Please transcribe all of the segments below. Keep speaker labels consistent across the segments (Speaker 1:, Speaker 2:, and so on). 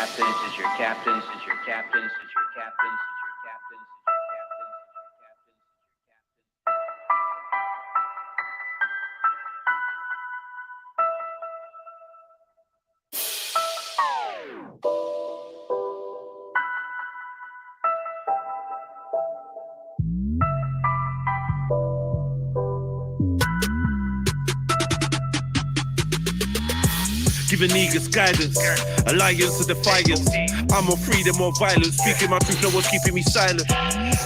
Speaker 1: captains, is your captains, is your captains, is your captains, is your captains, is your captains.
Speaker 2: Giving niggas guidance, alliance to defiance. I'm on freedom or violence, speaking my truth, no one's keeping me silent.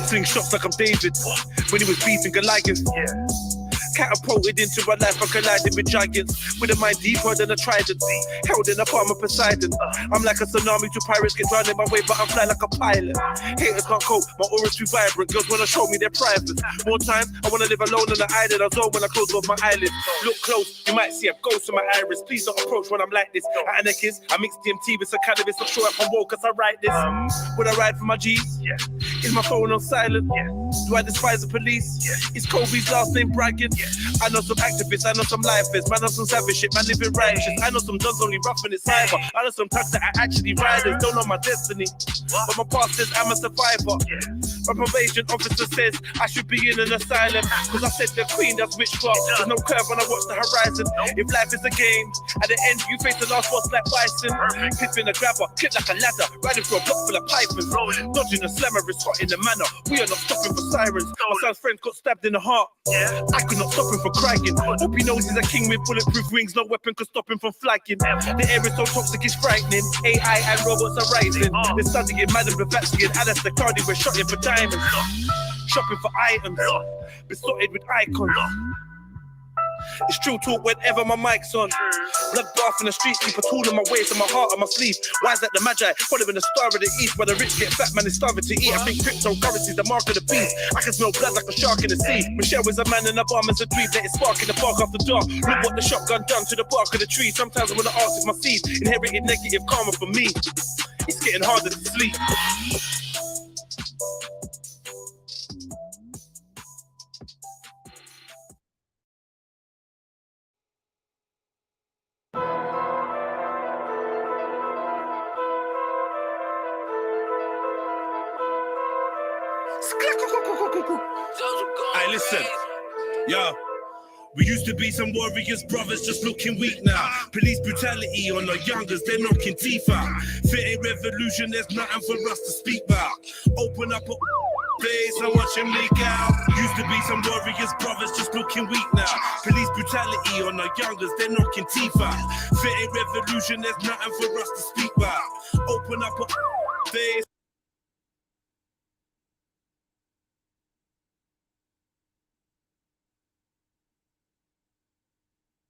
Speaker 2: Sling shots like I'm David, when he was beating Goliath. Catapulted into my life, I collided with giants. With a mind deeper than a trident, held in a palm of Poseidon. I'm like a tsunami to pirates, get drowned in my way, but I fly like a pilot. Haters can't cope, my aura's too vibrant. Girls wanna show me their private. More times, I wanna live alone on the island. I zone when I close off my eyelids. Look close, you might see a ghost in my iris. Please don't approach when I'm like this. At Anarchist, I mix DMT with some cannabis. I'm sure I'm woke cause I write this. Would I ride for my G's? Is my phone on silent? Do I despise the police? Is Kobe's last name bragging? I know some activists, I know some lifers. Man, I know some savage shit, man living righteous. I know some duns only roughing it cyber. I know some thugs that are actually riders. Don't know my destiny, but my past says I'm a survivor. My probation officer says I should be in an asylum, cause I said the queen does witchcraft. There's no curve when I watch the horizon. If life is a game, at the end you face the last boss like bison. Clipping a grabber, clip like a ladder, riding through a block full of pythons. Dodging a slammer is hot in the manner. We are not stopping for sirens. My son's friend got stabbed in the heart. I could not stop him for crying. Hope he knows he's a king with bulletproof wings. No weapon could stop him from flagging. The air is so toxic, it's frightening. AI and robots are rising. They're studying Madame Blavatsky and Alice the Cardi. We're shotting for diamonds. Shopping for items. Besotted with icons. It's true talk whenever my mic's on. Bloodbath in the streets, keep a tool in my waist and my heart on my sleeve. Why is that the magi? Following the star of the east, where the rich get fat, man is starving to eat. I think cryptocurrency's the mark of the beast. I can smell blood like a shark in the sea. Michelle is a man and a bomb is a dream. Let it spark in the park after dark. Look what the shotgun done to the bark of the tree. Sometimes I wanna ask if my seeds inherited negative karma for me. It's getting harder to sleep. Hey, listen, yo. We used to be some warriors, brothers, just looking weak now. Police brutality on the youngers, they're knocking teeth out. Fitting revolution, there's nothing for us to speak about. Open up a place and watch him leak out. Used to be some warriors, brothers, just looking weak now. Police brutality on the youngers, they're knocking teeth out. Fitting revolution, there's nothing for us to speak about. Open up a place.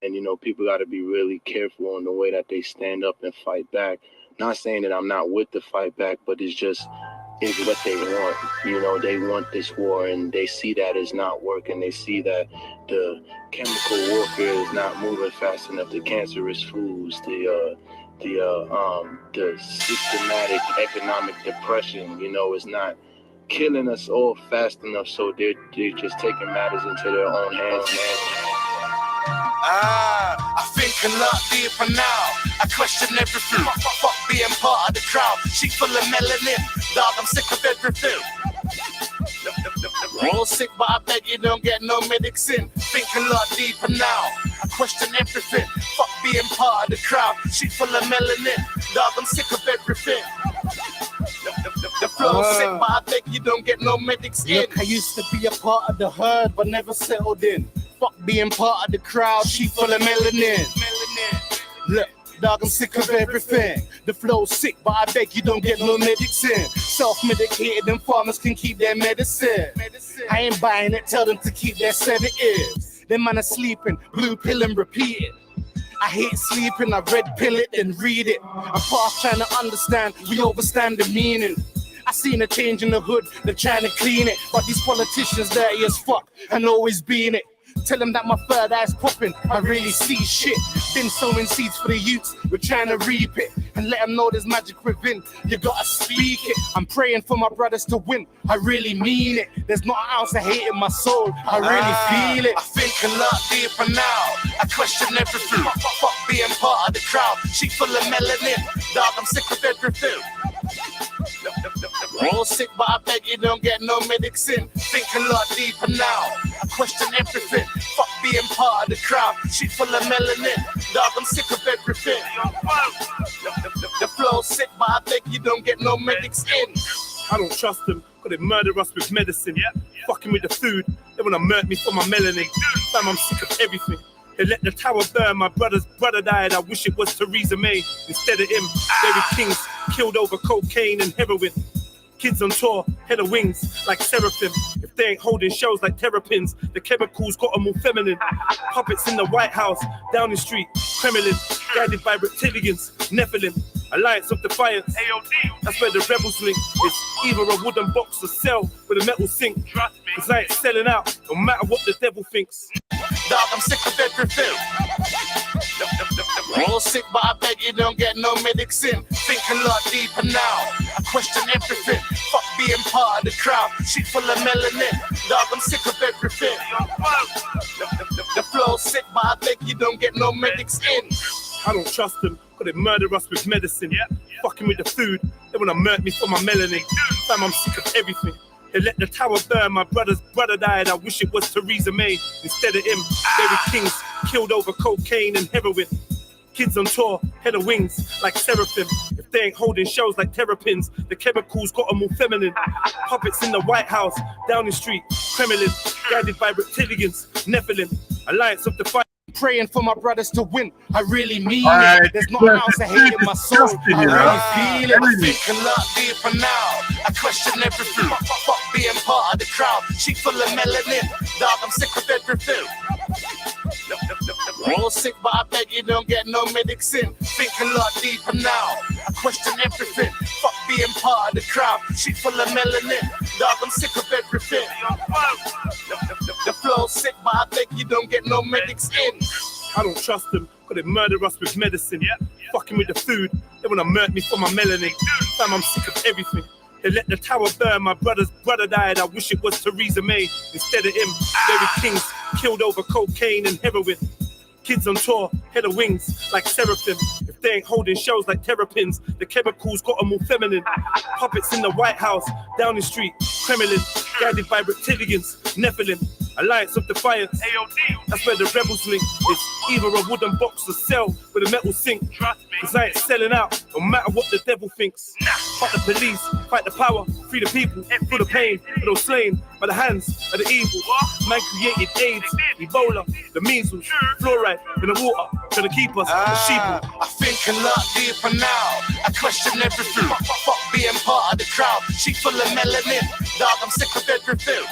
Speaker 3: And, you know, people got to be really careful in the way that they stand up and fight back. Not saying that I'm not with the fight back, but it's what they want. You know, they want this war, and they see that it's not working. They see that the chemical warfare is not moving fast enough. The cancerous foods, the systematic economic depression, you know, is not killing us all fast enough. So they're just taking matters into their own hands.
Speaker 4: I think a lot deeper now. I question everything. Fuck being part of the crowd. She full of melanin. Dog, I'm sick of everything. All sick, but I beg you don't get no medics in. Think a lot deeper now. I question everything. Fuck being part of the crowd. She full of melanin. Dog, I'm sick of everything. The flow's sick, but I beg you don't get no medics in.
Speaker 5: Look, I used to be a part of the herd, but never settled in. Fuck being part of the crowd, she full of melanin. Look, dog, I'm sick of everything. The flow's sick, but I beg you don't get no medics in. Self-medicated and farmers can keep their medicine. I ain't buying it, tell them to keep their sedatives. Them man are sleeping, blue pill and repeat it. I hate sleeping, I red pill it and read it. I'm past trying to understand, we overstand the meaning. I seen a change in the hood, they're trying to clean it. But these politicians dirty as fuck and always being it. Tell them that my third eye's popping, I really see shit. Been sowing seeds for the youths, we're trying to reap it. and let them know there's magic within. You gotta speak it. I'm praying for my brothers to win. I really mean it. There's not an ounce of hate in my soul. I really feel it.
Speaker 4: I think a lot deeper now. I question everything. Fuck being part of the crowd. She full of melanin. Dog, I'm sick of everything. All sick, but I beg you don't get no medics in. Think a lot deeper now. I question everything. Fuck being part of the crowd. She full of melanin. Dog, I'm sick of everything. The flow's sick, but I beg you don't get no medics in.
Speaker 2: I don't trust them, cause they murder us with medicine. Fucking with the food, they wanna murder me for my melanin. Fam, I'm sick of everything. They let the tower burn, my brother's brother died. I wish it was Theresa May instead of him. Larry King's killed over cocaine and heroin. Kids on tour, head of wings like seraphim. If they ain't holding shells like terrapins, the chemicals got them all feminine. Puppets in the White House, Downing Street, Kremlin, guided by reptilians, Nephilim, Alliance of Defiance. That's where the rebels link. It's either a wooden box or cell with a metal sink. Cause I ain't selling out, no matter what the devil thinks.
Speaker 4: Dog, I'm sick of everything. All sick, but I beg you don't get no medics in. Think a lot deeper now. I question everything. Fuck being part of the crowd. She full of melanin. Dog, I'm sick of everything. The flow's sick, but I beg you don't get no medics in.
Speaker 2: I don't trust them, cause they murder us with medicine. Fucking with the food, they wanna murder me for my melanin. Fam, I'm sick of everything. They let the tower burn, my brother's brother died. I wish it was Theresa May instead of him. Larry King's killed over cocaine and heroin. Kids on tour, head of wings like seraphim. If they ain't holding shells like terrapins, the chemicals got them all feminine. Puppets in the White House, Downing Street, Kremlin, guided by reptilians, Nephilim, Alliance of Defiance.
Speaker 5: Praying for my brothers to win. I really mean it. There's not an ounce of hate in my soul. I really feel it.
Speaker 4: I think a lot deeper now. I question everything. Fuck being part of the crowd. She full of melanin. Dog, I'm sick of everything. All sick, but I beg you don't get no medics in. Think a lot deeper now. I question everything. Fuck being part of the crowd. She full of melanin. Dog, I'm sick of everything. The flow's sick, but I beg you don't get no medics in.
Speaker 2: I don't trust them, cause they murder us with medicine. Fucking with the food, they wanna murder me for my melanin. Fam, I'm sick of everything. They let the tower burn, my brother's brother died. I wish it was Theresa May instead of him. Larry King's killed over cocaine and heroin. Kids on tour, head of wings like seraphim. If they ain't holding shells like terrapins, the chemicals got them all feminine. Puppets in the White House, Downing Street, Kremlin, guided by reptilians, Nephilim, Alliance of Defiance. That's where the rebels link. It's either a wooden box or cell with a metal sink. Cause I ain't selling out, no matter what the devil thinks. Fight the police, fight the power, free the people, feel the pain, for those slain by the hands of the evil. Man created AIDS, Ebola, the measles, fluoride in the water, trying to keep us sheeple.
Speaker 4: I think a lot deeper now. I question everything. Fuck being part of the crowd. She full of melanin. Dog, I'm sick of everything.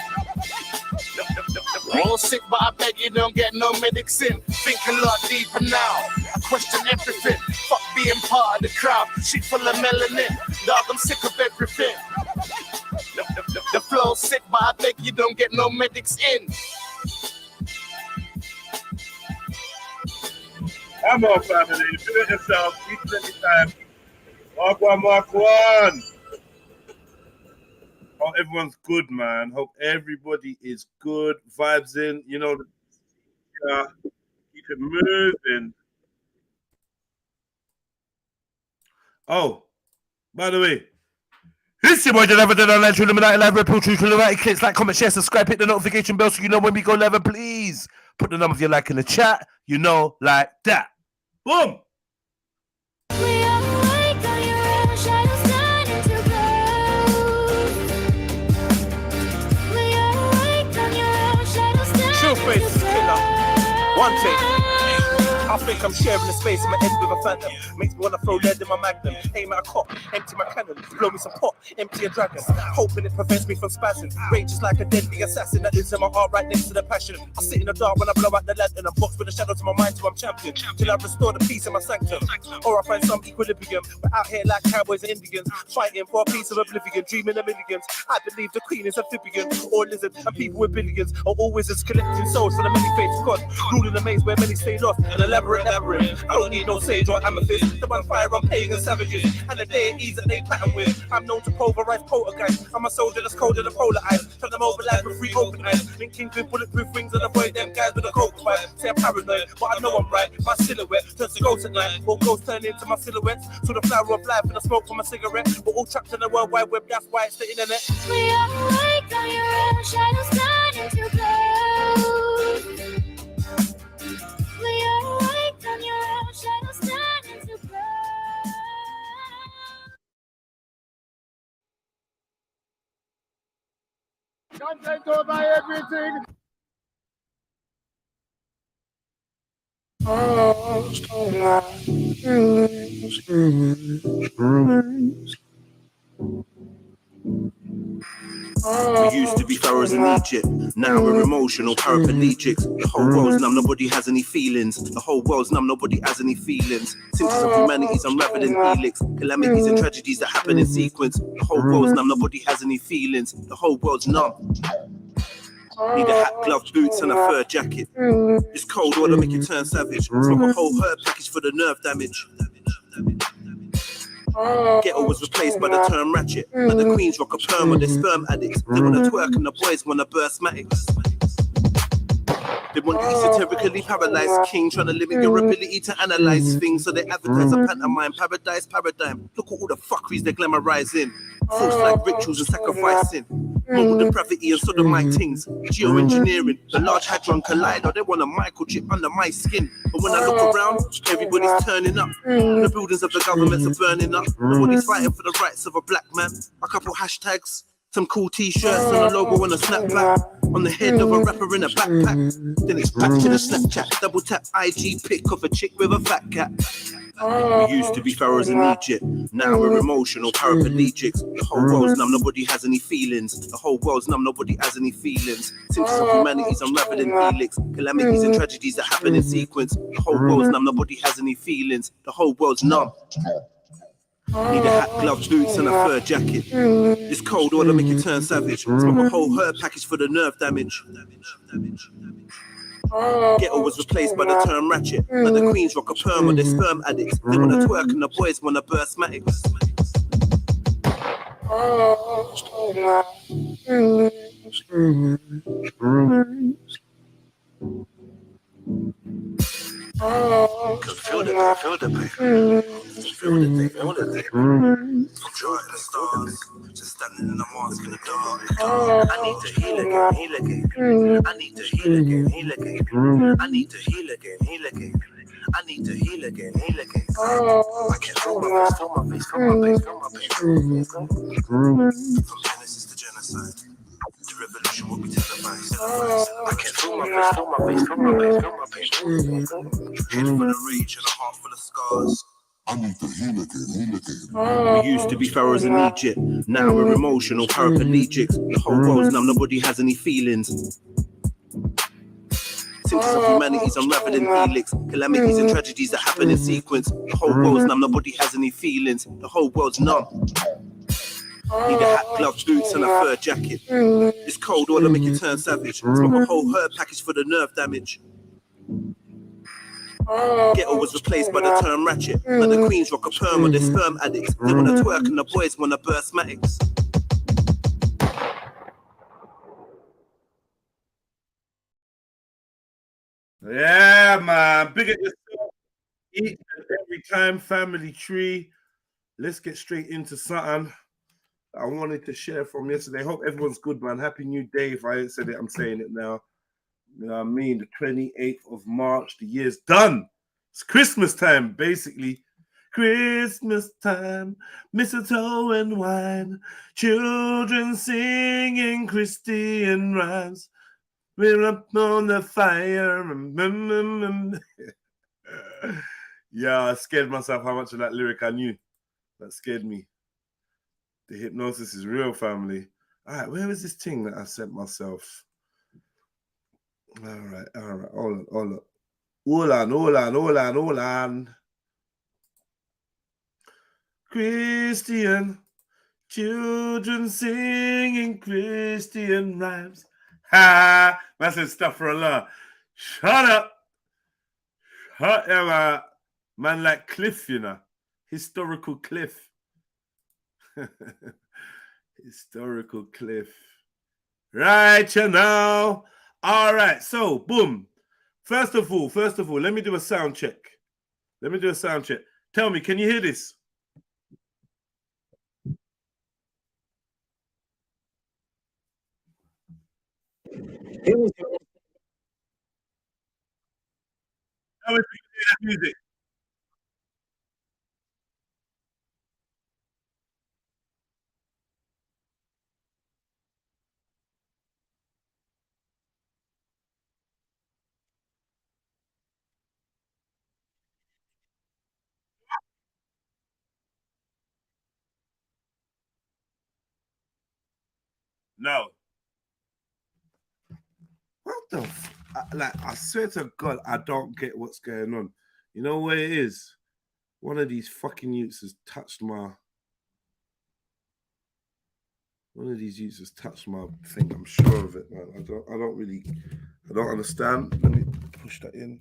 Speaker 4: All sick, but I beg you don't get no medics in. Think a lot deeper now. I question everything. Fuck being part of the crowd. She full of melanin. Dog, I'm sick of everything. The flow's sick, but I beg you don't get no medics in.
Speaker 6: Come on, family. Do it yourself. Each and every time. Mark one. Hope everyone's good, man. Hope everybody is good. Vibes in, you know. Keep it moving. Oh, by the way, it's your boy, the Level Online Trilluminati, live Red Pill, Trilluminati. Click, like, comment, share, subscribe, hit the notification bell so you know when we go live. Please put the number of your like in the chat. You know, like that. Boom.
Speaker 2: Face killer. One take. I think I'm sharing the space in my head with a phantom. Makes me wanna throw lead in my magnum. Aim at a cop, empty my cannon, blow me some pot, empty a dragon. Hoping it prevents me from spazzing. Rage is like a deadly assassin that lives in my heart right next to the passion. I sit in the dark when I blow out the lantern and box with the shadows in my mind till I'm champion. Till I restore the peace in my sanctum. Or I find some equilibrium. But out here like cowboys and Indians, fighting for a piece of oblivion, dreaming of millions. I believe the queen is amphibian or lizard, and people with billions are always as collecting souls for the many faiths of God. Ruling the maze where many stay lost and elaborate labyrinth. I don't need no sage or amethyst. The fire on pagan savages and the deities that they pattern with. I'm known to pulverize poltergeist. I'm a soldier that's colder than polar ice. Turn them over like with free open eyes. Linking with bulletproof wings and avoid them guys with a coke fight. Say I'm paranoid, but I know I'm right. My silhouette turns to ghosts at night. All ghosts turn into my silhouettes. To the flower of life and the smoke from a cigarette. We're all trapped in the world wide web, that's why it's the internet.
Speaker 7: We are awake on your own, shadows turn into ghosts. We are awake on your own, shadows turn into ghosts.
Speaker 5: Content over everything.
Speaker 2: We used to be pharaohs in Egypt, now we're emotional paraplegics. The whole world's numb, nobody has any feelings. The whole world's numb, nobody has any feelings. Symptoms of humanity's unraveled in helix. Calamities and tragedies that happen in sequence. The whole world's numb, nobody has any feelings. The whole world's numb. Need a hat, gloves, boots and a fur jacket. It's cold water make you turn savage. Smoke a whole herb package for the nerve damage. Ghetto was replaced by the term ratchet. Now the queens rock a perm or they sperm addicts. They wanna twerk and the boys wanna burst matics. They want you esoterically paralyzed king, trying to limit your ability to analyze things. So they advertise a pantomime, paradise, paradigm. Look at all the fuckeries they're glamorizing. False like rituals and sacrificing. Moral depravity and sodomite things. Geoengineering, the large hadron collider. They want a microchip under my skin. But when I look around, everybody's turning up. The buildings of the governments are burning up. Nobody's fighting for the rights of a black man. A couple hashtags, some cool t-shirts and a logo and a snapback on the head of a rapper in a backpack. Then it's back to the Snapchat, double tap IG pic of a chick with a fat cat. We used to be pharaohs in Egypt, now we're emotional paraplegics. The whole world's numb, nobody has any feelings. The whole world's numb, nobody has any feelings. Symptoms of humanity's unraveled in helix. Calamities and tragedies that happen in sequence. The whole world's numb, nobody has any feelings. The whole world's numb. Need a hat, gloves, boots and a fur jacket. It's cold water make you turn savage. Smoke a whole herb package for the nerve damage. Ghetto was replaced by the term ratchet. Now the queens rock a perm or they sperm addicts. They wanna twerk and the boys wanna burst matics. Feel the pain, feel the pain. Feel the thing, feel the thing. From joy to the stars, just standing in the mosque in the dark. I need to heal again, heal again. I need to heal again, heal again. I need to heal again, heal again. I need to heal again, heal again. I can't feel my face, feel my face, feel my face, feel my face. From Genesis to genocide. The revolution will be televised. I can't feel my face, feel my face, feel my face, feel my face. Head full of rage and a heart full of scars. I need to heal again, heal again. We used to be pharaohs in Egypt, now we're emotional paraplegics. The whole world's numb, nobody has any feelings. Symptoms of humanity's unraveled in helix. Calamities and tragedies that happen in sequence. The whole world's numb, nobody has any feelings. The whole world's numb. Need a hat, gloves, boots and a fur jacket. It's cold water make you turn savage. Smoke a whole herb package for the nerve damage. Ghetto was replaced by the term ratchet. Now the queens rock a perm or they sperm addicts. They wanna twerk and the boys wanna burst matics.
Speaker 6: Yeah, man. Big at yourself. Each and every time, family tree. Let's get straight into something I wanted to share from yesterday. Hope everyone's good, man. Happy New Day. If I ain't said it, I'm saying it now. You know what I mean? The 28th of March, the year's done. It's Christmas time, basically. Christmas time, mistletoe and wine, children singing Christian rhymes. We're up on the fire. Yeah, I scared myself how much of that lyric I knew. That scared me. The hypnosis is real, family. All right, where is this thing that I sent myself? All right. Hold on. Christian, children singing Christian rhymes. Ha! Man said stuff for Allah. Shut up. However, man like Cliff, you know, historical Cliff. Historical Cliff. Right, you know. All right, so boom. First of all, let me do a sound check. Tell me, can you hear this? Tell me if you can hear that music. No. What the like, I swear to God, I don't get what's going on. You know what it is? One of these fucking youths has touched my thing. I'm sure of it, man. I don't understand. Let me push that in.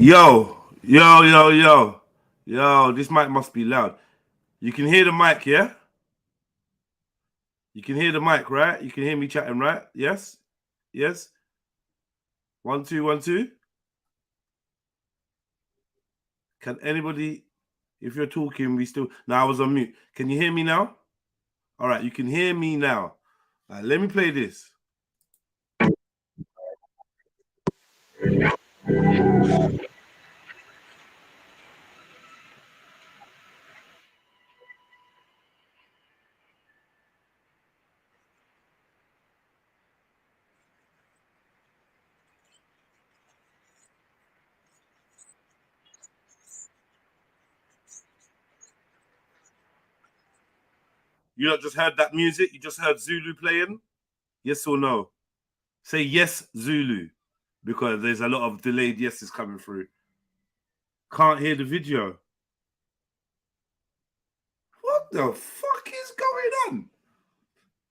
Speaker 6: Yo, this mic must be loud. You can hear the mic, yeah? You can hear the mic, right? You can hear me chatting, right? Yes? 1 2 1 2. Can anybody, if you're talking, we still... No, I was on mute. Can you hear me now? All right, you can hear me now. All right, let me play this. You not just heard that music? You just heard Zulu playing? Yes or no? Say yes, Zulu, because there's a lot of delayed yeses coming through. Can't hear the video. What the fuck is going on?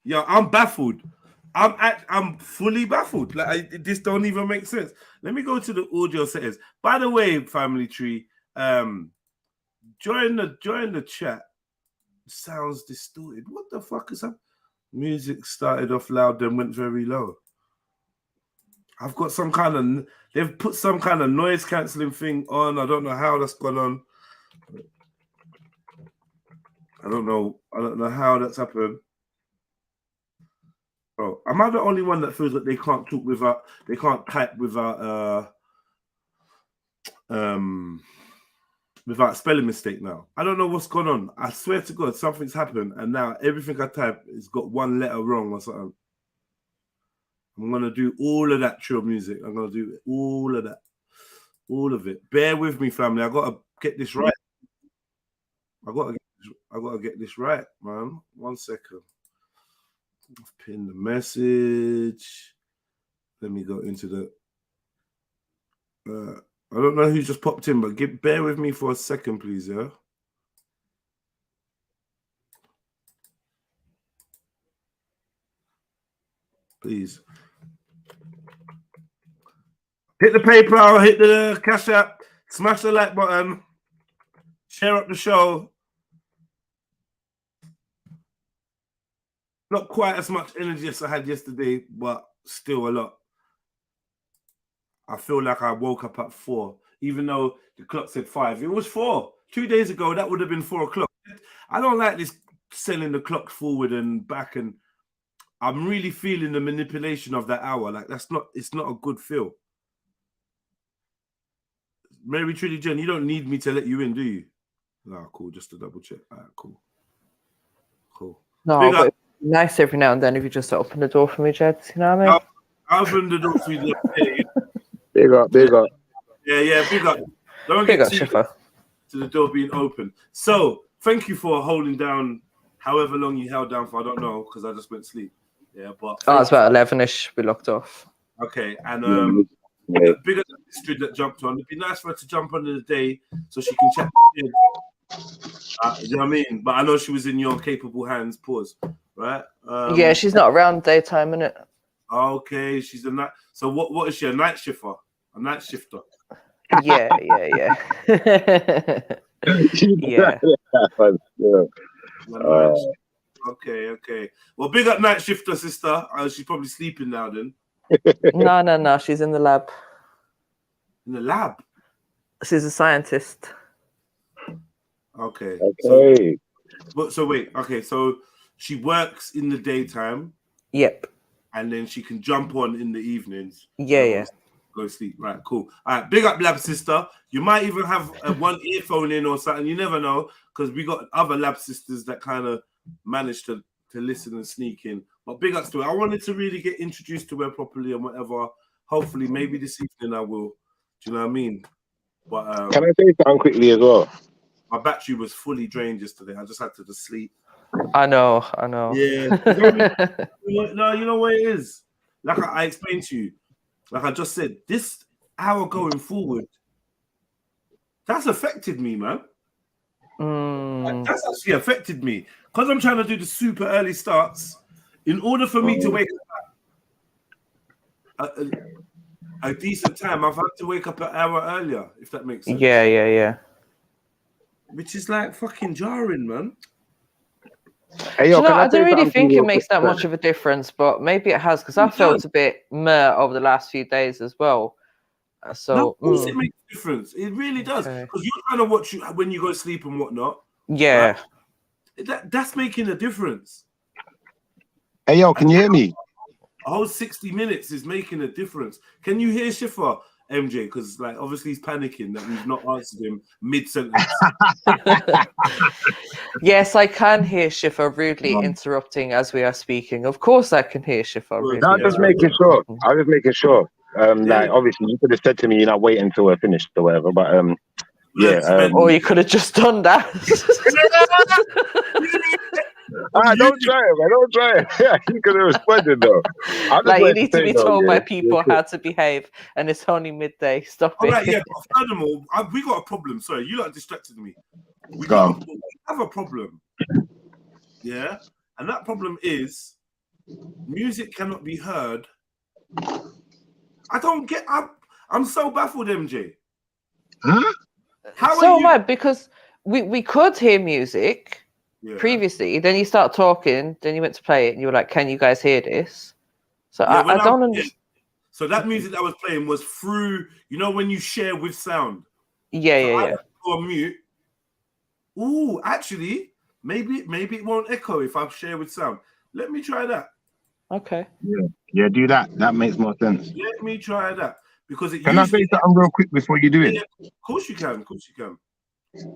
Speaker 6: Yo, I'm baffled. I'm fully baffled. Like, this don't even make sense. Let me go to the audio settings. By the way, family tree, join the chat. Sounds distorted. What the fuck is that? Music started off loud, then went very low. I've got some kind of... They've put some kind of noise cancelling thing on. I don't know how that's gone on. I don't know how that's happened. Oh, am I the only one that feels that they can't talk without... They can't type without... without spelling mistake now? I don't know what's going on. I swear to God, something's happened, and now everything I type has got one letter wrong or something. I'm gonna do all of that trill music. I'm gonna do all of that, all of it. Bear with me, family. I gotta get this right. I I gotta get this right, man. 1 second. Pin the message. Let me go into the. I don't know who just popped in, but bear with me for a second, please. Yeah. Please. Hit the PayPal, hit the Cash App, smash the like button, share up the show. Not quite as much energy as I had yesterday, but still a lot. I feel like I woke up at 4, even though the clock said 5. It was 4. 2 days ago, that would have been 4 o'clock. I don't like this selling the clock forward and back, and I'm really feeling the manipulation of that hour. Like it's not a good feel. Mary Trilly Jen, you don't need me to let you in, do you? No, cool. Just to double check. All right, cool. Cool.
Speaker 8: No, but it's nice every now and then if you just open the door for me, Jed. You know what I mean?
Speaker 6: I'll open the door for you.
Speaker 3: Big up.
Speaker 6: Yeah, big up. Don't
Speaker 8: Big
Speaker 6: get
Speaker 8: up,
Speaker 6: too
Speaker 8: Schiffer.
Speaker 6: to the door being open. So, thank you for holding down however long you held down for. I don't know, because I just went to sleep. Yeah, but
Speaker 8: Oh, it's about 11ish. We locked off.
Speaker 6: okay, and big up the history that jumped on. It'd be nice for her to jump on in the day so she can chat. You know what I mean? But I know she was in your capable hands. Pause. Right?
Speaker 8: Yeah, she's not around daytime, innit?
Speaker 6: Okay, she's a night. So what is she? A night shifter? A night shifter?
Speaker 8: Yeah. Yeah.
Speaker 6: Okay. Well, big up night shifter, sister. She's probably sleeping now then.
Speaker 8: No. She's in the lab.
Speaker 6: In the lab?
Speaker 8: She's a scientist.
Speaker 6: Okay.
Speaker 3: Okay.
Speaker 6: So wait. Okay, so she works in the daytime.
Speaker 8: Yep.
Speaker 6: And then she can jump on in the evenings.
Speaker 8: Yeah.
Speaker 6: Go sleep. Right, cool. All right, big up, lab sister. You might even have one earphone in or something. You never know, because we got other lab sisters that kind of manage to listen and sneak in. But big ups to her. I wanted to really get introduced to her properly and whatever. Hopefully, maybe this evening I will. Do you know what I mean? But
Speaker 3: can I say something quickly as well?
Speaker 6: My battery was fully drained yesterday. I just had to just sleep.
Speaker 8: I know.
Speaker 6: Yeah. No, you know what it is? Like I explained to you, like I just said, this hour going forward, that's affected me, man. Like, that's actually affected me. Because I'm trying to do the super early starts, in order for me to wake up at a decent time, I've had to wake up an hour earlier, if that makes sense.
Speaker 8: Yeah.
Speaker 6: Which is like fucking jarring, man.
Speaker 3: Hey, yo,
Speaker 8: I don't really think it makes that much of a difference, but maybe it has, because I felt a bit meh over the last few days as well. So
Speaker 6: no, of course it makes a difference. It really does. Because you're trying to watch when you go to sleep and whatnot.
Speaker 8: Yeah.
Speaker 6: Right? That's making a difference.
Speaker 3: Hey, yo, can you hear me?
Speaker 6: A whole 60 minutes is making a difference. Can you hear Schiffer, MJ? Because like obviously he's panicking that we've not answered him mid-sentence.
Speaker 8: Yes, I can hear Schiffer rudely interrupting as we are speaking. Of course I can hear Schiffer rudely.
Speaker 3: No, just making sure. I was just making sure. Like obviously you could have said to me, you're not waiting until we're finished or whatever, but
Speaker 8: or you could have just done that.
Speaker 3: Don't try it, man. Don't try it. Yeah, you could have responded though.
Speaker 8: Like you need to be told by people how to behave, and it's only midday. Stop it.
Speaker 6: All right, yeah. But furthermore, we got a problem. Sorry, you lot distracted me. We have a problem. Yeah, and that problem is music cannot be heard. I don't get. I'm so baffled, MJ.
Speaker 3: Huh?
Speaker 8: How so am I? Because we could hear music. Yeah. Previously, then you start talking, then you went to play it, and you were like, "Can you guys hear this?" So I don't understand.
Speaker 6: So that music that was playing was through, you know, when you share with sound.
Speaker 8: Yeah.
Speaker 6: I go on mute. Ooh, actually, maybe it won't echo if I share with sound. Let me try that.
Speaker 8: Okay.
Speaker 3: Yeah, do that. That makes more sense.
Speaker 6: Let me try that because it.
Speaker 3: Can I say something real quick before you do it?
Speaker 6: Yeah, of course you can.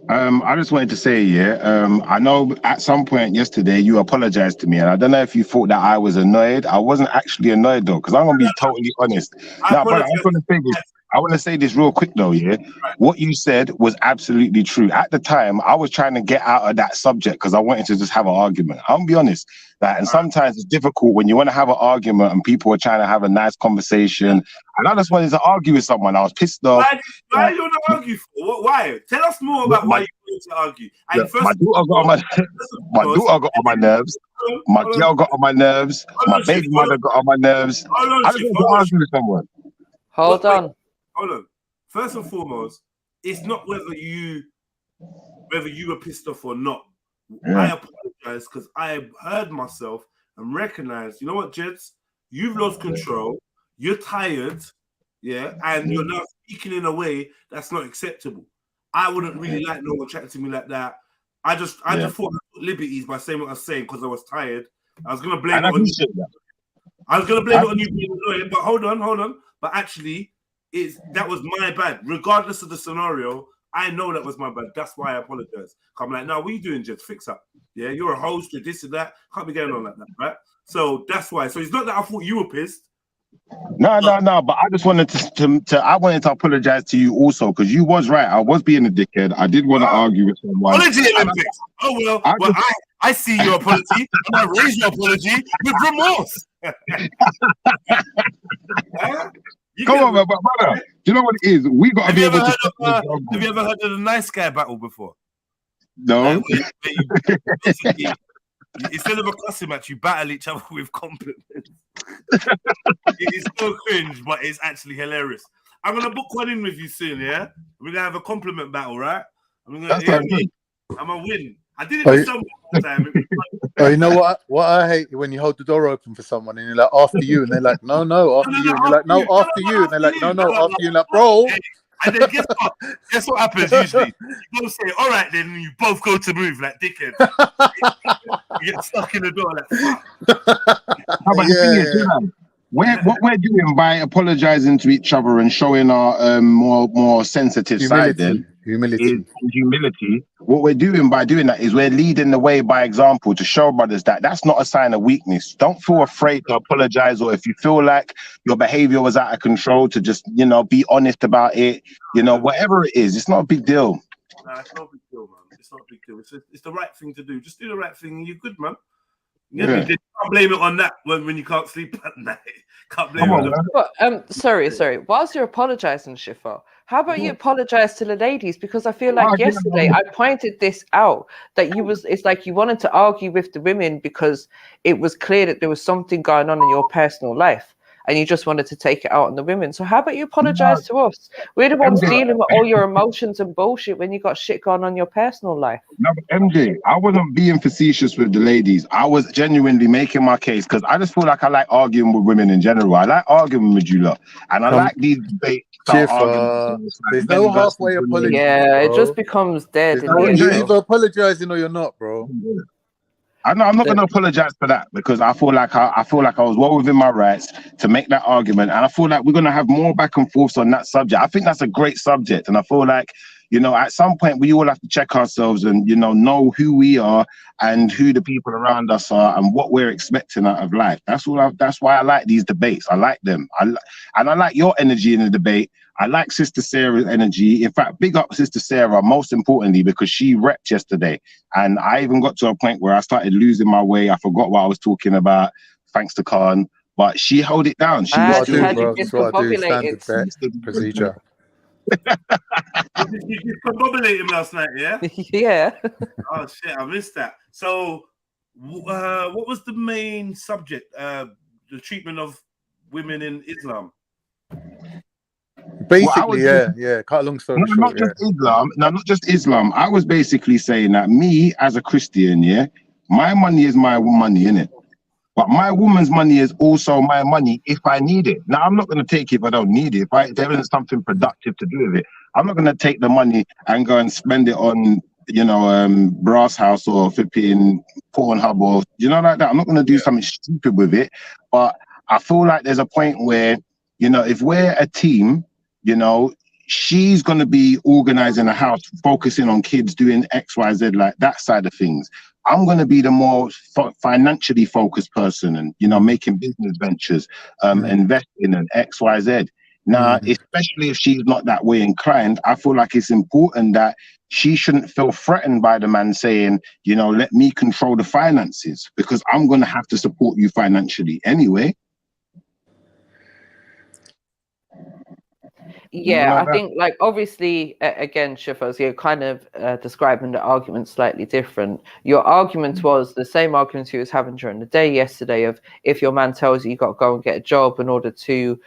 Speaker 3: I just wanted to say, I know at some point yesterday you apologized to me, and I don't know if you thought that I was annoyed. I wasn't actually annoyed though, because I'm gonna be totally honest. But I just want to say this.
Speaker 9: I want to say this real quick though, yeah. What you said was absolutely true. At the time, I was trying to get out of that subject because I wanted to just have an argument. I'll be honest. And sometimes it's difficult when you want to have an argument and people are trying to have a nice conversation. And I just wanted to argue with someone. I was pissed off.
Speaker 6: Why you want to argue for? Why? Tell us more about why you want to argue. And first
Speaker 9: my daughter got on my nerves. My girl got on my nerves. My baby mother got on my nerves. I just want to argue with someone.
Speaker 8: Hold on.
Speaker 6: First and foremost, it's not whether you were pissed off or not. Yeah. I apologize because I heard myself and recognized, you know what, Jeds? You've lost control. You're tired, yeah, and you're now speaking in a way that's not acceptable. I wouldn't really like no one chatting to me like that. I just thought I took liberties by saying what I was saying because I was tired. I was gonna blame it on you. I was gonna blame it on you being annoying, but hold on. But actually, that was my bad. Regardless of the scenario, I know that was my bad. That's why I apologize. I'm like, no, what are you doing, Jets? Fix up. Yeah, you're a host, you're this and that. Can't be going on like that, right? So that's why. So it's not that I thought you were pissed.
Speaker 9: No. But I just wanted I wanted to apologize to you also because you was right. I was being a dickhead. I did want to argue with someone.
Speaker 6: Apology Olympics. I see your apology and I raise your apology with remorse.
Speaker 9: Come on, man, brother. Do you know what it is? We got to be able to.
Speaker 6: Have you ever heard of the nice guy battle before?
Speaker 9: No.
Speaker 6: Instead of a cussing match, you battle each other with compliments. It is so cringe, but it's actually hilarious. I'm gonna book one in with you soon, yeah? We're gonna have a compliment battle, right? I'm gonna win. I did it for someone one time.
Speaker 10: Oh, you know what I hate when you hold the door open for someone and you're like, after you, and they're like, no, after you, and you're like, no, after you, and they're like, no, after you, and like, bro.
Speaker 6: And then guess what happens usually? You both say, all right, then and you both go to move like dickhead. You get stuck in the door like
Speaker 9: what we're doing by apologizing to each other and showing our more sensitive side then humility. What we're doing by doing that is we're leading the way by example to show brothers that that's not a sign of weakness. Don't feel afraid to apologize, or if you feel like your behavior was out of control, to just be honest about it. Whatever it is, it's not a big deal.
Speaker 6: Nah, it's not a big deal, man. It's not a big deal. It's the right thing to do. Just do the right thing and you're good, man. You can't blame it on that when you can't sleep at night. Can't blame it on
Speaker 8: that. Sorry. Whilst you're apologizing, Shifa, how about you apologize to the ladies? Because I feel like yesterday I pointed this out that it's like you wanted to argue with the women because it was clear that there was something going on in your personal life and you just wanted to take it out on the women. So how about you apologize to us? We're the ones dealing with all your emotions and bullshit when you got shit going on in your personal life.
Speaker 9: No, but MJ, I wasn't being facetious with the ladies. I was genuinely making my case because I just feel like I like arguing with women in general. I like arguing with you lot. And I like these debates.
Speaker 10: There's no halfway apology.
Speaker 8: Yeah, it just becomes dead.
Speaker 10: You're either apologizing or you're not, bro.
Speaker 9: I know I'm not going to apologize for that because I feel like I was well within my rights to make that argument, and I feel like we're going to have more back and forths on that subject. I think that's a great subject, and I feel like at some point we all have to check ourselves and know who we are and who the people around us are and what we're expecting out of life. That's why I like these debates. I like them. I like your energy in the debate. I like Sister Sarah's energy. In fact, big up Sister Sarah, most importantly, because she repped yesterday. And I even got to a point where I started losing my way. I forgot what I was talking about, thanks to Khan. But she held it down. She
Speaker 10: was bro. That's what I do. Standard procedure.
Speaker 6: You discombobulated him last night, yeah?
Speaker 8: Yeah.
Speaker 6: Oh, shit, I missed that. So, what was the main subject? The treatment of women in Islam?
Speaker 10: Basically, cut a long story short.
Speaker 9: Not just Islam. I was basically saying that me as a Christian, my money is my money, innit? But my woman's money is also my money if I need it. Now, I'm not going to take it if I don't need it. If there isn't something productive to do with it, I'm not going to take the money and go and spend it on, Brass House or flipping Pornhub or, like that. I'm not going to do something stupid with it. But I feel like there's a point where, if we're a team, she's going to be organizing a house, focusing on kids, doing X, Y, Z, like that side of things. I'm going to be the more financially focused person and, making business ventures, investing in X, Y, Z. Now, especially if she's not that way inclined, I feel like it's important that she shouldn't feel threatened by the man saying, you know, let me control the finances because I'm going to have to support you financially anyway.
Speaker 8: Yeah, I think, like, obviously, again, Shifos, you're kind of describing the argument slightly different. Your argument was the same argument he was having during the day yesterday of if your man tells you got to go and get a job in order to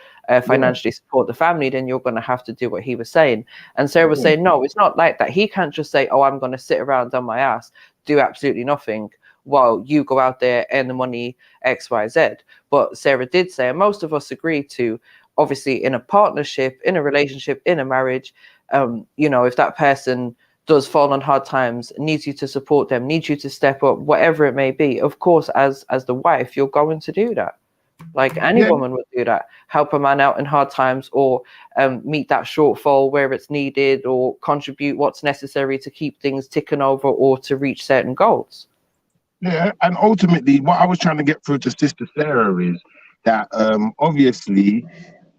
Speaker 8: financially support the family, then you're going to have to do what he was saying. And Sarah was saying, no, it's not like that. He can't just say, oh, I'm going to sit around on my ass, do absolutely nothing while you go out there and the money X, Y, Z. But Sarah did say, and most of us agreed to, obviously in a partnership, in a relationship, in a marriage, you know, if that person does fall on hard times, needs you to support them, needs you to step up, whatever it may be, of course, as the wife, you're going to do that. Like any woman would do that. Help a man out in hard times, or meet that shortfall where it's needed, or contribute what's necessary to keep things ticking over or to reach certain goals.
Speaker 9: Yeah, and ultimately what I was trying to get through to Sister Sarah is that obviously,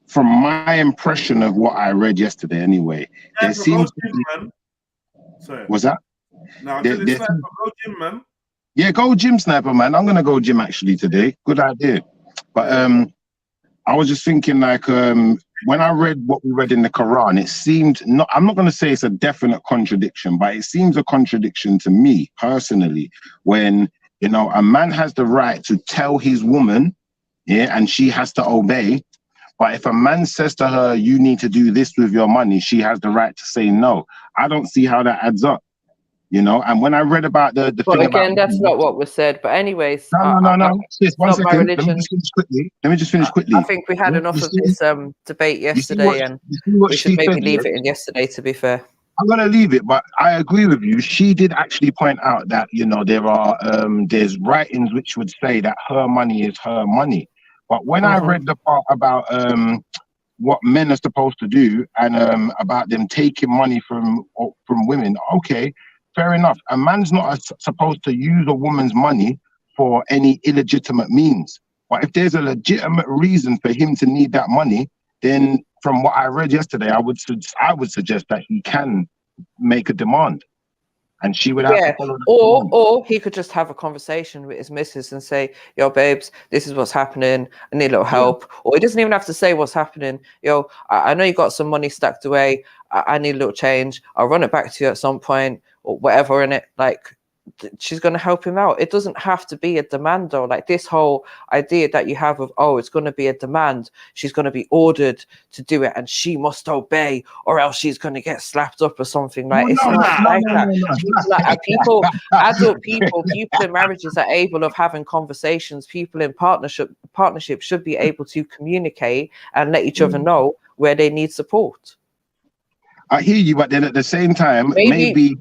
Speaker 9: from my impression of what I read yesterday anyway, there seems to be...
Speaker 6: Sorry.
Speaker 9: Was that?
Speaker 6: No, go gym, man.
Speaker 9: Yeah, go gym, Sniper, man. I'm going to go gym actually today. Good idea. But I was just thinking, like, when I read what we read in the Quran, it seemed, not, I'm not going to say it's a definite contradiction, but it seems a contradiction to me personally when, you know, a man has the right to tell his woman, and she has to obey. But if a man says to her, you need to do this with your money, she has the right to say no. I don't see how that adds up, you know? And when I read about the
Speaker 8: but
Speaker 9: thing
Speaker 8: again,
Speaker 9: about...
Speaker 8: that's not what was said. But anyways...
Speaker 9: No. Just one second. Let me just finish quickly.
Speaker 8: I think we had enough of this debate yesterday, and we should maybe leave it in yesterday, to be fair.
Speaker 9: I'm going to leave it, but I agree with you. She did actually point out that, you know, there are there's writings which would say that her money is her money. But when I read the part about what men are supposed to do and about them taking money from women, okay, fair enough. A man's not supposed to use a woman's money for any illegitimate means. But if there's a legitimate reason for him to need that money, then from what I read yesterday, I would suggest that he can make a demand. And she would have to follow the
Speaker 8: or he could just have a conversation with his missus and say, yo, babes, this is what's happening. I need a little help. Or he doesn't even have to say what's happening. Yo, I know you got some money stacked away. I need a little change. I'll run it back to you at some point or whatever in it. Like, she's going to help him out. It doesn't have to be a demand, though. Like, this whole idea that you have of, oh, it's going to be a demand, she's going to be ordered to do it and she must obey or else she's going to get slapped up or something. Like, it's not like that. People, adult people in marriages are able of having conversations. People in partnership should be able to communicate and let each other know where they need support.
Speaker 9: I hear you, but then at the same time, maybe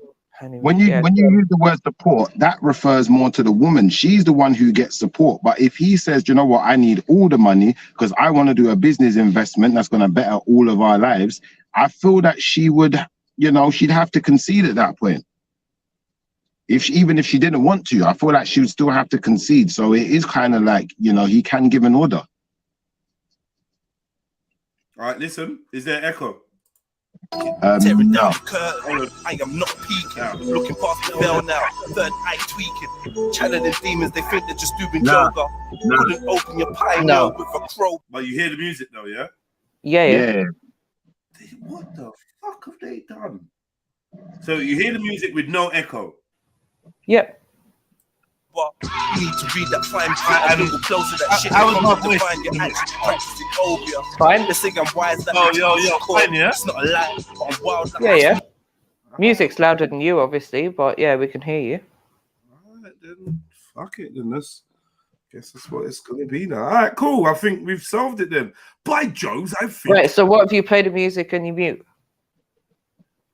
Speaker 9: when you use the word support, that refers more to the woman. She's the one who gets support. But if he says, you know what, I need all the money because I want to do a business investment that's going to better all of our lives, I feel that she would, you know, she'd have to concede at that point. Even if she didn't want to, I feel like she would still have to concede. So it is kind of like, you know, he can give an order.
Speaker 6: All right, listen, is there echo?
Speaker 11: Tearing
Speaker 9: no.
Speaker 11: down the curtain, I am not peeking. Looking past the bell now, third eye tweaking. Channeling demons, they think they're just doing yoga. Couldn't open your pie now with a crow.
Speaker 6: But you hear the music though, yeah?
Speaker 8: Yeah.
Speaker 6: What the fuck have they done? So you hear the music with no echo?
Speaker 8: Yep.
Speaker 11: But you need to read that fine print and move closer that shit.
Speaker 6: I was my voice.
Speaker 11: You're actually practicing phobia.
Speaker 8: Fine.
Speaker 11: They think I'm wise. That
Speaker 6: fine, yeah?
Speaker 11: It's not a lie, but I'm wild.
Speaker 8: Yeah. Music's louder than you, obviously, but yeah, we can hear you.
Speaker 6: All right, then. Fuck it, then. Guess that's what it's going to be now. All right, cool. I think we've solved it then. By Joes, I think.
Speaker 8: Right, so what if you play the music and you mute?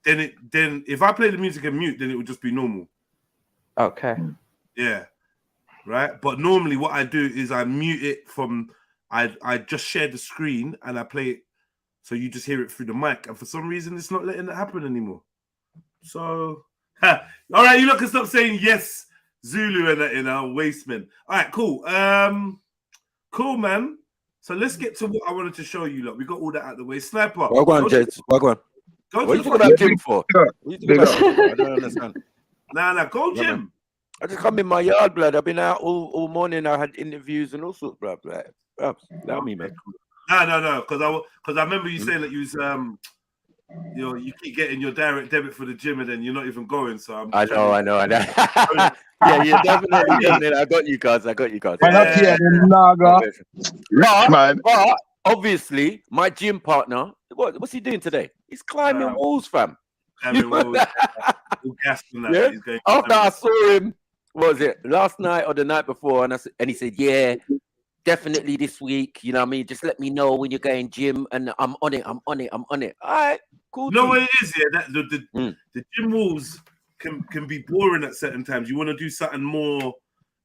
Speaker 6: Then if I play the music and mute, then it would just be normal.
Speaker 8: Okay.
Speaker 6: Yeah. Right. But normally what I do is I mute it from, I just share the screen and I play it so you just hear it through the mic. And for some reason, it's not letting it happen anymore. So, all right, you lot can stop saying yes, Zulu and that, you know, wasteman. All right, cool. Cool, man. So let's get to what I wanted to show you. Look, we got all that out of the way. Sniper.
Speaker 12: Well, go on, Jets. Well, go on.
Speaker 6: Go
Speaker 12: What are
Speaker 6: to
Speaker 12: you
Speaker 6: the
Speaker 12: talking about gym for?
Speaker 9: Yeah,
Speaker 12: What are you talking about gym for? I don't understand.
Speaker 6: Nah, go
Speaker 12: Yeah, man.
Speaker 6: gym.
Speaker 12: I just come in my yard, blood. I've been out all morning. I had interviews and all sorts, blood. That me, man.
Speaker 6: No, because I remember you saying that you was you know, you keep getting your direct debit for the gym and then you're not even going. So
Speaker 12: I know. Yeah, definitely. I got you guys.
Speaker 9: Man, up here, Naga. Man.
Speaker 12: But obviously, my gym partner, what's he doing today? He's climbing walls, fam.
Speaker 6: Yeah.
Speaker 12: After I saw him, what was it, last night or the night before, and he said, yeah, definitely this week. You know what I mean? Just let me know when you're going gym, and I'm on it. All right, cool.
Speaker 6: No, what it is, yeah. That the gym walls can be boring at certain times. You want to do something more. Do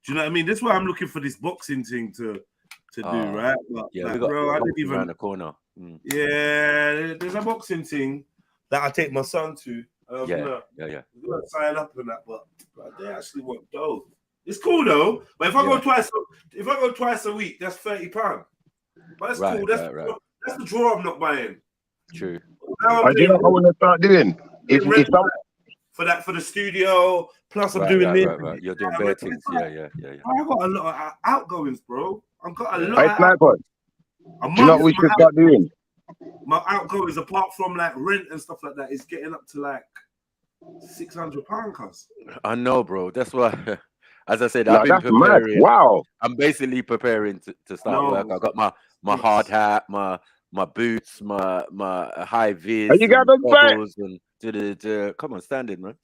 Speaker 6: you know what I mean? That's why I'm looking for this boxing thing to do, right? But,
Speaker 12: yeah,
Speaker 6: like,
Speaker 12: we got
Speaker 6: bro, I didn't even
Speaker 12: around the corner.
Speaker 6: Yeah, there's a boxing thing that I take my son to.
Speaker 12: Yeah.
Speaker 6: We're gonna sign up and that, but they actually want dough. It's cool though. But if I go twice a week, that's £30. But that's cool. That's the draw I'm not buying.
Speaker 12: True.
Speaker 9: I do know what I want to start doing.
Speaker 6: For the studio, plus I'm doing this.
Speaker 12: Right. You're doing bare things. Yeah.
Speaker 6: I got a lot of outgoings, bro. I've got a lot.
Speaker 9: Hey, Sniper. Do you know what we should start doing?
Speaker 6: My outgoings, apart from like rent and stuff like that, is getting up to like £600, cuz.
Speaker 12: I know, bro. That's why, as I said, I've been preparing.
Speaker 9: Mad. Wow.
Speaker 12: I'm basically preparing to start work. I got my hard hat, my boots, my high vis.
Speaker 9: And you got them back.
Speaker 12: And come on, stand in, man.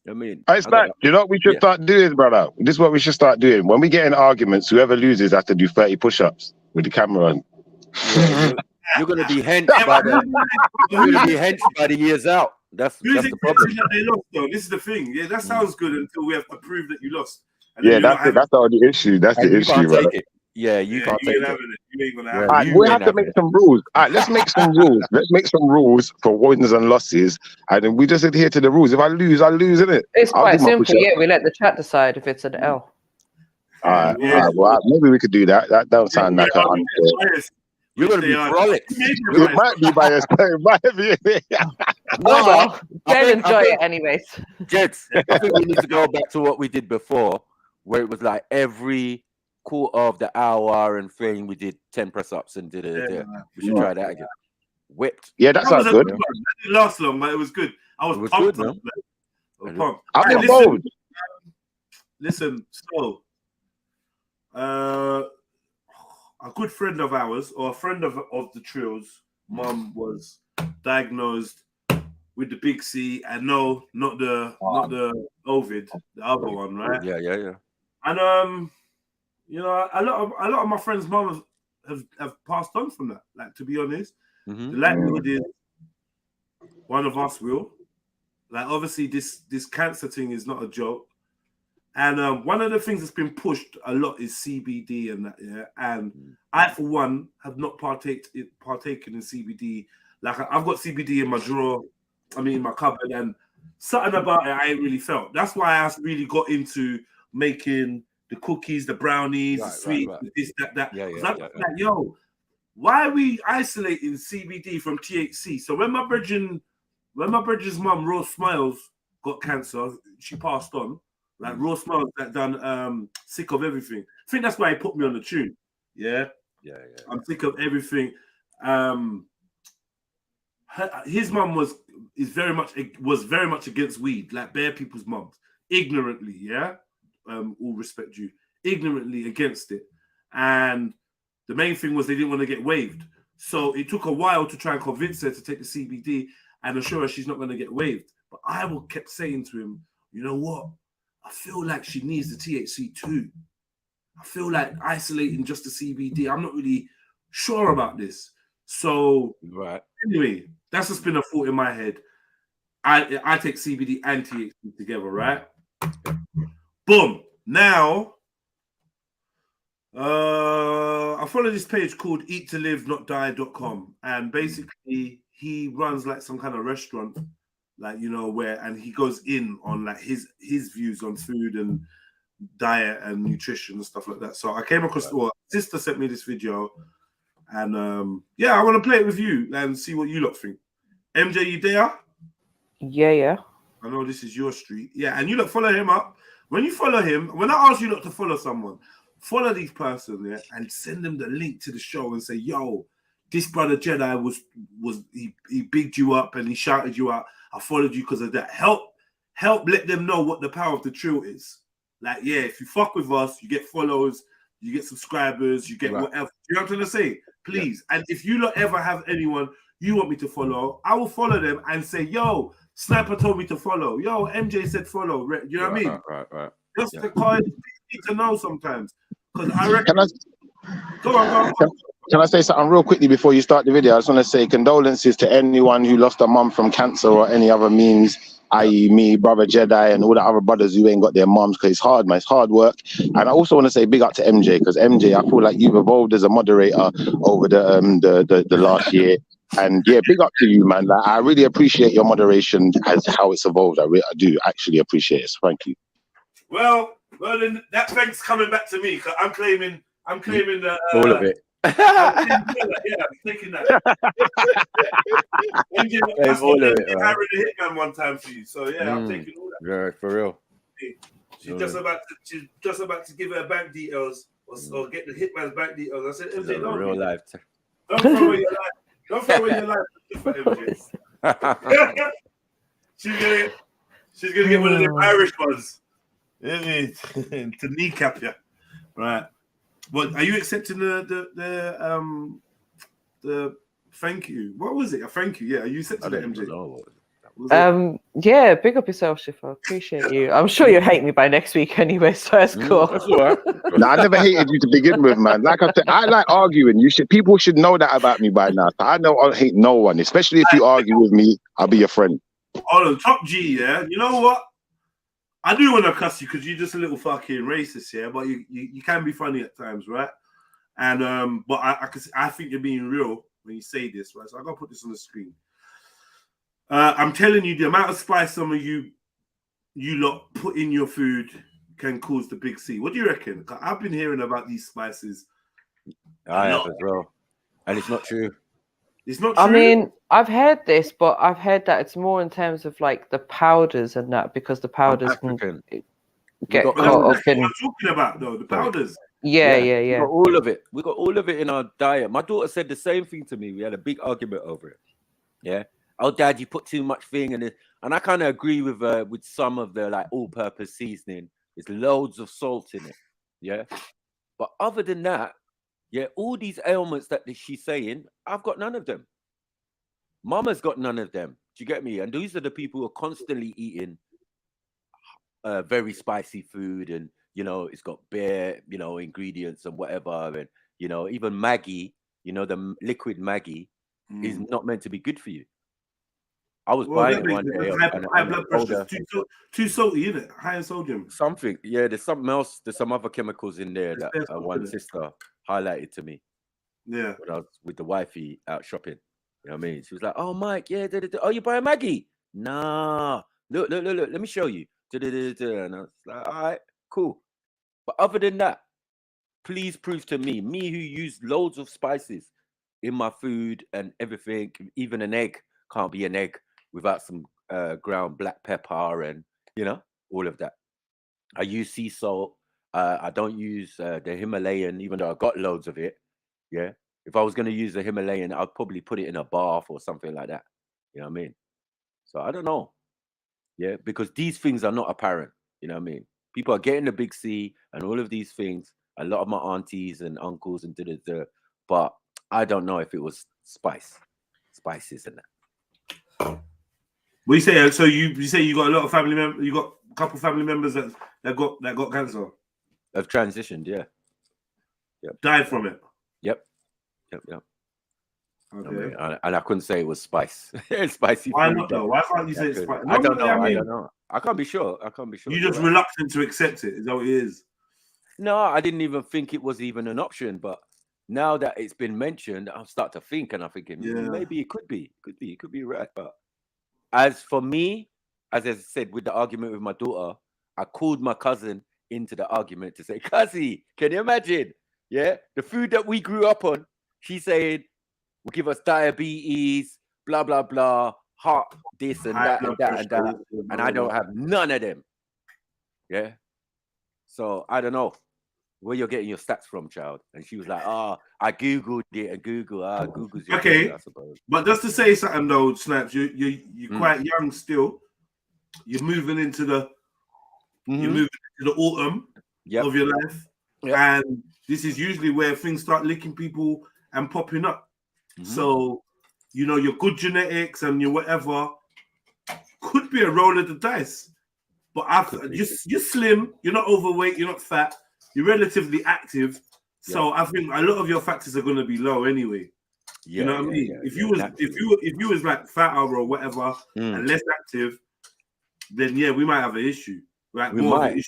Speaker 12: I mean,
Speaker 9: It's back. You know what we should start doing, brother? This is what we should start doing. When we get in arguments, whoever loses has to do 30 push-ups with the camera on.
Speaker 12: Yeah, you're gonna be henched by the years out. That's the problem.
Speaker 6: That they lost, though. This is the thing. Yeah, that sounds good until we have to prove that you lost.
Speaker 9: That's it. That's the only issue. That's the issue, brother.
Speaker 12: Yeah, you can't take it.
Speaker 6: You ain't gonna
Speaker 9: have it. We have to make some rules. All right, let's make some rules. Let's make some rules for wins and losses, and then we just adhere to the rules. If I lose, isn't it?
Speaker 8: It's quite simple. Yeah, we let the chat decide if it's an L.
Speaker 9: All right. Well, maybe we could do that. That don't sound like an unfair.
Speaker 12: You're gonna be frolics.
Speaker 9: It might be biased. It might be.
Speaker 8: Well, they'll enjoy it anyways.
Speaker 12: Jets, I think we need to go back to what we did before, where it was like every quarter of the hour and thing we did 10 press-ups and did it. We should try that again. Whipped.
Speaker 9: Yeah, that sounds good.
Speaker 6: It didn't last long, but it was good. I was pumped. Pumped.
Speaker 9: I'm involved.
Speaker 6: Listen, so a good friend of ours, or a friend of the Trill's mum, was diagnosed with the big C, and no, not the Ovid, the other one, right?
Speaker 12: Yeah.
Speaker 6: And you know, a lot of my friends' mums have passed on from that. Like, to be honest, the likelihood is one of us will. Like, obviously, this cancer thing is not a joke. And one of the things that's been pushed a lot is CBD and that, yeah. And I, for one, have not partaken in CBD. Like, I've got CBD in my drawer, in my cupboard, and something about it I ain't really felt. That's why I really got into making the cookies, the brownies, the sweets, this, that. Yeah. Like, yo, why are we isolating CBD from THC? So when my brethren's mum, Rose Smiles, got cancer, she passed on. Like Rose Smiles that done Sick of Everything. I think that's why he put me on the tune. Yeah. I'm sick of everything. His mum was very much against weed, like bare people's mums, ignorantly. Yeah. All respect due, ignorantly against it. And the main thing was they didn't want to get waived. So it took a while to try and convince her to take the CBD and assure her she's not going to get waived. But I kept saying to him, you know what? I feel like she needs the THC too. I feel like isolating just the CBD, I'm not really sure about this. So anyway, that's just been a thought in my head. I take CBD and THC together, right? Boom. Now, I follow this page called eattolivenotdie.com, and basically he runs like some kind of restaurant, like, you know, and he goes in on like his views on food and diet and nutrition and stuff like that. So I came across, sister sent me this video
Speaker 2: And yeah, I want to play it with you and see what you lot think. MJ, you there?
Speaker 8: Yeah.
Speaker 2: I know this is your street. Yeah, and you lot follow him up. When you follow him, when I ask you lot to follow someone, follow these person, yeah, and send them the link to the show and say, yo, this brother Jedi he bigged you up and he shouted you out. I followed you because of that. Help let them know what the power of the trill is. Like, yeah, if you fuck with us, you get followers, you get subscribers, you get whatever. You know what I'm trying to say? Please. Yeah. And if you lot ever have anyone you want me to follow, I will follow them and say, yo, Sniper told me to follow. Yo, MJ said follow. You know what I mean?
Speaker 12: Right.
Speaker 2: Just because you need to know sometimes. Because I reckon. Go on.
Speaker 9: Can I say something real quickly before you start the video? I just want to say condolences to anyone who lost a mum from cancer or any other means, i.e. me, brother Jedi, and all the other brothers who ain't got their mums, because it's hard, man. It's hard work. And I also want to say big up to MJ, because MJ, I feel like you've evolved as a moderator over the last year. And yeah, big up to you, man. Like, I really appreciate your moderation as how it's evolved. I do actually appreciate it. So thank you.
Speaker 2: Well, then that thanks coming back to me, because I'm claiming the
Speaker 12: all of it.
Speaker 2: I'm taking that. That's
Speaker 12: all
Speaker 2: what
Speaker 12: of
Speaker 2: MJ
Speaker 12: it,
Speaker 2: hired the hitman one time for you. So yeah, I'm taking all that.
Speaker 12: Yeah, for real.
Speaker 2: She's just about to give her bank details or get the hitman's bank details. I said, MJ, don't
Speaker 12: real life.
Speaker 2: Don't throw away your life. Don't throw away your life for MJ. She's gonna get one of them Irish ones. To kneecap you. Right. But are you accepting the thank you? What was it? A thank you? Yeah. Are you accepting it, MJ?
Speaker 8: Yeah, big up yourself, Shifa. Appreciate you. I'm sure you hate me by next week anyway, so that's cool.
Speaker 12: That's all right.
Speaker 9: No, I never hated you to begin with, man. Like I said, I like arguing. People should know that about me by now. So I know I hate no one, especially if you argue with me. I'll be your friend.
Speaker 2: Oh, top G, yeah. You know what? I do want to cuss you because you're just a little fucking racist, yeah. But you can be funny at times, right? And but I think you're being real when you say this, right? So I gotta put this on the screen. I'm telling you, the amount of spice some of you lot put in your food can cause the big C. What do you reckon? I've been hearing about these spices.
Speaker 12: I have as well, and it's not true.
Speaker 2: It's not true.
Speaker 8: I mean, I've heard this, but I've heard that it's more in terms of like the powders and that, because the powders can get caught up in.
Speaker 2: What I'm talking about though, the powders.
Speaker 8: Yeah.
Speaker 12: We got all of it. We got all of it in our diet. My daughter said the same thing to me. We had a big argument over it. Yeah. Oh, Dad, you put too much thing in it, and I kind of agree with some of the like all-purpose seasoning. There's loads of salt in it. Yeah. But other than that, yeah, all these ailments that she's saying, I've got none of them. Mama's got none of them. Do you get me? And these are the people who are constantly eating very spicy food, and you know, it's got bare, you know, ingredients and whatever, and you know, even Maggie, you know, the liquid Maggie is not meant to be good for you. I was buying it one day.
Speaker 2: High blood pressure. Too salty, isn't it? High in sodium.
Speaker 12: Something. Yeah, there's something else. There's some other chemicals in there that one sister highlighted to me.
Speaker 2: Yeah.
Speaker 12: When I was with the wifey out shopping. You know what I mean? She was like, oh, Mike, yeah. Oh, you buying Maggie? Nah. Look. Let me show you. And I was like, all right, cool. But other than that, please prove to me who used loads of spices in my food and everything, even an egg can't be an egg without some ground black pepper and, you know, all of that. I use sea salt. I don't use the Himalayan, even though I got loads of it. Yeah. If I was going to use the Himalayan, I'd probably put it in a bath or something like that. You know what I mean? So I don't know. Yeah. Because these things are not apparent. You know what I mean? People are getting the big C and all of these things. A lot of my aunties and uncles and but I don't know if it was spices and that.
Speaker 2: What you say? So you say you got a lot of family members. You got a couple family members that got cancer.
Speaker 12: Have transitioned, yeah. Yep.
Speaker 2: Died from it.
Speaker 12: Yep.
Speaker 2: Okay.
Speaker 12: And I couldn't say it was spice. Spicy.
Speaker 2: Why not though? Why can't you say it's spicy?
Speaker 12: I don't know. I don't know. I can't be sure.
Speaker 2: You're just reluctant to accept it. Is that what it is?
Speaker 12: No, I didn't even think it was even an option. But now that it's been mentioned, I'm starting to think, and I'm thinking maybe it could be. It could be right. But as for me, as I said with the argument with my daughter, I called my cousin into the argument to say, "Cuzzy, can you imagine? Yeah, the food that we grew up on, She's saying, will give us diabetes, blah, blah, blah, heart, this and that and that and that. And I don't have none of them. Yeah. So I don't know where you're getting your stats from, child. And she was like, oh, I Googled it and Google's your
Speaker 6: Okay.
Speaker 12: friend, I suppose.
Speaker 6: But just to say something though, Snaps, you're quite young still. You're moving into the autumn of your life. And this is usually where things start licking people and popping up. So, you know, your good genetics and your whatever could be a roll of the dice. But you're slim, you're not overweight, you're not fat, you're relatively active. So I think a lot of your factors are going to be low anyway. You know what I mean? If you was like fatter or whatever and less active, then yeah, we might have an issue. Right?
Speaker 12: We might.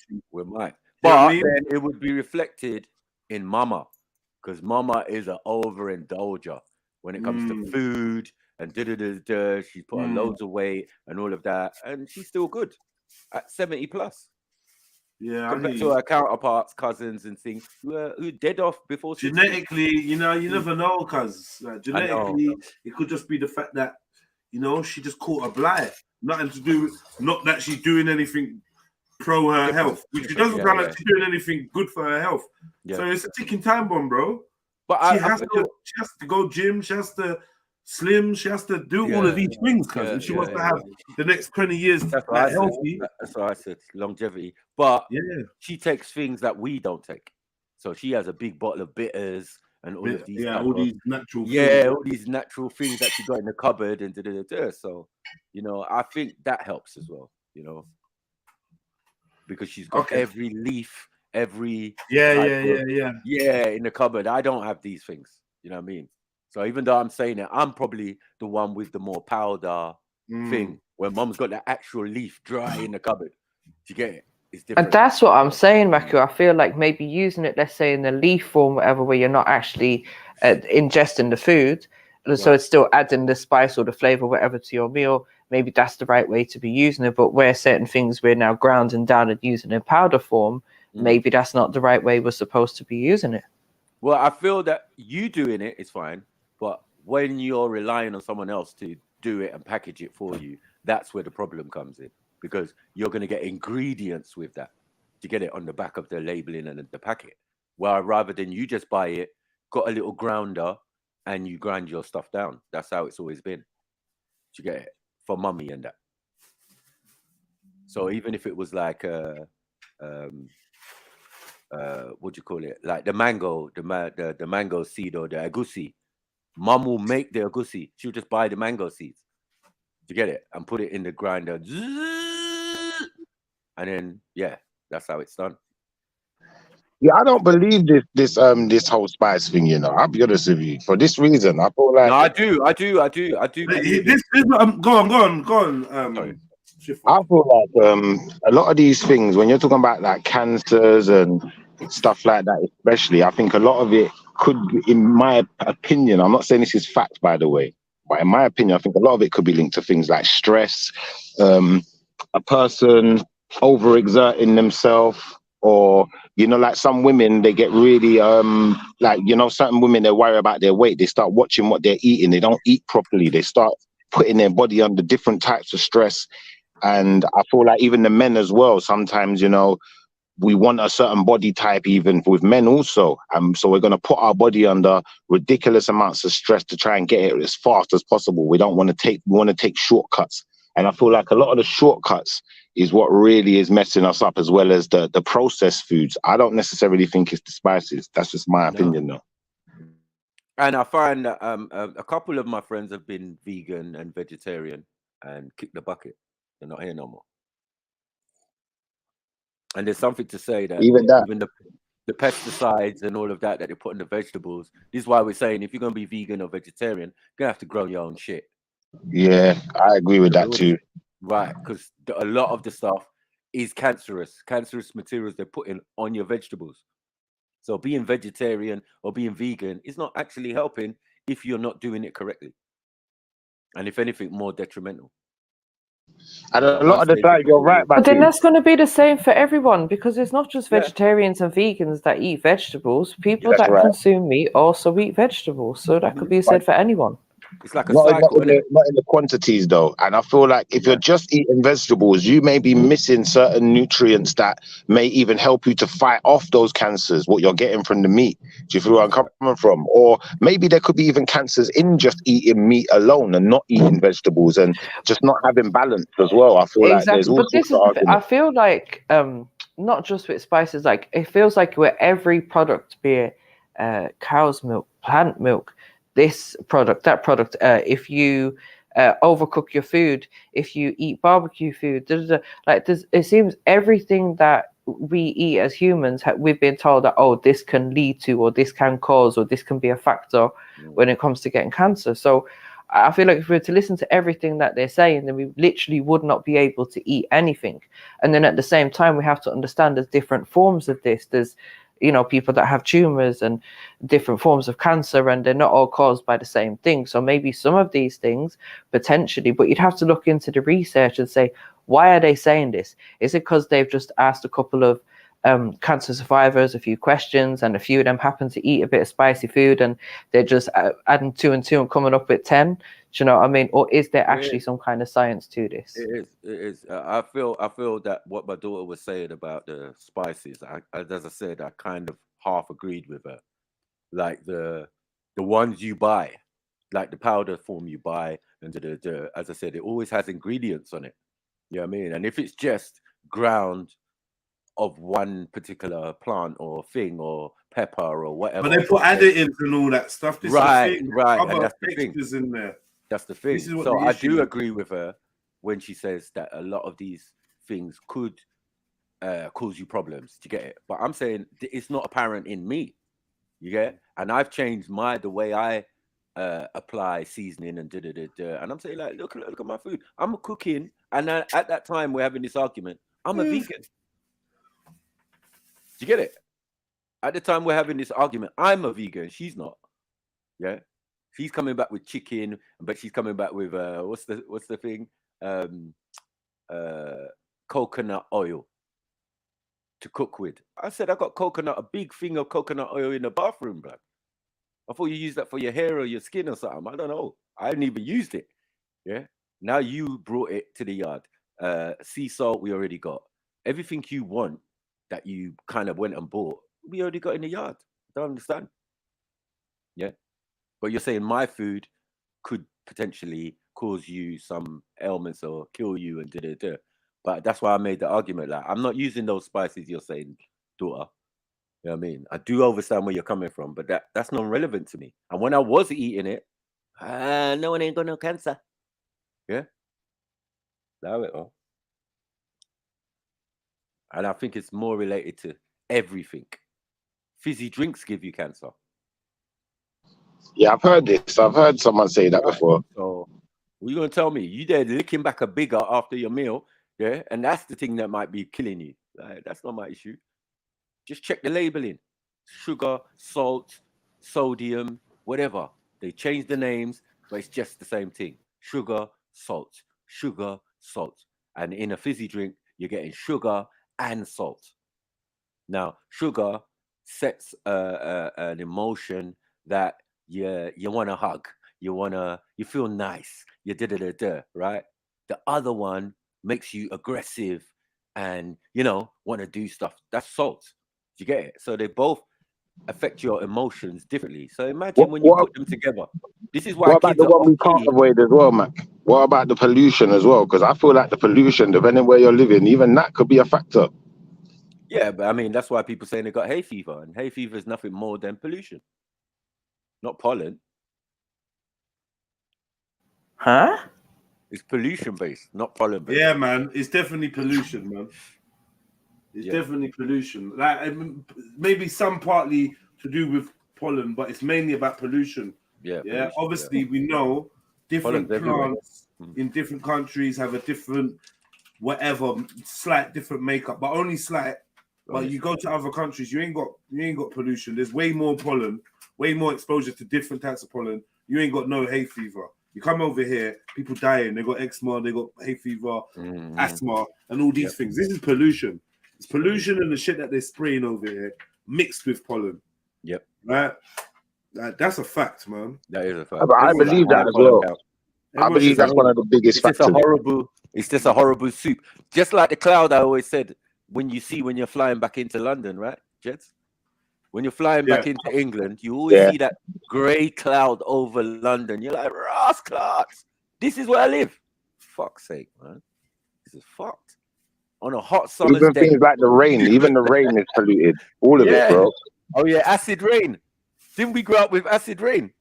Speaker 12: But then it would be reflected in mama, because mama is an overindulger when it comes to food and she's put on loads of weight and all of that, and she's still good at 70 plus.
Speaker 6: Yeah,
Speaker 12: compared to her counterparts, cousins, and things who dead off before 60.
Speaker 6: Genetically, you know, you never know, cuz genetically, it could just be the fact that, you know, she just caught a blight. Nothing to do with, not that she's doing anything pro her health, which she doesn't sound like she's doing anything good for her health. So it's a ticking time bomb, bro. But she has to go gym, she has to slim, she has to do all of these things, because she wants to have the next 20 years healthy.
Speaker 12: That's what I said, longevity. But she takes things that we don't take. So she has a big bottle of bitters and all of these,
Speaker 6: all these natural
Speaker 12: all these natural things that she got in the cupboard and so, you know, I think that helps as well, you know, because she's got every leaf, every in the cupboard. I don't have these things, you know what I mean? So even though I'm saying it, I'm probably the one with the more powder thing, where mom's got the actual leaf dry in the cupboard. Do you get it? It's different.
Speaker 8: And that's what I'm saying, Maku. I feel like maybe using it, let's say in the leaf form, whatever, where you're not actually ingesting the food, so it's still adding the spice or the flavor, whatever, to your meal. Maybe that's the right way to be using it. But where certain things we're now grounding down and using in powder form, maybe that's not the right way we're supposed to be using it.
Speaker 12: Well, I feel that you doing it is fine, but when you're relying on someone else to do it and package it for you, that's where the problem comes in, because you're going to get ingredients with that to get it on the back of the labeling and the packet. Well, rather than you just buy it, got a little grounder, and you grind your stuff down. That's how it's always been. You get it for mummy and that. So even if it was like what do you call it? Like the mango, the mango seed or the agusi. Mum will make the agusi. She'll just buy the mango seeds. You get it? And put it in the grinder. And then that's how it's done.
Speaker 9: Yeah, I don't believe this whole spice thing, you know. I'll be honest with you. For this reason, I feel like
Speaker 12: I do.
Speaker 6: Go on.
Speaker 9: I feel like a lot of these things, when you're talking about like cancers and stuff like that, especially, I think a lot of it could, in my opinion, I'm not saying this is fact, by the way, but in my opinion, I think a lot of it could be linked to things like stress, a person overexerting themselves, or, you know, like some women, they get really, like, you know, certain women, they worry about their weight. They start watching what they're eating. They don't eat properly. They start putting their body under different types of stress. And I feel like even the men as well, sometimes, you know, we want a certain body type, even with men also. So we're going to put our body under ridiculous amounts of stress to try and get it as fast as possible. We don't want to take, we want to take shortcuts. And I feel like a lot of the shortcuts is what really is messing us up, as well as the processed foods. I don't necessarily think it's the spices. That's just my opinion, though.
Speaker 12: And I find that a couple of my friends have been vegan and vegetarian and kicked the bucket. They're not here no more. And there's something to say that even the pesticides and all of that they put in the vegetables. This is why we're saying if you're going to be vegan or vegetarian, you're going to have to grow your own shit.
Speaker 9: Yeah, I agree with that too.
Speaker 12: Right, because a lot of the stuff is cancerous materials they're putting on your vegetables. So being vegetarian or being vegan is not actually helping if you're not doing it correctly. And if anything, more detrimental.
Speaker 9: And a
Speaker 12: At
Speaker 9: lot
Speaker 12: one
Speaker 9: of the
Speaker 12: stage,
Speaker 9: time,
Speaker 12: it
Speaker 9: you're
Speaker 12: could be.
Speaker 9: right,
Speaker 8: But then
Speaker 9: Matthew.
Speaker 8: that's going to be the same for everyone because it's not just
Speaker 12: Yeah.
Speaker 8: vegetarians and vegans that eat vegetables. People
Speaker 9: That's
Speaker 8: that
Speaker 9: right.
Speaker 8: consume meat also eat vegetables. So that could be said for anyone.
Speaker 12: It's like a
Speaker 9: Not
Speaker 12: cycle, isn't it?
Speaker 9: in the quantities though, and I feel like if you're just eating vegetables, you may be missing certain nutrients that may even help you to fight off those cancers. What you're getting from the meat, do you feel where I'm coming from? Or maybe there could be even cancers in just eating meat alone and not eating vegetables and just not having balance as well. I feel like there's
Speaker 8: Exactly.
Speaker 9: all
Speaker 8: But this
Speaker 9: sorts of
Speaker 8: is the thing. I
Speaker 9: arguments.
Speaker 8: feel like not just with spices, like it feels like where every product, be it cow's milk, plant milk, this product, that product, if you overcook your food, if you eat barbecue food, like it seems everything that we eat as humans, we've been told that, oh, this can lead to, or this can cause, or this can be a factor when it comes to getting cancer. So I feel like if we were to listen to everything that they're saying, then we literally would not be able to eat anything. And then at the same time, we have to understand there's different forms of this. There's, people that have tumors and different forms of cancer, and they're not all caused by the same thing. So maybe some of these things potentially, but you'd have to look into the research and say, why are they saying this? Is it because they've just asked a couple of cancer survivors a few questions, and a few of them happen to eat a bit of spicy food, and they're just adding 2 and 2 and coming up with 10? Do you know what I mean? Or is there actually some kind of science to this?
Speaker 12: It is. I feel that what my daughter was saying about the spices, as I said, I kind of half agreed with her. Like the ones you buy, like the powder form you buy, and as I said, it always has ingredients on it. You know what I mean? And if it's just ground of one particular plant or thing or pepper or whatever,
Speaker 6: But they put additives and all that stuff. This is the thing.
Speaker 12: Right, and
Speaker 6: Other
Speaker 12: that's the thing.
Speaker 6: textures in there.
Speaker 12: That's the thing.
Speaker 6: This is what
Speaker 12: So
Speaker 6: the
Speaker 12: I
Speaker 6: issue
Speaker 12: do
Speaker 6: is.
Speaker 12: agree with her when she says that a lot of these things could cause you problems. To get it? But I'm saying it's not apparent in me. You get? And I've changed the way I apply seasoning and and I'm saying, like, look at my food. I'm cooking, and at that time we're having this argument. I'm a vegan. Do you get it? At the time we're having this argument, I'm a vegan. She's not. Yeah. She's coming back with chicken, but she's coming back with what's the thing? Coconut oil to cook with. I said I got a big thing of coconut oil in the bathroom, bro. I thought you used that for your hair or your skin or something. I don't know. I hadn't even used it. Yeah. Now you brought it to the yard. Sea salt we already got. Everything you want that you kind of went and bought, we already got in the yard. I don't understand. Yeah. But you're saying my food could potentially cause you some ailments or kill you and But that's why I made the argument. Like, I'm not using those spices you're saying, daughter. You know what I mean? I do understand where you're coming from, but that's not relevant to me. And when I was eating it, no one ain't got no cancer. Yeah? Allow it all. And I think it's more related to everything. Fizzy drinks give you cancer.
Speaker 9: Yeah, I've heard this. I've heard someone say that before.
Speaker 12: So what are you going to tell me? You there licking back a bigger after your meal, yeah? And that's the thing that might be killing you. Like, that's not my issue. Just check the labeling. Sugar, salt, sodium, whatever. They change the names, but it's just the same thing. Sugar, salt. And in a fizzy drink, you're getting sugar and salt. Now, sugar sets an emotion that you want to hug, you feel nice, right? The other one makes you aggressive and want to do stuff. That's salt. Do you get it? So they both affect your emotions differently. So imagine when you put them together. This is why
Speaker 9: what about
Speaker 12: kids
Speaker 9: the one we can't
Speaker 12: okay.
Speaker 9: avoid as well, Mac? What about the pollution as well? Because I feel like the pollution, depending where you're living, even that could be a factor.
Speaker 12: Yeah, but I mean, that's why people saying they got hay fever, and hay fever is nothing more than pollution, not pollen.
Speaker 8: Huh?
Speaker 12: It's pollution based, not pollen based.
Speaker 6: Yeah, man. It's definitely pollution, man. It's definitely pollution. Like, I mean, maybe some partly to do with pollen, but it's mainly about pollution.
Speaker 12: Yeah.
Speaker 6: Yeah.
Speaker 12: Pollution,
Speaker 6: Obviously, we know different
Speaker 12: Pollen's
Speaker 6: plants in different countries have a different, slight different makeup, but only slight. But you go to other countries, you ain't got pollution. There's way more pollen, way more exposure to different types of pollen. You ain't got no hay fever.
Speaker 2: You come over here, people dying. They got eczema, they got hay fever, asthma, and all these things. This is pollution. It's pollution and the shit that they're spraying over here mixed with pollen.
Speaker 12: Yep.
Speaker 2: Right. That's a fact, man.
Speaker 12: That is a fact.
Speaker 9: But I believe that as well. I believe that's one of the biggest
Speaker 12: It's just
Speaker 9: factors.
Speaker 12: it's just a horrible soup. Just like the cloud I always said when you're flying back into London, right, Jets? When you're flying back into England, you always see that grey cloud over London. You're like, Ross Clarks, this is where I live. Fuck's sake, man. This is fucked. On a hot summer's
Speaker 9: Even
Speaker 12: day.
Speaker 9: things like the rain, even the rain is polluted. All of it, bro.
Speaker 12: Oh yeah, acid rain. Didn't we grow up with acid rain?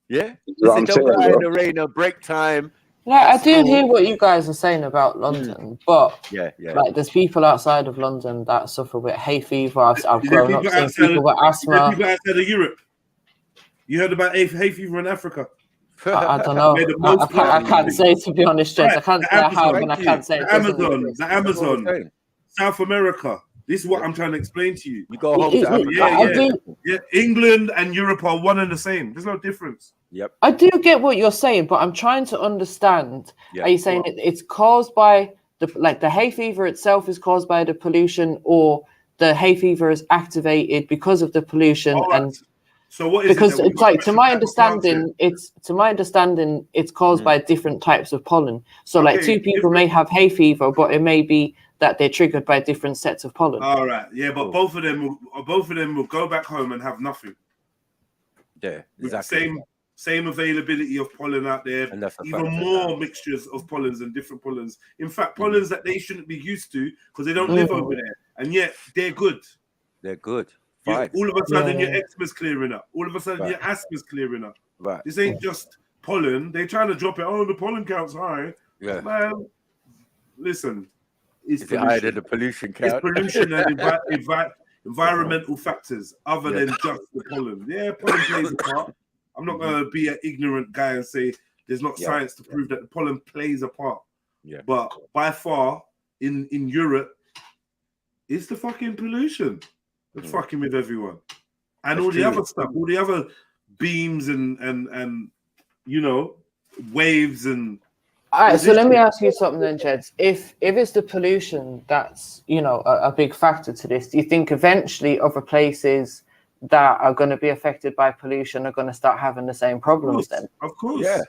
Speaker 12: Yeah.
Speaker 9: What
Speaker 12: Don't
Speaker 9: I'm
Speaker 12: go out
Speaker 9: saying,
Speaker 12: in the rain at break time.
Speaker 8: Like, I do hear what you guys are saying about London, but like there's people outside of London that suffer with hay fever. I've grown up seeing people with asthma.
Speaker 2: People outside of Europe. You heard about hay fever in Africa?
Speaker 8: I don't know. I can't say, to be honest, Jess. I can't say I have, and I can't say
Speaker 2: the Amazon, South America. This is what I'm trying to explain to you.
Speaker 12: You go home to Africa.
Speaker 2: England and Europe are one and the same. There's no difference.
Speaker 12: Yep.
Speaker 8: I do get what you're saying, but I'm trying to understand. Are you saying it's caused by the hay fever itself is caused by the pollution, or the hay fever is activated because of the pollution? And
Speaker 2: so what is
Speaker 8: because it's like, to my understanding, it's caused by different types of pollen. So like two people may have hay fever, but it may be that they're triggered by different sets of pollen.
Speaker 2: All right, but both of them will go back home and have nothing.
Speaker 12: Yeah,
Speaker 2: with the same availability of pollen out there, and even more mixtures of pollens and different pollens. In fact, pollens that they shouldn't be used to because they don't live over there, and yet they're good.
Speaker 12: They're good.
Speaker 2: All of a sudden, your eczema's clearing up. All of a sudden, your asthma's clearing up.
Speaker 12: Right.
Speaker 2: This ain't just pollen. They're trying to drop it. Oh, the pollen count's high.
Speaker 12: Yeah.
Speaker 2: Man, listen.
Speaker 12: Is it higher than the pollution count?
Speaker 2: It's pollution and environmental factors other than just the pollen. Yeah, pollen plays a part. I'm not going to be an ignorant guy and say there's not science to prove that the pollen plays a part.
Speaker 12: Yeah.
Speaker 2: But by far, in Europe, it's the fucking pollution that's fucking with everyone. And all the other stuff, all the other beams and you know, waves and...
Speaker 8: All right, so let me ask you something then, Jeds. If it's the pollution that's, you know, a big factor to this, do you think eventually other places that are going to be affected by pollution are going to start having the same problems then?
Speaker 2: Of course.
Speaker 12: Yeah.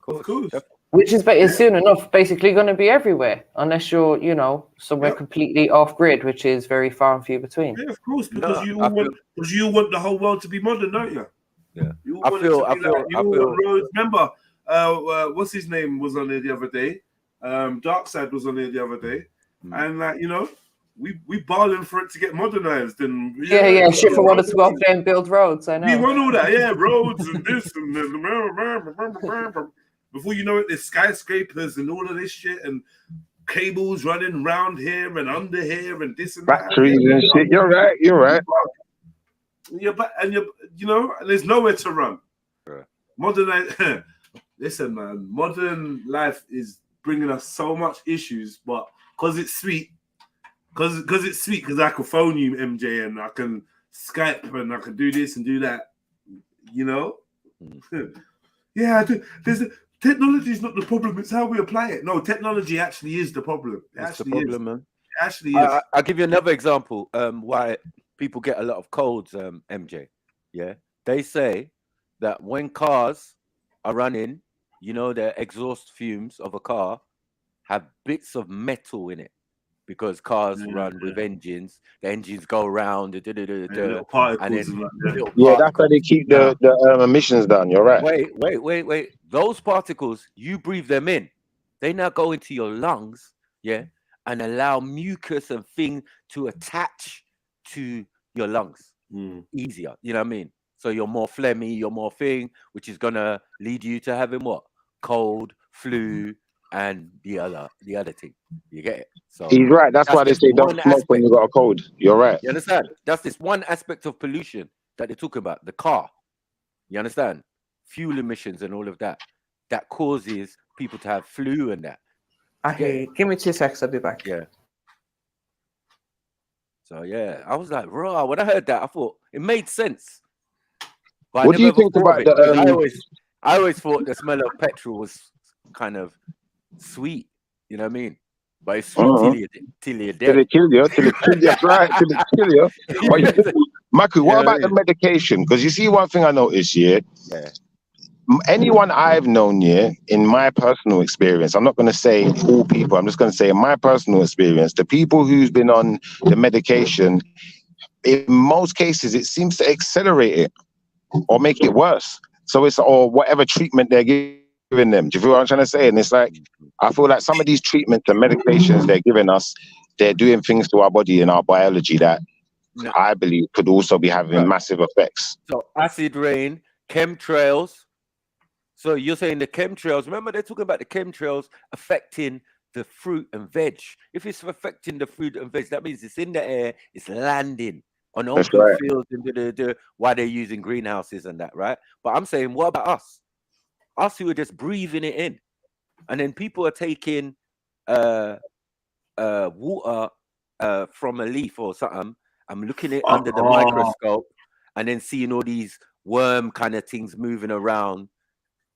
Speaker 2: Of course.
Speaker 8: Which is soon enough basically going to be everywhere, unless you're, you know, somewhere completely off grid, which is very far and few between.
Speaker 2: Yeah, of course, because you want the whole world to be modern, don't you?
Speaker 12: Yeah.
Speaker 2: I feel roads. Remember, what's his name was on there the other day? Darkside was on there the other day, and like, you know, we bargained for it to get modernized, and
Speaker 8: shit for wanted to go up there and build roads. I know.
Speaker 2: We want all that, roads and this and then, before you know it, there's skyscrapers and all of this shit and cables running round here and under here and this and
Speaker 9: factories and shit. You're right.
Speaker 2: You know, there's nowhere to run. Right. Listen, man, modern life is bringing us so much issues, but because it's sweet, because I can phone you, MJ, and I can Skype and I can do this and do that, you know? Technology is not the problem, it's how we apply it. No, technology actually is the problem.
Speaker 12: It's the problem, man.
Speaker 2: It actually is.
Speaker 12: I'll give you another example why people get a lot of colds, MJ. Yeah, they say that when cars are running, you know, the exhaust fumes of a car have bits of metal in it because cars run with engines. The engines go around, and then
Speaker 9: that's how they keep the emissions down. You're right.
Speaker 12: Wait. Those particles, you breathe them in. They now go into your lungs, and allow mucus and things to attach to your lungs easier. You know what I mean? So you're more phlegmy, you're more thing, which is gonna lead you to having what? Cold, flu, and the other thing. You get it? So
Speaker 9: he's right. That's why they say don't smoke when you got a cold. You're right.
Speaker 12: You understand? That's this one aspect of pollution that they talk about, the car. You understand? Fuel emissions and all of that causes people to have flu and that.
Speaker 8: I hear you. Give me 2 seconds, I'll be back.
Speaker 12: Yeah. So yeah, I was like, raw. When I hered that, I thought it made sense. But
Speaker 9: what do you think about the?
Speaker 12: I always thought the smell of petrol was kind of sweet. You know what I mean? But it's sweet till you're
Speaker 9: Till
Speaker 12: dead.
Speaker 9: they kill you, that's right, till they kill you. But Maku, what about the medication? Because you see, one thing I noticed, yeah, anyone I've known, yeah, in my personal experience, I'm not going to say all people, I'm just going to say in my personal experience, the people who's been on the medication, in most cases, it seems to accelerate it or make it worse. So it's, or whatever treatment they're giving them. Do you feel what I'm trying to say? And it's like, I feel like some of these treatments and medications they're giving us, they're doing things to our body and our biology that I believe could also be having massive effects.
Speaker 12: So acid rain, chemtrails. So you're saying the chemtrails, remember they're talking about the chemtrails affecting the fruit and veg. If it's affecting the fruit and veg, that means it's in the air, it's landing on open fields and why they're using greenhouses and that, right? But I'm saying, what about us? Us who are just breathing it in. And then people are taking water from a leaf or something. I'm looking at it under the microscope and then seeing all these worm kind of things moving around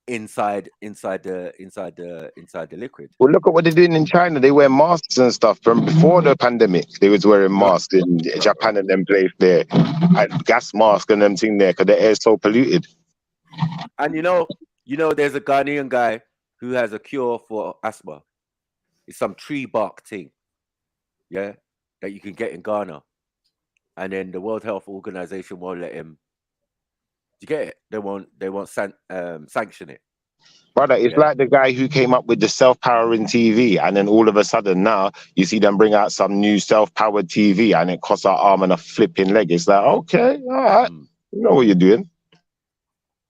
Speaker 12: inside the liquid.
Speaker 9: Well, look at what they're doing in China. They wear masks and stuff. From before the pandemic, they was wearing masks in Japan and them place there, and gas mask and them thing there because the air's so polluted.
Speaker 12: And you know, there's a Ghanaian guy who has a cure for asthma. It's some tree bark thing, yeah, that you can get in Ghana, and then the World Health Organization won't let him. You get it? They won't sanction it.
Speaker 9: Brother, it's like the guy who came up with the self-powering TV, and then all of a sudden now you see them bring out some new self-powered TV, and it costs an arm and a flipping leg. It's like, okay, all right, you know what you're doing.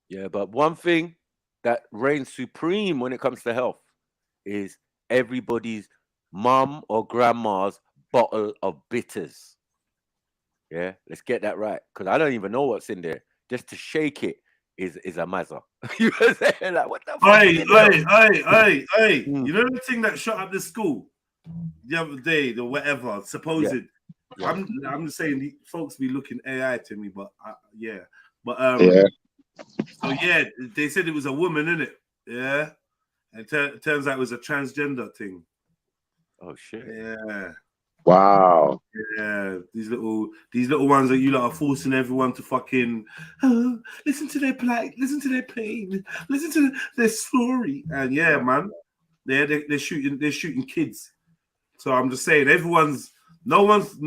Speaker 12: Yeah, but one thing that reigns supreme when it comes to health is everybody's mum or grandma's bottle of bitters. Yeah, let's get that right, because I don't even know what's in there. Just to shake it is a mazza. You know what I'm saying? Like, what the fuck?
Speaker 6: Hey. You know the thing that shut up the school the other day, the whatever, supposed.
Speaker 12: Yeah.
Speaker 6: I'm just saying, the folks be looking AI to me, but so yeah, they said it was a woman, innit? Yeah. And turns out it was a transgender thing.
Speaker 12: Oh shit.
Speaker 6: Yeah.
Speaker 9: Wow.
Speaker 6: Yeah, these little ones that you lot are forcing everyone to fucking listen to their plight, listen to their pain, listen to their story, and yeah, man, they're shooting kids. So I'm just saying, no one's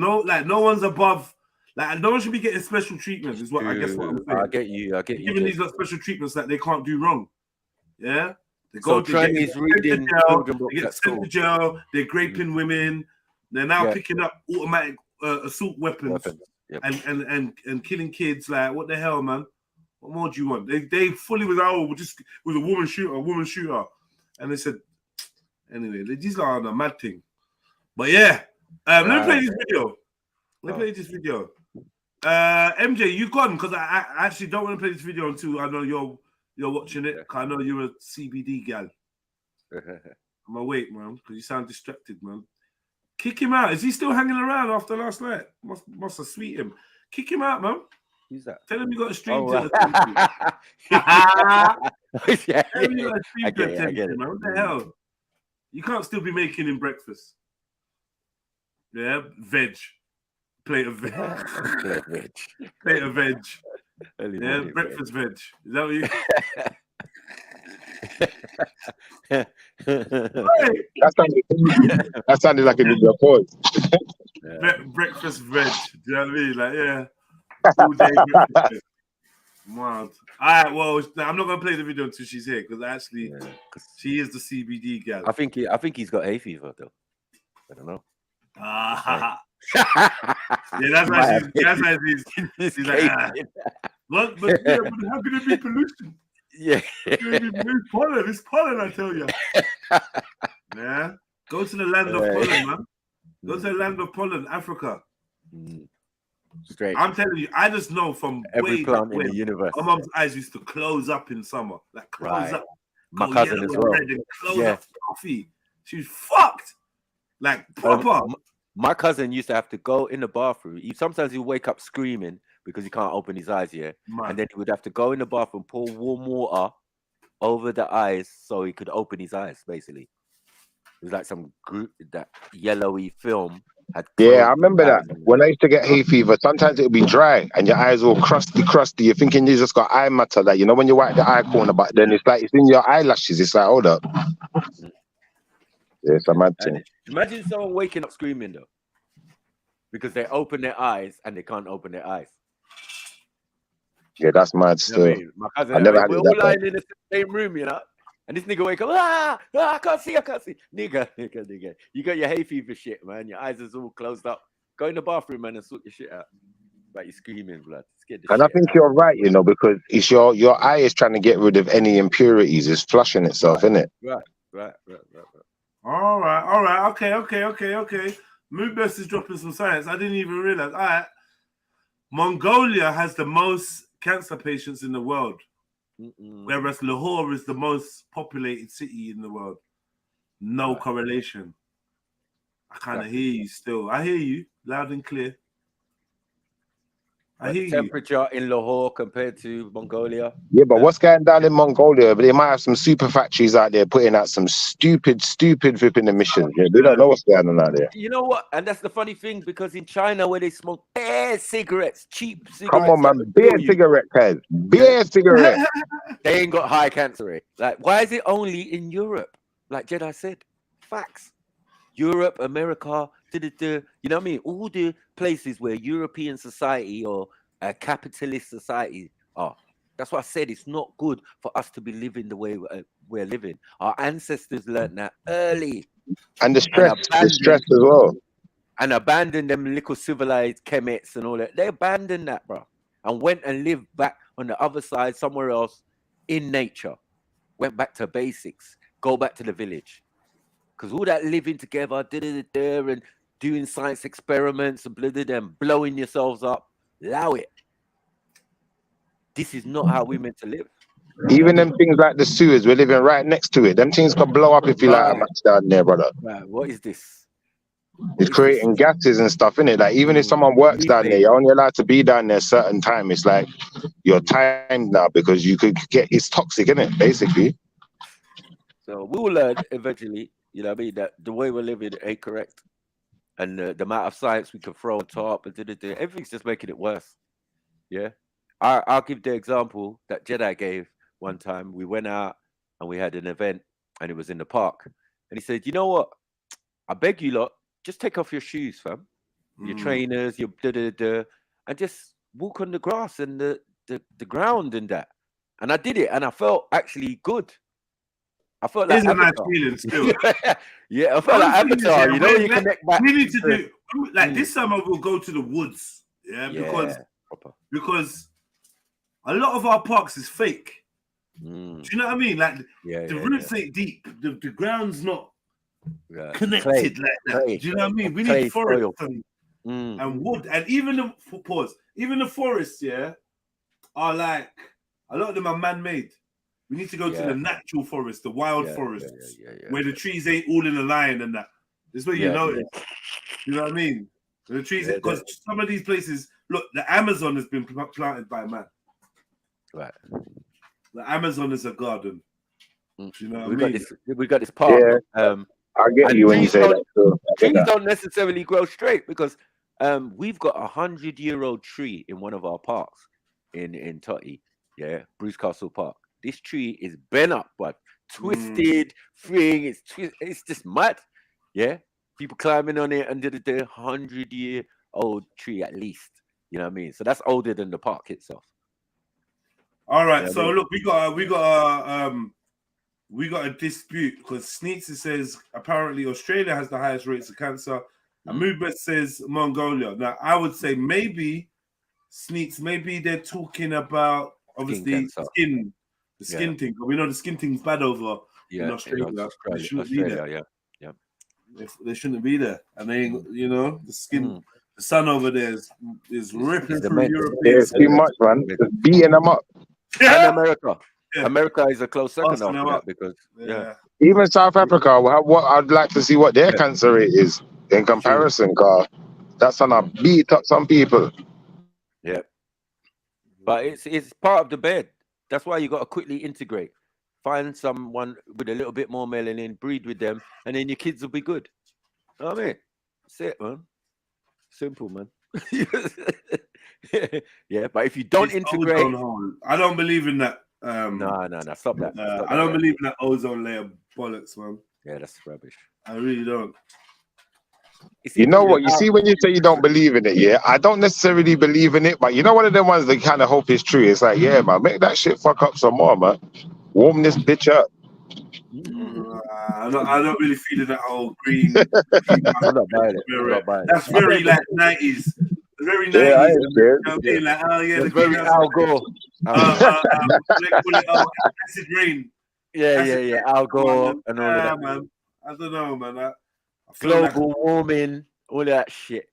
Speaker 6: above. Like, no one should be getting special treatment. Is what I guess what I'm saying.
Speaker 12: I get you.
Speaker 6: Giving these special treatments that they can't do wrong. Yeah, they
Speaker 12: get sent
Speaker 6: to jail. They're raping women. They're now picking up automatic assault weapons and killing kids. Like, what the hell, man? What more do you want? They fully was with a woman shooter, and they said anyway. These are on a mad thing. But yeah, let me play this video. MJ, you gone? Because I actually don't want to play this video until I know you're watching it. Cause I know you're a CBD gal. I'm gonna wait, man, because you sound distracted, man. Kick him out. Is he still hanging around after last night? Must have sweet him. Kick him out, man.
Speaker 12: Who's that?
Speaker 6: Tell him you got a stream to attend to. Man. What the hell? You can't still be making him breakfast. Yeah, veg. Plate of veg. Plate of veg. Yeah, breakfast veg. Is that what you...
Speaker 9: That sounded like a video call.
Speaker 6: Breakfast veg. Do you know what I mean? Like, yeah. All day breakfast. Wild. All right, well, I'm not gonna play the video until she's here, because actually she is the CBD gal.
Speaker 12: I think he's got hay fever though. I don't know.
Speaker 6: Yeah, that's why she's like, what? But how could it be pollution?
Speaker 12: Yeah,
Speaker 6: it's pollen, I tell you. Yeah, go to the land of pollen, man. Go to the land of pollen, Africa.
Speaker 12: Straight.
Speaker 6: I'm telling you, I just know from
Speaker 12: every plant in the universe.
Speaker 6: My mom's eyes used to close up in summer, like close up.
Speaker 12: My cousin as well.
Speaker 6: And close up coffee. She was fucked, like proper.
Speaker 12: My cousin used to have to go in the bathroom. Sometimes he'd wake up screaming because he can't open his eyes, and then he would have to go in the bathroom, pour warm water over the eyes so he could open his eyes. Basically, it was like some group that yellowy film had.
Speaker 9: Yeah, I
Speaker 12: closed his
Speaker 9: remember that.
Speaker 12: eyes and
Speaker 9: When I used to get hay fever, sometimes it would be dry and your eyes all crusty. You're thinking you just got eye matter. Like, you know, when you wipe the eye corner, but then it's like it's in your eyelashes. It's like, hold up. Yeah, it's a mad thing.
Speaker 12: And imagine someone waking up screaming though, because they open their eyes and they can't open their eyes.
Speaker 9: Yeah, that's mad
Speaker 12: You know what I
Speaker 9: still.
Speaker 12: mean? My cousin,
Speaker 9: I never had
Speaker 12: we're
Speaker 9: it
Speaker 12: all
Speaker 9: that bad.
Speaker 12: lying in the same room, you know, and this nigga wake up, I can't see, nigga. You got your hay fever shit, man. Your eyes is all closed up. Go in the bathroom, man, and sort your shit out. But you're screaming, blood. Scared the
Speaker 9: And I
Speaker 12: shit
Speaker 9: think
Speaker 12: out.
Speaker 9: you're right, you know, because it's your eye is trying to get rid of any impurities. It's flushing itself, isn't it?
Speaker 12: Right.
Speaker 6: All right. Okay. Numbness is dropping some science. I didn't even realize. All right. Mongolia has the most cancer patients in the world, whereas Lahore is the most populated city in the world. No correlation. I kind of hear you still. I hear you loud and clear. I hear
Speaker 12: The
Speaker 6: you.
Speaker 12: temperature in Lahore compared to Mongolia.
Speaker 9: Yeah, but what's going down in Mongolia? But they might have some super factories out there putting out some stupid flipping emissions. Yeah, we don't know what's going on out there.
Speaker 12: You know what? And that's the funny thing, because in China, where they smoke bare cigarettes, cheap cigarettes,
Speaker 9: Come on, man.
Speaker 12: that
Speaker 9: Beer
Speaker 12: kill you,
Speaker 9: cigarette, guys. Beer cigarette.
Speaker 12: they ain't got high cancer rate. Like, why is it only in Europe? Like JEDI said, facts. Europe, America, you know what I mean? All the places where European society or a capitalist society are. That's why I said it's not good for us to be living the way we're living. Our ancestors learned that early.
Speaker 9: And the stress as well.
Speaker 12: And abandoned them little civilized chemists and all that. They abandoned that, bro, and went and lived back on the other side, somewhere else, in nature. Went back to basics. Go back to the village. Because all that living together, and doing science experiments and blowing yourselves up, allow it. This is not how we're meant to live.
Speaker 9: Even them things like the sewers, we're living right next to it. Them things can blow up if you like a match down there, brother.
Speaker 12: Right. What is this?
Speaker 9: It's creating gases and stuff, innit? Like, even if someone works down there, you're only allowed to be down there a certain time. It's like you're timed now because you could get, it's toxic, innit? Basically.
Speaker 12: So we will learn eventually, you know what I mean, that the way we're living ain't correct. And the amount of science we can throw on top, and everything's just making it worse. Yeah. I'll give the example that JEDI gave one time. We went out and we had an event, and it was in the park. And he said, you know what? I beg you lot, just take off your shoes, fam. Your trainers, your and just walk on the grass and the ground and that. And I did it, and I felt actually good. I felt like
Speaker 6: It's a nice feeling still.
Speaker 12: Yeah, I felt like Avatar, you know, you connect back.
Speaker 6: We need to do, like, this summer we'll go to the woods, because a lot of our parks is fake. Do you know what I mean? Like, the roots ain't deep. The ground's not connected like that. Do you know what I mean? We need forest and wood, and even the forests, are like, a lot of them are man-made. We need to go to the natural forest, the wild forests, where the trees ain't all in a line and that. This is what you notice. You know what I mean? The trees, because some of these places, look, the Amazon has been planted by man.
Speaker 12: Right.
Speaker 6: The Amazon is a garden. Do you know what I mean?
Speaker 12: We got this park.
Speaker 9: I get you when you say that. So
Speaker 12: trees don't necessarily grow straight, because we've got 100-year-old tree in one of our parks in Totty, Bruce Castle Park. This tree is bent up, but twisted thing. It's just mad. Yeah, people climbing on it under the 100-year-old tree at least. You know what I mean? So that's older than the park itself.
Speaker 6: All right. So look, we got a dispute, because Sneetzer says apparently Australia has the highest rates of cancer, and Movement says Mongolia. Now I would say maybe Sneetz, maybe they're talking about obviously skin. The skin thing, but we know the skin thing's bad over in Australia. They shouldn't be there. They shouldn't be there, and they, you know, the skin, the sun over there is ripping through Europe.
Speaker 9: It's too much, man. It's beating them up.
Speaker 12: And America is a close second after that, because
Speaker 9: even South Africa. What I'd like to see what their cancer rate is in comparison, car. That's gonna beat up some people.
Speaker 12: Yeah, but it's part of the bed. That's why you got to quickly integrate. find someone with a little bit more melanin, breed with them, and then your kids will be good. You know what I mean? That's it, man. Simple, man. Yeah, but if you don't
Speaker 2: It's
Speaker 12: integrate,
Speaker 2: ozone hole. I don't believe in that.
Speaker 12: no, stop that. Stop
Speaker 2: I don't
Speaker 12: that.
Speaker 2: believe in that ozone layer bollocks, man.
Speaker 12: Yeah, that's rubbish.
Speaker 2: I really don't.
Speaker 9: You know what? You see, when you say you don't believe in it, yeah, I don't necessarily believe in it, but you know, one of them ones that kind of hope is true. It's like, yeah, man, make that shit fuck up some more, man. Warm this bitch up.
Speaker 2: I don't really feel that whole green.
Speaker 12: I'm not buying it. I'm not buying it.
Speaker 2: That's very like 90s. Very 90s.
Speaker 9: Yeah, I
Speaker 2: You
Speaker 9: ain't scared.
Speaker 2: know what I mean? Like, oh yeah,
Speaker 12: That's very Al Gore.
Speaker 2: Acid rain.
Speaker 12: Yeah. Al Gore and all of that.
Speaker 2: Man. I don't know, man. I feel
Speaker 12: Global warming, all that shit.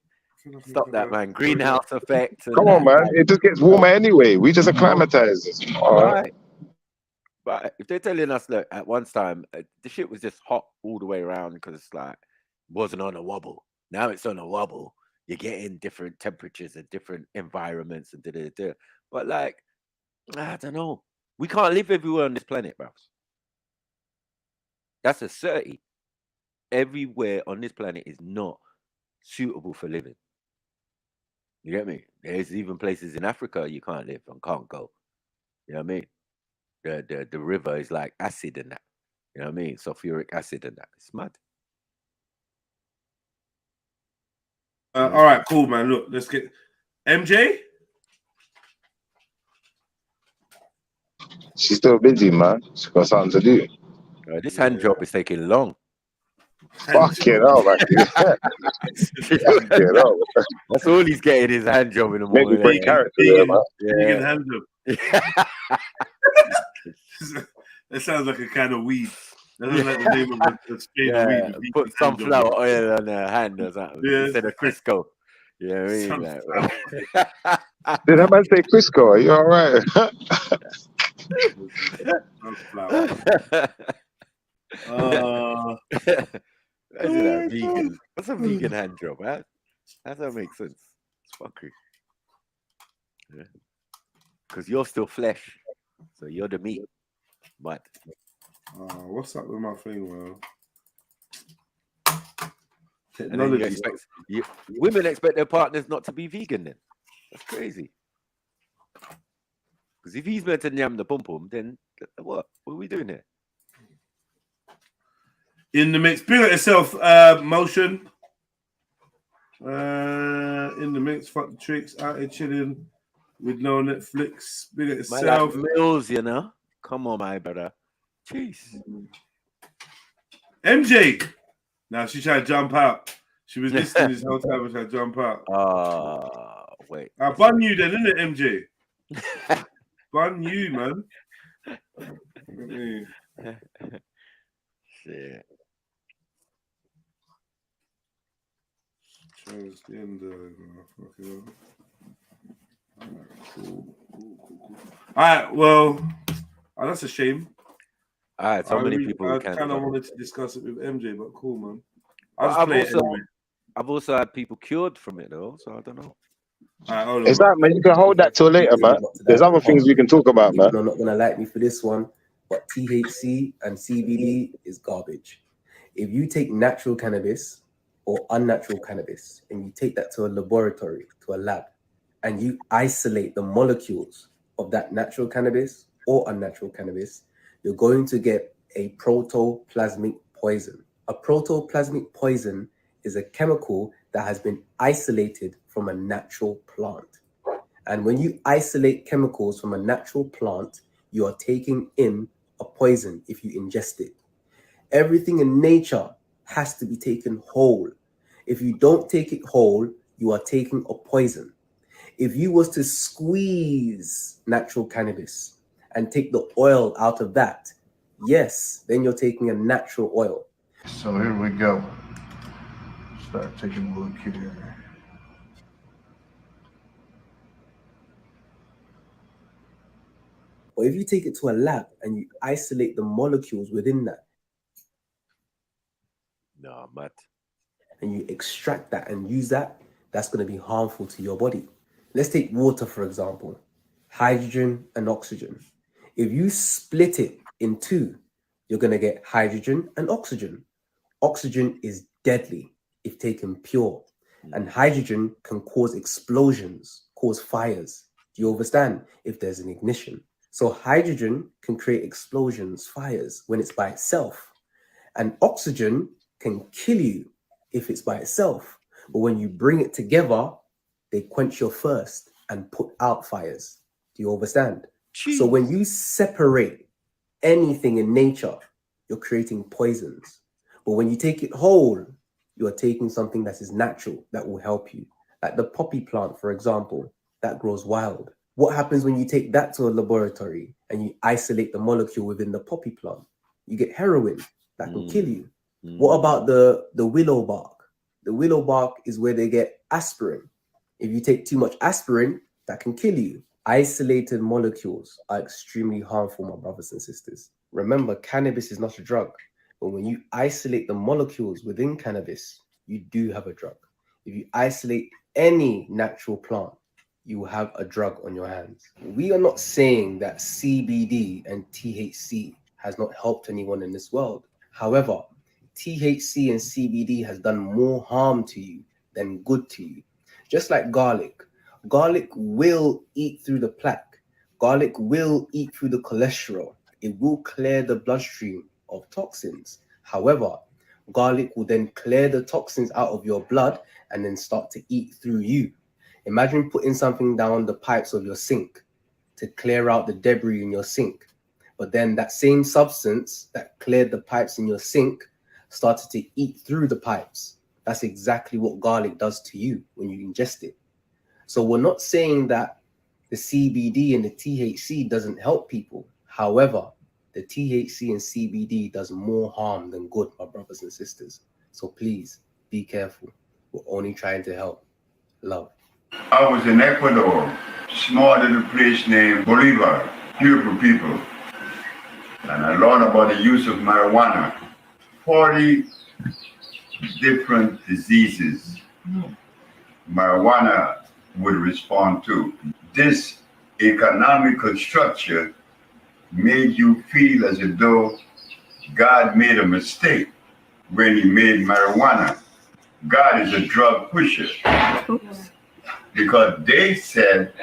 Speaker 12: Stop that, man. Greenhouse effect.
Speaker 9: Come on, man. It just gets warmer anyway. We just acclimatize. All right.
Speaker 12: But if they're telling us that at one time the shit was just hot all the way around because it's like wasn't on a wobble. Now it's on a wobble. You're getting different temperatures and different environments and da. But like, I don't know. We can't live everywhere on this planet, bro. That's a certainty. Everywhere on this planet is not suitable for living. You get me? There's even places in Africa you can't live and can't go. You know what I mean? The river is like acid and that. You know what I mean? Sulfuric acid and that. It's mad.
Speaker 2: all right, cool, man. Look, let's get MJ.
Speaker 9: She's still busy, man. She's got something to do.
Speaker 12: This hand job is taking long.
Speaker 9: Fucking hell, man. Fucking hell.
Speaker 12: That's all he's getting, his hand job in the morning.
Speaker 9: Make a great character there, man.
Speaker 2: Vegan hand job. That sounds like a kind of weed. That sounds like the name of a strain of weed.
Speaker 12: Put sunflower oil on their hand or something instead of Crisco. You know what I mean? Like,
Speaker 9: Did that man say Crisco? Are you all right?
Speaker 12: Imagine that vegan. What's a vegan hand job, man? How does that make sense? It's fuckery. Yeah. Because you're still flesh. So you're the meat. But
Speaker 2: what's up with my thing, man?
Speaker 12: Women expect their partners not to be vegan then. That's crazy. Because if he's meant to yam the pum pum, then what? What are we doing here?
Speaker 2: In the mix, big at yourself, motion. In the mix, fuck the tricks, out here chilling with no Netflix. Big at yourself.
Speaker 12: Like Mills, you know. Come on, my brother. Jeez.
Speaker 2: MJ. Now she tried to jump out. She was listening this whole time and tried to jump out.
Speaker 12: Wait.
Speaker 2: I bun you then, isn't it, MJ? Bun you, man.
Speaker 12: Shit.
Speaker 2: Transgender. Cool. All right, well, that's a shame.
Speaker 12: All right, so many people.
Speaker 2: I kind of wanted to discuss it with MJ, but cool, man.
Speaker 12: I've also had people cured from it though, so I don't know.
Speaker 9: Is that, man? You can hold that till later, man. There's other things we can talk about, man.
Speaker 13: You're not gonna like me for this one, but THC and CBD is garbage. If you take natural cannabis or unnatural cannabis and you take that to a laboratory, to a lab, and you isolate the molecules of that natural cannabis or unnatural cannabis, you're going to get a protoplasmic poison. A protoplasmic poison is a chemical that has been isolated from a natural plant. And when you isolate chemicals from a natural plant, you are taking in a poison if you ingest it. Everything in nature has to be taken whole. If you don't take it whole, you are taking a poison. If you was to squeeze natural cannabis and take the oil out of that, yes, then you're taking a natural oil.
Speaker 10: So here we go. Start taking a look here.
Speaker 13: But if you take it to a lab and you isolate the molecules within that,
Speaker 12: no, Matt,
Speaker 13: and you extract that and use that, that's going to be harmful to your body. Let's take water, for example, hydrogen and oxygen. If you split it In 2, you're going to get hydrogen and oxygen. Oxygen is deadly if taken pure, and hydrogen can cause explosions, cause fires. Do you understand? If there's an ignition. So hydrogen can create explosions, fires when it's by itself, and oxygen can kill you if it's by itself. But when you bring it together, they quench your thirst and put out fires. Do you understand? So when you separate anything in nature, you're creating poisons. But when you take it whole, you are taking something that is natural, that will help you. Like the poppy plant, for example, that grows wild. What happens when you take that to a laboratory and you isolate the molecule within the poppy plant? You get heroin that can kill you. What about the willow bark? The willow bark is where they get aspirin. If you take too much aspirin, that can kill you. Isolated molecules are extremely harmful, my brothers and sisters. Remember, cannabis is not a drug, but when you isolate the molecules within cannabis, you do have a drug. If you isolate any natural plant, you will have a drug on your hands. We are not saying that CBD and THC has not helped anyone in this world. However, THC and CBD has done more harm to you than good to you. Just like garlic. Garlic will eat through the plaque. Garlic will eat through the cholesterol. It will clear the bloodstream of toxins. However, garlic will then clear the toxins out of your blood and then start to eat through you. Imagine putting something down the pipes of your sink to clear out the debris in your sink. But then that same substance that cleared the pipes in your sink started to eat through the pipes. That's exactly what garlic does to you when you ingest it. So we're not saying that the CBD and the THC doesn't help people. However, the THC and CBD does more harm than good, my brothers and sisters. So please be careful. We're only trying to help. Love.
Speaker 14: I was in Ecuador, small little place named Bolivar, beautiful people. And I learned about the use of marijuana. 40 different diseases marijuana would respond to. This economical structure made you feel as though God made a mistake when he made marijuana. God is a drug pusher. Oops. Because they said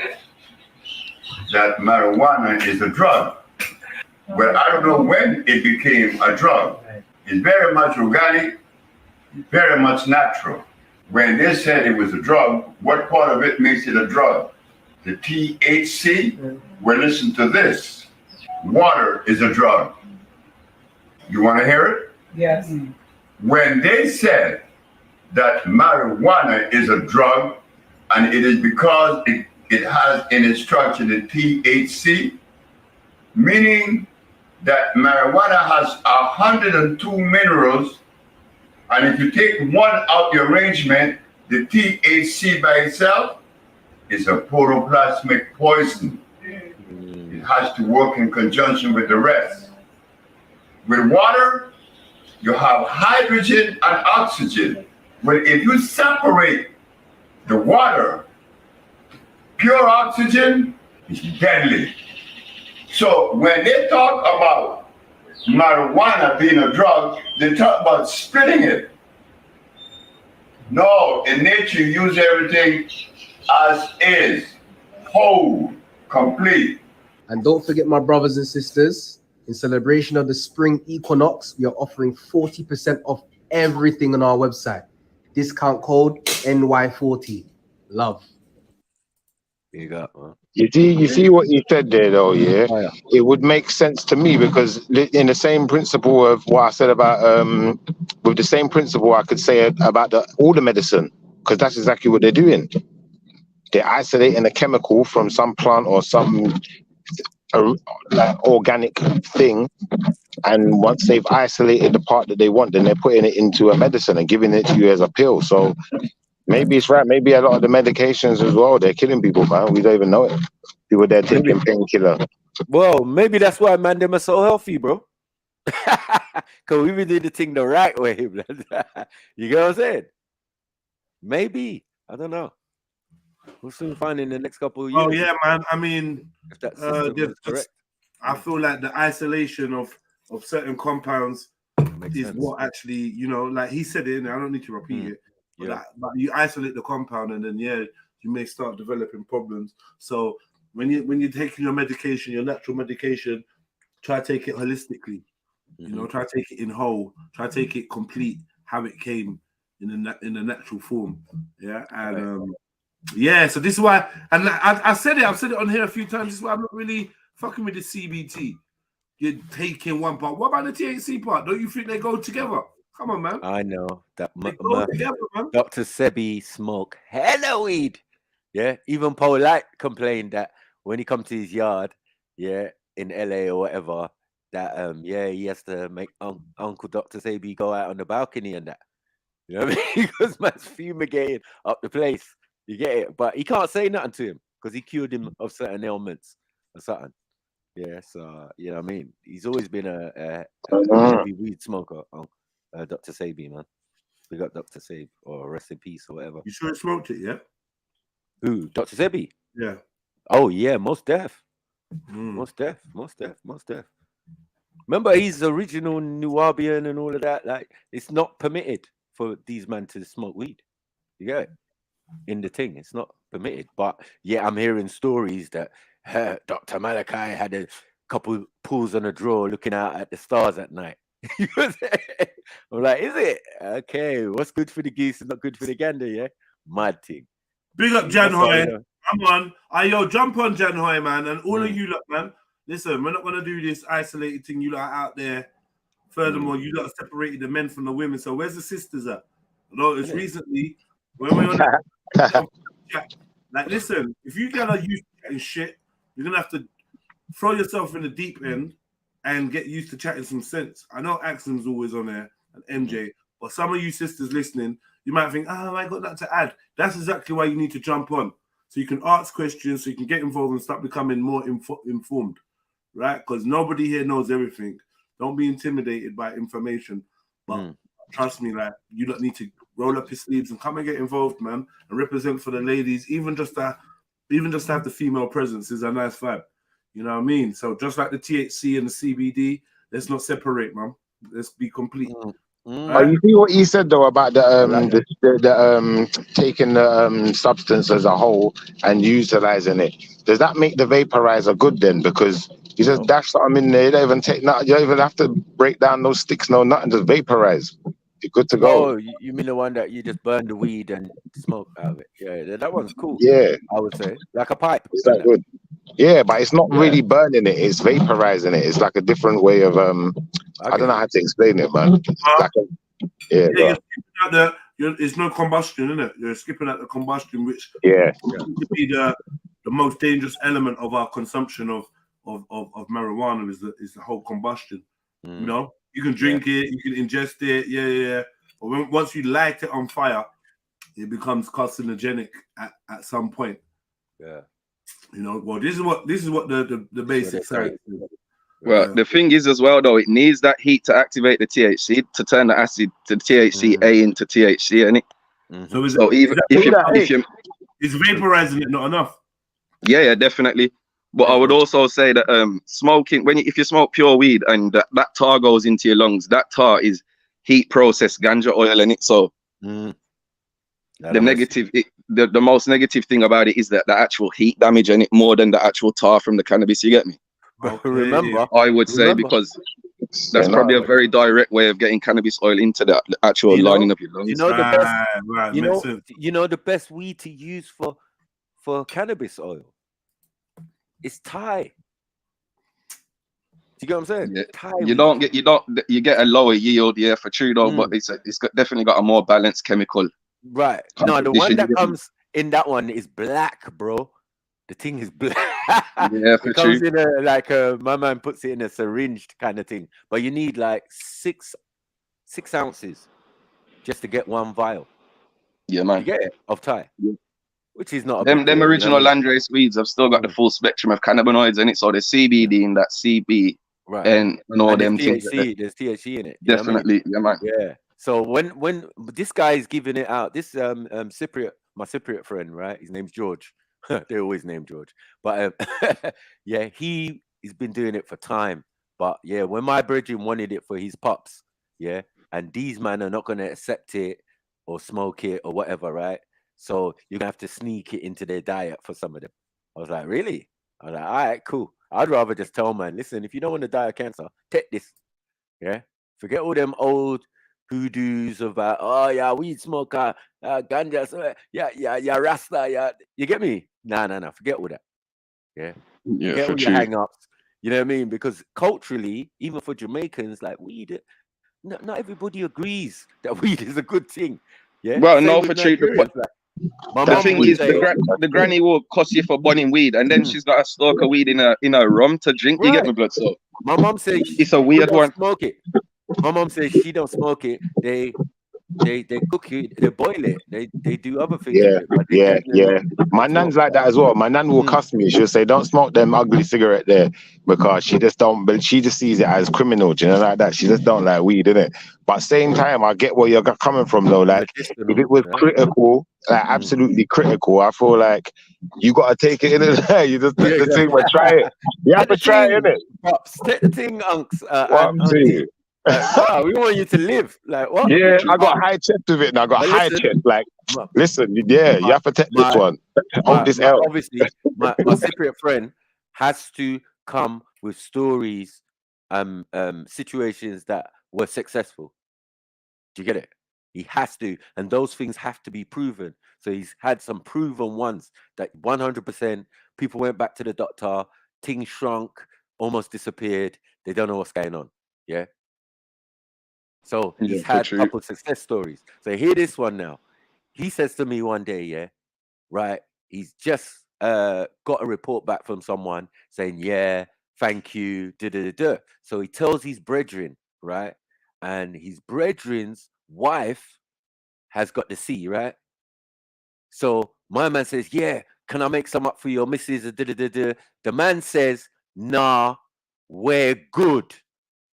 Speaker 14: that marijuana is a drug. But I don't know when it became a drug. It's very much organic, very much natural. When they said it was a drug, what part of it makes it a drug? The THC? Well, listen to this. Water is a drug. You want to hear it?
Speaker 15: Yes.
Speaker 14: When they said that marijuana is a drug, and it is because it has in its structure the THC, meaning that marijuana has 102 minerals, and if you take one out the arrangement, the THC by itself is a protoplasmic poison. It has to work in conjunction with the rest. With water, you have hydrogen and oxygen. But if you separate the water, pure oxygen is deadly. So when they talk about marijuana being a drug, they talk about splitting it. No, in nature you use everything as is, whole, complete.
Speaker 13: And don't forget, my brothers and sisters, in celebration of the spring equinox, we are offering 40% off everything on our website. Discount code NY40. Love.
Speaker 12: You got, man.
Speaker 9: You see what you said there, though, yeah? It would make sense to me because in the same principle of what I said about, with the same principle I could say about all the medicine, because that's exactly what they're doing. They're isolating a chemical from some plant or some organic thing, and once they've isolated the part that they want, then they're putting it into a medicine and giving it to you as a pill. So maybe it's right. Maybe a lot of the medications as well, they're killing people, man. We don't even know it. People they're taking painkiller.
Speaker 12: Well, maybe that's why man them are so healthy, bro. Because we been doing the thing the right way. You get what I'm saying? Maybe. I don't know. We'll soon find in the next couple of years.
Speaker 6: Oh yeah, man. I mean,
Speaker 12: if that system is correct.
Speaker 2: I feel like the isolation of certain compounds is what actually, you know, like he said it, and I don't need to repeat it. But, like, but you isolate the compound, and then you may start developing problems. So when you're taking your medication, your natural medication, try to take it holistically. You know, try to take it in whole. Try to take it complete, how it came in a natural form. Yeah, and so this is why, and I've said it on here a few times. This is why I'm not really fucking with the CBT. You're taking one part. What about the THC part? Don't you think they go together? Come on, man.
Speaker 12: I know that
Speaker 2: together, man.
Speaker 12: Dr. Sebi smoke hella weed. Yeah, even Polite complained that when he come to his yard, in LA or whatever, that he has to make Uncle Dr. Sebi go out on the balcony and that. You know what I mean? Because man's fumigating up the place. You get it? But he can't say nothing to him because he cured him of certain ailments or something. Yeah, so you know what I mean? He's always been a heavy weed smoker, Dr. Sebi, man. We got Dr. Sebi, or rest in peace, or whatever.
Speaker 2: You sure he smoked it, yeah?
Speaker 12: Who? Dr. Sebi?
Speaker 2: Yeah.
Speaker 12: Oh, yeah, most deaf. Most deaf. Remember, he's original Nubian and all of that. Like, it's not permitted for these men to smoke weed. You get it? In the thing, it's not permitted. But yeah, I'm hearing stories that Dr. Malachi had a couple pulls on a drawer looking out at the stars at night. I'm like, is it? Okay, what's good for the geese is not good for the gander, yeah? Mad thing.
Speaker 2: Big up Jan Hoy. Come on. Jump on Jan Hoy, man. And all of you lot, man. Listen, we're not going to do this isolated thing you lot out there. Furthermore, you lot separated the men from the women. So where's the sisters at? I noticed recently, when we're on the chat, like, listen, if you get used to chatting shit, you're going to have to throw yourself in the deep end and get used to chatting some sense. I know Axon's always on there, and MJ, but some of you sisters listening, you might think, I got that to add. That's exactly why you need to jump on. So you can ask questions, so you can get involved and start becoming more informed, right? Because nobody here knows everything. Don't be intimidated by information. But trust me, like, you don't need to roll up your sleeves and come and get involved, man, and represent for the ladies. Even just to have the female presence is a nice vibe. You know what I mean? So just like the THC and the CBD, let's not separate, man. Let's be complete.
Speaker 9: Right? You see what he said though about the taking the substance as a whole and utilizing it. Does that make the vaporizer good then? Because you just dash something in there. You don't even take nothing. You don't even have to break down those sticks. No, nothing. Just vaporize. You're good to go.
Speaker 12: Oh, you mean the one that you just burn the weed and smoke out of it? Yeah, that one's cool.
Speaker 9: Yeah,
Speaker 12: I would say like a pipe.
Speaker 9: Is that good? Yeah, but it's not really burning it. It's vaporizing it. It's like a different way of I don't know how to explain it, man. It's like
Speaker 2: it's no combustion, isn't it? You're skipping out the combustion, which could be the most dangerous element of our consumption of marijuana is the whole combustion. You know, you can drink it, you can ingest it, but once you light it on fire, it becomes carcinogenic at some point.
Speaker 12: Yeah.
Speaker 2: You know, well, this is what the basic side.
Speaker 15: Well, the thing is as well, though, it needs that heat to activate the THC to turn the acid to THC-A into THC, and
Speaker 2: So
Speaker 15: even if you
Speaker 2: it's vaporizing it not enough.
Speaker 15: Yeah, definitely. But I would also say that smoking, if you smoke pure weed and that tar goes into your lungs, that tar is heat processed ganja oil in it. So the negative, the most negative thing about it is that the actual heat damage in it more than the actual tar from the cannabis. You get me?
Speaker 12: Remember,
Speaker 15: I would say because that's probably a very direct way of getting cannabis oil into the actual lining of your lungs.
Speaker 12: You know the best, you know the best weed to use for cannabis oil. It's Thai. Do you get what I'm saying?
Speaker 15: Yeah.
Speaker 12: Thai
Speaker 15: You get a lower yield, for true though, but it's definitely got a more balanced chemical.
Speaker 12: Right. No, the one that comes in that one is black, bro. The thing is black.
Speaker 15: Yeah, for
Speaker 12: it comes in my man puts it in a syringed kind of thing, but you need like 6 ounces just to get one vial.
Speaker 15: Yeah, man.
Speaker 12: You get it of Thai.
Speaker 15: Yeah.
Speaker 12: Which is not
Speaker 15: them original landrace weeds have still got the full spectrum of cannabinoids in it. So there's CBD in that, CB, and all them things.
Speaker 12: There's THC in it.
Speaker 15: Definitely, yeah, man.
Speaker 12: Yeah. So when this guy is giving it out, this Cypriot, my Cypriot friend, right? His name's George. They always name George, but yeah, he he's been doing it for time. But yeah, when my brethren wanted it for his pops, yeah, and these men are not gonna accept it or smoke it or whatever, right? So you're gonna have to sneak it into their diet for some of them. I was like, really? I was like, all right, cool. I'd rather just tell man, listen, if you don't want to die of cancer, take this. Yeah. Forget all them old hoodoos about, oh yeah, weed smoker, ganja, yeah, rasta, yeah. You get me? Nah. Forget all that. Yeah.
Speaker 15: Yeah,
Speaker 12: Forget
Speaker 15: for
Speaker 12: all your
Speaker 15: true.
Speaker 12: hang-ups. You know what I mean? Because culturally, even for Jamaicans, like weed, not everybody agrees that weed is a good thing. Yeah.
Speaker 15: Well,
Speaker 12: Same
Speaker 15: no,
Speaker 12: with
Speaker 15: for true.
Speaker 12: Nigerians. Like, my
Speaker 15: The
Speaker 12: mom
Speaker 15: thing
Speaker 12: would
Speaker 15: is,
Speaker 12: say,
Speaker 15: the granny will cost you for burning weed, and then she's got a stalk of weed in her rum to drink. You get
Speaker 12: right.
Speaker 15: me, blood? So
Speaker 12: My mom says
Speaker 15: it's a
Speaker 12: we
Speaker 15: weird
Speaker 12: don't
Speaker 15: one.
Speaker 12: smoke it. My mom says she don't smoke it. They cook it, they boil it, they do other things with
Speaker 9: Yeah,
Speaker 12: it, but they
Speaker 9: yeah,
Speaker 12: definitely
Speaker 9: yeah. My
Speaker 12: don't smoke.
Speaker 9: nan's like that as well. My nan will cuss me. She'll say, "Don't smoke them ugly cigarette there," because she just don't. But she just sees it as criminal, do you know, like that. She just don't like weed, innit? But same time, I get where you're coming from, though. Like, if it was critical, like absolutely critical, I feel like you gotta take it in it. You just take the thing, but try it. You have
Speaker 12: Take
Speaker 9: to
Speaker 12: the
Speaker 9: try it,
Speaker 12: thing,
Speaker 9: innit?
Speaker 12: pops. Take the thing, unks,
Speaker 9: What I'm
Speaker 12: auntie.
Speaker 9: saying.
Speaker 12: Like, wow, we want you to live. Like what?
Speaker 9: Yeah, I got
Speaker 12: But
Speaker 9: high chest with it now. I got
Speaker 12: but
Speaker 9: high
Speaker 12: listen,
Speaker 9: chest. Like,
Speaker 12: my,
Speaker 9: listen, yeah, you have to take this one. Hold this L.
Speaker 12: obviously my Cypriot friend has to come with stories, situations that were successful. Do you get it? He has to, and those things have to be proven. So he's had some proven ones that 100% people went back to the doctor, things shrunk, almost disappeared. They don't know what's going on. Yeah. So
Speaker 15: Yeah,
Speaker 12: he's
Speaker 15: for
Speaker 12: had a
Speaker 15: true.
Speaker 12: couple success stories. So hear this one now. He says to me one day, yeah, right, he's just got a report back from someone saying, yeah, thank you, da. So he tells his brethren, right, and his brethren's wife has got the C, right? So my man says, yeah, can I make some up for your missus? The man says, nah, we're good.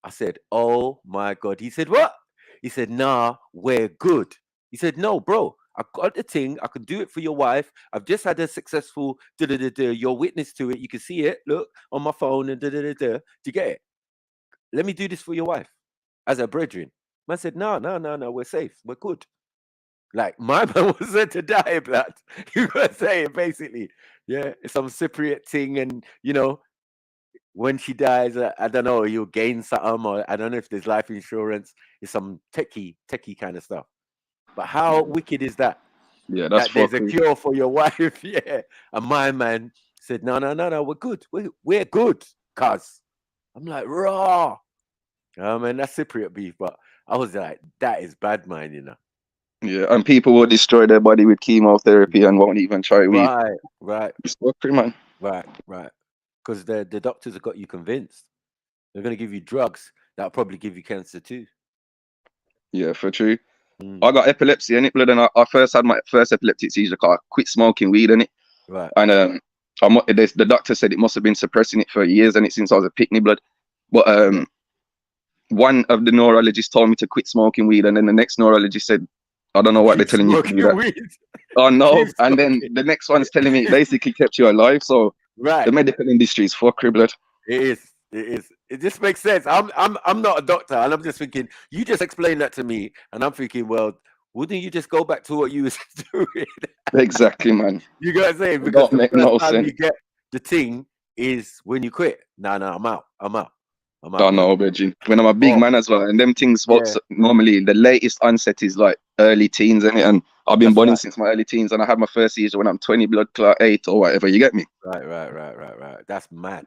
Speaker 12: I said, oh my God. He said, what? He said, nah, we're good. He said, no, bro, I got the thing. I can do it for your wife. I've just had a successful you're witness to it. You can see it. Look on my phone and Do you get it? Let me do this for your wife as a brethren. Man said, no, we're safe. We're good. Like my man was said to die, blood. You gotta say it basically. Yeah, it's some Cypriot thing, and you know, when she dies, I don't know, you'll gain something, or I don't know if there's life insurance. It's some techie kind of stuff. But how wicked is that?
Speaker 15: Yeah, that's
Speaker 12: That there's a
Speaker 15: fucking.
Speaker 12: cure for your wife, yeah. And my man said, no, we're good. We're good, cuz. I'm like, raw. Oh man, that's Cypriot beef, but I was like, that is bad mind, you know.
Speaker 15: Yeah, and people will destroy their body with chemotherapy and won't even try weed.
Speaker 12: Right.
Speaker 15: It's fuckery, man.
Speaker 12: Right. Because the doctors have got you convinced. They're going to give you drugs that'll probably give you cancer too.
Speaker 15: Yeah, for true. I got epilepsy in it, blood, and I first had my first epileptic seizure. I quit smoking weed in it,
Speaker 12: right?
Speaker 15: And the doctor said it must have been suppressing it for years, and it since I was a picnic, blood. But one of the neurologists told me to quit smoking weed, and then the next neurologist said, I don't know what they're telling you to do that.
Speaker 12: Weed.
Speaker 15: Oh no! And then the next one's telling me it basically kept you alive. So the medical industry is fuckery, blood.
Speaker 12: It is. It just makes sense. I'm not a doctor, and I'm just thinking. You just explained that to me, and I'm thinking, well, wouldn't you just go back to what you was doing?
Speaker 15: Exactly, man.
Speaker 12: You got to say
Speaker 15: It
Speaker 12: because
Speaker 15: don't make
Speaker 12: the
Speaker 15: no
Speaker 12: first time
Speaker 15: sense.
Speaker 12: you get the thing is when you quit. No, I'm out.
Speaker 15: Don't know, Virgin. When I'm a big man as well, and them things. Normally, the latest onset is like early teens, and I've been burning since my early teens, and I had my first seizure when I'm 20, blood clot 8 or whatever. You get me?
Speaker 12: Right. That's mad.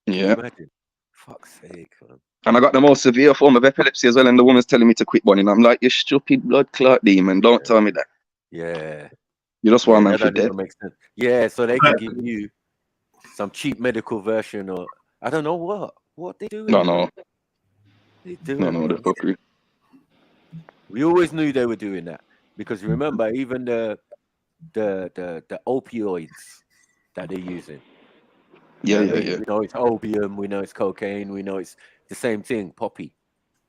Speaker 15: Yeah.
Speaker 12: Imagine. Fuck's sake, man.
Speaker 15: And I got the most severe form of epilepsy as well, and the woman's telling me to quit burning. I'm like, you stupid blood clot demon! Don't tell me that.
Speaker 12: Yeah.
Speaker 15: You just want a man
Speaker 12: that
Speaker 15: for
Speaker 12: doesn't
Speaker 15: dead.
Speaker 12: even make sense. Yeah, so they can give you some cheap medical version, or I don't know what they doing.
Speaker 15: No.
Speaker 12: They doing
Speaker 15: No, the fuckery.
Speaker 12: We always knew they were doing that because remember, even the opioids that they're using.
Speaker 15: Yeah.
Speaker 12: We know it's opium. We know it's cocaine. We know it's the same thing, poppy.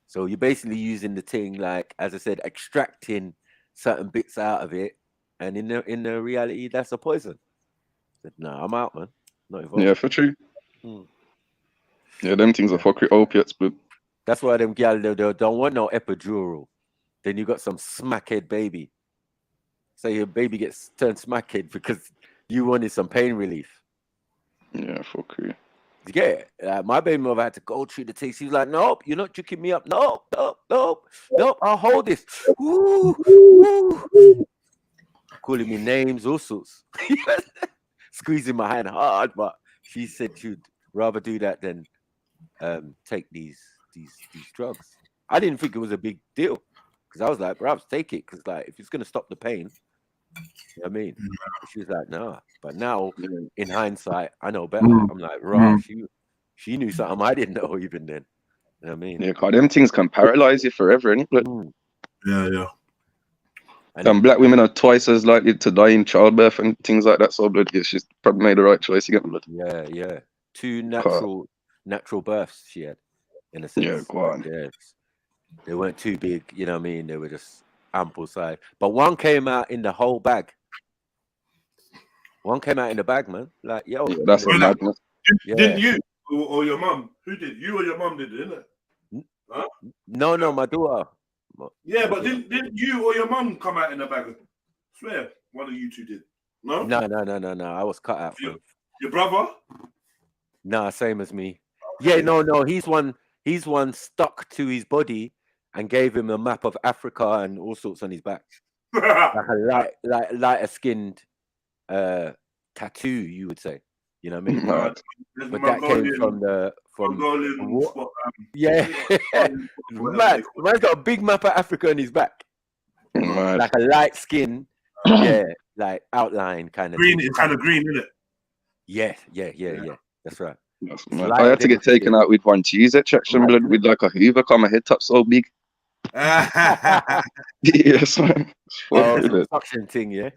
Speaker 12: So you're basically using the thing, like as I said, extracting certain bits out of it, and in the reality, that's a poison. I said, no, I'm out, man. Not involved.
Speaker 15: Yeah, for true. Yeah, them things are fucking opiates, but
Speaker 12: That's why them gal they don't want no epidural. Then you got some smackhead baby. So your baby gets turned smackhead because you wanted some pain relief.
Speaker 15: yeah, fuck you.
Speaker 12: You get it? My baby mother had to go through the thing. She was like, "Nope, you're not juking me up. Nope, nope, nope, nope. I'll hold this." Ooh, ooh. Calling me names, all sorts. Squeezing my hand hard, but she said she'd rather do that than take these drugs. I didn't think it was a big deal because I was like, perhaps take it because like if it's gonna stop the pain, you know what I mean. She was like, nah. But now in hindsight, I know better. I'm like, raw. She knew something I didn't know even then. You know what I mean?
Speaker 15: Yeah, cause them things can paralyze you forever, innit? Like,
Speaker 6: Yeah.
Speaker 15: and black women are twice as likely to die in childbirth and things like that. So blood, yeah, she's probably made the right choice. You get me, blood.
Speaker 12: Yeah. Two natural births she had, in a sense.
Speaker 15: Yeah, go on.
Speaker 12: Yeah, they weren't too big, you know what I mean? They were just ample size. But one came out in the whole bag. One came out in the bag, man. Like, yo,
Speaker 15: yeah, that's a madness.
Speaker 6: Didn't you or your mum? Who did? You or your mum did it, didn't it? Huh?
Speaker 12: No, my daughter.
Speaker 6: Yeah, but didn't you or your mum come out in the bag? I swear, one of you two did. No.
Speaker 12: No. I was cut out.
Speaker 6: Your brother?
Speaker 12: Nah, same as me. Yeah, no. He's one stuck to his body and gave him a map of Africa and all sorts on his back, like a lighter skinned tattoo, you would say. You know what I mean? But that came from yeah. Man, man's got a big map of Africa on his back, like a light skin, yeah, like outline kind of
Speaker 6: green.
Speaker 12: thing.
Speaker 6: It's kind of green, isn't it?
Speaker 12: Yeah. That's right.
Speaker 15: I had to get taken out with one cheese extraction blood with like a Hoover, cause my head top so big. Yes, man.
Speaker 12: Suction thing, yeah.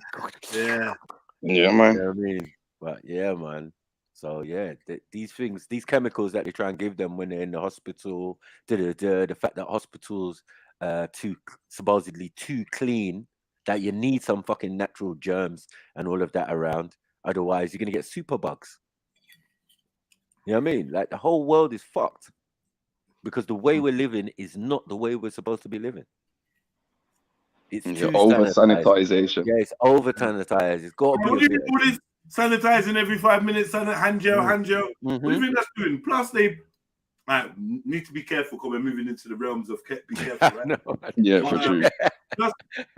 Speaker 6: Yeah,
Speaker 15: man.
Speaker 12: You know what I mean? But yeah, man. So yeah, these things, these chemicals that they try and give them when they're in the hospital, the fact that hospitals supposedly too clean, that you need some fucking natural germs and all of that around. Otherwise, you're gonna get super bugs. You know what I mean? Like the whole world is fucked because the way we're living is not the way we're supposed to be living. It's too
Speaker 15: over sanitization.
Speaker 12: Yeah, it's over sanitized. It's got to be.
Speaker 6: What do you think all this sanitizing every 5 minutes, hand gel? What do you think that's doing? Plus, they need to be careful because we're moving into the realms of be careful, right?
Speaker 15: Yeah, for true.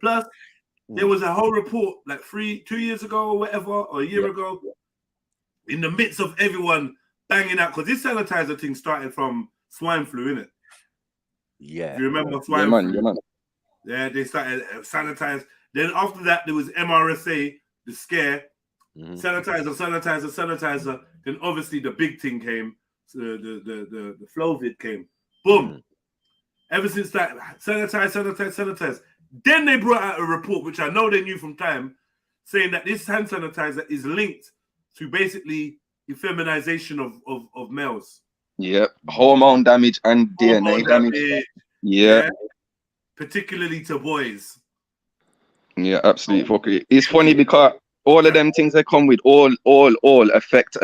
Speaker 6: Plus, there was a whole report like 2 years ago or whatever, or a year ago, in the midst of everyone banging out, because this sanitizer thing started from swine flu, innit?
Speaker 12: Yeah.
Speaker 6: You remember swine flu? Yeah, they started sanitize. Then after that, there was MRSA, the scare, sanitizer. Then obviously the big thing came, the Flovid came. Boom. Ever since that, sanitize. Then they brought out a report, which I know they knew from time, saying that this hand sanitizer is linked to basically effeminization of males.
Speaker 15: Yep, hormone damage and DNA damage. Yeah.
Speaker 6: Particularly to boys.
Speaker 15: Yeah, absolutely. Fucking. It's funny because all of them things they come with all affect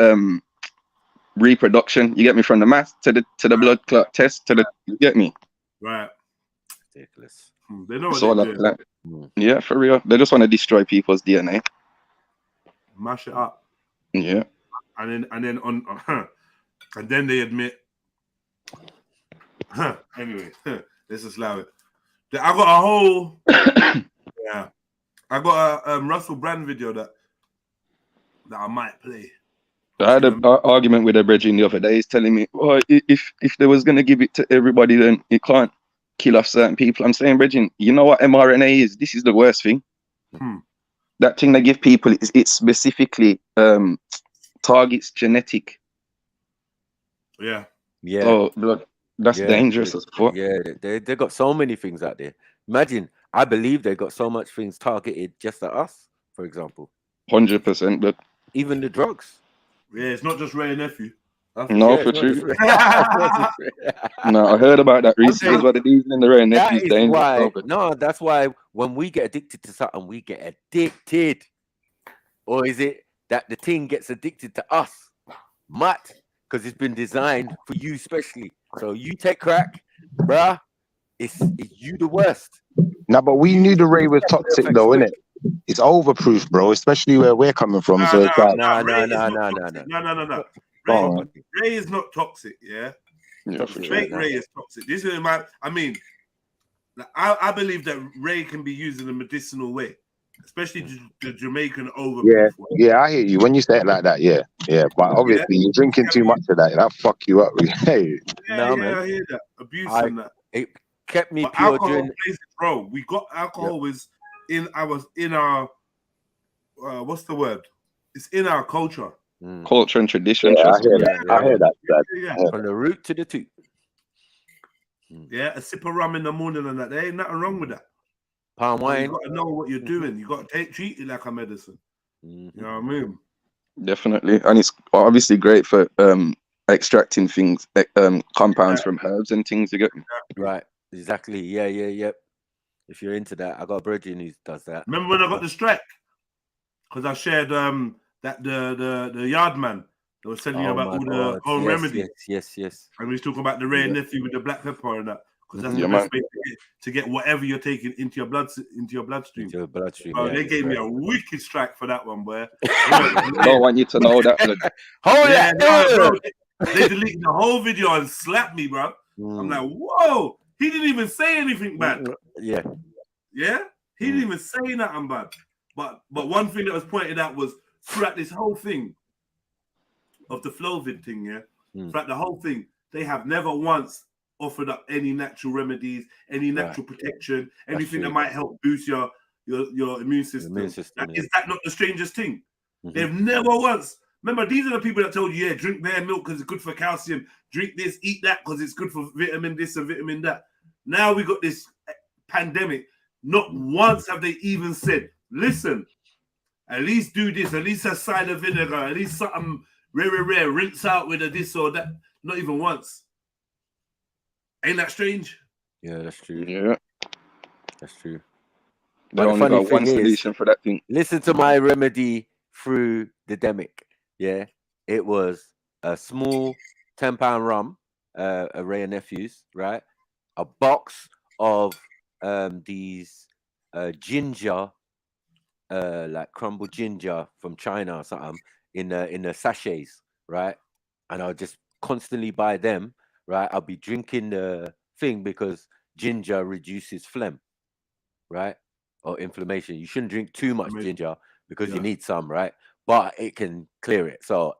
Speaker 15: reproduction. You get me, from the mass to the blood clot test to the, you get me?
Speaker 6: Right.
Speaker 12: Ridiculous.
Speaker 6: They know
Speaker 15: it's
Speaker 6: what
Speaker 15: all
Speaker 6: they're
Speaker 15: doing. Yeah, for real. They just want to destroy people's DNA.
Speaker 6: Mash it up.
Speaker 15: Yeah.
Speaker 6: And then they admit. Anyway, let's just allow it. I got a whole I got a Russell Brand video that I might play.
Speaker 15: I had an argument with a brethren the other day. He's telling me, oh, if they was gonna give it to everybody, then it can't kill off certain people. I'm saying, brethren, you know what mRNA is? This is the worst thing. That thing they give people is it specifically targets genetic.
Speaker 6: Yeah.
Speaker 15: Oh, blood. That's dangerous as fuck.
Speaker 12: Yeah, they got so many things out there. Imagine, I believe they got so much things targeted just at us, for example.
Speaker 15: 100%, but
Speaker 12: even the drugs.
Speaker 6: Yeah, it's not just Ray and Nephew.
Speaker 15: No, for true. No, I heard about that recently. What it is in the Ray and Nephew's dangerous.
Speaker 12: No, that's why when we get addicted to something, we get addicted. Or is it that the thing gets addicted to us? Mutt. because it's been designed for you specially. So you take crack, bruh. It's you the worst.
Speaker 9: Nah, but we knew the Ray was toxic though, innit? It's overproof, bro, especially where we're coming from. So it's like,
Speaker 12: No.
Speaker 2: No.
Speaker 9: oh,
Speaker 2: Ray is not toxic, yeah? Fake Ray is toxic. This is I mean, like, I believe that Ray can be used in a medicinal way, especially the Jamaican overproof one.
Speaker 9: yeah, I hear you when you say it like that. Yeah. But obviously, you're drinking too much of that. That fuck you up. Hey.
Speaker 2: Man. I hear that. Abuse and that.
Speaker 12: It kept me
Speaker 2: but
Speaker 12: pure.
Speaker 2: Alcohol plays its role. We got alcohol was in our what's the word? It's in our culture.
Speaker 15: Culture and tradition.
Speaker 9: Yeah, I hear that.
Speaker 12: From the root to the tooth.
Speaker 2: Yeah, a sip of rum in the morning and that. There ain't nothing wrong with that.
Speaker 12: Palm wine.
Speaker 2: You got to know what you're doing. You got to treat it like a medicine. You know what I mean?
Speaker 15: Definitely, and it's obviously great for extracting things, compounds from herbs and things. You get me?
Speaker 12: Right. Exactly. Yeah. If you're into that, I got a brethren who does that.
Speaker 2: Remember when I got the strike? Because I shared that the yard man that was telling you about all the home remedies.
Speaker 12: Yes.
Speaker 2: And we was talking about the rare nephew with the black pepper and that. Because that's the best way to get whatever you're taking into your bloodstream. They gave me a wicked strike for that one, boy.
Speaker 15: Don't want you to know that.
Speaker 2: They deleted the whole video and slapped me, bro. I'm like, whoa, he didn't even say anything bad.
Speaker 12: Yeah,
Speaker 2: he didn't even say nothing bad. But one thing that was pointed out was throughout this whole thing of the Flovid thing, throughout the whole thing, they have never once offered up any natural remedies, any natural protection, anything that might help boost your immune system. Is that not the strangest thing? They've never once. Remember, these are the people that told you, drink their milk because it's good for calcium. Drink this, eat that because it's good for vitamin this and vitamin that. Now we got this pandemic. Not once have they even said, listen, at least do this, at least have cider vinegar, at least something rare, rinse out with a this or that. Not even once. Ain't that strange?
Speaker 12: Yeah, that's true.
Speaker 15: Yeah,
Speaker 12: that's true.
Speaker 15: They only got one solution for that thing.
Speaker 12: Listen to my remedy through the demic. Yeah, it was a small 10-pound rum, a Ray and Nephews, right? A box of these ginger, like crumbled ginger from China or something in the sachets, right? And I'll just constantly buy them, right? I'll be drinking the thing because ginger reduces phlegm, right? Or inflammation. You shouldn't drink too much ginger because you need some, right? But it can clear it. So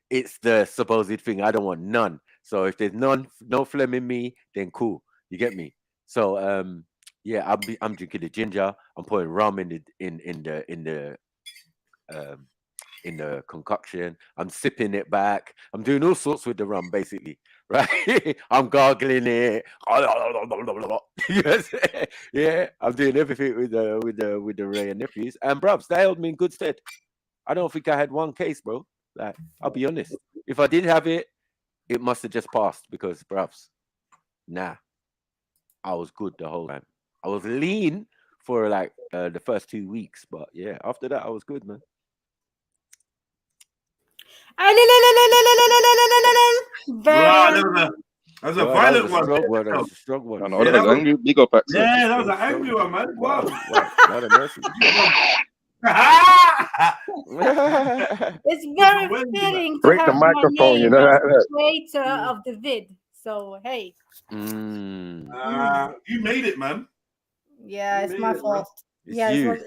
Speaker 12: it's the supposed thing. I don't want none. So if there's no phlegm in me, then cool. You get me? So yeah, I'm drinking the ginger. I'm putting rum in the concoction. I'm sipping it back. I'm doing all sorts with the rum, basically, right? I'm gargling it. Yes. Yeah, I'm doing everything with the Ray and Nephews. And bruvs, that held me in good stead. I don't think I had one case, bro. Like, I'll be honest. If I did have it, it must have just passed because, bruvs, nah, I was good the whole time. I was lean for like the first 2 weeks, but yeah, after that, I was good, man.
Speaker 2: That was a violent one.
Speaker 12: That was a strong one.
Speaker 15: I know that was angry. Big up, Axel.
Speaker 2: Yeah, that was an angry one, man. Wow.
Speaker 12: Not a mercy.
Speaker 16: It's very fitting to
Speaker 9: Break
Speaker 16: have
Speaker 9: the microphone,
Speaker 16: my name
Speaker 9: you know
Speaker 16: as
Speaker 9: that.
Speaker 16: the creator of the vid. So hey,
Speaker 2: you made it, man.
Speaker 16: yeah, it's my fault.
Speaker 12: It's
Speaker 16: Yeah,
Speaker 12: you.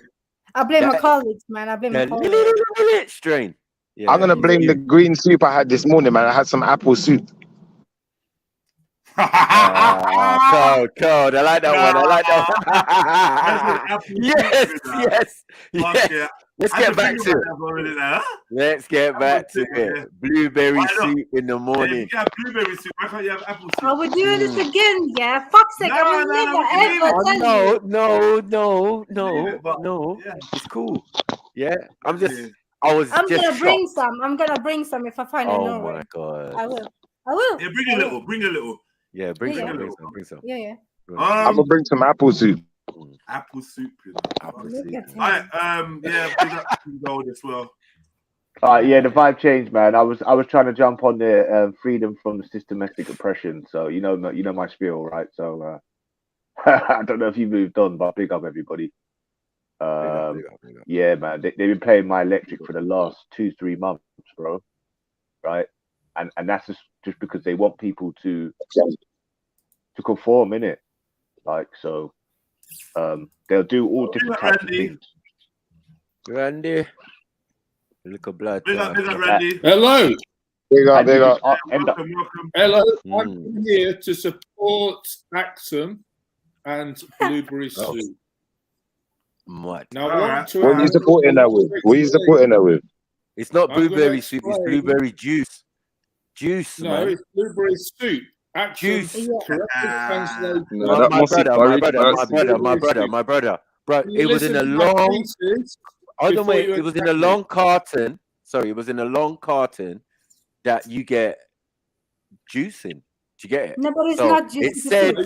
Speaker 16: I blame my colleagues, man. I blame my colleagues.
Speaker 12: Strain. Yeah,
Speaker 9: I'm gonna blame the green soup I had this morning, man. I had some apple soup.
Speaker 12: Cold. I like that one. Yes. Let's get back to it. Let's get back to it. Blueberry soup in the morning.
Speaker 2: You got blueberry soup. Why can't you have apple soup?
Speaker 16: Are we doing this again? Yeah, fuck's sake! I will never ever tell you.
Speaker 12: No. It's cool. Yeah, I'm gonna
Speaker 16: bring some if I find it.
Speaker 12: Oh my god!
Speaker 16: I will.
Speaker 2: Yeah, bring a little.
Speaker 12: Yeah, bring some.
Speaker 16: Yeah.
Speaker 9: I'm gonna bring some apple soup.
Speaker 2: Apple soup.
Speaker 12: Apple soup.
Speaker 2: Alright, yeah, big up to Gold as well.
Speaker 17: Yeah, the vibe changed, man. I was trying to jump on the freedom from the systematic oppression. So you know my spiel, right? So I don't know if you moved on, but big up everybody.
Speaker 12: Big up.
Speaker 17: Yeah, man. They've been playing my electric for the last 2-3 months, bro. Right, and that's just because they want people to conform, innit? Like so, they'll do all different types of things.
Speaker 12: Randy. Little blood.
Speaker 2: Big up, Randy.
Speaker 18: Hello.
Speaker 9: Big up, big up.
Speaker 2: Welcome.
Speaker 18: Hello. I'm here to support Axum and Blueberry Soup.
Speaker 12: What?
Speaker 18: Now,
Speaker 9: What are you supporting that with? What are you supporting that with?
Speaker 12: It's not blueberry soup, it's blueberry juice. Juice,
Speaker 18: No,
Speaker 12: man.
Speaker 18: it's blueberry soup. Juice.
Speaker 12: My brother. Bro, it was in a long. It was in a long carton. Sorry, it was in a long carton that you get juice in. Do you get it?
Speaker 16: No, but it's
Speaker 12: So
Speaker 16: not juice.
Speaker 12: it said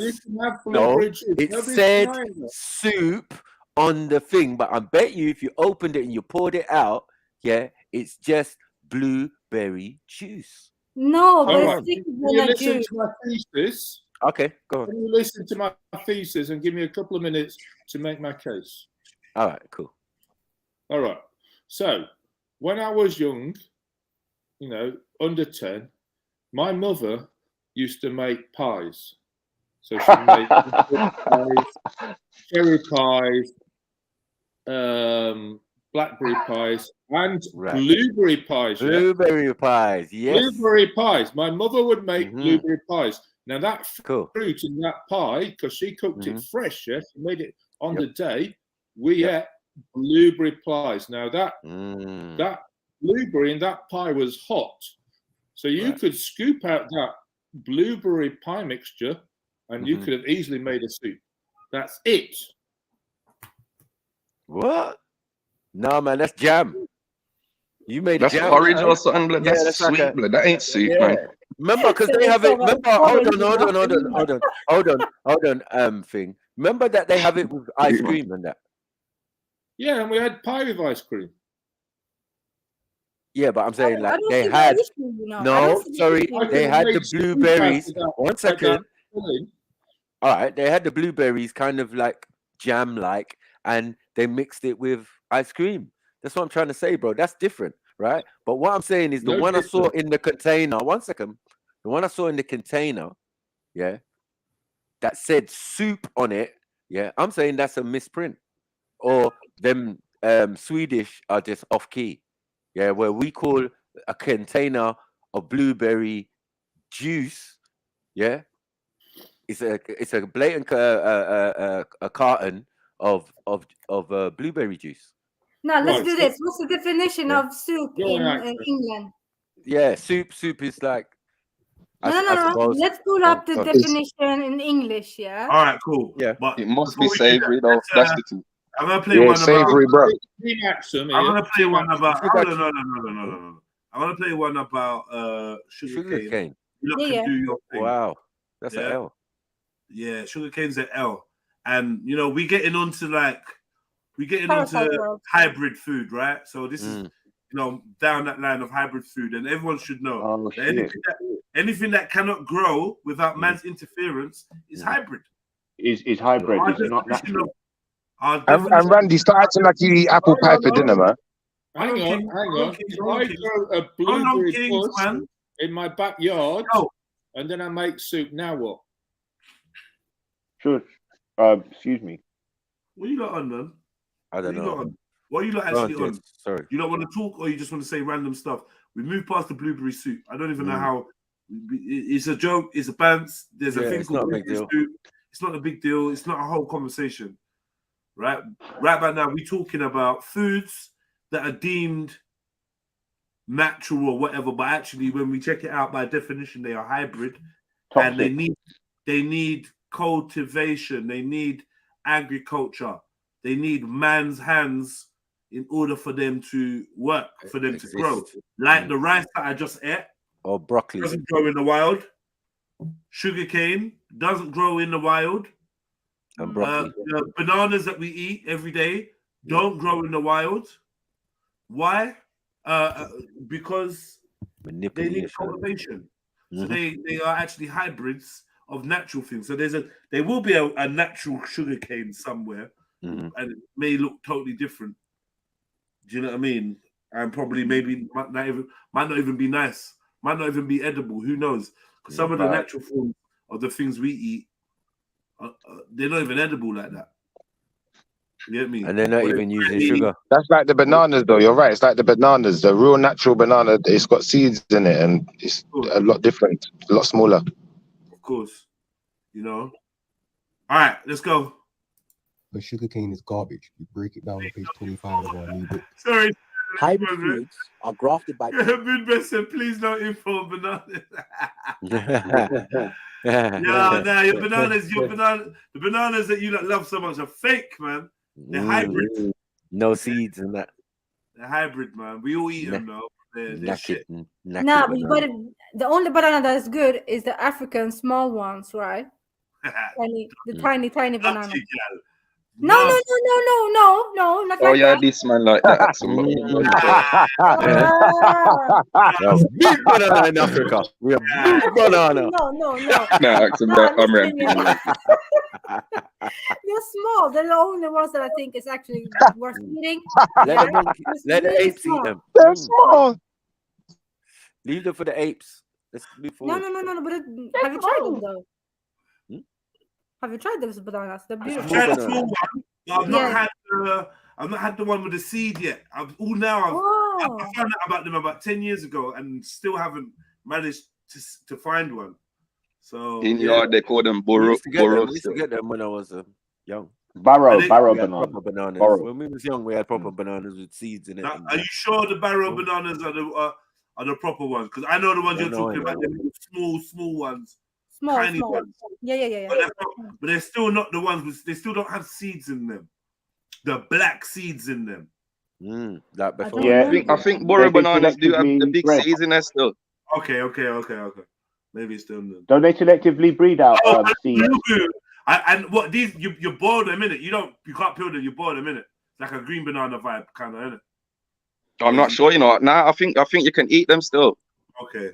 Speaker 12: no.
Speaker 18: juice.
Speaker 12: It
Speaker 18: Nobody's
Speaker 12: said
Speaker 18: denying that.
Speaker 12: soup on the thing, but I bet you if you opened it and you poured it out, yeah, it's just blueberry juice.
Speaker 16: No, but
Speaker 18: All
Speaker 16: it's
Speaker 18: right.
Speaker 16: thicker
Speaker 18: Can
Speaker 16: than
Speaker 18: you
Speaker 16: a
Speaker 18: listen
Speaker 16: juice.
Speaker 18: to my thesis?
Speaker 12: Okay, go on.
Speaker 18: Can you listen to my thesis and give me a couple of minutes to make my case?
Speaker 12: All right, cool.
Speaker 18: All right. So, when I was young, under 10, my mother used to make pies. So she'd make pies, cherry pies, blackberry pies, and blueberry pies.
Speaker 12: Blueberry pies, yes.
Speaker 18: Blueberry pies. My mother would make blueberry pies. Now that fruit in that pie, because she cooked it fresh, she made it on the day. We ate blueberry pies. Now that blueberry in that pie was hot, so you could scoop out that blueberry pie mixture, and you could have easily made a soup. That's it.
Speaker 12: What? No, man, that's jam. You made
Speaker 15: That's
Speaker 12: jam.
Speaker 15: porridge or something, blood.
Speaker 12: Yeah,
Speaker 15: That's
Speaker 12: that's
Speaker 15: sweet,
Speaker 12: like
Speaker 15: blood. That ain't soup, man.
Speaker 12: Remember, because they have it. Remember, hold on. Thing. Remember that they have it with ice cream and that.
Speaker 18: Yeah, and we had pie with ice cream.
Speaker 12: Yeah, but I'm saying like
Speaker 16: don't
Speaker 12: they
Speaker 16: see the
Speaker 12: had.
Speaker 16: issue, you know. I
Speaker 12: No,
Speaker 16: don't see the
Speaker 12: sorry,
Speaker 16: issue.
Speaker 12: they had the
Speaker 18: Makes soup
Speaker 12: blueberries.
Speaker 18: after that.
Speaker 12: One second. All right, they had the blueberries kind of like jam-like, and they mixed it with ice cream. That's what I'm trying to say, bro. That's different, right? But what I'm saying is the one I saw in the container. 1 second. The one I saw in the container, yeah, that said soup on it. Yeah, I'm saying that's a misprint, or them Swedish are just off key. Yeah, where we call a container of blueberry juice. Yeah, it's a blatant a carton of blueberry juice.
Speaker 16: Now let's
Speaker 18: Right,
Speaker 16: do
Speaker 18: so-
Speaker 16: this. What's the definition
Speaker 12: Yeah.
Speaker 16: of soup
Speaker 18: Go on,
Speaker 16: in
Speaker 18: Axel.
Speaker 16: England?
Speaker 12: Yeah, soup is like. I
Speaker 16: No.
Speaker 12: suppose.
Speaker 16: Let's pull up the
Speaker 12: Oh,
Speaker 16: definition in English. Yeah.
Speaker 2: All right, cool.
Speaker 12: Yeah,
Speaker 2: but
Speaker 15: It must be
Speaker 2: before we do
Speaker 15: savory,
Speaker 2: that,
Speaker 15: though.
Speaker 2: let's,
Speaker 15: That's the thing.
Speaker 2: I'm gonna play
Speaker 9: Yeah,
Speaker 2: one about.
Speaker 9: savory, bro.
Speaker 18: Axum,
Speaker 2: I'm gonna play one about.
Speaker 12: Sugar-
Speaker 2: Hold on, no. I'm gonna play one about sugar cane. You lot
Speaker 16: Yeah,
Speaker 2: can
Speaker 16: yeah.
Speaker 2: do your thing.
Speaker 12: Wow, that's an
Speaker 2: Yeah.
Speaker 12: L.
Speaker 2: Yeah, sugar cane's an L, and we getting onto
Speaker 16: Parasite world.
Speaker 2: hybrid food, right? So this is
Speaker 12: Mm.
Speaker 2: down that line of hybrid food, and everyone should know
Speaker 17: Oh,
Speaker 2: that anything that cannot grow without man's interference is hybrid.
Speaker 17: Is hybrid.
Speaker 2: Our
Speaker 17: It's not
Speaker 2: definition
Speaker 17: natural.
Speaker 9: And Randy, start acting like you eat apple pie for dinner, man.
Speaker 18: Hang on. If I grow a blueberry bush in my backyard, and then I make soup, now what?
Speaker 17: Sure. Excuse me.
Speaker 2: What you got on, man?
Speaker 12: I don't know.
Speaker 2: What are you lot
Speaker 12: Go on,
Speaker 2: actually on?
Speaker 12: James. Sorry.
Speaker 2: You don't want to talk, or you just want to say random stuff? We moved past the blueberry soup. I don't even know how. It's a joke. It's a bounce. There's a thing
Speaker 12: it's
Speaker 2: called
Speaker 12: not a big
Speaker 2: blueberry
Speaker 12: deal.
Speaker 2: soup. It's not a big deal. It's not a whole conversation, right? Right about now, we're talking about foods that are deemed natural or whatever, but actually, when we check it out by definition, they are hybrid, and they need cultivation. They need agriculture. They need man's hands in order for them to work, for them to grow. Like the rice that I just ate,
Speaker 12: or broccoli,
Speaker 2: doesn't grow in the wild. Sugarcane doesn't grow in the wild.
Speaker 12: And broccoli.
Speaker 2: The bananas that we eat every day don't grow in the wild. Why? because they need
Speaker 12: Manipulation.
Speaker 2: cultivation. So
Speaker 12: Mhm.
Speaker 2: they are actually hybrids of natural things. So there will be a natural sugar cane somewhere,
Speaker 12: Mhm.
Speaker 2: and it may look totally different. Do you know what I mean? And probably maybe might not even be nice, might not even be edible. Who knows? 'Cause some of the
Speaker 9: Right.
Speaker 2: natural forms of the things we eat, they're not even edible like that. You get me?
Speaker 12: And they're not
Speaker 2: Or
Speaker 12: even using
Speaker 2: tiny-
Speaker 12: sugar.
Speaker 9: That's like the bananas, though. You're right. It's like the bananas. The real natural banana, it's got seeds in it, and it's a lot different, a lot smaller.
Speaker 2: Of course, you know. All right, let's go.
Speaker 19: But sugarcane is garbage. You break it down on page 25 of our new book.
Speaker 2: Sorry.
Speaker 20: Hybrid fruits are grafted by
Speaker 2: Moonbest said, please don't inform bananas. Yeah, your bananas, the bananas that you love so much are fake, man. They're hybrid.
Speaker 12: No seeds in that.
Speaker 2: They're hybrid, man. We all eat them though. They're shit.
Speaker 16: No, but the only banana that is good is the African small ones, right? Tiny banana. No, not
Speaker 15: Oh
Speaker 16: like
Speaker 15: yeah,
Speaker 16: that.
Speaker 15: this man like that. Somebody.
Speaker 12: Big banana in Africa. We have big banana.
Speaker 16: No.
Speaker 15: Nah, I'm ramping.
Speaker 16: They're small. They're the only ones that I think is actually worth eating.
Speaker 12: Let the apes eat them.
Speaker 9: They're small.
Speaker 12: Leave them for the apes. Let's move forward.
Speaker 16: No. But have you tried them though? Have you tried those bananas? They're beautiful.
Speaker 2: I've tried the small one, but I've not had the one with the seed yet. I found out about them about 10 years ago and still haven't managed to find one. So
Speaker 15: In yard they call them burro.
Speaker 12: We used to get them when I was young.
Speaker 17: Barrow
Speaker 12: We had
Speaker 17: banana.
Speaker 12: proper bananas.
Speaker 17: Barrow.
Speaker 12: When we was young, we had proper bananas with seeds in it.
Speaker 2: Now, are you sure the barrow bananas are the proper ones? Because I know the ones you're talking about, the small ones. Tiny
Speaker 16: Small.
Speaker 2: ones.
Speaker 16: Yeah.
Speaker 2: But they're still not the ones they still don't have seeds in them. The black seeds in them.
Speaker 12: That before.
Speaker 15: Yeah, I think burro bananas do have the big
Speaker 17: bred.
Speaker 15: seeds in there still.
Speaker 2: Okay. Maybe it's still in them.
Speaker 17: Don't they selectively breed out seeds?
Speaker 2: And what these you boil them in it. You can't peel them, you boil them in it. It's like a green banana vibe kind of, isn't it?
Speaker 15: I'm not sure, you know. Nah, I think you can eat them still.
Speaker 2: Okay.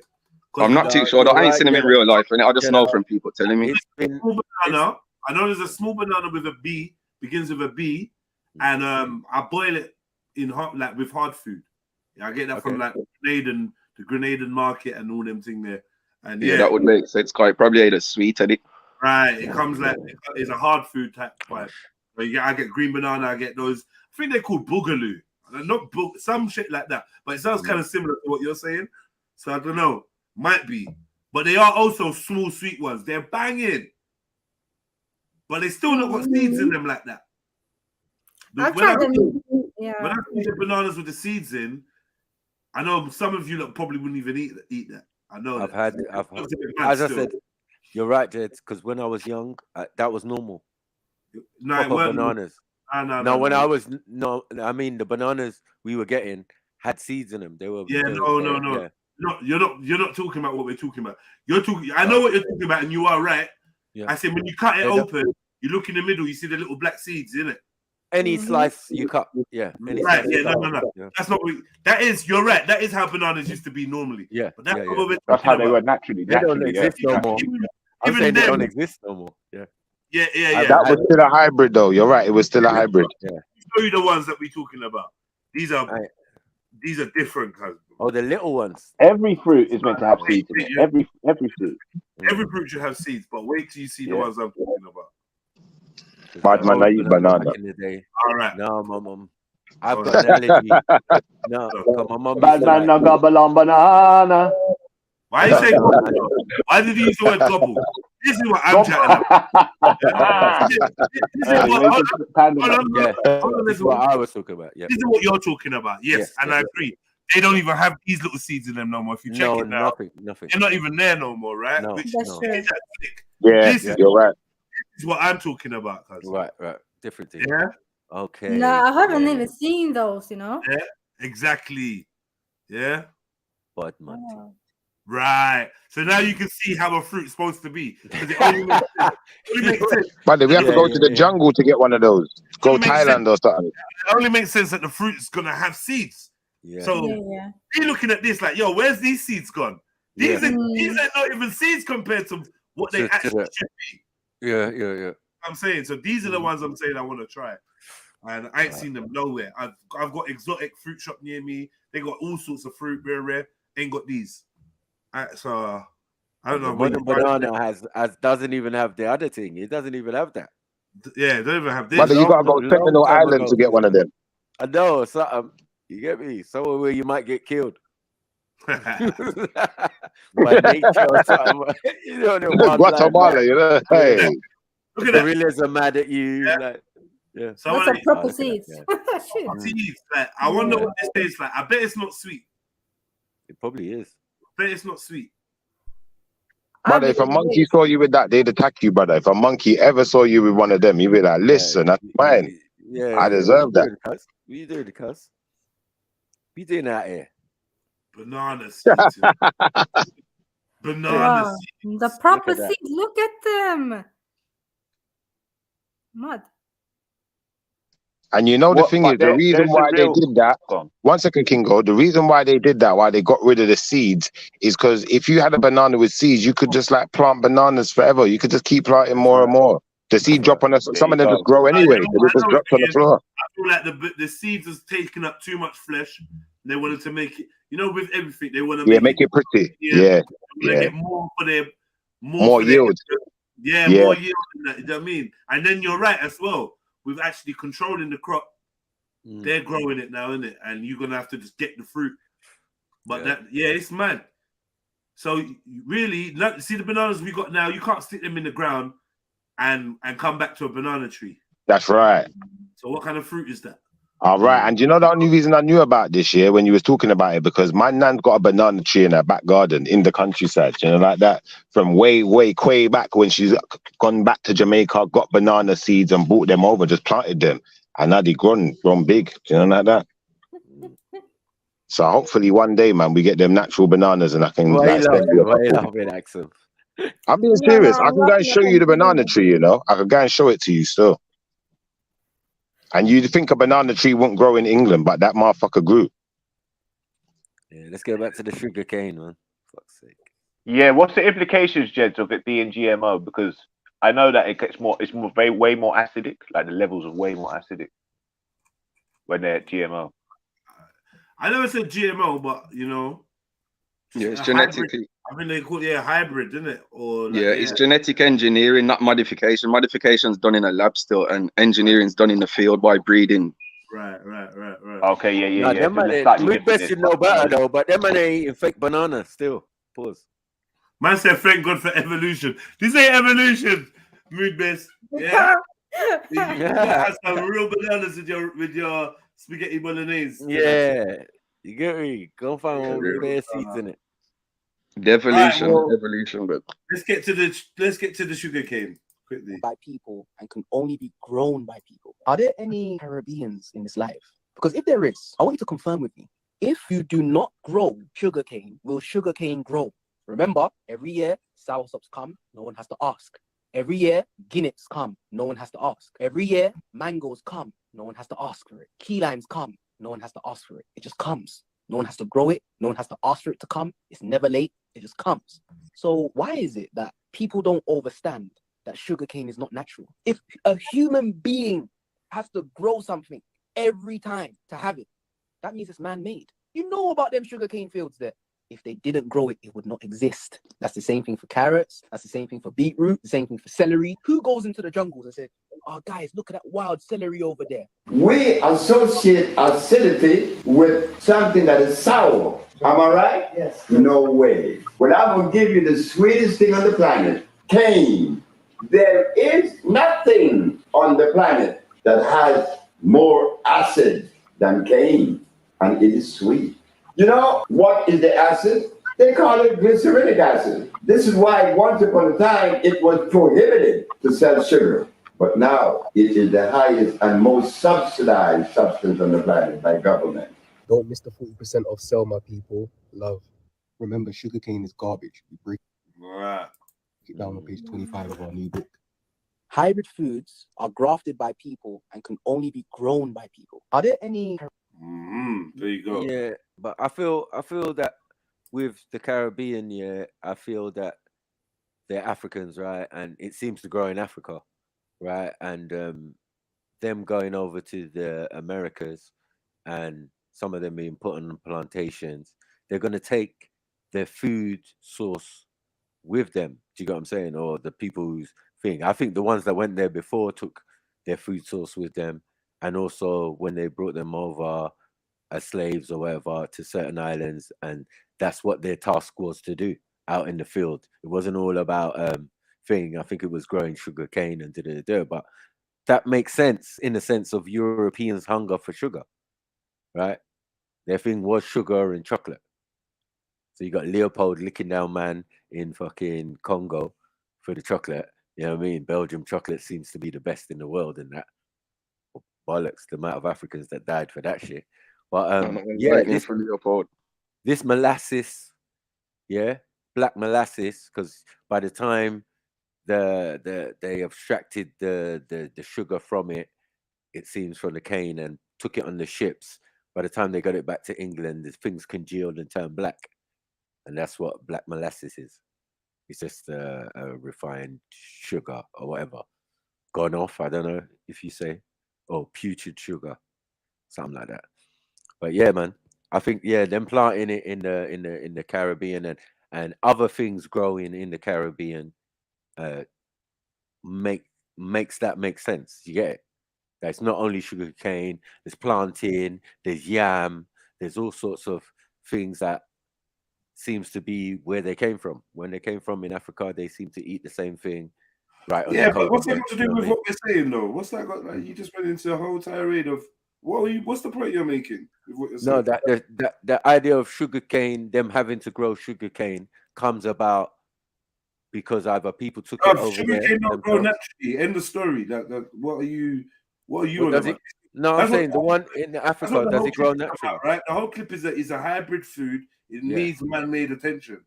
Speaker 15: I'm not too sure. I ain't seen them in real life, and I just know from people telling me.
Speaker 2: Small banana. I know there's a small banana with a B, begins with a B, and I boil it in hot, like with hard food. Yeah, I get that from like the Grenadian market and all them thing there. And
Speaker 15: Yeah, that would make sense. Quite probably ain't as sweet, Eddie.
Speaker 2: Right, it comes like it's a hard food type vibe. I get green banana. I get those. I think they're called boogaloo. Not some shit like that. But it sounds kind of similar to what you're saying. So I don't know. Might be. But they are also small, sweet ones. They're banging. But they still not got seeds in them like that.
Speaker 16: I've tried them.
Speaker 2: When I see the bananas with the seeds in, I know some of you probably wouldn't even eat that. I know.
Speaker 12: I've had, as I said, you're right, Jed, because when I was young, that was normal.
Speaker 2: No, it
Speaker 12: Proper
Speaker 2: weren't.
Speaker 12: bananas.
Speaker 2: No,
Speaker 12: when I was I mean the bananas we were getting had seeds in them. They were
Speaker 2: no.
Speaker 12: Yeah.
Speaker 2: No, you're not talking about what we're talking about. You're talking. I know what you're talking about, and you are right.
Speaker 12: Yeah.
Speaker 2: I said when you cut it open, you look in the middle, you see the little black seeds in it.
Speaker 12: Any slice you cut, any
Speaker 2: Right,
Speaker 12: slice you cut.
Speaker 2: no.
Speaker 12: Yeah.
Speaker 2: That's not. That is. You're right. That is how bananas used to be normally.
Speaker 12: Yeah,
Speaker 2: but that's
Speaker 12: yeah,
Speaker 2: what we're
Speaker 17: That's
Speaker 2: talking
Speaker 17: how they
Speaker 2: about.
Speaker 17: were naturally.
Speaker 12: They don't exist no more. I'm
Speaker 2: even
Speaker 12: saying they
Speaker 2: them-
Speaker 12: don't exist no more. Yeah.
Speaker 2: Yeah.
Speaker 9: That was still a hybrid, though. You're right. It was still a hybrid.
Speaker 12: Yeah.
Speaker 2: Show you the ones that we're talking about. These are different, cuz.
Speaker 12: Oh, the little ones.
Speaker 17: Every fruit is meant to have seeds in it. Every fruit.
Speaker 2: Every fruit should have seeds, but wait till you see the ones I'm talking about.
Speaker 9: Bad man, I eat banana.
Speaker 12: Back in the day.
Speaker 2: All right.
Speaker 12: No, mum. I've got an allergy. No, my mum.
Speaker 17: Bad man, no gobble on banana.
Speaker 2: Why you say gobble? Why did you use the word gobble? This is what I'm chatting about.
Speaker 12: This is what I was talking about. Yeah.
Speaker 2: This is what you're talking about. Yes, and I agree. They don't even have these little seeds in them no more. If you check it now,
Speaker 12: nothing.
Speaker 2: they're not even there no more, right?
Speaker 12: No,
Speaker 16: That's true.
Speaker 9: You're right.
Speaker 2: This is what I'm talking about, cuz.
Speaker 12: Right. Different thing.
Speaker 2: Yeah.
Speaker 12: Okay.
Speaker 16: No, I haven't even seen those,
Speaker 2: Yeah, exactly. Yeah.
Speaker 12: But man.
Speaker 2: Right. So now you can see how a fruit's supposed to be. Because it only makes sense. It only makes sense.
Speaker 9: Buddy, we have to go to the jungle to get one of those. Go Thailand or something.
Speaker 2: It only makes sense that the fruit's gonna have seeds.
Speaker 12: Yeah.
Speaker 6: So
Speaker 16: Yeah.
Speaker 6: you're looking at this like, yo, where's these seeds gone? These
Speaker 12: Yeah.
Speaker 6: these are not even seeds compared to what they actually should be.
Speaker 12: Yeah.
Speaker 6: I'm saying, so these are the ones I'm saying I want to try, and I ain't seen them nowhere. I've got exotic fruit shop near me. They got all sorts of fruit, rare. Ain't got these. So I don't know.
Speaker 12: Modern banana doesn't even have the other thing. It doesn't even have that.
Speaker 6: Yeah, they don't even have this.
Speaker 9: But you gotta go Sentinel Island to get one of them.
Speaker 12: I know, something. You get me? Somewhere where you might get killed. By nature or something. You know,
Speaker 9: Guatemala, you know. Hey.
Speaker 6: Look at
Speaker 12: the
Speaker 6: that.
Speaker 12: gorillas are mad at you.
Speaker 6: Yeah.
Speaker 12: Like, yeah.
Speaker 16: That's a proper seeds.
Speaker 6: Seeds. Like, I wonder what this tastes like. I bet it's not sweet.
Speaker 12: It probably is.
Speaker 6: I bet it's not sweet.
Speaker 9: Brother, if a monkey saw you with that, they'd attack you, brother. If a monkey ever saw you with one of them, you'd be like, listen, that's mine.
Speaker 12: Yeah,
Speaker 9: I deserve that.
Speaker 12: What you doing, cuz? What you doing out here?
Speaker 6: Banana seeds. Banana seeds.
Speaker 16: The proper
Speaker 12: Look at that.
Speaker 16: seeds. Look at them. Mud.
Speaker 9: And you know the thing is, the reason why they did that,
Speaker 17: Gone.
Speaker 9: 1 second, Kingo, the reason why they did that, why they got rid of the seeds, is because if you had a banana with seeds, you could just like plant bananas forever. You could just keep planting more and more. The seed drop on us, some of them just grow anyway. They just drop on the floor.
Speaker 6: I feel like the seeds has taken up too much flesh. They wanted to make it, you know, with everything, they want to
Speaker 9: make it pretty.
Speaker 6: They get more for their
Speaker 9: more yield.
Speaker 6: More yield. You know what I mean? And then you're right as well. With actually controlling the crop, they're growing it now, isn't it? And you're gonna have to just get the fruit. But it's mad. So really, see the bananas we got now. You can't stick them in the ground and come back to a banana tree.
Speaker 9: That's right.
Speaker 6: So what kind of fruit is that?
Speaker 9: All right, and you know the only reason I knew about this year when you was talking about it, because my nan's got a banana tree in her back garden in the countryside, you know, like that, from way back when she's gone back to Jamaica, got banana seeds and brought them over, just planted them, and now they grown big, you know, like that. So hopefully one day, man, we get them natural bananas and I can. I'm being serious. I can go and show you the banana tree, you know. I can go and show it to you still. And you'd think a banana tree wouldn't grow in England, but that motherfucker grew.
Speaker 12: Yeah, let's go back to the sugar cane, man. Fuck's sake.
Speaker 17: Yeah, what's the implications, Jeds, of it being GMO? Because I know that it gets more, way more acidic. Like the levels are way more acidic when they're GMO.
Speaker 6: I never said GMO, but you know,
Speaker 15: it's genetically.
Speaker 6: I mean, they call it hybrid, isn't it? Or like,
Speaker 15: it's genetic engineering, not modification. Modification's done in a lab still, and engineering's done in the field by breeding.
Speaker 6: Right.
Speaker 17: Okay, yeah.
Speaker 12: Them man, we best you know better though, but them man ain't eating fake banana still. Pause.
Speaker 6: Man said, "Thank God for evolution." This ain't evolution, mood best. Yeah. You have some real bananas with your spaghetti bolognese.
Speaker 12: Yeah, you get me. Go find one with bare seeds in it.
Speaker 15: Devolution,
Speaker 12: Right, well,
Speaker 15: evolution, but
Speaker 6: let's get to the sugar cane quickly.
Speaker 20: By people and can only be grown by people. Are there any Caribbeans in this life? Because if there is, I want you to confirm with me. If you do not grow sugarcane, will sugarcane grow? Remember, every year soursops come, no one has to ask. Every year guineas come, no one has to ask. Every year mangoes come, no one has to ask for it. Key limes come, no one has to ask for it. It just comes. No one has to grow it. No one has to ask for it to come. It's never late. It just comes. So why is it that people don't understand that sugarcane is not natural? If a human being has to grow something every time to have it, that means it's man-made. You know about them sugarcane fields there. If they didn't grow it, it would not exist. That's the same thing for carrots. That's the same thing for beetroot. The same thing for celery. Who goes into the jungles and says, "Oh, guys, look at that wild celery over there"?
Speaker 14: We associate acidity with something that is sour. Am I right? Yes. No way. Well, I will give you the sweetest thing on the planet, cane. There is nothing on the planet that has more acid than cane, and it is sweet. You know what is the acid? They call it glycerinic acid. This is why once upon a time it was prohibited to sell sugar. But now it is the highest and most subsidized substance on the planet by government.
Speaker 19: Don't miss the 40% of sell, my people. Love. Remember, sugarcane is garbage. We break it down on page 25 of our new book.
Speaker 20: Hybrid foods are grafted by people and can only be grown by people. Are there any
Speaker 18: There you go.
Speaker 12: Yeah, but I feel that with the Caribbean, I feel that they're Africans, right? And it seems to grow in Africa, right? And them going over to the Americas and some of them being put on plantations, they're going to take their food source with them. Do you get what I'm saying? Or the people who's thing. I think the ones that went there before took their food source with them. And also when they brought them over as slaves or whatever to certain islands, and that's what their task was to do out in the field. It wasn't all about thing. I think it was growing sugar cane and but that makes sense in the sense of Europeans' hunger for sugar, right? Their thing was sugar and chocolate. So you got Leopold licking down man in fucking Congo for the chocolate. You know what I mean? Belgium chocolate seems to be the best in the world in that. Bollocks, the amount of Africans that died for that shit. But yeah, this molasses, black molasses, because by the time they abstracted the sugar from it, it seems from the cane, and took it on the ships. By the time they got it back to England, the things congealed and turned black, and that's what black molasses is. It's just a refined sugar or whatever, gone off. I don't know if you say, or putrid sugar, something like that. But yeah, man, I think them planting it in the Caribbean and other things growing in the Caribbean makes that make sense. You get it? That's not only sugar cane. There's plantain. There's yam. There's all sorts of things that seems to be where they came from. When they came from in Africa, they seem to eat the same thing. Right.
Speaker 18: Yeah, but what's that got to do with what we're saying, though? What's that got? Like, you just went into a whole tirade of what's the point you're making with what you're saying?
Speaker 12: No, the idea of sugarcane, them having to grow sugarcane, comes about because either people took it over there.
Speaker 18: Sugarcane don't grow naturally. End of story. What are you on about?
Speaker 12: No, I'm saying the one in Africa, does it grow naturally?
Speaker 18: Right. The whole clip is that it's a hybrid food. It needs man-made attention.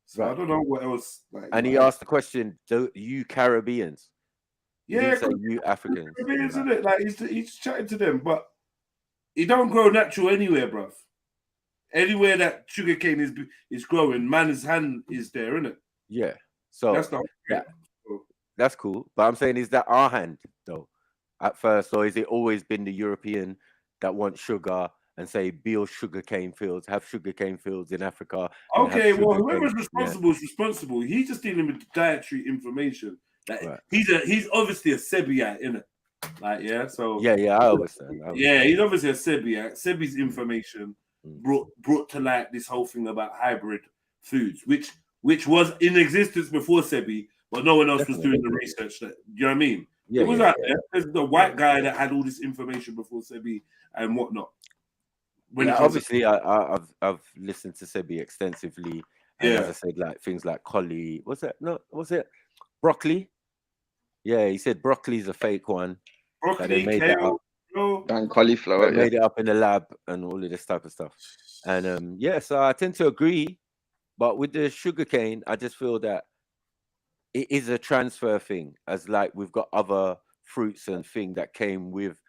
Speaker 18: So I don't know what else.
Speaker 12: And he asked the question: do you Caribbeans?
Speaker 18: Yeah,
Speaker 12: you Africans.
Speaker 18: Caribbeans, isn't it? Like he's chatting to them, but it don't grow natural anywhere, bruv. Anywhere that sugarcane is growing, man's hand is there, isn't it?
Speaker 12: Yeah. So
Speaker 18: that's the
Speaker 12: that's cool. But I'm saying, is that our hand though? At first, or is it always been the European that wants sugar and say build sugarcane fields, have sugarcane fields in Africa?
Speaker 18: Okay, well, whoever's responsible is responsible. He's just dealing with dietary information. Like, he's obviously a Sebiite, innit? Like, yeah, so
Speaker 12: I understand.
Speaker 18: He's obviously a Sebiite. Sebi's information brought to light this whole thing about hybrid foods, which was in existence before Sebi, but no one else was doing the research. You know what I mean? It was out there. There's the white guy that had all this information before Sebi and whatnot.
Speaker 12: Obviously, I've listened to Sebi extensively, and as I said, like things like collie. Was it broccoli? Yeah, he said broccoli's a fake one.
Speaker 18: Broccoli, kale,
Speaker 15: and cauliflower.
Speaker 12: They made it up in the lab and all of this type of stuff. And so I tend to agree, but with the sugarcane, I just feel that it is a transfer thing, as like we've got other fruits and things that came with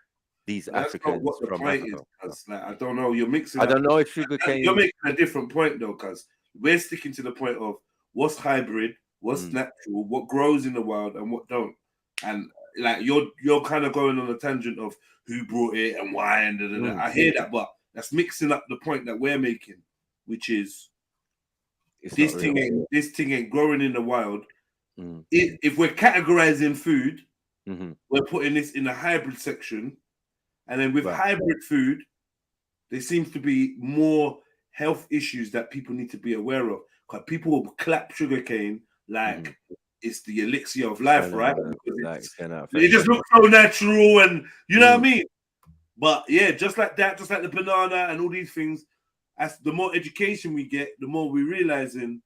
Speaker 12: these Africans from Africa.
Speaker 18: Like, I don't know. You're mixing.
Speaker 12: I don't know if sugarcane.
Speaker 18: You're making a different point though, because we're sticking to the point of what's hybrid, what's natural, what grows in the wild, and what don't. And like you're kind of going on a tangent of who brought it and why and I hear that, but that's mixing up the point that we're making, which is this thing ain't growing in the wild. If we're categorizing food, we're putting this in the hybrid section, and then with hybrid food, there seems to be more health issues that people need to be aware of. Because people will clap sugarcane like it's the elixir of life, right? It just looks so natural, and you know what I mean. But yeah, just like that, just like the banana and all these things, as the more education we get, the more we're realizing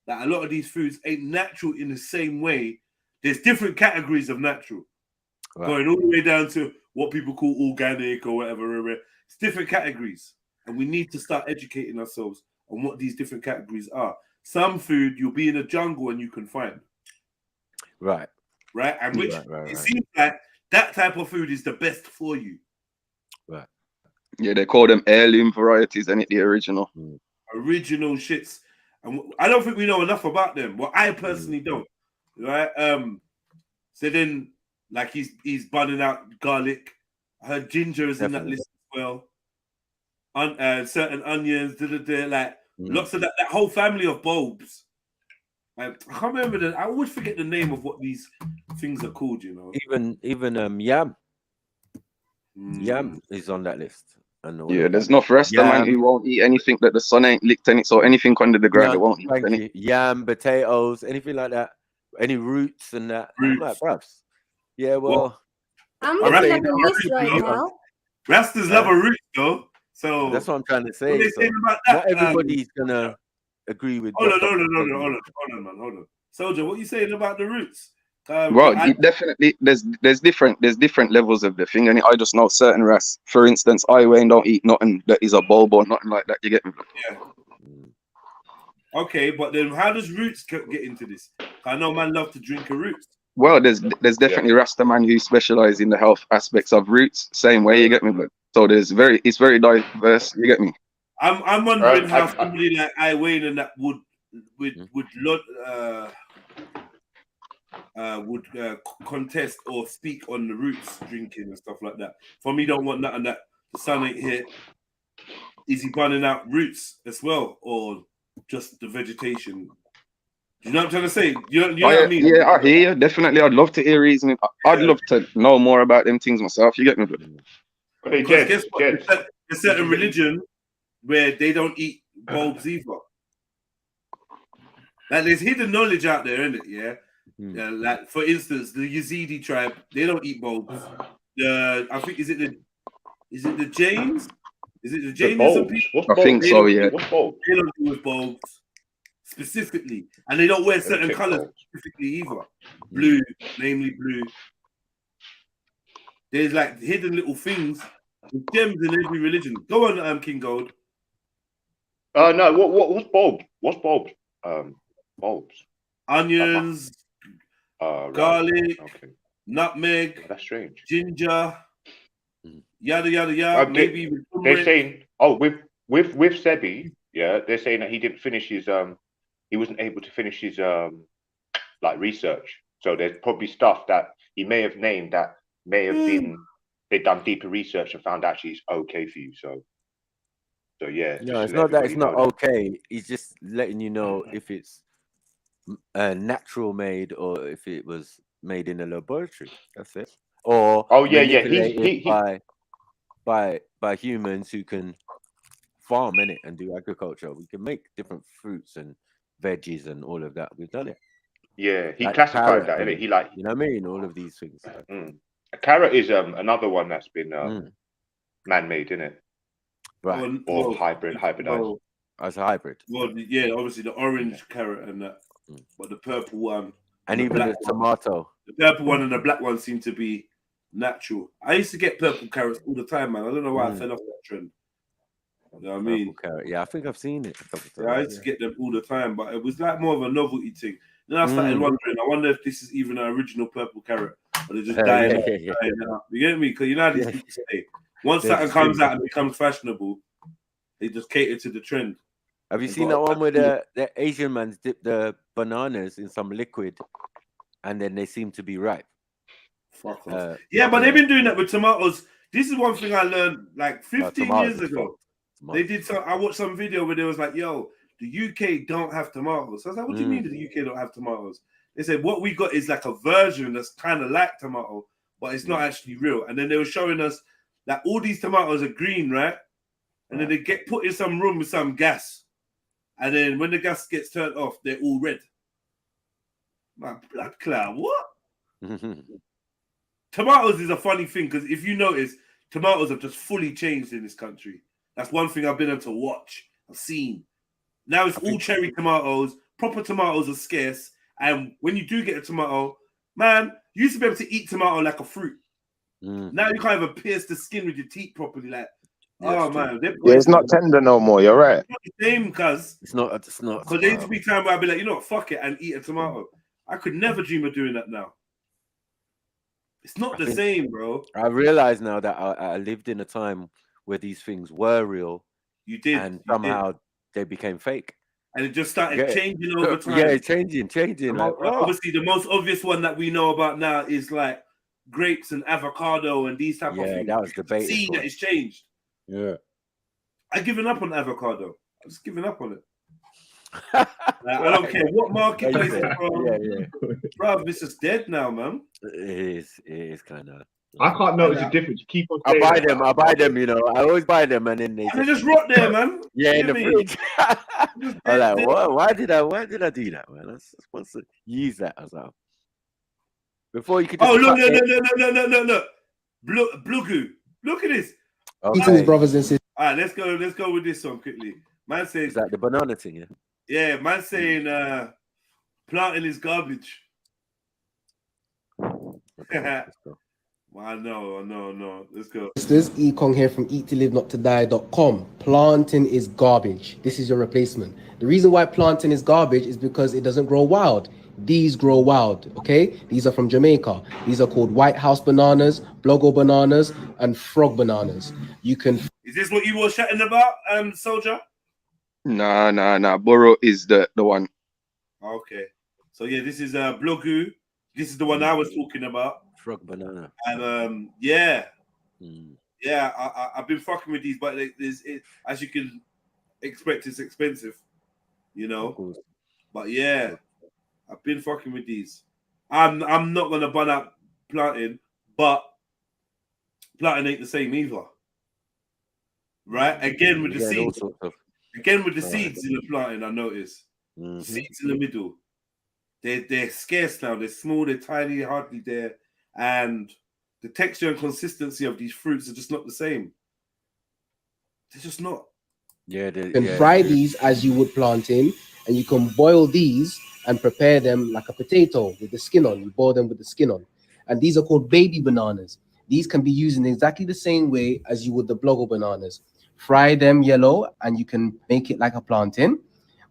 Speaker 18: that a lot of these foods ain't natural in the same way. There's different categories of natural, going all the way down to what people call organic or whatever. It's different categories, and we need to start educating ourselves on what these different categories are. Some food you'll be in a jungle and you can find.
Speaker 12: Right.
Speaker 18: And which it seems like that type of food is the best for you.
Speaker 12: Right.
Speaker 15: Yeah, they call them heirloom varieties, and the original.
Speaker 6: Original shits. And I don't think we know enough about them. Well, I personally don't. Right? So then, like, he's bunning out garlic. I heard ginger is in that list as well. Certain onions, like lots of that whole family of bulbs. I can't remember I always forget the name of what these things are called, you know.
Speaker 12: Even yam. Yam is on that list.
Speaker 15: Yeah, there's enough Rasta man who won't eat anything that the sun ain't licked any, so anything under the ground they won't eat any.
Speaker 12: Yam, potatoes, anything like that. Any roots and that. I'm like, bruv. Yeah, well.
Speaker 16: I'm looking at the list right now.
Speaker 6: Rastas love a root, though. So
Speaker 12: that's what I'm trying to say.
Speaker 6: What are they saying about that?
Speaker 12: Not everybody's gonna agree with.
Speaker 6: Hold on, man. Soldier, what are you saying about the roots?
Speaker 15: Well, definitely, there's different levels of the thing, and I just know certain Ras. For instance, I Wayne don't eat nothing that is a bulb or nothing like that. You get me?
Speaker 6: Yeah. Okay, but then how does roots get into this? I know man love to drink a roots.
Speaker 15: Well, there's definitely Rasta man who specialize in the health aspects of roots. Same way, you get me? But so it's very diverse. You get me?
Speaker 6: I'm wondering how somebody like I Wayne and that would contest or speak on the roots drinking and stuff like that. For me, don't want nothing that the sun ain't here. Is he burning out roots as well, or just the vegetation? Do you know what I'm trying to say? You know what I mean?
Speaker 15: Yeah, I hear you. Definitely, I'd love to hear reasoning. I'd love to know more about them things myself. You get me?
Speaker 6: Because guess what? There's a certain religion where they don't eat bulbs either. Like there's hidden knowledge out there, isn't it? Yeah. Like for instance, the Yazidi tribe, they don't eat bulbs. I think is it the Jains? Is it the Jainism people?
Speaker 15: I think so. Yeah.
Speaker 6: What's bulbs? They don't do with bulbs specifically, and they don't wear certain colors specifically either. Blue, namely blue. There's like hidden little things, gems in every religion. Go on, King Gold.
Speaker 17: No. What's bulbs? What's bulbs? Bulbs.
Speaker 6: Onions, garlic, nutmeg.
Speaker 17: That's strange.
Speaker 6: Ginger, yada yada yada. Maybe even
Speaker 17: they're saying, with Sebi, yeah, they're saying that he didn't finish his he wasn't able to finish his like research. So there's probably stuff that he may have named that may have been they've done deeper research and found actually it's okay for you. So yeah.
Speaker 12: No, it's not that it's not okay. He's just letting you know if it's natural made or if it was made in a laboratory. That's it. Or manipulated by humans who can farm in it and do agriculture. We can make different fruits and veggies and all of that. We've done it.
Speaker 17: Yeah, he classified that. He like,
Speaker 12: you know what I mean? All of these things.
Speaker 17: A carrot is another one that's been man-made, isn't it?
Speaker 12: Right.
Speaker 17: Or hybridized.
Speaker 12: As a hybrid.
Speaker 6: Well, yeah, obviously the orange carrot and that, but the purple one
Speaker 12: and even the tomato.
Speaker 6: The purple one and the black one seem to be natural. I used to get purple carrots all the time, man. I don't know why I fell off that trend. You know what I mean?
Speaker 12: Carrot. Yeah, I think I've seen it a couple of times.
Speaker 6: Yeah, I used to get them all the time, but it was like more of a novelty thing. Then I started wondering, I wonder if this is even an original purple carrot, or they're just dying out. You get me? Because you know how these people say, once something comes out and becomes fashionable, they just cater to the trend.
Speaker 12: Have you seen that one where the Asian man dip the bananas in some liquid and then they seem to be ripe?
Speaker 6: Fuck off. Yeah, but they've been doing that with tomatoes. This is one thing I learned like 15 years ago. They did some. I watched some video where they was like, "Yo, the UK don't have tomatoes." So I was like, "What do you mean the UK don't have tomatoes?" They said, "What we got is like a version that's kind of like tomato, but it's not actually real." And then they were showing us that all these tomatoes are green, right? And then they get put in some room with some gas, and then when the gas gets turned off, they're all red. My blood clot, what? Tomatoes is a funny thing because if you notice, tomatoes have just fully changed in this country. That's one thing I've been able to watch. I've seen. Now it's all cherry tomatoes. Proper tomatoes are scarce. And when you do get a tomato, man, you used to be able to eat tomato like a fruit. Now you can't even pierce the skin with your teeth properly. Like, man.
Speaker 9: Yeah, it's not tender no more. You're right.
Speaker 6: It's not the same, cuz.
Speaker 12: It's not.
Speaker 6: Because there used to be time where I'd be like, you know what, fuck it, and eat a tomato. I could never dream of doing that now. It's not the same, bro.
Speaker 12: I realize now that I lived in a time where these things were real.
Speaker 6: You did.
Speaker 12: And somehow they became fake.
Speaker 6: And it just started changing over time.
Speaker 12: Yeah, changing. Like,
Speaker 6: obviously, the most obvious one that we know about now is like grapes and avocado and these type of things.
Speaker 12: Yeah, that was debated.
Speaker 6: See that it's changed.
Speaker 12: Yeah.
Speaker 6: I've given up on avocado. I've just given up on it. Like, I don't care what marketplace it's from.
Speaker 12: Yeah.
Speaker 6: Bruv, it's just dead now, man.
Speaker 12: It is kind of.
Speaker 17: I can't notice the difference. Keep on.
Speaker 12: I buy them. You know, I always buy them, and then they
Speaker 6: just rot there, man.
Speaker 12: Yeah, in the fridge. I'm like, what? Why did I do that, man? I'm supposed to use that as well. Before you could. Just
Speaker 6: look. Blue. Look at this.
Speaker 19: Greetings, brothers and sisters.
Speaker 6: All right, let's go with this one quickly. Man says,
Speaker 12: is that the banana thing? Yeah.
Speaker 6: Yeah, man saying planting is garbage. I know. Let's go.
Speaker 19: Sisters, Ekong here from eattolivenottoDie.com. Planting is garbage. This is your replacement. The reason why planting is garbage is because it doesn't grow wild. These grow wild, okay? These are from Jamaica. These are called White House bananas, Blogo bananas, and frog bananas. You can...
Speaker 6: Is this what you were chatting about, soldier?
Speaker 15: Nah. Burrow is the one.
Speaker 6: Okay. So yeah, this is Blogu. This is the one I was talking about.
Speaker 12: Frog banana.
Speaker 6: And yeah, I've been fucking with these, but as you can expect, it's expensive, you know. But yeah, I've been fucking with these. I'm not gonna bun up planting, but planting ain't the same either, right? Again with the seeds, seeds in the planting, I noticed seeds in the middle. They're scarce now. They're small. They're tiny. Hardly there. And the texture and consistency of these fruits are just not the same. They're just not.
Speaker 19: You can fry these as you would plantain, and you can boil these and prepare them like a potato with the skin on. You boil them with the skin on. And these are called baby bananas. These can be used in exactly the same way as you would the blogo bananas. Fry them yellow, and you can make it like a plantain.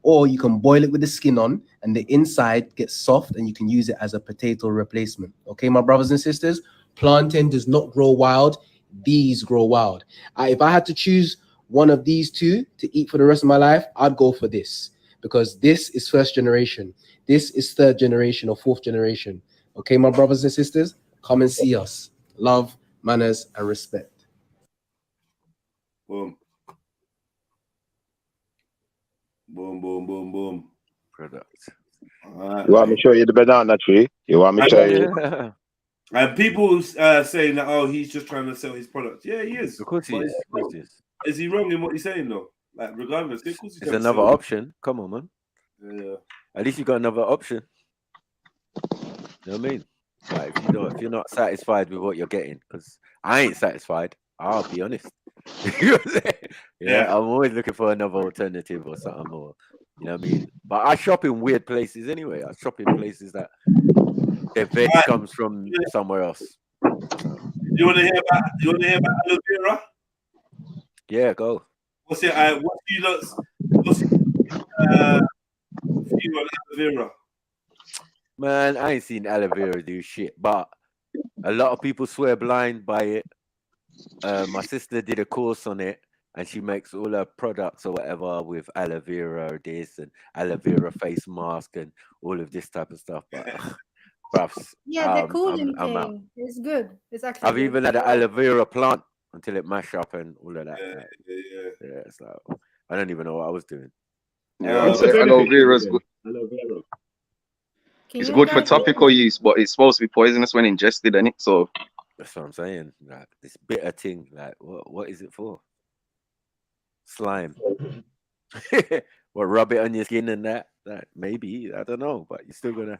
Speaker 19: Or you can boil it with the skin on, and the inside gets soft, and you can use it as a potato replacement. Okay, my brothers and sisters, plantain does not grow wild. These grow wild. If I had to choose one of these two to eat for the rest of my life, I'd go for this, because this is first generation. This is third generation or fourth generation. Okay, my brothers and sisters, come and see us. Love, manners, and respect.
Speaker 6: Boom. Boom.
Speaker 12: Product.
Speaker 9: You want me to show you the banana tree? You want me to show you?
Speaker 6: And people saying that, he's just trying to sell his product. Yeah, he is.
Speaker 12: Of course he is.
Speaker 6: Is he wrong in what he's saying though? Like, regardless, of course
Speaker 12: it's another option. Come on, man.
Speaker 6: Yeah.
Speaker 12: At least you got another option. You know what I mean? Like, if you're not satisfied with what you're getting, because I ain't satisfied. I'll be honest. I'm always looking for another alternative or something, or you know what I mean. But I shop in weird places anyway. I shop in places that their veg comes from somewhere else.
Speaker 6: You want to hear about aloe vera?
Speaker 12: Yeah, go.
Speaker 6: What's it? What's view on aloe vera?
Speaker 12: Man, I ain't seen aloe vera do shit, but a lot of people swear blind by it. My sister did a course on it, and she makes all her products or whatever with aloe vera, this and aloe vera face mask and all of this type of stuff. But bruv,
Speaker 16: the cooling thing is good. It's actually.
Speaker 12: I've even had an aloe vera plant until it mashed up and all of that. Yeah. So I don't even know what I was doing.
Speaker 15: Yeah, aloe vera is good. It's good for topical use, but it's supposed to be poisonous when ingested, ain't it? So
Speaker 12: that's what I'm saying. Like this bitter thing, like what is it for? Slime. Well, rub it on your skin and that maybe, I don't know, but you're still gonna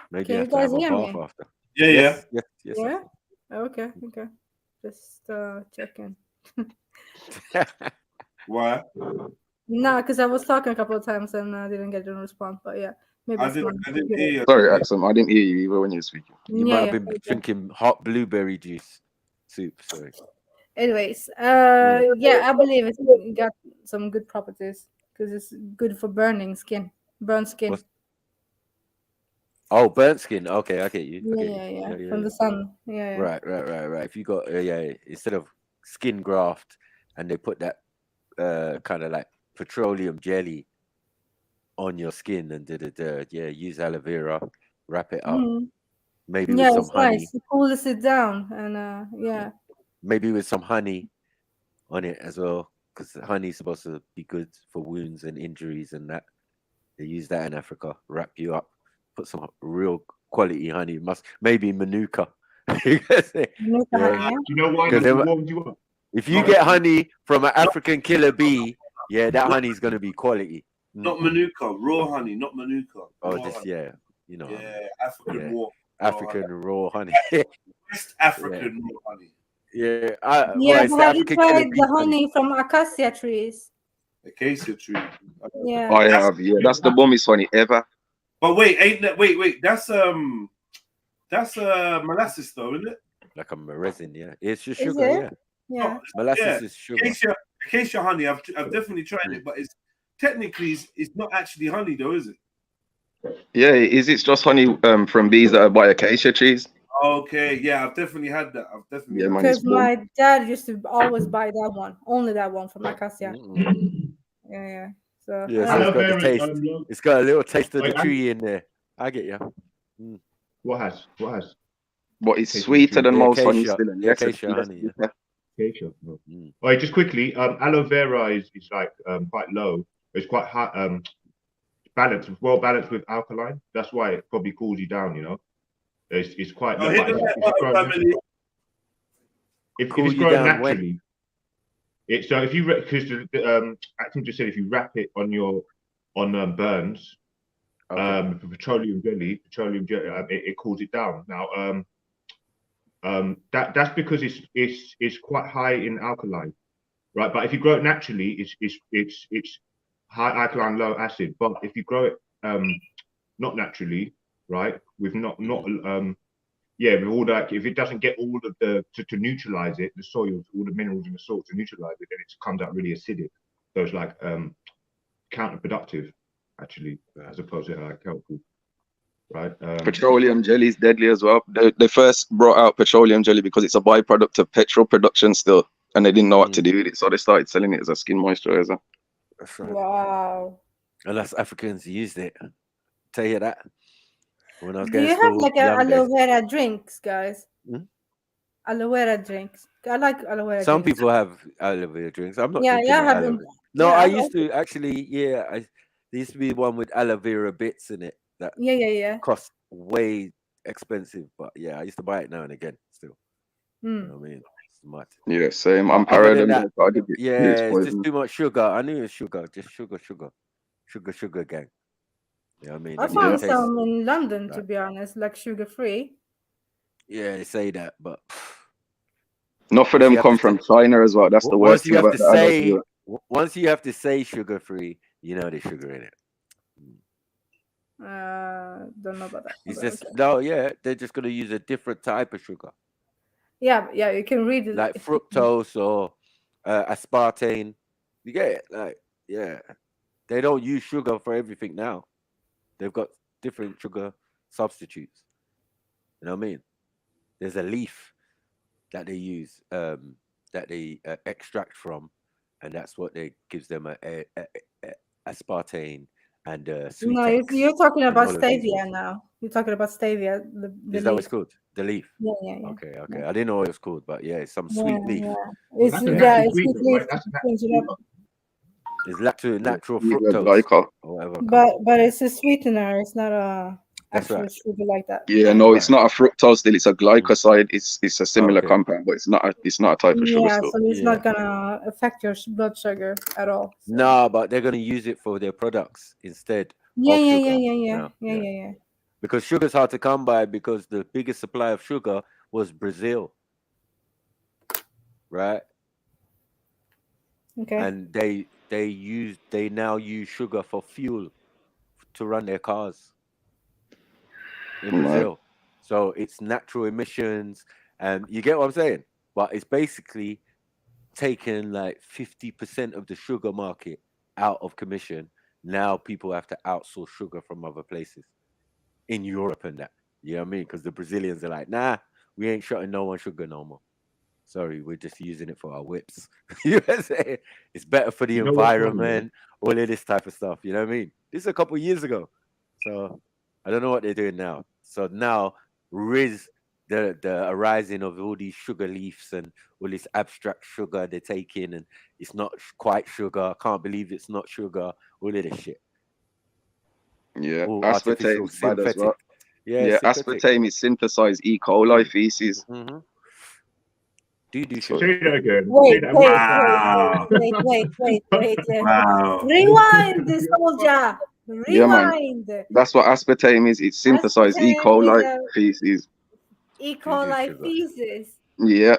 Speaker 12: maybe have to have a bath after.
Speaker 6: Yes.
Speaker 16: Yeah. Okay. Just checking.
Speaker 6: Why?
Speaker 16: No, because I was talking a couple of times and I didn't get a response. But yeah, maybe.
Speaker 6: I didn't hear you.
Speaker 15: Sorry, Axel, I didn't hear you either when you were speaking.
Speaker 12: You might have been drinking hot blueberry juice soup. Sorry.
Speaker 16: Anyways, I believe it's got some good properties because it's good for burnt skin.
Speaker 12: Oh, burnt skin. Okay, I get you.
Speaker 16: Yeah, from the sun. Yeah.
Speaker 12: Right. If you got instead of skin graft, and they put that kind of like petroleum jelly on your skin and yeah, use aloe vera, wrap it up, maybe with
Speaker 16: Yeah,
Speaker 12: some
Speaker 16: it's
Speaker 12: honey,
Speaker 16: nice. It cools it down, and yeah.
Speaker 12: maybe with some honey on it as well, because honey is supposed to be good for wounds and injuries and that. They use that in Africa, wrap you up, put some real quality honey, maybe manuka. You
Speaker 16: Manuka honey, yeah.
Speaker 17: You know why
Speaker 12: Because
Speaker 17: it warms you up?
Speaker 12: if you get honey from an African killer bee, yeah, that honey is gonna be quality.
Speaker 6: Not manuka, raw honey, not manuka.
Speaker 12: Oh,
Speaker 6: raw
Speaker 12: just
Speaker 6: honey.
Speaker 12: yeah, you know,
Speaker 6: Yeah, African
Speaker 12: yeah.
Speaker 6: raw.
Speaker 12: African raw honey.
Speaker 6: West African raw honey.
Speaker 12: Yeah,
Speaker 16: Yeah,
Speaker 12: well, it's
Speaker 16: but
Speaker 12: the
Speaker 16: have you
Speaker 12: African killer
Speaker 16: tried
Speaker 12: bee
Speaker 16: the
Speaker 12: honey.
Speaker 16: honey from acacia trees?
Speaker 6: Acacia tree.
Speaker 16: Yeah.
Speaker 15: I have, yeah. That's the bummest honey ever.
Speaker 6: But wait, ain't that wait, that's molasses though, isn't it?
Speaker 12: Like a resin, yeah. It's just
Speaker 16: Is
Speaker 12: sugar,
Speaker 16: it?
Speaker 12: yeah.
Speaker 16: Yeah.
Speaker 12: Molasses is sugar.
Speaker 6: Acacia honey. I've definitely tried it, but it's technically it's not actually honey though, is it?
Speaker 15: Yeah, it's just honey from bees that are by acacia trees.
Speaker 6: Okay, yeah, I've definitely had that.
Speaker 15: Yeah, man,
Speaker 16: Because my dad used to always buy that one, only that one from acacia. Yeah. So
Speaker 12: Yeah, so it's got the taste. It's got a little taste of the
Speaker 17: Wait,
Speaker 12: tree in there. I get you.
Speaker 17: What has?
Speaker 15: But it's sweeter than most honey
Speaker 12: acacia,
Speaker 15: still. And
Speaker 12: the acacia honey. Yeah.
Speaker 17: Acacia. No. All right, just quickly, aloe vera is like quite low. It's quite high, balanced, well balanced with alkaline. That's why it probably cools you down. You know, it's quite low. If it's grown naturally, it's so if you because Acton just said if you wrap it on burns, petroleum jelly, it cools it down. Now, that's because it's quite high in alkaline, right? But if you grow it naturally, it's high alkaline, low acid. But if you grow it not naturally, right, with with all that, if it doesn't get all of the to neutralize it, the soil, all the minerals in the soil to neutralize it, then it comes out really acidic. So it's like counterproductive, actually, as opposed to like helpful. Right.
Speaker 15: Petroleum jelly is deadly as well. They first brought out petroleum jelly because it's a byproduct of petrol production still, and they didn't know what to do with it, so they started selling it as a skin moisturizer.
Speaker 12: That's right.
Speaker 16: Wow.
Speaker 12: And us Africans used it. Tell you that. When I was
Speaker 16: Do
Speaker 12: going
Speaker 16: you
Speaker 12: to
Speaker 16: have
Speaker 12: school,
Speaker 16: like aloe vera drinks, guys?
Speaker 12: Hmm?
Speaker 16: Aloe vera drinks. I like aloe vera
Speaker 12: Some
Speaker 16: drinks.
Speaker 12: people have aloe vera drinks. I'm not
Speaker 16: Yeah,
Speaker 12: drinking
Speaker 16: yeah, I
Speaker 12: the
Speaker 16: have
Speaker 12: aloe
Speaker 16: them.
Speaker 12: vera. No,
Speaker 16: Yeah,
Speaker 12: I
Speaker 16: I've
Speaker 12: used
Speaker 16: also-
Speaker 12: to actually. Yeah, there used to be one with aloe vera bits in it that
Speaker 16: Yeah.
Speaker 12: cost way expensive. But yeah, I used to buy it now and again. Still, you know what I mean, it's mad.
Speaker 15: Yeah, same. I'm
Speaker 12: But other than
Speaker 15: paranoid.
Speaker 12: that, yeah, it's just too much sugar. I knew it was sugar. Just sugar gang. You know what I mean?
Speaker 16: I
Speaker 12: That's what it
Speaker 16: found
Speaker 12: tastes
Speaker 16: some in London, to
Speaker 12: like.
Speaker 16: be honest, like sugar free.
Speaker 12: Yeah, they say that, but
Speaker 15: Not for
Speaker 12: once
Speaker 15: them
Speaker 12: you have
Speaker 15: come
Speaker 12: to
Speaker 15: from China as well. That's the
Speaker 12: once
Speaker 15: worst
Speaker 12: you
Speaker 15: thing
Speaker 12: have
Speaker 15: about
Speaker 12: to
Speaker 15: the aloe
Speaker 12: say
Speaker 15: vera.
Speaker 12: once you have to say sugar free, you know there's sugar in it.
Speaker 16: Don't know about that.
Speaker 12: It's
Speaker 16: but
Speaker 12: just
Speaker 16: okay.
Speaker 12: no, yeah, they're just gonna use a different type of sugar,
Speaker 16: Yeah, you can read it.
Speaker 12: like fructose or aspartame. You get it? Like, yeah, they don't use sugar for everything now. They've got different sugar substitutes. You know what I mean? There's a leaf that they use, that they extract from, and that's what they gives them a aspartame and sweet
Speaker 16: No,
Speaker 12: X
Speaker 16: you're talking
Speaker 12: and
Speaker 16: about
Speaker 12: all of these
Speaker 16: stevia
Speaker 12: things.
Speaker 16: now. You're talking about stevia, the
Speaker 12: Is that what
Speaker 16: leaf.
Speaker 12: it's called? The leaf.
Speaker 16: Yeah.
Speaker 12: Okay. I didn't know what it was called, but yeah, it's some
Speaker 16: Yeah,
Speaker 12: sweet leaf.
Speaker 16: It's
Speaker 17: That's a
Speaker 16: yeah,
Speaker 17: natural
Speaker 16: it's
Speaker 17: sweetener,
Speaker 16: sweet leaf
Speaker 17: right? That's a
Speaker 16: to
Speaker 17: natural
Speaker 16: change it up.
Speaker 12: It's natural
Speaker 15: Yeah,
Speaker 12: fructose
Speaker 15: glycol.
Speaker 12: or whatever.
Speaker 16: But it's a sweetener. It's not a
Speaker 12: That's
Speaker 16: actual
Speaker 12: right.
Speaker 16: sugar like that.
Speaker 15: Yeah, no, it's not a fructose still. It's a glycoside. It's a similar
Speaker 12: Okay.
Speaker 15: compound, but it's not a type of sugar
Speaker 16: Yeah,
Speaker 15: still.
Speaker 16: so it's not gonna affect your blood sugar at all.
Speaker 12: No, but they're gonna use it for their products instead
Speaker 16: Yeah,
Speaker 12: of
Speaker 16: yeah,
Speaker 12: sugar.
Speaker 16: yeah.
Speaker 12: now. Because sugar's hard to come by because the biggest supply of sugar was Brazil, right?
Speaker 16: Okay.
Speaker 12: And they now use sugar for fuel to run their cars in
Speaker 15: Right.
Speaker 12: Brazil. So it's natural emissions, and you get what I'm saying? But it's basically taken like 50% of the sugar market out of commission. Now people have to outsource sugar from other places in Europe and that. You know what I mean? Because the Brazilians are like, nah, we ain't shutting no one sugar no more. Sorry, we're just using it for our whips. You know what I'm saying? It's better for the
Speaker 18: You know what's funny,
Speaker 12: environment, all of this type of stuff. You know what I mean? This is a couple of years ago. So I don't know what they're doing now. So now the arising of all these sugar leaves and all this abstract sugar they're taking, and it's not quite sugar. I can't believe it's not sugar. All of this shit.
Speaker 15: Yeah,
Speaker 12: All
Speaker 15: aspartame
Speaker 12: artificial,
Speaker 15: is bad as
Speaker 12: synthetic.
Speaker 15: well.
Speaker 12: Yeah, synthetic.
Speaker 15: Aspartame is synthesized E. coli feces.
Speaker 12: Mm-hmm. Do
Speaker 18: Say
Speaker 12: sugar.
Speaker 18: that again.
Speaker 16: Wait,
Speaker 18: Say that.
Speaker 16: wait,
Speaker 18: Wow.
Speaker 16: wait.
Speaker 18: Wow.
Speaker 16: Rewind the soldier.
Speaker 15: Yeah, man.
Speaker 16: Rewind.
Speaker 15: That's what aspartame is. It's synthesized E.
Speaker 16: Aspartame is
Speaker 15: coli
Speaker 16: a
Speaker 15: feces.
Speaker 16: E. coli feces.
Speaker 15: Yeah.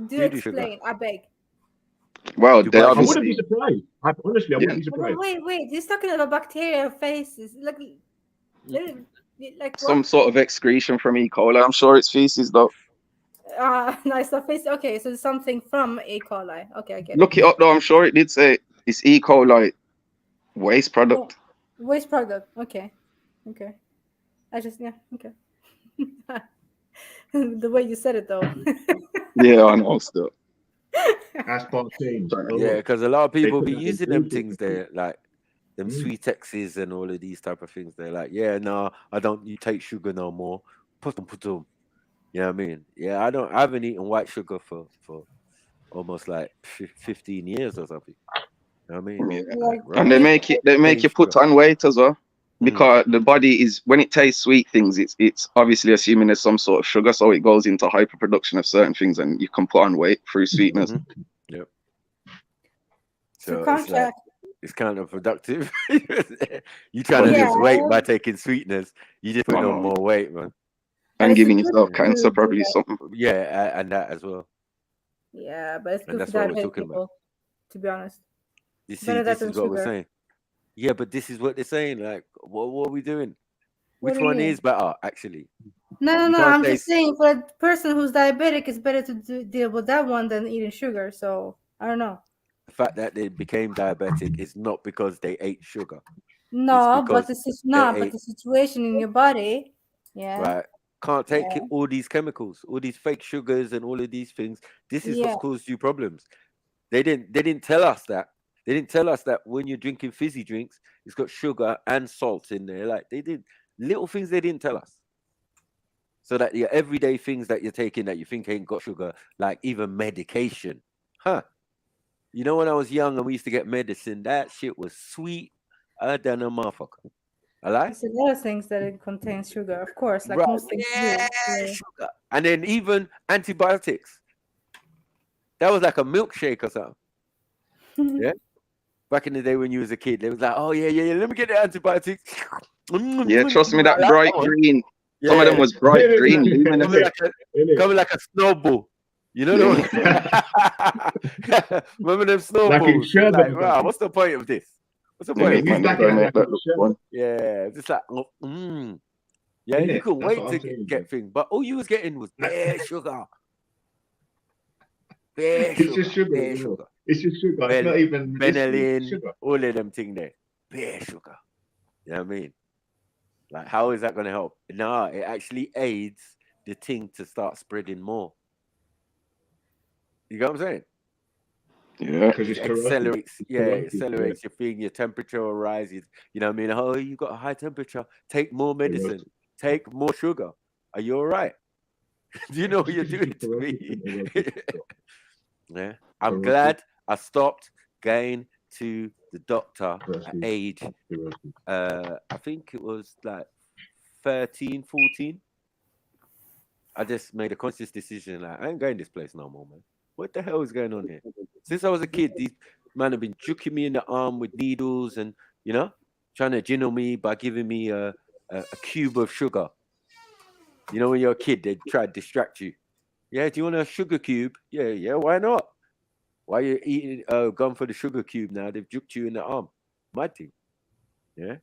Speaker 16: Do explain, I beg.
Speaker 15: Well, they
Speaker 18: I wouldn't be
Speaker 15: obviously.
Speaker 18: surprised. Honestly, I wouldn't be surprised.
Speaker 16: Wait. He's talking about bacterial faces. Like
Speaker 15: Some
Speaker 16: what?
Speaker 15: sort of excretion from E. coli. I'm sure it's feces though.
Speaker 16: Nice face. Okay, so something from E. coli. Okay, I get
Speaker 15: Look it up though. I'm sure it did say it's E. coli waste product.
Speaker 16: Waste product. Okay. I just okay. The way you said it though.
Speaker 15: Yeah, I know still.
Speaker 18: Aspartame.
Speaker 12: Yeah, because a lot of people be using them things there, like them sweet X's and all of these type of things. They're like, yeah, no, I don't take sugar no more. Put them. You know what I mean? Yeah, I haven't eaten white sugar for almost like 15 years or something. You know what I mean?
Speaker 15: Yeah.
Speaker 12: Like,
Speaker 15: And they make you put on weight as well. Because the body is, when it tastes sweet things, it's obviously assuming there's some sort of sugar, so it goes into hyperproduction of certain things, and you can put on weight through sweetness.
Speaker 12: Yep.
Speaker 16: So
Speaker 12: it's counterproductive. You trying to lose weight by taking sweetness, you just put on more weight, man.
Speaker 15: And giving yourself cancer, probably something.
Speaker 12: Yeah, and that as well.
Speaker 16: Yeah, but it's
Speaker 12: And
Speaker 16: good
Speaker 12: that's
Speaker 16: for
Speaker 12: what we're
Speaker 16: diabetic
Speaker 12: talking
Speaker 16: people,
Speaker 12: about.
Speaker 16: to be honest.
Speaker 12: This
Speaker 16: Better that
Speaker 12: is
Speaker 16: than
Speaker 12: what we're
Speaker 16: sugar.
Speaker 12: saying. Yeah, but this is what they're saying. Like, what are we doing?
Speaker 16: What
Speaker 12: Which
Speaker 16: do you
Speaker 12: one
Speaker 16: mean?
Speaker 12: is better, actually?
Speaker 16: No.
Speaker 12: can't
Speaker 16: I'm
Speaker 12: say
Speaker 16: just saying, for a person who's diabetic, it's better to deal with that one than eating sugar. So I don't know.
Speaker 12: The fact that they became diabetic is not because they ate sugar.
Speaker 16: No,
Speaker 12: It's
Speaker 16: but
Speaker 12: because
Speaker 16: the situation in your body. Yeah.
Speaker 12: right. Can't take
Speaker 16: Yeah.
Speaker 12: all these chemicals, all these fake sugars, and all of these things. This is
Speaker 16: Yeah.
Speaker 12: what's caused you problems. They didn't tell us that. They didn't tell us that when you're drinking fizzy drinks, it's got sugar and salt in there. Like they did little things they didn't tell us. So that your everyday things that you're taking that you think ain't got sugar, like even medication. You know, when I was young and we used to get medicine, that shit was sweet than a motherfucker. I lie?
Speaker 16: There's a lot of things that it contains sugar, of course, like
Speaker 12: Right.
Speaker 16: most things do. Yeah.
Speaker 12: Sugar. And then even antibiotics. That was like a milkshake or something. Yeah. Back in the day when you was a kid, they was like, oh yeah, let me get the antibiotics.
Speaker 15: Yeah, trust me, that bright green.
Speaker 12: Yeah.
Speaker 15: Some of them was bright green.
Speaker 12: Coming like a snowball. You know the one? Remember them snowballs? Like, wow, what's the point of this? What's the point of this? Yeah, just like, yeah, you couldn't wait to get things, but all you was getting was bare sugar.
Speaker 18: It's just sugar. It's just sugar. It's not even
Speaker 12: Benelin,
Speaker 18: sugar.
Speaker 12: all of them things there. Bare sugar. You know what I mean? Like, how is that going to help? No, it actually aids the thing to start spreading more. You know what I'm saying?
Speaker 15: Yeah,
Speaker 18: because
Speaker 12: it accelerates. Yeah, it accelerates your thing. Your temperature will rise. You know what I mean? Oh, you got a high temperature. Take more medicine. Take more sugar. Are you all right? Do you know what you're doing to me? Yeah, I'm glad I stopped going to the doctor at age, I think it was like 13, 14. I just made a conscious decision, like, I ain't going this place no more, man. What the hell is going on here? Since I was a kid, these men have been juking me in the arm with needles and, you know, trying to jinnle me by giving me a cube of sugar. You know, when you're a kid, they try to distract you. Yeah, do you want a sugar cube? Yeah, why not? Why are you eating, gone for the sugar cube now? They've juked you in the arm. My thing. Yeah.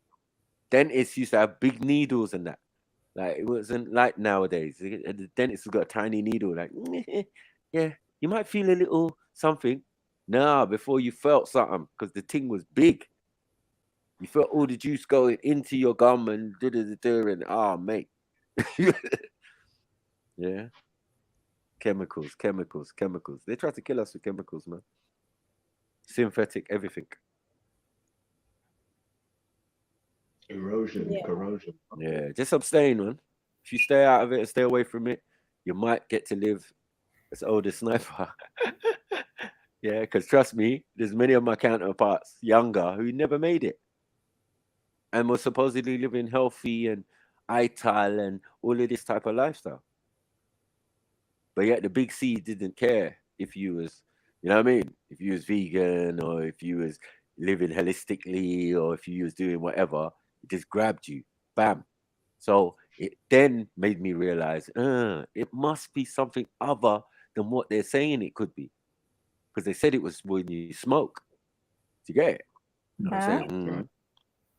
Speaker 12: Dentists used to have big needles and that. Like, it wasn't like nowadays. The dentist has got a tiny needle. Like, yeah, you might feel a little something. Nah, before you felt something, because the thing was big. You felt all the juice going into your gum and and mate. Yeah. chemicals. They try to kill us with chemicals, man. Synthetic, everything.
Speaker 17: Erosion, corrosion.
Speaker 12: Yeah, just abstain, man. If you stay out of it and stay away from it, you might get to live as old as Sniper. Yeah, because trust me, there's many of my counterparts, younger, who never made it. And were supposedly living healthy and ital and all of this type of lifestyle. But yet the big C didn't care if you was, you know what I mean? If you was vegan or if you was living holistically or if you was doing whatever, it just grabbed you. Bam. So it then made me realize, it must be something other than what they're saying it could be. Because they said it was when you smoke. Do you get it? You know what I'm saying?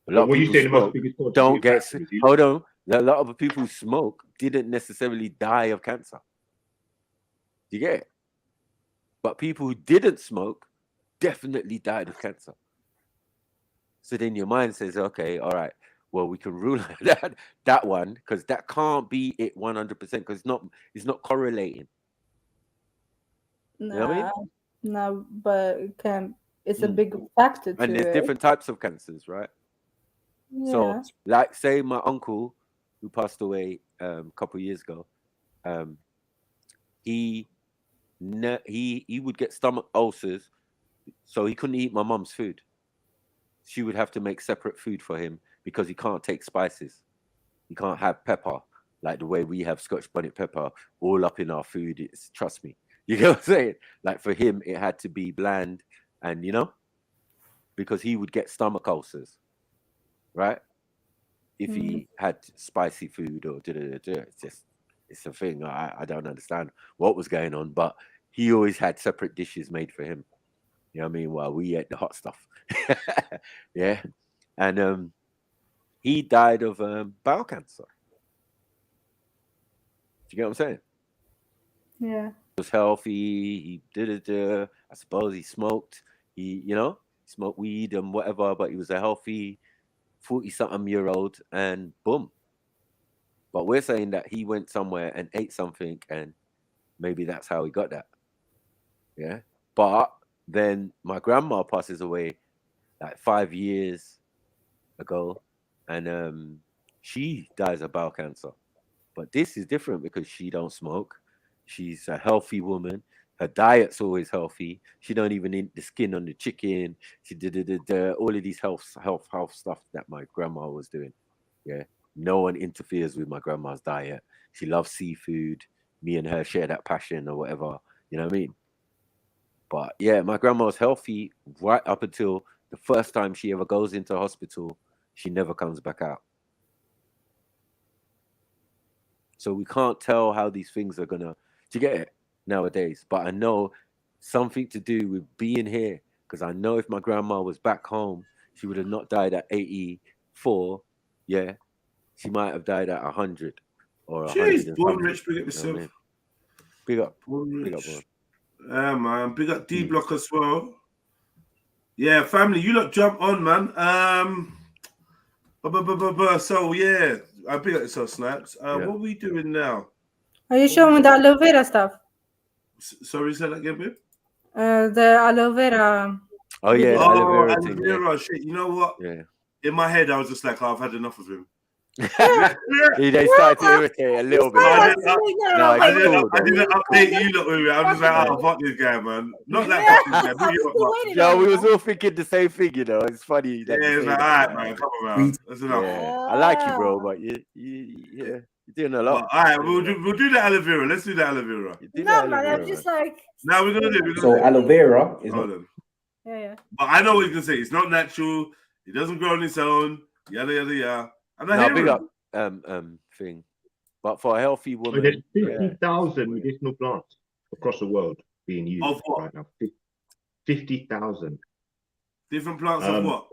Speaker 12: A lot of people smoke, don't get, hold on. A lot of the people who smoke didn't necessarily die of cancer. Do you get it? But people who didn't smoke definitely died of cancer. So then your mind says, okay, all right, well, we can rule that one, because that can't be it 100%, because it's not correlating. You know what I mean?
Speaker 16: No, but it's a big factor to
Speaker 12: And there's different types of cancers, right?
Speaker 16: Yeah.
Speaker 12: So, like, say my uncle who passed away a couple of years ago, he would get stomach ulcers, so he couldn't eat my mum's food. She would have to make separate food for him because he can't take spices. He can't have pepper like the way we have Scotch bonnet pepper all up in our food. It's, trust me. You get what I'm saying? Like for him, it had to be bland, and you know, because he would get stomach ulcers, right? If he had spicy food or it's a thing. I don't understand what was going on, but he always had separate dishes made for him. You know what I mean? While we ate the hot stuff. Yeah. And he died of bowel cancer. Do you get what I'm saying?
Speaker 16: Yeah.
Speaker 12: He was healthy. He did it. I suppose he smoked. He, you know, smoked weed and whatever, but he was a healthy 40-something-year-old, and boom. But we're saying that he went somewhere and ate something, and maybe that's how he got that. Yeah. But then my grandma passes away like 5 years ago, and she dies of bowel cancer. But this is different because she don't smoke. She's a healthy woman. Her diet's always healthy. She don't even eat the skin on the chicken. She did all of these health stuff that my grandma was doing. Yeah. No one interferes with my grandma's diet. She loves seafood. Me and her share that passion or whatever. You know what I mean? But yeah, my grandma was healthy right up until the first time she ever goes into hospital. She never comes back out. So we can't tell how these things are gonna, do you get it, nowadays? But I know something to do with being here, because I know if my grandma was back home, she would have not died at 84. Yeah, she might have died at 100 or 100.
Speaker 6: Jeez, born rich, big up yourself.
Speaker 12: You know what I mean? Big up,
Speaker 6: born
Speaker 12: big
Speaker 6: rich.
Speaker 12: up,
Speaker 6: Yeah, man. Big up D Block as well. Yeah, family, you lot jump on, man. So yeah, I big up yourself, Snaps. What are we doing now?
Speaker 16: Are you showing the aloe vera stuff?
Speaker 6: Sorry, say that again, babe.
Speaker 16: The aloe vera.
Speaker 12: Oh yeah, aloe vera thing.
Speaker 6: Aloe vera, shit. You know what?
Speaker 12: Yeah.
Speaker 6: In my head, I was just like, oh, I've had enough of him.
Speaker 12: They started to irritate a little bit.
Speaker 6: I didn't update you lot with it. I'm just like, oh, fuck this guy, man. Not that fucking guy.
Speaker 12: Yo, we was all thinking the same thing, you know. It's funny.
Speaker 6: Yeah, it's like, all right, man, come on, man. That's enough.
Speaker 12: Yeah. I like you, bro, but you're doing a lot.
Speaker 6: All right, we'll do the aloe vera. Let's do the aloe vera.
Speaker 16: No, man, I'm just like.
Speaker 6: Now we're gonna do.
Speaker 13: So aloe vera is.
Speaker 6: Hold on.
Speaker 16: Yeah.
Speaker 6: But I know what you're gonna say. It's not natural. It doesn't grow on its own. Yada yada yada.
Speaker 12: No, big up thing. But for a healthy woman,
Speaker 17: there's 50,000 medicinal plants across the world being used right now. 50,000
Speaker 6: different plants of what?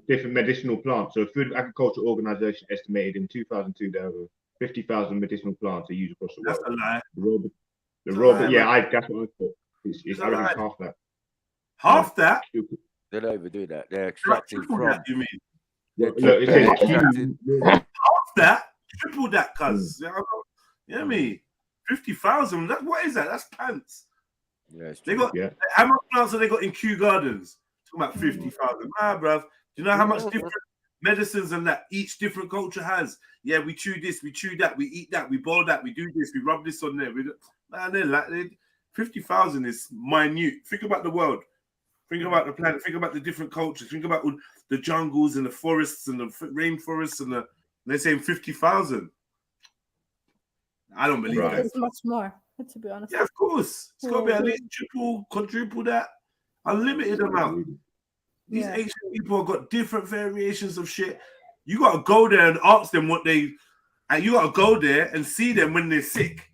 Speaker 17: Different medicinal plants. So, Food and Agriculture Organization estimated in 2002 there were 50,000 medicinal plants are used across the world.
Speaker 6: That's a lie.
Speaker 17: The Robert, yeah, that's what I thought. It's only half that.
Speaker 6: Half that?
Speaker 12: They don't even do that. They're extracting from.
Speaker 6: That, you mean?
Speaker 17: Look, it says
Speaker 6: half that, triple that, cuz. You know what I mean? 50,000. That what is that? That's pants.
Speaker 12: Yeah,
Speaker 6: They got how much plants have they got in Kew Gardens? Talking about 50,000. Bruv. Do you know how much different medicines and that each different culture has? Yeah, we chew this, we chew that, we eat that, we boil that, we do this, we rub this on there. They're like 50,000 is minute. Think about the world. Think about the planet. Think about the different cultures. Think about the jungles and the forests and the rainforests and they're saying 50,000. I don't believe that.
Speaker 16: It's much more, to be honest.
Speaker 6: Yeah, of course. It's got to be at least triple, quadruple that. Unlimited amount. These ancient people have got different variations of shit. You got to go there and ask them what they... And you got to go there and see them when they're sick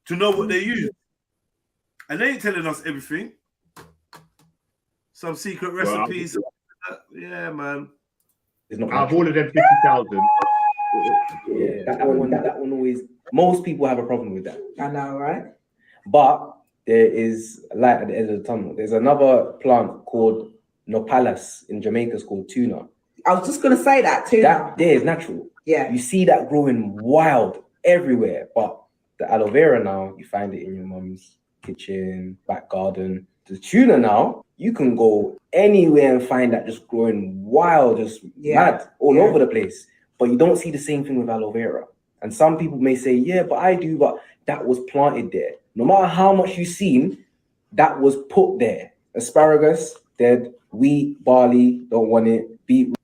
Speaker 6: to know what they use. And they ain't telling us everything. Some secret recipes. Yeah, man.
Speaker 21: Out of all of them 50,000.
Speaker 22: Yeah, that one always. Most people have a problem with that.
Speaker 23: I know, right?
Speaker 22: But there is a light at the end of the tunnel. There's another plant called Nopalus in Jamaica. It's called tuna.
Speaker 23: I was just gonna say that too.
Speaker 22: That there is natural.
Speaker 23: Yeah.
Speaker 22: You see that growing wild everywhere. But the aloe vera now, you find it in your mum's kitchen, back garden. The tuna now, you can go anywhere and find that just growing wild, just mad all over the place. But you don't see the same thing with aloe vera. And some people may say, yeah, but I do, but that was planted there. No matter how much you've seen, that was put there. Asparagus, dead. Wheat, barley, don't want it. Beetroot,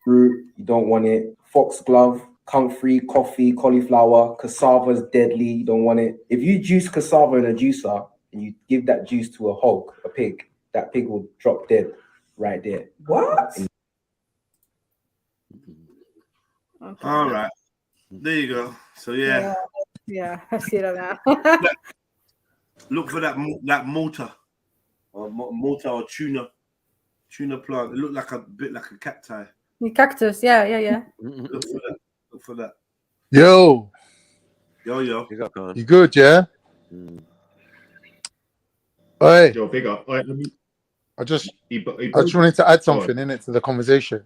Speaker 22: you don't want it. Foxglove, comfrey, coffee, cauliflower, cassava's deadly, you don't want it. If you juice cassava in a juicer and you give that juice to a hog, a pig, that pig will drop dead right there.
Speaker 23: What?
Speaker 16: Okay.
Speaker 6: All right. There you go. So yeah,
Speaker 16: I see that now.
Speaker 6: Look for that mortar, or mortar or tuna plant. It looked like a bit like a cacti.
Speaker 16: The cactus, yeah.
Speaker 6: Look for that.
Speaker 10: Yo.
Speaker 21: You
Speaker 10: good, yeah? Hey.
Speaker 21: Yo, big up.
Speaker 10: I just wanted to add something in it to the conversation.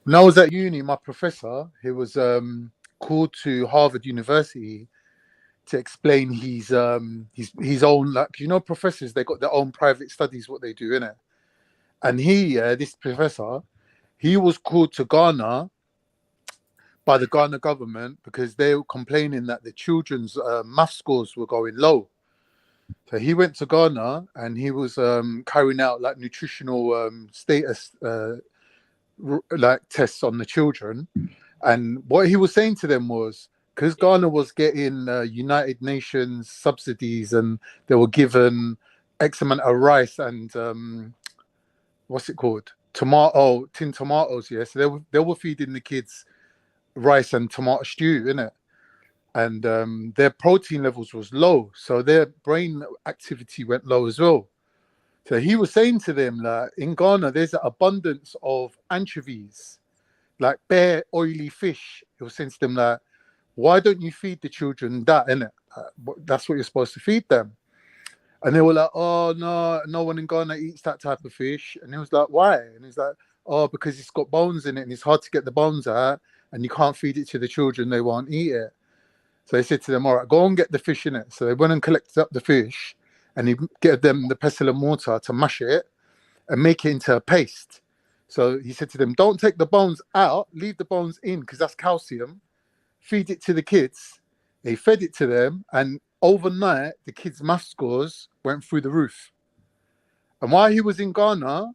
Speaker 10: When I was at uni, my professor, he was called to Harvard University to explain his own, like, you know, professors, they got their own private studies, what they do, innit? And this professor, he was called to Ghana by the Ghana government because they were complaining that the children's math scores were going low. So he went to Ghana and he was carrying out like nutritional status like tests on the children. And what he was saying to them was, because Ghana was getting United Nations subsidies and they were given X amount of rice and what's it called? Tin tomatoes, yeah. So they were feeding the kids rice and tomato stew, innit? And their protein levels was low, so their brain activity went low as well. So he was saying to them that in Ghana there's an abundance of anchovies, like bare oily fish. He was saying to them that, why don't you feed the children that, innit? That's what you're supposed to feed them. And they were like, oh no one in Ghana eats that type of fish. And he was like, why? And he's like, oh, because it's got bones in it and it's hard to get the bones out and you can't feed it to the children, they won't eat it. So they said to them, all right, go and get the fish in it. So they went and collected up the fish and he gave them the pestle and mortar to mash it and make it into a paste. So he said to them, don't take the bones out, leave the bones in because that's calcium. Feed it to the kids. They fed it to them and overnight, the kids' math scores went through the roof. And while he was in Ghana,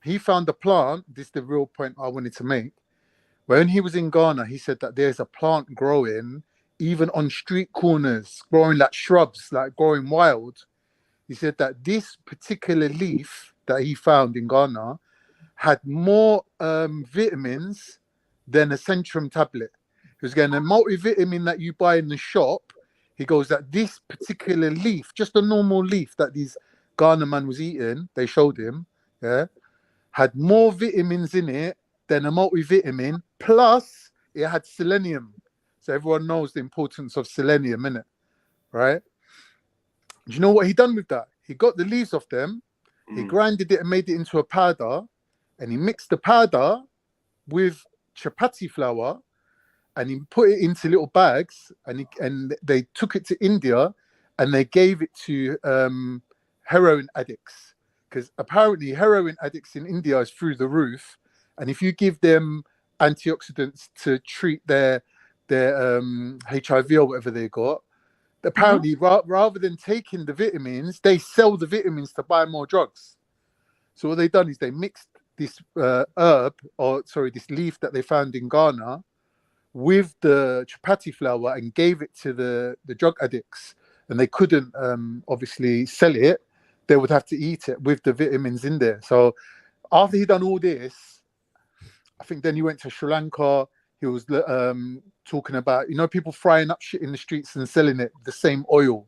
Speaker 10: he found a plant. This is the real point I wanted to make. When he was in Ghana, he said that there's a plant growing even on street corners, growing like shrubs, like growing wild. He said that this particular leaf that he found in Ghana had more vitamins than a Centrum tablet. He was getting a multivitamin that you buy in the shop. He goes that this particular leaf, just a normal leaf that these Ghana man was eating, they showed him, had more vitamins in it than a multivitamin, plus it had selenium. So everyone knows the importance of selenium, innit? Right? Do you know what he done with that? He got the leaves off them, he grinded it and made it into a powder, and he mixed the powder with chapati flour and he put it into little bags, and they took it to India, and they gave it to heroin addicts, because apparently heroin addicts in India is through the roof, and if you give them antioxidants to treat their HIV or whatever they got, apparently rather than taking the vitamins, they sell the vitamins to buy more drugs. So what they done is they mixed this this leaf that they found in Ghana with the chapati flour and gave it to the drug addicts, and they couldn't obviously sell it. They would have to eat it with the vitamins in there. So after he done all this, I think then he went to Sri Lanka. He was talking about, people frying up shit in the streets and selling it, the same oil.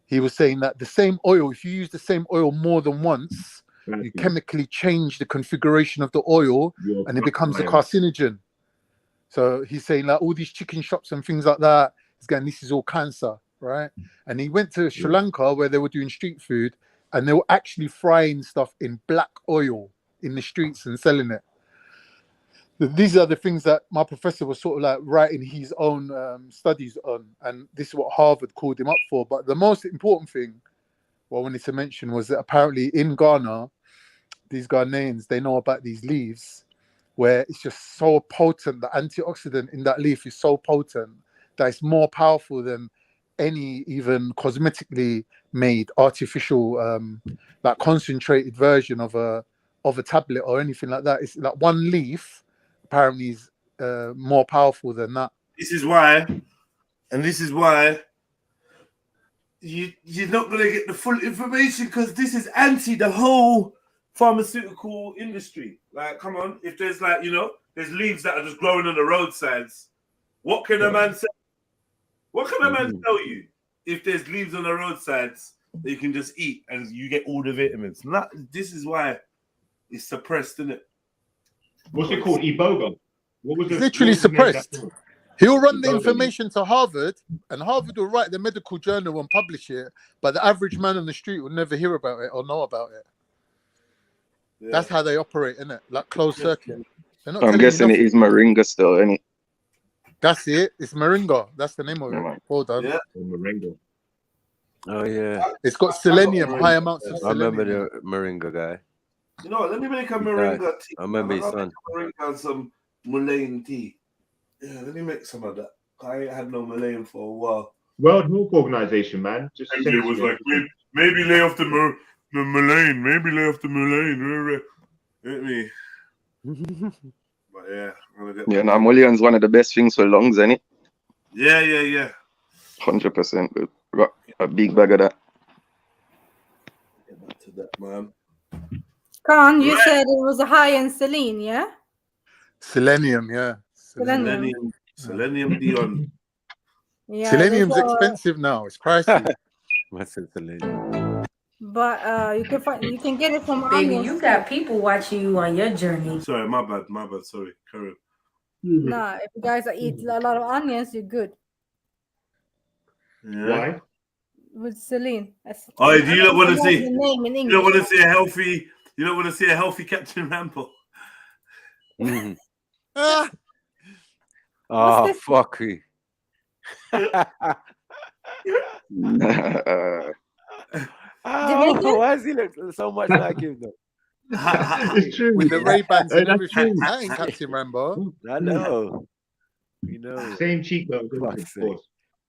Speaker 10: He was saying that the same oil, if you use the same oil more than once, you chemically change the configuration of the oil and it becomes a carcinogen. So he's saying like all these chicken shops and things like that, he's going, this is all cancer, right? And he went to Sri Lanka where they were doing street food and they were actually frying stuff in black oil in the streets and selling it. These are the things that my professor was sort of like writing his own studies on, and this is what Harvard called him up for. But the most important thing I wanted to mention was that apparently in Ghana, these Ghanaians, they know about these leaves where it's just so potent, the antioxidant in that leaf is so potent that it's more powerful than any even cosmetically made artificial like concentrated version of a tablet or anything like that. It's like one leaf apparently is more powerful than that.
Speaker 6: This is why you're not going to get the full information, because this is anti the whole pharmaceutical industry. Like, come on, if there's like, there's leaves that are just growing on the roadsides, what can a man say? What can a man tell you if there's leaves on the roadsides that you can just eat and you get all the vitamins? This is why it's suppressed, isn't it?
Speaker 21: What's it called? Iboga? What was
Speaker 10: it's literally suppressed. He'll run the information to Harvard, and Harvard will write the medical journal and publish it, but the average man on the street will never hear about it or know about it. Yeah. That's how they operate, isn't it? Like closed circuit.
Speaker 15: I'm guessing it is moringa still, isn't it?
Speaker 10: That's it. It's moringa. That's the name of it. Well done.
Speaker 21: Yeah. Moringa.
Speaker 12: Oh yeah.
Speaker 10: It's got selenium, high amounts of selenium.
Speaker 12: I remember the moringa guy.
Speaker 6: You know what? Let me make a moringa tea.
Speaker 12: I remember his son.
Speaker 6: Moringa and some Malayan tea. Yeah, let me make some of that. I ain't had no Malayan for a while.
Speaker 21: World Health Organization, man. Just
Speaker 6: it was like maybe lay off the Malayan. Maybe lay off the Malayan. Hit me. But yeah, I'm gonna get
Speaker 15: Mulligan's one of the best things for lungs, ain't it?
Speaker 6: Yeah.
Speaker 15: 100%. Got a big bag of that.
Speaker 6: Get back to that, man.
Speaker 16: Khan, you said it was a high in selenium, yeah?
Speaker 10: Selenium, yeah.
Speaker 6: Selenium Dion.
Speaker 16: Yeah,
Speaker 10: selenium's expensive now. It's pricey.
Speaker 12: What's it, selenium?
Speaker 16: But you can get it from
Speaker 1: Baby,
Speaker 16: onions.
Speaker 1: you got people watching you on your journey.
Speaker 6: Sorry, my bad. Sorry, Karen.
Speaker 16: Nah, if you guys eat a lot of onions, you're good.
Speaker 6: Yeah.
Speaker 21: Why?
Speaker 16: With Celine.
Speaker 6: Oh, do you not want to see?
Speaker 16: The name in English.
Speaker 6: You don't want to see a healthy. You don't want to see a healthy Captain Rambo.
Speaker 12: Oh, fuck you. Why does he look so much like him though?
Speaker 21: It's true.
Speaker 10: With the Ray-Bans and everything. That ain't Captain Rambo.
Speaker 12: I know. You know.
Speaker 21: Same cheekbones, of course.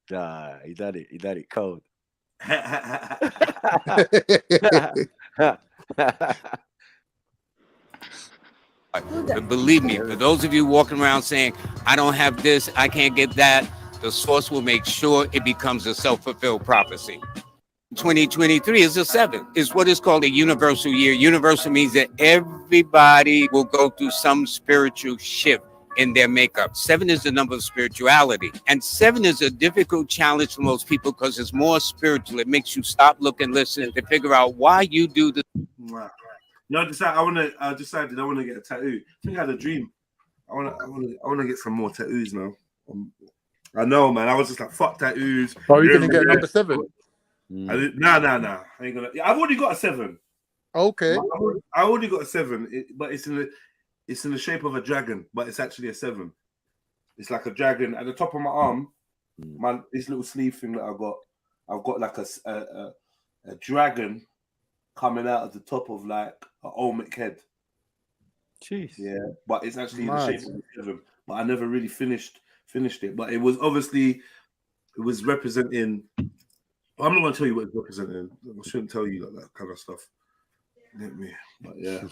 Speaker 12: Nah, he done it cold.
Speaker 4: But believe me, for those of you walking around saying, I don't have this, I can't get that, the source will make sure it becomes a self-fulfilled prophecy. 2023 is a 7. It's what is called a universal year. Universal means that everybody will go through some spiritual shift in their makeup. 7 is the number of spirituality. And 7 is a difficult challenge for most people because it's more spiritual. It makes you stop, look, and listen to figure out why you do the.
Speaker 6: No, I decided I want to get a tattoo. I think I had a dream. I want to get some more tattoos now. I know, man. I was just like, fuck tattoos.
Speaker 10: Oh, you're gonna get number 7?
Speaker 6: Nah. I ain't gonna. I've already got a 7.
Speaker 10: Okay.
Speaker 6: I already got a 7, but it's in the shape of a dragon, but it's actually a 7. It's like a dragon at the top of my arm. This little sleeve thing that I've got like a dragon coming out of the top of like an Olmec head.
Speaker 12: Jeez.
Speaker 6: Yeah, but it's actually in the shape of a seven. But I never really finished it. But it was obviously representing. I'm not gonna tell you what it's representing. I shouldn't tell you that kind of stuff. Get me? But yeah.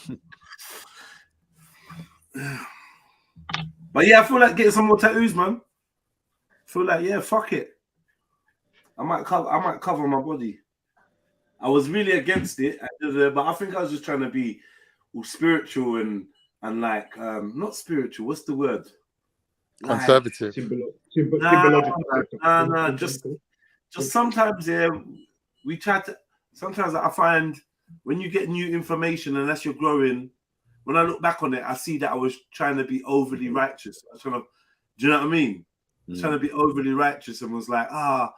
Speaker 6: But yeah, I feel like getting some more tattoos, man. I feel like, yeah, fuck it. I might cover my body. I was really against it, but I think I was just trying to be all spiritual and like not spiritual. What's the word?
Speaker 10: Conservative.
Speaker 6: Nah. Just sometimes, yeah. We try to. Sometimes I find when you get new information, unless you're growing. When I look back on it, I see that I was trying to be overly righteous. I was trying to, do you know what I mean? I was trying to be overly righteous and was like, I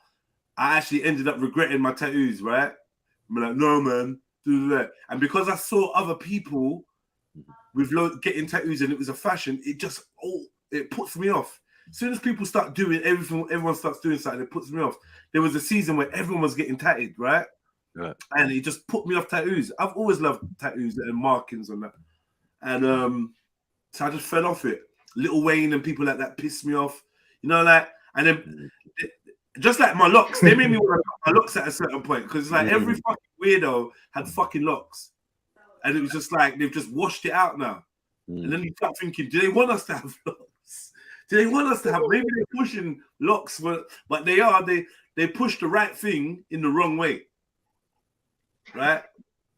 Speaker 6: actually ended up regretting my tattoos, right? I'm like, no, man, do that. And because I saw other people with getting tattoos and it was a fashion, it puts me off. As soon as people start doing everything, everyone starts doing something, it puts me off. There was a season where everyone was getting tatted, right? And it just put me off tattoos. I've always loved tattoos and markings and that. And so I just fell off it. Lil Wayne and people like that pissed me off. You know, like, and then just like my locks, they made me want to cut my locks at a certain point because it's like every fucking weirdo had fucking locks. And it was just like they've just washed it out now. And then you start thinking, do they want us to have locks? Do they want us to have? Maybe they're pushing locks, but they push the right thing in the wrong way. Right?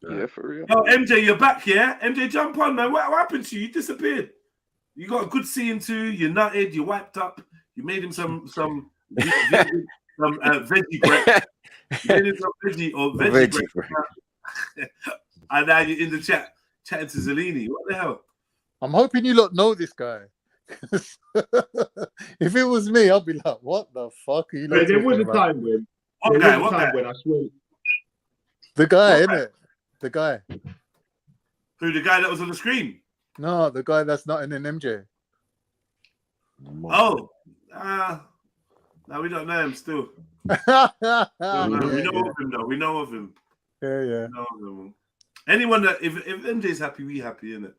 Speaker 15: Yeah, for real.
Speaker 6: Yo, MJ, you're back, yeah? MJ, jump on, man. What happened to you? You disappeared. You got a good seeing too. You nutted. You wiped up. You made him some veggie bread. You made him some veggie bread. And now you're in the chat chatting to Zellini. What the hell?
Speaker 10: I'm hoping you lot know this guy. If it was me, I'd be like, what the fuck are you lot
Speaker 21: There was a
Speaker 10: talking about?
Speaker 21: time when
Speaker 6: What guy?
Speaker 21: when I swear.
Speaker 10: The guy, innit? The guy.
Speaker 6: Who, the guy that was on the screen?
Speaker 10: No, the guy that's not in an MJ.
Speaker 6: Oh. No, we don't know him still. We know of him, though. We know of him.
Speaker 10: Yeah.
Speaker 6: We know of him. Anyone that, if MJ's happy, we happy, innit?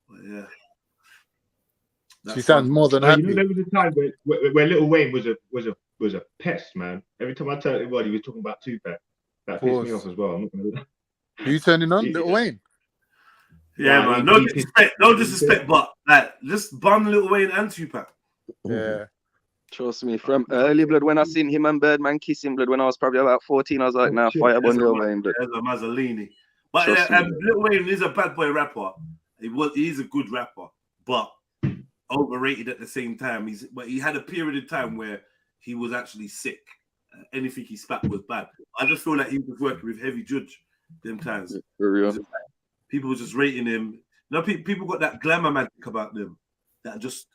Speaker 6: But yeah.
Speaker 10: She sounds more than happy.
Speaker 21: You know, there was a time where Lil Wayne was a pest, man. Every time I turned it on, he was talking about Tupac. That pissed me off as well. I'm not gonna...
Speaker 10: Are you turning on Lil Wayne?
Speaker 6: Yeah, man. No disrespect, but like just bun Lil Wayne and Tupac.
Speaker 10: Yeah.
Speaker 15: Trust me, from early blood, when I seen him and Birdman kissing blood when I was probably about 14, I was like, nah, fire on Lil Wayne. But
Speaker 6: there's a Mazzolini. But Lil Wayne is a bad boy rapper. He's a good rapper, but overrated at the same time. But he had a period of time where he was actually sick. Anything he spat was bad. I just feel like he was working with Heavy Judge them times.
Speaker 15: For real.
Speaker 6: People were just rating him. No, people got that glamour magic about them. That just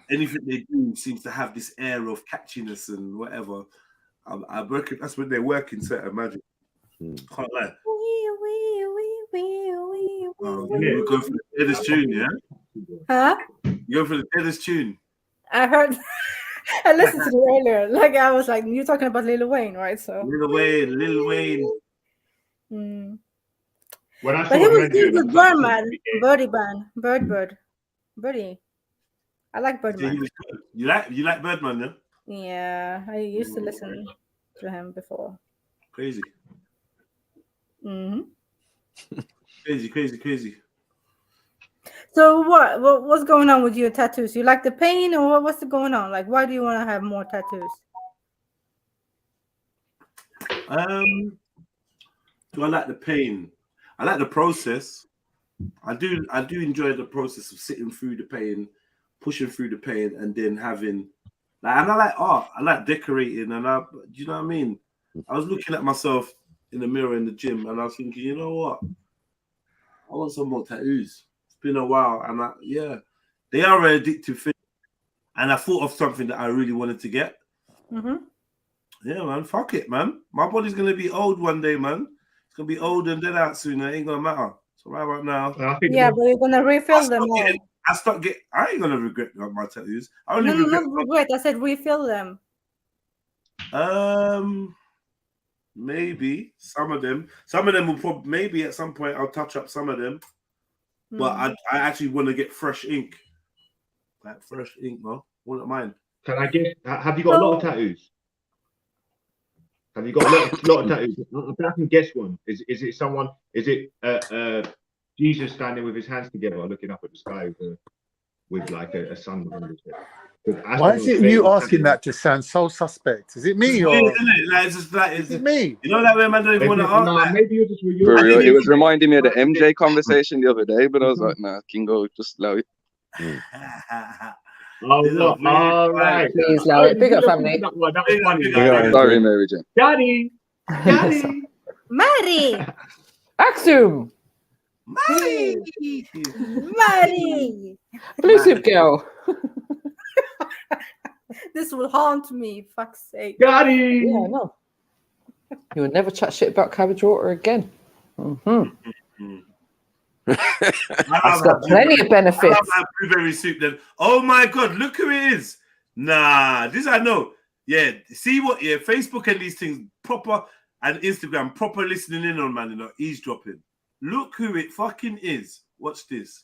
Speaker 6: anything they do seems to have this air of catchiness and whatever. I reckon that's when they're working certain magic. Can't lie. You go for the deadest tune, yeah?
Speaker 16: Huh?
Speaker 6: You go for the deadest tune.
Speaker 16: I heard. I listened to it earlier. Like I was like, you're talking about Lil Wayne, right? So
Speaker 6: Lil Wayne.
Speaker 21: When I
Speaker 16: but he was Birdman, Birdie. I like Birdman.
Speaker 6: You like Birdman, yeah?
Speaker 16: Yeah, I used to listen to him before.
Speaker 6: Crazy.
Speaker 16: Mm-hmm.
Speaker 6: Crazy.
Speaker 16: So what's going on with your tattoos? You like the pain, or what's going on? Like, why do you want to have more tattoos?
Speaker 6: Do I like the pain? I like the process. I do enjoy the process of sitting through the pain, pushing through the pain, and then having and I like art. I like decorating, and do you know what I mean? I was looking at myself in the mirror in the gym, and I was thinking, you know what? I want some more tattoos. It's been a while, and they are an addictive thing. And I thought of something that I really wanted to get.
Speaker 16: Mm-hmm.
Speaker 6: Yeah, man. Fuck it, man. My body's gonna be old one day, man. It's gonna be old and dead out soon. It ain't gonna matter. So right about now.
Speaker 16: Yeah, but you're gonna refill them all.
Speaker 6: I ain't gonna regret my tattoos. I only
Speaker 16: No,
Speaker 6: regret.
Speaker 16: not regret. I said refill them.
Speaker 6: Maybe some of them will probably, maybe at some point I'll touch up some of them, but I actually want to get fresh ink, like fresh ink, man. Wouldn't mind.
Speaker 21: Can I guess? Have you got a lot of tattoos? Have you got a lot of tattoos? I can guess one. Is it someone? Is it Jesus standing with his hands together, looking up at the sky with like a sun behind his head?
Speaker 10: Why is it you asking that just sounds so suspect? Is it me or
Speaker 6: isn't it? Like, it's just like
Speaker 10: is it me?
Speaker 6: You know, like when man don't even want to ask.
Speaker 21: Nah, maybe you're just
Speaker 15: For real, it was reminding me of the MJ conversation the other day, but I was like, nah, Kingo, just allow it.
Speaker 21: Oh, look, all right.
Speaker 8: Please, Larry. Big up, family.
Speaker 21: That was funny.
Speaker 15: Sorry, Mary Jane.
Speaker 21: Daddy.
Speaker 16: Mary.
Speaker 8: Axum.
Speaker 16: Mary.
Speaker 8: Blue soup girl.
Speaker 16: This will haunt me. Fuck's sake.
Speaker 21: Daddy.
Speaker 8: Yeah, no. You will never chat shit about cabbage water again. It's got plenty of benefits.
Speaker 6: I love that blueberry soup. Then, oh my god, look who it is! Nah, this I know. Yeah, see what? Yeah, Facebook and these things proper, and Instagram proper listening in on, man. You know, eavesdropping. Look who it fucking is. Watch this.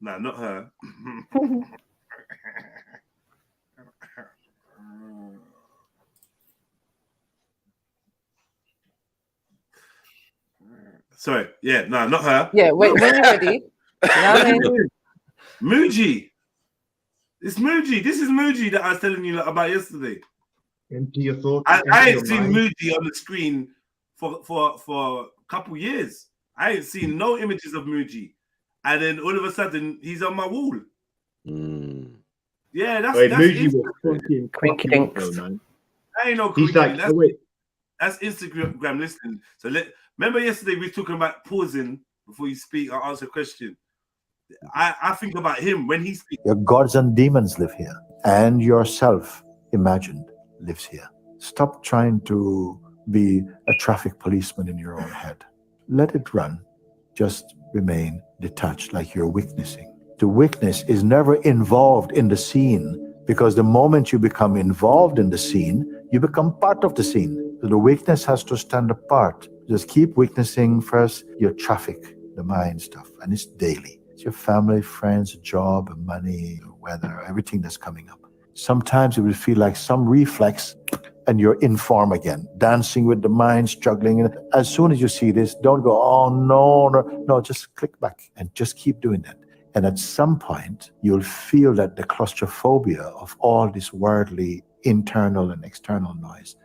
Speaker 6: Nah, not her. Sorry, yeah, no, not her.
Speaker 8: Yeah, wait, when you're ready.
Speaker 6: Muji. It's Muji. This is Muji that I was telling you about yesterday.
Speaker 21: Empty your thoughts.
Speaker 6: I ain't seen Muji on the screen for a couple years. I ain't seen no images of Muji. And then all of a sudden, he's on my wall. Yeah, that's
Speaker 21: Muji was fucking
Speaker 8: Crinky dinks.
Speaker 21: man.
Speaker 6: I ain't no
Speaker 21: He's
Speaker 6: creepy.
Speaker 21: like,
Speaker 6: That's Instagram listening. So remember yesterday we were talking about pausing before you speak or answer a question. I think about him when he speaks.
Speaker 3: Your gods and demons live here, and yourself, imagined, lives here. Stop trying to be a traffic policeman in your own head. Let it run. Just remain detached, like you're witnessing. The witness is never involved in the scene, because the moment you become involved in the scene, you become part of the scene. So the witness has to stand apart. Just keep witnessing first your traffic, the mind stuff, and it's daily. It's your family, friends, job, money, weather, everything that's coming up. Sometimes it will feel like some reflex and you're in form again, dancing with the mind, struggling. And as soon as you see this, don't go, oh, no, just click back and just keep doing that. And at some point, you'll feel that the claustrophobia of all this worldly internal and external noise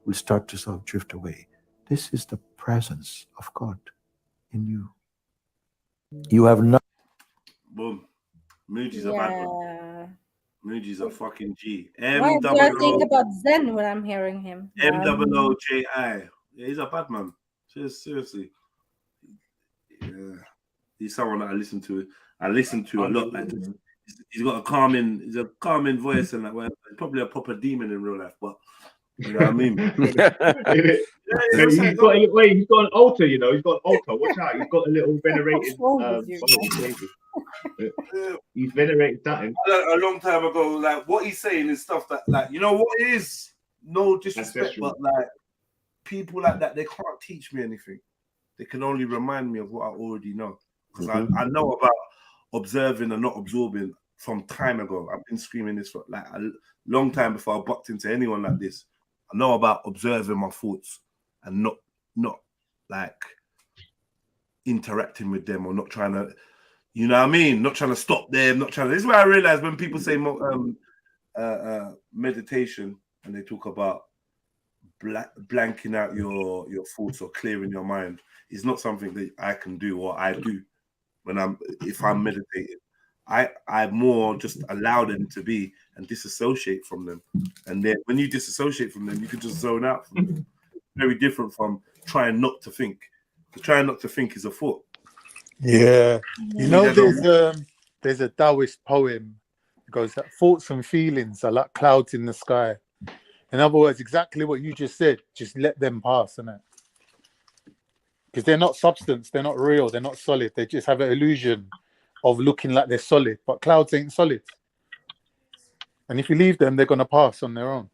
Speaker 3: will start to sort of drift away. This is the presence of God in you. You have not.
Speaker 6: Boom. Muji's a bad one. Muji's a fucking G.
Speaker 16: Why do I think about Zen when I'm hearing him?
Speaker 6: MOOJI. Yeah, he's a bad man. Seriously. Yeah. He's someone that I listen to a lot. Like he's got a calming voice and like well, probably a proper demon in real life, but you know what I mean?
Speaker 21: He's got an altar, you know. He's got an altar. Watch out. He's got a little venerated. He's venerated something.
Speaker 6: A long time ago, like what he's saying is stuff that, like, you know what it is? No disrespect, but like people like that, they can't teach me anything. They can only remind me of what I already know. Because I know about observing and not absorbing from time ago. I've been screaming this for like a long time before I bucked into anyone like this. I know about observing my thoughts and not like interacting with them or not trying to, you know what I mean? Not trying to stop them, not trying to. This is why I realize when people say meditation and they talk about blanking out your thoughts or clearing your mind, it's not something that I can do or I do when if I'm meditating. I more just allow them to be and disassociate from them. And then when you disassociate from them, you can just zone out from them. Very different from trying not to think. Trying not to think is a thought.
Speaker 10: Yeah. You know, there's a Taoist poem that goes that thoughts and feelings are like clouds in the sky. In other words, exactly what you just said, just let them pass, innit? Because they're not substance, they're not real, they're not solid, they just have an illusion of looking like they're solid, but clouds ain't solid. And if you leave them, they're gonna pass on their own.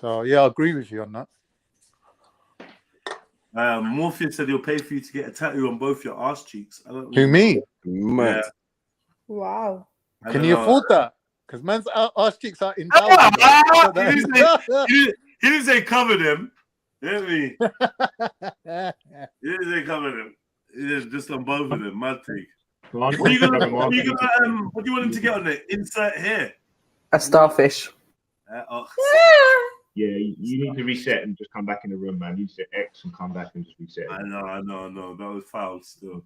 Speaker 10: So yeah, I agree with you on that.
Speaker 6: Morpheus said he'll pay for you to get a tattoo on both your arse cheeks. I don't
Speaker 10: Who, me?
Speaker 6: Yeah.
Speaker 16: Wow.
Speaker 10: Can you afford that? Because man's arse cheeks are in
Speaker 6: He didn't say cover them. You know what I mean? He didn't say cover them. It's just on both of them. Mad thing. What do you want him to get on there? Insert here.
Speaker 8: A starfish.
Speaker 21: Yeah, you need to reset and just come back in the room, man. You need to X and come back and just reset.
Speaker 6: I know. That was foul still.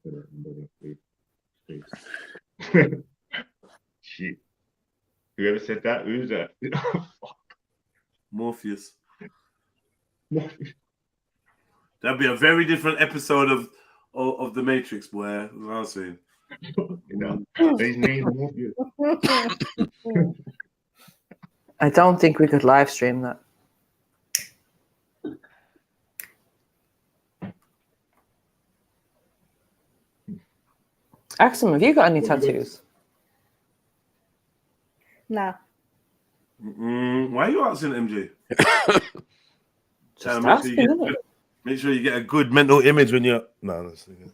Speaker 21: Shit. Whoever said that? Who's that?
Speaker 6: Morpheus. That'd be a very different episode of the Matrix, boy. That's what I was saying.
Speaker 21: His name Morpheus.
Speaker 8: I don't think we could live stream that. Ask him, have you got any tattoos?
Speaker 16: No.
Speaker 6: Why are you asking, MJ?
Speaker 8: Just
Speaker 6: make sure you get a good mental image when you're. No, that's okay.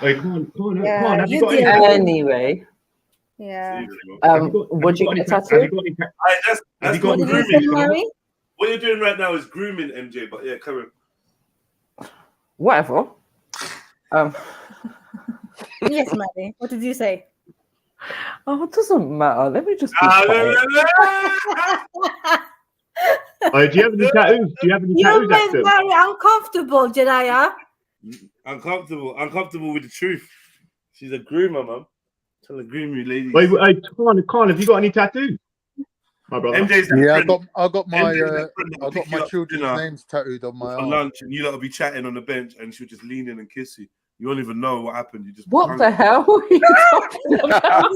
Speaker 21: Wait, come on.
Speaker 16: Yeah,
Speaker 21: Have you
Speaker 16: you
Speaker 21: got
Speaker 16: did.
Speaker 21: any?
Speaker 8: Anyway.
Speaker 16: Yeah.
Speaker 8: Would you get a tattoo?
Speaker 6: That's
Speaker 21: got
Speaker 6: not
Speaker 21: any
Speaker 6: grooming. What you're doing right now is grooming, MJ. But yeah, come on.
Speaker 8: Whatever.
Speaker 16: Yes, Maddie. What did you say?
Speaker 8: Oh, it doesn't matter. Let me just. Be
Speaker 21: Do you have any tattoos? Do you have any
Speaker 16: You
Speaker 21: tattoos?
Speaker 16: made very uncomfortable, Jedediah.
Speaker 6: Uncomfortable with the truth. She's a groomer, man. Trying to groom you, ladies.
Speaker 21: Wait, Khan, have you got any tattoos? My brother.
Speaker 6: MJ's
Speaker 10: I got my children's names tattooed on my
Speaker 6: for
Speaker 10: arm.
Speaker 6: lunch, and you lot will be chatting on the bench, and she'll just lean in and kiss you. You won't even know what happened. You just
Speaker 8: what the hell are you talking about?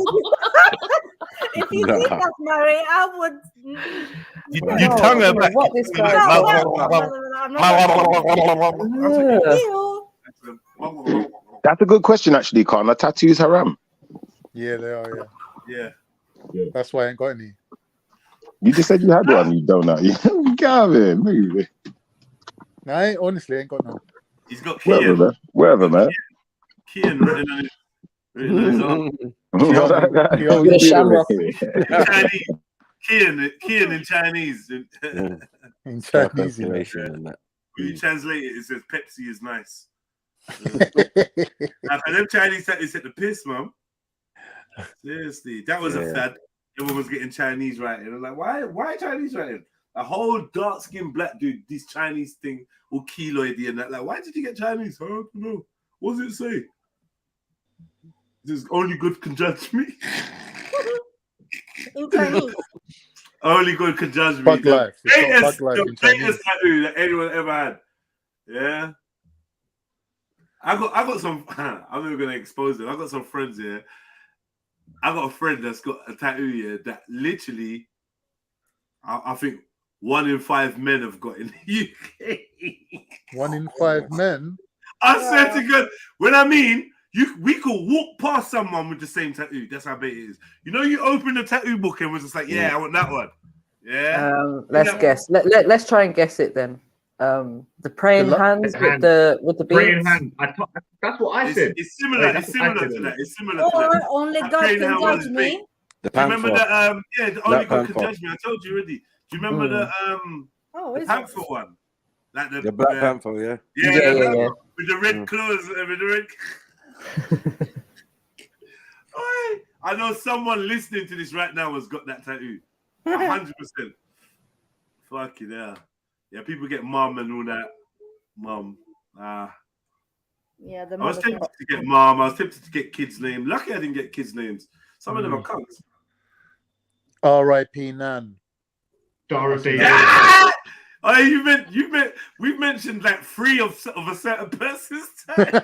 Speaker 16: If you did that, Mary, I would.
Speaker 6: You tongue her back.
Speaker 8: What this guy?
Speaker 9: That's a good question, actually, Khan. Are tattoos haram?
Speaker 10: Yeah, they are.
Speaker 6: Yeah.
Speaker 10: That's why I ain't got any.
Speaker 9: You just said you had one. You don't know. Gavin, maybe.
Speaker 10: No, I honestly ain't got none.
Speaker 6: He's got Kian.
Speaker 9: Wherever, man.
Speaker 6: Kian written on his Kian in Chinese.
Speaker 10: In Chinese,
Speaker 6: when you translate it, it says Pepsi is nice. Now, for them Chinese tattoos set the piss, man. Seriously, that was a fad. Everyone was getting Chinese writing. I was like, why Chinese writing? A whole dark-skinned black dude, this Chinese thing, all keloidy and that. Like, why did you get Chinese? I don't know. What does it say? This only good can judge me.
Speaker 16: In Chinese.
Speaker 6: Only good can judge me.
Speaker 10: Bug life.
Speaker 6: The greatest tattoo that anyone ever had. Yeah. I got some. I'm never gonna expose them. I got some friends here. I got a friend that's got a tattoo here that literally, I think 1 in 5 men have got in the UK.
Speaker 10: 1 in 5 men.
Speaker 6: I swear to God, when I mean we could walk past someone with the same tattoo. That's how big it is. You know, you open the tattoo book and was just like, yeah, I want that one. Yeah.
Speaker 8: Let's guess. Let's try and guess it then. The praying hands with the
Speaker 21: praying
Speaker 8: beads.
Speaker 21: hand. That's what I said.
Speaker 6: It's similar. It's similar to that. It's similar to that.
Speaker 16: Only
Speaker 6: That
Speaker 16: God
Speaker 6: praying
Speaker 16: can
Speaker 6: hand one
Speaker 16: judge
Speaker 6: is
Speaker 16: me.
Speaker 6: big.
Speaker 12: The
Speaker 6: Do you remember
Speaker 12: panther.
Speaker 6: the the only
Speaker 12: Black
Speaker 6: God can
Speaker 12: Panther.
Speaker 6: judge me? I told you already. Do you remember the
Speaker 16: is
Speaker 6: panther one? Like
Speaker 12: The Black Panther, yeah.
Speaker 6: Yeah. With the red clothes, with the red. I know someone listening to this right now has got that tattoo. 100%. Fucking hell. Yeah, people get mum and all that. Mum.
Speaker 16: Yeah, the
Speaker 6: I was tempted to get mum. I was tempted to get kids' names. Lucky I didn't get kids' names. Some of them are cunts.
Speaker 10: R.I.P. Nan.
Speaker 21: Dorothy.
Speaker 6: Oh, we've mentioned like 3 of a certain person's time.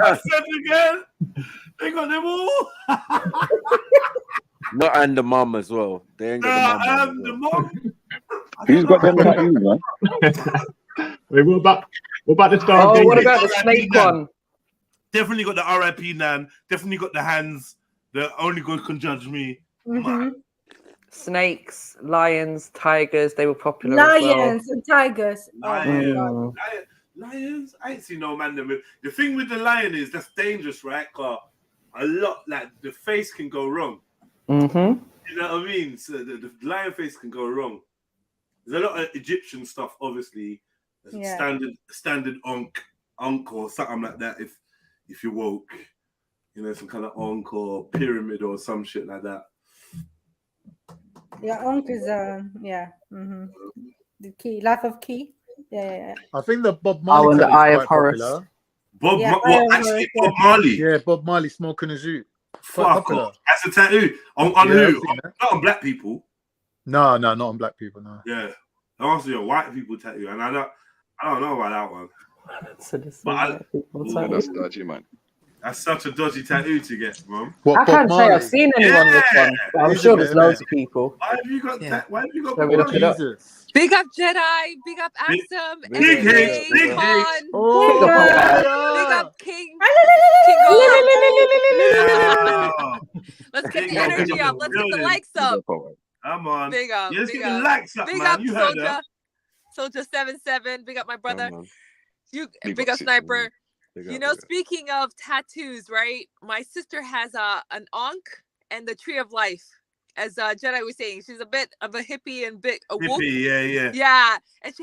Speaker 6: I said again, they got them all.
Speaker 12: Not and the mum as well. They ain't got the mum.
Speaker 6: The mum.
Speaker 9: Who's got them tattoos, man?
Speaker 21: Wait, what about the Star of
Speaker 8: Oh,
Speaker 21: David?
Speaker 8: what about the snake one?
Speaker 6: Definitely got the RIP Nan. Definitely got the hands. The only God can judge me.
Speaker 8: Snakes, lions, tigers, they were popular as well.
Speaker 16: Lions and tigers.
Speaker 6: Lions? I ain't seen no man them. The thing with the lion is that's dangerous, right? Cause a lot, like the face can go wrong.
Speaker 8: Mm-hmm.
Speaker 6: You know what I mean? So the lion face can go wrong. There's a lot of Egyptian stuff, obviously. Standard onk or something like that. If you woke, you know, some kind of onk or pyramid or some shit like that.
Speaker 16: Yeah, Onk is the key, life of key. Yeah.
Speaker 10: I think the Bob Marley.
Speaker 8: Oh, and the
Speaker 10: tattoo is
Speaker 8: Eye of
Speaker 10: quite
Speaker 8: Horus.
Speaker 10: popular.
Speaker 6: Bob Marley?
Speaker 10: Yeah, Bob Marley smoking a zoot. Quite
Speaker 6: Fuck
Speaker 10: popular.
Speaker 6: off. That's a tattoo on who? Not on black people.
Speaker 10: No, not on black people. No.
Speaker 6: Yeah, that must be a white people tattoo, and I don't know about that one.
Speaker 15: That's dodgy, man.
Speaker 6: That's such a dodgy tattoo to get, man.
Speaker 8: I can't say I've seen anyone with one, but I'm sure there's loads of people.
Speaker 6: Why have you got that? Why have you got
Speaker 8: Let me look it up.
Speaker 5: Big up Jedi, big up Axum,
Speaker 6: Big H, Big H.
Speaker 5: Con, big up King Let's get the energy up. Let's get the likes up.
Speaker 6: Come on.
Speaker 5: Big up.
Speaker 6: Yeah, let's
Speaker 5: big
Speaker 6: get the
Speaker 5: up.
Speaker 6: likes up,
Speaker 5: Big
Speaker 6: man.
Speaker 5: up,
Speaker 6: You heard
Speaker 5: Soldier.
Speaker 6: that.
Speaker 5: Soldier 77. Big up my brother. You
Speaker 15: Big
Speaker 5: big
Speaker 15: up
Speaker 5: up Sniper.
Speaker 15: Big
Speaker 5: You
Speaker 15: up,
Speaker 5: know,
Speaker 15: big up.
Speaker 5: speaking of tattoos, right? My sister has an ankh and the tree of life. As Jedi was saying, she's a bit of a hippie and bit a wolf.
Speaker 6: Hippie, yeah.
Speaker 5: Yeah, and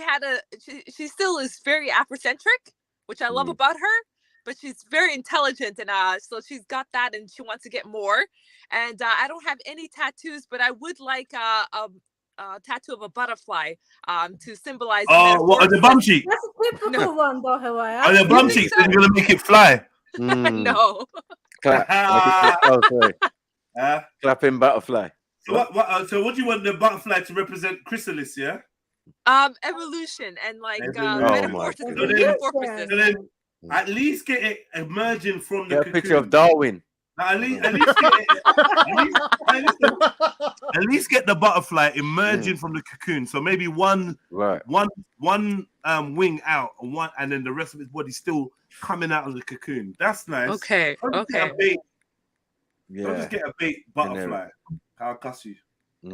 Speaker 5: she still is very Afrocentric, which I love about her. But she's very intelligent, and so she's got that, and she wants to get more. And I don't have any tattoos, but I would like a tattoo of a butterfly to symbolize.
Speaker 6: What are the bum cheek?
Speaker 16: That's a typical one, though, Hawaii.
Speaker 6: Are the bum cheeks? Then you're gonna make it fly.
Speaker 5: No.
Speaker 12: Clap. Oh, sorry. Clapping butterfly.
Speaker 6: So what do you want the butterfly to represent? Chrysalis, yeah.
Speaker 5: Evolution and like
Speaker 6: metamorphosis.
Speaker 5: metamorphosis.
Speaker 6: So then, at least get it emerging from the
Speaker 12: Get a
Speaker 6: cocoon.
Speaker 12: picture of Darwin.
Speaker 6: At least get the butterfly emerging from the cocoon. So maybe one wing out and then the rest of his body still coming out of the cocoon. That's nice.
Speaker 5: Okay.
Speaker 6: Don't just get a bait butterfly. I'll cuss you.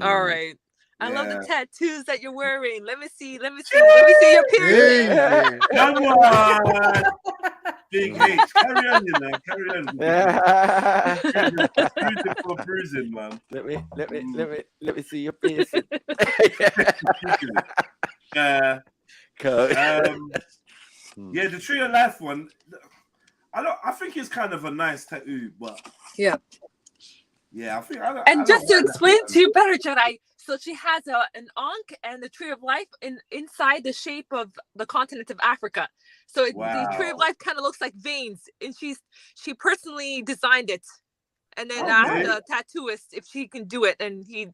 Speaker 5: All right. I love the tattoos that you're wearing. Let me see your period.
Speaker 6: Come on. Big H. Carry on, you know. Carry on. Bruising for bruising, man.
Speaker 12: Let me see your piercing.
Speaker 6: Yeah, the Tree of Life one. I think it's kind of a nice tattoo, but
Speaker 5: yeah,
Speaker 6: I think.
Speaker 5: Just to explain to you better, Jedi. So she has an ankh and the Tree of Life inside the shape of the continent of Africa. So the Tree of Life kind of looks like veins, and she personally designed it, and then asked the tattooist if she can do it, and he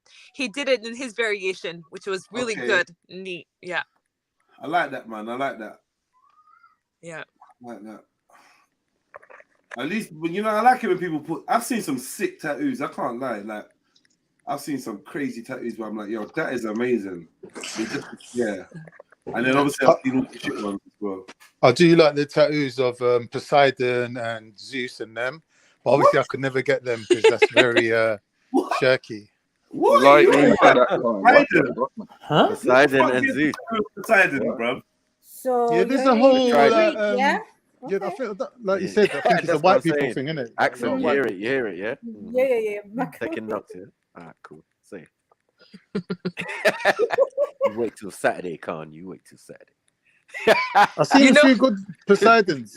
Speaker 5: did it in his variation, which was really good, neat. Yeah,
Speaker 6: I like that, man. I like that.
Speaker 5: Yeah,
Speaker 6: I like that. At least, I like it when people put. I've seen some sick tattoos. I can't lie. Like, I've seen some crazy tattoos where I'm like, yo, that is amazing. And then obviously I've seen all the shit ones as well.
Speaker 10: I do like the tattoos of Poseidon and Zeus and them, but obviously I could never get them because that's very shirky.
Speaker 15: What?
Speaker 12: Poseidon and Zeus.
Speaker 6: Poseidon, bro.
Speaker 16: So
Speaker 10: yeah, there's a whole
Speaker 16: yeah.
Speaker 10: Yeah, I feel that, like you said, I think it's a white people thing, isn't it?
Speaker 12: Accent, you hear it, yeah?
Speaker 16: Yeah.
Speaker 12: Taking notes, yeah? All right, cool. See. You wait till Saturday, Khan. You wait till Saturday.
Speaker 10: I've seen a few good Poseidons.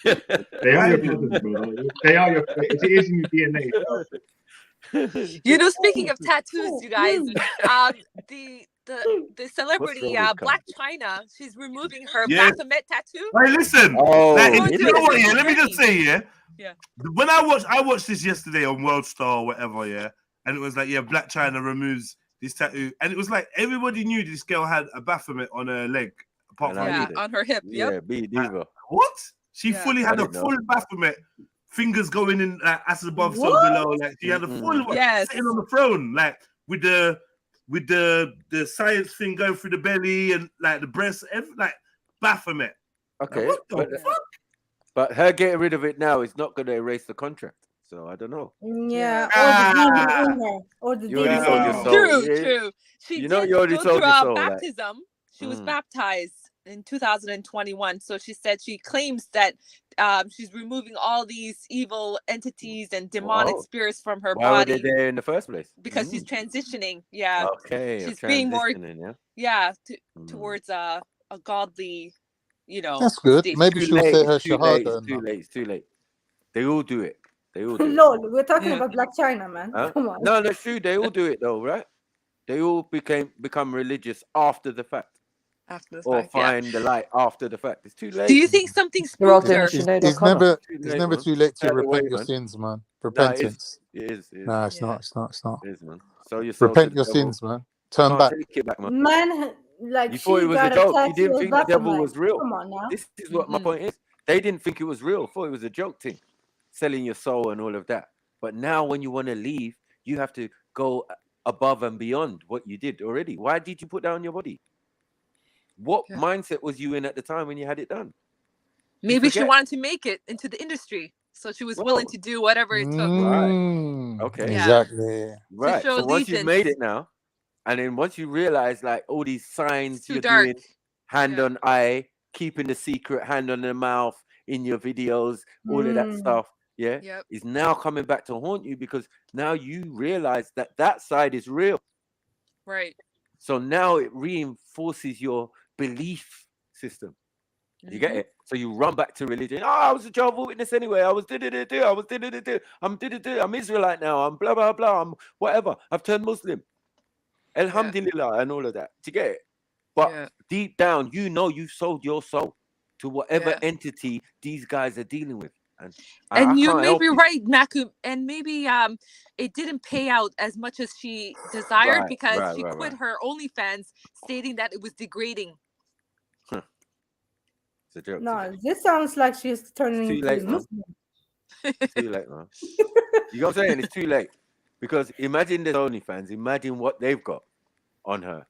Speaker 21: They are your brothers, bro. They are your. It is in your DNA.
Speaker 5: Speaking of tattoos, you guys, the celebrity Black China, she's removing her Baphomet tattoo.
Speaker 6: Hey, listen. You know what? Yeah, let me just say, yeah. When I watched this yesterday on World Star or whatever, and it was like, Black China removes this tattoo, and it was like everybody knew this girl had a Baphomet on her leg, apart from
Speaker 5: on her hip.
Speaker 12: Yeah, B diva.
Speaker 6: What? She fully had a full Baphomet. Fingers going in, ass above, so below. Like she had a full sitting on the throne, like with with the science thing going through the belly and like the breast, like Baphomet.
Speaker 12: Okay,
Speaker 6: Like, what the fuck?
Speaker 12: but her getting rid of it now is not going to erase the contract. So I don't know.
Speaker 16: Yeah, or the demon in her, or the
Speaker 12: You already
Speaker 16: demon.
Speaker 12: sold your
Speaker 16: in her.
Speaker 12: soul.
Speaker 5: True. She
Speaker 12: You
Speaker 5: did
Speaker 12: know, you already
Speaker 5: go
Speaker 12: sold
Speaker 5: through
Speaker 12: your
Speaker 5: a
Speaker 12: soul. Like.
Speaker 5: baptism. She was baptized in 2021. So she said she claims that she's removing all these evil entities and demonic
Speaker 12: Wow.
Speaker 5: spirits from her
Speaker 12: Why were
Speaker 5: body
Speaker 12: they there in the first place?
Speaker 5: because she's transitioning. Yeah.
Speaker 12: Okay,
Speaker 5: She's being more,
Speaker 12: transitioning,
Speaker 5: towards a godly,
Speaker 10: That's good.
Speaker 5: state.
Speaker 10: Maybe she'll say her shahada.
Speaker 12: It's too late. It's too late. They all do it. They all do it.
Speaker 16: Lord, we're talking about Black China, man.
Speaker 12: Huh?
Speaker 16: Come on.
Speaker 12: No, that's true. They all do it though, right? They all become religious after the fact.
Speaker 5: After the
Speaker 12: Or
Speaker 5: fact,
Speaker 12: find the light after the fact. It's too late.
Speaker 5: Do you think something
Speaker 8: They're all
Speaker 5: spooked
Speaker 8: doing
Speaker 5: her?
Speaker 8: Sinead
Speaker 10: It's
Speaker 8: O'Connor.
Speaker 10: never too late to
Speaker 12: Out of the way,
Speaker 10: repent your
Speaker 12: man.
Speaker 10: sins, man.
Speaker 12: No,
Speaker 10: Repentance.
Speaker 12: it is.
Speaker 10: No, it's not. It's not. It's not.
Speaker 12: It is, man. Sow your soul
Speaker 10: Repent
Speaker 12: to the
Speaker 10: your
Speaker 12: devil.
Speaker 10: sins, man. Turn
Speaker 12: Can't
Speaker 10: back.
Speaker 12: take it back, man.
Speaker 16: Man, like
Speaker 12: You thought
Speaker 16: she
Speaker 12: it was a
Speaker 16: got a
Speaker 12: joke. You
Speaker 16: tattoo
Speaker 12: didn't
Speaker 16: of
Speaker 12: think the devil
Speaker 16: Baphomet.
Speaker 12: was real.
Speaker 16: Come on now.
Speaker 12: This is what my point is. They didn't think it was real. Thought it was a joke thing, selling your soul and all of that. But now, when you want to leave, you have to go above and beyond what you did already. Why did you put that on your body? What mindset was you in at the time when you had it done?
Speaker 5: Maybe she
Speaker 12: forget.
Speaker 5: wanted to make it into the industry, so she was willing to do whatever it took.
Speaker 12: Right. Okay.
Speaker 10: Exactly.
Speaker 12: Right.
Speaker 5: show
Speaker 12: So once you've
Speaker 5: allegiance.
Speaker 12: made it now, and then once you realize like all these signs
Speaker 5: too
Speaker 12: you're
Speaker 5: dark.
Speaker 12: doing, hand on eye, keeping the secret, hand on the mouth in your videos, all of that stuff, is now coming back to haunt you because now you realize that that side is real.
Speaker 5: Right.
Speaker 12: So now it reinforces your belief system. You get it? So you run back to religion. Oh, I was a Jehovah's Witness anyway. I was I was I'm Israelite now. I'm blah blah blah. I'm whatever. I've turned Muslim. Alhamdulillah and all of that. Do you get it? But deep down, you know you sold your soul to whatever entity these guys are dealing with. And I
Speaker 5: you
Speaker 12: can't
Speaker 5: may
Speaker 12: help
Speaker 5: be
Speaker 12: you.
Speaker 5: right, Maku, and maybe it didn't pay out as much as she desired because she quit her OnlyFans, stating that it was degrading.
Speaker 12: It's a joke.
Speaker 16: No, this sounds like she's turning
Speaker 12: Too
Speaker 16: into
Speaker 12: late, man.
Speaker 16: Muslim.
Speaker 12: It's too late, man. You know what I'm saying? It's too late. Because imagine the OnlyFans, imagine what they've got on her.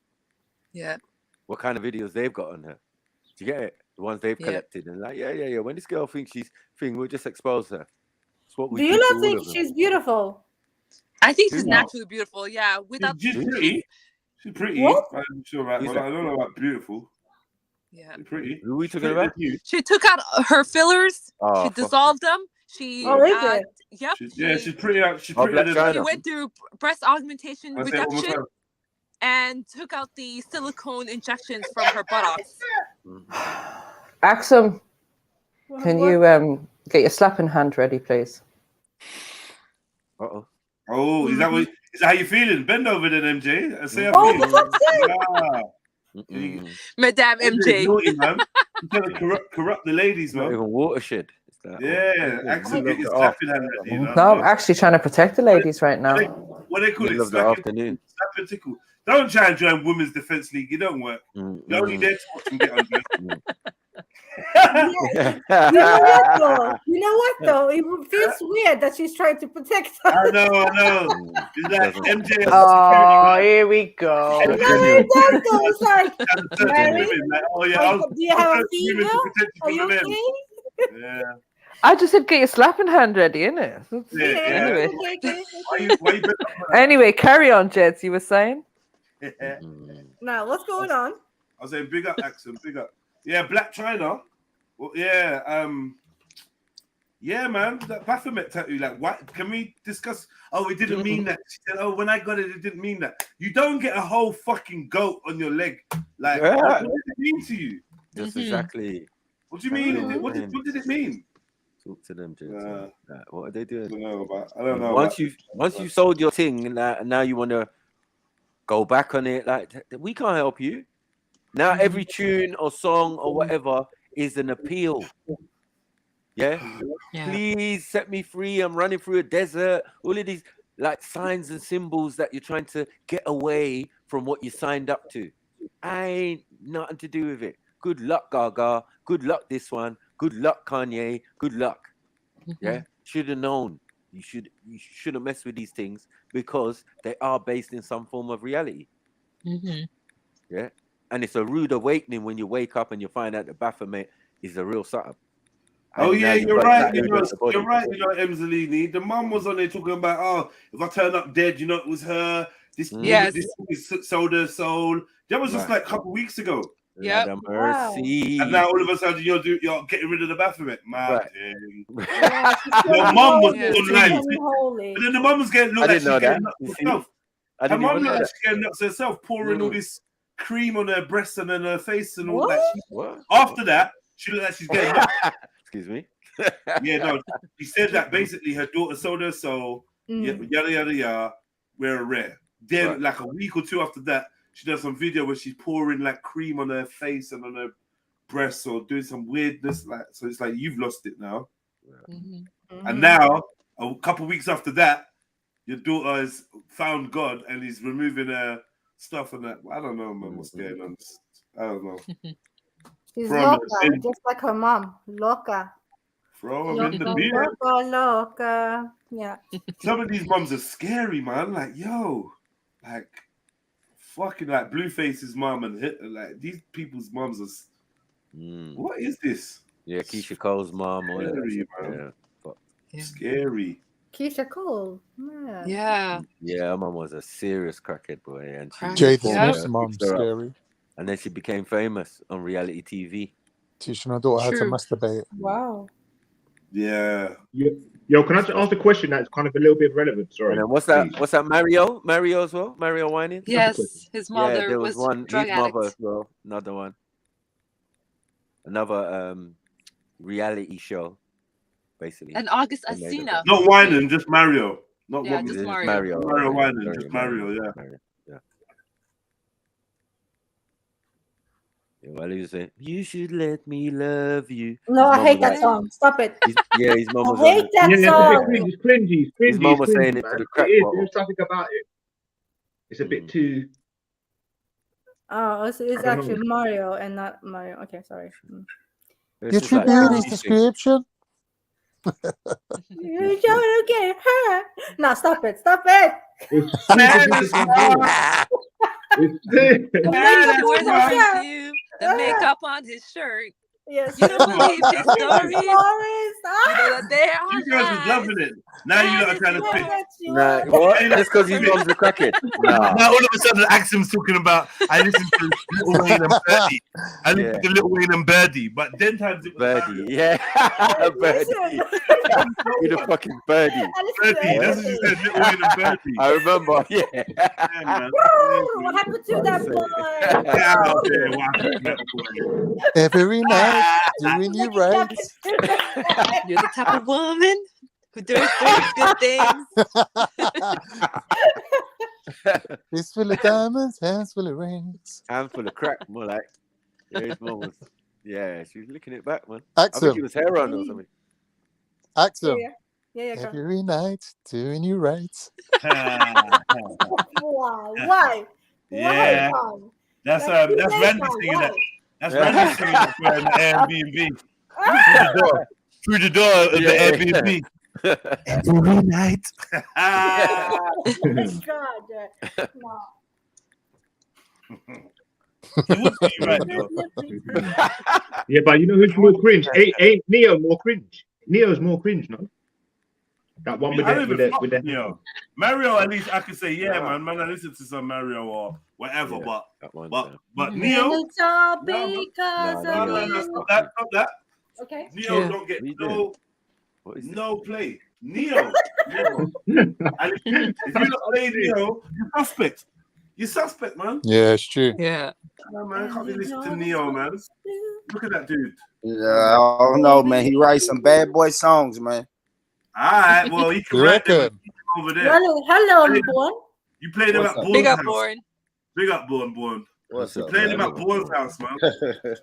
Speaker 5: Yeah.
Speaker 12: What kind of videos they've got on her. Do you get it? The ones they've collected. And like, yeah. When this girl thinks she's we'll just expose her. It's what we
Speaker 16: Do you
Speaker 12: do to
Speaker 16: not
Speaker 12: all
Speaker 16: think
Speaker 12: of them.
Speaker 16: she's beautiful?
Speaker 5: I think
Speaker 12: Who
Speaker 5: she's
Speaker 12: knows?
Speaker 5: naturally beautiful. Yeah. Without
Speaker 6: She's pretty. She's pretty.
Speaker 16: What?
Speaker 6: I'm sure about.
Speaker 12: Who's
Speaker 6: Well,
Speaker 12: that?
Speaker 6: I don't know about beautiful.
Speaker 5: Yeah.
Speaker 6: She's pretty.
Speaker 12: Who are we
Speaker 6: She's
Speaker 12: talking
Speaker 6: pretty
Speaker 12: about?
Speaker 6: than you.
Speaker 5: She took out her fillers.
Speaker 12: Oh,
Speaker 5: She
Speaker 12: fuck.
Speaker 5: dissolved them. She
Speaker 16: Oh, is it?
Speaker 5: yep.
Speaker 6: She's pretty. She's
Speaker 12: Oh,
Speaker 6: prettier
Speaker 12: Black
Speaker 6: than.
Speaker 12: China.
Speaker 5: She went through breast augmentation
Speaker 6: I say it one more
Speaker 5: reduction
Speaker 6: time.
Speaker 5: and took out the silicone injections from her buttocks.
Speaker 8: Axum, can you get your slapping hand ready, please?
Speaker 12: Uh-oh.
Speaker 6: Oh, is that how you feeling? Bend over then, MJ. I say
Speaker 16: Oh, for fuck's sake!
Speaker 5: Madame MJ.
Speaker 6: Naughty, man. You trying to corrupt the ladies,
Speaker 12: Not
Speaker 6: man.
Speaker 12: even watershed. It's like,
Speaker 6: Yeah, Axel, get his slapping hand ready, you know.
Speaker 8: No, I'm actually trying to protect the ladies right now.
Speaker 6: What they call it?
Speaker 12: Middle of the
Speaker 6: Slap
Speaker 12: afternoon.
Speaker 6: and tickle. Don't try and join Women's Defence League. It don't work. You're only there to watch them get undressed.
Speaker 16: You know what though? It feels weird that she's trying to protect us.
Speaker 6: I know. It's like MJ.
Speaker 8: Oh, here we go.
Speaker 16: No, it does though. It's like, Mary,
Speaker 6: Like, oh yeah,
Speaker 16: do you have a
Speaker 6: women to
Speaker 16: female?
Speaker 6: protect you
Speaker 16: Are you
Speaker 6: from the men.
Speaker 16: okay?
Speaker 6: Yeah.
Speaker 8: I just said get your slapping hand ready, innit? Anyway.
Speaker 6: Why you
Speaker 8: Anyway, carry on, Jeds. You were saying?
Speaker 16: Now, what's going on?
Speaker 6: I was saying, big up, Axel, big up. Yeah, Black China. Well, yeah, yeah, man. That Baphomet tattoo. Like, what? Can we discuss? Oh, it didn't mean that. She said, oh, when I got it, it didn't mean that. You don't get a whole fucking goat on your leg. Like, what did it mean to you?
Speaker 12: Just exactly.
Speaker 6: What do you mean? What did it mean?
Speaker 12: Talk to them, Jeds. What are they doing?
Speaker 6: I don't know.
Speaker 12: Once you sold your thing, now you want to go back on it. Like, we can't help you. Now every tune or song or whatever is an appeal. Yeah? Please set me free. I'm running through a desert. All of these like signs and symbols that you're trying to get away from what you signed up to. I ain't nothing to do with it. Good luck, Gaga. Good luck, this one. Good luck, Kanye. Good luck. Yeah? Should have known. You shouldn't mess with these things because they are based in some form of reality. Yeah. And it's a rude awakening when you wake up and you find out the Baphomet is the real something.
Speaker 6: Oh
Speaker 12: And now
Speaker 6: yeah,
Speaker 12: you've
Speaker 6: you're
Speaker 12: got
Speaker 6: right.
Speaker 12: tattooed on the body.
Speaker 6: You're right. Emzalini. The mum was on there talking about, oh, if I turn up dead, it was her. This sold her soul. That was just like a couple weeks ago.
Speaker 12: Yeah. The mercy.
Speaker 6: And now all of a sudden you're getting rid of the Baphomet.
Speaker 12: Right.
Speaker 6: Your mum was online. But then the mum was getting looked like she's getting nuts herself. Her mum looked like she's getting nuts herself, pouring all this cream on her breasts and on her face and all that. After that, she looked like she's getting nuts.
Speaker 12: Excuse me.
Speaker 6: Yeah, no, she said that basically her daughter sold her soul, yada yada yada, we're rare. Then like a week or two after that, she does some video where she's pouring like cream on her face and on her breasts or doing some weirdness, like, so it's like you've lost it now. And now a couple weeks after that, your daughter has found God and he's removing her stuff and that. I don't know, man, what's going on. I don't know.
Speaker 16: She's loca, just like her mom. Loca.
Speaker 6: Throw them in the beer.
Speaker 16: Loca. Yeah.
Speaker 6: Some of these moms are scary, man. Like, yo, like, fucking like Blueface's mom and Hitler. Like, these people's moms are. What is this?
Speaker 12: Yeah, Keisha Cole's mom.
Speaker 6: Scary, man. Scary.
Speaker 16: Keisha Cole. Yeah.
Speaker 12: Yeah, her mom was a serious crackhead, boy. And she
Speaker 10: Jada Smith's mom, scary.
Speaker 12: And then she became famous on reality TV.
Speaker 10: Teaching her daughter how to masturbate.
Speaker 16: Wow.
Speaker 6: Yeah.
Speaker 21: Yo, can I just ask a question that's kind of a little bit relevant? Sorry.
Speaker 12: And then what's that? What's that? Mario as well? Mario Winans?
Speaker 5: Yes, his mother
Speaker 12: there
Speaker 5: was
Speaker 12: one.
Speaker 5: drug
Speaker 12: His mother
Speaker 5: addict.
Speaker 12: as well. Another one. Another reality show, basically.
Speaker 5: And August
Speaker 12: They made
Speaker 5: Asina.
Speaker 6: Not Winan, just Mario. Not
Speaker 5: Yeah,
Speaker 6: what
Speaker 5: just
Speaker 6: was it?
Speaker 5: Mario.
Speaker 6: Mario Winan, just Mario, yeah.
Speaker 12: Yeah, well, he was saying, "You should let me love you."
Speaker 16: No,
Speaker 12: His
Speaker 16: I
Speaker 12: mum
Speaker 16: hate
Speaker 12: was
Speaker 16: that song. Stop it.
Speaker 12: His mum was
Speaker 16: I hate that
Speaker 21: It's
Speaker 16: song.
Speaker 21: a bit cringy. It's cringy. It's
Speaker 12: His
Speaker 21: cringy.
Speaker 12: mum
Speaker 21: It's
Speaker 12: was
Speaker 21: cringy,
Speaker 12: saying it to
Speaker 21: man.
Speaker 12: the crack
Speaker 21: It is.
Speaker 12: bottle.
Speaker 21: There's something about it. It's a bit too.
Speaker 16: Oh, it's
Speaker 21: I don't
Speaker 16: actually
Speaker 21: know.
Speaker 16: Mario and not Mario. Okay, sorry.
Speaker 10: Your true beauty's description.
Speaker 16: You don't get hurt. No, stop it. Stop it.
Speaker 5: The makeup wears on perfume, the makeup on his shirt.
Speaker 16: Yes.
Speaker 5: You don't believe his stories. You know that they are
Speaker 6: You guys was loving it. Now you lot are trying to fit.
Speaker 12: Nah, what? Just because his mom's a crackhead. Nah.
Speaker 6: Now all of a sudden Axum's talking about I listened to Lil Wayne and Birdie. I listened to Lil Wayne and Birdie, but then times it was
Speaker 12: Birdie, yeah. Birdie. You the fucking Birdie.
Speaker 6: Birdie, that's what you said, Lil Wayne and Birdie.
Speaker 12: I remember, yeah.
Speaker 6: Man.
Speaker 16: What happened to that boy?
Speaker 6: Get out there, what happened to that boy?
Speaker 10: Every night, doing you right.
Speaker 5: You're the type of woman who does good things.
Speaker 10: It's full of diamonds, hands full of rings.
Speaker 12: Hands full of crack, more like. Yeah, his mom was. Yeah, she was licking it back, man.
Speaker 10: Axum.
Speaker 12: I think it was hair on or something.
Speaker 10: Axum.
Speaker 16: Yeah,
Speaker 10: Every night, doing you right.
Speaker 16: Why?
Speaker 6: Yeah. That's Randy singing that. That's Randy singing that for an Airbnb. Through the door of the Airbnb. Every night.
Speaker 16: Oh my God. No.
Speaker 21: Yeah, but you know who's more cringe? Ain't Neo more cringe? Neo's more cringe, no? That one with the
Speaker 6: Neo. Mario, at least I could say, yeah, man, I listen to some Mario or whatever, but Neo.
Speaker 16: And it's all because of you.
Speaker 6: Stop that.
Speaker 16: Okay.
Speaker 6: Neo don't get no play. Neo. And if you don't play Neo, you're suspect. You're suspect, man.
Speaker 10: Yeah, it's true.
Speaker 5: Yeah.
Speaker 6: No, man, I can't be listening to Neo, man. Look at that dude.
Speaker 2: Yeah, I don't know, man. He writes some bad boy songs, man.
Speaker 6: All right, well, he can write them over there.
Speaker 16: Hello, Born.
Speaker 6: You played him at Born's
Speaker 5: Big up,
Speaker 6: house.
Speaker 5: Born.
Speaker 6: Big up, Born.
Speaker 2: What's
Speaker 6: You
Speaker 2: up,
Speaker 6: played
Speaker 2: man?
Speaker 6: him at Born's house, man.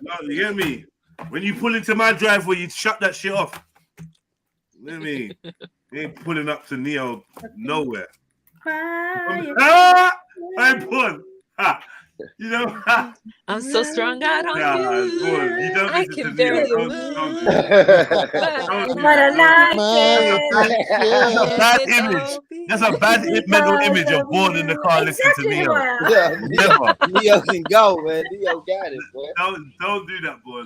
Speaker 6: No, you get me? When you pull into my driveway, you shut that shit off. You know what I mean? You ain't pulling up to Neo nowhere. I'm Born. You know,
Speaker 5: I'm so strong out on
Speaker 6: nah,
Speaker 5: you.
Speaker 6: boy, you don't
Speaker 5: I
Speaker 6: listen
Speaker 5: can
Speaker 6: to
Speaker 5: barely
Speaker 6: Neo.
Speaker 5: move.
Speaker 6: Don't do that. Don't do
Speaker 16: But I
Speaker 6: that.
Speaker 16: like
Speaker 6: That's a
Speaker 16: it.
Speaker 6: bad
Speaker 5: It's
Speaker 6: image.
Speaker 5: all
Speaker 6: That's a bad mental
Speaker 16: Because
Speaker 6: image of
Speaker 16: of
Speaker 6: bored in the
Speaker 16: you.
Speaker 6: car listening to
Speaker 16: Exactly
Speaker 6: Neo.
Speaker 16: why.
Speaker 2: Yeah,
Speaker 6: Never.
Speaker 2: Neo can go, man. Neo got it, boy.
Speaker 6: Don't do that, boy.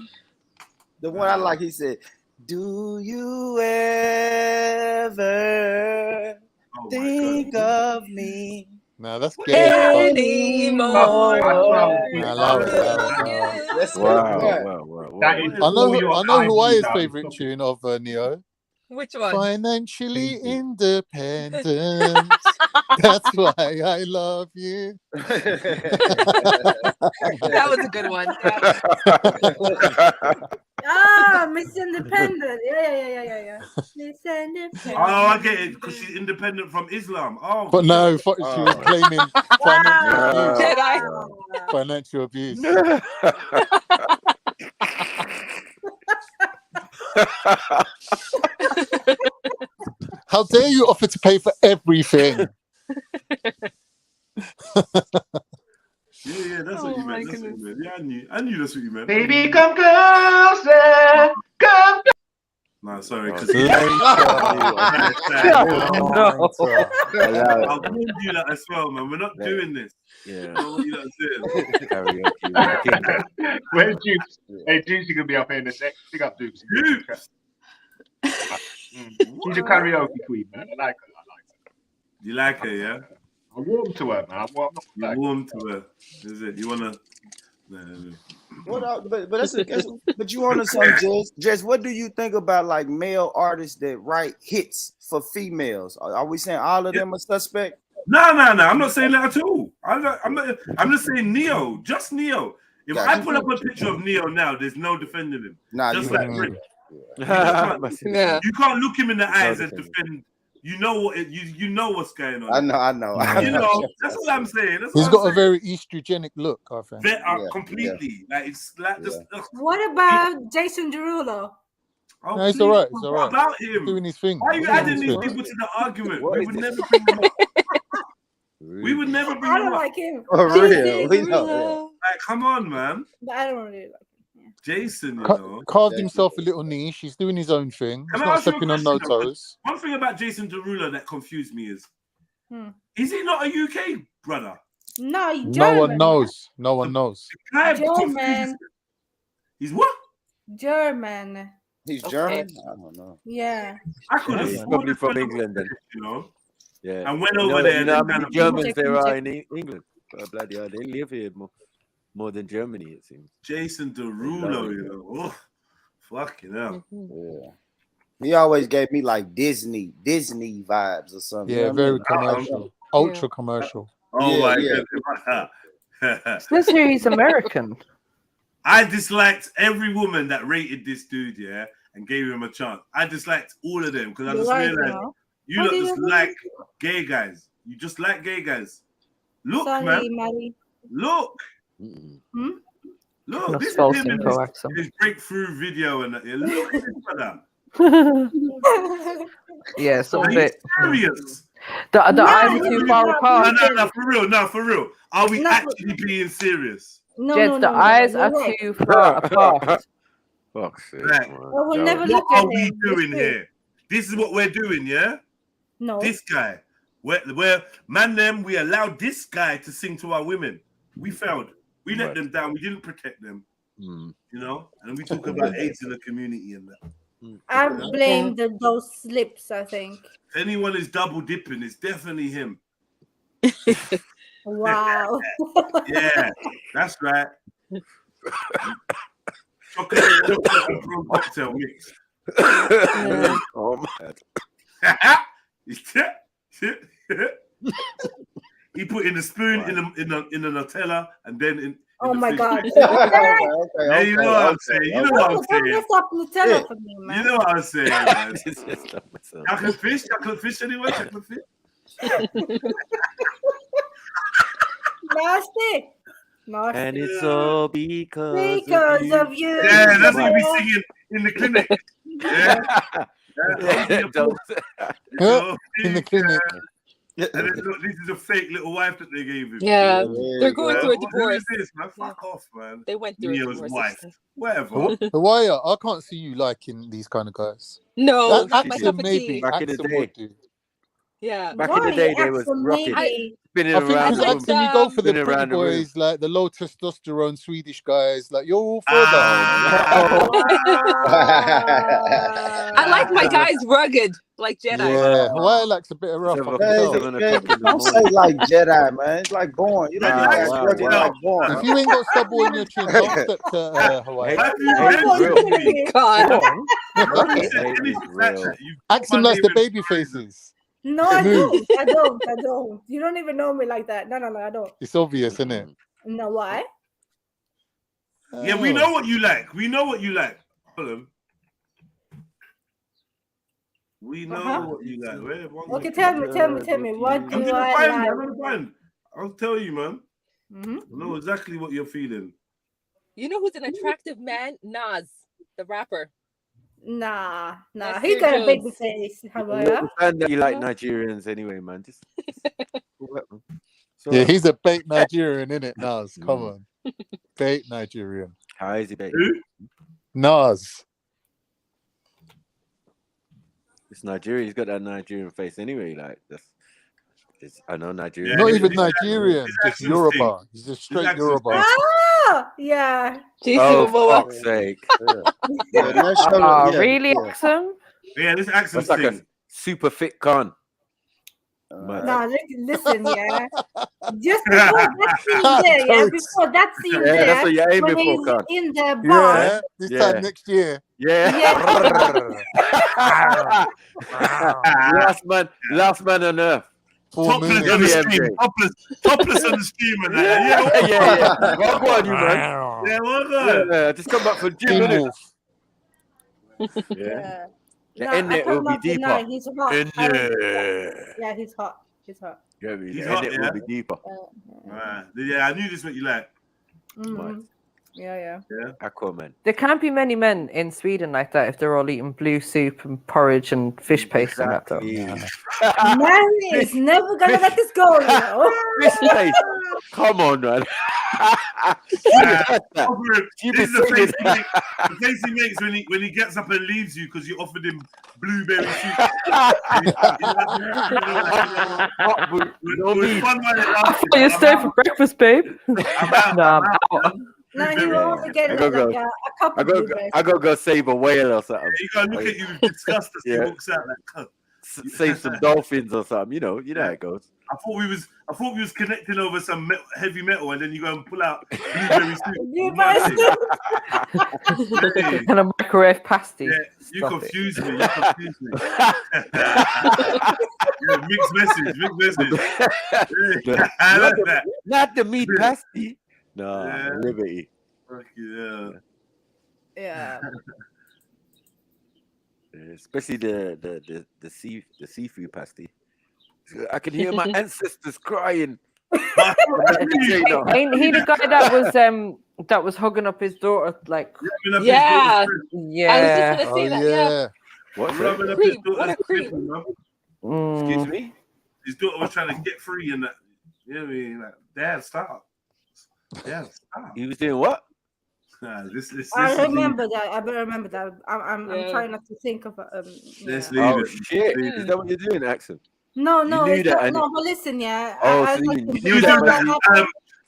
Speaker 2: The one I like, he said, "Do you ever think of me?"
Speaker 10: No, that's gay.
Speaker 5: Anymore.
Speaker 10: Allow it.
Speaker 2: That's
Speaker 12: Wow.
Speaker 21: That is
Speaker 10: I
Speaker 21: all
Speaker 10: know
Speaker 21: your
Speaker 10: who
Speaker 21: eyeballs
Speaker 10: his
Speaker 21: out.
Speaker 10: favorite tune of Neo.
Speaker 5: Which one?
Speaker 10: Financially independent. That's why I love you.
Speaker 5: That was a good one.
Speaker 16: Ah, Miss Independent. Yeah. Miss Independent.
Speaker 6: Oh, I get it because she's independent from Islam. Oh,
Speaker 10: But no, she was claiming financial abuse.
Speaker 16: Jedi.
Speaker 10: How dare you offer to pay for everything?
Speaker 6: Yeah, that's what you meant. That's what you meant. Yeah, I knew that's what you meant.
Speaker 21: Baby, come closer. Come.
Speaker 6: No, sorry, because
Speaker 12: No.
Speaker 6: I'll do that as well, man. We're not doing this.
Speaker 12: Yeah.
Speaker 6: What you lot doing?
Speaker 12: Karaoke.
Speaker 21: Where's Dukes? Hey, Dukes, you gonna be up here in a sec. Pick up Dukes. She's a karaoke queen, man. I like her.
Speaker 6: You like her, yeah?
Speaker 21: I warm to her, man.
Speaker 6: You warm to her. Is it? You wanna? No.
Speaker 2: What up? But but you want to say, Jess? What do you think about like male artists that write hits for females? Are we saying all of them are suspect?
Speaker 6: No. I'm not saying that at all. I'm just saying Neo. Just Neo. If I pull up a picture of Neo now, there's no defending him.
Speaker 2: Nah,
Speaker 6: just
Speaker 2: you
Speaker 6: like
Speaker 2: right.
Speaker 6: Rick.
Speaker 2: Yeah.
Speaker 6: You can't look him in the eyes and defend. You know what? You know what's going on.
Speaker 2: I know.
Speaker 6: You know. That's what I'm saying.
Speaker 10: He's got a very estrogenic look, I think.
Speaker 6: Completely. Like it's like just.
Speaker 16: What about Jason Derulo?
Speaker 6: Oh,
Speaker 10: No, it's all right. It's all right.
Speaker 6: What about him?
Speaker 10: He's doing his thing.
Speaker 6: Why are you adding these people to the argument? We would never bring them up. We would never bring
Speaker 16: I
Speaker 6: them
Speaker 16: don't
Speaker 6: up.
Speaker 16: like him.
Speaker 2: For real,
Speaker 16: Jason
Speaker 2: we know.
Speaker 16: Derulo.
Speaker 6: Like, come on, man.
Speaker 16: But I don't really like him.
Speaker 6: Jason, you know,
Speaker 10: carved himself a little niche. He's doing his own thing. He's
Speaker 6: Can I
Speaker 10: not
Speaker 6: ask you a
Speaker 10: stepping on no
Speaker 6: question, though?
Speaker 10: toes.
Speaker 6: One thing about Jason Derulo that confused me is he not a UK brother?
Speaker 16: No, he's
Speaker 10: No
Speaker 16: German.
Speaker 10: one knows. No one knows.
Speaker 16: German.
Speaker 6: He's what?
Speaker 16: German.
Speaker 2: He's German? I don't know.
Speaker 16: Yeah.
Speaker 6: I could have
Speaker 12: He's probably from England then.
Speaker 6: You know?
Speaker 12: Yeah.
Speaker 6: And went
Speaker 12: You know-
Speaker 6: over there.
Speaker 12: You know how
Speaker 6: and
Speaker 12: many
Speaker 6: kind of-
Speaker 12: Germans there are in England? Oh, bloody hell, they live here more than Germany, it seems.
Speaker 6: Jason Derulo, you know. Oh, fucking hell.
Speaker 2: Yeah. He always gave me like Disney vibes or something.
Speaker 10: Yeah,
Speaker 2: you know
Speaker 10: very
Speaker 2: what I mean?
Speaker 10: commercial. Ultra commercial.
Speaker 6: Oh my
Speaker 8: It says here he's American.
Speaker 6: I disliked every woman that rated this dude, yeah, and gave him a chance. I disliked all of them because I
Speaker 16: You're
Speaker 6: just
Speaker 16: right,
Speaker 6: realized
Speaker 16: now.
Speaker 6: you
Speaker 16: What
Speaker 6: lot
Speaker 16: do you
Speaker 6: just
Speaker 16: mean?
Speaker 6: like gay guys. You just like gay guys. Look,
Speaker 16: Sorry,
Speaker 6: man.
Speaker 16: Maddie.
Speaker 6: Look.
Speaker 16: Hmm?
Speaker 6: Look,
Speaker 8: Not
Speaker 6: this is
Speaker 8: false
Speaker 6: him in
Speaker 8: info accent.
Speaker 6: his breakthrough video and that. Yeah, look at this brother.
Speaker 8: Yeah, some
Speaker 6: Are you
Speaker 8: bit.
Speaker 6: serious?
Speaker 8: The eyes are too far apart.
Speaker 6: No, for real. Are we actually being serious?
Speaker 8: Jeds, the eyes are too far apart.
Speaker 12: Fuck's sake.
Speaker 6: Right.
Speaker 16: I will never
Speaker 6: What
Speaker 16: look
Speaker 6: are
Speaker 16: at
Speaker 6: we
Speaker 16: him.
Speaker 6: doing
Speaker 16: It's
Speaker 6: here? This is what we're doing, yeah?
Speaker 16: No.
Speaker 6: This guy. We're man them, we allowed this guy to sing to our women. We failed. We let them down. We didn't protect them. You know? And we talk about AIDS in the community and that.
Speaker 16: I blame those slips, I think.
Speaker 6: If anyone is double dipping, it's definitely him.
Speaker 16: Wow.
Speaker 6: Yeah, that's right. Chocolate and prawn cocktail mix.
Speaker 12: Oh man.
Speaker 6: He put in a spoon in the Nutella and then in
Speaker 16: Oh
Speaker 6: the
Speaker 16: my
Speaker 6: fish.
Speaker 16: God.
Speaker 6: Yeah, you know what I'm saying. You know what I'm
Speaker 16: Don't
Speaker 6: saying.
Speaker 16: mess up Nutella for me, man.
Speaker 6: You know what I'm saying, man. Chocolate fish, anyone? Chocolate fish?
Speaker 16: Nasty.
Speaker 12: And it's all because
Speaker 16: of you.
Speaker 6: Yeah, that's what we singing in the clinic. Yeah.
Speaker 10: In the clinic.
Speaker 6: And then look, this is a fake little wife that they gave him.
Speaker 5: Yeah, they're going through a
Speaker 6: Who
Speaker 5: divorce.
Speaker 6: is this, man? Fuck off, man.
Speaker 5: They went through
Speaker 6: Neo's
Speaker 5: a divorce.
Speaker 6: wife. Whatever.
Speaker 10: Hawaii, I can't see you liking these kind of guys.
Speaker 5: No, not my
Speaker 10: Axel
Speaker 5: cup of
Speaker 10: maybe.
Speaker 5: tea.
Speaker 12: Back in the
Speaker 10: Axel
Speaker 12: day.
Speaker 10: would do.
Speaker 5: Yeah.
Speaker 12: Back in the day, they was rocking, spinning
Speaker 10: I think
Speaker 12: around
Speaker 10: because
Speaker 12: the room.
Speaker 10: Axel, you go for the
Speaker 12: Spinning
Speaker 10: pretty
Speaker 12: around the room.
Speaker 10: boys, like the low testosterone Swedish guys. Like you're all for that.
Speaker 5: I like my guys rugged, like Jedi.
Speaker 10: Yeah, Hawaii likes a bit of rough. I can tell.
Speaker 2: Don't say like Jedi, man. It's like born. You don't like rugged like born.
Speaker 10: If you ain't got stubble in your chin, don't step to Hawaii.
Speaker 5: God.
Speaker 10: Axel likes the baby faces.
Speaker 16: No, I don't. I don't. You don't even know me like that. No, I don't.
Speaker 10: It's obvious, isn't it?
Speaker 16: No, why?
Speaker 6: Yeah, we know what you like. We know what you like. Hold on. We know what you like.
Speaker 16: Okay, tell me. What do I like?
Speaker 6: I'll tell you, man.
Speaker 16: Mm-hmm.
Speaker 6: I know exactly what you're feeling.
Speaker 5: You know who's an attractive man? Nas, the rapper.
Speaker 16: Nah.
Speaker 5: That's
Speaker 16: He got a
Speaker 5: Jones.
Speaker 16: baby face. How about you?
Speaker 12: And you like Nigerians anyway, man. Just
Speaker 10: Yeah, he's a bait Nigerian, innit, Nas? Come on. Bait Nigerian.
Speaker 12: How is he bait?
Speaker 10: Nas.
Speaker 12: It's Nigeria. He's got that Nigerian face anyway. Like I know Nigerian.
Speaker 10: Not even Nigerian, just Yoruba. He's just straight Yoruba.
Speaker 16: Ah, yeah.
Speaker 12: Oh, fuck's sake.
Speaker 8: Really, Axel?
Speaker 6: Yeah, this accent
Speaker 12: That's like
Speaker 6: thing.
Speaker 12: a super fit con.
Speaker 16: No, listen, yeah. Just before that scene there, yeah. Before that scene
Speaker 12: Yeah,
Speaker 16: there,
Speaker 12: that's what you're aiming
Speaker 16: when
Speaker 12: for,
Speaker 16: he's
Speaker 12: Con.
Speaker 16: in the bar.
Speaker 10: Yeah, this time next year.
Speaker 12: Yeah. last man on earth.
Speaker 6: Topless on the stream. Topless on the stream and that.
Speaker 12: Yeah. Well, go on, you man.
Speaker 6: Yeah, well done.
Speaker 12: Yeah, just come back for gym, innit?
Speaker 16: Yeah.
Speaker 12: The
Speaker 16: No,
Speaker 12: end
Speaker 16: I
Speaker 12: it will be
Speaker 16: cannot deny
Speaker 12: deeper.
Speaker 16: he's hot.
Speaker 6: In
Speaker 16: I don't-
Speaker 6: there.
Speaker 16: Yeah, he's hot.
Speaker 12: Yeah, the
Speaker 6: He's
Speaker 12: end
Speaker 6: hot,
Speaker 12: it
Speaker 6: yeah?
Speaker 12: will be deeper.
Speaker 6: Yeah, I knew this what you like.
Speaker 16: Mhm. Yeah.
Speaker 12: Aquaman.
Speaker 8: There can't be many men in Sweden like that if they're all eating blue soup and porridge and fish paste and that. Though.
Speaker 16: Mary is never gonna let this go, you know.
Speaker 12: Fish paste. Come on, man.
Speaker 6: This is the face he makes when he gets up and leaves you because you offered him blueberry soup.
Speaker 8: I thought you stayed for breakfast, babe. I'm out.
Speaker 16: No, he will also get
Speaker 12: I
Speaker 16: like
Speaker 12: gotta
Speaker 16: a couple
Speaker 12: I
Speaker 16: blueberries.
Speaker 12: gotta go save a whale or something.
Speaker 6: You gotta look at you with disgust as he walks out like cunt.
Speaker 12: Save some dolphins or something. You know how it goes.
Speaker 6: I thought we was connecting over some heavy metal, and then you go and pull out blueberry soup.
Speaker 8: And a microwave pasty.
Speaker 6: Yeah, you
Speaker 8: Stop
Speaker 6: confuse me. Yeah, mixed message. Yeah, I like that.
Speaker 12: Not the meat pasty. No, liberty.
Speaker 6: Fuck yeah.
Speaker 16: Yeah.
Speaker 12: Especially the seafood pasty. I can hear my ancestors crying.
Speaker 8: Ain't he the guy that was hugging up his daughter like?
Speaker 5: Yeah.
Speaker 8: Yeah.
Speaker 5: I was just gonna say that. Yeah.
Speaker 12: What's
Speaker 6: Rubbing up
Speaker 5: Creep.
Speaker 6: his
Speaker 5: What a creep.
Speaker 12: Excuse me?
Speaker 6: His daughter was trying to get free and that. You know what I mean? Like, Dad, stop. Dad, stop.
Speaker 12: He was doing what?
Speaker 6: Nah, this
Speaker 16: I remember that. I remember that. I'm trying not to think of.
Speaker 6: Let's
Speaker 16: Yeah.
Speaker 6: leave it.
Speaker 12: Shit. Is that what you're doing, Axel?
Speaker 16: No,
Speaker 12: You
Speaker 16: no,
Speaker 12: knew
Speaker 16: it's
Speaker 12: that,
Speaker 16: not,
Speaker 12: and
Speaker 16: no. But listen, yeah.
Speaker 12: Oh,
Speaker 16: I
Speaker 12: so
Speaker 16: like
Speaker 12: you
Speaker 16: to
Speaker 12: knew
Speaker 6: He was
Speaker 16: see
Speaker 6: doing
Speaker 16: that happen.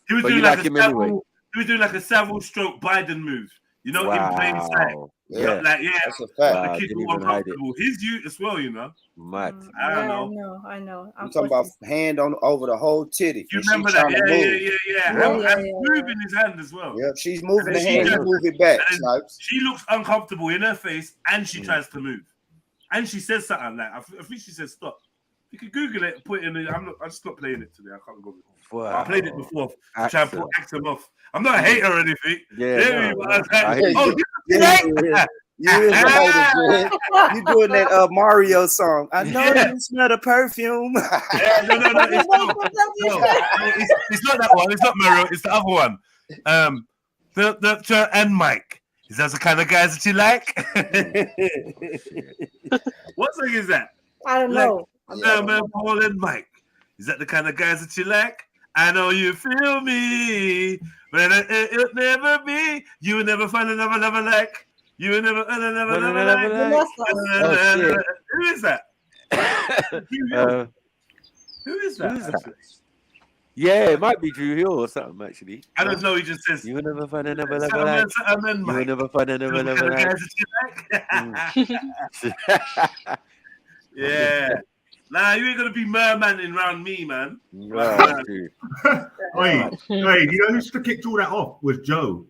Speaker 6: he was
Speaker 12: But
Speaker 6: doing
Speaker 12: you
Speaker 6: like
Speaker 12: like
Speaker 6: a
Speaker 12: him anyway.
Speaker 6: He was doing like a Savile stroke Biden move. You know, in plain sight.
Speaker 12: Wow.
Speaker 6: Yeah, like
Speaker 2: That's a fact.
Speaker 12: Wow,
Speaker 6: the kid
Speaker 12: didn't
Speaker 6: was
Speaker 12: even hide it.
Speaker 6: uncomfortable. His youth as well, you know.
Speaker 12: Mad.
Speaker 6: I don't know.
Speaker 16: I know.
Speaker 2: I'm talking about hand on over the whole titty.
Speaker 6: You
Speaker 2: and she
Speaker 6: remember that?
Speaker 2: trying to move.
Speaker 6: Yeah. And moving his hand as well.
Speaker 2: Yep, she's moving
Speaker 6: And
Speaker 2: the
Speaker 6: then
Speaker 2: hand,
Speaker 6: she
Speaker 2: you move it back,
Speaker 6: and
Speaker 2: Snipes.
Speaker 6: she looks uncomfortable in her face, and she tries to move, and she says something like, I think she said stop. You can Google it, put it in. I just stopped playing it today. I can't remember.
Speaker 12: Wow.
Speaker 6: I played it before to try and put
Speaker 12: Axel.
Speaker 6: Axel off. I'm not a hater or anything.
Speaker 12: Yeah,
Speaker 6: Hear
Speaker 12: no,
Speaker 6: me? But
Speaker 12: no.
Speaker 6: I was like,
Speaker 12: I hear you.
Speaker 6: oh, you
Speaker 2: Yeah. You is a hater, Jed. You doing that Mario song. I know you smell the perfume.
Speaker 6: No, it's not that one. It's not Mario. It's the other one. The and Mike. Is that the kind of guys that you like? What song is that?
Speaker 16: I don't know.
Speaker 6: Man, Paul and Mike. Is that the kind of guys that you like? I know you feel me, but it'll never be. You will never find another lover like. You will never find another lover like. Who is that? Who is that?
Speaker 12: Yeah, it might be Drew Hill or something, actually.
Speaker 6: I don't know. He just says,
Speaker 12: you will never find another lover like. You will never find another lover like.
Speaker 6: Yeah. Nah, you ain't gonna be mermaning around me, man.
Speaker 21: Wait, you know who kicked all that off was Joe.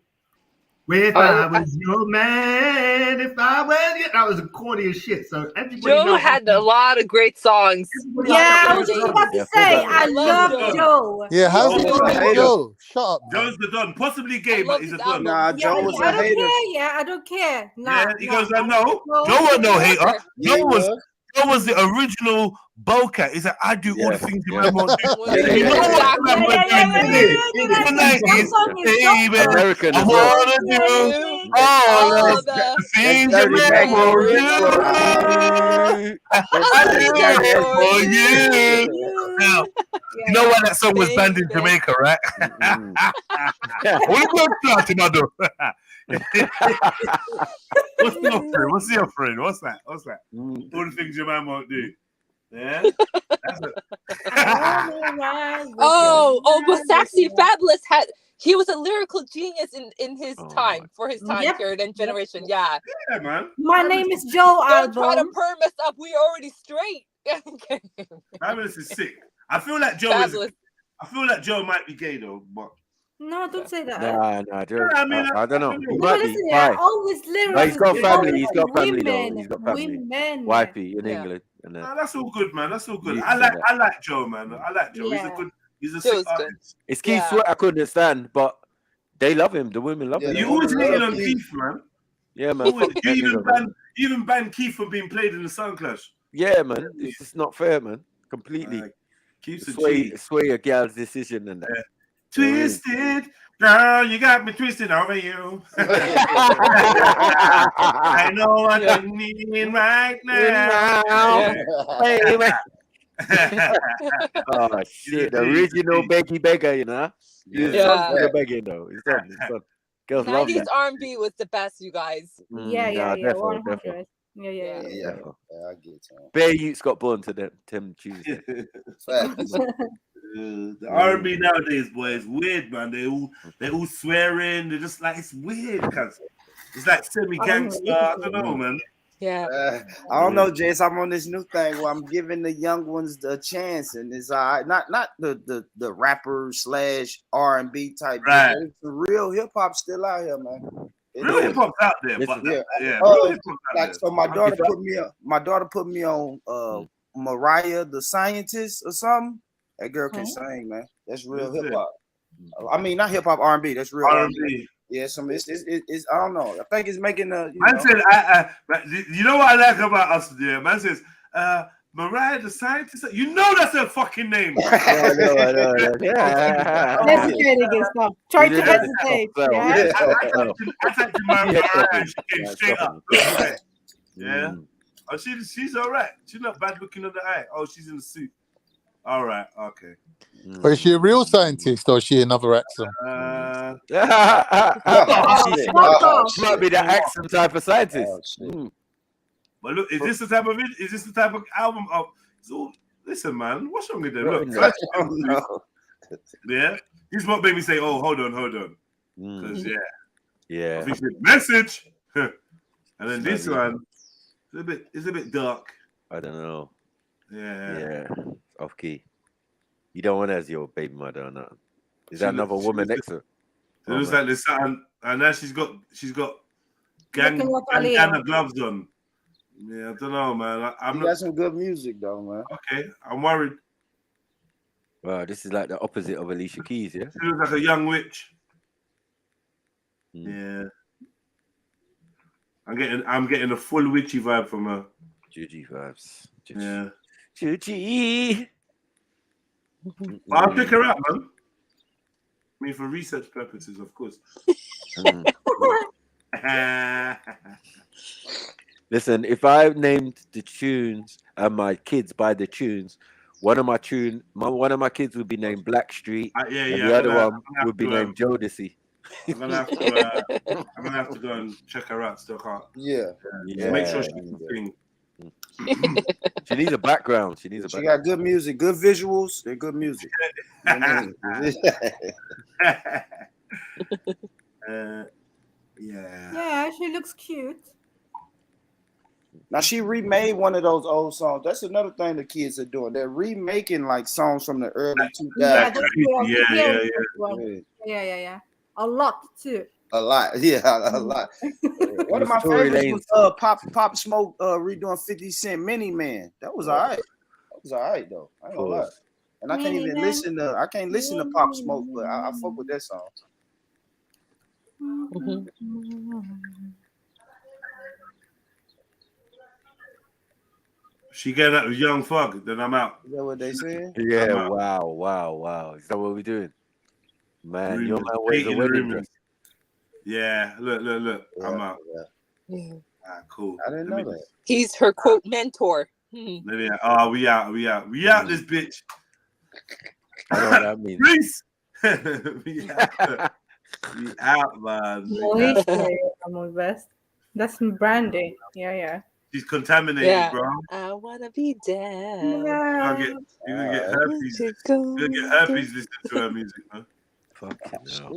Speaker 21: If I was your man, if I was you, that was the corny as shit. So everybody
Speaker 5: Joe had a lot of great songs.
Speaker 16: Yeah, I was just about to say, I love Joe.
Speaker 10: Yeah, how's he not Joe? Shut up.
Speaker 6: Joe's the don, possibly gay, but he's a don.
Speaker 2: Nah, Joe was
Speaker 16: I
Speaker 2: a
Speaker 16: don't
Speaker 2: hater.
Speaker 16: care. Yeah, I don't care. Nah,
Speaker 6: Yeah, he goes, I know. Joe wasn't no hater. Joe was the original bowcat. He said, I do all the things you man won't do. You know what man was doing in the 90s?
Speaker 12: American
Speaker 6: I
Speaker 12: as well.
Speaker 6: wanna do all the things you man won't do. I do it for you. Now, you know why that song was banned in Jamaica, right? What about Platinado? What's the offering? What's that? All the things your man won't do. Yeah.
Speaker 5: But Saxy Fabulous he was a lyrical genius in his time, for his time period and generation. Yeah,
Speaker 6: man.
Speaker 16: My Name is Joe
Speaker 5: Don't try to
Speaker 16: album.
Speaker 5: perm us up. We already straight.
Speaker 6: Fabulous is sick. I feel like Joe might be gay though, but
Speaker 16: No, don't say that.
Speaker 12: Nah, Joe. I don't know. He
Speaker 16: No,
Speaker 12: might be.
Speaker 16: listen,
Speaker 12: Why?
Speaker 16: always lyrics.
Speaker 12: No, he's got family. He's got
Speaker 16: women,
Speaker 12: family though. He's got family.
Speaker 16: Women.
Speaker 12: Wifey in England.
Speaker 6: nah, that's all good, man. That's all good.
Speaker 12: You
Speaker 6: I
Speaker 12: said that.
Speaker 6: like Joe, man. I like Joe. He's a sick artist.
Speaker 12: It's Keith Sweat I couldn't stand, but they love him. The women love him.
Speaker 6: You always hating on Keith, man.
Speaker 12: Yeah, man.
Speaker 6: You even banned Keith from being played in the Sound Clash.
Speaker 12: Yeah, man. It's just not fair, man. Completely.
Speaker 6: Keith's
Speaker 12: sway a girl's decision and that.
Speaker 6: Yeah. Twisted, girl, you got me twisted over you. I know what you need right now.
Speaker 12: Oh shit! The original Becky Beggar, you know. He's begging though. He's done. Girls love
Speaker 5: 90s
Speaker 12: that.
Speaker 5: R&B was the best, you guys.
Speaker 16: Yeah,
Speaker 12: definitely.
Speaker 16: 100. Yeah,
Speaker 2: I get it.
Speaker 12: Bear Utes got born to them Tuesday.
Speaker 6: The R&B nowadays, boy, is weird, man. They all swearing. They're just like, it's weird, cause it's like semi-gangster. I don't know, man.
Speaker 5: Yeah.
Speaker 2: I don't know, Jace. I'm on this new thing where I'm giving the young ones a chance, and it's not the rapper / R&B type.
Speaker 6: Right.
Speaker 2: It's the real hip hop still out here, man.
Speaker 6: Real hip hop's out there, but real hip-hop's out
Speaker 2: like
Speaker 6: there.
Speaker 2: so, my daughter put me on Mariah the Scientist or something. That girl can sing, man. That's real hip hop. I mean, not hip hop, R&B. That's real
Speaker 6: R&B.
Speaker 2: Yeah, it's I don't know. I think it's making a.
Speaker 6: Man said, you know what I like about us there? Man says, Mariah the Scientist. You know that's her fucking name.
Speaker 12: I know. Yeah.
Speaker 16: Hesitate against stuff. Try to hesitate. Yeah.
Speaker 6: I typed in Mariah and she came straight up. Yeah. Oh, she's all right. She's not bad looking in the eye. Oh, she's in the suit. All right. Okay.
Speaker 10: But is she a real scientist or is she another accent?
Speaker 12: She might be that accent type of scientist.
Speaker 6: But look, is this the type of album? So listen, man, what's wrong with them? Look, yeah, this is what made me say, "Oh, hold on," because I think it's message, and then this one, it's a bit dark.
Speaker 12: I don't know.
Speaker 6: Yeah,
Speaker 12: off key. You don't want her as your baby mother or not? Is that another woman next to her?
Speaker 6: It looks like there's something, and now she's got Ghana gloves on. Yeah, I don't know, man.
Speaker 2: You got some good music though, man.
Speaker 6: Okay, I'm worried.
Speaker 12: Wow, this is like the opposite of Alicia Keys, yeah?
Speaker 6: She looks like a young witch. Yeah. I'm getting a full witchy vibe from her.
Speaker 12: Juji vibes.
Speaker 6: Yeah.
Speaker 12: Juji.
Speaker 6: I'll pick her up, man. I mean, for research purposes, of course.
Speaker 12: Listen, if I named the tunes and my kids by the tunes, one of my kids would be named Blackstreet,
Speaker 6: Yeah,
Speaker 12: and
Speaker 6: yeah.
Speaker 12: the other
Speaker 6: I'm gonna
Speaker 12: one
Speaker 6: have
Speaker 12: would be
Speaker 6: to,
Speaker 12: named Jodeci.
Speaker 6: I'm gonna have to go and check her out. Still can't.
Speaker 2: Yeah.
Speaker 6: Make sure
Speaker 12: Yeah.
Speaker 6: she can sing.
Speaker 12: She needs a background. She needs a
Speaker 2: She
Speaker 12: background.
Speaker 2: got good music, good visuals. They're good music.
Speaker 6: Yeah.
Speaker 16: Yeah, she looks cute.
Speaker 2: Now she remade one of those old songs. That's another thing the kids are doing. They're remaking like songs from the early 2000s.
Speaker 16: Yeah, that's what I keep hearing
Speaker 6: yeah.
Speaker 16: this one. Yeah. A lot too.
Speaker 2: A lot, yeah, a lot. One of my
Speaker 12: Tory
Speaker 2: favorites
Speaker 12: Lanez.
Speaker 2: was Pop Smoke redoing 50 Cent Mini Man. That was all right. That was all right though. I ain't gonna lie. And I can't
Speaker 16: Mini
Speaker 2: even
Speaker 16: Man.
Speaker 2: listen to Pop Smoke, but I fuck with that song.
Speaker 6: She get that with Young Thug, then I'm out.
Speaker 2: Is that what they saying?
Speaker 12: Yeah, wow. Is that what we're doing? Man, your man wears a wedding dress.
Speaker 6: Yeah, look. Yeah, I'm out.
Speaker 5: Yeah.
Speaker 2: Cool. I didn't know that.
Speaker 5: He's her quote mentor.
Speaker 6: We out this bitch.
Speaker 12: I know what that means.
Speaker 6: Reese. we out, man.
Speaker 16: I'm my best. That's Brandy. Yeah.
Speaker 6: She's contaminated, bro.
Speaker 5: I wanna be down.
Speaker 16: Yeah.
Speaker 6: You're gonna get herpes. You're gonna get herpes listening to her music, man.
Speaker 12: Fucking hell.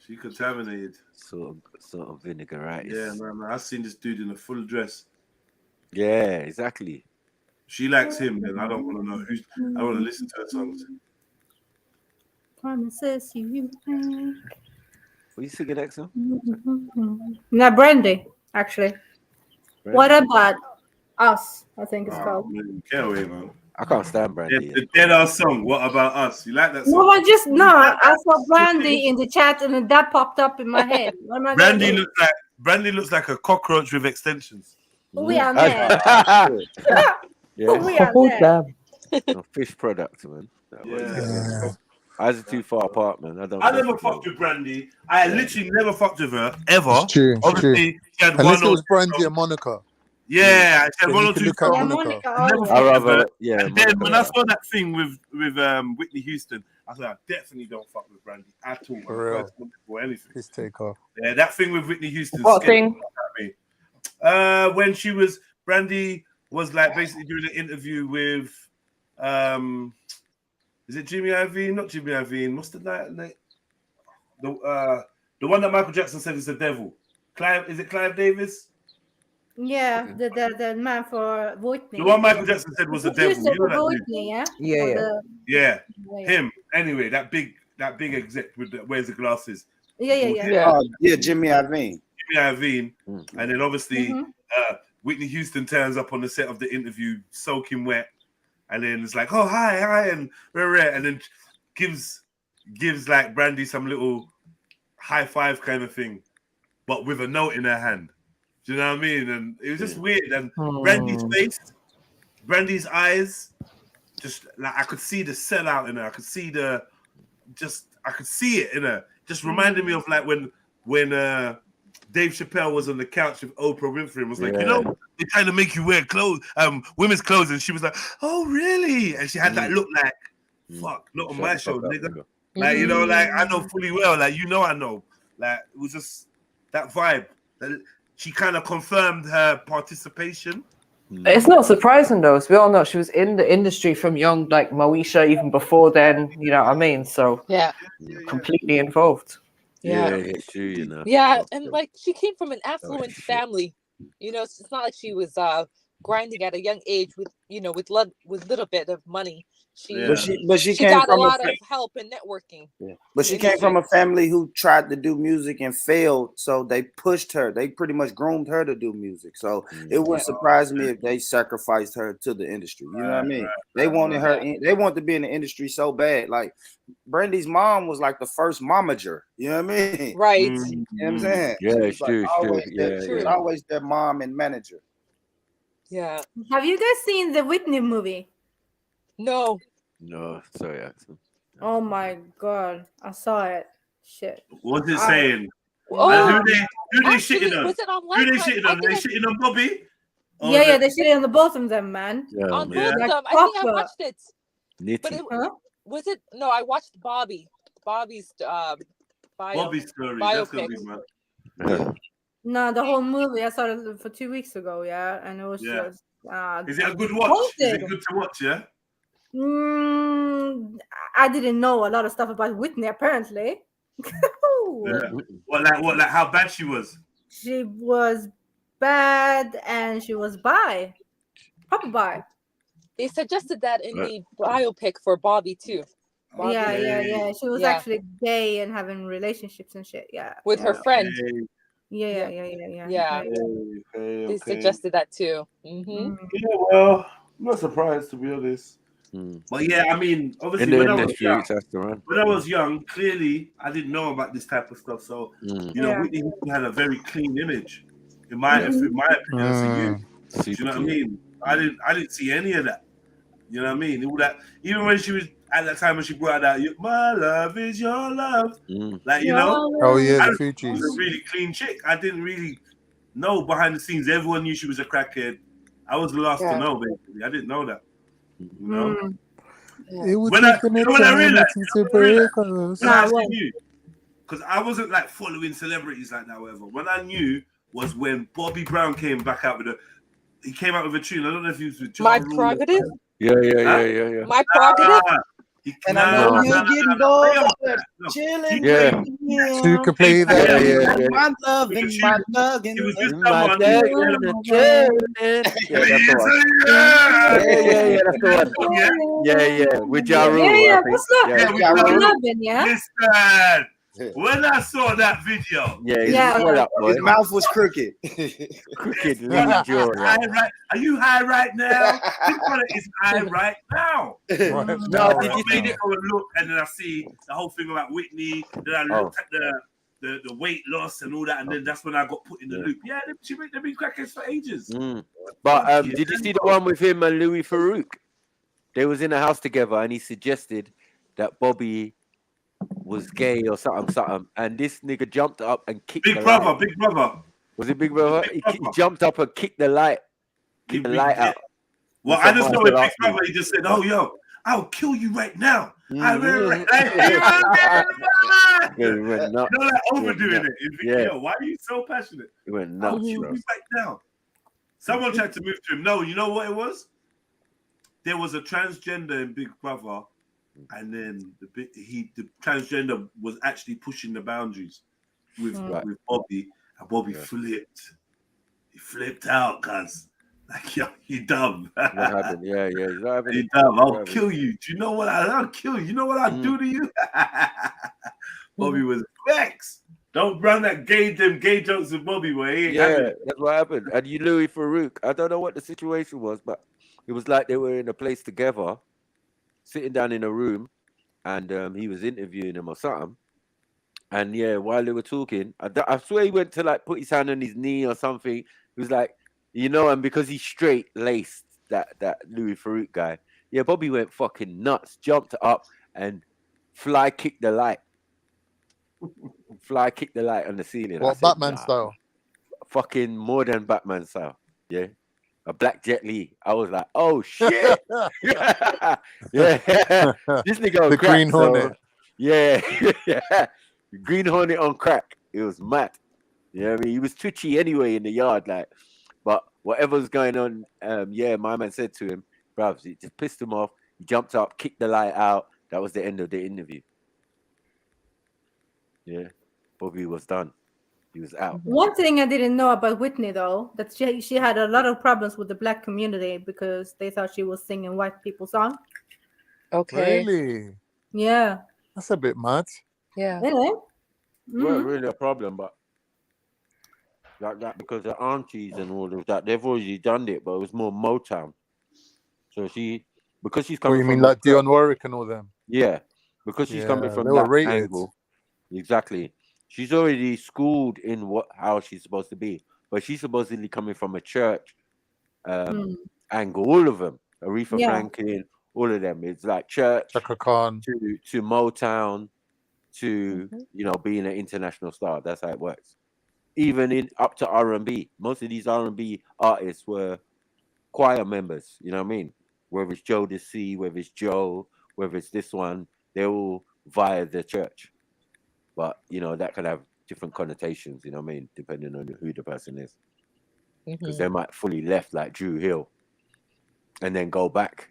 Speaker 6: She contaminated.
Speaker 12: Sort of vinegaritis.
Speaker 6: Yeah, man. I seen this dude in a full dress.
Speaker 12: Yeah, exactly.
Speaker 6: She likes him, then I don't want to know who's. I want to listen to her songs.
Speaker 16: Promises you make.
Speaker 12: What are you singing next song?
Speaker 16: No, Brandy, actually.
Speaker 12: Brandy.
Speaker 16: What about us? I think it's called.
Speaker 6: Man, get away, man.
Speaker 12: I can't stand Brandy.
Speaker 6: The Dead Ass song. What about us? You like that song?
Speaker 16: No, I saw Brandy in the chat and then that popped up in my head.
Speaker 6: Brandy looks like a cockroach with extensions.
Speaker 16: We are there.
Speaker 12: Yeah.
Speaker 16: We are there.
Speaker 12: A fish product, man.
Speaker 6: Yeah.
Speaker 12: Eyes are too far apart, man.
Speaker 6: I never fucked with Brandy. I literally never fucked with her ever.
Speaker 10: It's true.
Speaker 6: Obviously, she had
Speaker 10: Unless
Speaker 6: one
Speaker 10: it was Brandy and Monica.
Speaker 6: Yeah, she had one or two
Speaker 10: look at
Speaker 6: songs.
Speaker 10: Monica.
Speaker 6: And then when I saw that thing with Whitney Houston, I said, I definitely don't fuck with Brandy at all.
Speaker 10: For real.
Speaker 6: Or anything.
Speaker 10: Piss take off.
Speaker 6: Yeah, that thing with Whitney Houston.
Speaker 8: What thing?
Speaker 6: When Brandy was like basically doing an interview with, is it Jimmy Iovine? Not Jimmy Iovine. What's the name? The one that Michael Jackson said is the devil. Is it Clive Davis?
Speaker 16: Yeah, the man for Whitney.
Speaker 6: The one Michael Jackson said was the devil. You know that
Speaker 16: Whitney,
Speaker 6: dude?
Speaker 16: yeah.
Speaker 6: Him. Anyway, that big exec with wears the glasses.
Speaker 2: Yeah, Jimmy Iovine.
Speaker 6: And then obviously Whitney Houston turns up on the set of the interview, soaking wet, and then it's like, oh hi, and then gives like Brandy some little high five kind of thing, but with a note in her hand. Do you know what I mean? And it was just weird. And Brandy's face, Brandy's eyes, just like I could see the sellout in her. I could see it in her. Just reminded me of like when Dave Chappelle was on the couch with Oprah Winfrey and was like, you know, they're trying to make you wear clothes, women's clothes, and she was like, oh really? And she had that look like, fuck, not on my show, nigga. Like, you know, like I know fully well, like I know. Like it was just that vibe. That she kind of confirmed her participation.
Speaker 8: It's not surprising though, as we all know, she was in the industry from young, like Moesha, even before then. You know what I mean? So completely involved.
Speaker 5: Yeah,
Speaker 12: it's true, you know.
Speaker 5: Yeah, and like she came from an affluent family. You know, it's not like she was grinding at a young age with little bit of money. She
Speaker 2: got
Speaker 5: a lot of help and networking.
Speaker 2: Yeah. But she came from a family who tried to do music and failed, so they pushed her. They pretty much groomed her to do music. So it wouldn't surprise me if they sacrificed her to the industry. You know what I mean? They wanted her. They wanted to be in the industry so bad. Like Brandy's mom was like the first momager. You know what I mean?
Speaker 5: Right.
Speaker 2: You know what I'm saying?
Speaker 12: Yeah, it's true.
Speaker 2: She was always their mom and manager.
Speaker 5: Yeah.
Speaker 16: Have you guys seen the Whitney movie?
Speaker 5: No.
Speaker 12: No, sorry, Axel.
Speaker 16: Oh my god, I saw it. Shit.
Speaker 6: What's it saying?
Speaker 5: Oh,
Speaker 6: who they shitting on?
Speaker 5: was it on
Speaker 6: Who they
Speaker 5: Lifetime?
Speaker 6: shitting on? They shitting on Bobby?
Speaker 16: Yeah, they shit it on the both of them, man.
Speaker 5: On
Speaker 6: Yeah.
Speaker 5: both of
Speaker 16: Like
Speaker 5: them. I think I
Speaker 16: proper.
Speaker 5: watched it. But it was it? No, I watched Bobby's
Speaker 6: Bobby's story. That's gonna
Speaker 5: biopic.
Speaker 6: be mad.
Speaker 16: No, the whole movie I saw it for 2 weeks ago, yeah, and it was
Speaker 6: Yeah.
Speaker 16: just
Speaker 6: Is it a good watch? Is it
Speaker 16: haunted.
Speaker 6: good to watch? Yeah.
Speaker 16: I didn't know a lot of stuff about Whitney apparently.
Speaker 6: Yeah. What like how bad she was?
Speaker 16: She was bad and she was bi. Proper bi.
Speaker 5: They suggested that in the biopic for Bobby too. Bobby,
Speaker 16: Yeah. She was actually gay and having relationships and shit. Yeah.
Speaker 5: with her friend.
Speaker 16: Yeah.
Speaker 5: Yeah. They suggested that too.
Speaker 6: Yeah, well, I'm not surprised to be honest. But yeah, I mean, obviously when I was young, clearly I didn't know about this type of stuff. So you know, Whitney Houston had a very clean image, in my opinion. Do you know what I mean? I didn't see any of that. You know what I mean? All that, even when she was at that time when she brought out "My love is your love," like you know.
Speaker 10: Oh yeah, the
Speaker 6: She was
Speaker 10: Fugees.
Speaker 6: a really clean chick. I didn't really know behind the scenes. Everyone knew she was a crackhead. I was the last to know, basically. I didn't know that. You know.
Speaker 10: It would
Speaker 6: When
Speaker 10: take
Speaker 6: I
Speaker 10: an
Speaker 6: realized,
Speaker 10: eternity.
Speaker 6: when I actually knew, because I wasn't like following celebrities like that, whatever. When I knew was when Bobby Brown came back out with he came out with a tune. I don't know if he was with
Speaker 5: My Prerogative?
Speaker 12: Yeah.
Speaker 5: My Prerogative?
Speaker 7: And I know you're getting bored, chilling.
Speaker 12: Yeah.
Speaker 10: So you can play that.
Speaker 12: Yeah.
Speaker 7: My love and my thugging.
Speaker 6: He was with
Speaker 12: My
Speaker 6: someone.
Speaker 12: dad and the children. Yeah, that's the one. Yeah, that's the one. Yeah. With Ja Rule, I think.
Speaker 16: What's
Speaker 6: Listen, when I saw that video,
Speaker 2: His mouth was crooked.
Speaker 12: Crooked.
Speaker 6: Are you high right now? This brother is high right now.
Speaker 12: No, did you see
Speaker 6: it? Look, and then I see the whole thing about Whitney. Then I looked at the weight loss and all that, and then that's when I got put in the loop. Yeah, they've been crackers for ages.
Speaker 12: But did you see the one with him and Louis Farouk? They was in a house together, and he suggested that Bobby was gay or something, and this nigga jumped up and kicked
Speaker 6: Big brother.
Speaker 12: Was it Big Brother? He jumped up and kicked the light, out.
Speaker 6: Well, I just know with Big Brother, he just said, "Oh, yo, I'll kill you right now." I really, not overdoing it. Yo, why are you so passionate?
Speaker 12: He went nuts,
Speaker 6: I'll kill you right now. Someone tried to move to him. No, you know what it was? There was a transgender in Big Brother. And then the transgender was actually pushing the boundaries with Bobby, and Bobby flipped. He flipped out, cuz like, yo, you dumb.
Speaker 12: What happened? Yeah.
Speaker 6: You dumb. I'll kill you. Do you know what I'll kill you? You know what I'll do to you? Bobby was vexed. Don't run that them gay jokes with Bobby, boy.
Speaker 12: That's what happened. And you Louis Farouk, I don't know what the situation was, but it was like they were in a place together, sitting down in a room, and he was interviewing him or something. And while they were talking, I swear he went to like put his hand on his knee or something. He was like, and because he's straight laced, that Louis Farouk guy. Yeah, Bobby went fucking nuts, jumped up and fly kicked the light. Fly kicked the light on the ceiling.
Speaker 10: What, Batman style?
Speaker 12: Fucking more than Batman style. Yeah. A black Jet Li. I was like, oh shit. This nigga on
Speaker 10: the
Speaker 12: crack,
Speaker 10: Green Hornet.
Speaker 12: Yeah. Green Hornet on crack. It was mad. You know what I mean? He was twitchy anyway in the yard, like, but whatever's going on, my man said to him, bruv, it just pissed him off. He jumped up, kicked the light out. That was the end of the interview. Yeah. Bobby was done. He was out.
Speaker 16: One thing I didn't know about Whitney, though, that she had a lot of problems with the black community because they thought she was singing white people songs.
Speaker 5: Okay.
Speaker 10: Really?
Speaker 16: Yeah.
Speaker 10: That's a bit mad.
Speaker 5: Yeah.
Speaker 16: Really?
Speaker 12: Well, really a problem, but like that because the aunties and all of that, they've already done it, but it was more Motown. So because she's coming.
Speaker 10: What, you mean
Speaker 12: from
Speaker 10: like Dionne Warwick and all them?
Speaker 12: Yeah, because she's coming from
Speaker 10: they were
Speaker 12: that
Speaker 10: rated.
Speaker 12: angle. Exactly. She's already schooled in how she's supposed to be, but she's supposedly coming from a church angle. All of them, Aretha Franklin, all of them. It's like church
Speaker 10: Chaka Khan
Speaker 12: to Motown to being an international star. That's how it works. Even up to R&B. Most of these R&B artists were choir members. You know what I mean? Whether it's Joe the C, whether it's Joe, whether it's this one, they're all via the church. But you know, that could have different connotations, you know what I mean, depending on who the person is. Because they might fully left like Drew Hill and then go back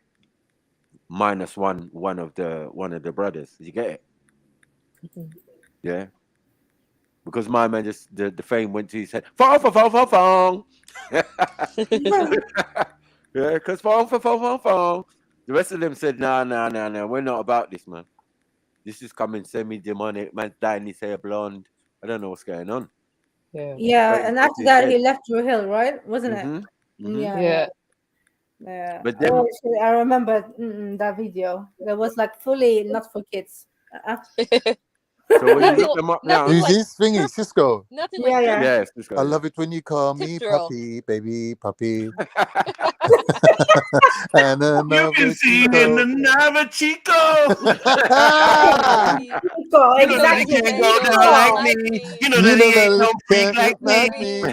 Speaker 12: minus one of the brothers. You get it? Yeah. Because my man just the fame went to his head. Fong. Yeah, because fong. The rest of them said, nah, we're not about this, man. This is coming semi-demonic. Man's dying his hair blonde. I don't know what's going on.
Speaker 16: Yeah, and after that he left Drew Hill, right? Wasn't it?
Speaker 8: Yeah.
Speaker 16: Yeah.
Speaker 12: But then,
Speaker 16: oh, shit, I remember that video. That was like fully not for kids.
Speaker 12: So when you look them up now,
Speaker 10: Who's this thingy? Cisco.
Speaker 5: Nothing
Speaker 16: Yeah,
Speaker 5: like
Speaker 16: yeah.
Speaker 12: yeah, Cisco,
Speaker 10: I love it when you call
Speaker 5: Tip
Speaker 10: me
Speaker 5: drill.
Speaker 10: puppy, baby, puppy. And
Speaker 6: You've
Speaker 10: another
Speaker 6: been seen in another Chico.
Speaker 16: Chico,
Speaker 6: You know that he
Speaker 16: exactly.
Speaker 6: can't go down like me. You know that he ain't no freak like me.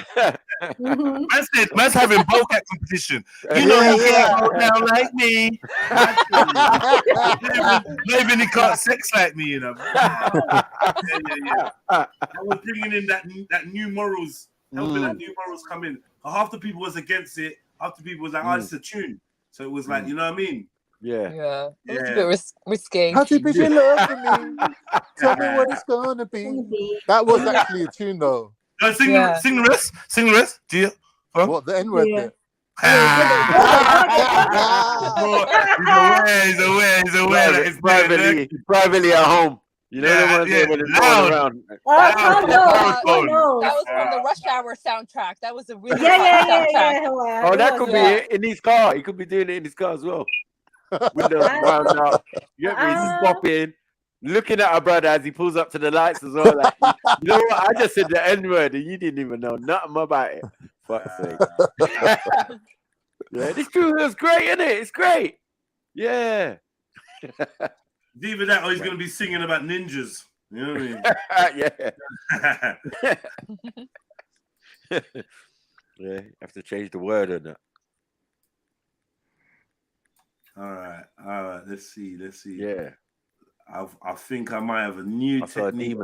Speaker 6: Man's having BOCAT competition. You know he can't go down like me. Not even he can't sex like me, you know. Yeah. I was bringing in that new morals, helping that new morals come in. Half the people was against it. Half the people was like, oh, it's a tune. So it was like, you know what I mean?
Speaker 12: Yeah.
Speaker 5: It was a bit risque.
Speaker 10: How deep is your love for me? Tell me what it's gonna be. That was actually a tune, though.
Speaker 6: No, sing the rest. Do you? Huh?
Speaker 10: What, the N-word bit?
Speaker 6: He's aware.
Speaker 12: It's privately at home. You know the ones that when it's going around.
Speaker 5: That was from the Rush Hour soundtrack. That was a really fun soundtrack.
Speaker 12: Oh, that could be it in his car. He could be doing it in his car as well. Windows wound out. You get me? He's popping, looking at our brother as he pulls up to the lights as well. Like, you know what? I just said the N-word and you didn't even know nothing about it. Fuck's sake. Yeah, this crew is great, isn't it? It's great. Yeah.
Speaker 6: It's either that or he's going to be singing about ninjas. You know what I mean?
Speaker 12: Yeah, have to change the word on that.
Speaker 6: All right. Let's see.
Speaker 12: Yeah.
Speaker 6: I think I might have a new technique.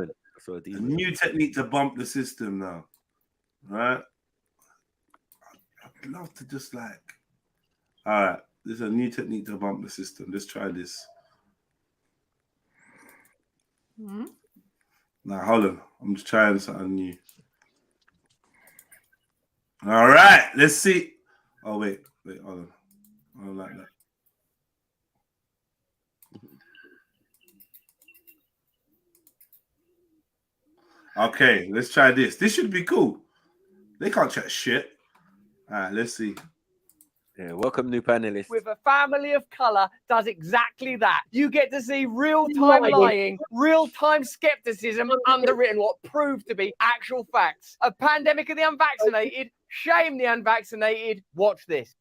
Speaker 12: A
Speaker 6: new technique to bump the system now. Right? I'd love to just like. All right. There's a new technique to bump the system. Let's try this. Now, hold on. I'm just trying something new. All right. Let's see. Oh, wait. Hold on. I don't like that. Okay, let's try this. This should be cool. They can't chat shit. All right, let's see.
Speaker 12: Yeah, welcome new panelists.
Speaker 11: With a family of color does exactly that. You get to see real-time lying, real-time skepticism underwritten what proved to be actual facts. A pandemic of the unvaccinated, shame the unvaccinated. Watch this.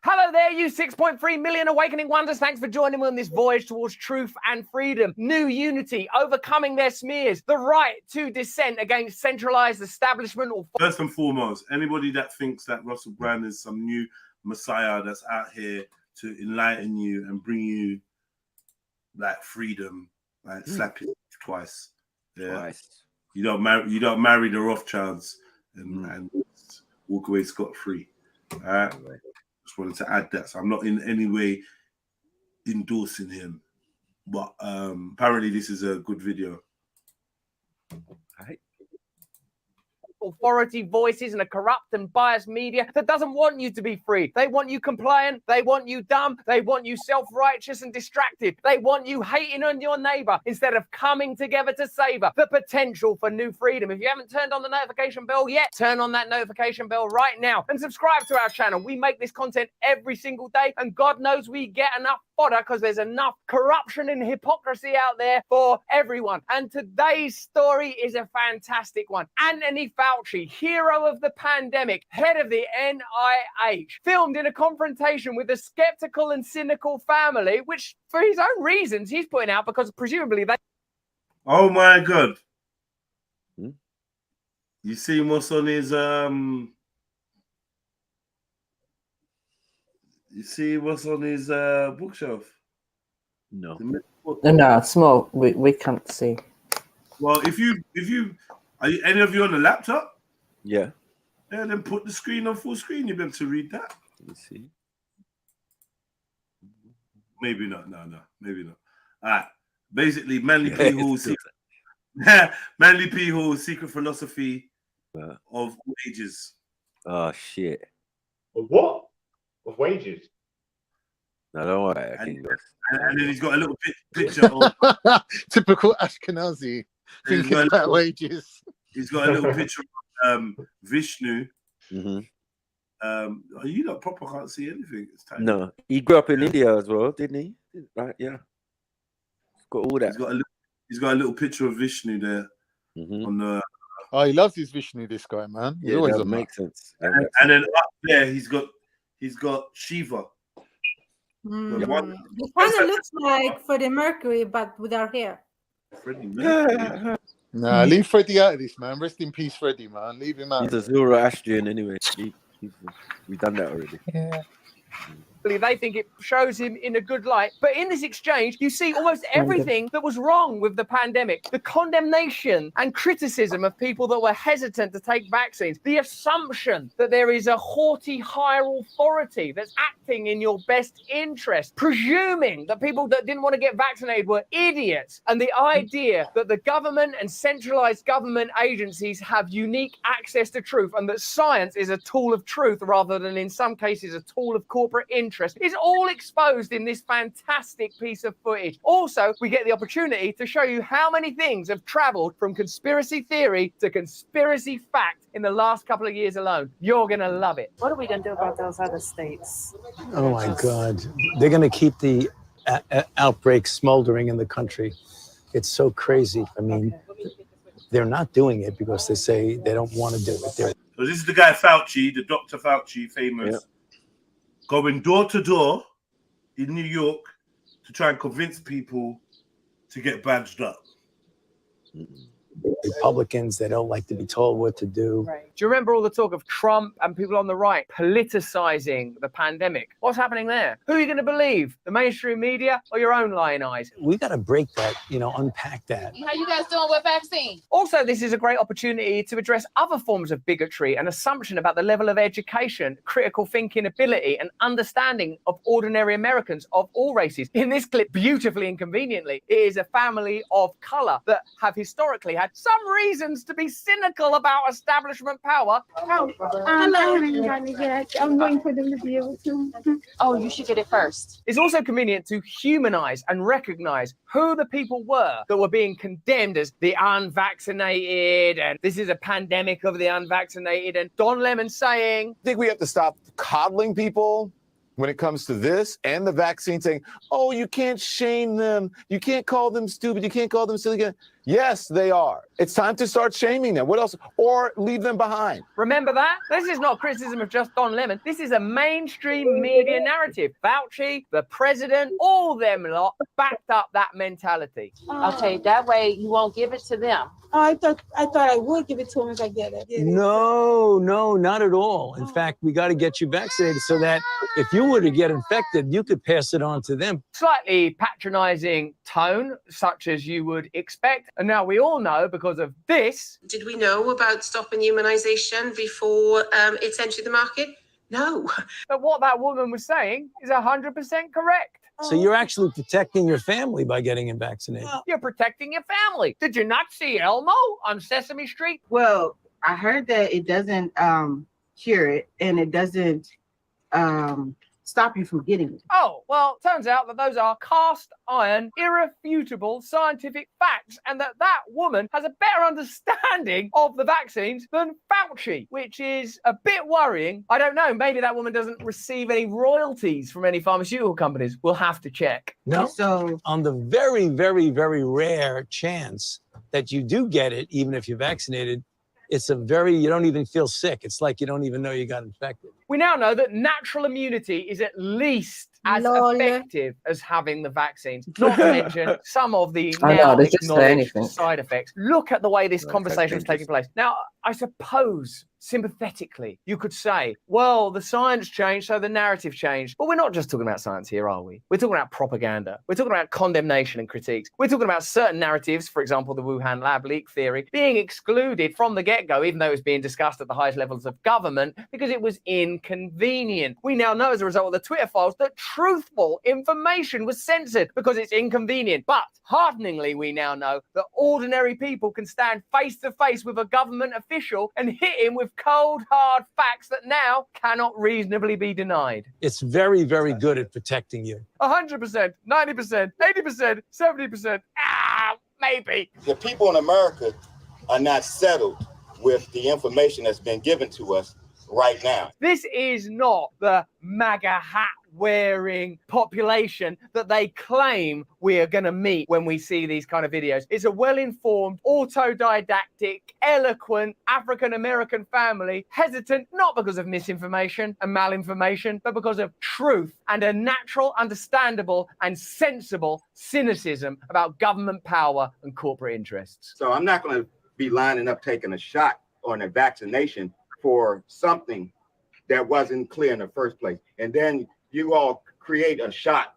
Speaker 11: Hello there, you 6.3 million awakening wonders. Thanks for joining me on this voyage towards truth and freedom. New unity, overcoming their smears, the right to dissent against centralized establishment. Or
Speaker 6: First and foremost, anybody that thinks that Russell Brand is some new messiah that's out here to enlighten you and bring you like freedom, like slap it twice. Yeah.
Speaker 12: Twice.
Speaker 6: You don't marry the Rothschilds and walk away scot-free. All right. Just wanted to add that. So I'm not in any way endorsing him. But apparently this is a good video.
Speaker 11: Right. Authority voices and a corrupt and biased media that doesn't want you to be free. They want you compliant. They want you dumb. They want you self-righteous and distracted. They want you hating on your neighbor instead of coming together to savor the potential for new freedom. If you haven't turned on the notification bell yet, turn on that notification bell right now and subscribe to our channel. We make this content every single day, and God knows we get enough fodder because there's enough corruption and hypocrisy out there for everyone. And today's story is a fantastic one. Anthony Fauci, hero of the pandemic, head of the NIH, filmed in a confrontation with a skeptical and cynical family, which for his own reasons he's putting out because presumably they...
Speaker 6: Oh my God. You see what's on his You see what's on his bookshelf?
Speaker 12: No.
Speaker 8: No, small. We can't see.
Speaker 6: Well, if you are you, any of you on the laptop?
Speaker 12: Yeah.
Speaker 6: Yeah, then put the screen on full screen. You'll be able to read that.
Speaker 12: Let me see.
Speaker 6: Maybe not. No, maybe not. All right. Basically, Manly P. Hall's Manly P. Hall's secret philosophy of wages.
Speaker 12: Oh shit.
Speaker 21: Of what? Of wages?
Speaker 12: No, don't worry.
Speaker 6: And then he's got a little picture of
Speaker 10: typical Ashkenazi thinking about wages.
Speaker 6: He's got a little picture of Vishnu.
Speaker 12: Mm-hmm.
Speaker 6: Are you not proper? Can't see anything. It's tiny.
Speaker 12: No, he grew up in India as well, didn't he? Right, yeah. Got all that.
Speaker 6: He's got a little picture of Vishnu there on the.
Speaker 10: Oh, he loves his Vishnu, this guy, man. He's
Speaker 12: Yeah,
Speaker 10: always
Speaker 12: that
Speaker 10: on
Speaker 12: makes sense. That
Speaker 6: And,
Speaker 12: makes
Speaker 6: and then up there, he's got Shiva.
Speaker 16: It kind of looks like Freddie Mercury, but with our hair.
Speaker 6: Freddie Mercury.
Speaker 10: Nah, leave Freddie out of this, man. Rest in peace, Freddie, man. Leave him out.
Speaker 12: He's a Zoroastrian anyway. We've done that already.
Speaker 11: Yeah. They think it shows him in a good light. But in this exchange, you see almost everything that was wrong with the pandemic. The condemnation and criticism of people that were hesitant to take vaccines. The assumption that there is a haughty higher authority that's acting in your best interest. Presuming that people that didn't want to get vaccinated were idiots. And the idea that the government and centralized government agencies have unique access to truth and that science is a tool of truth rather than, in some cases, a tool of corporate interest is all exposed in this fantastic piece of footage. Also, we get the opportunity to show you how many things have traveled from conspiracy theory to conspiracy fact in the last couple of years alone. You're going to love it.
Speaker 14: What are we going to do about those other states?
Speaker 19: Oh my God. They're going to keep the outbreak smoldering in the country. It's so crazy. I mean, they're not doing it because they say they don't want to do it.
Speaker 6: So this is the guy Fauci, the Dr. Fauci, famous, going door to door in New York to try and convince people to get badged up.
Speaker 19: Republicans, they don't like to be told what to do.
Speaker 11: Right. Do you remember all the talk of Trump and people on the right politicizing the pandemic? What's happening there? Who are you going to believe? The mainstream media or your own lying eyes?
Speaker 19: We got to break that, unpack that.
Speaker 14: How you guys doing with vaccine?
Speaker 11: Also, this is a great opportunity to address other forms of bigotry and assumption about the level of education, critical thinking ability, and understanding of ordinary Americans of all races. In this clip, beautifully and conveniently, it is a family of color that have historically had some reasons to be cynical about establishment power.
Speaker 14: Hello. I'm waiting for them to be able to. Oh, you should get it first.
Speaker 11: It's also convenient to humanize and recognize who the people were that were being condemned as the unvaccinated, and this is a pandemic of the unvaccinated, and Don Lemon saying,
Speaker 20: I think we have to stop coddling people when it comes to this and the vaccine, saying, oh, you can't shame them. You can't call them stupid. You can't call them silly. Yes, they are. It's time to start shaming them. What else? Or leave them behind.
Speaker 11: remember that? This is not criticism of just Don Lemon. This is a mainstream media narrative. Fauci, the president, all them lot backed up that mentality.
Speaker 14: Okay, that way you won't give it to them.
Speaker 24: Oh, I thought I would give it to him if I get it.
Speaker 19: No, not at all. In fact, we got to get you vaccinated so that if you were to get infected, you could pass it on to them.
Speaker 11: Slightly patronizing tone, such as you would expect. And now we all know because of this.
Speaker 25: Did we know about stopping humanization before it's entered the market? No.
Speaker 11: But what that woman was saying is 100% correct.
Speaker 19: So you're actually protecting your family by getting him vaccinated.
Speaker 11: You're protecting your family. Did you not see Elmo on Sesame Street?
Speaker 24: Well, I heard that it doesn't cure it and it doesn't stop you from getting it.
Speaker 11: Oh, well, turns out that those are cast iron, irrefutable scientific facts, and that woman has a better understanding of the vaccines than Fauci, which is a bit worrying. I don't know, maybe that woman doesn't receive any royalties from any pharmaceutical companies. We'll have to check.
Speaker 19: No, so on the very, very, very rare chance that you do get it, even if you're vaccinated, you don't even feel sick. It's like you don't even know you got infected.
Speaker 11: We now know that natural immunity is at least as
Speaker 16: Lol.
Speaker 11: effective as having the vaccines. Not to mention some of the
Speaker 8: I know,
Speaker 11: now
Speaker 8: they just say
Speaker 11: acknowledged
Speaker 8: anything.
Speaker 11: side effects. Look at the way this
Speaker 12: Right,
Speaker 11: conversation was taking place. Now, I suppose sympathetically, you could say, well, the science changed, so the narrative changed. But we're not just talking about science here, are we? We're talking about propaganda. We're talking about condemnation and critiques. We're talking about certain narratives, for example, the Wuhan lab leak theory, being excluded from the get-go, even though it was being discussed at the highest levels of government, because it was inconvenient. We now know as a result of the Twitter files that truthful information was censored because it's inconvenient. But hearteningly, we now know that ordinary people can stand face to face with a government official and hit him with cold, hard facts that now cannot reasonably be denied.
Speaker 19: It's very, very good at protecting you.
Speaker 11: 100%, 90%, 80%, 70%, maybe.
Speaker 13: The people in America are not settled with the information that's been given to us right now.
Speaker 11: This is not the MAGA hat wearing population that they claim we are going to meet when we see these kind of videos. It's a well-informed, autodidactic, eloquent African-American family, hesitant not because of misinformation and malinformation, but because of truth and a natural, understandable and sensible cynicism about government power and corporate interests.
Speaker 13: So I'm not going to be lining up taking a shot or a vaccination for something that wasn't clear in the first place. And then you all create a shot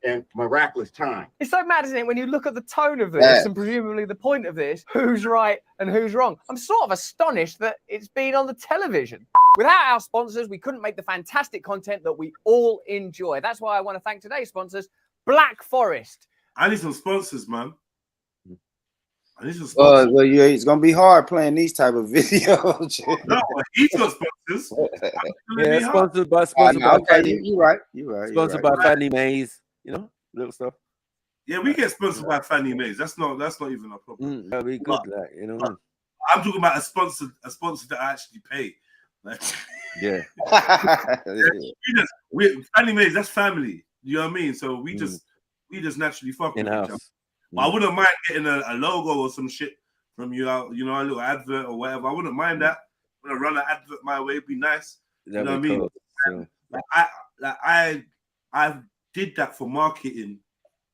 Speaker 13: in miraculous time.
Speaker 11: It's so mad, isn't it, when you look at the tone of this and presumably the point of this, who's right and who's wrong? I'm sort of astonished that it's been on the television. Without our sponsors, we couldn't make the fantastic content that we all enjoy. That's why I want to thank today's sponsors, Black Forest.
Speaker 6: I need some sponsors, man. I need some sponsors.
Speaker 2: Well, yeah, it's gonna be hard playing these type of videos.
Speaker 6: No, he's got sponsors.
Speaker 12: Yeah, sponsored by
Speaker 2: okay, you're right.
Speaker 12: Sponsored by Fannie Mae's, you know, little stuff.
Speaker 6: Yeah, we get sponsored by Fannie Mae's. That's not even a problem.
Speaker 12: That'd be good, like, you know.
Speaker 6: I'm talking about a sponsor that I actually pay. Like,
Speaker 12: yeah.
Speaker 6: Fannie Mae's, that's family. You know what I mean? So we just naturally fuck with each other. I wouldn't mind getting a logo or some shit from you out, you know, a little advert or whatever. I wouldn't mind that. I'm gonna run an advert my way, it'd be nice. You know what I mean?
Speaker 12: Cool.
Speaker 6: I did that for marketing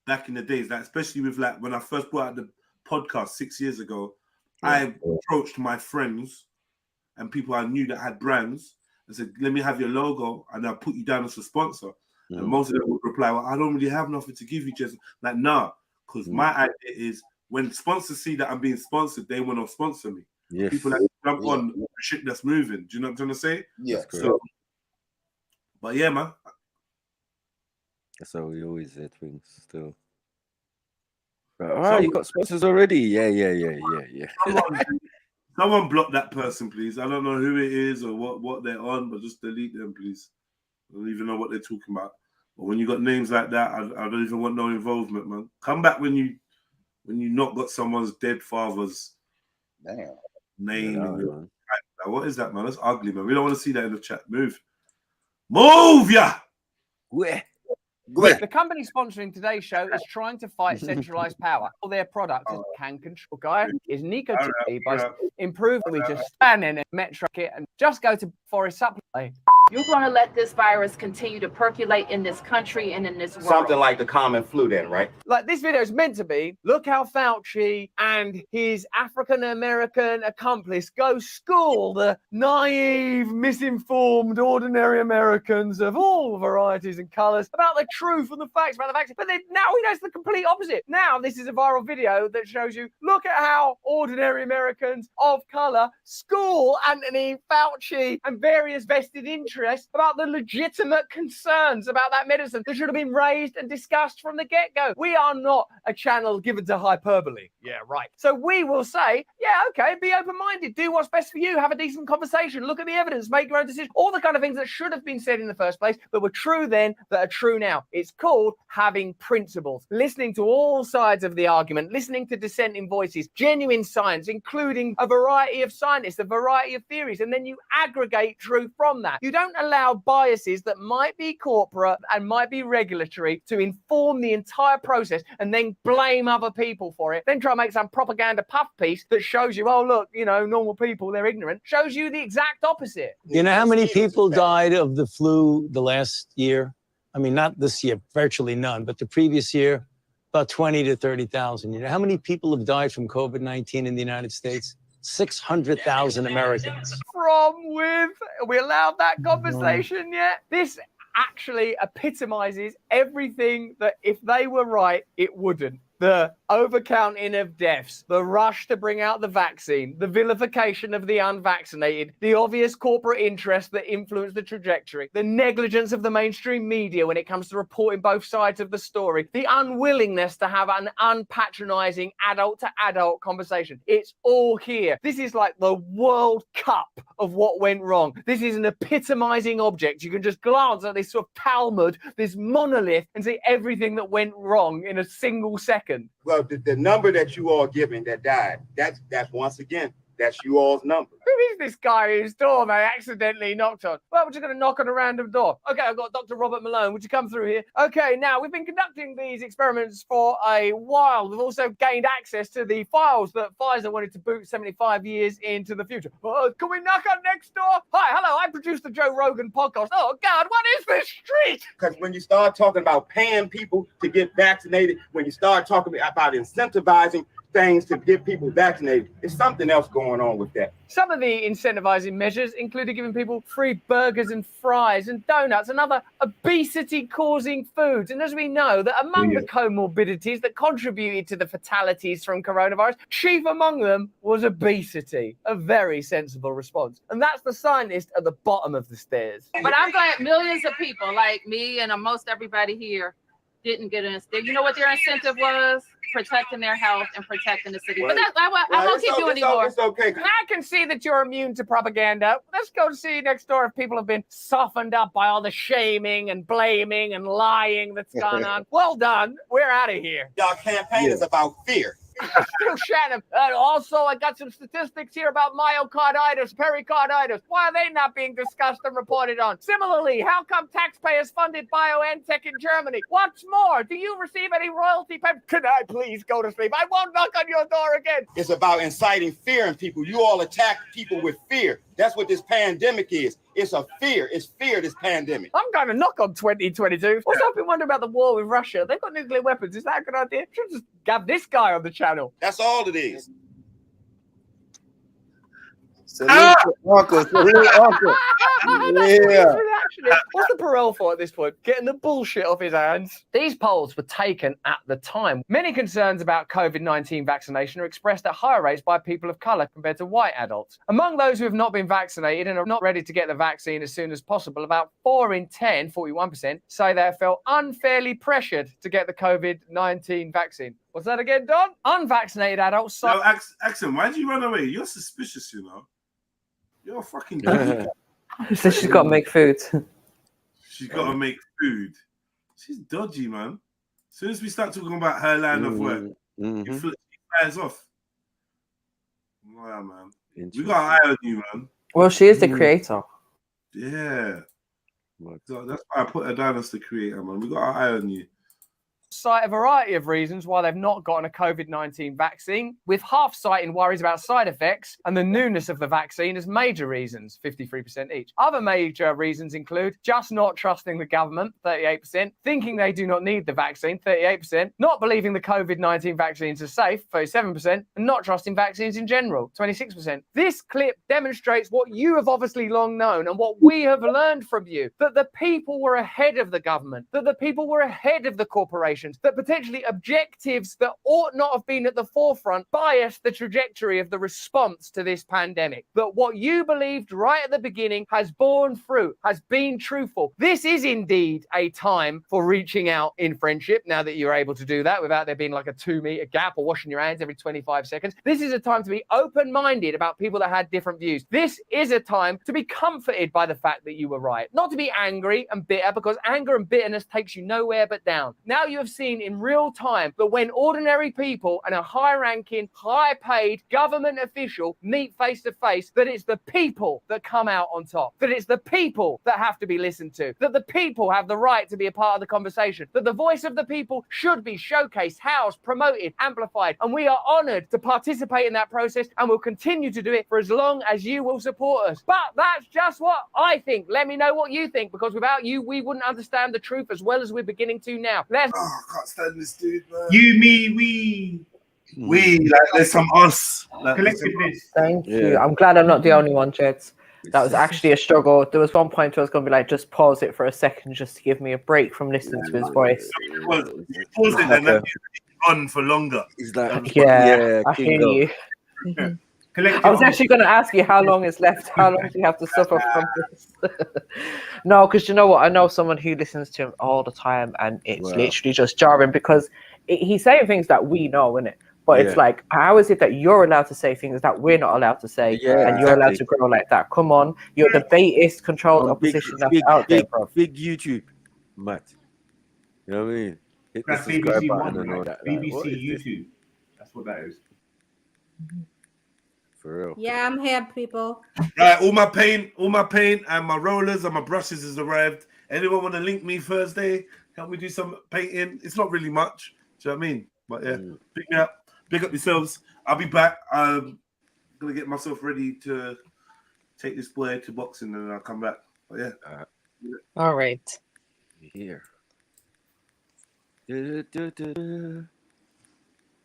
Speaker 6: back in the days, like especially with like when I first brought out the podcast 6 years ago. I approached my friends and people I knew that had brands and said, let me have your logo and I'll put you down as a sponsor. And most of them would reply, well, I don't really have nothing to give you, just like, nah. Because my idea is when sponsors see that I'm being sponsored, they want to sponsor me.
Speaker 12: Yes.
Speaker 6: People that jump on the shit that's moving. Do you know what I'm trying to say?
Speaker 2: Yeah.
Speaker 6: So, but yeah, man.
Speaker 12: That's how we always say things still. Oh, you got sponsors already? Yeah.
Speaker 6: Someone block that person, please. I don't know who it is or what they're on, but just delete them, please. I don't even know what they're talking about. But when you got names like that, I don't even want no involvement, man. Come back when you not got someone's dead father's name. Like, what is that, man? That's ugly, man. We don't want to see that in the chat. Move, yeah.
Speaker 11: The company sponsoring today's show is trying to fight centralized power. All their products can control. Guy is Nico by improving. We just stand in a metro kit and just go to Forest Supply.
Speaker 17: You're going to let this virus continue to percolate in this country and in this world.
Speaker 13: Something like the common flu then, right?
Speaker 11: Like this video is meant to be, look how Fauci and his African-American accomplice go school the naive, misinformed, ordinary Americans of all varieties and colors about the truth and the facts about the vaccine. But then now he knows the complete opposite. Now this is a viral video that shows you, look at how ordinary Americans of color school Anthony Fauci and various vested interests about the legitimate concerns about that medicine that should have been raised and discussed from the get-go. We are not a channel given to hyperbole. Yeah, right. So we will say, yeah, okay, be open-minded, do what's best for you, have a decent conversation, look at the evidence, make your own decision, all the kind of things that should have been said in the first place, but were true then, that are true now. It's called having principles, listening to all sides of the argument, listening to dissenting voices, genuine science, including a variety of scientists, a variety of theories, and then you aggregate truth from that. You don't allow biases that might be corporate and might be regulatory to inform the entire process and then blame other people for it. Then try to make some propaganda puff piece that shows you, oh, look, you know, normal people, they're ignorant. Shows you the exact opposite.
Speaker 19: You know how many people died of the flu the last year? I mean, not this year, virtually none, but the previous year, about 20 to 30,000. You know how many people have died from COVID-19 in the United States? 600,000 Americans.
Speaker 11: Are we allowed that conversation yet? This actually epitomizes everything that if they were right, it wouldn't. The overcounting of deaths, the rush to bring out the vaccine, the vilification of the unvaccinated, the obvious corporate interests that influence the trajectory, the negligence of the mainstream media when it comes to reporting both sides of the story, the unwillingness to have an unpatronizing adult-to-adult conversation. It's all here. This is like the World Cup of what went wrong. This is an epitomizing object. You can just glance at this sort of Talmud, this monolith, and see everything that went wrong in a single second.
Speaker 13: Well, the number that you all given that died, that's once again, that's you all's number.
Speaker 11: Who is this guy whose door they accidentally knocked on? Well, we're just going to knock on a random door. Okay, I've got Dr. Robert Malone. Would you come through here? Okay, now we've been conducting these experiments for a while. We've also gained access to the files that Pfizer wanted to boot 75 years into the future. Can we knock on next door? Hi, hello, I produced the Joe Rogan podcast. Oh, God, what is this street?
Speaker 13: Because when you start talking about paying people to get vaccinated, when you start talking about incentivizing things to get people vaccinated, there's something else going on with that.
Speaker 11: Some of the incentivizing measures included giving people free burgers and fries and donuts and other obesity-causing foods. And as we know, that among the comorbidities that contributed to the fatalities from coronavirus, chief among them was obesity. A very sensible response. And that's the scientist at the bottom of the stairs.
Speaker 17: But I'm glad millions of people like me and most everybody here didn't get an incentive. You know what their incentive was? Protecting their health and protecting the city. But that's, I won't keep doing anymore.
Speaker 13: It's okay.
Speaker 11: I can see that you're immune to propaganda. Let's go see next door if people have been softened up by all the shaming and blaming and lying that's gone on. Well done. We're out of here.
Speaker 13: Y'all campaign is about fear.
Speaker 11: Still Shannon. Also, I got some statistics here about myocarditis, pericarditis. Why are they not being discussed and reported on? Similarly, how come taxpayers funded BioNTech in Germany? What's more, do you receive any royalty payments? Can I please go to sleep? I won't knock on your door again.
Speaker 13: It's about inciting fear in people. You all attack people with fear. That's what this pandemic is. It's a fear. It's fear, this pandemic.
Speaker 11: I'm going to knock on 2022. Also, I've been wondering about the war with Russia. They've got nuclear weapons. Is that a good idea? Should just have this guy on the channel.
Speaker 13: That's all it is.
Speaker 2: Salute to Uncle. Salute Uncle. Yeah.
Speaker 11: What's the parole for at this point? Getting the bullshit off his hands. These polls were taken at the time. Many concerns about COVID-19 vaccination are expressed at higher rates by people of colour compared to white adults. Among those who have not been vaccinated and are not ready to get the vaccine as soon as possible, about 4 in 10, 41%, say they have felt unfairly pressured to get the COVID-19 vaccine. What's that again, Don? Unvaccinated adults.
Speaker 6: No, Axel, why'd you run away? You're suspicious, you know. You're a fucking dodgy.
Speaker 8: So she's got to make food.
Speaker 6: She's got to make food. She's dodgy, man. As soon as we start talking about her line of work, you flies off. Wow, man. We got an eye on you, man.
Speaker 8: Well, she is the creator.
Speaker 6: Yeah. So that's why I put her down as the creator, man. We got our eye on you.
Speaker 11: Cite a variety of reasons why they've not gotten a COVID-19 vaccine, with half citing worries about side effects and the newness of the vaccine as major reasons, 53% each. Other major reasons include just not trusting the government, 38%, thinking they do not need the vaccine, 38%, not believing the COVID-19 vaccines are safe, 37%, and not trusting vaccines in general, 26%. This clip demonstrates what you have obviously long known and what we have learned from you, that the people were ahead of the government, that the people were ahead of the corporations, that potentially objectives that ought not have been at the forefront bias the trajectory of the response to this pandemic. That what you believed right at the beginning has borne fruit, has been truthful. This is indeed a time for reaching out in friendship, now that you're able to do that without there being like a 2-meter gap or washing your hands every 25 seconds. This is a time to be open-minded about people that had different views. This is a time to be comforted by the fact that you were right, not to be angry and bitter, because anger and bitterness takes you nowhere but down. Now you have seen in real time that when ordinary people and a high-ranking, high-paid government official meet face to face, that it's the people that come out on top, that it's the people that have to be listened to, that the people have the right to be a part of the conversation, that the voice of the people should be showcased, housed, promoted, amplified, and we are honored to participate in that process and will continue to do it for as long as you will support us. But that's just what I think. Let me know what you think, because without you, we wouldn't understand the truth as well as we're beginning to now. Let's.
Speaker 6: Oh, I can't stand this dude, man. You, me, we. Like there's some us. Like, collectiveness.
Speaker 8: Thank you. I'm glad I'm not the only one, Jeds. That was actually a struggle. There was one point where I was going to be like, just pause it for a second just to give me a break from listening to his voice.
Speaker 6: Pause it then, that on for longer.
Speaker 8: Yeah, I hear you. I was actually going to ask you how long is left. How long do you have to suffer from this? No, because you know what? I know someone who listens to him all the time, and it's literally just jarring because he's saying things that we know, innit? But it's like, how is it that you're allowed to say things that we're not allowed to say, and you're allowed to grow like that? Come on, you're the baitist controlled opposition that's out there, bro.
Speaker 12: Big YouTube, Matt. You know what I mean? Hit the subscribe button and all that.
Speaker 21: BBC YouTube. That's what that is.
Speaker 12: For real.
Speaker 16: Yeah, I'm here, people.
Speaker 6: Right, all my paint and my rollers and my brushes has arrived. Anyone want to link me Thursday? Help me do some painting. It's not really much. Do you know what I mean? But yeah, pick me up. Big up yourselves. I'll be back. I'm gonna get myself ready to take this boy to boxing, and then I'll come back. But yeah.
Speaker 5: All right.
Speaker 12: Here. That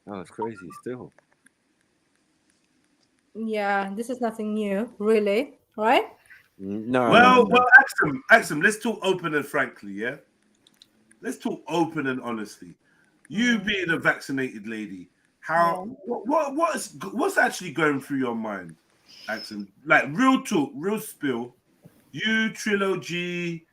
Speaker 12: was crazy still.
Speaker 16: Yeah, this is nothing new, really, right?
Speaker 12: No.
Speaker 6: Well, Axum, let's talk open and frankly, yeah? Let's talk open and honestly. You being a vaccinated lady, what's actually going through your mind, Axum? Like real talk, real spill. You, Trillo G,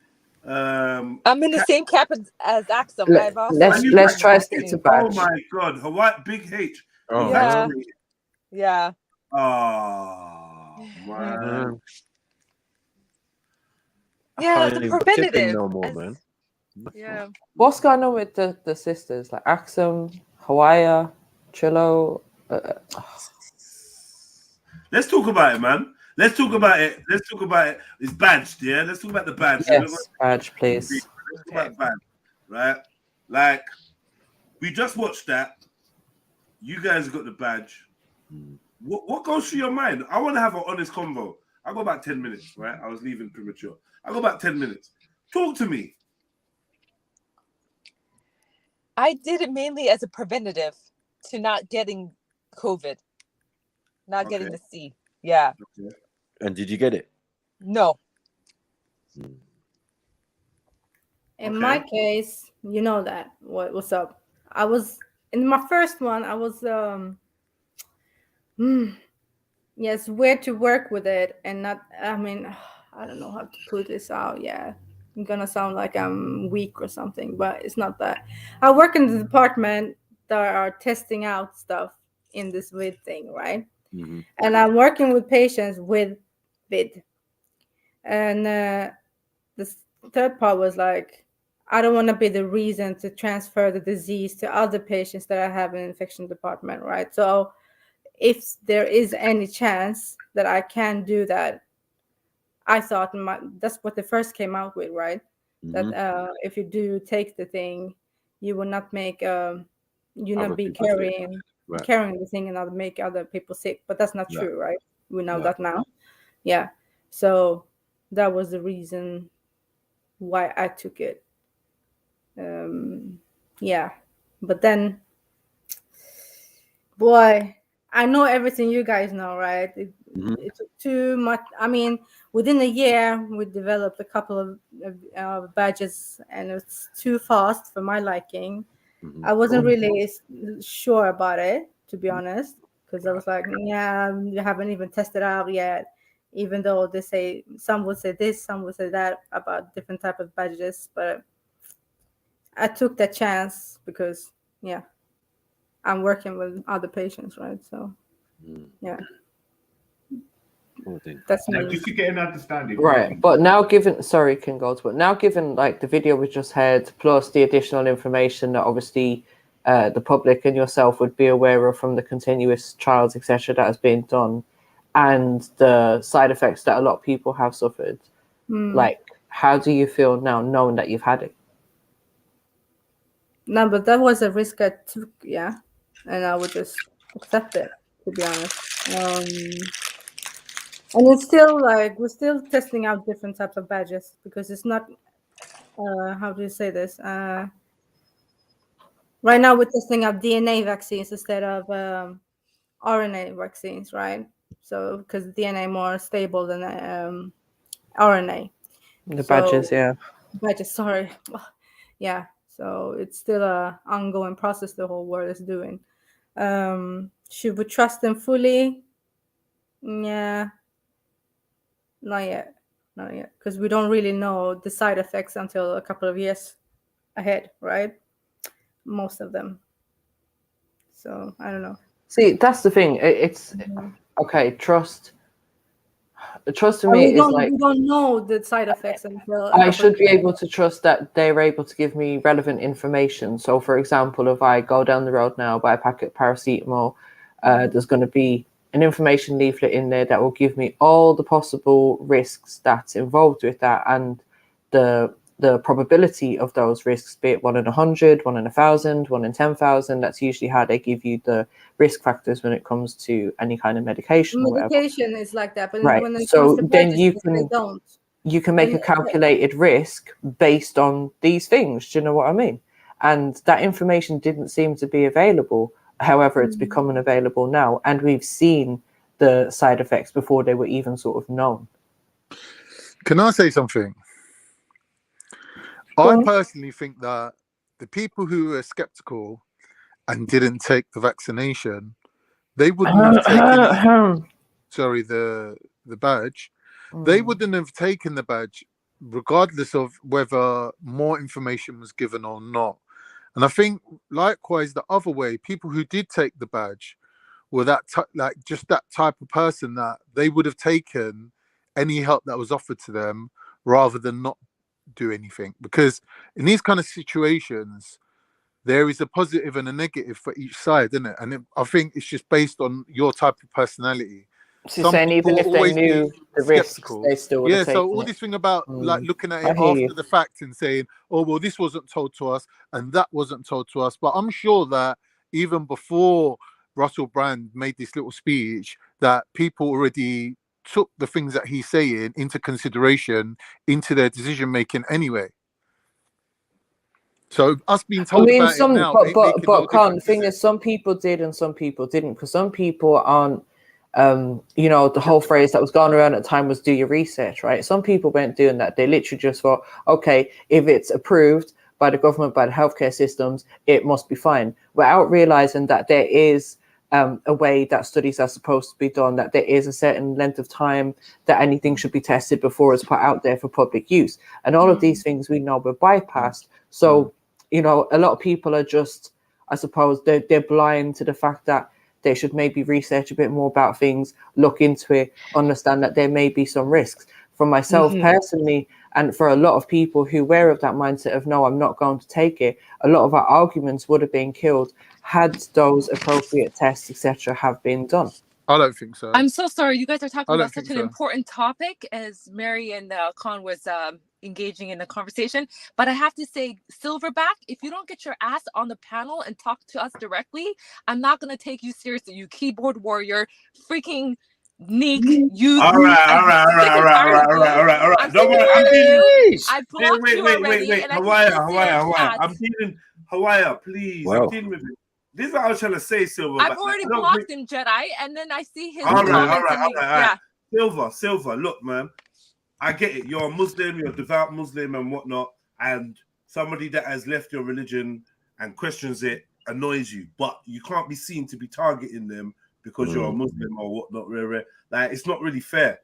Speaker 5: I'm in the same camp as Axum.
Speaker 8: Let's try to stick to badge.
Speaker 6: Oh my God, Hawaii, Big H.
Speaker 12: Oh,
Speaker 5: yeah. Yeah.
Speaker 6: Oh, man.
Speaker 5: Yeah, the preventative.
Speaker 12: No more, man.
Speaker 5: Yeah.
Speaker 8: What's going on with the sisters? Like Axum, Hawaii, Trillo.
Speaker 6: Let's talk about it, man. Let's talk about it. It's badged, yeah? Let's talk about the badge.
Speaker 8: Yes, badge, please.
Speaker 6: Let's talk about badge, right? Like, we just watched that. You guys got the badge. What goes through your mind? I want to have an honest convo. I got about 10 minutes, right? I was leaving premature. I got about 10 minutes. Talk to me.
Speaker 5: I did it mainly as a preventative to not getting COVID, not getting the C. Yeah.
Speaker 12: Okay. And did you get it?
Speaker 5: No.
Speaker 16: In my case, you know that. What's up? I was in my first one. I was yes, where to work with it and not. I mean, I don't know how to put this out. Yeah, I'm gonna sound like I'm weak or something, but it's not that. I work in the department that are testing out stuff in this vid thing, right? And I'm working with patients with vid. And the third part was like, I don't want to be the reason to transfer the disease to other patients that I have in infection department, right? So if there is any chance that I can do that, I thought that's what they first came out with, right? That if you do take the thing, you will not make you not be carrying the thing and not make other people sick. But that's not true, right? We know that now. Yeah. So that was the reason why I took it. Yeah. But then, boy, I know everything you guys know, right? It took too much. I mean, within a year, we developed a couple of badges, and it's too fast for my liking. I wasn't really sure about it, to be honest, because I was like, yeah, you haven't even tested out yet, even though they say, some would say this, some would say that about different type of badges. But I took that chance because, yeah, I'm working with other patients, right? So, yeah. That's
Speaker 21: Like,
Speaker 16: me.
Speaker 21: just to get an understanding.
Speaker 8: Right, but now given, sorry, King Gold, but now given like the video we just had, plus the additional information that obviously the public and yourself would be aware of from the continuous trials, etc., that has been done, and the side effects that a lot of people have suffered, like, how do you feel now knowing that you've had it?
Speaker 16: No, but that was a risk I took, yeah, and I would just accept it, to be honest. And it's still like we're still testing out different types of badges because it's not. How do you say this? Right now we're testing out DNA vaccines instead of RNA vaccines, right? So because DNA more stable than RNA.
Speaker 8: The badges, yeah.
Speaker 16: Badges, sorry. Yeah. So it's still a ongoing process the whole world is doing. Should we trust them fully? Yeah. Not yet. Not yet. Because we don't really know the side effects until a couple of years ahead, right? Most of them. So I don't know.
Speaker 8: See, that's the thing. It's okay. Trust to
Speaker 16: And
Speaker 8: me
Speaker 16: we
Speaker 8: is like
Speaker 16: don't know the side effects until
Speaker 8: I should be able to trust that they're able to give me relevant information. So, for example, if I go down the road now, buy a packet of paracetamol, there's going to be an information leaflet in there that will give me all the possible risks that's involved with that and the probability of those risks, be it 1 in 100, 1 in 1,000, 1 in 10,000. That's usually how they give you the risk factors when it comes to any kind of medication.
Speaker 16: medication is like that, but
Speaker 8: Right.
Speaker 16: when it
Speaker 8: So
Speaker 16: comes to
Speaker 8: then
Speaker 16: badges, they don't.
Speaker 8: you can make a calculated risk based on these things. Do you know what I mean? And that information didn't seem to be available. However, it's becoming available now, and we've seen the side effects before they were even sort of known.
Speaker 10: Can I say something? I personally think that the people who were skeptical and didn't take the vaccination, they wouldn't have taken the badge. They wouldn't have taken the badge regardless of whether more information was given or not. And I think likewise the other way, people who did take the badge were just that type of person that they would have taken any help that was offered to them rather than not do anything. Because in these kind of situations, there is a positive and a negative for each side, isn't it? And I think it's just based on your type of personality.
Speaker 8: So saying even if they knew the risks, they still would have taken
Speaker 10: so all this thing about like looking at
Speaker 8: I
Speaker 10: it
Speaker 8: hear
Speaker 10: after
Speaker 8: you.
Speaker 10: the fact and saying, oh, well, this wasn't told to us and that wasn't told to us. But I'm sure that even before Russell Brand made this little speech, that people already took the things that he's saying into consideration into their decision making anyway. So us being told about it now ain't making no
Speaker 8: Con, the
Speaker 10: difference,
Speaker 8: thing is, some people did and some people didn't, because some people aren't. You know, the whole phrase that was going around at the time was do your research, right? Some people weren't doing that. They literally just thought, okay, if it's approved by the government, by the healthcare systems, it must be fine, without realizing that there is a way that studies are supposed to be done, that there is a certain length of time that anything should be tested before it's put out there for public use. And all of these things we know were bypassed. So, you know, a lot of people are just, I suppose, they're blind to the fact that they should maybe research a bit more about things, look into it, understand that there may be some risks. For myself personally, and for a lot of people who were of that mindset of, no, I'm not going to take it, a lot of our arguments would have been killed had those appropriate tests, etc., have been done.
Speaker 10: I don't think so.
Speaker 5: I'm so sorry. You guys are talking
Speaker 10: I don't
Speaker 5: about such
Speaker 10: think
Speaker 5: an
Speaker 10: so.
Speaker 5: important topic as Mary and Con was engaging in the conversation. But I have to say, Silverback, if you don't get your ass on the panel and talk to us directly, I'm not going to take you seriously, you keyboard warrior, freaking Nick. You.
Speaker 6: All right. Don't worry. I'm dealing.
Speaker 5: I blocked you already.
Speaker 6: Wait. Hawaii. I'm dealing. Hawaii, please.
Speaker 12: Wow.
Speaker 6: I'm dealing with it. This is what I was trying to say, Silver.
Speaker 5: I've already blocked him, Jedi, and then I see his
Speaker 6: All
Speaker 5: comments.
Speaker 6: right. Silver, look, man. I get it. You're a Muslim, you're a devout Muslim and whatnot, and somebody that has left your religion and questions it annoys you, but you can't be seen to be targeting them because you're a Muslim or whatnot. Like, it's not really fair.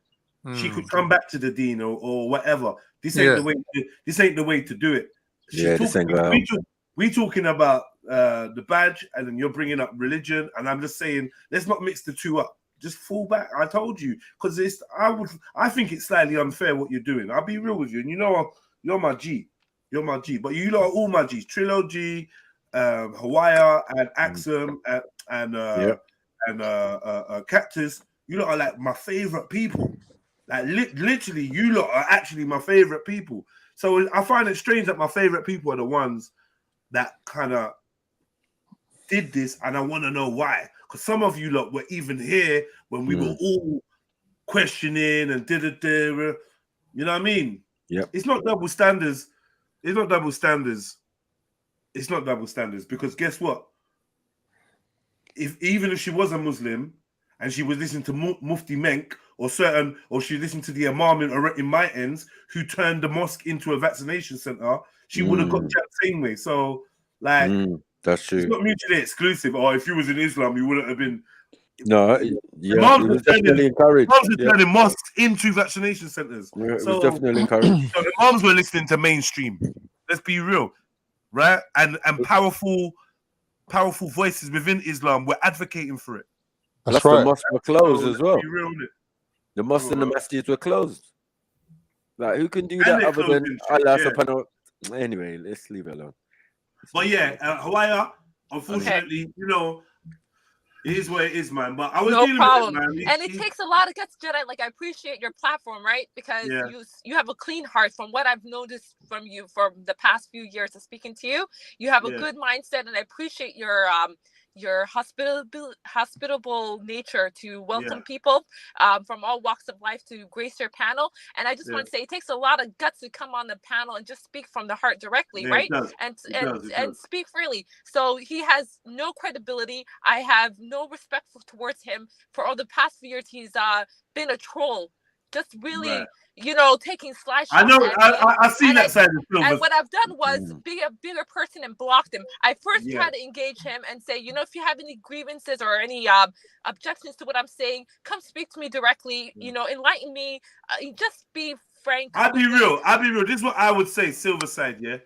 Speaker 6: She could come back to the deen or whatever. This ain't the way. This ain't the way to do it. We talking about the badge, and then you're bringing up religion, and I'm just saying, let's not mix the two up. just fall back. I told you, because I think it's slightly unfair what you're doing. I'll be real with you, and you know you're my G. You're my G, but you lot are all my Gs. Trillo G, Hawaii and Axum and Cactus. You lot are like my favorite people. Like literally, you lot are actually my favorite people. So I find it strange that my favorite people are the ones that kind of did this, and I want to know why. Because some of you lot were even here when we were all questioning and you know what I mean?
Speaker 12: Yeah.
Speaker 6: It's not double standards. It's not double standards. It's not double standards, because guess what? Even if she was a Muslim and she was listening to Mufti Menk or she listened to the Imam in my ends who turned the mosque into a vaccination center, she would have got that same way. So, like,
Speaker 12: that's true.
Speaker 6: It's not mutually exclusive. Or if you was in Islam, you wouldn't have been.
Speaker 12: No, yeah, it was definitely encouraged.
Speaker 6: Imams were turning mosques into vaccination centers.
Speaker 12: Yeah, it was definitely encouraged.
Speaker 6: So Imams were listening to mainstream. Let's be real, right? And powerful voices within Islam were advocating for it.
Speaker 12: Plus the mosques were closed as well.
Speaker 6: Be real, innit?
Speaker 12: The mosques and the masjids were closed. Like, who can do
Speaker 6: And
Speaker 12: that
Speaker 6: they
Speaker 12: other
Speaker 6: closed
Speaker 12: than
Speaker 6: in
Speaker 12: Allah
Speaker 6: shit,
Speaker 12: subhanahu? Anyway, let's leave it alone.
Speaker 6: But yeah, Hawaii, unfortunately, you know, it is what it is, man. But I was
Speaker 5: No
Speaker 6: dealing
Speaker 5: problem.
Speaker 6: with it, man.
Speaker 5: And it takes a lot of guts, Jedi. Like, I appreciate your platform, right? Because you have a clean heart. From what I've noticed from you for the past few years of speaking to you, you have a good mindset, and I appreciate your hospitable nature to welcome people from all walks of life to grace your panel. And I just want to say it takes a lot of guts to come on the panel and just speak from the heart directly, right? And speak freely. So he has no credibility. I have no respect towards him. For all the past few years, he's been a troll, just really you know, taking sly shots.
Speaker 6: I know, I see that side of the film.
Speaker 5: And what I've done was be a bigger person and blocked him. I first tried to engage him and say, you know, if you have any grievances or any objections to what I'm saying, come speak to me directly. You know, enlighten me. Just be frank.
Speaker 6: I'll be real. This is what I would say, Silverside, yeah?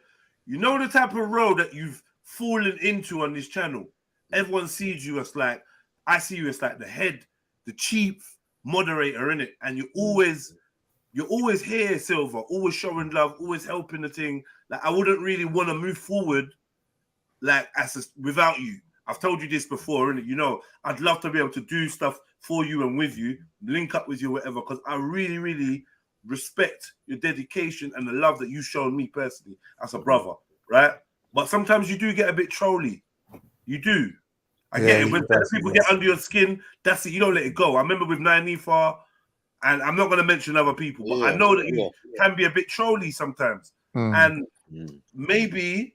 Speaker 6: You know the type of road that you've fallen into on this channel? Everyone sees you as like, I see you as like the head, the chief moderator, in it, and you're always here, Silver, always showing love, always helping the thing. Like, I wouldn't really want to move forward like without you. I've told you this before, innit? You know, I'd love to be able to do stuff for you and with you, link up with you, whatever, because I really, really respect your dedication and the love that you've shown me personally as a brother, right? But sometimes you do get a bit trolly. You do. I get it. When people get under your skin, that's it. You don't let it go. I remember with Nifa, and I'm not going to mention other people, but I know that you can be a bit trolly sometimes. And maybe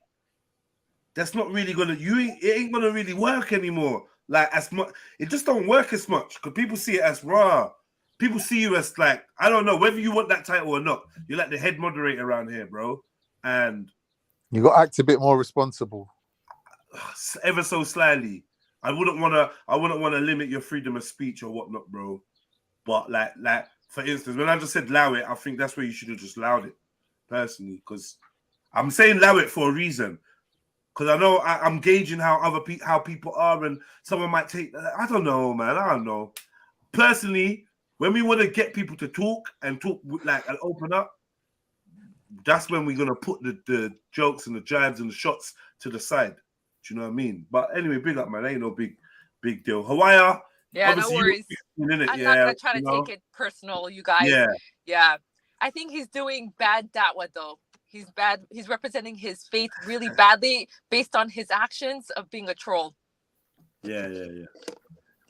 Speaker 6: that's not really going to, it ain't going to really work anymore. Like, as much, it just don't work as much because people see it as raw. People see you as like, I don't know, whether you want that title or not, you're like the head moderator around here, bro. And
Speaker 10: you got to act a bit more responsible.
Speaker 6: Ever so slightly. I wouldn't want to limit your freedom of speech or whatnot, bro. But like for instance, when I just said allow it, I think that's where you should have just allowed it, personally. Because I'm saying allow it for a reason. Because I know I'm gauging how people are, and someone might take. I don't know, man. I don't know. Personally, when we want to get people to talk and open up, that's when we're gonna put the jokes and the jibes and the shots to the side. Do you know what I mean? But anyway, big up, man. Ain't no big deal. Hawaii.
Speaker 5: Yeah, no worries. I'm not gonna try to take it personal, you guys. Yeah. I think he's doing bad dawah though. He's bad. He's representing his faith really badly based on his actions of being a troll.
Speaker 6: Yeah.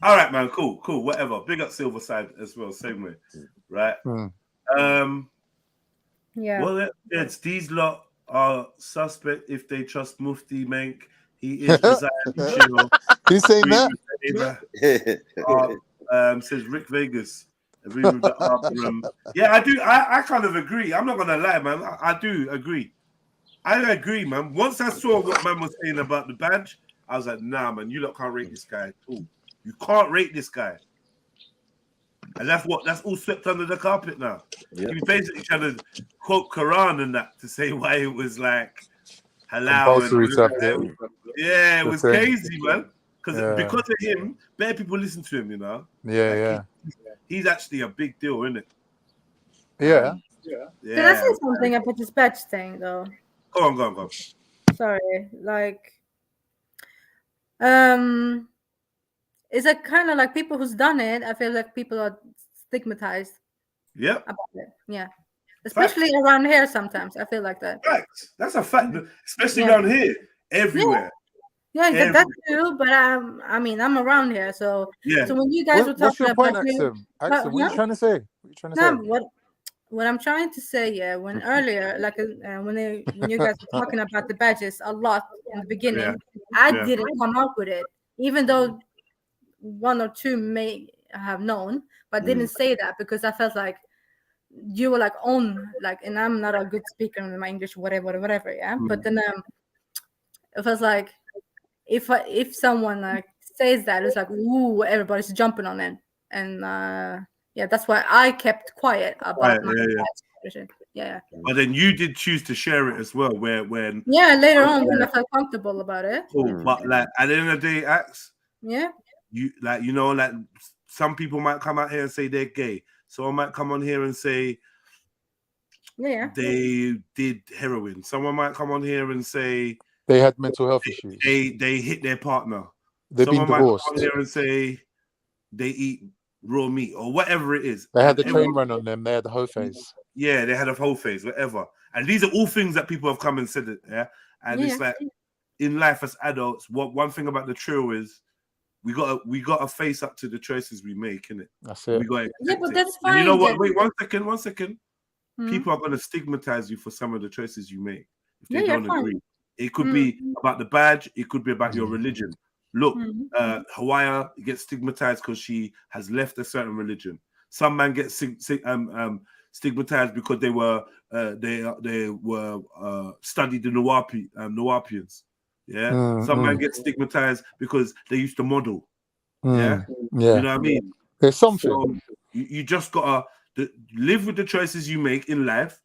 Speaker 6: All right, man. Cool. Whatever. Big up Silverside as well. Same way. Right.
Speaker 16: Yeah.
Speaker 6: Well, it's these lot are suspect if they trust Mufti Menk. He is resigning.
Speaker 10: Who's saying that?
Speaker 6: Says Rick Vegas. Yeah, I do. I kind of agree. I'm not gonna lie, man. I do agree. I agree, man. Once I saw what man was saying about the badge, I was like, nah, man, you lot can't rate this guy at all. You can't rate this guy. And that's all swept under the carpet now. He was basically trying to quote Quran and that to say why it was like halal.
Speaker 10: Yeah,
Speaker 6: it was crazy, man. because of him, better people listen to him. You know.
Speaker 10: Yeah,
Speaker 6: He's actually a big deal, isn't it?
Speaker 10: yeah.
Speaker 16: Can I say something about this badge thing, though?
Speaker 6: Go on.
Speaker 16: Sorry, like, is it kind of like people who's done it? I feel like people are stigmatized.
Speaker 6: Yep.
Speaker 16: About it. Yeah. Especially around here, sometimes I feel like that.
Speaker 6: Facts. That's a fact. Especially around here, everywhere.
Speaker 16: Yeah, that's true. But I mean, I'm around here, so so when you guys were talking
Speaker 10: what's your point,
Speaker 16: about
Speaker 10: Axum? Axum, what are you trying to say? What are you trying to say?
Speaker 16: What I'm trying to say, when earlier, like when you guys were talking about the badges a lot in the beginning, I didn't come up with it, even though one or two may have known, but didn't say that because I felt like you were like and I'm not a good speaker in my English, whatever, yeah. But then it was like if someone like says that, it's like ooh, everybody's jumping on it, and that's why I kept quiet about my position. Yeah.
Speaker 6: But then you did choose to share it as well, when
Speaker 16: later on when I felt comfortable about it.
Speaker 6: Cool. But like at the end of the day, Axe,
Speaker 16: you
Speaker 6: like some people might come out here and say they're gay. Someone might come on here and say they did heroin. Someone might come on here and say
Speaker 10: they had mental health issues.
Speaker 6: They hit their partner.
Speaker 10: They've been divorced.
Speaker 6: Might come on here and say they eat raw meat or whatever it is.
Speaker 10: They had the train run on them. They had the whole phase.
Speaker 6: Yeah, they had a whole phase, whatever. And these are all things that people have come and said it. Yeah, and it's like in life as adults, one thing about the TRILL is we got to face up to the choices we make, innit?
Speaker 10: That's it.
Speaker 6: We got
Speaker 16: but that's fine.
Speaker 6: And you know what? Wait, 1 second. People are going to stigmatize you for some of the choices you make if they don't agree. It could be about the badge. It could be about your religion. Look, Hawaii gets stigmatized because she has left a certain religion. Some man gets stigmatized because they were studied the Nawapians. Yeah, some man get stigmatized because they used to model. Yeah, you know what I mean.
Speaker 10: There's something.
Speaker 6: So you just gotta live with the choices you make in life,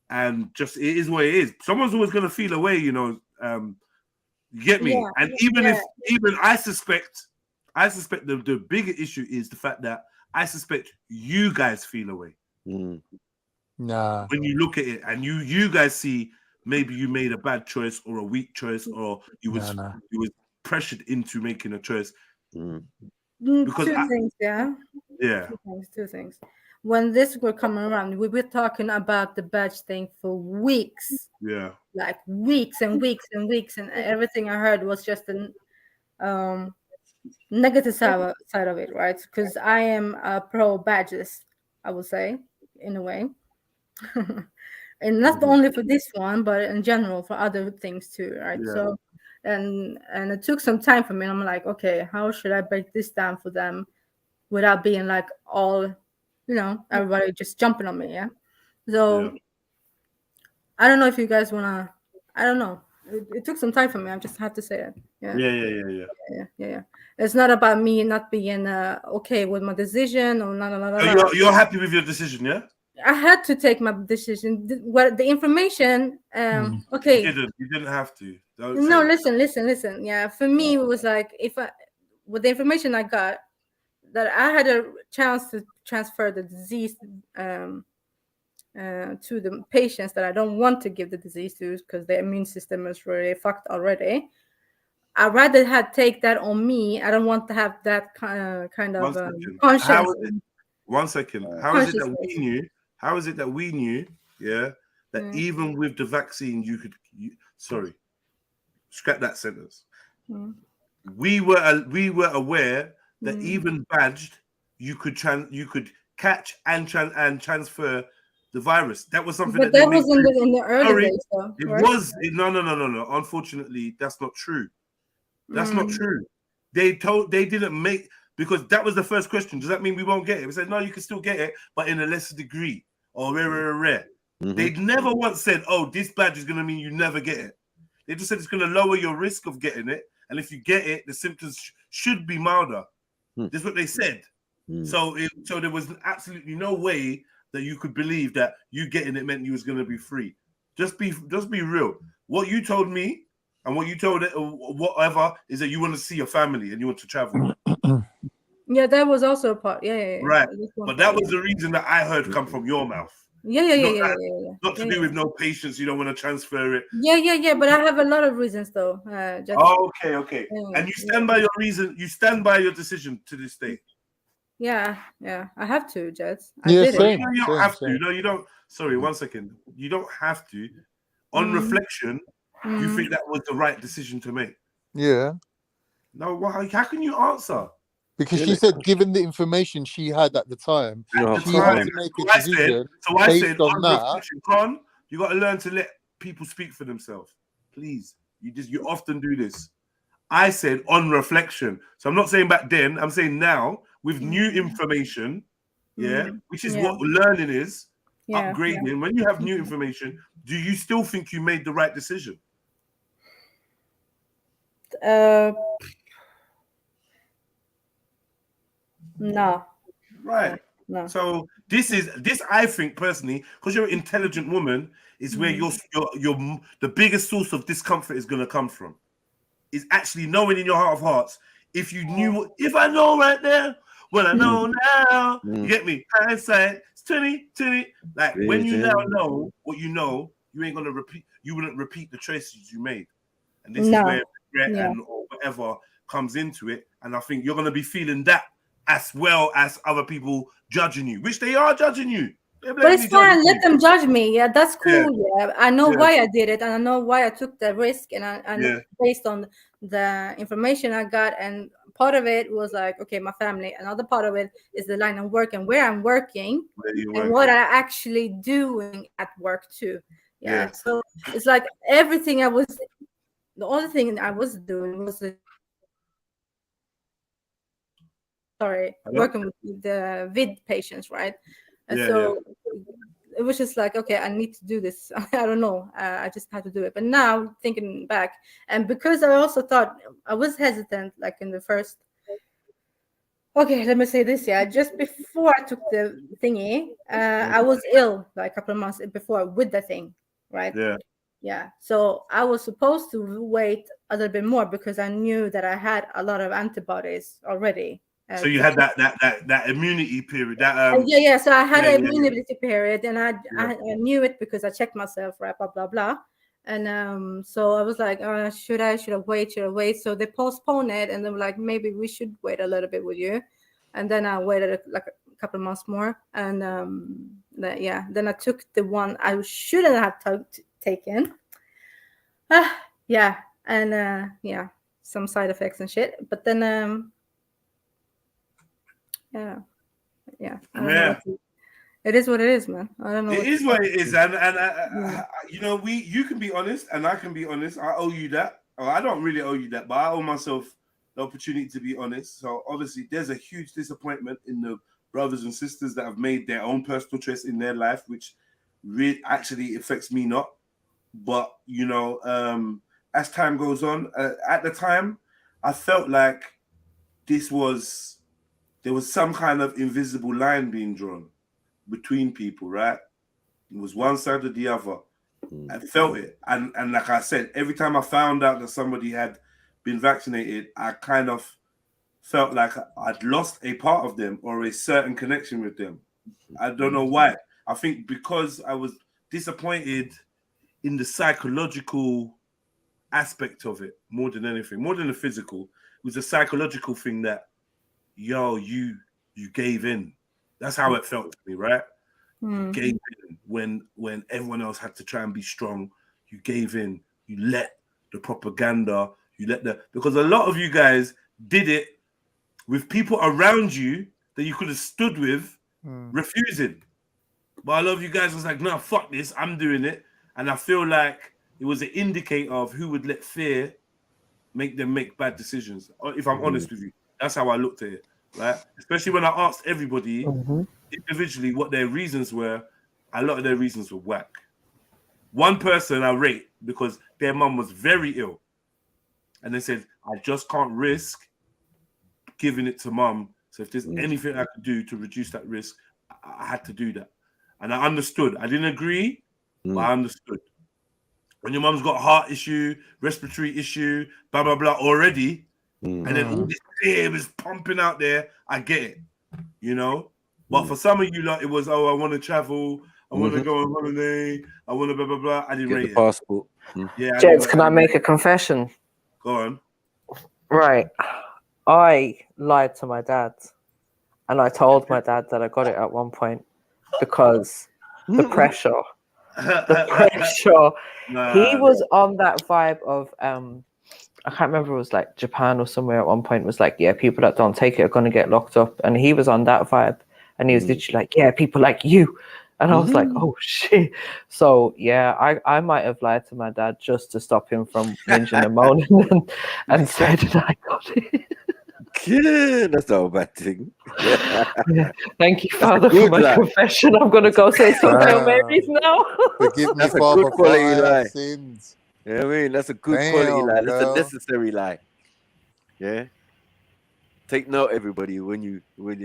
Speaker 6: and just it is what it is. Someone's always gonna feel a way, you know. You get me? And even I suspect the bigger issue is the fact that I suspect you guys feel a way.
Speaker 10: Nah.
Speaker 6: When you look at it and you guys see maybe you made a bad choice or a weak choice or you was pressured into making a choice. Because
Speaker 16: two things. When this were coming around, we were talking about the badge thing for weeks.
Speaker 6: Yeah.
Speaker 16: Like weeks and weeks and weeks, and everything I heard was just a negative side of it, right? Because I am pro badges, I would say, in a way. And not only for this one, but in general for other things too, right? So and it took some time for me. I'm like, okay, how should I break this down for them without being like all, everybody just jumping on me, So I don't know if you guys wanna. I don't know. It took some time for me. I just had to say it. Yeah. It's not about me not being okay with my decision or no.
Speaker 6: You're happy with your decision, yeah?
Speaker 16: I had to take my decision. The information, okay.
Speaker 6: You didn't have to.
Speaker 16: No, listen. Yeah, for me, it was like with the information I got, that I had a chance to transfer the disease to the patients that I don't want to give the disease to because their immune system is really fucked already. I'd rather take that on me. I don't want to have that kind of conscience.
Speaker 6: 1 second. How is it that we knew? How is it that we knew? Yeah, that even with the vaccine, sorry, scrap that sentence. We were aware that even badged, you could catch and transfer the virus. That was something
Speaker 16: but that was in the early days, though.
Speaker 6: It
Speaker 16: right?
Speaker 6: was no. Unfortunately, that's not true. That's not true. They didn't make, because that was the first question. Does that mean we won't get it? We said no, you can still get it, but in a lesser degree or rare. They never once said, oh, this badge is going to mean you never get it. They just said it's going to lower your risk of getting it, and if you get it, the symptoms should be milder. That's what they said. So there was absolutely no way that you could believe that you getting it meant you was going to be free. Just be real. What you told me And what you told it, whatever, is that you want to see your family and you want to travel.
Speaker 16: Yeah, that was also a part. Yeah.
Speaker 6: Right.
Speaker 16: That's one
Speaker 6: But
Speaker 16: part,
Speaker 6: that was the reason that I heard come from your mouth.
Speaker 16: Yeah.
Speaker 6: Not to do with no patience. You don't want to transfer it.
Speaker 16: Yeah. But I have a lot of reasons though. Just,
Speaker 6: Okay. And you stand by your reason. You stand by your decision to this day.
Speaker 16: Yeah. I have to, Jets.
Speaker 10: Yeah,
Speaker 16: did
Speaker 10: same.
Speaker 6: You don't have to.
Speaker 10: Same.
Speaker 6: No, you don't. Sorry, 1 second. You don't have to. On reflection, you think that was the right decision to make?
Speaker 10: Yeah.
Speaker 6: No, how can you answer?
Speaker 10: Because she said, given the information she had at the time, she had to make a decision based on that.
Speaker 6: Reflection, Con, you got to learn to let people speak for themselves. Please. You often do this. I said on reflection. So I'm not saying back then. I'm saying now with new information, which is what learning is, upgrading. When you have new information, do you still think you made the right decision?
Speaker 16: No.
Speaker 6: Right.
Speaker 16: No.
Speaker 6: So this I think personally, because you're an intelligent woman, is where your the biggest source of discomfort is going to come from. Is actually knowing in your heart of hearts, if you knew, if I know right there, well I know now. You get me? Hindsight, it's 20. Like when you now know what you know, you ain't gonna repeat. You wouldn't repeat the choices you made, and this is where regret and or whatever comes into it. And I think you're gonna be feeling that as well as other people judging you, which they are judging you.
Speaker 16: But it's fine. Let them judge me. Yeah, that's cool. Yeah, I know why I did it, and I know why I took the risk, and I based on the information I got, and part of it was like, okay, my family. Another part of it is the line of work and where I'm working, and what I actually doing at work too. Yeah. So it's like everything I was. The only thing I was doing was working with the vid patients, right? And so it was just like, okay, I need to do this. I don't know. I just had to do it. But now thinking back, and because I also thought I was hesitant, like in the first. Okay, let me say this. Yeah, just before I took the thingy, I was ill like a couple of months before with the thing, right? Yeah. So I was supposed to wait a little bit more because I knew that I had a lot of antibodies already.
Speaker 6: So you had that immunity period. That
Speaker 16: So I had an immunity period, and I knew it because I checked myself, right? Blah blah blah. And so I was like, should I wait? So they postponed it, and they were like, maybe we should wait a little bit with you. And then I waited like a couple of months more, and then I took the one I shouldn't have taken. And some side effects and shit. But then it is what it is, man. I don't know.
Speaker 6: It is what it is, and you know, you can be honest, and I can be honest. I owe you that. Or I don't really owe you that, but I owe myself the opportunity to be honest. So obviously, there's a huge disappointment in the brothers and sisters that have made their own personal choice in their life, which really actually affects me not. But you know, as time goes on, at the time, I felt like there was some kind of invisible line being drawn between people, right? It was one side or the other. I felt it. And like I said, every time I found out that somebody had been vaccinated, I kind of felt like I'd lost a part of them or a certain connection with them. I don't know why. I think because I was disappointed in the psychological aspect of it more than anything, more than the physical. It was a psychological thing that, yo, you gave in. That's how it felt to me, right? You gave in when everyone else had to try and be strong. You gave in. You let the propaganda. Because a lot of you guys did it with people around you that you could have stood with, refusing. But a lot of you guys was like, no, fuck this. I'm doing it. And I feel like it was an indicator of who would let fear make them make bad decisions. If I'm honest with you, that's how I looked at it, right? Especially when I asked everybody individually what their reasons were, a lot of their reasons were whack. One person I rate because their mum was very ill. And they said, I just can't risk giving it to mum. So if there's anything I could do to reduce that risk, I had to do that. And I understood. I didn't agree, but I understood. when your mum's got a heart issue, respiratory issue, blah blah blah already, and then all this fear is pumping out there. I get it, you know. But for some of you, like, it was, oh, I want to travel, I want to go on holiday, I want to blah blah blah. I didn't
Speaker 12: Get
Speaker 6: rate
Speaker 12: the
Speaker 6: it.
Speaker 12: passport.
Speaker 6: Yeah,
Speaker 8: James, can I make a confession?
Speaker 6: Go on.
Speaker 8: Right. I lied to my dad. And I told my dad that I got it at one point because the pressure. The pressure. He was on that vibe of I can't remember, it was like Japan or somewhere at one point. It was like, yeah, people that don't take it are going to get locked up. And he was on that vibe. And he was literally like, yeah, people like you. And I was like, oh shit. So yeah, I might have lied to my dad just to stop him from whinging and moaning and said that I got it.
Speaker 12: Yeah, that's not a bad thing.
Speaker 8: Yeah. Thank you, Father, for my confession. I'm going to go say some Hail Marys now.
Speaker 10: Forgive me,
Speaker 12: That's a
Speaker 10: Father,
Speaker 12: good
Speaker 10: for
Speaker 12: quality
Speaker 10: I have
Speaker 12: lie.
Speaker 10: sins.
Speaker 12: Yeah, I mean, that's a good quality
Speaker 10: Damn,
Speaker 12: lie. That's a
Speaker 10: girl.
Speaker 12: necessary lie. Yeah. Take note, everybody, when you cover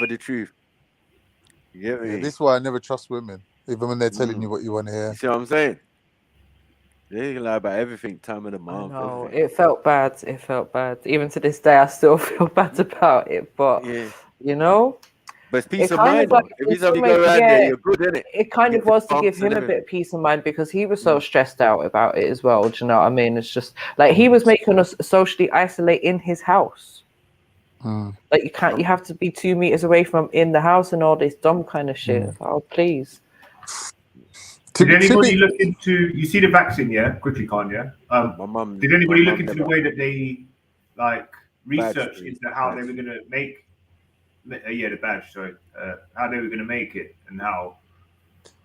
Speaker 12: the truth. You get me?
Speaker 10: Yeah, this is why I never trust women, even when they're telling you what you want to hear.
Speaker 12: You see what I'm saying? They can lie about everything, time of the
Speaker 8: I
Speaker 12: month.
Speaker 8: know,
Speaker 12: Everything.
Speaker 8: it felt bad. It felt bad. Even to this day, I still feel bad about it. But, you know,
Speaker 12: But it's peace
Speaker 8: it
Speaker 12: of
Speaker 8: kind
Speaker 12: mind,
Speaker 8: of like,
Speaker 12: though. Every
Speaker 8: in
Speaker 12: time you
Speaker 8: some
Speaker 12: go
Speaker 8: way,
Speaker 12: around there,
Speaker 8: yeah,
Speaker 12: you're good, innit?
Speaker 8: it kind
Speaker 12: You
Speaker 8: of
Speaker 12: get
Speaker 8: was
Speaker 12: the
Speaker 8: to give
Speaker 12: bumps and
Speaker 8: him a bit
Speaker 12: everything.
Speaker 8: of peace of mind because he was so stressed out about it as well. Do you know what I mean? It's just like he was making us socially isolate in his house. Like you have to be 2 meters away from him in the house and all this dumb kind of shit. Oh, please.
Speaker 21: Did anybody look into? You see the vaccine, yeah? Quickly, Kanye. Did anybody look into the way that they like researched into how they were going to make? Yeah, the badge. Sorry, how they were going to make it and how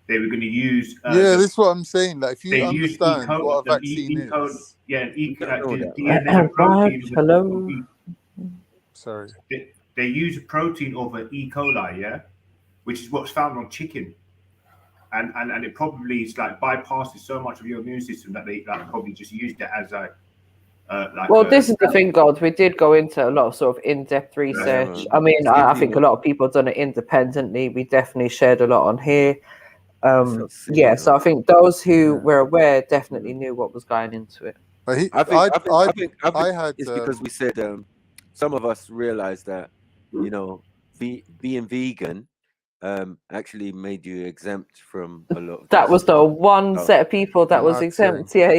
Speaker 21: they were going to use.
Speaker 10: Yeah, this is what I'm saying. Like, if
Speaker 21: They
Speaker 10: you
Speaker 21: used
Speaker 10: understand what a vaccine is.
Speaker 21: yeah, the
Speaker 12: that.
Speaker 21: DNA, the protein.
Speaker 8: Hello.
Speaker 10: Sorry.
Speaker 21: They use a protein of an E. coli, yeah, which is what's found on chicken. And it probably is like bypasses so much of your immune system that they like probably just used it as a
Speaker 8: This is the thing, God. We did go into a lot of sort of in-depth research. I mean, I think a lot of people have done it independently. We definitely shared a lot on here. Yeah, so I think those who were aware definitely knew what was going into it.
Speaker 12: I think it's because we said some of us realized that, you know, being vegan actually made you exempt from a lot of
Speaker 8: That
Speaker 12: this.
Speaker 8: was the one set of people that was exempt. Yeah.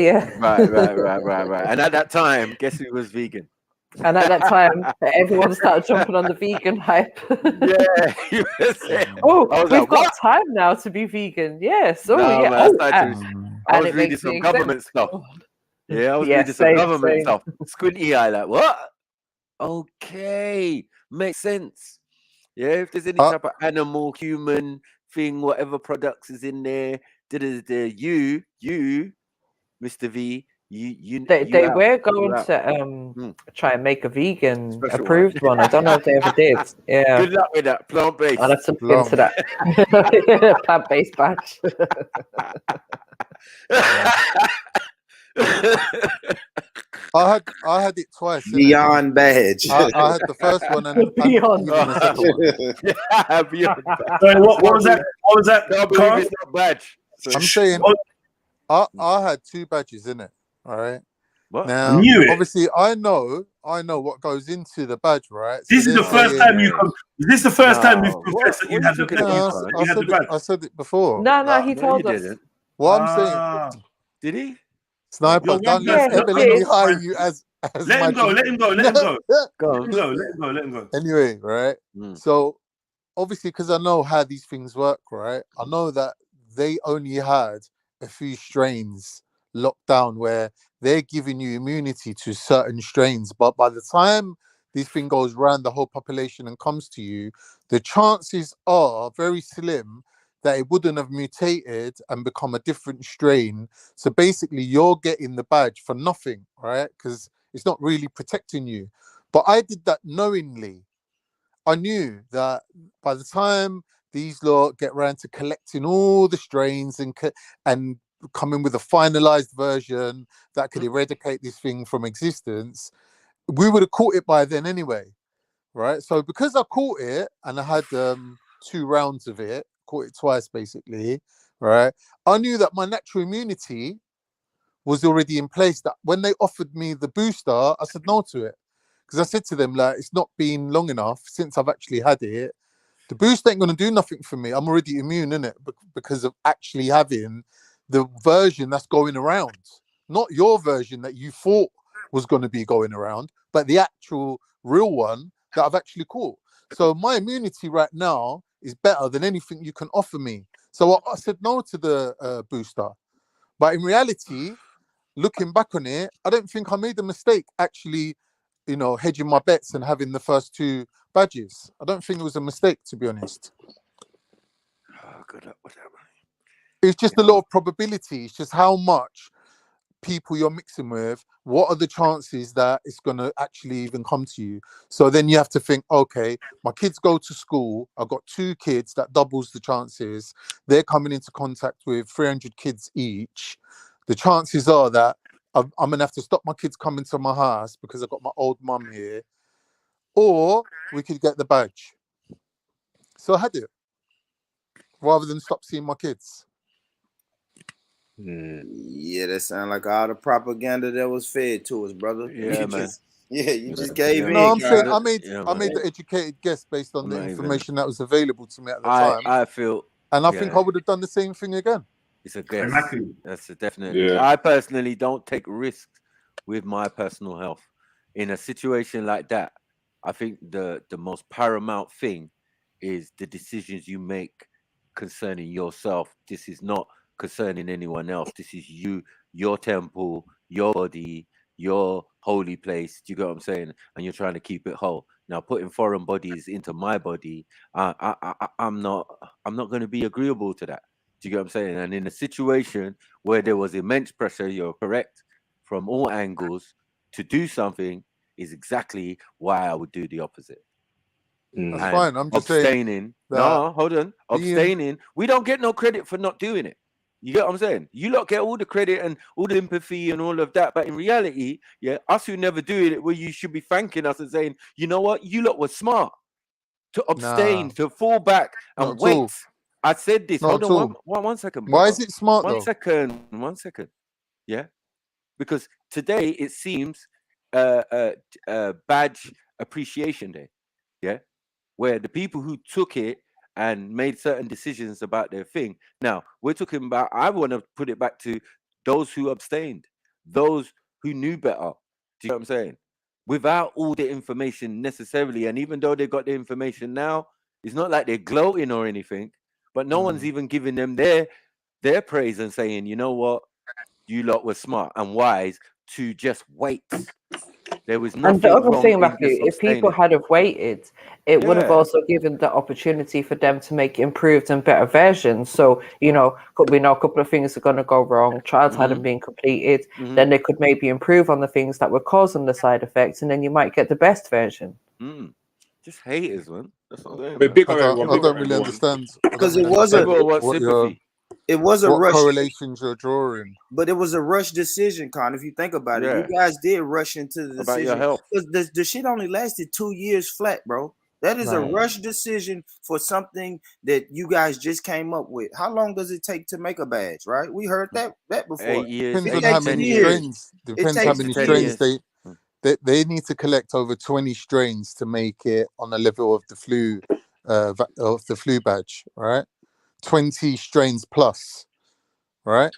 Speaker 12: Right. And at that time, guess who was vegan?
Speaker 8: And at that time, everyone started jumping on the vegan hype. Oh,
Speaker 12: I was
Speaker 8: we've
Speaker 12: like,
Speaker 8: got
Speaker 12: what?
Speaker 8: time now to be vegan. Yes. Oh,
Speaker 12: No,
Speaker 8: yeah.
Speaker 12: man, I
Speaker 8: and
Speaker 12: was
Speaker 8: it
Speaker 12: reading
Speaker 8: makes me
Speaker 12: some
Speaker 8: exempt.
Speaker 12: government stuff. Yeah, I was
Speaker 8: Yeah,
Speaker 12: reading some
Speaker 8: same,
Speaker 12: government
Speaker 8: same.
Speaker 12: stuff. Squinty eye, like, what? Okay, makes sense. Yeah, if there's any type of animal, human thing, whatever products is in there, you, Mr. V,
Speaker 8: They
Speaker 12: out.
Speaker 8: were
Speaker 12: You
Speaker 8: going
Speaker 12: out.
Speaker 8: to try and make a vegan
Speaker 12: Special
Speaker 8: approved one. I don't know if they ever did. Yeah.
Speaker 12: Good luck with that, plant-based.
Speaker 8: I'll have to look into that. Plant-based batch.
Speaker 10: I had it twice.
Speaker 2: Beyond badge.
Speaker 10: I had the first one and
Speaker 8: Beyond.
Speaker 10: even the second one.
Speaker 12: Beyond badge.
Speaker 21: Sorry, what was that? What was that?
Speaker 12: Can't believe it's not badge.
Speaker 10: I'm saying I had 2 badges in it. All right.
Speaker 12: What?
Speaker 10: Now,
Speaker 21: Knew it.
Speaker 10: obviously, I know what goes into the badge, right? So
Speaker 21: This is the first time you. Is this the first time you've confessed that you had the badge?
Speaker 10: I said it before.
Speaker 8: No, he told us.
Speaker 12: Didn't.
Speaker 10: What I'm saying.
Speaker 12: Did he?
Speaker 10: Sniper,
Speaker 21: You're
Speaker 10: don't
Speaker 21: one
Speaker 10: let
Speaker 21: person.
Speaker 10: Evelyn hire you as
Speaker 21: Let him go. Let him go. Let him go.
Speaker 12: Go
Speaker 21: Let
Speaker 12: on.
Speaker 21: him go. Let him go. Let him go.
Speaker 10: Anyway, right? So obviously, because I know how these things work, right? I know that they only had a few strains locked down where they're giving you immunity to certain strains, but by the time this thing goes around the whole population and comes to you, the chances are very slim that it wouldn't have mutated and become a different strain. So basically, you're getting the badge for nothing, right? Because it's not really protecting you. But I did that knowingly. I knew that by the time these lot get around to collecting all the strains and coming with a finalized version that could eradicate this thing from existence, we would have caught it by then anyway, right? So because I caught it and I had 2 rounds of it, caught it twice basically, right? I knew that my natural immunity was already in place. That when they offered me the booster, I said no to it because I said to them, like, it's not been long enough since I've actually had it. The boost ain't going to do nothing for me. I'm already immune, innit? Because of actually having the version that's going around. Not your version that you thought was going to be going around, but the actual real one that I've actually caught. So my immunity right now is better than anything you can offer me. So I said no to the booster. But in reality, looking back on it, I don't think I made a mistake actually, you know, hedging my bets and having the first 2 badges. I don't think it was a mistake, to be honest.
Speaker 12: Oh, good luck with that, man.
Speaker 10: It's just a lot of probability. It's just how much people you're mixing with. What are the chances that it's going to actually even come to you? So then you have to think, okay, my kids go to school. I've got 2 kids. That doubles the chances. They're coming into contact with 300 kids each. The chances are that I'm going to have to stop my kids coming to my house because I've got my old mum here. Or we could get the badge. So I had it. Rather than stop seeing my kids.
Speaker 2: Yeah, that sounds like all the propaganda that was fed to us, brother.
Speaker 12: Yeah, man.
Speaker 2: You just gave in.
Speaker 10: No, I'm saying
Speaker 2: kinda.
Speaker 10: I made the educated guess based on the information that was available to me at the time.
Speaker 12: I feel,
Speaker 10: and I think I would have done the same thing again.
Speaker 12: It's a guess.
Speaker 21: Exactly.
Speaker 12: That's a definitely.
Speaker 21: Yeah.
Speaker 12: I personally don't take risks with my personal health. In a situation like that, I think the most paramount thing is the decisions you make concerning yourself. This is not concerning anyone else. This is you, your temple, your body, your holy place. Do you get what I'm saying? And you're trying to keep it whole. Now, putting foreign bodies into my body, I'm not going to be agreeable to that. Do you get what I'm saying? And in a situation where there was immense pressure, you're correct, from all angles, to do something is exactly why I would do the opposite.
Speaker 10: That's
Speaker 12: And
Speaker 10: fine. I'm just
Speaker 12: abstaining.
Speaker 10: saying.
Speaker 12: No, hold on. Abstaining. We don't get no credit for not doing it. You get what I'm saying? You lot get all the credit and all the empathy and all of that. But in reality, yeah, us who never do it, well, you should be thanking us and saying, you know what? You lot were smart to abstain, to fall back and wait. I said this. Hold on one second.
Speaker 10: Why is it smart
Speaker 12: One
Speaker 10: though?
Speaker 12: second. Yeah. Because today it seems badge appreciation day. Yeah. Where the people who took it and made certain decisions about their thing. Now, we're talking about, I want to put it back to those who abstained, those who knew better. Do you know what I'm saying? Without all the information necessarily. And even though they got the information now, it's not like they're gloating or anything, but no one's even giving them their praise and saying, you know what, you lot were smart and wise to just wait. There was nothing
Speaker 8: And the other
Speaker 12: wrong
Speaker 8: thing,
Speaker 12: in
Speaker 8: Matthew,
Speaker 12: just
Speaker 8: if people
Speaker 12: abstaining.
Speaker 8: had have waited, it would have also given the opportunity for them to make improved and better versions. So, you know, we know a couple of things are going to go wrong. Trials hadn't been completed. Then they could maybe improve on the things that were causing the side effects, and then you might get the best version.
Speaker 12: Just haters, man. That's what I'm saying.
Speaker 21: But big up
Speaker 10: I
Speaker 21: everyone. Big up
Speaker 10: don't really
Speaker 21: everyone.
Speaker 10: understand.
Speaker 2: Because it was a
Speaker 10: what
Speaker 2: rush.
Speaker 10: correlations you're drawing.
Speaker 2: But it was a rush decision, Con. If you think about it,
Speaker 12: Yeah.
Speaker 2: you guys did rush into the
Speaker 12: About your
Speaker 2: decision.
Speaker 12: health.
Speaker 2: Because the shit only lasted 2 years flat, bro. That is a
Speaker 10: Right.
Speaker 2: rush decision for something that you guys just came up with. How long does it take to make a badge, right? We heard that before.
Speaker 12: 8 years.
Speaker 10: Depends
Speaker 2: It
Speaker 10: on how
Speaker 2: takes
Speaker 10: many
Speaker 2: years.
Speaker 10: strains.
Speaker 2: It
Speaker 10: Depends how
Speaker 2: takes
Speaker 10: many
Speaker 12: 10
Speaker 10: strains
Speaker 12: years.
Speaker 10: they need to collect over 20 strains to make it on the level of the flu badge, right? 20 strains plus, right?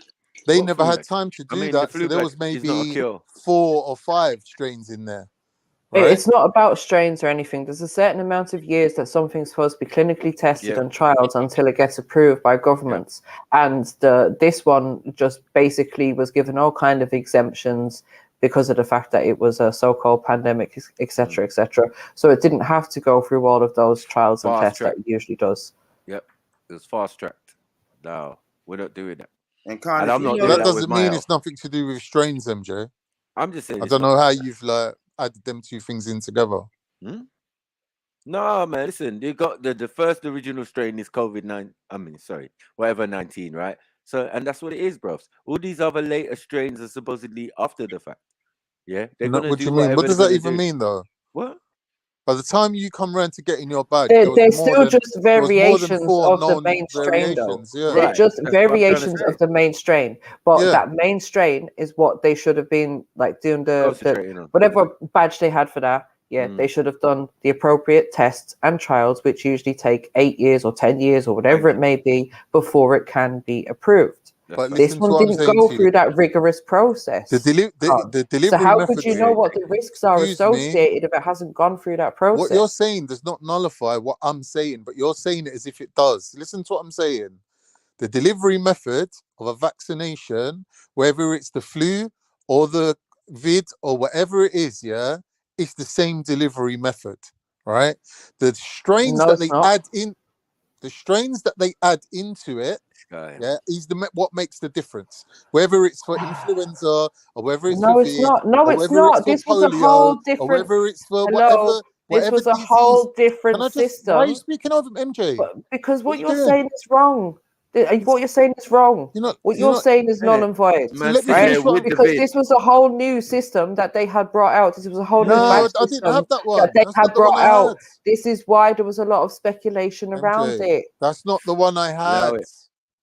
Speaker 10: They
Speaker 12: What
Speaker 10: never
Speaker 12: flu
Speaker 10: had
Speaker 12: badge?
Speaker 10: time to
Speaker 12: I
Speaker 10: do
Speaker 12: mean, the
Speaker 10: that, so
Speaker 12: flu
Speaker 10: there was
Speaker 12: badge is not a
Speaker 10: maybe
Speaker 12: cure.
Speaker 10: 4 or 5 strains in there, right?
Speaker 8: It's not about strains or anything. There's a certain amount of years that something's supposed to be clinically tested and trialed until it gets approved by governments. And this one just basically was given all kind of exemptions because of the fact that it was a so-called pandemic, etc., etc. So it didn't have to go through all of those trials and tests that it usually does.
Speaker 12: Yep, it was fast tracked. No, we're not doing that.
Speaker 2: And Con,
Speaker 12: And I'm not
Speaker 10: But
Speaker 12: doing
Speaker 10: that
Speaker 12: that with
Speaker 10: doesn't
Speaker 12: my
Speaker 10: mean
Speaker 12: health.
Speaker 10: it's nothing to do with strains, MJ.
Speaker 12: I'm just saying.
Speaker 10: I
Speaker 12: it's
Speaker 10: don't
Speaker 12: not-
Speaker 10: know how you've added them two things in together.
Speaker 12: No, man. Listen, you got the first original strain is COVID-19. Whatever 19, right? So, and that's what it is, bros. All these other later strains are supposedly after the fact. Yeah, they're
Speaker 10: No,
Speaker 12: gonna
Speaker 10: what
Speaker 12: do
Speaker 10: do you mean?
Speaker 12: whatever
Speaker 10: What does
Speaker 12: they're
Speaker 10: that
Speaker 12: gonna
Speaker 10: even
Speaker 12: do.
Speaker 10: mean, though?
Speaker 12: What?
Speaker 10: By the time you come around to getting your badge, there
Speaker 8: They're
Speaker 10: was more
Speaker 8: still
Speaker 10: than
Speaker 8: just
Speaker 10: there was more than
Speaker 8: variations
Speaker 10: 4
Speaker 8: of the
Speaker 10: known
Speaker 8: main strain, though.
Speaker 10: variations. Yeah,
Speaker 8: They're just
Speaker 6: That's what I'm trying to
Speaker 8: variations
Speaker 6: say.
Speaker 8: of the main strain. But
Speaker 10: yeah.
Speaker 8: that main strain is what they should have been like doing the
Speaker 6: Concentrating on.
Speaker 8: whatever badge they had for that. Yeah, they should have done the appropriate tests and trials, which usually take 8 years or 10 years or whatever it may be before it can be approved.
Speaker 10: But
Speaker 8: This
Speaker 10: listen to
Speaker 8: one
Speaker 10: what I'm
Speaker 8: didn't
Speaker 10: saying
Speaker 8: go
Speaker 10: to you.
Speaker 8: through that rigorous process.
Speaker 10: The
Speaker 8: So
Speaker 10: delivery
Speaker 8: how
Speaker 10: method.
Speaker 8: could you know what the risks are
Speaker 10: Excuse me.
Speaker 8: associated if it hasn't gone through that
Speaker 10: What you're
Speaker 8: process?
Speaker 10: saying does not nullify what I'm saying, but you're saying it as if it does. Listen to what I'm saying. The delivery method of a vaccination, whether it's the flu or the vid or whatever it is, yeah, it's the same delivery method, right? The strains
Speaker 8: No,
Speaker 10: that
Speaker 8: it's
Speaker 10: they
Speaker 8: not.
Speaker 10: add in, the strains that they add into it, yeah, is what makes the difference. Whether it's for influenza or whether it's for
Speaker 8: No, it's
Speaker 10: vid
Speaker 8: not. No,
Speaker 10: or
Speaker 8: it's
Speaker 10: whether it's
Speaker 8: not.
Speaker 10: for
Speaker 8: This was a
Speaker 10: polio
Speaker 8: whole
Speaker 10: or
Speaker 8: different.
Speaker 10: whether it's for
Speaker 8: Hello. This
Speaker 10: whatever
Speaker 8: was a
Speaker 10: disease.
Speaker 8: whole
Speaker 10: Can
Speaker 8: different
Speaker 10: I just? Why are you
Speaker 8: system.
Speaker 10: speaking over MJ?
Speaker 8: Because
Speaker 10: What
Speaker 8: what
Speaker 10: you
Speaker 8: you're
Speaker 10: doing?
Speaker 8: saying is wrong. What you're saying is wrong. What
Speaker 10: you're
Speaker 8: you're
Speaker 10: not-
Speaker 8: saying is null and void,
Speaker 10: So let me
Speaker 8: right?
Speaker 10: finish what I'm
Speaker 8: Because this was a whole new system that they had brought out. This was a whole new
Speaker 10: No,
Speaker 8: badge
Speaker 10: I didn't
Speaker 8: system
Speaker 10: have that
Speaker 8: that
Speaker 10: one.
Speaker 8: they
Speaker 10: That's
Speaker 8: had
Speaker 10: not the one
Speaker 8: brought
Speaker 10: I
Speaker 8: out.
Speaker 10: had.
Speaker 8: This is why there was a lot of speculation around
Speaker 10: MJ,
Speaker 8: it.
Speaker 10: that's not the one I
Speaker 6: Allow
Speaker 10: had.
Speaker 6: it.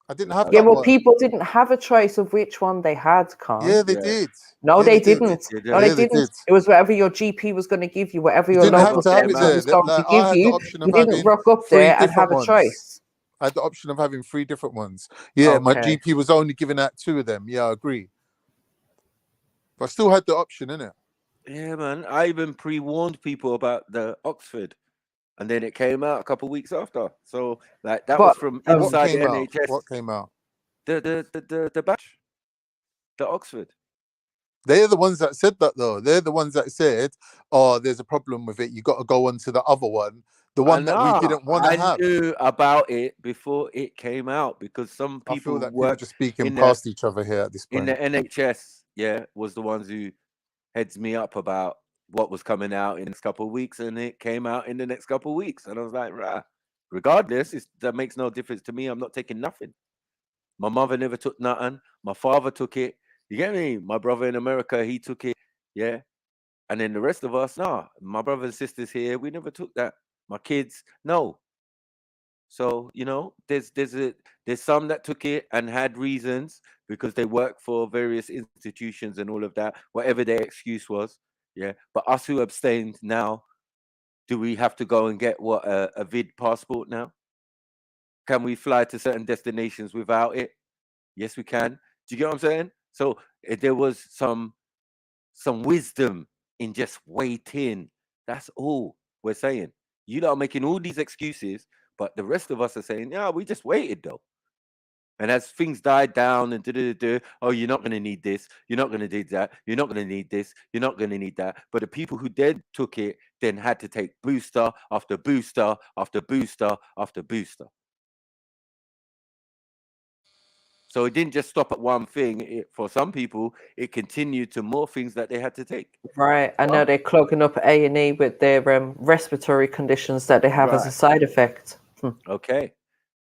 Speaker 10: I didn't have
Speaker 8: Yeah,
Speaker 10: that
Speaker 8: well,
Speaker 10: one.
Speaker 8: people didn't have a choice of which one they had, Khan.
Speaker 10: Yeah, they did.
Speaker 8: No,
Speaker 10: Yeah,
Speaker 8: they
Speaker 10: did.
Speaker 8: didn't.
Speaker 6: They
Speaker 8: No, they
Speaker 10: Yeah, they
Speaker 8: didn't.
Speaker 10: did.
Speaker 8: It was whatever your GP was going to give you, whatever
Speaker 10: You
Speaker 8: your
Speaker 10: didn't have
Speaker 8: local
Speaker 10: to have it
Speaker 8: centre
Speaker 10: there.
Speaker 8: was going
Speaker 10: Like,
Speaker 8: to give
Speaker 10: I had the
Speaker 8: you.
Speaker 10: option
Speaker 8: You
Speaker 10: of
Speaker 8: didn't
Speaker 10: having
Speaker 8: rock up
Speaker 10: 3
Speaker 8: there and have
Speaker 10: different
Speaker 8: a
Speaker 10: ones.
Speaker 8: choice.
Speaker 10: I had the option of having 3 different ones. Yeah, my
Speaker 8: Okay.
Speaker 10: GP was only giving out 2 of them. Yeah, I agree. But I still had the option, innit?
Speaker 12: Yeah, man. I even pre-warned people about the Oxford, and then it came out a couple of weeks after. So, like, that was from
Speaker 10: What
Speaker 12: inside the
Speaker 10: came out?
Speaker 12: NHS.
Speaker 10: What came out?
Speaker 12: The batch, the Oxford.
Speaker 10: They're the ones that said that, though. They're the ones that said, "Oh, there's a problem with it. You got to go on to the other one, the one that we didn't want to
Speaker 12: I
Speaker 10: have."
Speaker 12: knew about it before it came out because some
Speaker 10: I feel
Speaker 12: people
Speaker 10: that people
Speaker 12: work
Speaker 10: just speaking
Speaker 12: in
Speaker 10: past each other here at this
Speaker 12: in the
Speaker 10: point.
Speaker 12: NHS. Yeah, was the ones who heads me up about what was coming out in the next couple of weeks, and it came out in the next couple of weeks, and I was like, rah. Regardless, that makes no difference to me. I'm not taking nothing. My mother never took nothing. My father took it. You get me? My brother in America, he took it. Yeah. And then the rest of us, nah. My brothers and sisters here, we never took that. My kids, no. So, you know, there's some that took it and had reasons because they work for various institutions and all of that, whatever their excuse was. Yeah. But us who abstained now, do we have to go and get what a vid passport now? Can we fly to certain destinations without it? Yes, we can. Do you get what I'm saying? So there was some wisdom in just waiting. That's all we're saying. You lot are making all these excuses, but the rest of us are saying, yeah, we just waited though. And as things died down and oh, you're not going to need this, you're not going to need that, you're not going to need this, you're not going to need that. But the people who then took it then had to take booster after booster after booster after booster. So it didn't just stop at one thing. For some people, it continued to more things that they had to take.
Speaker 8: Right. I know they're clogging up A&E with their respiratory conditions that they have as a side effect.
Speaker 12: Okay.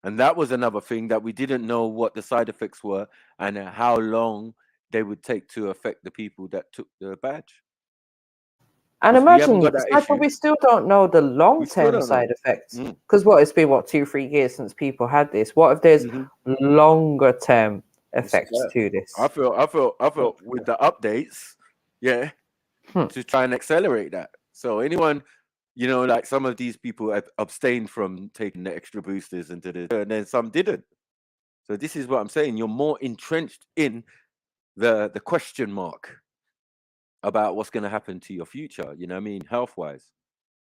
Speaker 12: And that was another thing that we didn't know what the side effects were and how long they would take to affect the people that took the badge.
Speaker 8: And
Speaker 12: 'Cause we haven't
Speaker 8: imagine,
Speaker 12: got that issue.
Speaker 8: we still don't know the long-term
Speaker 12: don't know.
Speaker 8: side effects. Because it's been, 2-3 years since people had this. What if there's longer-term effects to this?
Speaker 12: I feel with the updates, yeah, to try and accelerate that. So anyone, you know, like some of these people have abstained from taking the extra boosters and then some didn't. So this is what I'm saying. You're more entrenched in the question mark about what's going to happen to your future, you know what I mean, health-wise.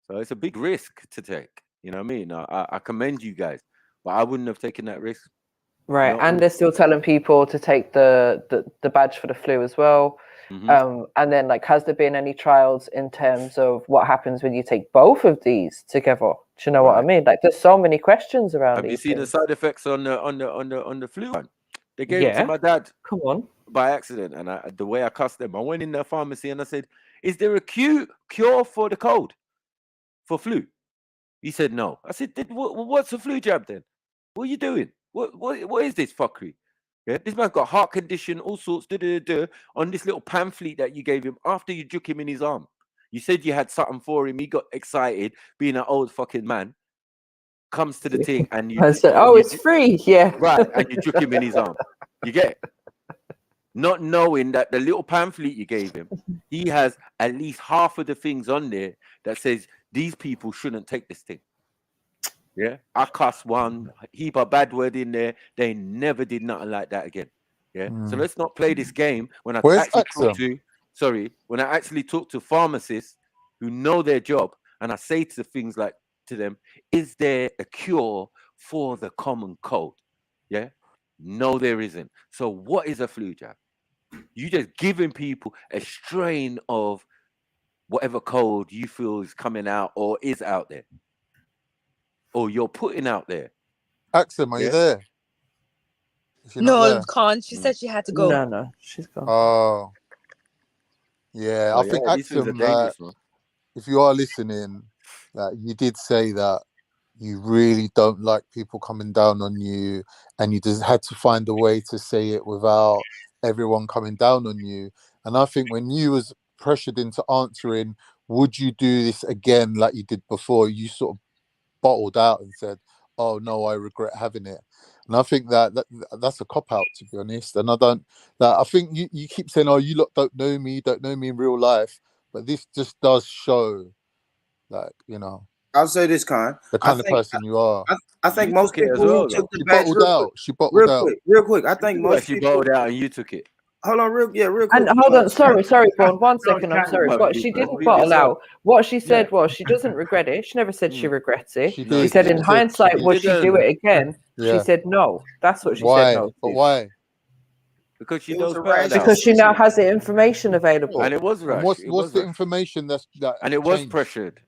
Speaker 12: So it's a big risk to take, you know what I mean? I commend you guys, but I wouldn't have taken that risk.
Speaker 8: Right,
Speaker 12: Not
Speaker 8: and
Speaker 12: me.
Speaker 8: they're still telling people to take the badge for the flu as well. And then, like, has there been any trials in terms of what happens when you take both of these together? Do you know what I mean? Like, there's so many questions around
Speaker 12: Have you
Speaker 8: these
Speaker 12: seen the
Speaker 8: things.
Speaker 12: side effects on the flu one? They gave it to
Speaker 8: Yeah.
Speaker 12: my dad.
Speaker 8: Come on.
Speaker 12: By accident, and the way I cussed them, I went in the pharmacy and I said, "Is there a cure for the cold, for flu?" He said, "No." I said, "What's a flu jab then? What are you doing? What is this fuckery?" Yeah, this man got heart condition, all sorts, on this little pamphlet that you gave him after you juke him in his arm. You said you had something for him. He got excited, being an old fucking man. Comes to the thing and you.
Speaker 8: I said, "Oh, it's free." Yeah.
Speaker 12: Right, and you took him in his arm. You get it? Not knowing that the little pamphlet you gave him, he has at least half of the things on there that says these people shouldn't take this thing. Yeah, I cuss one heap of bad word in there. They never did nothing like that again. Yeah, so let's not play this game. When I when I actually talk to pharmacists who know their job, and I say to things like to them, "Is there a cure for the common cold?" Yeah, no, there isn't. So what is a flu jab? You just giving people a strain of whatever cold you feel is coming out or is out there, or you're putting out there.
Speaker 10: Axel, are you there? Is she not
Speaker 5: No,
Speaker 10: there?
Speaker 5: Con. She said she had to go.
Speaker 8: No, she's gone.
Speaker 10: Oh, yeah.
Speaker 12: Oh,
Speaker 10: I think
Speaker 12: yeah, these things are
Speaker 10: Axel,
Speaker 12: dangerous, man.
Speaker 10: if you are listening, you did say that you really don't like people coming down on you, and you just had to find a way to say it without everyone coming down on you. And I think when you was pressured into answering, would you do this again like you did before, you sort of bottled out and said, "Oh no, I regret having it." And I think that's a cop out, to be honest. And I think you keep saying, "Oh, you lot don't know me in real life," but this just does show, like, you know,
Speaker 2: I'll say this, Con.
Speaker 10: the kind of person you are.
Speaker 2: I think most people who took the badge
Speaker 10: She bottled out.
Speaker 2: real quick. I think most
Speaker 12: She
Speaker 2: people
Speaker 12: bottled out and you took it.
Speaker 2: Hold on, real quick.
Speaker 8: And hold on, sorry, Vaughn, 1 second, I'm sorry. But she didn't bottle out. What she said was she doesn't regret it. She never said she regrets it. She said in hindsight, would she do it again? She said no. That's what she said no.
Speaker 10: But why?
Speaker 12: Because she
Speaker 2: knows
Speaker 12: better now.
Speaker 8: Because she now has the information available.
Speaker 12: And it was
Speaker 10: And
Speaker 12: rushed.
Speaker 10: what's the information that
Speaker 12: and it was
Speaker 10: changed?
Speaker 12: pressured.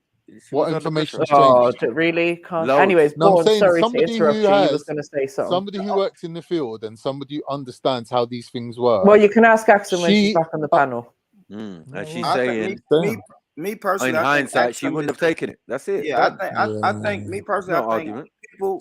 Speaker 10: What information
Speaker 8: Oh,
Speaker 10: changed?
Speaker 8: really? Can't.
Speaker 12: Loads.
Speaker 8: Anyways,
Speaker 10: No, I'm
Speaker 8: Vaughn,
Speaker 10: saying
Speaker 8: sorry to
Speaker 10: somebody
Speaker 8: interrupt
Speaker 10: who
Speaker 8: you. You
Speaker 10: has
Speaker 8: was going to say something.
Speaker 10: somebody who works in the field and somebody who understands how these things work.
Speaker 8: Well, you can ask Axel when she's back on the panel.
Speaker 12: And she's
Speaker 2: I
Speaker 12: saying,
Speaker 2: think me personally,
Speaker 12: in
Speaker 2: I think
Speaker 12: hindsight, she
Speaker 2: Axel
Speaker 12: wouldn't have taken it. That's it.
Speaker 2: Yeah,
Speaker 12: Done.
Speaker 2: I think me personally,
Speaker 12: No
Speaker 2: I think
Speaker 12: argument.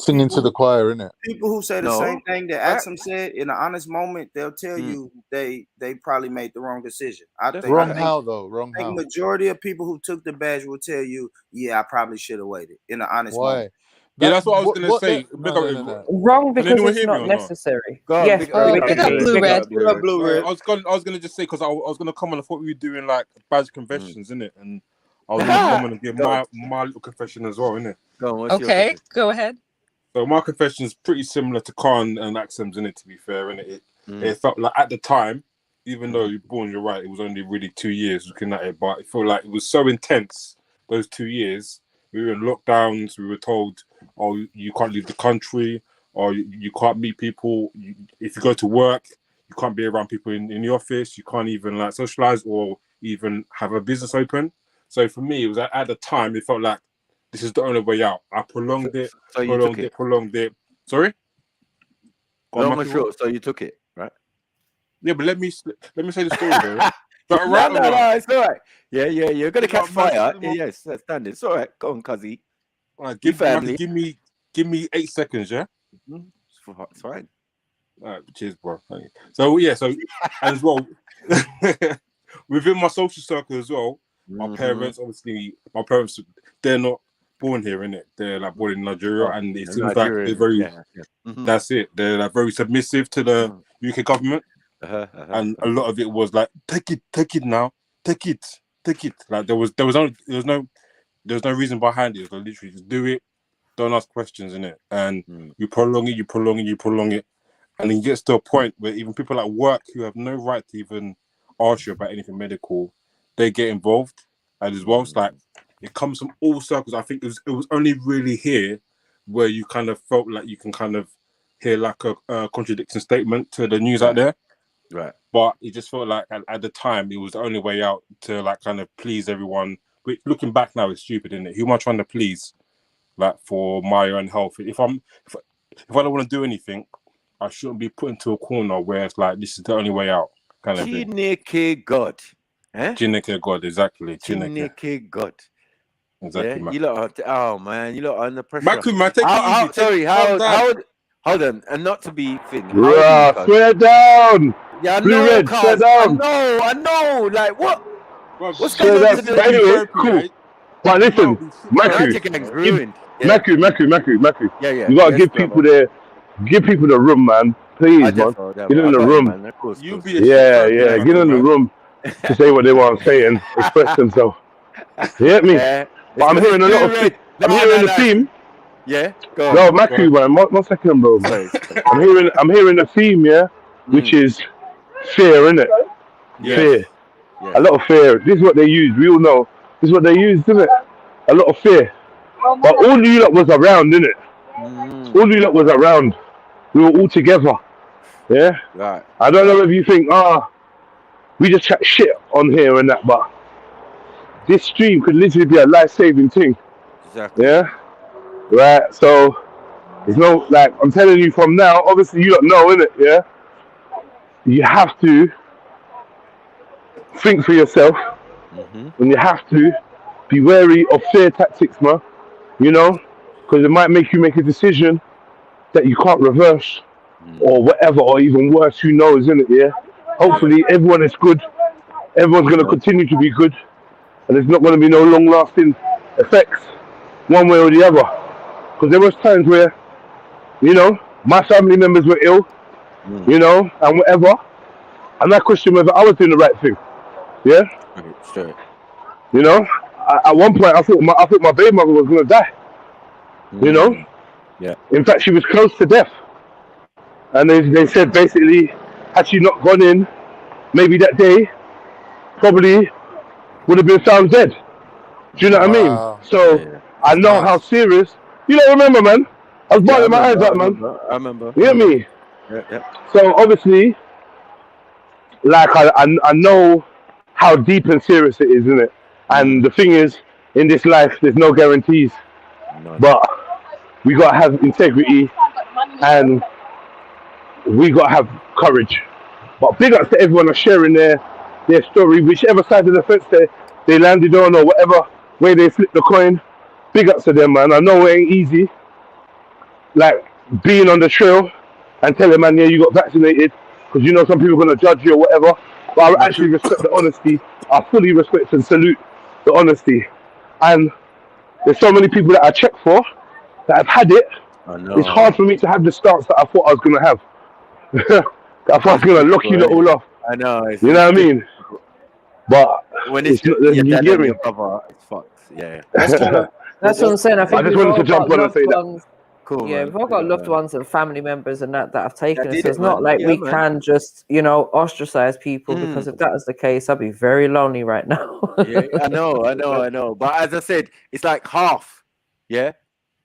Speaker 10: Singing to the choir, innit?
Speaker 2: people who say the
Speaker 12: No.
Speaker 2: same thing that Axel said in an honest moment, they'll tell you they probably made the wrong decision. I think
Speaker 10: How though? Wrong
Speaker 2: I think
Speaker 10: how?
Speaker 2: majority of people who took the badge will tell you, yeah, I probably should have waited in an honest
Speaker 10: Why?
Speaker 2: moment.
Speaker 1: Yeah, that's what I was gonna say.
Speaker 10: No.
Speaker 8: Wrong
Speaker 1: Can
Speaker 8: because
Speaker 1: anyone
Speaker 8: it's
Speaker 1: hear me
Speaker 8: not
Speaker 1: or not?
Speaker 8: necessary.
Speaker 12: Go on,
Speaker 8: Yes,
Speaker 12: big
Speaker 8: but we
Speaker 12: up
Speaker 8: can hear you.
Speaker 5: Blue
Speaker 8: Big
Speaker 5: Red.
Speaker 8: up.
Speaker 2: What up, Blue Red?
Speaker 1: I was gonna just say because I was gonna come on. I thought we were doing like badge confessions, innit? And I was gonna come on and give my little confession as well, innit?
Speaker 12: Go on, what's your
Speaker 5: Okay,
Speaker 12: confession?
Speaker 5: go ahead.
Speaker 1: So my confession is pretty similar to Khan and Axem's, innit? To be fair, innit? It felt like at the time, even though you're born, you're right. It was only really 2 years looking at it, but it felt like it was so intense. Those 2 years, we were in lockdowns. We were told, "Oh, you can't leave the country, or you can't meet people. If you go to work, you can't be around people in the office. You can't even like socialize or even have a business open." So for me, it was at the time, it felt like this is the only way out. I prolonged it,
Speaker 12: So you took it.
Speaker 1: prolonged it. Sorry?
Speaker 12: Long and short, so you took it, right?
Speaker 1: Yeah, but let me say the story though. Right?
Speaker 12: No, it's all right. Yeah, you're gonna catch fire. Yes, that's standard. It's all right. Go on, cuzzy.
Speaker 1: All right,
Speaker 12: Give family.
Speaker 1: Give me 8 seconds, yeah?
Speaker 12: It's fine.
Speaker 1: All right, cheers, bro. Thank you. So yeah, so as well within my social circle as well, my parents, obviously, they're not born here, innit? They're like born in Nigeria, and it seems like they're very. That's it. They're like very submissive to the UK government, and a lot of it was like, take it now, take it. Like there was no reason behind it. It was literally just do it, don't ask questions, innit? And you prolong it, and it gets to a point where even people at work who have no right to even ask you about anything medical, they get involved, and as well, it's like it comes from all circles. I think it was only really here where you kind of felt like you can kind of hear like a contradicting statement to the news out there,
Speaker 12: right?
Speaker 1: But it just felt like at the time it was the only way out to like kind of please everyone. Which looking back now is stupid, isn't it? Who am I trying to please? Like for my own health. If I don't want to do anything, I shouldn't be put into a corner where it's like this is the only way out, kind of thing.
Speaker 12: Chineke God. Eh?
Speaker 1: Chineke God, exactly.
Speaker 12: Chineke God.
Speaker 1: Exactly,
Speaker 12: Yeah?
Speaker 1: man.
Speaker 12: You lot are, man, you lot are under pressure.
Speaker 1: Man, take it easy.
Speaker 12: Hold on, and not to be thin.
Speaker 4: Swear down.
Speaker 12: Yeah, I
Speaker 4: Blue
Speaker 12: know,
Speaker 4: Red,
Speaker 12: cuz.
Speaker 4: swear down.
Speaker 12: I know. Like what? What's
Speaker 3: So
Speaker 12: going on
Speaker 3: that's,
Speaker 12: today?
Speaker 3: but anyway, cool. But listen, Maku,
Speaker 12: Niger Gang's
Speaker 3: give-
Speaker 12: ruined. Yeah.
Speaker 3: Maku.
Speaker 12: Yeah, yeah.
Speaker 3: You gotta
Speaker 12: Yes,
Speaker 3: give
Speaker 12: brother.
Speaker 3: people the room, man. Please, man. Get in
Speaker 12: I
Speaker 3: the
Speaker 12: got it,
Speaker 3: room.
Speaker 12: man. Of course,
Speaker 1: You
Speaker 12: course.
Speaker 1: be a shit
Speaker 3: Yeah,
Speaker 1: therapy,
Speaker 3: yeah. Get
Speaker 1: Maku,
Speaker 3: in the
Speaker 1: man.
Speaker 3: room to say what they want to say and express themselves. You get me?
Speaker 12: Yeah.
Speaker 3: But I'm hearing a lot of things. I'm hearing the theme.
Speaker 12: Yeah, go on.
Speaker 3: Yo, Maku, man. One second, bro.
Speaker 12: Sorry.
Speaker 3: I'm hearing a theme, yeah, which is fear, innit?
Speaker 12: Yes.
Speaker 3: Fear.
Speaker 12: Yes.
Speaker 3: A lot of fear. This is what they use. We all know. This is what they use, isn't it? A lot of fear. But all you lot was around, innit? All you lot was around. We were all together. Yeah?
Speaker 12: Right.
Speaker 3: I don't know if you think, we just chat shit on here and that, but this stream could literally be a life-saving thing.
Speaker 12: Exactly.
Speaker 3: Yeah? Right? So, there's no, like, I'm telling you from now, obviously you don't know, innit? Yeah? You have to think for yourself, and you have to be wary of fear tactics, man. You know? Because it might make you make a decision that you can't reverse, or whatever, or even worse, who knows, innit? Yeah? Hopefully everyone is good. Everyone's going to continue to be good, and there's not going to be no long-lasting effects one way or the other. Because there was times where, you know, my family members were ill, you know, and whatever, and I questioned whether I was doing the right thing. Yeah,
Speaker 12: Straight.
Speaker 3: you know, at one point I thought my baby mother was going to die. You know,
Speaker 12: Yeah.
Speaker 3: in fact she was close to death, and they said basically, had she not gone in, maybe that day, probably would have been found dead. Do you know what I mean?
Speaker 10: Wow.
Speaker 3: So I know how serious. You don't remember, man? I was
Speaker 12: Yeah,
Speaker 3: bawling my eyes out, man.
Speaker 12: I remember.
Speaker 3: You get me?
Speaker 12: Yeah, yeah.
Speaker 3: So obviously, like I know how deep and serious it is, isn't it? And the thing is, in this life, there's no guarantees. But we gotta have integrity, and we gotta have courage. But big ups to everyone that's sharing their story, whichever side of the fence they landed on, or whatever way they flipped the coin. Big ups to them, man. I know it ain't easy, like being on the trail and telling man, yeah, you got vaccinated, because you know some people are gonna judge you or whatever. But I actually respect the honesty. I fully respect and salute the honesty. And there's so many people that I check for that have had it. It's hard for me to have the stance that I thought I was gonna have. I thought I was gonna lock you lot all off.
Speaker 12: I know.
Speaker 3: You know what I mean? But
Speaker 12: when it's
Speaker 3: not,
Speaker 12: your
Speaker 3: you
Speaker 12: dad
Speaker 3: get
Speaker 12: and
Speaker 3: me?
Speaker 12: your brother, it's fucked. Yeah.
Speaker 8: That's what I'm saying. I think
Speaker 3: just
Speaker 8: we've
Speaker 3: wanted
Speaker 8: all
Speaker 3: to jump
Speaker 8: got
Speaker 3: on and say
Speaker 8: loved
Speaker 3: that.
Speaker 8: ones.
Speaker 12: Cool,
Speaker 8: Yeah,
Speaker 12: man.
Speaker 8: we've all got loved ones and family members and that have taken it.
Speaker 12: did
Speaker 8: So
Speaker 12: it,
Speaker 8: it's not
Speaker 12: man.
Speaker 8: like
Speaker 12: Yeah,
Speaker 8: we
Speaker 12: man.
Speaker 8: can just, you know, ostracize people, because if that was the case, I'd be very lonely right now.
Speaker 12: Yeah, I know. But as I said, it's like half. Yeah,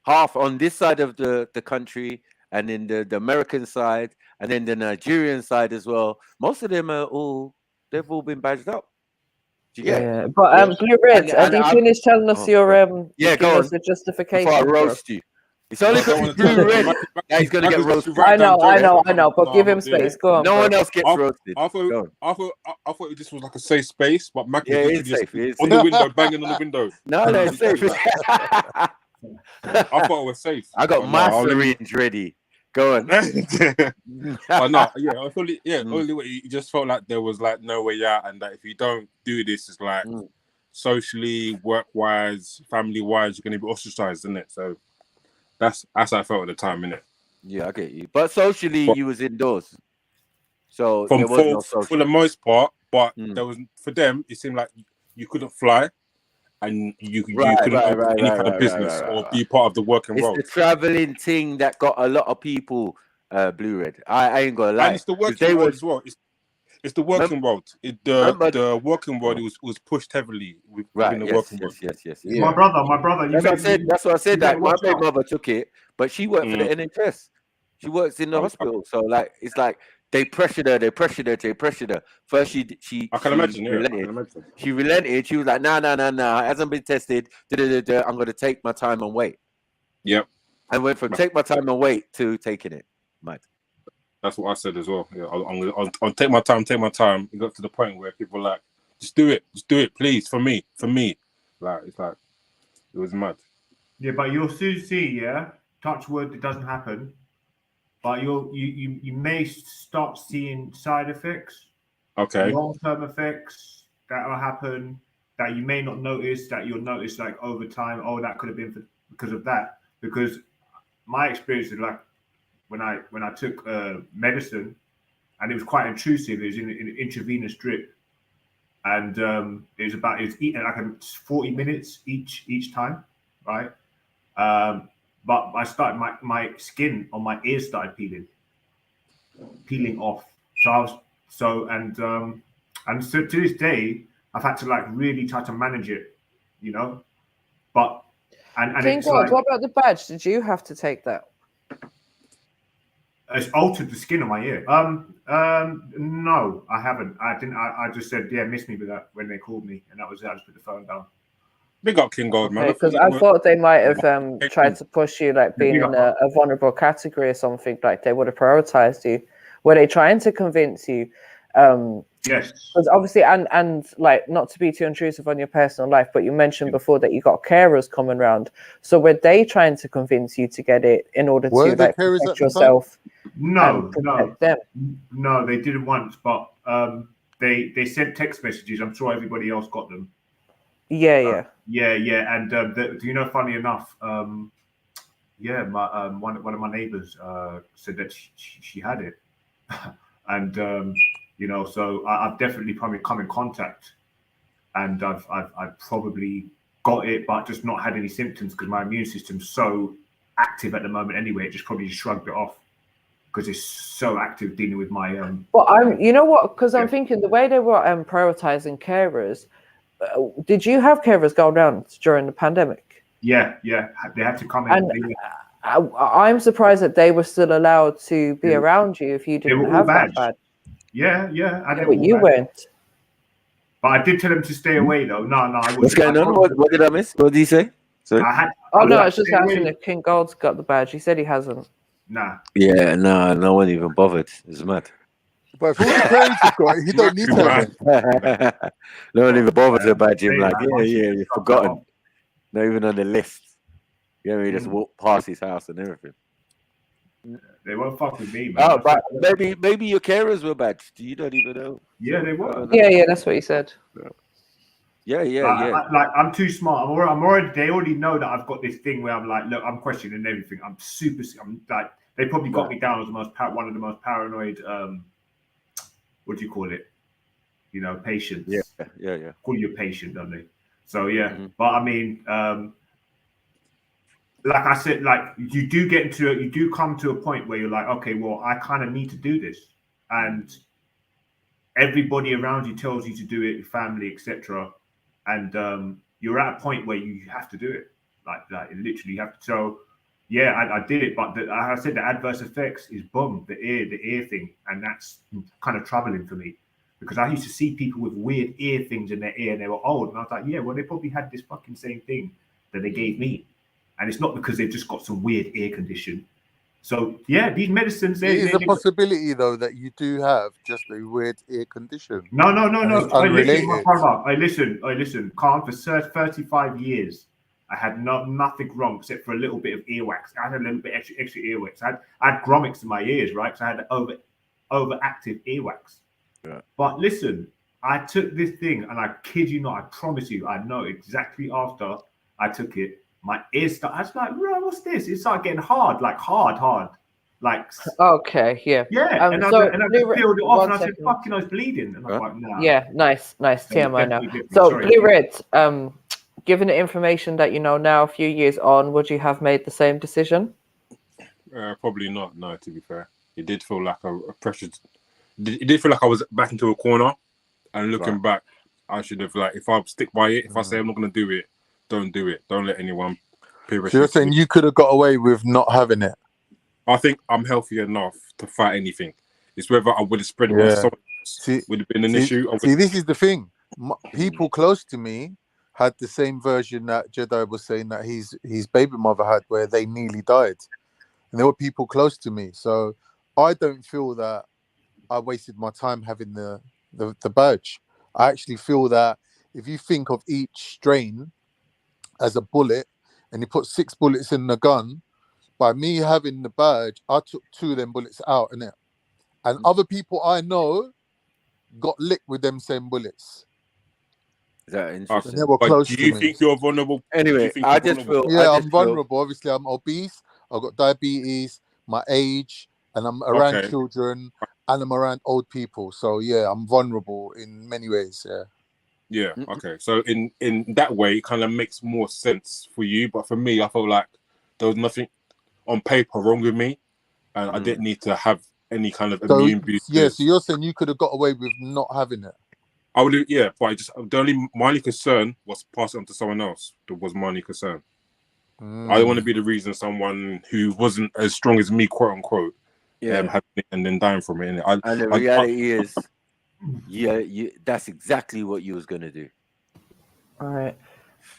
Speaker 12: half on this side of the country, and then the American side, and then the Nigerian side as well. Most of them they've all been badged up. Do you get it?
Speaker 8: Yeah, but Blue Red, have you finished telling us your
Speaker 12: yeah,
Speaker 8: giving
Speaker 12: go
Speaker 8: us
Speaker 12: on.
Speaker 8: the justification?
Speaker 12: Before I
Speaker 8: bro?
Speaker 12: roast you. It's only because it's Blue Red that he's gonna get roasted.
Speaker 8: I know, but give him space. Go on.
Speaker 12: No
Speaker 8: bro.
Speaker 12: one else gets roasted.
Speaker 1: I thought this was like a safe space, but Mac
Speaker 12: Yeah,
Speaker 1: was
Speaker 12: it's
Speaker 1: just
Speaker 12: safe. It's
Speaker 1: on
Speaker 12: safe.
Speaker 1: the window, banging on the window.
Speaker 12: No, it's safe.
Speaker 1: I thought it was safe.
Speaker 12: I got
Speaker 1: but
Speaker 12: my
Speaker 1: no,
Speaker 12: syringe ready. Go on.
Speaker 1: But no, yeah, I feel only way you just felt like there was like no way out, and that if you don't do this, it's like socially, work wise, family wise, you're gonna be ostracized, isn't it? So that's how I felt at the time, innit?
Speaker 12: Yeah, I get you. But socially, you was indoors, so there was no social.
Speaker 1: For the most part. But there was, for them, it seemed like you couldn't fly, and you couldn't open any kind of business or be part of the working world.
Speaker 12: It's the traveling thing that got a lot of people Blue Red. I ain't gonna lie.
Speaker 1: And it's the working world as well. It's the working world. The working world was pushed heavily within the working world.
Speaker 12: Yes.
Speaker 21: My brother.
Speaker 12: That's what I said. That my
Speaker 21: watch
Speaker 12: big
Speaker 21: out.
Speaker 12: mother took it, but she worked for the NHS. She works in the hospital, so like it's like they pressured her. First, she
Speaker 1: I can imagine.
Speaker 12: relented. She relented. She was like, "Nah. It hasn't been tested. I'm gonna take my time and wait."
Speaker 1: Yep.
Speaker 12: And went from take my time and wait to taking it. Mad.
Speaker 1: That's what I said as well. Yeah, I'll take my time. It got to the point where people were like, just do it, please, for me. Like it's like it was mad.
Speaker 21: Yeah, but you'll soon see. Yeah, touch wood, it doesn't happen. But you may start seeing side effects.
Speaker 1: Okay.
Speaker 21: Long-term effects. that'll happen that you may not notice, that you'll notice like over time. Oh, that could have been because of that. Because my experience is like when I took medicine, and it was quite intrusive. It was in an intravenous drip, and it was eating like 40 minutes each time, right? But I started my skin on my ears started peeling off. So to this day I've had to like really try to manage it, you know. But and
Speaker 8: King
Speaker 21: it's
Speaker 8: God,
Speaker 21: like
Speaker 8: what about the badge? Did you have to take that?
Speaker 21: it's altered the skin on my ear. No, I haven't. I didn't. I just said, yeah, miss me with that when they called me, and that was it. I just put the phone down.
Speaker 1: Big up King Gold, man.
Speaker 8: Because I thought they might have tried to push you like being in a vulnerable category or something, like they would have prioritized you. Were they trying to convince you?
Speaker 21: Yes.
Speaker 8: Because obviously, and like not to be too intrusive on your personal life, but you mentioned before that you got carers coming around. So were they trying to convince you to get it in order to like protect yourself?
Speaker 21: No,
Speaker 8: protect them?
Speaker 21: No, they did it once, but they sent text messages. I'm sure everybody else got them.
Speaker 8: Yeah.
Speaker 21: And you know, funny enough, yeah, my one of my neighbors said that she had it, and you know, so I've definitely probably come in contact, and I've probably got it, but just not had any symptoms because my immune system's so active at the moment. Anyway, it just probably shrugged it off because it's so active dealing with my.
Speaker 8: Well, you know what? Because I'm thinking the way they were prioritizing carers. Did you have carers go around during the pandemic?
Speaker 21: Yeah, they had to come in.
Speaker 8: And I'm surprised that they were still allowed to be around you if you didn't have that bad.
Speaker 21: Yeah.
Speaker 8: But you weren't.
Speaker 21: But I did tell them to stay away, though. No, I wouldn't.
Speaker 12: What's going on? What did I miss? What did he say? Sorry?
Speaker 21: I
Speaker 8: was just asking if King Gold's got the badge. He said he hasn't.
Speaker 21: Nah.
Speaker 12: Yeah, no one even bothered. It's mad.
Speaker 10: But if all the parents have got it, he don't need to.
Speaker 12: No one even bothered about him. Like, yeah, you've forgotten. Not even on the list. Yeah, we just walked past his house and everything.
Speaker 21: They won't fuck with me, man.
Speaker 12: Oh, but maybe your carers were bad. Do you don't even know?
Speaker 21: Yeah, they were.
Speaker 8: Yeah, that's what he said.
Speaker 12: Yeah.
Speaker 21: Like I'm too smart. I'm already. They already know that I've got this thing where I'm like, look, I'm questioning everything. I'm like, they probably got me down as one of the most paranoid. What do you call it? You know, patients.
Speaker 12: Yeah.
Speaker 21: Call you a patient, don't they? So yeah, but I mean, like I said, like you do come to a point where you're like, okay, well, I kind of need to do this, and everybody around you tells you to do it, your family, etc. And you're at a point where you have to do it, like literally have to. So yeah, I did it, but I said the adverse effects is the ear thing, and that's kind of troubling for me because I used to see people with weird ear things in their ear, and they were old, and I was like, yeah, well, they probably had this fucking same thing that they gave me, and it's not because they've just got some weird ear condition. So yeah, these medicines.
Speaker 10: It is a possibility though that you do have just a weird ear condition.
Speaker 21: No.
Speaker 10: Unrelated.
Speaker 21: Listen. Calm, for 35 years. I had nothing wrong except for a little bit of earwax. I had a little bit extra earwax. I had grommets in my ears, right? So I had overactive earwax.
Speaker 12: Yeah.
Speaker 21: But listen, I took this thing, and I kid you not, I promise you, I know exactly after I took it, my ears started. I was like, bro, what's this? It started getting hard, like hard, like.
Speaker 8: Okay, yeah.
Speaker 21: Yeah, and I just peeled it off, and I said, "Fucking, I was bleeding." And I'm like, "Nah."
Speaker 8: Yeah, nice TMI now. So Blue Red, given the information that you know now, a few years on, would you have made the same decision?
Speaker 1: Probably not. No, to be fair, it did feel like a pressure. It did feel like I was back into a corner, and looking back, I should have if I stick by it. If I say I'm not going to do it, don't do it. Don't let anyone.
Speaker 10: So you're saying you could have got away with not having it?
Speaker 1: I think I'm healthy enough to fight anything. It's whether I would have spread it on someone else would have been an issue.
Speaker 10: See, this is the thing. People close to me had the same version that JEDI was saying that his baby mother had, where they nearly died, and there were people close to me. So I don't feel that I wasted my time having the badge. I actually feel that if you think of each strain as a bullet, and you put 6 bullets in the gun, by me having the badge, I took 2 of them bullets out, innit? And other people I know got licked with them same bullets.
Speaker 12: Is that
Speaker 10: And
Speaker 12: interesting?
Speaker 10: they were
Speaker 1: But
Speaker 10: close
Speaker 1: do
Speaker 10: to
Speaker 1: you
Speaker 10: me.
Speaker 1: think you're vulnerable? Do you
Speaker 12: Anyway,
Speaker 1: think
Speaker 12: I
Speaker 1: you're
Speaker 12: just
Speaker 1: vulnerable?
Speaker 12: feel,
Speaker 10: Yeah,
Speaker 12: I
Speaker 10: I'm
Speaker 12: just feel,
Speaker 10: vulnerable. Obviously, I'm obese. I've got diabetes, my age, and I'm around
Speaker 1: Okay.
Speaker 10: children, and I'm around old people. So yeah, I'm vulnerable in many ways. Yeah.
Speaker 1: Yeah. Okay. So in that way, it kind of makes more sense for you. But for me, I felt like there was nothing on paper wrong with me, and I didn't need to have any kind of
Speaker 10: So
Speaker 1: immune
Speaker 10: yeah, so
Speaker 1: boosters.
Speaker 10: you're saying you could have got away with not having it?
Speaker 1: I would, yeah, but I just my only concern was passing on to someone else. That was my only concern. I don't want to be the reason someone who wasn't as strong as me, quote unquote,
Speaker 12: yeah.
Speaker 1: had it and then dying from it.
Speaker 12: And the reality is, yeah, that's exactly what you was gonna do.
Speaker 8: All right.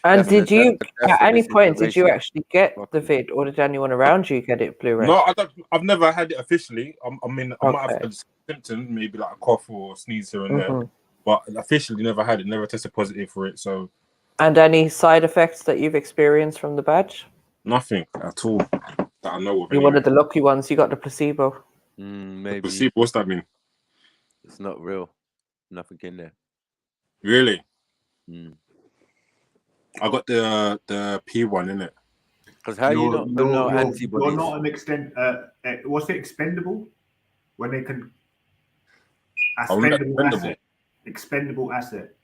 Speaker 8: And
Speaker 12: That's
Speaker 8: did you,
Speaker 12: that's
Speaker 8: at
Speaker 12: the
Speaker 8: any point, did you
Speaker 12: situation.
Speaker 8: actually get the vid, or did anyone around you get it, Blu-ray?
Speaker 1: No, I've never had it officially. I mean, I might have
Speaker 8: Okay.
Speaker 1: had symptoms, maybe like a cough or sneeze here and there,
Speaker 8: Mhm.
Speaker 1: but officially never had it. Never tested positive for it. So
Speaker 8: And any side effects that you've experienced from the badge?
Speaker 1: nothing at all that I know of.
Speaker 8: You're one of the lucky ones. You got the placebo.
Speaker 12: Maybe.
Speaker 1: Placebo, what's that mean?
Speaker 12: It's not real. Nothing in there.
Speaker 1: Really? I got the P1 in it.
Speaker 12: Because how you not no antibodies?
Speaker 21: You're not an what's it, expendable? When they can expendable asset. Expendable asset.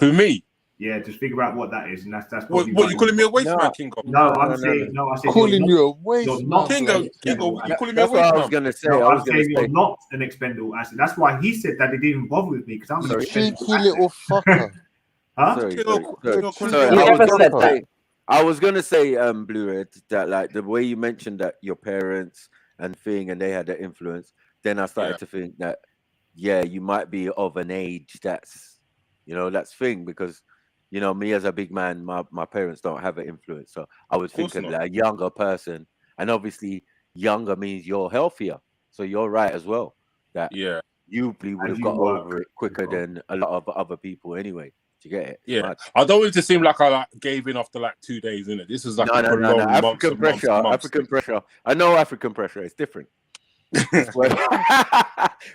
Speaker 1: Who, me?
Speaker 21: Yeah, just figure out what that is, and that's
Speaker 1: What
Speaker 21: probably
Speaker 1: you calling me a waste man, Kingo?
Speaker 21: No, I'm saying no. I said
Speaker 10: Calling you a
Speaker 21: you're
Speaker 10: waste
Speaker 21: not
Speaker 10: man.
Speaker 1: Kingo, you calling me a
Speaker 12: That's
Speaker 1: waste
Speaker 12: what I
Speaker 1: man?
Speaker 12: was gonna say.
Speaker 21: No,
Speaker 12: I was
Speaker 21: I'm
Speaker 12: gonna
Speaker 21: saying
Speaker 12: say.
Speaker 21: you're not an expendable asset. That's why he said that it didn't even bother with me because I'm an expendable
Speaker 10: Cheeky
Speaker 21: asset.
Speaker 10: little fucker.
Speaker 21: Huh?
Speaker 12: Sorry.
Speaker 10: Kingo,
Speaker 12: I was gonna say, Blue-Red, that like the way you mentioned that your parents and thing and they had that influence, then I started to think that you might be of an age that's that's thing, because me as a big man, my parents don't have an influence. So I was thinking like a younger person, and obviously younger means you're healthier. So you're right as well. That you probably would have got over it quicker than a lot of other people anyway. Do you get it?
Speaker 1: Yeah, I don't want it to seem like I gave in after like 2 days, innit? This is like
Speaker 12: No.
Speaker 1: prolonged months
Speaker 12: African
Speaker 1: and months
Speaker 12: pressure.
Speaker 1: and months.
Speaker 12: African pressure. I know African pressure. It's different.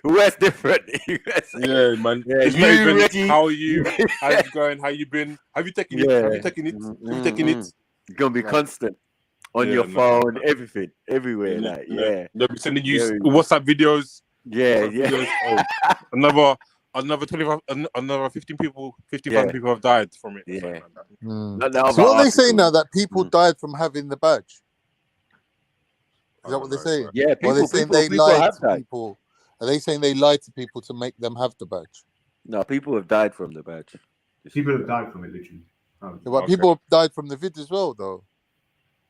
Speaker 12: Where's different?
Speaker 1: Yeah, man.
Speaker 12: Yeah,
Speaker 1: It's
Speaker 12: you
Speaker 1: not even
Speaker 12: ready?
Speaker 1: how are you? How's it going? How you been? Have you taken it? Have you taken it? Have you taken it?
Speaker 12: It's gonna be constant on your
Speaker 1: no,
Speaker 12: phone, everything, everywhere. Like,
Speaker 1: they'll be sending you WhatsApp videos.
Speaker 12: Yeah.
Speaker 1: Oh, another 25, another 15,000 people have died from it.
Speaker 12: Yeah.
Speaker 10: So what are they saying now, that people died from having the badge? Is that what they're saying?
Speaker 12: Yeah,
Speaker 10: Or are they saying they
Speaker 12: people
Speaker 10: lied
Speaker 12: have
Speaker 10: to
Speaker 12: died.
Speaker 10: people? Are they saying they lied to people to make them have the badge?
Speaker 12: No, people have died from the badge.
Speaker 21: People have died from it, literally.
Speaker 10: Yeah, but people have died from the vid as well, though.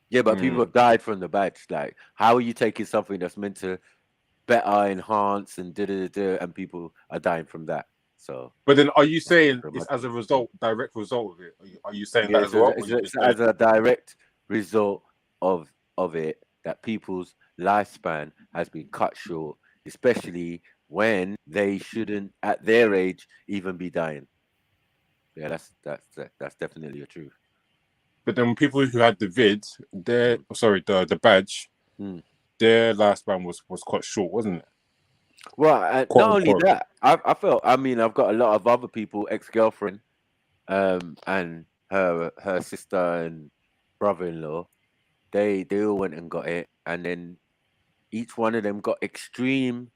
Speaker 12: Yeah, but people have died from the badge. Like, how are you taking something that's meant to better enhance and and people are dying from that? So,
Speaker 1: but then, are you saying it's as a result, direct result of it? Are you saying that as well?
Speaker 12: It's as a direct result of it that people's lifespan has been cut short, especially when they shouldn't, at their age, even be dying. Yeah, that's definitely the truth.
Speaker 1: But then people who had the vid, the badge, their lifespan was cut short, wasn't it?
Speaker 12: Well, not only that, I felt. I mean, I've got a lot of other people, ex-girlfriend, and her sister and brother-in-law. They all went and got it, and then each one of them got extreme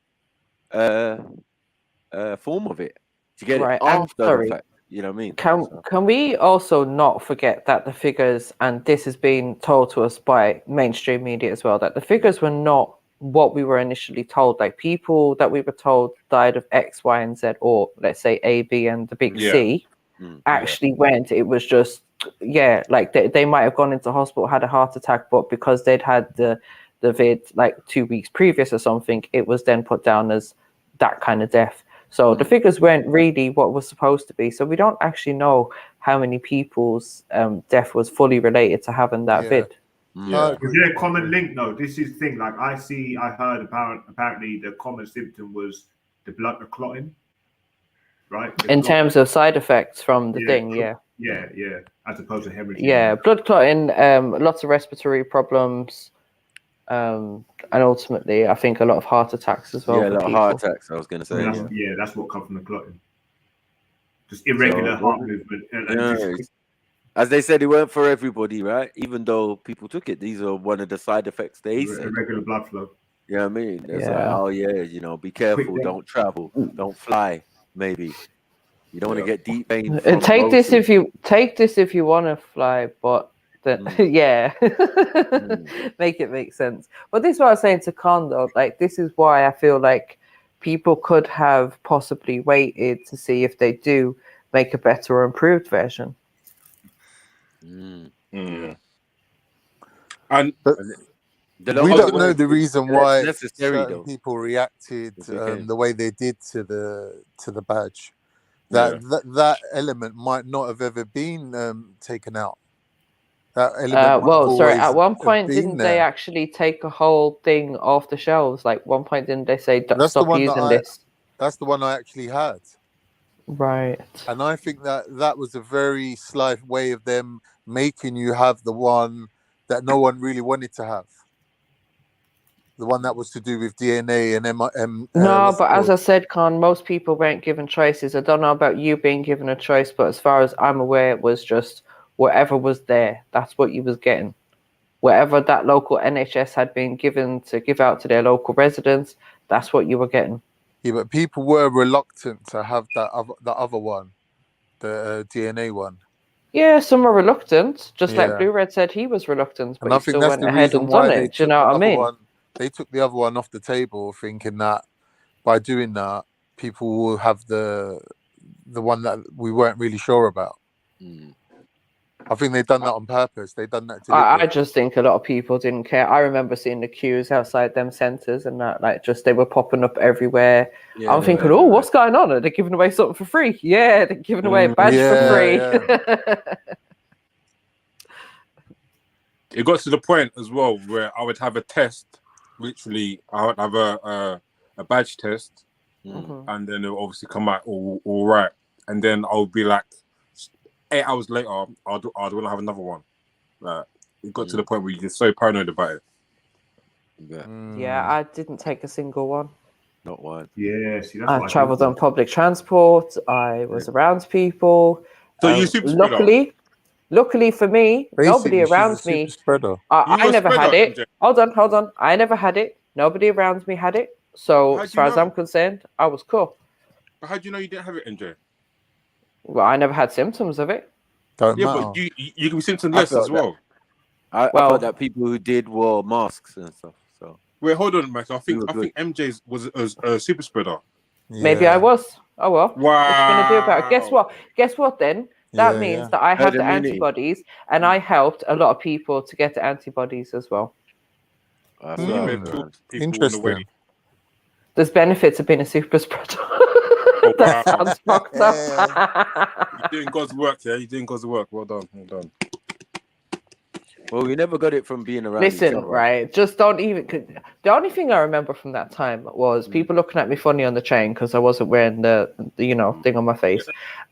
Speaker 12: form of it to get
Speaker 8: Right,
Speaker 12: it
Speaker 8: and
Speaker 12: after
Speaker 8: sorry,
Speaker 12: the fact. You know what I mean?
Speaker 8: Can we also not forget that the figures, and this has been told to us by mainstream media as well, that the figures were not what we were initially told. Like, people that we were told died of X, Y, and Z, or let's say A, B, and the big C, actually went. It was just like they might have gone into hospital, had a heart attack, but because they'd had the vid like 2 weeks previous or something, it was then put down as that kind of death. So the figures weren't really what was supposed to be. So we don't actually know how many people's death was fully related to having that vid.
Speaker 21: Is there a common link? No, this is the thing. Like I heard apparently the common symptom was the blood clotting, right?
Speaker 8: In terms of side effects from the thing,
Speaker 21: yeah, as opposed to hemorrhaging.
Speaker 8: Yeah, blood clotting, lots of respiratory problems, and ultimately, I think a lot of heart attacks as well.
Speaker 12: Yeah, a lot of heart attacks. I was going to say.
Speaker 21: That's what come from the clotting. Just irregular
Speaker 12: So,
Speaker 21: heart movement.
Speaker 12: as they said, it weren't for everybody, right? Even though people took it, these are one of the side effects they said.
Speaker 21: Irregular blood flow.
Speaker 12: You know what I mean? It's like,
Speaker 8: Yeah.
Speaker 12: oh yeah, you know, be careful,
Speaker 21: death.
Speaker 12: don't travel, don't fly, maybe. You don't want to get deep vein.
Speaker 8: Take this if you want to fly, but then yeah, make it make sense. But this is what I was saying to Khan though. Like, this is why I feel like people could have possibly waited to see if they do make a better or improved version.
Speaker 1: And
Speaker 10: we don't know the reason why
Speaker 12: necessary,
Speaker 10: certain
Speaker 12: though.
Speaker 10: people reacted the way they did to the badge.
Speaker 1: Yeah.
Speaker 10: That element might not have ever been taken out. That element might have
Speaker 8: Well, sorry.
Speaker 10: always
Speaker 8: At one
Speaker 10: have
Speaker 8: point,
Speaker 10: been
Speaker 8: didn't they
Speaker 10: there.
Speaker 8: actually take a whole thing off the shelves? Like, one point, didn't they say
Speaker 10: That's the
Speaker 8: stop
Speaker 10: one
Speaker 8: using
Speaker 10: that
Speaker 8: this?
Speaker 10: That's the one I actually had.
Speaker 8: Right.
Speaker 10: And I think that was a very sly way of them making you have the one that no one really wanted to have. The one that was to do with DNA and
Speaker 8: No, but as I said, Con, most people weren't given choices. I don't know about you being given a choice, but as far as I'm aware, it was just whatever was there. That's what you was getting. Whatever that local NHS had been given to give out to their local residents, that's what you were getting.
Speaker 10: Yeah, but people were reluctant to have the other one, the DNA one.
Speaker 8: Yeah, some are reluctant, just like
Speaker 10: Yeah.
Speaker 8: Blue Red said he was reluctant, but
Speaker 10: And I
Speaker 8: he
Speaker 10: think
Speaker 8: still
Speaker 10: that's
Speaker 8: went
Speaker 10: the
Speaker 8: ahead
Speaker 10: reason
Speaker 8: and
Speaker 10: why
Speaker 8: done
Speaker 10: they
Speaker 8: it. Do you
Speaker 10: took
Speaker 8: know
Speaker 10: the
Speaker 8: what I
Speaker 10: other
Speaker 8: mean?
Speaker 10: one. They took the other one off the table, thinking that by doing that, people will have the one that we weren't really sure about. I think they've done that on purpose. They've done that
Speaker 8: I
Speaker 10: deliberately.
Speaker 8: just think a lot of people didn't care. I remember seeing the queues outside them centres and that, like, just they were popping up everywhere.
Speaker 12: Yeah,
Speaker 8: I'm thinking, oh, what's going on? Are they giving away something for free? Yeah, they're giving away a badge for free.
Speaker 1: It got to the point as well where I would have a test, literally, I would have a badge test, and then it'll obviously come out all right. And then I'll be like, 8 hours later, I'd want to have another one. Like, it got to the point where you're just so paranoid about it.
Speaker 8: Yeah, I didn't take a single one.
Speaker 12: Not one.
Speaker 21: Yeah, see, that's
Speaker 8: I travelled on public transport. I was around people.
Speaker 1: So you super spreader?
Speaker 8: Luckily for me, nobody
Speaker 10: Basically, she's a
Speaker 8: around
Speaker 10: super
Speaker 8: me.
Speaker 10: spreader.
Speaker 8: I never had
Speaker 1: spreader,
Speaker 8: it.
Speaker 1: MJ.
Speaker 8: Hold on. I never had it. Nobody around me had it. So
Speaker 1: How'd
Speaker 8: as
Speaker 1: you
Speaker 8: far as
Speaker 1: know?
Speaker 8: I'm concerned, I was cool.
Speaker 1: But how do you know you didn't have it, MJ?
Speaker 8: Well, I never had symptoms of it.
Speaker 10: Don't
Speaker 1: Yeah,
Speaker 10: matter.
Speaker 1: but you can be symptomless
Speaker 12: felt
Speaker 1: as well.
Speaker 12: I
Speaker 8: Well-
Speaker 12: thought that people who did wore masks and stuff. So
Speaker 1: Wait, hold on, Max. I think
Speaker 12: were good.
Speaker 1: MJ's was a super spreader.
Speaker 8: Maybe I was. Oh well.
Speaker 1: Wow.
Speaker 8: What you gonna do about it? Guess what then? That
Speaker 10: Yeah,
Speaker 8: means
Speaker 10: yeah.
Speaker 8: that I had
Speaker 12: Herd
Speaker 8: the
Speaker 12: immunity.
Speaker 8: antibodies and I helped a lot of people to get the antibodies as well.
Speaker 12: That's
Speaker 1: You
Speaker 12: right,
Speaker 1: may have
Speaker 12: man.
Speaker 1: talked people in the way.
Speaker 10: Interesting.
Speaker 8: There's benefits of being a super spreader.
Speaker 1: Oh,
Speaker 8: That
Speaker 1: wow.
Speaker 8: sounds fucked up.
Speaker 1: You're doing God's work, yeah? You're doing God's work. Well done. Well done.
Speaker 12: Well, we never got it from being around each
Speaker 8: Listen,
Speaker 12: other.
Speaker 8: right? Just don't even. The only thing I remember from that time was people looking at me funny on the train because I wasn't wearing the thing on my face.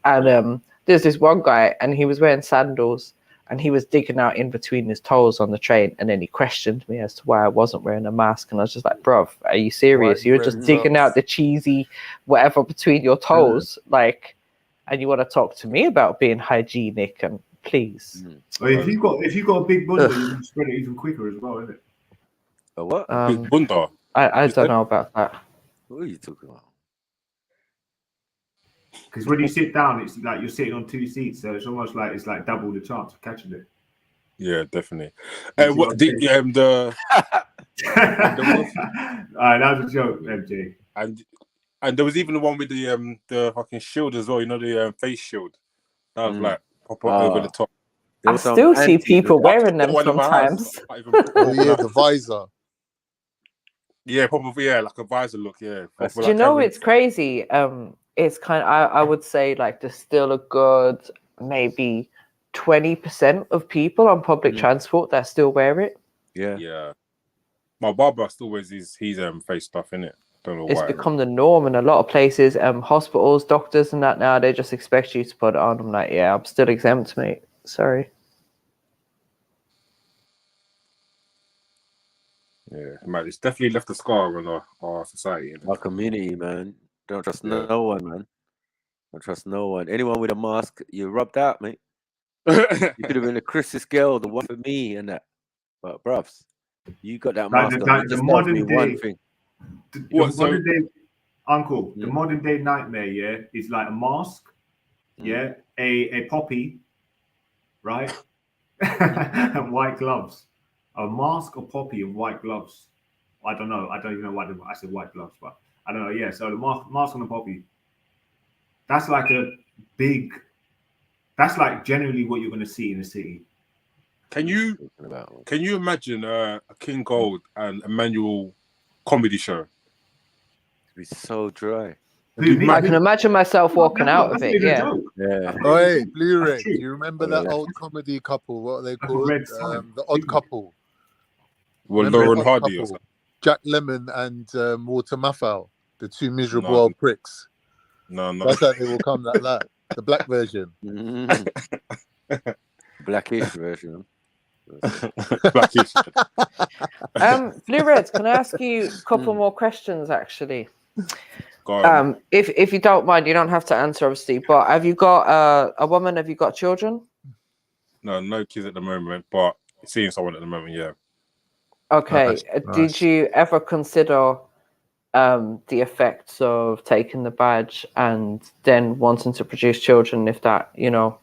Speaker 8: And there's this one guy, and he was wearing sandals, and he was digging out in between his toes on the train, and then he questioned me as to why I wasn't wearing a mask, and I was just like, "Bruv, are you serious? You're just digging out the cheesy whatever between your toes, like, and you want to talk to me about being hygienic and." Please.
Speaker 21: Well, if you've got a big bunda, you can spread it even quicker as well, isn't it?
Speaker 12: A what?
Speaker 1: Big bunda.
Speaker 8: I don't know about that.
Speaker 12: What are you talking about?
Speaker 21: Because when you sit down, it's like you're sitting on 2 seats, so it's almost like it's like double the chance of catching it.
Speaker 1: Yeah, definitely.
Speaker 21: You
Speaker 1: What
Speaker 21: see
Speaker 1: the
Speaker 21: what
Speaker 1: the
Speaker 21: Alright, that was a joke, MJ.
Speaker 1: and there was even the one with the fucking shield as well. You know, the face shield. That was like proper over the top.
Speaker 8: I still see people wearing them
Speaker 1: One in my house.
Speaker 8: sometimes.
Speaker 1: I can't even
Speaker 10: Oh yeah, the visor.
Speaker 1: Yeah, probably. Yeah, like a visor look. Yeah.
Speaker 8: Do you know it's crazy? It's kind of, I would say like there's still a good maybe 20% of people on public transport that still wear it.
Speaker 12: Yeah.
Speaker 1: Yeah. My barber still wears his face stuff in it. Don't know
Speaker 8: It's
Speaker 1: why.
Speaker 8: become the norm in a lot of places. Hospitals, doctors, and that now they just expect you to put it on. I'm like, yeah, I'm still exempt, mate. Sorry.
Speaker 1: Yeah, man, it's definitely left a scar on our society.
Speaker 12: Our community, man. Don't trust no one, man. I trust no one. Anyone with a mask, you're rubbed out, mate. You could have been the Chris's girl, the one for me and that. But bruvs, you got that
Speaker 21: Like
Speaker 12: mask
Speaker 21: the,
Speaker 12: on.
Speaker 21: like
Speaker 12: It
Speaker 21: the
Speaker 12: just tells me
Speaker 21: modern
Speaker 12: one
Speaker 21: day,
Speaker 12: thing.
Speaker 21: the
Speaker 1: What, so-
Speaker 21: modern day, uncle, the modern day nightmare, yeah, is like a mask, yeah, a poppy, right, and white gloves. A mask, a poppy, and white gloves. I don't know. I don't even know why I said white gloves, but I don't know. Yeah, so the mask on the poppy. That's like a big. That's like generally what you're going to see in the city.
Speaker 1: Can you imagine a King Gold and Emmanuel comedy show?
Speaker 12: It'd be so dry.
Speaker 8: I can imagine myself walking out of it. Yeah.
Speaker 12: Yeah.
Speaker 10: Oh, hey, Blu-ray. Do you remember that old comedy couple? What are they called?
Speaker 21: red sign.
Speaker 10: The Odd Couple.
Speaker 1: Well,
Speaker 10: Remember
Speaker 1: Lauren
Speaker 10: The Odd
Speaker 1: Hardy or
Speaker 10: Couple?
Speaker 1: something.
Speaker 10: Jack Lemmon and Walter Matthau, the two miserable
Speaker 1: No.
Speaker 10: old pricks.
Speaker 1: No.
Speaker 10: That's how they will come like that. The black version.
Speaker 12: Blackish version.
Speaker 1: Blackish.
Speaker 8: Blue Reds, can I ask you a couple more questions actually?
Speaker 1: Go on.
Speaker 8: If you don't mind, you don't have to answer obviously, but have you got a woman, have you got children?
Speaker 1: No kids at the moment, but seeing someone at the moment, yeah.
Speaker 8: Okay.
Speaker 1: Nice.
Speaker 8: Did you ever consider the effects of taking the badge and then wanting to produce children, if that, you know,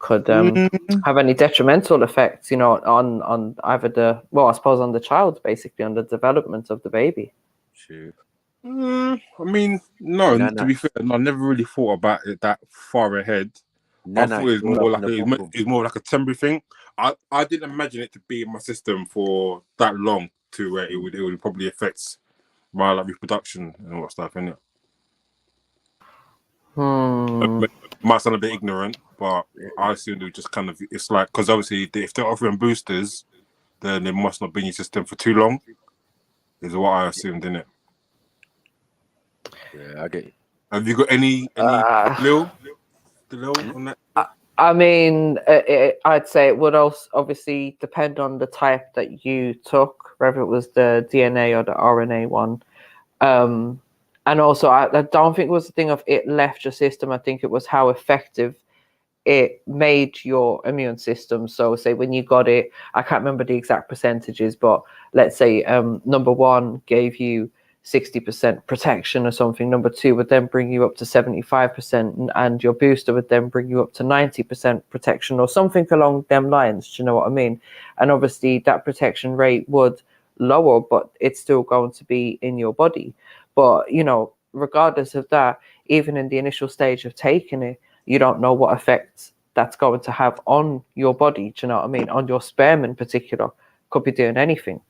Speaker 8: could have any detrimental effects, you know, on either the, well, I suppose on the child, basically, on the development of the baby?
Speaker 12: Shoot.
Speaker 1: I mean, no.
Speaker 12: Nana.
Speaker 1: To be fair, no, I never really thought about it that far ahead.
Speaker 12: Nana,
Speaker 1: I thought it was
Speaker 12: all
Speaker 1: more
Speaker 12: up
Speaker 1: like
Speaker 12: in the bottom.
Speaker 1: it's more like a temporary thing. I didn't imagine it to be in my system for that long to where it would probably affect my like reproduction and all that stuff, innit? Might sound a bit ignorant, but I assumed it would just kind of, it's like, because obviously if they're offering boosters, then it must not be in your system for too long, is what I assumed, innit?
Speaker 12: Yeah, I get you.
Speaker 1: Have you got any Lil on that?
Speaker 8: I mean, I'd say it would also obviously depend on the type that you took, whether it was the DNA or the RNA one. And also, I don't think it was the thing of it left your system. I think it was how effective it made your immune system. So say when you got it, I can't remember the exact percentages, but let's say number one gave you 60% protection or something. Number two would then bring you up to 75%, and your booster would then bring you up to 90% protection or something along them lines. Do you know what I mean? And obviously that protection rate would lower, but it's still going to be in your body. But, you know, regardless of that, even in the initial stage of taking it, you don't know what effects that's going to have on your body. Do you know what I mean? On your sperm in particular, could be doing anything.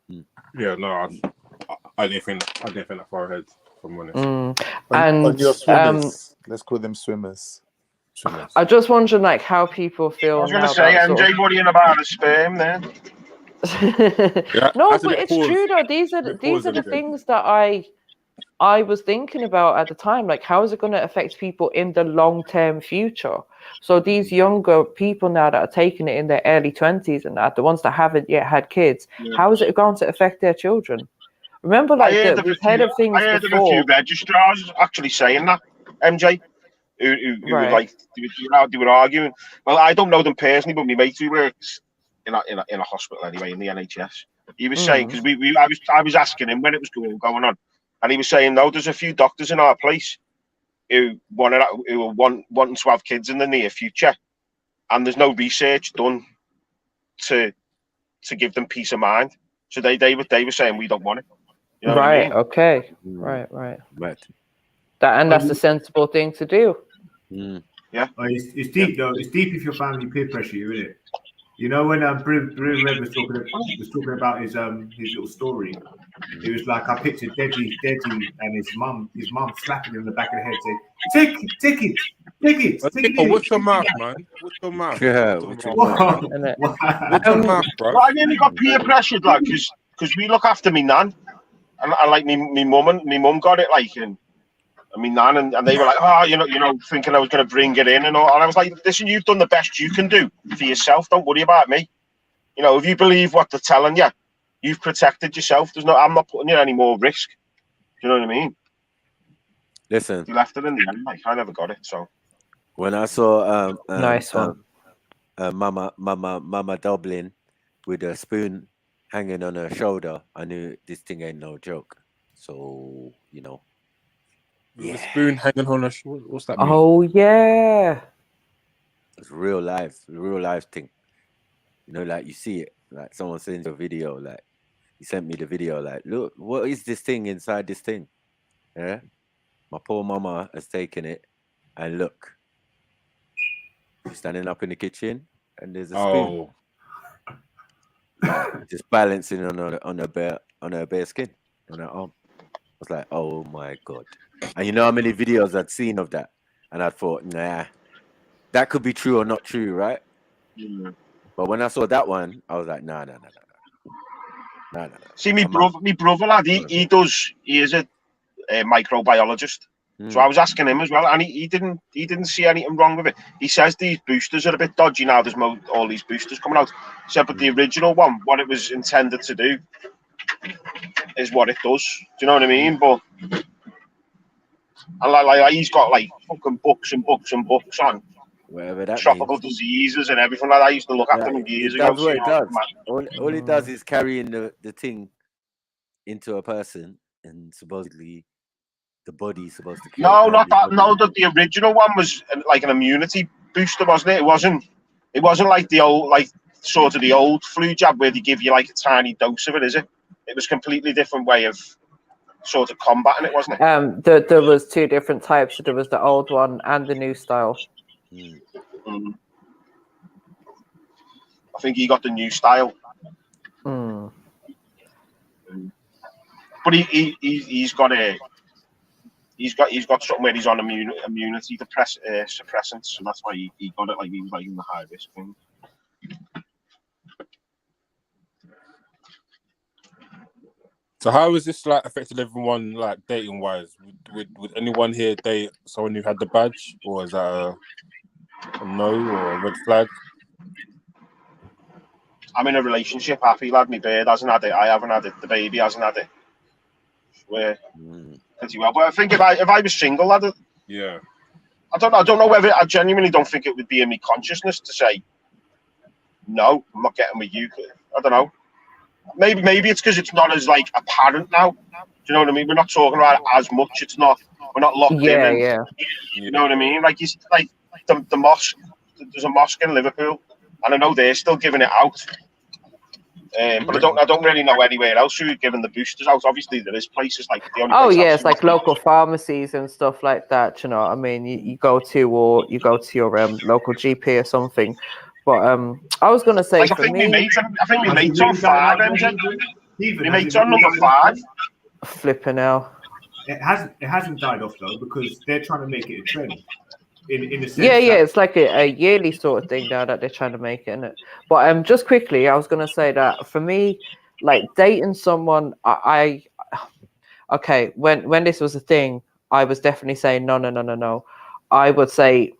Speaker 1: Yeah, no, I didn't think that far ahead, if I'm honest.
Speaker 8: And
Speaker 10: on your swimmers, let's call them swimmers.
Speaker 8: I just wondering, like, how people feel.
Speaker 4: I was going
Speaker 8: now
Speaker 4: to say,
Speaker 8: about sort
Speaker 4: MJ
Speaker 8: of-
Speaker 4: worrying about the sperm then.
Speaker 8: No,
Speaker 1: that's a
Speaker 8: but
Speaker 1: bit
Speaker 8: it's
Speaker 1: pause.
Speaker 8: true though. These are the things that I was thinking about at the time. Like, how is it going to affect people in the long-term future? So these younger people now that are taking it in their early 20s and that, the ones that haven't yet had kids, how is it going to affect their children? Remember, like, we've heard of things
Speaker 4: I heard
Speaker 8: before.
Speaker 4: of a few registrars actually saying that, MJ, who were like, they were arguing. Well, I don't know them personally, but my mate who works in a hospital anyway, in the NHS, he was saying, because I was asking him when it was going on, and he was saying, no, there's a few doctors in our place who were wanting to have kids in the near future, and there's no research done to give them peace of mind. So they were saying we don't want it. You know what I mean?
Speaker 8: Okay. Right.
Speaker 12: Right.
Speaker 8: That's the sensible thing to do.
Speaker 4: Yeah.
Speaker 21: It's deep though. It's deep if your family peer pressure you, isn't it? You know when Brim Red was talking about his little story. It was like I pictured Deji and his mum slapping him in the back of the head, saying, "Take it."
Speaker 1: What's your mouth, man? What's your mouth?
Speaker 12: Yeah,
Speaker 1: what's your mouth, bro?
Speaker 4: Well, I nearly got peer pressured, like, because we look after me nan, and like me mum got it, like, and me nan, and they were like, oh, you know, thinking I was going to bring it in and all, and I was like, listen, you've done the best you can do for yourself. Don't worry about me. You know, if you believe what they're telling you, you've protected yourself. I'm not putting you any more risk. Do you know what I mean?
Speaker 12: Listen.
Speaker 4: He left it in the end. Like, I never got it. So
Speaker 12: when I saw
Speaker 8: Nice one.
Speaker 12: Mama Dublin with a spoon hanging on her shoulder, I knew this thing ain't no joke. So you know,
Speaker 1: With a spoon hanging on her shoulder. What's that mean?
Speaker 8: Oh yeah.
Speaker 12: It's real life thing. You know, like you see it, like someone sends a video, like he sent me the video, like, look, what is this thing inside this thing? Yeah, my poor mama has taken it, and look, she's standing up in the kitchen, and there's a spoon, like, just balancing on her bare skin, on her arm. I was like, oh my god! And you know how many videos I'd seen of that, and I thought, nah, that could be true or not true, right?
Speaker 4: yeah.
Speaker 12: But when I saw that one, I was like, nah.
Speaker 4: See, me brother, lad, he is a microbiologist. So I was asking him as well, and he didn't see anything wrong with it. He says these boosters are a bit dodgy now. There's all these boosters coming out. He said, but the original one, what it was intended to do, is what it does. Do you know what I mean? But and like he's got like fucking books and books and books on
Speaker 12: whatever that
Speaker 4: tropical
Speaker 12: means.
Speaker 4: diseases and everything like that. I used to look at them years ago.
Speaker 12: That's what it does. All it does is carrying the thing into a person, and supposedly the body's supposed to.
Speaker 4: No, not that. No, the original one was like an immunity booster, wasn't it? It wasn't like the old, like sort of the old flu jab where they give you like a tiny dose of it, is it? It was a completely different way of sort of combating it, wasn't it?
Speaker 8: There was two different types. There was the old one and the new style.
Speaker 4: I think he got the new style.
Speaker 8: Mm.
Speaker 4: But he's got something where he's on immunity suppressants, and that's why he got it. Like he was like in the high risk thing.
Speaker 1: So how has this like affected everyone, like dating wise? Would anyone here date someone who had the badge, or is that a no or a red flag?
Speaker 4: I'm in a relationship, happy lad. My bird hasn't had it. I haven't had it. The baby hasn't had it. We're pretty well. But I think if I was single, I don't know whether, I genuinely don't think it would be in my consciousness to say no, I'm not getting with you. I don't know. Maybe it's because it's not as like apparent now. Do you know what I mean? We're not talking about it as much. We're not locked in.
Speaker 8: Yeah.
Speaker 4: You know what I mean? Like the mosque. There's a mosque in Liverpool, and I know they're still giving it out. But I don't really know anywhere else who are giving the boosters out. Obviously, there is places like the only.
Speaker 8: Oh yeah, it's like local pharmacies and stuff like that. You know what I mean? You go to your local GP or something. But I was gonna say,
Speaker 4: like,
Speaker 8: for me,
Speaker 4: I think my mate's on 5, MJ. My mate's on number 5.
Speaker 8: Flipping out.
Speaker 9: It hasn't died off though, because they're trying to make it a trend. In a sense,
Speaker 8: yeah, it's like a yearly sort of thing now that they're trying to make it, isn't it? But just quickly, I was gonna say that for me, like dating someone, okay, when this was a thing, I was definitely saying no. I would say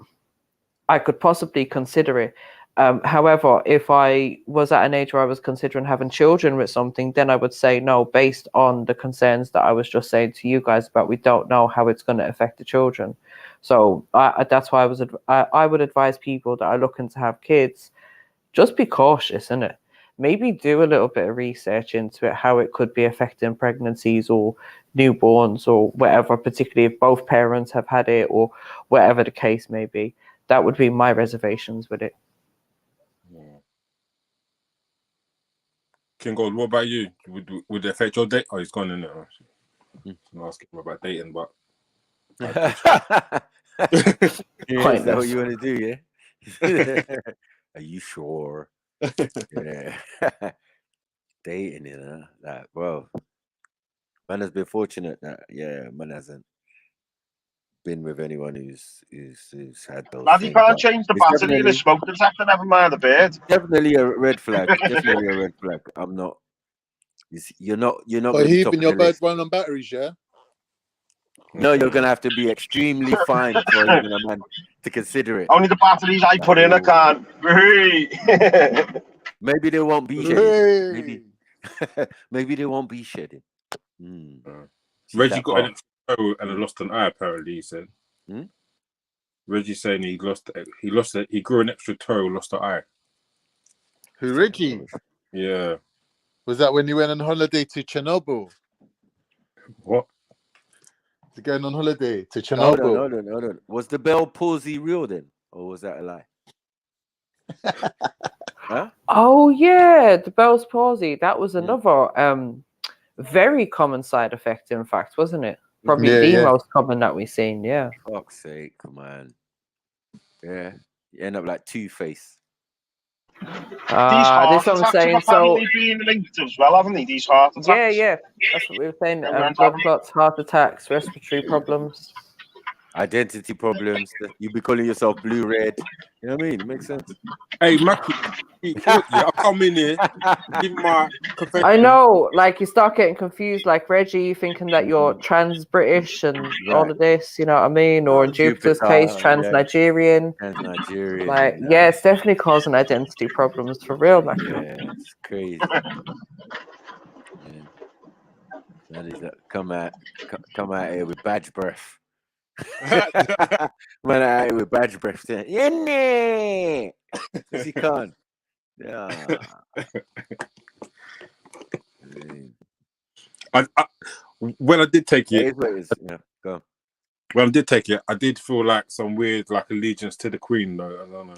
Speaker 8: I could possibly consider it. However, if I was at an age where I was considering having children with something, then I would say no, based on the concerns that I was just saying to you guys about we don't know how it's going to affect the children. So that's why I would advise people that are looking to have kids, just be cautious, innit? Maybe do a little bit of research into it, how it could be affecting pregnancies or newborns or whatever, particularly if both parents have had it or whatever the case may be. That would be my reservations with it.
Speaker 1: King Gold, what about you? Would it affect your date? Oh, he's gone in there. I'm asking him about dating, but
Speaker 12: is that what you want to do? Yeah. Are you sure? Yeah. Dating, you know, like, well, man has been fortunate that man hasn't been with anyone who's had those.
Speaker 4: Lad, you can't change the battery in the smoke detector, never mind the bird.
Speaker 12: Definitely a red flag. Definitely a red flag. I'm not. You're not.
Speaker 10: But even your bird run on batteries, yeah.
Speaker 12: No, you're gonna have to be extremely fine for even a man to consider it.
Speaker 4: Only the batteries I put in, I can't.
Speaker 12: Maybe they won't be shedding. Maybe they won't be shedding.
Speaker 1: Reggie got toe and lost an eye. Apparently, he said. Reggie's saying he grew an extra toe, lost an eye.
Speaker 10: Who, Reggie?
Speaker 1: Yeah.
Speaker 10: Was that when you went on holiday to Chernobyl?
Speaker 1: What?
Speaker 10: To going on holiday to
Speaker 12: Hold
Speaker 10: Chernobyl.
Speaker 12: on. Was the Bell palsy real then, or was that a lie? Huh?
Speaker 8: Oh yeah, the Bell's palsy. That was another very common side effect, in fact, wasn't it? Probably the most common that we've seen. Yeah.
Speaker 12: Fuck's sake, come on. Yeah, you end up like Two-Face.
Speaker 4: These heart attacks have apparently been linked as well, haven't they? These heart attacks.
Speaker 8: Yeah. That's what we were saying. Blood clots, heart attacks, respiratory problems.
Speaker 12: Identity problems. You be calling yourself blue red. You know what I mean? It makes sense.
Speaker 1: Hey, Mackie, I come in here, give my confession.
Speaker 8: I know, like you start getting confused, like Reggie thinking that you're trans British and all of this, you know what I mean? Or in Jupiter's case, trans Nigerian.
Speaker 12: Trans Nigerian.
Speaker 8: Like, yeah, it's definitely causing identity problems for real, man.
Speaker 12: Yeah, it's crazy. That is come out here with badge breath. Man out here with badge breath saying, yeah, he can't. Yeah.
Speaker 1: When I did take it,
Speaker 12: yeah, go.
Speaker 1: When I did take it, I did feel like some weird like allegiance to the Queen, though. I don't know.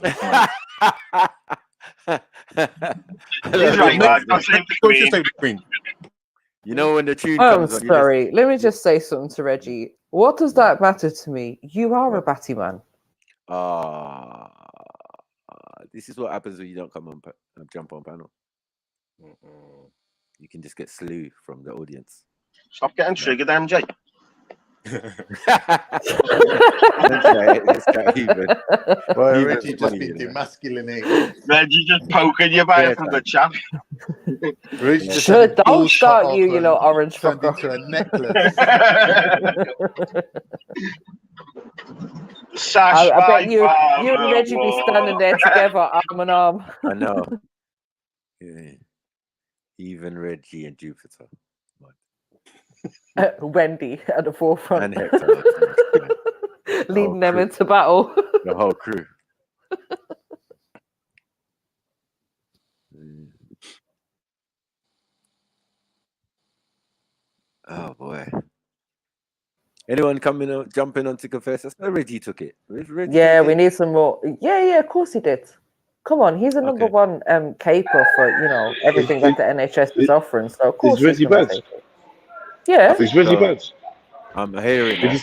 Speaker 4: He's right, man. Don't say the
Speaker 1: Queen.
Speaker 12: You know when the tune
Speaker 8: I'm
Speaker 12: comes on,
Speaker 8: sorry. Let me just say something to Reggie. What does that matter to me? You are a batty man.
Speaker 12: This is what happens when you don't come on jump on panel. You can just get slew from the audience.
Speaker 4: Stop getting triggered, MJ.
Speaker 10: Well, Reggie just been demasculinated.
Speaker 4: Reggie just poking you by from the chat.
Speaker 8: Don't start you little orange fucker.
Speaker 10: Into a necklace.
Speaker 8: I bet you and Reggie be standing there together, arm in arm.
Speaker 12: I know. Yeah. Even Reggie and Jupiter.
Speaker 8: Wendy at the forefront.
Speaker 12: And Hector.
Speaker 8: Leading them into battle.
Speaker 12: The whole crew. Oh boy. Anyone jumping on to confess? That's not Reggie took it.
Speaker 8: Yeah, we need some more. Yeah, of course he did. Come on, he's a number one caper for everything that the NHS is offering. So of course he's going to take it. Yeah.
Speaker 3: Is Reggie Badge?
Speaker 12: I'm hearing.
Speaker 3: Did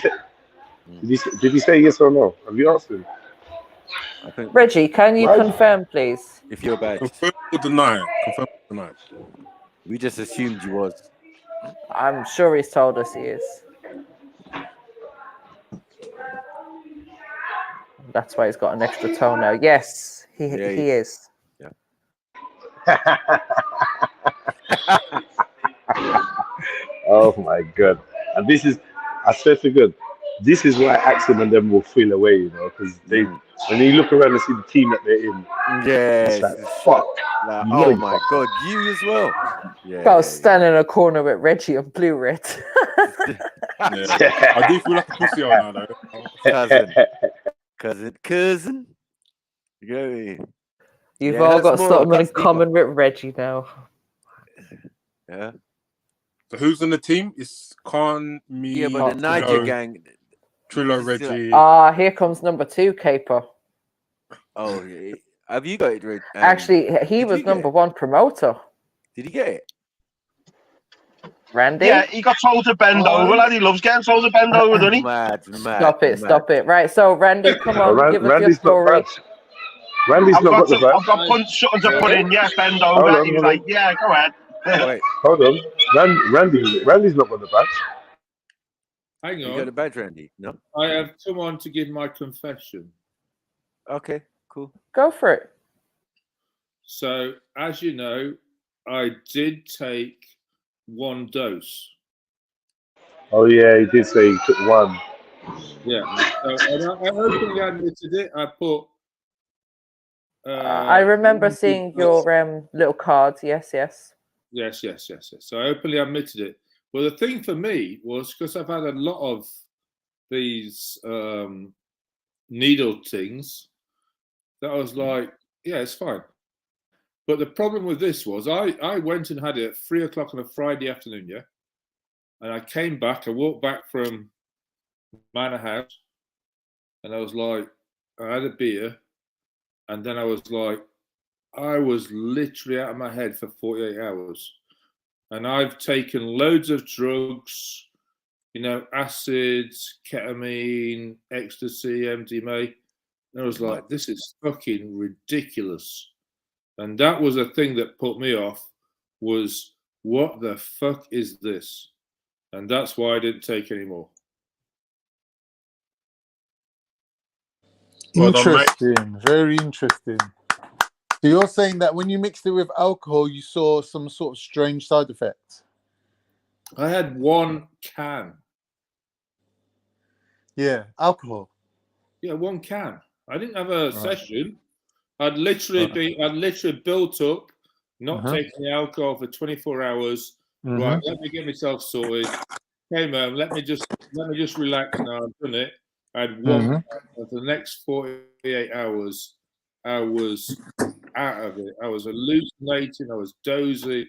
Speaker 3: he say yes or no? Have you asked him?
Speaker 8: Reggie, can you confirm, please?
Speaker 12: If you're bad.
Speaker 1: Confirm or deny. Confirm or deny.
Speaker 12: We just assumed you was.
Speaker 8: I'm sure he's told us he is. That's why he's got an extra toe now. Yes, he is.
Speaker 12: Yeah.
Speaker 3: Oh my God. And this is, I swear to God, this is why Axel and them will feel away, because when you look around and see the team that they're in, it's like, fuck.
Speaker 12: Like, oh my God, you as well.
Speaker 8: Yeah. Stand in a corner with Reggie and blue red.
Speaker 1: I do feel like a pussy now, though.
Speaker 12: Cousin. You know what I mean?
Speaker 8: You've all got something in common with Reggie now.
Speaker 12: Yeah.
Speaker 1: So who's on the team? It's Khan, me.
Speaker 12: Yeah, but the Niger gang.
Speaker 1: Trillo, Reggie.
Speaker 8: Here comes number 2, Caper.
Speaker 12: Oh, have you got it?
Speaker 8: Actually, he was number 1 promoter.
Speaker 12: Did he get it?
Speaker 8: Randy?
Speaker 4: Yeah, he got told to bend over, lad. He loves getting told to bend over, doesn't he?
Speaker 12: Mad.
Speaker 8: Stop it. Right, so Randy, come on, give us your story.
Speaker 3: Randy's not got the badge.
Speaker 4: I've got something to put in, yeah, bend over. He was like, yeah, go ahead.
Speaker 12: Wait.
Speaker 3: Hold on. Randy's not got the badge.
Speaker 7: Hang on.
Speaker 12: You got a badge, Randy? No?
Speaker 7: I have come on to give my confession.
Speaker 12: Okay, cool.
Speaker 8: Go for it.
Speaker 7: So, as you know, I did take 1 dose.
Speaker 3: Oh yeah, he did say he took 1.
Speaker 7: Yeah. So, and I openly admitted it. I put.
Speaker 8: I remember seeing your little cards. Yes.
Speaker 7: Yes. So I openly admitted it. Well, the thing for me was because I've had a lot of these needle things that I was like, yeah, it's fine. But the problem with this was I went and had it at 3 o'clock on a Friday afternoon, yeah? And I came back, I walked back from Manor House, and I was like, I had a beer, and then I was like, I was literally out of my head for 48 hours. And I've taken loads of drugs, you know, acids, ketamine, ecstasy, MDMA. And I was like, this is fucking ridiculous. And that was a thing that put me off, was what the fuck is this? And that's why I didn't take any more.
Speaker 10: Interesting, very interesting. So you're saying that when you mixed it with alcohol, you saw some sort of strange side effects?
Speaker 7: I had 1 can.
Speaker 10: Yeah, alcohol.
Speaker 7: Yeah, 1 can. I didn't have a session. I'd literally built up, not taking the alcohol for 24 hours. Right, let me get myself sorted. Hey man, let me just relax now. I've done it. I had 1 can. For the next 48 hours, I was out of it. I was hallucinating. I was dozing.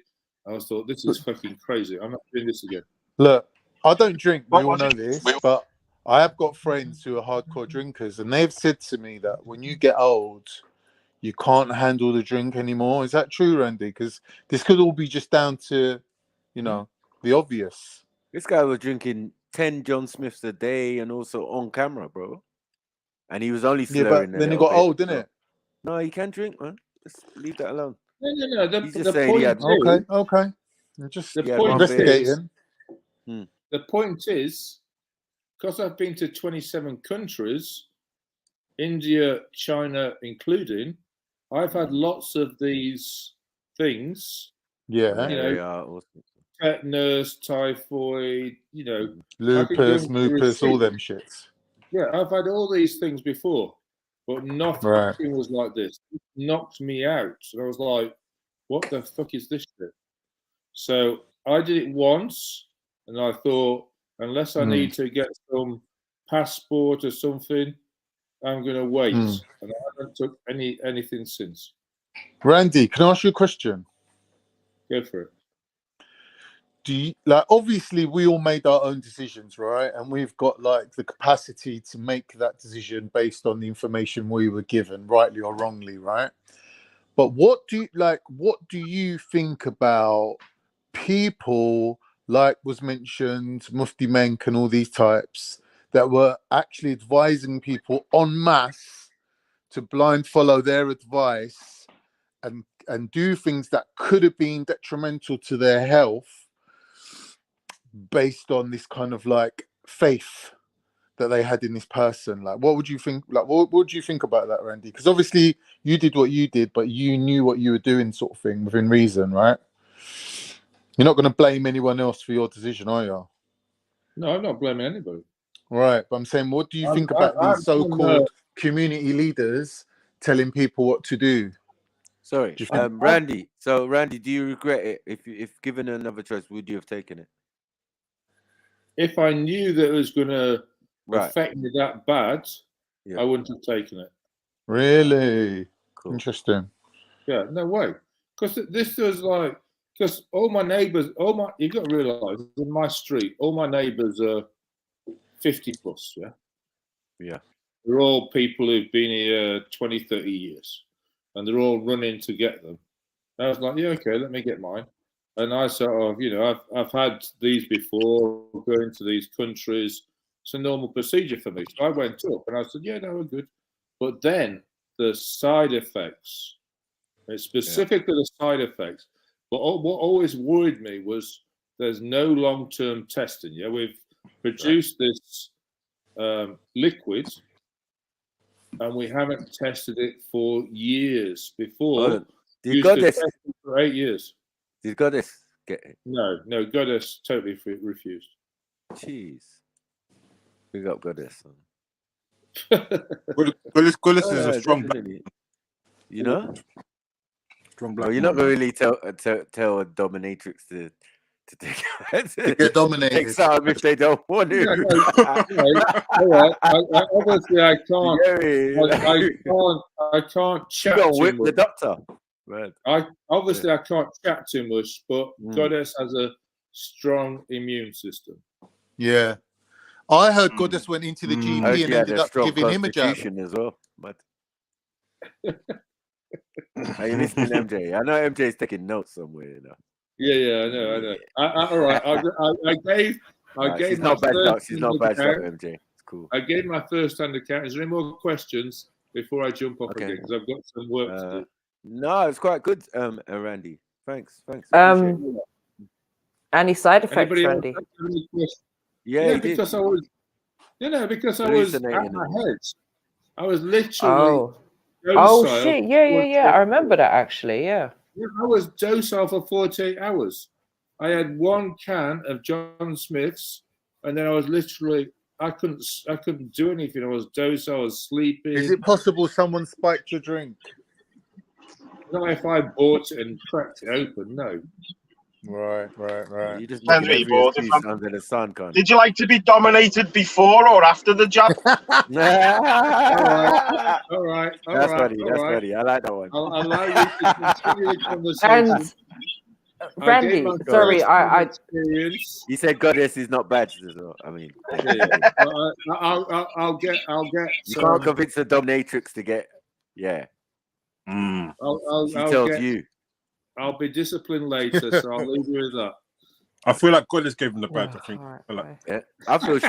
Speaker 7: I was thought, this is fucking crazy. I'm not doing this again.
Speaker 10: Look, I don't drink. We all know this, but I have got friends who are hardcore drinkers, and they've said to me that when you get old, you can't handle the drink anymore. Is that true, Randy? Because this could all be just down to, you know, the obvious.
Speaker 12: This guy was drinking 10 John Smiths a day and also on camera, bro. And he was only slurring.
Speaker 10: Yeah, but then he got old, didn't it?
Speaker 12: No, he can drink, man. Just leave that alone.
Speaker 7: No.
Speaker 12: The point is,
Speaker 10: okay. I'm just
Speaker 7: investigating.
Speaker 10: investigating.
Speaker 7: The point is, because I've been to 27 countries, India, China including, I've had lots of these things.
Speaker 10: Yeah.
Speaker 7: You know, tetanus, typhoid, you know.
Speaker 10: Lupus, all them shits.
Speaker 7: Yeah, I've had all these things before, but nothing was like this. It knocked me out. And I was like, what the fuck is this shit? So I did it once, and I thought, unless I need to get some passport or something, I'm going to wait. And I haven't took anything since.
Speaker 10: Randy, can I ask you a question?
Speaker 7: Go for it.
Speaker 10: Do you, like, obviously we all made our own decisions, right? And we've got like the capacity to make that decision based on the information we were given, rightly or wrongly, right? But what do you think about people like was mentioned, Mufti Menk and all these types that were actually advising people en masse to blind follow their advice and do things that could have been detrimental to their health based on this kind of like faith that they had in this person? Like, what would you think? Like, what would you think about that, Randy? Because obviously you did what you did, but you knew what you were doing, sort of thing, within reason, right? You're not going to blame anyone else for your decision, are you?
Speaker 7: No, I'm not blaming anybody.
Speaker 10: Right, but I'm saying, what do you think about these so-called community leaders telling people what to do?
Speaker 12: Sorry, Randy. So, Randy, do you regret it? If given another choice, would you have taken it?
Speaker 7: If I knew that it was going to affect me that bad, I wouldn't have taken it.
Speaker 10: Really? Cool. Interesting.
Speaker 7: Yeah, no way. Because this was like, because all my neighbours, you've got to realise, in my street, all my neighbours are 50 plus, yeah?
Speaker 12: Yeah.
Speaker 7: They're all people who've been here 20, 30 years. And they're all running to get them. And I was like, yeah, okay, let me get mine. And I sort of, you know, I've had these before, going to these countries. It's a normal procedure for me. So I went up and I said, yeah, no, we're good. But then the side effects, specifically the side effects. But what always worried me was there's no long-term testing. Yeah, we've produced this liquid, and we haven't tested it for years before.
Speaker 12: You got this
Speaker 7: for 8 years.
Speaker 12: You got this. Get it?
Speaker 7: No, Goddess totally refused.
Speaker 12: Jeez, we got Goddess.
Speaker 1: Goddess is a strong.
Speaker 12: You know.
Speaker 1: Strong black.
Speaker 12: Well, you're not gonna really tell a dominatrix to to take
Speaker 10: to get dominated.
Speaker 12: take some if they don't want to.
Speaker 7: All right. Obviously, I can't. I can't chat
Speaker 12: Go
Speaker 7: too
Speaker 12: whip
Speaker 7: much.
Speaker 12: the doctor. Right.
Speaker 7: I can't chat too much, but Goddess has a strong immune system.
Speaker 10: Yeah. I heard Goddess went into the GP and
Speaker 12: She had
Speaker 10: ended
Speaker 12: a
Speaker 10: up
Speaker 12: strong
Speaker 10: giving him a jab.
Speaker 12: constitution as well. But are you listening, MJ? I know MJ's taking notes somewhere. You know.
Speaker 7: Yeah, I know. All right. I gave
Speaker 12: she's
Speaker 7: my
Speaker 12: not bad
Speaker 7: first
Speaker 12: out. She's not bad out,
Speaker 7: account.
Speaker 12: MJ. It's cool.
Speaker 7: I gave my first-hand account. Is there any more questions before I jump off again? Because I've got some work to do.
Speaker 12: No, it's quite good, Randy. Thanks.
Speaker 8: Any side effects,
Speaker 7: Anybody else
Speaker 8: Randy?
Speaker 7: have any questions?
Speaker 12: Yeah,
Speaker 7: because I was, because I was at my head. I was literally.
Speaker 8: Oh shit! Yeah. I remember that actually. Yeah.
Speaker 7: I was docile for 48 hours. I had one can of John Smith's, and then I was literally. I couldn't do anything. I was docile. I was sleeping.
Speaker 10: Is it possible someone spiked your drink?
Speaker 7: Not if I bought it and cracked it open. No.
Speaker 10: Right.
Speaker 12: You just
Speaker 4: Depends
Speaker 12: making
Speaker 4: where you
Speaker 12: every
Speaker 4: bought it
Speaker 12: excuse
Speaker 4: from.
Speaker 12: under the sun, Con.
Speaker 4: Did you like to be dominated before or after the jab?
Speaker 7: All right.
Speaker 12: That's funny. I like that one.
Speaker 7: I'll allow you to continue the conversation.
Speaker 8: And Randy, sorry, I
Speaker 12: You said Goddess is not bad. I mean,
Speaker 7: I'll get.
Speaker 12: You can't convince the dominatrix to get. Yeah. She tells you.
Speaker 7: I'll be disciplined later, so I'll leave you with that.
Speaker 1: I feel like Goddess gave him the badge.
Speaker 12: I feel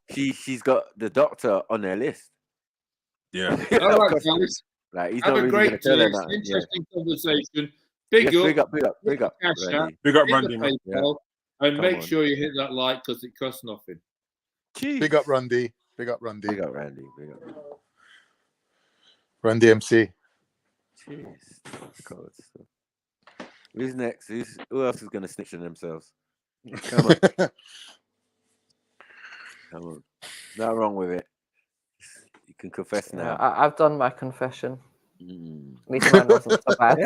Speaker 12: she's got the doctor on their list.
Speaker 1: Yeah.
Speaker 7: All right, guys.
Speaker 12: Like he's
Speaker 7: Have
Speaker 12: not
Speaker 7: a
Speaker 12: really
Speaker 7: great
Speaker 12: gonna tell
Speaker 7: day.
Speaker 12: her that.
Speaker 7: Interesting conversation.
Speaker 12: Big up.
Speaker 7: Cash out,
Speaker 1: Big up,
Speaker 7: hit
Speaker 1: Randy.
Speaker 7: the PayPal, and
Speaker 12: Come
Speaker 7: make
Speaker 12: on.
Speaker 7: sure you hit that like because it costs nothing.
Speaker 10: Big up, Randy.
Speaker 12: Big up, Randy.
Speaker 10: Randy MC.
Speaker 12: Jeez. God. Who's next? Who else is going to snitch on themselves? Come on. Come on. Nothing wrong with it. You can confess now.
Speaker 8: I've done my confession. At least mine wasn't so bad.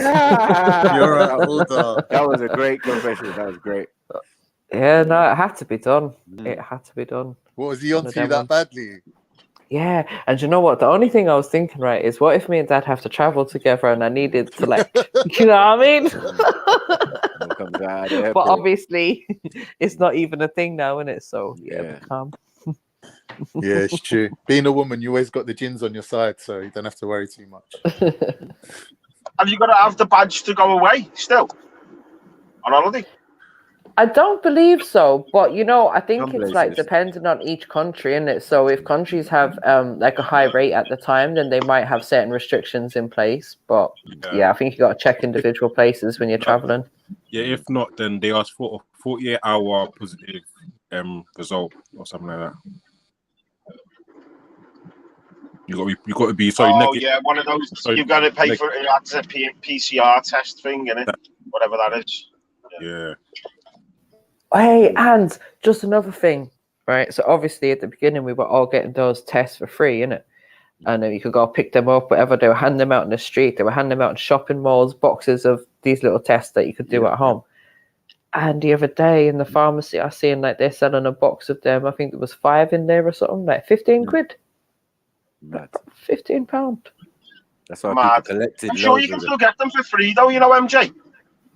Speaker 10: You're right, Bulldog.
Speaker 12: That was a great confession. That was great.
Speaker 8: Yeah, no, it had to be done. It had to be done.
Speaker 10: What was he on to you that badly?
Speaker 8: Yeah, and you know what? The only thing I was thinking, right, is what if me and Dad have to travel together and I needed to, like, you know what I mean? But obviously, it's not even a thing now, isn't it? So, yeah. Calm.
Speaker 10: Yeah, it's true. Being a woman, you always got the gins on your side, so you don't have to worry too much.
Speaker 4: Have you got to have the badge to go away still? On holiday?
Speaker 8: I don't believe so, but you know, I think
Speaker 4: Some
Speaker 8: it's like
Speaker 4: places.
Speaker 8: dependent on each country, isn't it? So if countries have like a high rate at the time, then they might have certain restrictions in place. But yeah, I think you got to check individual places when you're traveling.
Speaker 1: Yeah, if not, then they ask for a 48-hour positive result or something like that. You got to be negative.
Speaker 4: Yeah, one of those. You've got to pay for it. That's a PCR test thing, innit? Whatever that is.
Speaker 1: Yeah.
Speaker 8: Hey, and just another thing, right? So obviously at the beginning we were all getting those tests for free, innit? And then you could go pick them up, whatever. They were handing them out in the street. They were handing them out in shopping malls, boxes of these little tests that you could do at home. And the other day in the pharmacy, I seen like they're selling a box of them. I think there was 5 in there or something, like 15 quid.
Speaker 12: Mad.
Speaker 8: £15.
Speaker 12: That's why
Speaker 4: Mad.
Speaker 12: people collected.
Speaker 4: I'm sure you can still get them for free, though. You know, MJ.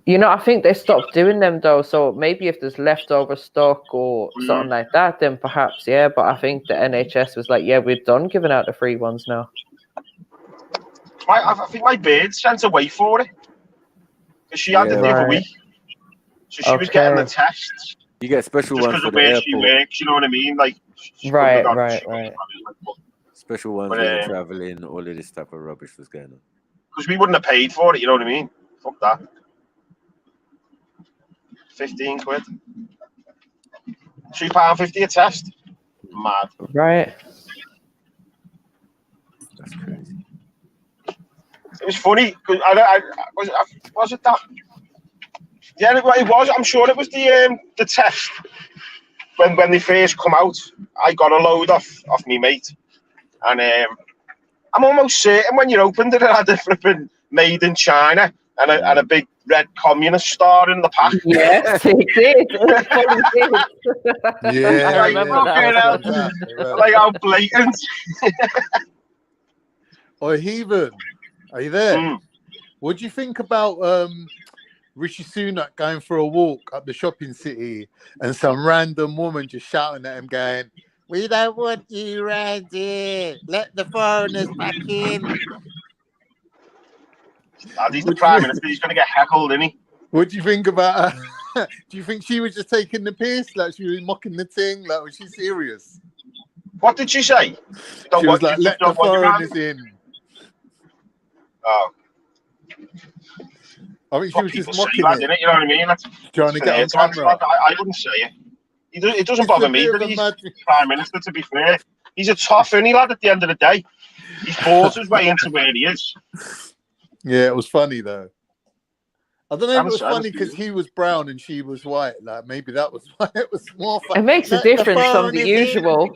Speaker 8: You know, I think they stopped doing them though. So maybe if there's leftover stock or something like that, then perhaps, yeah. But I think the NHS was like, yeah, we're done giving out the free ones now.
Speaker 4: I think my bird sent away for it. Because she had it the other week. So she was getting the tests.
Speaker 12: You get special
Speaker 4: just
Speaker 12: ones
Speaker 4: because
Speaker 12: for
Speaker 4: of
Speaker 12: the
Speaker 4: where
Speaker 12: airport.
Speaker 4: she works, you know what I mean? Like,
Speaker 8: Right.
Speaker 12: Special ones
Speaker 4: But,
Speaker 12: when you're traveling, all of this type of rubbish was going on.
Speaker 4: Because we wouldn't have paid for it, you know what I mean? Fuck that. 15 quid. £2.50 a test. Mad.
Speaker 8: Right.
Speaker 12: That's crazy.
Speaker 4: It was funny because was it that? Yeah, it was. I'm sure it was the test when they first come out. I got a load off me mate, and I'm almost certain when you opened it, it had a flipping made in China and a big red communist star in the pack.
Speaker 8: Yes, he did.
Speaker 10: Yeah,
Speaker 8: I remember that.
Speaker 4: Like how blatant.
Speaker 10: Oh, Heathen, are you there? What do you think about Rishi Sunak going for a walk up the shopping city and some random woman just shouting at him going, "We don't want you around here. Let the foreigners back in."
Speaker 4: He's the Prime Minister. He's going to get heckled, isn't he?
Speaker 10: What do you think about her? Do you think she was just taking the piss? Like she was mocking the thing? Like, was she serious?
Speaker 4: What did she say?
Speaker 10: She was like, "Let the foreigners in."
Speaker 4: Oh.
Speaker 10: I think she was just mocking
Speaker 4: it. You know what I mean? That's
Speaker 10: trying to get on camera.
Speaker 4: I wouldn't say it. It doesn't bother me that he's Prime Minister, to be fair. He's a tough, isn't he, lad, at the end of the day? He's fought his way into where he is.
Speaker 10: Yeah, it was funny, though. I don't know if it was funny because he was brown and she was white. Like, maybe that was why it was more funny.
Speaker 8: It makes a difference from the usual.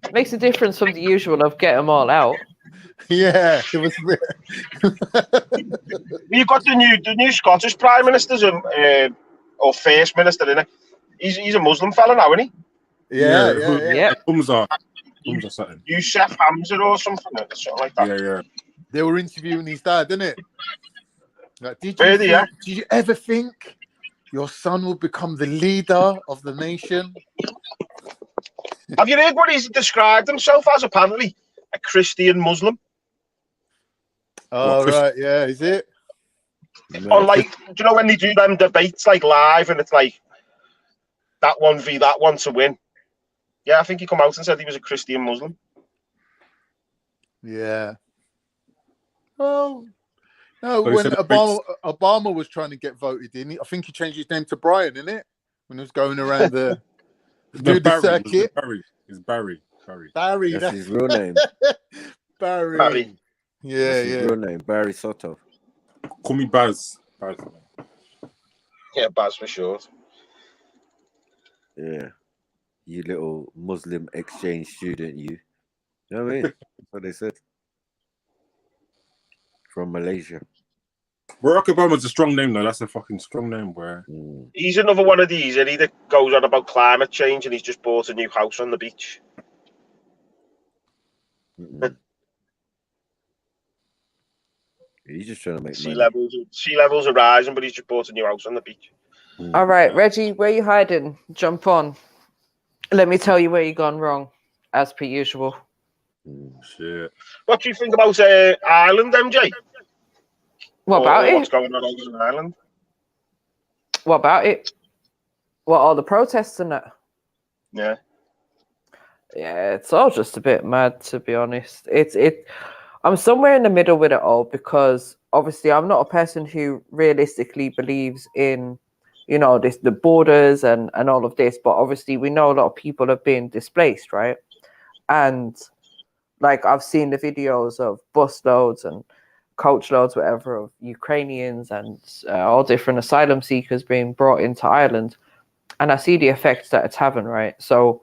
Speaker 8: It makes a difference from the usual of get them all out.
Speaker 10: Yeah, it was.
Speaker 4: You've got the new Scottish Prime Minister's or First Minister, isn't it? He's a Muslim fella now, isn't he?
Speaker 10: Yeah.
Speaker 1: HUMZA something.
Speaker 4: Yusuf Hamza or something like that.
Speaker 1: Yeah.
Speaker 10: They were interviewing his dad, didn't it? Like, did you ever think your son will become the leader of the nation?
Speaker 4: Have you heard what he's described himself as? Apparently, a Christian Muslim.
Speaker 10: Oh, right, yeah, is it?
Speaker 4: Or like, do you know when they do them debates like live and it's like that one v that one to win? Yeah, I think he come out and said he was a Christian Muslim.
Speaker 10: Yeah. Well, no, when Obama was trying to get voted in, I think he changed his name to Brian, innit? When he was going around the circuit.
Speaker 1: It's Barry.
Speaker 10: Barry.
Speaker 12: That's his real name.
Speaker 10: Barry. Yeah,
Speaker 12: That's his real name, Barry Soto.
Speaker 1: Call me Baz.
Speaker 4: Yeah, Baz for short.
Speaker 12: Yeah. You little Muslim exchange student, you. You know what I mean? That's what they said. From Malaysia.
Speaker 1: Barack Obama's a strong name, though. That's a fucking strong name, bro.
Speaker 4: He's another one of these, and he that goes on about climate change, and he's just bought a new house on the beach.
Speaker 12: He's just trying to make
Speaker 4: sea levels are rising, but he's just bought a new house on the beach.
Speaker 8: All right, Reggie, where you hiding? Jump on. Let me tell you where you gone wrong, as per usual.
Speaker 1: Shit.
Speaker 4: What do you think about Ireland, MJ?
Speaker 8: What about it?
Speaker 4: What's going on over in Ireland?
Speaker 8: What about it? What, all the protests and that?
Speaker 4: Yeah.
Speaker 8: Yeah, it's all just a bit mad, to be honest. I'm somewhere in the middle with it all because obviously I'm not a person who realistically believes in, you know, the borders and all of this, but obviously we know a lot of people have been displaced, right? And like I've seen the videos of bus loads and coach loads, whatever, of Ukrainians and all different asylum seekers being brought into Ireland. And I see the effects that it's having, right? So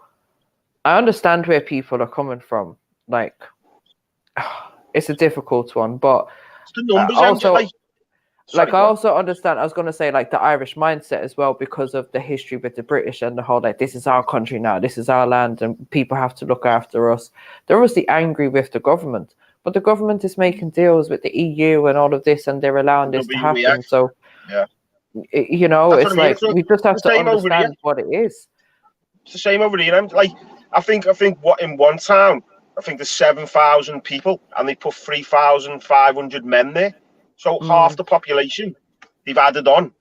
Speaker 8: I understand where people are coming from. Like, it's a difficult one, but I also understand, I was going to say, like, the Irish mindset as well, because of the history with the British and the whole, like, this is our country now, this is our land, and people have to look after us. They're obviously angry with the government, but the government is making deals with the EU and all of this, and they're allowing this to happen. So,
Speaker 4: yeah,
Speaker 8: you know, it's like, we just have to understand what it is.
Speaker 4: It's the same over here. Like, I think what in one town, I think there's 7,000 people, and they put 3,500 men there. So half the population they've added on.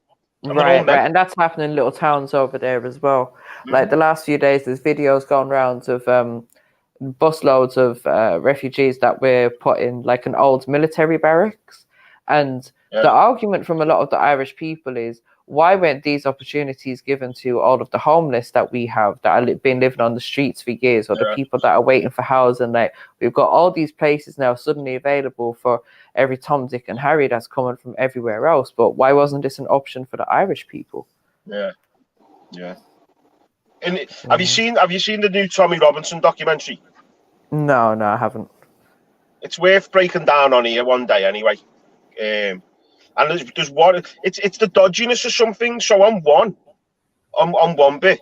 Speaker 8: Right, and that's happening in little towns over there as well. Like the last few days, there's videos going around of busloads of refugees that were put in like an old military barracks. And the argument from a lot of the Irish people is, why weren't these opportunities given to all of the homeless that we have that have been living on the streets for years, or the people that are waiting for housing? Like, we've got all these places now suddenly available for every Tom, Dick and Harry that's coming from everywhere else. But why wasn't this an option for the Irish people?
Speaker 4: Yeah. And have you seen the new Tommy Robinson documentary? No,
Speaker 8: I haven't.
Speaker 4: It's worth breaking down on here one day anyway. And there's one. It's the dodginess of something. So on one bit,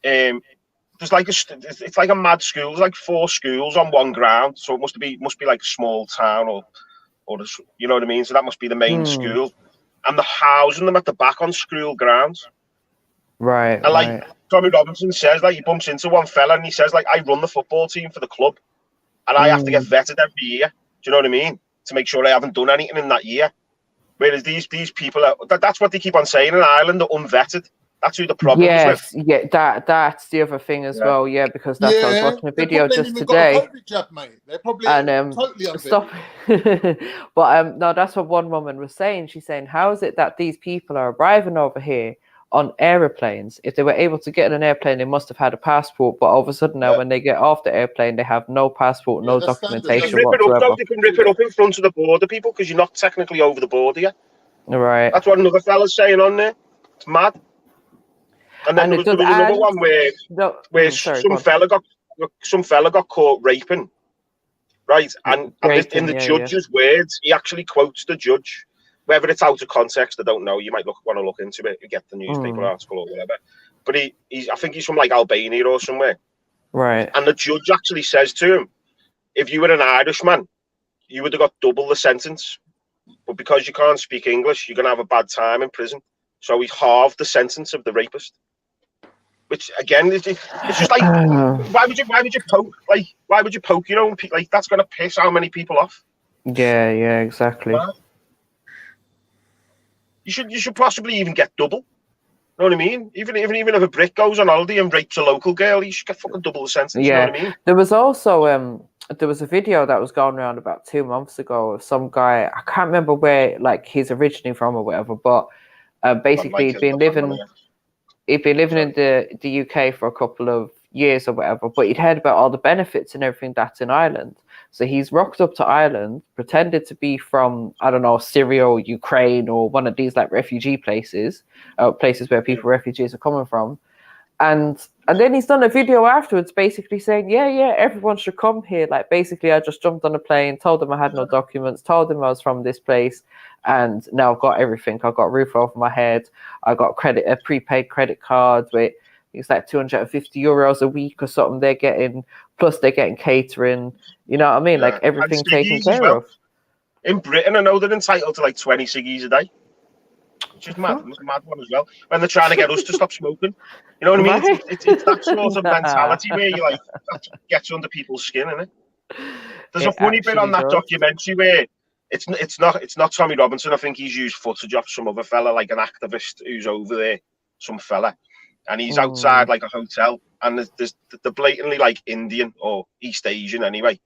Speaker 4: there's like it's like a mad school. There's like 4 schools on one ground. So it must be like a small town or you know what I mean. So that must be the main school, and they're housing them at the back on school grounds.
Speaker 8: Right.
Speaker 4: And like Tommy Robinson says, like he bumps into one fella and he says, like, I run the football team for the club, and I have to get vetted every year. Do you know what I mean? To make sure I haven't done anything in that year. Whereas these people that's what they keep on saying in Ireland, they're unvetted. That's who the problem is with.
Speaker 8: Yeah, that's the other thing as well. Yeah, because that's I was watching a video just today.
Speaker 10: Jab, mate. They're probably
Speaker 8: And
Speaker 10: totally
Speaker 8: stop. But no, that's what one woman was saying. She's saying, how is it that these people are arriving over here on airplanes? If they were able to get in an airplane, they must have had a passport. But all of a sudden now, when they get off the airplane, they have no passport, no documentation whatsoever.
Speaker 4: They can rip it up in front of the border, people, because you're not technically over the border yet.
Speaker 8: Right.
Speaker 4: That's what another fella's saying on there. It's mad. And then there was another one where some fella got caught raping, right? And in the judge's words, he actually quotes the judge. Whether it's out of context, I don't know. You might want to look into it and get the newspaper article or whatever. But I think he's from like Albania or somewhere.
Speaker 8: Right.
Speaker 4: And the judge actually says to him, if you were an Irishman, you would have got double the sentence. But because you can't speak English, you're going to have a bad time in prison. So he halved the sentence of the rapist. Which again, it's just like, why would you poke? Like, why would you poke your own people? Like, that's going to piss how many people off?
Speaker 8: Yeah, exactly.
Speaker 4: You should possibly even get double. You know what I mean? Even if a Brit goes on holiday and rapes a local girl, you should get fucking double the sentence.
Speaker 8: Yeah.
Speaker 4: You know what I mean?
Speaker 8: There was also there was a video that was going around about 2 months ago of some guy. I can't remember where like he's originally from or whatever, but basically he'd been living in the UK for a couple of years or whatever, but he'd heard about all the benefits and everything that's in Ireland. So he's rocked up to Ireland, pretended to be from, I don't know, Syria or Ukraine or one of these like refugee places, places where refugees are coming from. And then he's done a video afterwards basically saying, yeah, everyone should come here. Like, basically, I just jumped on a plane, told them I had no documents, told them I was from this place, and now I've got everything. I've got a roof over my head. I got a prepaid credit card with, it's like €250 a week or something they're getting, plus they're getting catering. You know what I mean? Like, everything taken care of.
Speaker 4: In Britain, I know they're entitled to like 20 ciggies a day. Which is mad. It's a mad one as well. When they're trying to get us to stop smoking. You know what I mean? It's that sort of mentality where you like, that gets under people's skin, isn't it? There's a funny bit on that documentary where it's not Tommy Robinson. I think he's used footage of some other fella, like an activist who's over there, some fella. And he's outside like a hotel, and they're blatantly like Indian or East Asian anyway.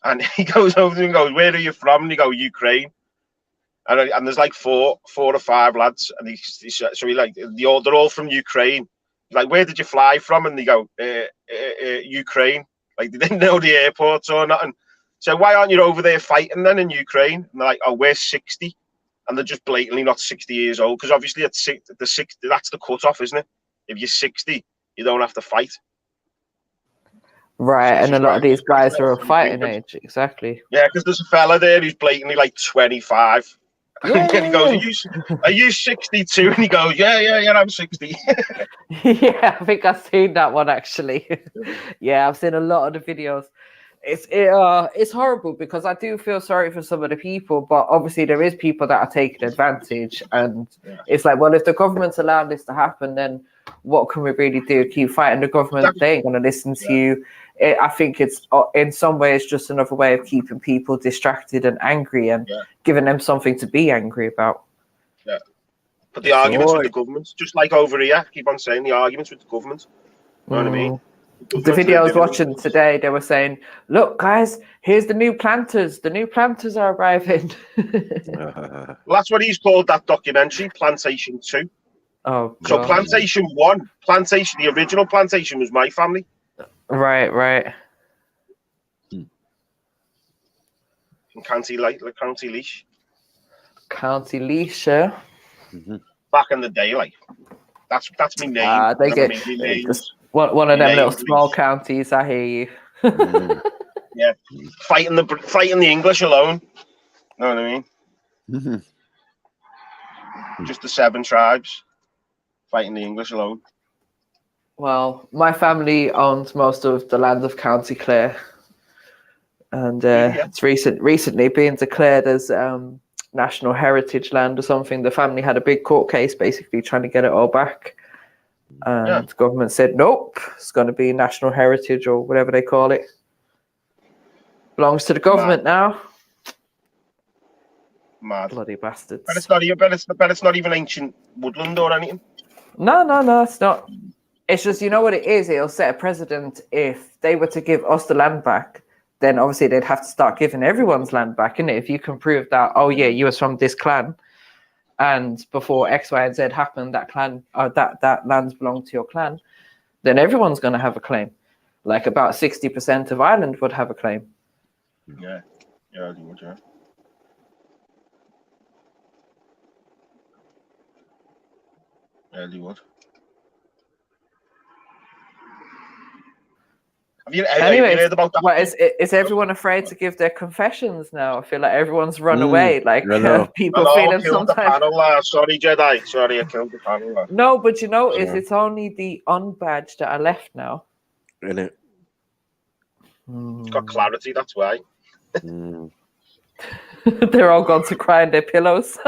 Speaker 4: And he goes over and goes, "Where are you from?" And he goes, "Ukraine." And there's like four or five lads, and they're all from Ukraine. He's like, "Where did you fly from?" And they go, "Ukraine." Like, they didn't know the airports or nothing. So why aren't you over there fighting then in Ukraine? And they're like, "Oh, we're 60," and they're just blatantly not 60 years old, because obviously that's the cutoff, isn't it? If you're 60, you don't have to fight.
Speaker 8: Right, and a lot of these guys are of fighting age, exactly.
Speaker 4: Yeah, because there's a fella there who's blatantly like 25. And he goes, are you 62? And he goes, yeah, I'm 60.
Speaker 8: Yeah, I think I've seen that one actually. Yeah, I've seen a lot of the videos. It's horrible, because I do feel sorry for some of the people, but obviously there is people that are taking advantage, and it's like, well, if the government's allowing this to happen, then what can we really do? Keep fighting the government? They ain't gonna listen to you. I think it's in some ways just another way of keeping people distracted and angry, and giving them something to be angry about.
Speaker 4: Yeah, but the arguments with the government, just like over here, keep on saying the arguments with the government. You know what I mean?
Speaker 8: The video I was watching today, they were saying, "Look, guys, here's the new planters. The new planters are arriving."
Speaker 4: Well, that's what he's called that documentary, Plantation 2.
Speaker 8: Oh, God.
Speaker 4: So Plantation 1, the original Plantation was my family.
Speaker 8: Right.
Speaker 4: In County Laois.
Speaker 8: County Laois, yeah.
Speaker 4: Back in the day, like that's my name.
Speaker 8: They get one of them little small counties. I hear you.
Speaker 4: Yeah, fighting the English alone. You know what I mean? just the 7 tribes fighting the English alone?
Speaker 8: Well, my family owns most of the land of County Clare, and it's recently been declared as national heritage land or something. The family had a big court case basically trying to get it all back, and the government said nope, it's going to be national heritage or whatever they call it. Belongs to the government now.
Speaker 4: Mad.
Speaker 8: Bloody bastards.
Speaker 4: But it's not even ancient woodland or anything.
Speaker 8: No, it's not. It's just, you know what it is? It'll set a precedent. If they were to give us the land back, then obviously they'd have to start giving everyone's land back, innit? If you can prove that, oh yeah, you was from this clan, and before X, Y, and Z happened, that clan, that lands belonged to your clan, then everyone's going to have a claim. Like about 60% of Ireland would have a claim.
Speaker 4: Yeah, I would, yeah. Yeah, they would. Have you heard about that?
Speaker 8: Well, is everyone afraid to give their confessions now? I feel like everyone's run away. Like people feeling sometimes.
Speaker 4: Sorry, Jedi. Sorry, I killed the panel.
Speaker 8: No, but you know, it's only the unbadged that are left now.
Speaker 12: Isn't it?
Speaker 4: It's got clarity, that's why.
Speaker 8: They're all gone to cry in their pillows.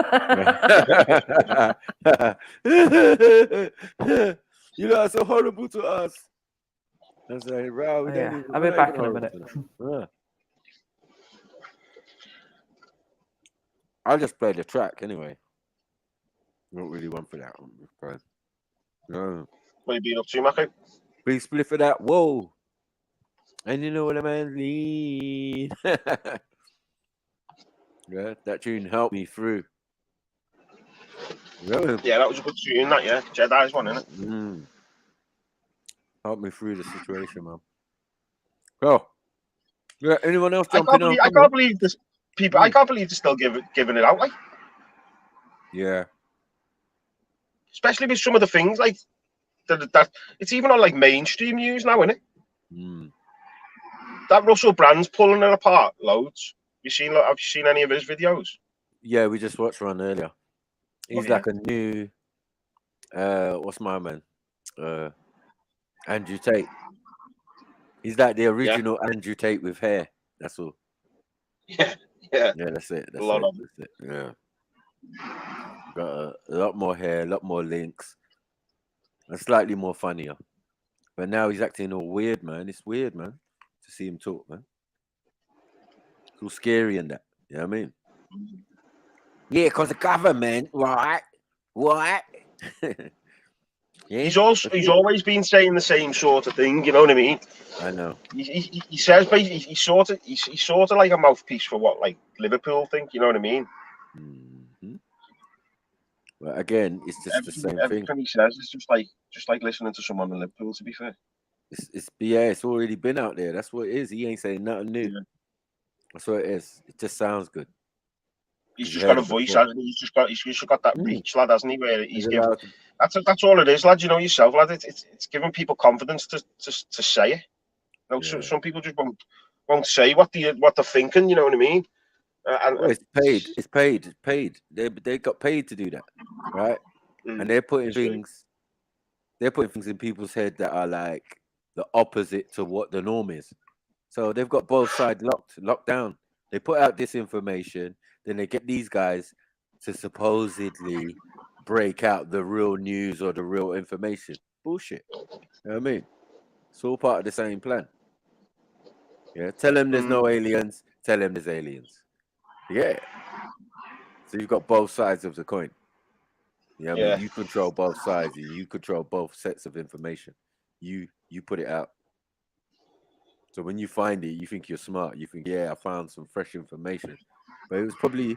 Speaker 12: You guys are so horrible to us. That's like, wow,
Speaker 8: I'll be back in a minute.
Speaker 12: I'll just play the track anyway. Not really one for that one. No.
Speaker 4: What you been up to, Mackie?
Speaker 12: Big split for that. Whoa. And you know what a man need. Yeah, that tune helped me through.
Speaker 4: Yeah, that was a good tune, that, yeah. Jedi's one, innit?
Speaker 12: Helped me through the situation, man. Oh, yeah. Anyone else jumping on?
Speaker 4: I can't believe this. People, I can't believe they're still giving it out, like.
Speaker 12: Yeah.
Speaker 4: Especially with some of the things, like that it's even on like mainstream news now, isn't it? That Russell Brand's pulling it apart loads. Have you seen any of his videos?
Speaker 12: Yeah, we just watched one earlier. He's like a new what's my man? Andrew Tate. He's like the original Andrew Tate with hair. That's all.
Speaker 4: Yeah,
Speaker 12: that's it. That's it. Yeah. Got a lot more hair, a lot more links, and slightly more funnier. But now he's acting all weird, man. It's weird, man, to see him talk, man. It's all scary and that. You know what I mean? Yeah, because the government, right? What?
Speaker 4: Yeah. He's always been saying the same sort of thing. You know what I mean?
Speaker 12: I know.
Speaker 4: He says, but he's sort of like a mouthpiece for what, like Liverpool think. You know what I mean?
Speaker 12: Well, again, it's just the same thing.
Speaker 4: Everything he says is just like listening to someone in Liverpool. To be fair,
Speaker 12: it's already been out there. That's what it is. He ain't saying nothing new. Yeah. That's what it is. It just sounds good.
Speaker 4: He's just got a voice, hasn't he? He's just got that reach, lad, hasn't he? Where he's giving. That's all it is, lad. You know yourself, lad. It's giving people confidence to say it. You know, some people just won't say what they're thinking. You know what I mean?
Speaker 12: It's paid. It's paid. It's paid. They got paid to do that, right? And they're putting things. They're putting things in people's head that are like the opposite to what the norm is. So they've got both sides locked down. They put out this information, then they get these guys to supposedly break out the real news or the real information. Bullshit. You know what I mean? It's all part of the same plan. Yeah. Tell them there's no aliens. Tell them there's aliens. Yeah. So you've got both sides of the coin. You know what I mean? You control both sides and you control both sets of information. You put it out. So when you find it, you think you're smart. You think, yeah, I found some fresh information. But it was probably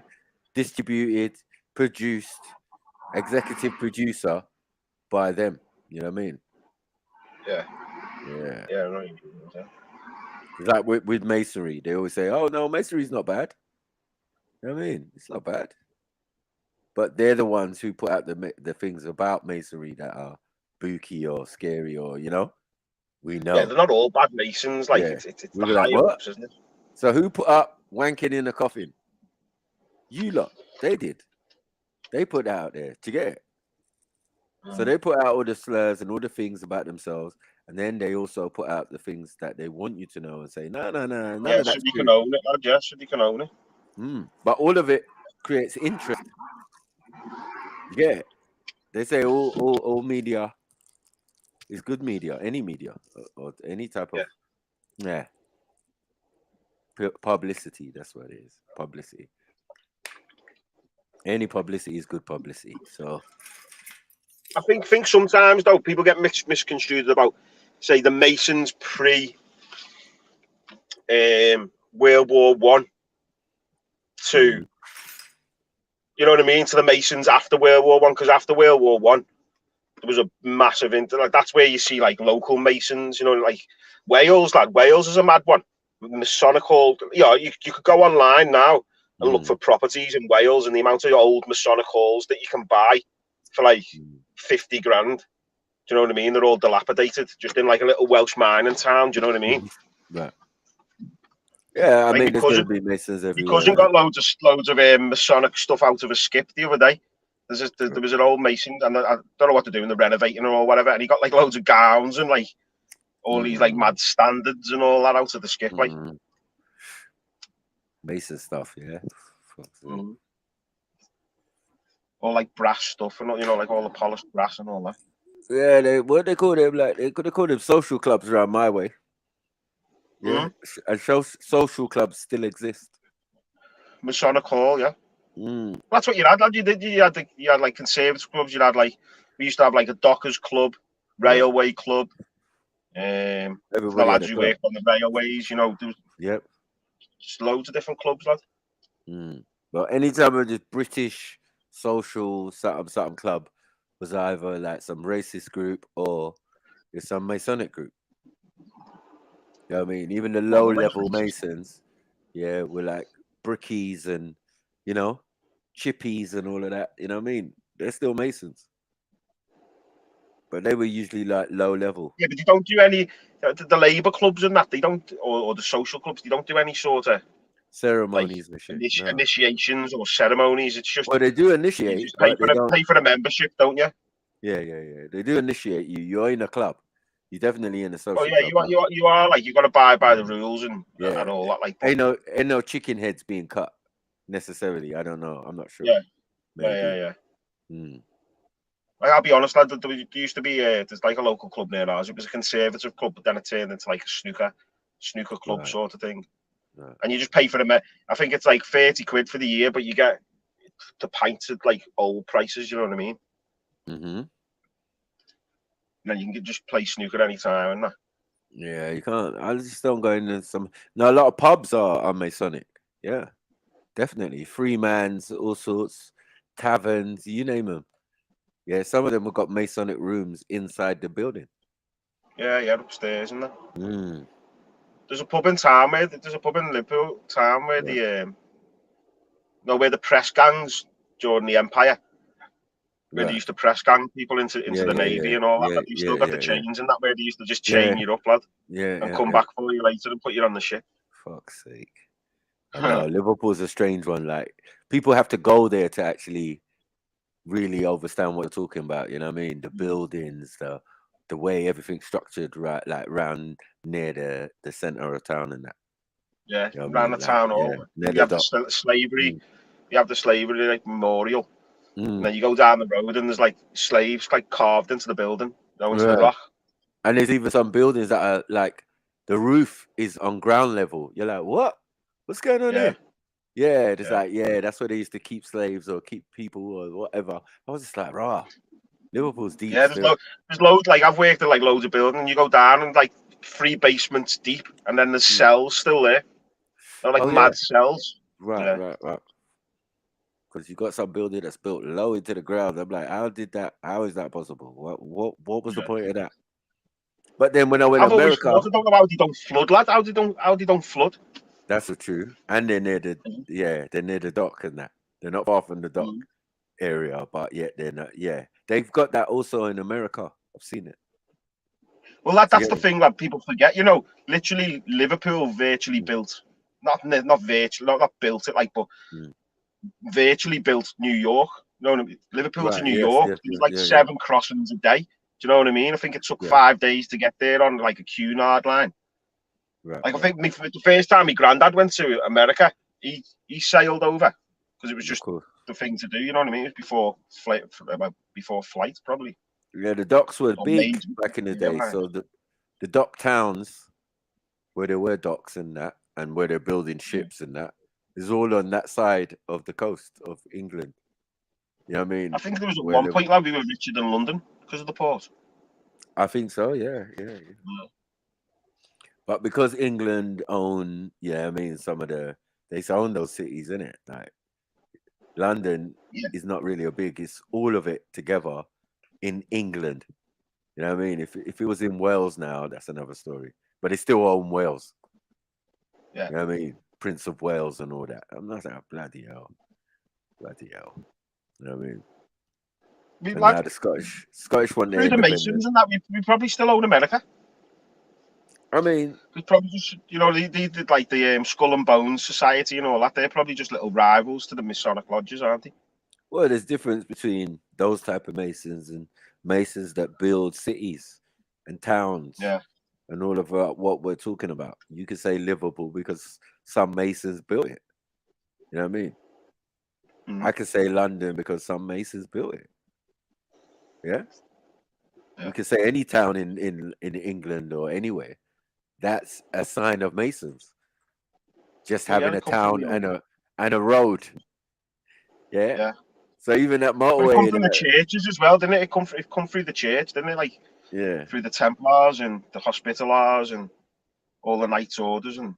Speaker 12: distributed, produced, executive producer by them. You know what I mean?
Speaker 4: Yeah. Right.
Speaker 12: It's like with masonry. They always say, oh, no, masonry's not bad. You know what I mean? It's not bad. But they're the ones who put out the things about masonry that are spooky or scary or, you know? We know.
Speaker 4: Yeah, they're not all bad masons. Like, it's the higher ups, isn't it?
Speaker 12: So who put up wanking in a coffin? You lot. They did. They put that out there to get it. So they put out all the slurs and all the things about themselves, and then they also put out the things that they want you to know and say, no, none of that's
Speaker 4: should you
Speaker 12: true.
Speaker 4: can own it, lad, yeah, should you can own it.
Speaker 12: But all of it creates interest. Yeah. They say all media is good media, any media, or any type of publicity. That's what it is. Publicity. Any publicity is good publicity. So
Speaker 4: I think sometimes though people get misconstrued about, say, the Masons pre World War I to you know what I mean, to the Masons after World War I, because after World War I there was a massive like that's where you see like local Masons, you know, like Wales. Like Wales is a mad one. Masonic hall, you could go online now and look for properties in Wales, and the amount of old Masonic halls that you can buy for like 50 grand. Do you know what I mean? They're all dilapidated, just in like a little Welsh mining town. Do you know what I mean?
Speaker 12: Right. Yeah, I
Speaker 4: like
Speaker 12: mean, there's going to be Masons
Speaker 4: my
Speaker 12: everywhere.
Speaker 4: cousin got loads of Masonic stuff out of a skip the other day. There was an old Mason, and I don't know what to do, and they're renovating or whatever, and he got like loads of gowns and like all these like mad standards and all that out of the skip, like
Speaker 12: Mason stuff, yeah.
Speaker 4: All like brass stuff, and you know, like all the polished brass and all that.
Speaker 12: Yeah, what they call them, like they could have called them social clubs around my way. Yeah, and social clubs still exist.
Speaker 4: Masonic hall, yeah. That's what you had, lad. You had like conservative clubs. You had like, we used to have like a dockers club, railway club. The lads who worked on the railways, you know.
Speaker 12: Yep.
Speaker 4: Just loads of different clubs, lad.
Speaker 12: But anytime of this British social something club was either like some racist group or it's some Masonic group. You know what I mean? Even the low level Masons, were like brickies and, you know, chippies and all of that. You know what I mean? They're still Masons. But they were usually like low level.
Speaker 4: Yeah, but they don't do any, the labour clubs and that, they don't, or the social clubs, they don't do any sort of
Speaker 12: ceremonies
Speaker 4: like,
Speaker 12: and shit.
Speaker 4: initiations or ceremonies. It's just,
Speaker 12: well, they do initiate.
Speaker 4: You just pay for the membership, don't you?
Speaker 12: Yeah. They do initiate you. You're in a club. You're definitely in a social club.
Speaker 4: You are like, you got to abide by the rules and all that. Like,
Speaker 12: ain't no chicken heads being cut necessarily. I don't know. I'm not sure.
Speaker 4: Yeah. Like, I'll be honest, lad, there used to be there's like a local club near ours. It was a conservative club, but then it turned into like a snooker club sort of thing. And you just pay for the I think it's like 30 quid for the year, but you get the pints at like old prices. You know what I mean? And then you can just play snooker anytime and that.
Speaker 12: Yeah, you can't. I just don't go into some. No, a lot of pubs are Masonic. Yeah, definitely. Freemans, all sorts, taverns, you name them. Yeah, some of them have got Masonic rooms inside the building.
Speaker 4: Yeah, upstairs and that. There's a pub in town where there's a pub in Liverpool town where where the press gangs during the Empire, where they used to press gang people into the Navy and all that. But you still got the chains and that, where they used to just chain you up, lad. And come back for you later and put you on the ship.
Speaker 12: Fuck's sake. I know, Liverpool's a strange one. Like, people have to go there to actually really understand what you're talking about. You know what I mean? The buildings, the way everything's structured, right, like round near the center of town and that.
Speaker 4: Yeah,
Speaker 12: you know
Speaker 4: around the town hall. You have the slavery. You have the slavery like memorial. And then you go down the road and there's like slaves like carved into the building, into the rock.
Speaker 12: And there's even some buildings that are like the roof is on ground level. You're like, what? What's going on there? Yeah, it's like, that's where they used to keep slaves or keep people or whatever. I was just like, rah. Liverpool's deep.
Speaker 4: Yeah, there's loads. Like, I've worked in like loads of buildings. And you go down and like 3 basements deep, and then there's cells still there. They're like mad cells.
Speaker 12: Right. Because you got some building that's built low into the ground. I'm like, how is that possible? What was the point of that? But then when I went to America,
Speaker 4: I don't know how they don't flood, lad. How they don't flood.
Speaker 12: That's true. And they're near the dock and that. They're not far from the dock area, but yet they're not. Yeah, they've got that also in America. I've seen it.
Speaker 4: Well, that's the thing that people forget. You know, literally, Liverpool virtually built, not built it like, but virtually built New York. You know what I mean? Liverpool to
Speaker 12: Right.
Speaker 4: New
Speaker 12: Yes.
Speaker 4: York,
Speaker 12: Yes.
Speaker 4: there was
Speaker 12: Yes.
Speaker 4: like
Speaker 12: Yeah.
Speaker 4: 7 crossings a day. Do you know what I mean? I think it took
Speaker 12: Yeah.
Speaker 4: 5 days to get there on like a Cunard line.
Speaker 12: Right.
Speaker 4: Like I think the first time my granddad went to America, he sailed over because it was just the thing to do. You know what I mean? It was before flight probably.
Speaker 12: Yeah, the docks were
Speaker 4: Or
Speaker 12: big
Speaker 4: made,
Speaker 12: back in the
Speaker 4: yeah,
Speaker 12: day.
Speaker 4: man.
Speaker 12: So the dock towns where there were docks and that, and where they're building ships and that, is all on that side of the coast of England. You know what I mean?
Speaker 4: I think there was at
Speaker 12: Where
Speaker 4: one point like we were richer than London because of the port.
Speaker 12: I think so. Yeah. But because England own, I mean, they own those cities, innit? Like London is not really a big. It's all of it together in England. You know what I mean? If it was in Wales now, that's another story. But they still own Wales.
Speaker 4: Yeah.
Speaker 12: You know what I mean? Prince of Wales and all that. I'm not saying bloody hell. You know what I mean?
Speaker 4: We
Speaker 12: And
Speaker 4: like
Speaker 12: now the Scottish want their
Speaker 4: through the
Speaker 12: independence.
Speaker 4: Masons and that we probably still own America.
Speaker 12: I mean,
Speaker 4: it's probably just they did like the Skull and Bones Society and all that. They're probably just little rivals to the Masonic lodges, aren't they?
Speaker 12: Well, there's difference between those type of Masons and Masons that build cities and towns.
Speaker 4: Yeah.
Speaker 12: And all of what we're talking about. You could say Liverpool because some Masons built it. You know what I mean? I could say London because some Masons built it. Yeah. You could say any town in England or anywhere. That's a sign of Masons. Just having a town and a road. Yeah. So even that motorway.
Speaker 4: It come from the churches as well, didn't it? It come through the church, didn't it? Like through the Templars and the Hospitallers and all the Knights Orders and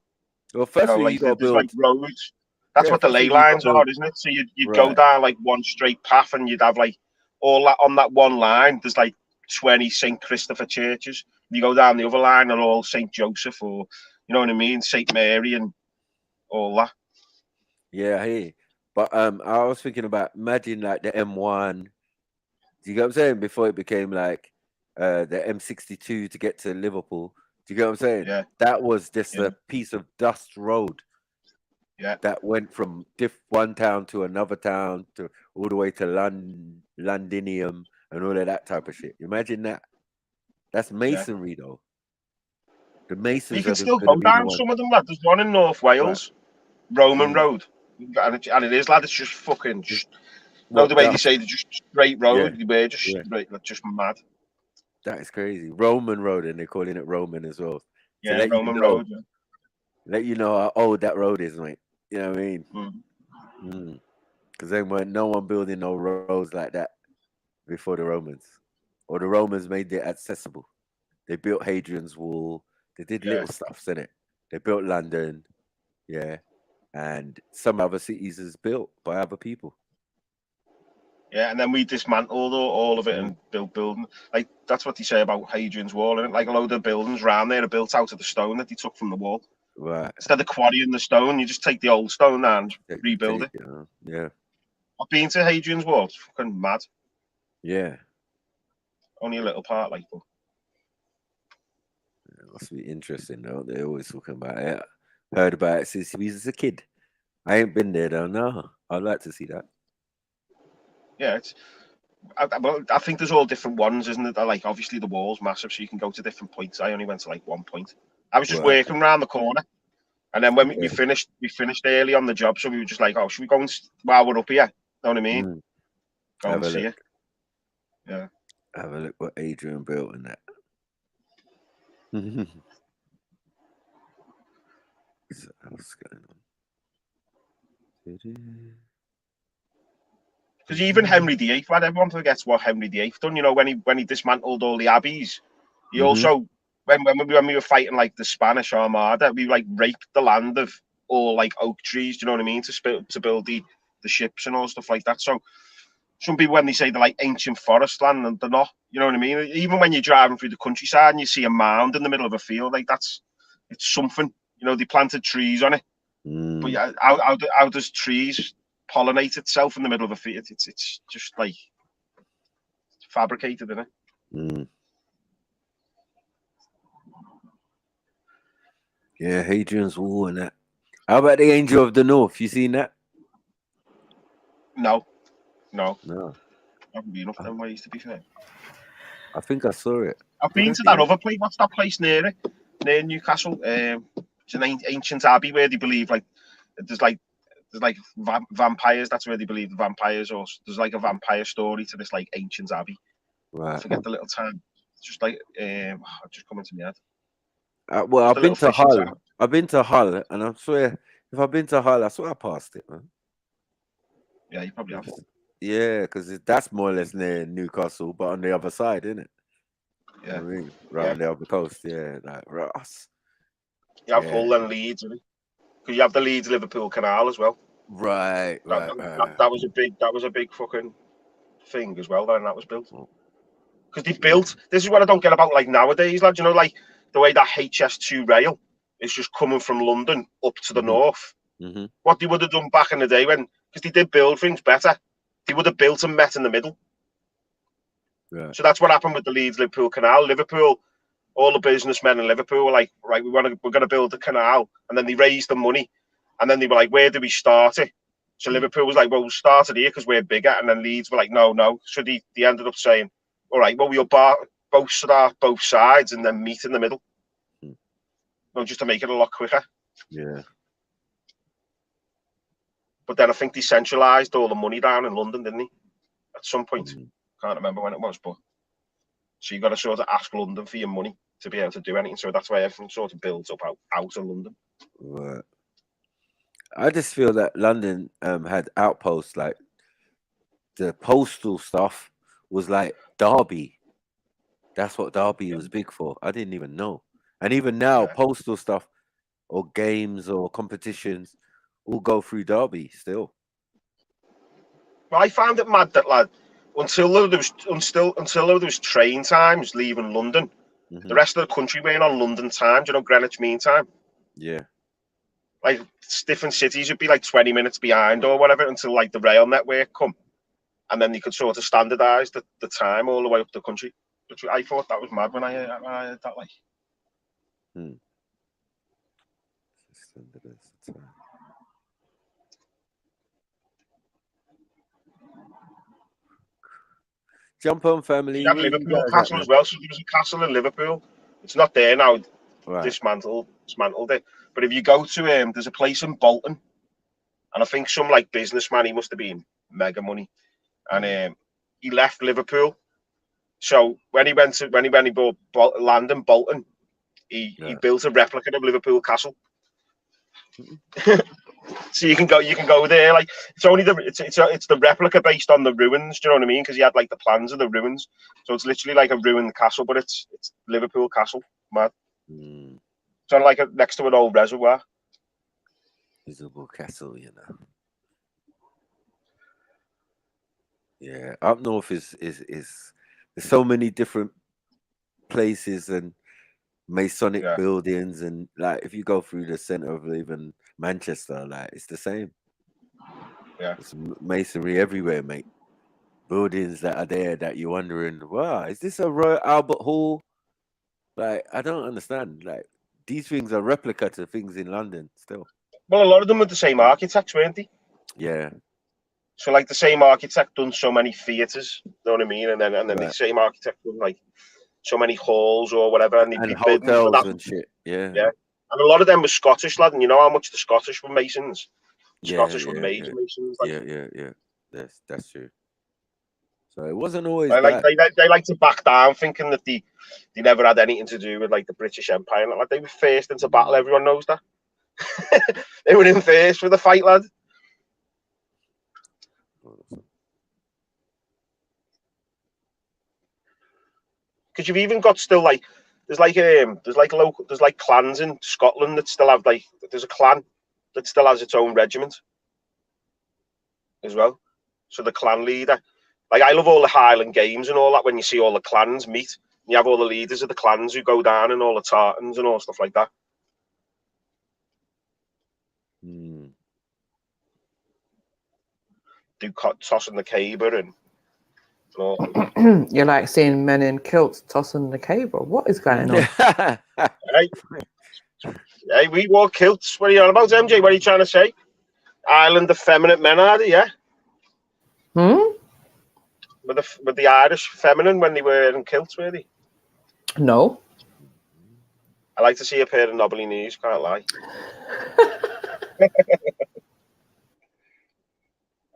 Speaker 12: first
Speaker 4: like
Speaker 12: you got to
Speaker 4: there's
Speaker 12: build
Speaker 4: like roads. That's what the ley lines are, isn't it? So you'd go down like one straight path and you'd have like all that on that one line. There's like 20 St. Christopher churches. You go down the other line and all St. Joseph or you know what I mean, St. Mary and all that.
Speaker 12: Yeah, hey. But I was thinking about imagine like the M1. Do you get what I'm saying? Before it became like the M62 to get to Liverpool. Do you get what I'm saying?
Speaker 4: Yeah.
Speaker 12: That was just a piece of dust road.
Speaker 4: Yeah.
Speaker 12: That went from one town to another town to all the way to Londinium and all of that type of shit. Imagine that. That's masonry though. The Masons.
Speaker 4: You can still go down some of them, lad. There's one in North Wales, Roman Road. And it is, lad, it's just fucking the way they say they're just straight road, they're just straight, just mad.
Speaker 12: That is crazy. Roman Road, and they're calling it Roman as well.
Speaker 4: Yeah, so Roman Road. Yeah.
Speaker 12: Let you know how old that road is, mate. You know what I mean? Because then no one building no roads like that before the Romans. Or the Romans made it accessible. They built Hadrian's Wall. They did little stuffs in it. They built London. Yeah. And some other cities is built by other people.
Speaker 4: Yeah, and then we dismantled all of it and built buildings. Like that's what they say about Hadrian's Wall, and like a load of buildings around there are built out of the stone that they took from the wall.
Speaker 12: Right.
Speaker 4: Instead of quarrying the stone, you just take the old stone and rebuild it.
Speaker 12: Yeah.
Speaker 4: I've been to Hadrian's Wall. It's fucking mad.
Speaker 12: Yeah.
Speaker 4: Only a little part, like.
Speaker 12: It must be interesting though. They're always talking about it. Heard about it since he was a kid. I ain't been there though. No, I'd like to see that.
Speaker 4: Yeah, I think there's all different ones, isn't it? Like obviously the wall's massive, so you can go to different points. I only went to like one point. I was just working around the corner, and then when we finished early on the job, so we were just like, oh, should we go while we're up here? Know what I mean? Go and see it. Yeah.
Speaker 12: Have a look what Adrian built in that. What's going on?
Speaker 4: Because even Henry VIII, lad, everyone forgets what Henry VIII done. You know, when he dismantled all the abbeys, he also when we were fighting like the Spanish Armada, we like raped the land of all like oak trees. Do you know what I mean? To build the ships and all stuff like that. So some people, when they say they're like ancient forest land, and they're not. You know what I mean? Even when you're driving through the countryside and you see a mound in the middle of a field, like it's something. You know, they planted trees on it. But yeah, how does trees pollinate itself in the middle of a field? It's just like fabricated, isn't it?
Speaker 12: Yeah, Hadrian's Wall and that. How about the Angel of the North? You seen that?
Speaker 4: No. No.
Speaker 12: No.
Speaker 4: I haven't been up them ways, to be fair.
Speaker 12: I think I saw it.
Speaker 4: I've been to that other place. What's that place near it? Near Newcastle. It's an ancient abbey where they believe there's vampires. That's where they believe the vampires. Or there's like a vampire story to this like ancient abbey.
Speaker 12: Right.
Speaker 4: I forget the little town. It's just like just coming to my head.
Speaker 12: Well,
Speaker 4: Just
Speaker 12: I've been to Hull. I've been to Hull, and I swear, if I've been to Hull, I swear I passed it, man.
Speaker 4: Yeah, you probably have.
Speaker 12: Yeah, because that's more or less near Newcastle, but on the other side, isn't it?
Speaker 4: Yeah.
Speaker 12: I mean, right on the other coast. Yeah, like Ross.
Speaker 4: You have Hull and Leeds, because you have the Leeds-Liverpool Canal as well.
Speaker 12: Right.
Speaker 4: That was a big fucking thing as well. Then that was built because they built. This is what I don't get about like nowadays, lad. You know, like the way that HS2 rail is just coming from London up to the north. What they would have done back in the day because they did build things better, they would have built and met in the middle.
Speaker 12: Right.
Speaker 4: So that's what happened with the Leeds-Liverpool Canal. Liverpool, all the businessmen in Liverpool were like, right, we're gonna build the canal, and then they raised the money, and then they were like, where do we start it? So Liverpool was like, well, we'll start it here because we're bigger, and then Leeds were like, no. So they ended up saying, all right, well, we'll both start both sides and then meet in the middle. No, just to make it a lot quicker.
Speaker 12: Yeah.
Speaker 4: But then I think they centralised all the money down in London, didn't they? At some point. Can't remember when it was, but so you got to sort of ask London for your money to be able to do anything. So that's why everything sort of builds up out of London.
Speaker 12: Right. I just feel that London had outposts, like the postal stuff was like Derby. That's what Derby was big for. I didn't even know. And even now, postal stuff or games or competitions all go through Derby still.
Speaker 4: Well, I found it mad that, lad, until there was train times leaving London, the rest of the country went on London time. Do you know Greenwich Mean Time?
Speaker 12: Yeah.
Speaker 4: Like different cities would be like 20 minutes behind or whatever until like the rail network come, and then you could sort of standardise the time all the way up the country. Which I thought that was mad when I heard that. Like.
Speaker 12: Jump on, family.
Speaker 4: You have Liverpool Castle as well. So there was a castle in Liverpool. It's not there now.
Speaker 12: Right.
Speaker 4: Dismantled it. But if you go to there's a place in Bolton, and I think some like businessman, he must have been mega money, and he left Liverpool. So when he bought land in Bolton, he built a replica of Liverpool Castle. So you can go there. Like it's only it's the replica based on the ruins. Do you know what I mean? Because he had like the plans of the ruins. So it's literally like a ruined castle, but it's Liverpool Castle. Mad. It's on like next to an old reservoir.
Speaker 12: Liverpool Castle, you know. Yeah, up north is there's so many different places and Masonic buildings, and like if you go through the center of even Manchester, like it's the same.
Speaker 4: Yeah,
Speaker 12: it's masonry everywhere, mate. Buildings that are there that you're wondering, wow, is this a Royal Albert Hall? Like I don't understand. Like these things are replica to things in London still.
Speaker 4: Well, a lot of them were the same architects, weren't they?
Speaker 12: Yeah.
Speaker 4: So like the same architect done so many theatres, you know what I mean? And then the same architect done like so many halls or whatever, and
Speaker 12: hotels and shit. Yeah.
Speaker 4: And a lot of them were Scottish, lad, and you know how much the Scottish were masons. Scottish were major masons. Like.
Speaker 12: Yeah. That's true. So it wasn't always
Speaker 4: they like to back down, thinking that they never had anything to do with like the British Empire. Like they were first into battle. Everyone knows that. They were in first for the fight, lad. Because you've even got still like there's like clans in Scotland that still have like there's a clan that still has its own regiment as well. So the clan leader, like I love all the Highland games and all that when you see all the clans meet. You have all the leaders of the clans who go down and all the tartans and all stuff like that. Do tossing the caber and all.
Speaker 8: You're like seeing men in kilts tossing the cable. What is going on?
Speaker 4: Hey, we wore kilts. What are you on about, MJ? What are you trying to say? Island effeminate men, are they? Yeah. with the Irish feminine when they were in kilts, were they?
Speaker 8: No.
Speaker 4: I like to see a pair of knobbly knees, can't lie.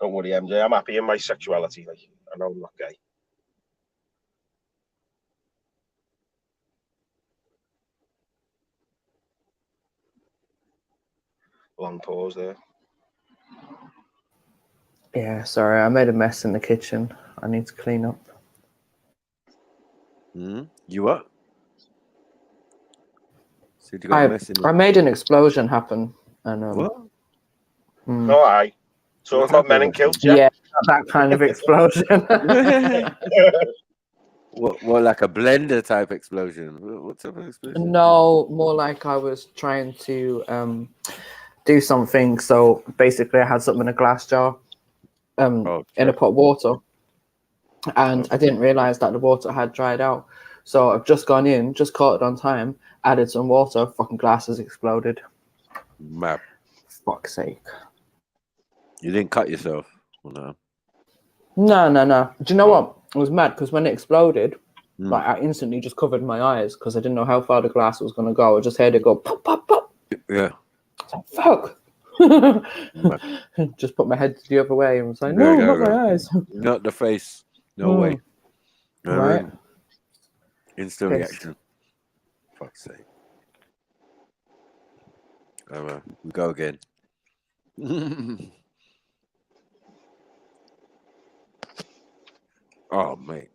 Speaker 4: Don't worry, MJ. I'm happy in my sexuality. Like, I know I'm not gay. Long pause there.
Speaker 8: Yeah, sorry, I made a mess in the kitchen. I need to clean up.
Speaker 12: You what? So you got a mess in
Speaker 8: I made an explosion happen, and
Speaker 12: what?
Speaker 4: No, I. So I've got men in kilts, yeah?
Speaker 8: Yeah, that kind of explosion.
Speaker 12: What, like a blender type explosion? What type of explosion?
Speaker 8: No, more like I was trying to do something. So basically, I had something in a glass jar, in a pot of water, and I didn't realize that the water had dried out. So I've just gone in, just caught it on time, added some water, fucking glass has exploded.
Speaker 12: Map.
Speaker 8: Fuck's sake.
Speaker 12: You didn't cut yourself? Or no?
Speaker 8: No. Do you know what? I was mad because when it exploded, like I instantly just covered my eyes because I didn't know how far the glass was going to go. I just heard it go pop, pop, pop.
Speaker 12: Yeah.
Speaker 8: Fuck. Just put my head the other way and was like, no, not my eyes.
Speaker 12: Not the face. No way.
Speaker 8: Right.
Speaker 12: Instant reaction. Fuck's sake. We go again. Oh, mate.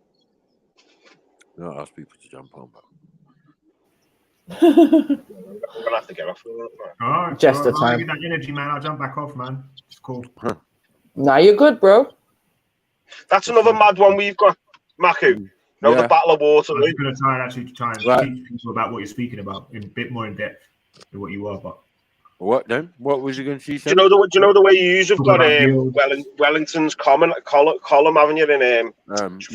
Speaker 12: Not ask people to jump on, but
Speaker 4: I'm gonna have to get off.
Speaker 9: Alright,
Speaker 8: Just the
Speaker 9: I'll
Speaker 8: time.
Speaker 9: give you that energy, man. I'll jump back off, man. It's cool.
Speaker 8: Nah, you're good, bro.
Speaker 4: That's another mad one we've got, Maku. No, the Battle of Waterloo.
Speaker 9: I'm going to try and teach people about what you're speaking about in a bit more in depth than what you are. But
Speaker 12: what then? What was you going to teach?
Speaker 4: Do you know the way you have got Wellington's column, haven't you? In
Speaker 12: Nelson's.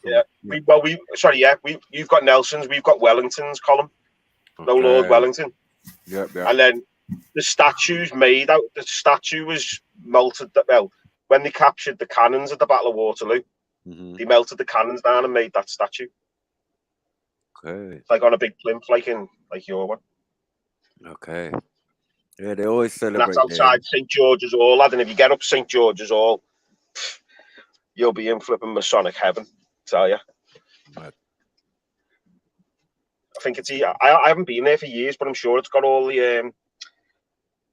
Speaker 4: Yeah. You've got Nelson's. We've got Wellington's column. No Lord Wellington.
Speaker 12: Yeah.
Speaker 4: And then the statue's made out. The statue was melted. Well, when they captured the cannons at the Battle of Waterloo, they melted the cannons down and made that statue.
Speaker 12: Okay.
Speaker 4: It's like on a big plinth, like your one.
Speaker 12: Okay. Yeah, they always celebrate.
Speaker 4: And that's outside St. George's Hall, lad. And if you get up St. George's Hall, you'll be in flipping Masonic heaven. Tell you.
Speaker 12: Right.
Speaker 4: I think it's. I haven't been there for years, but I'm sure it's got all the,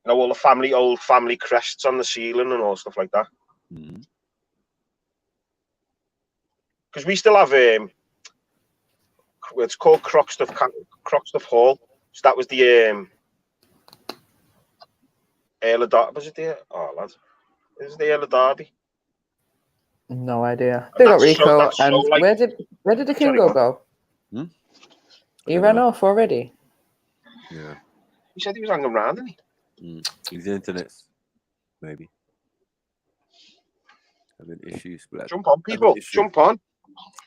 Speaker 4: all the old family crests on the ceiling and all stuff like that. Because we still have it's called Crockstuff Hall. So that was the Earl of Derby. Was it the lad? Is it the Earl of Derby?
Speaker 8: No idea. Big up Rico. And where did the Kingo go? He ran off already.
Speaker 12: Yeah.
Speaker 4: He said he was hanging around, didn't he?
Speaker 12: His internet, maybe. Having issues.
Speaker 4: Jump on, people. Jump on.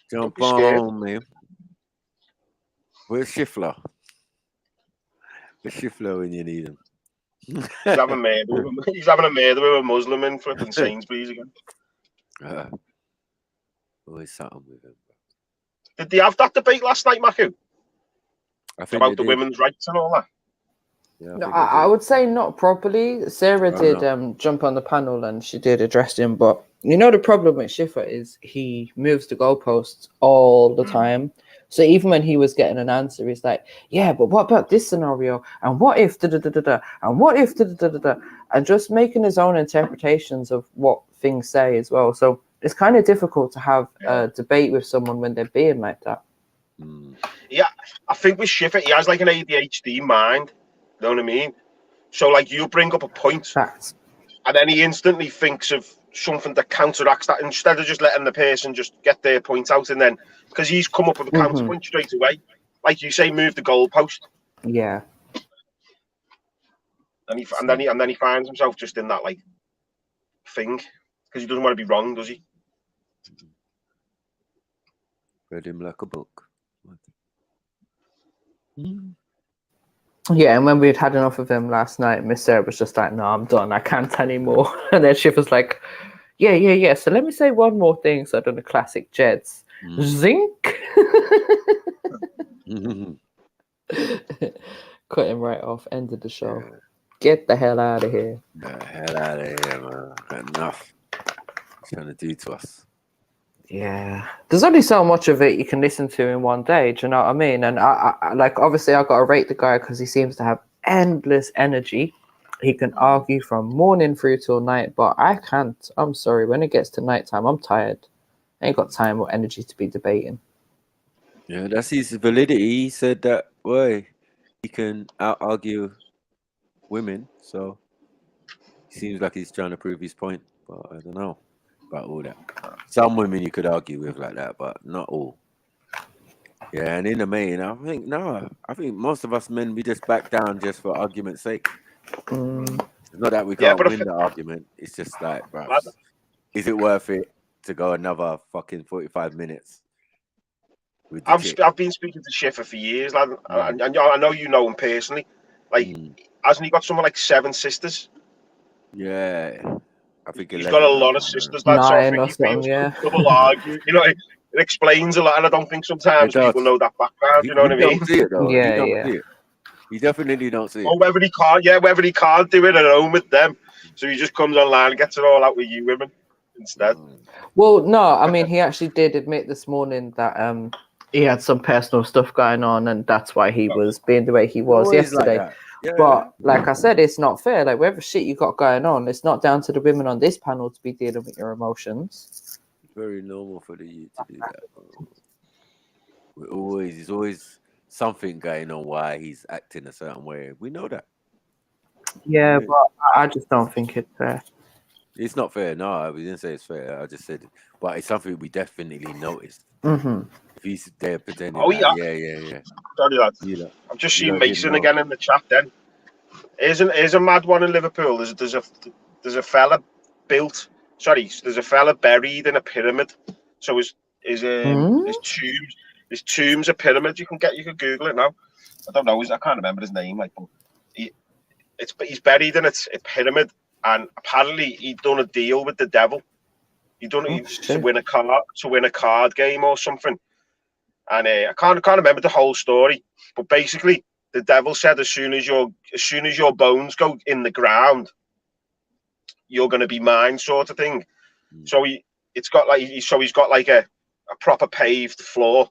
Speaker 12: Jump on, man. Where's Schiffler? Where's Schiffler when you need him?
Speaker 4: He's having a murder with a Muslim in flipping Sainsbury's again.
Speaker 12: Always something with him.
Speaker 4: Did they have that debate last night, Maku? About the women's rights and all that?
Speaker 12: Yeah,
Speaker 8: No, I would say not properly. Sarah did jump on the panel and she did address him, but you know the problem with Schiffer is he moves the goalposts all the time. So even when he was getting an answer, he's like, yeah, but what about this scenario? And what if da-da-da-da-da? And what if da-da-da-da-da? And just making his own interpretations of what things say as well. So it's kind of difficult to have a debate with someone when they're being like that.
Speaker 4: Yeah, I think with Schiffer, he has like an ADHD mind. You know what I mean? So like you bring up a point, and then he instantly thinks of something that counteracts that instead of just letting the person just get their point out, and then because he's come up with a counterpoint straight away, like you say, move the goalpost.
Speaker 8: Yeah.
Speaker 4: And then he finds himself just in that like thing because he doesn't want to be wrong, does he?
Speaker 12: Read him like a book.
Speaker 8: Yeah, and when we'd had enough of him last night, Miss Sarah was just like, no, I'm done. I can't anymore. And then Schiffer's like, Yeah. So let me say one more thing. So I've done the classic Jeds. Zinc. Cut him right off. Ended the show. Get the hell out of here.
Speaker 12: The hell out of here, man. Enough. What you trying to do to us?
Speaker 8: Yeah, there's only so much of it you can listen to in one day. Do you know what I mean? And I like, obviously, I got to rate the guy because he seems to have endless energy. He can argue from morning through till night, but I can't. I'm sorry. When it gets to nighttime, I'm tired. I ain't got time or energy to be debating.
Speaker 12: Yeah, that's his validity. He said that, boy, he can out-argue women, so seems like he's trying to prove his point, but I don't know about all that. Some women you could argue with like that, but not all. Yeah, and in the main, I think most of us men, we just back down just for argument's sake. It's not that we can't win the argument. It's just like, bro, is it worth it to go another fucking 45 minutes?
Speaker 4: I've been speaking to Schiffer for years, lad, and I know you know him personally. Like, hasn't he got something like 7 sisters?
Speaker 12: Yeah, I think
Speaker 4: he's got a lot of sisters, lad. So I think he feels double argue. You know, it explains a lot, and I don't think sometimes people know that background. You know what I mean?
Speaker 12: Don't see it though. Yeah, don't see it. He definitely don't see it.
Speaker 4: Or whether he can't do it at home with them, so he just comes online and gets it all out with you women instead.
Speaker 8: Well, no, I mean, he actually did admit this morning that he had some personal stuff going on, and that's why he was being the way he was yesterday.
Speaker 12: Like
Speaker 8: but like I said, it's not fair. Like, whatever shit you got going on, it's not down to the women on this panel to be dealing with your emotions.
Speaker 12: Very normal for the youth to do that. There's always something going on why he's acting a certain way. We know that.
Speaker 8: Yeah, but I just don't think it's fair.
Speaker 12: It's not fair. No, we didn't say it's fair. I just said, but it's something we definitely noticed. If he's there pretending. Yeah.
Speaker 4: Sorry, lad. I've just seen Mason again in the chat. Then here's a mad one in Liverpool. There's a fella built. Sorry, there's a fella buried in a pyramid. So his tomb's a pyramid. You can Google it now. I don't know. I can't remember his name. Like, but he's buried in a pyramid, and apparently he'd done a deal with the devil. He done it to win a card game or something. And I can't remember the whole story, but basically the devil said as soon as your bones go in the ground, you're going to be mine, sort of thing. So he's got like a proper paved floor,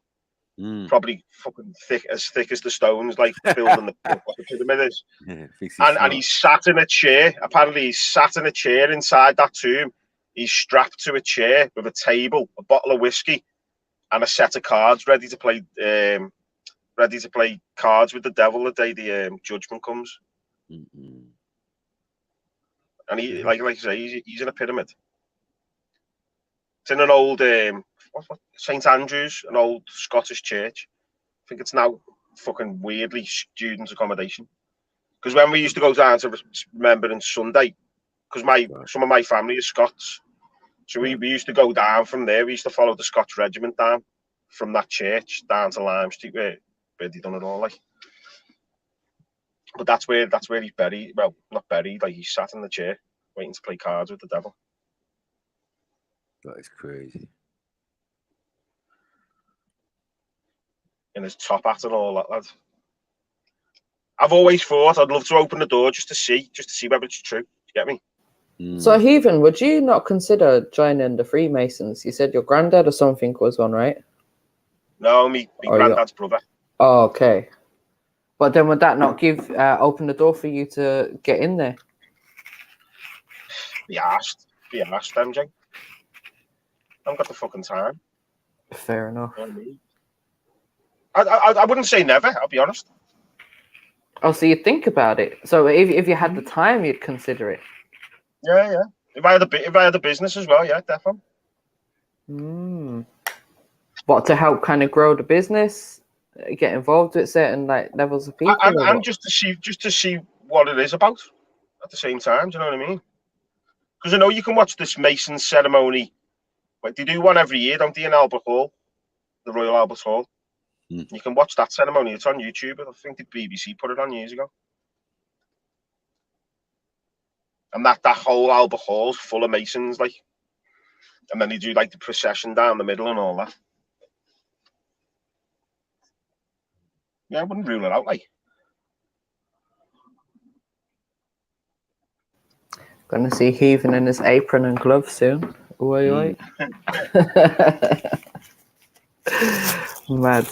Speaker 4: probably fucking thick as the stones, like building the pyramid is. And he's sat in a chair. Apparently he's sat in a chair inside that tomb. He's strapped to a chair with a table, a bottle of whiskey, and a set of cards ready to play cards with the devil the day the judgment comes. And he, like I say, he's in a pyramid. It's in an old St Andrews, an old Scottish church. I think it's now fucking weirdly student accommodation. Because when we used to go down to Remembrance Sunday, because some of my family is Scots, so we used to go down from there. We used to follow the Scots regiment down from that church down to Lime Street where they done it all, like. But that's where he's buried. Well, not buried, like he's sat in the chair waiting to play cards with the devil.
Speaker 12: That is crazy.
Speaker 4: In his top hat and all that, lad. I've always thought I'd love to open the door just to see whether it's true. You get me?
Speaker 8: So, Heathen, would you not consider joining the Freemasons? You said your granddad or something was one, right?
Speaker 4: No, me granddad's brother.
Speaker 8: Oh, okay. But then would that not open the door for you to get in there?
Speaker 4: Be asked, MJ. I haven't got the fucking time.
Speaker 8: Fair enough.
Speaker 4: You know what I mean? I wouldn't say never, I'll be honest.
Speaker 8: Oh, so you'd think about it. So if you had the time, you'd consider it.
Speaker 4: Yeah. If I had a business as well, yeah, definitely.
Speaker 8: What, to help kind of grow the business, get involved with certain like levels of people,
Speaker 4: and just to see what it is about at the same time. Do you know what I mean? Because I know you can watch this Mason ceremony. Like, they do one every year, don't they, in Albert Hall, the Royal Albert Hall. You can watch that ceremony. It's on YouTube. I think the BBC put it on years ago. And that whole Albert Hall's full of Masons, like, And then they do like the procession down the middle and all that. Yeah, I wouldn't rule it out, like.
Speaker 8: Gonna see Heathen in his apron and gloves soon. Oi, oi. Mad.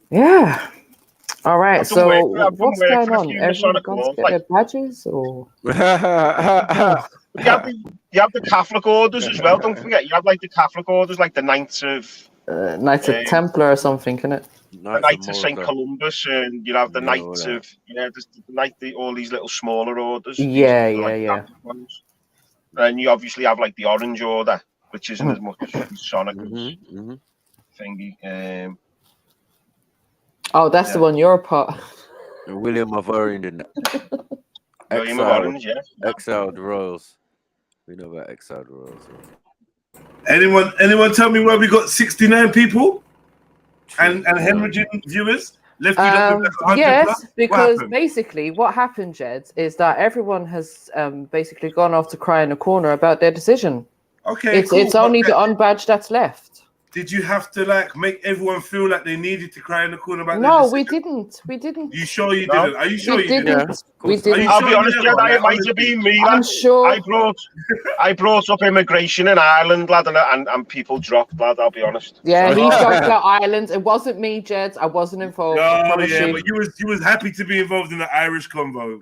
Speaker 8: Yeah. All right. So what's going on? Everyone got to get their badges, or
Speaker 4: you have the Catholic orders as well. Don't forget, you have like the Catholic orders, like the Knights of
Speaker 8: Templar or something, can it?
Speaker 4: The Knights of St. Columbus, and you have the Knights of all these little smaller orders.
Speaker 8: Yeah.
Speaker 4: And you obviously have like the Orange Order, which isn't as much Sonic thingy.
Speaker 8: Oh, that's the one you're a part.
Speaker 12: William of Orange and
Speaker 4: William of Orange, yeah.
Speaker 12: Exiled Royals. We know about Exiled Royals.
Speaker 6: Anyone tell me why we got 69 people and hemorrhaging viewers? Left
Speaker 8: yes, because basically what happened, Jed, is that everyone has basically gone off to cry in a corner about their decision.
Speaker 6: Okay,
Speaker 8: it's only the unbadged that's left.
Speaker 6: Did you have to like make everyone feel like they needed to cry in the corner about
Speaker 8: No,
Speaker 6: their decision?
Speaker 8: we didn't.
Speaker 6: You sure you didn't? Are you sure
Speaker 8: we
Speaker 6: you
Speaker 8: didn't? We didn't.
Speaker 4: I'll be honest, Jed, it might have been me.
Speaker 8: I'm sure.
Speaker 4: I brought up immigration in Ireland, lad, and people dropped, lad. I'll be honest.
Speaker 8: Yeah, he talked about Ireland. It wasn't me, Jed. I wasn't involved.
Speaker 6: Oh yeah, but you was happy to be involved in the Irish convo.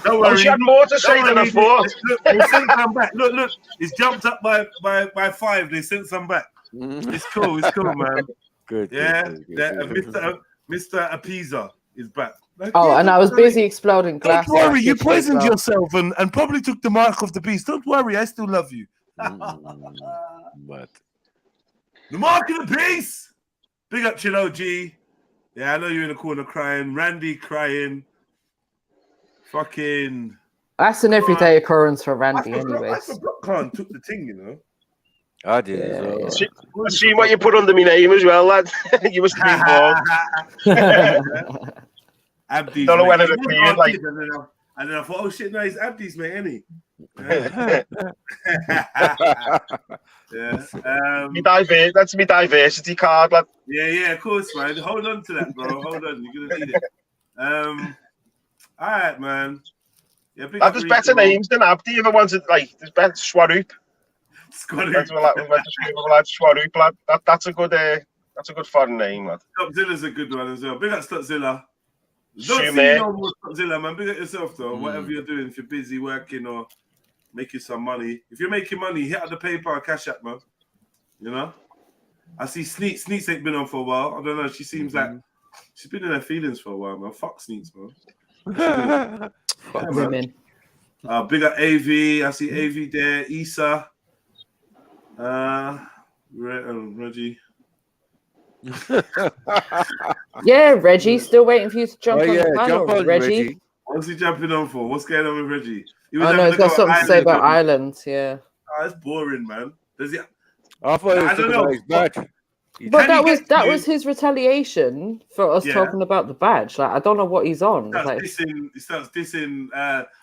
Speaker 6: Don't worry.
Speaker 4: She had more to say than I thought.
Speaker 6: Look, they sent some back. Look, it's jumped up by 5. They sent some back. It's cool, man.
Speaker 12: Good.
Speaker 6: Yeah,
Speaker 12: good.
Speaker 6: Mr. Appeaser is back.
Speaker 8: Oh, and I was busy exploding glass.
Speaker 6: Don't worry, you poisoned yourself and probably took the mark of the beast. Don't worry, I still love you.
Speaker 12: But
Speaker 6: the mark of the beast. Big up, Chilo G. Yeah, I know you're in the corner crying. Randy crying. Fucking.
Speaker 8: That's an everyday occurrence for Randy, anyways.
Speaker 6: I forgot Khan took the thing, you know.
Speaker 12: I did as well.
Speaker 4: I see what you put under my name as well, lad. You must be involved.
Speaker 6: Abdi's,
Speaker 4: don't know whether
Speaker 6: mate.
Speaker 4: it's clear, like.
Speaker 6: And then I thought, oh shit, no, it's Abdi's, mate, ain't he? Yeah.
Speaker 4: That's my diversity card, lad.
Speaker 6: Yeah, of course, man. Hold on to that, bro. Hold on, you're gonna need it. All right, man. Yeah,
Speaker 4: there's better names than Abdi. If I wanted, like, there's better Swaroop. That's a good foreign name, lad.
Speaker 6: Stopzilla's a good one as well. Big up Stopzilla. Don't see you no more, Stopzilla, man. Big up yourself though. Whatever you're doing, if you're busy working or making some money. If you're making money, hit up the PayPal Cash App, man. You know? I see Sneaks ain't been on for a while. I don't know. She seems like she's been in her feelings for a while, man. Fuck Sneaks, man.
Speaker 8: Fuck women.
Speaker 6: Big up AV. I see AV there. Issa. Reggie.
Speaker 8: Yeah, Reggie. Still waiting for you to jump on the panel, Reggie.
Speaker 6: What's he jumping on for? What's going on with Reggie?
Speaker 8: Oh no, he's got something to say about Ireland. Yeah.
Speaker 6: Oh, that's boring, man. Does he?
Speaker 12: I thought
Speaker 6: I don't know.
Speaker 8: But that was his retaliation for us talking about the badge. Like, I don't know what he's on.
Speaker 6: He starts dissing.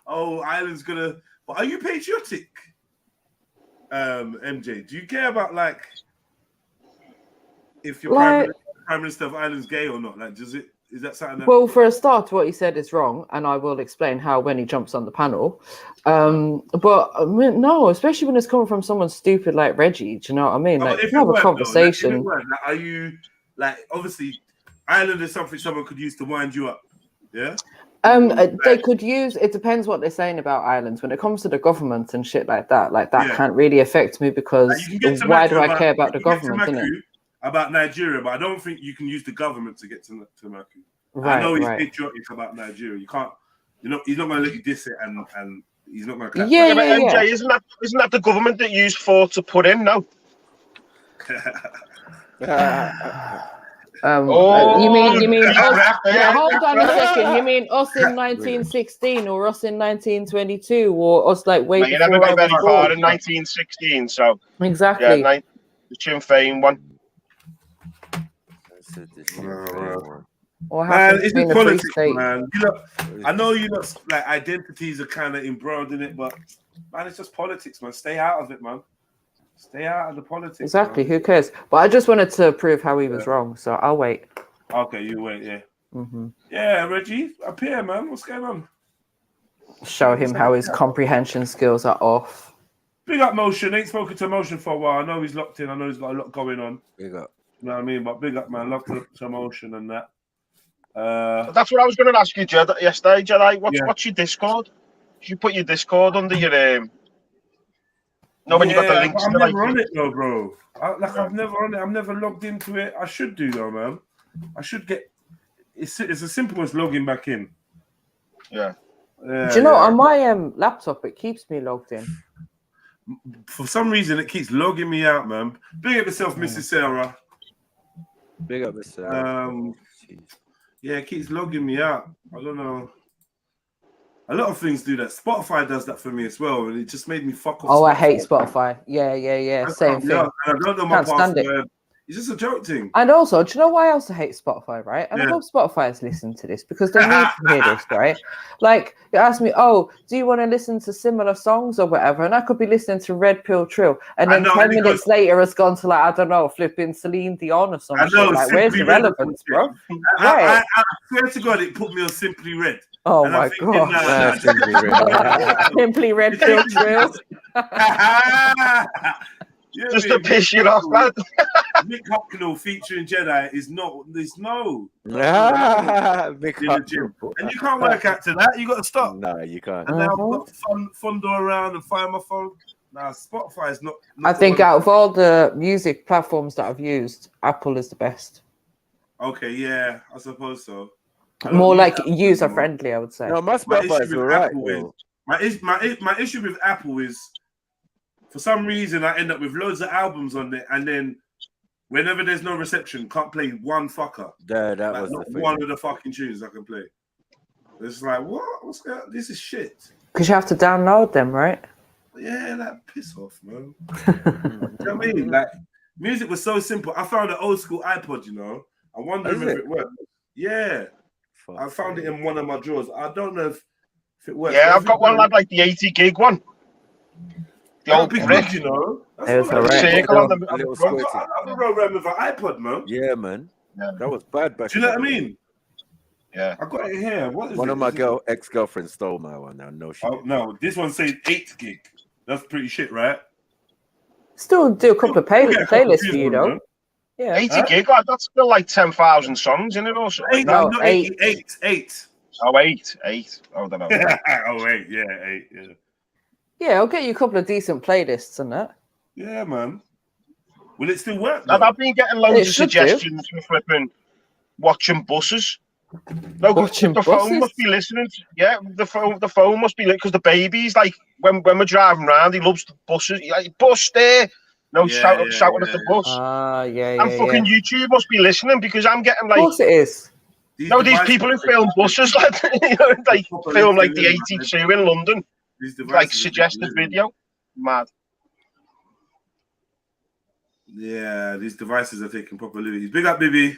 Speaker 6: Oh, Ireland's gonna. But are you patriotic, MJ? Do you care about like if your prime minister of Ireland's gay or not? Like, does it? Is that something? That...
Speaker 8: Well, for a start, what he said is wrong, and I will explain how when he jumps on the panel. But no, especially when it's coming from someone stupid like Reggie. Do you know what I mean? Like, have a conversation.
Speaker 6: Like, are you like obviously Ireland is something someone could use to wind you up? Yeah.
Speaker 8: They could use. It depends what they're saying about islands. When it comes to the government and shit like that can't really affect me because why do I care about the government? Innit?
Speaker 6: About Nigeria, but I don't think you can use the government to get to Maku.
Speaker 8: Right,
Speaker 6: I know he's patriotic about Nigeria. You can't, he's not going to let you diss it, and he's not going to.
Speaker 4: Yeah, but MJ, isn't that the government that used for to put in? No.
Speaker 8: You mean us? Yeah, hold on a second. You mean us in 1916 or us in 1922 or us like way
Speaker 4: before? You never got very far in 1916, so
Speaker 8: exactly.
Speaker 4: Yeah, the Sinn Féin one.
Speaker 8: What
Speaker 6: Man,
Speaker 8: happens
Speaker 6: it's
Speaker 8: between
Speaker 6: just
Speaker 8: the free
Speaker 6: politics,
Speaker 8: state?
Speaker 6: man. You know, I know you lot like identities are kind of embroiled in it, but man, it's just politics, man. Stay out of it, man. Stay out of the politics.
Speaker 8: Exactly.
Speaker 6: Man.
Speaker 8: Who cares? But I just wanted to prove how he was wrong, so I'll wait.
Speaker 6: Okay, you wait, yeah.
Speaker 8: Mm-hmm.
Speaker 6: Yeah, Reggie, up here, man. What's going on?
Speaker 8: Show him how his comprehension skills are off.
Speaker 6: Big up Motion. Ain't spoken to Motion for a while. I know he's locked in. I know he's got a lot going on.
Speaker 12: Big up.
Speaker 6: You know what I mean? But big up, man. Love to Motion and that.
Speaker 4: That's what I was going to ask you, yesterday, Jedi. What's your Discord? Did you put your Discord under your No, when you got the links.
Speaker 6: I'm never on it though, bro. I've never on it. I'm never logged into it. I should do though, man. I should get. It's as simple as logging back in.
Speaker 4: Yeah.
Speaker 8: Do you know on my laptop it keeps me logged in?
Speaker 6: For some reason, it keeps logging me out, man. Big up yourself, Mrs. Sarah.
Speaker 12: Big up, Mrs. Sarah.
Speaker 6: Yeah, it keeps logging me out. I don't know. A lot of things do that. Spotify does that for me as well, and it just made me fuck off.
Speaker 8: Oh,
Speaker 6: Spotify.
Speaker 8: I hate Spotify. Yeah. Same thing.
Speaker 6: Yeah, and I don't know my
Speaker 8: Can't stand it.
Speaker 6: password. It's just a joke thing.
Speaker 8: And also, do you know why I also hate Spotify, right? And I hope Spotify has listened to this because they need to hear this, right? Like, you ask me, oh, do you want to listen to similar songs or whatever? And I could be listening to REDPILLTRILL, and then 10 minutes later it's gone to, like, I don't know, flipping Celine Dion or something. Like, where's the relevance, bro? Right.
Speaker 6: I swear to God, it put me on Simply Red.
Speaker 8: Oh
Speaker 6: and
Speaker 8: my God. Simply REDPILLTRILL.
Speaker 4: Just to piss you off, man.
Speaker 6: Mick Hucknall featuring Jedi is not. There's no.
Speaker 12: Mick
Speaker 6: Hucknall. And you can't work out to that. You got to stop.
Speaker 12: No, you can't.
Speaker 6: And now I've got Fondo around and find my phone. Nah, Spotify is not.
Speaker 8: I think out of all the music platforms that I've used, Apple is the best.
Speaker 6: Okay, yeah, I suppose so.
Speaker 8: More like user friendly, I would say.
Speaker 12: No, my Spotify is alright.
Speaker 6: My issue with Apple is, for some reason, I end up with loads of albums on there, and then whenever there's no reception, can't play one fucker.
Speaker 12: Yeah, that
Speaker 6: like,
Speaker 12: was
Speaker 6: not
Speaker 12: the thing.
Speaker 6: one of the fucking tunes I can play. It's like, what? What's that? This is shit.
Speaker 8: Because you have to download them, right?
Speaker 6: Yeah, like piss off, man. You know what I mean? Like, music was so simple. I found an old school iPod, you know. I wonder if it worked. Yeah. I found it in one of my drawers. I don't know if it works.
Speaker 4: Yeah, I've got one like the 80 gig one. The old brick,
Speaker 6: you know.
Speaker 8: That's
Speaker 4: circle on the
Speaker 6: I've been around with an iPod, man.
Speaker 12: Yeah, man. That was bad back.
Speaker 6: Do you know what I mean?
Speaker 4: Yeah.
Speaker 6: I got it here. What is
Speaker 12: one
Speaker 6: it?
Speaker 12: of my ex-girlfriends stole my one now. No shit.
Speaker 6: Oh, no, this one says 8 gig. That's pretty shit, right?
Speaker 8: Still do a couple of playlists for you, though. Yeah.
Speaker 4: 80 gig, that's still like 10,000 songs in it or something.
Speaker 6: No, 8.
Speaker 4: Oh, 8. I don't know.
Speaker 6: Oh, 8, yeah, 8, yeah.
Speaker 8: Yeah, I'll get you a couple of decent playlists and that.
Speaker 6: Yeah, man. Will it still work?
Speaker 4: I've been getting loads of suggestions for flipping watching buses. No,
Speaker 8: watching
Speaker 4: the phone must be listening. Yeah, the phone must be because the baby's like when we're driving around, he loves the buses. He's like, bus there. No, shouting at the bus. And fucking YouTube must be listening because I'm getting like.
Speaker 8: Of course it is.
Speaker 4: These people who film buses like like film like the 82 in London. Like suggested video. Mad.
Speaker 6: Yeah, these devices are taking proper liberties. Big up, Bibi.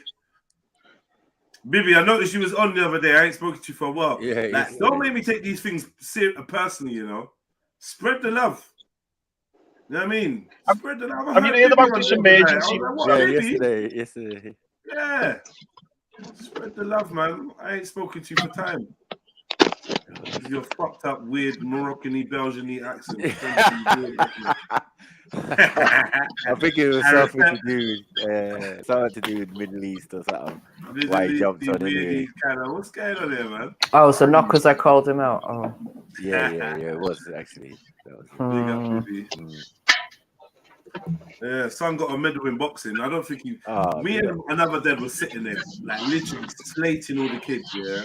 Speaker 6: Bibi, I noticed you was on the other day. I ain't spoken to you for a while.
Speaker 12: Yeah,
Speaker 6: like, don't make me take these things personally, you know. Spread the love. You know what I mean? Spread the love.
Speaker 4: Have you heard about this emergency?
Speaker 12: Yesterday.
Speaker 6: Yeah. Spread the love, man. I ain't spoken to you for time. Your fucked up, weird Moroccan-y, Belgian-y accent.
Speaker 12: I think it was something to do with Middle East or something. Why he jumped on anyway.
Speaker 6: What's going on there, man?
Speaker 8: Oh, so not because I called him out. Oh.
Speaker 12: Yeah, it was actually.
Speaker 6: Yeah, son got a medal in boxing. I don't think he. Me and another dad was sitting there, like literally slating all the kids. Yeah,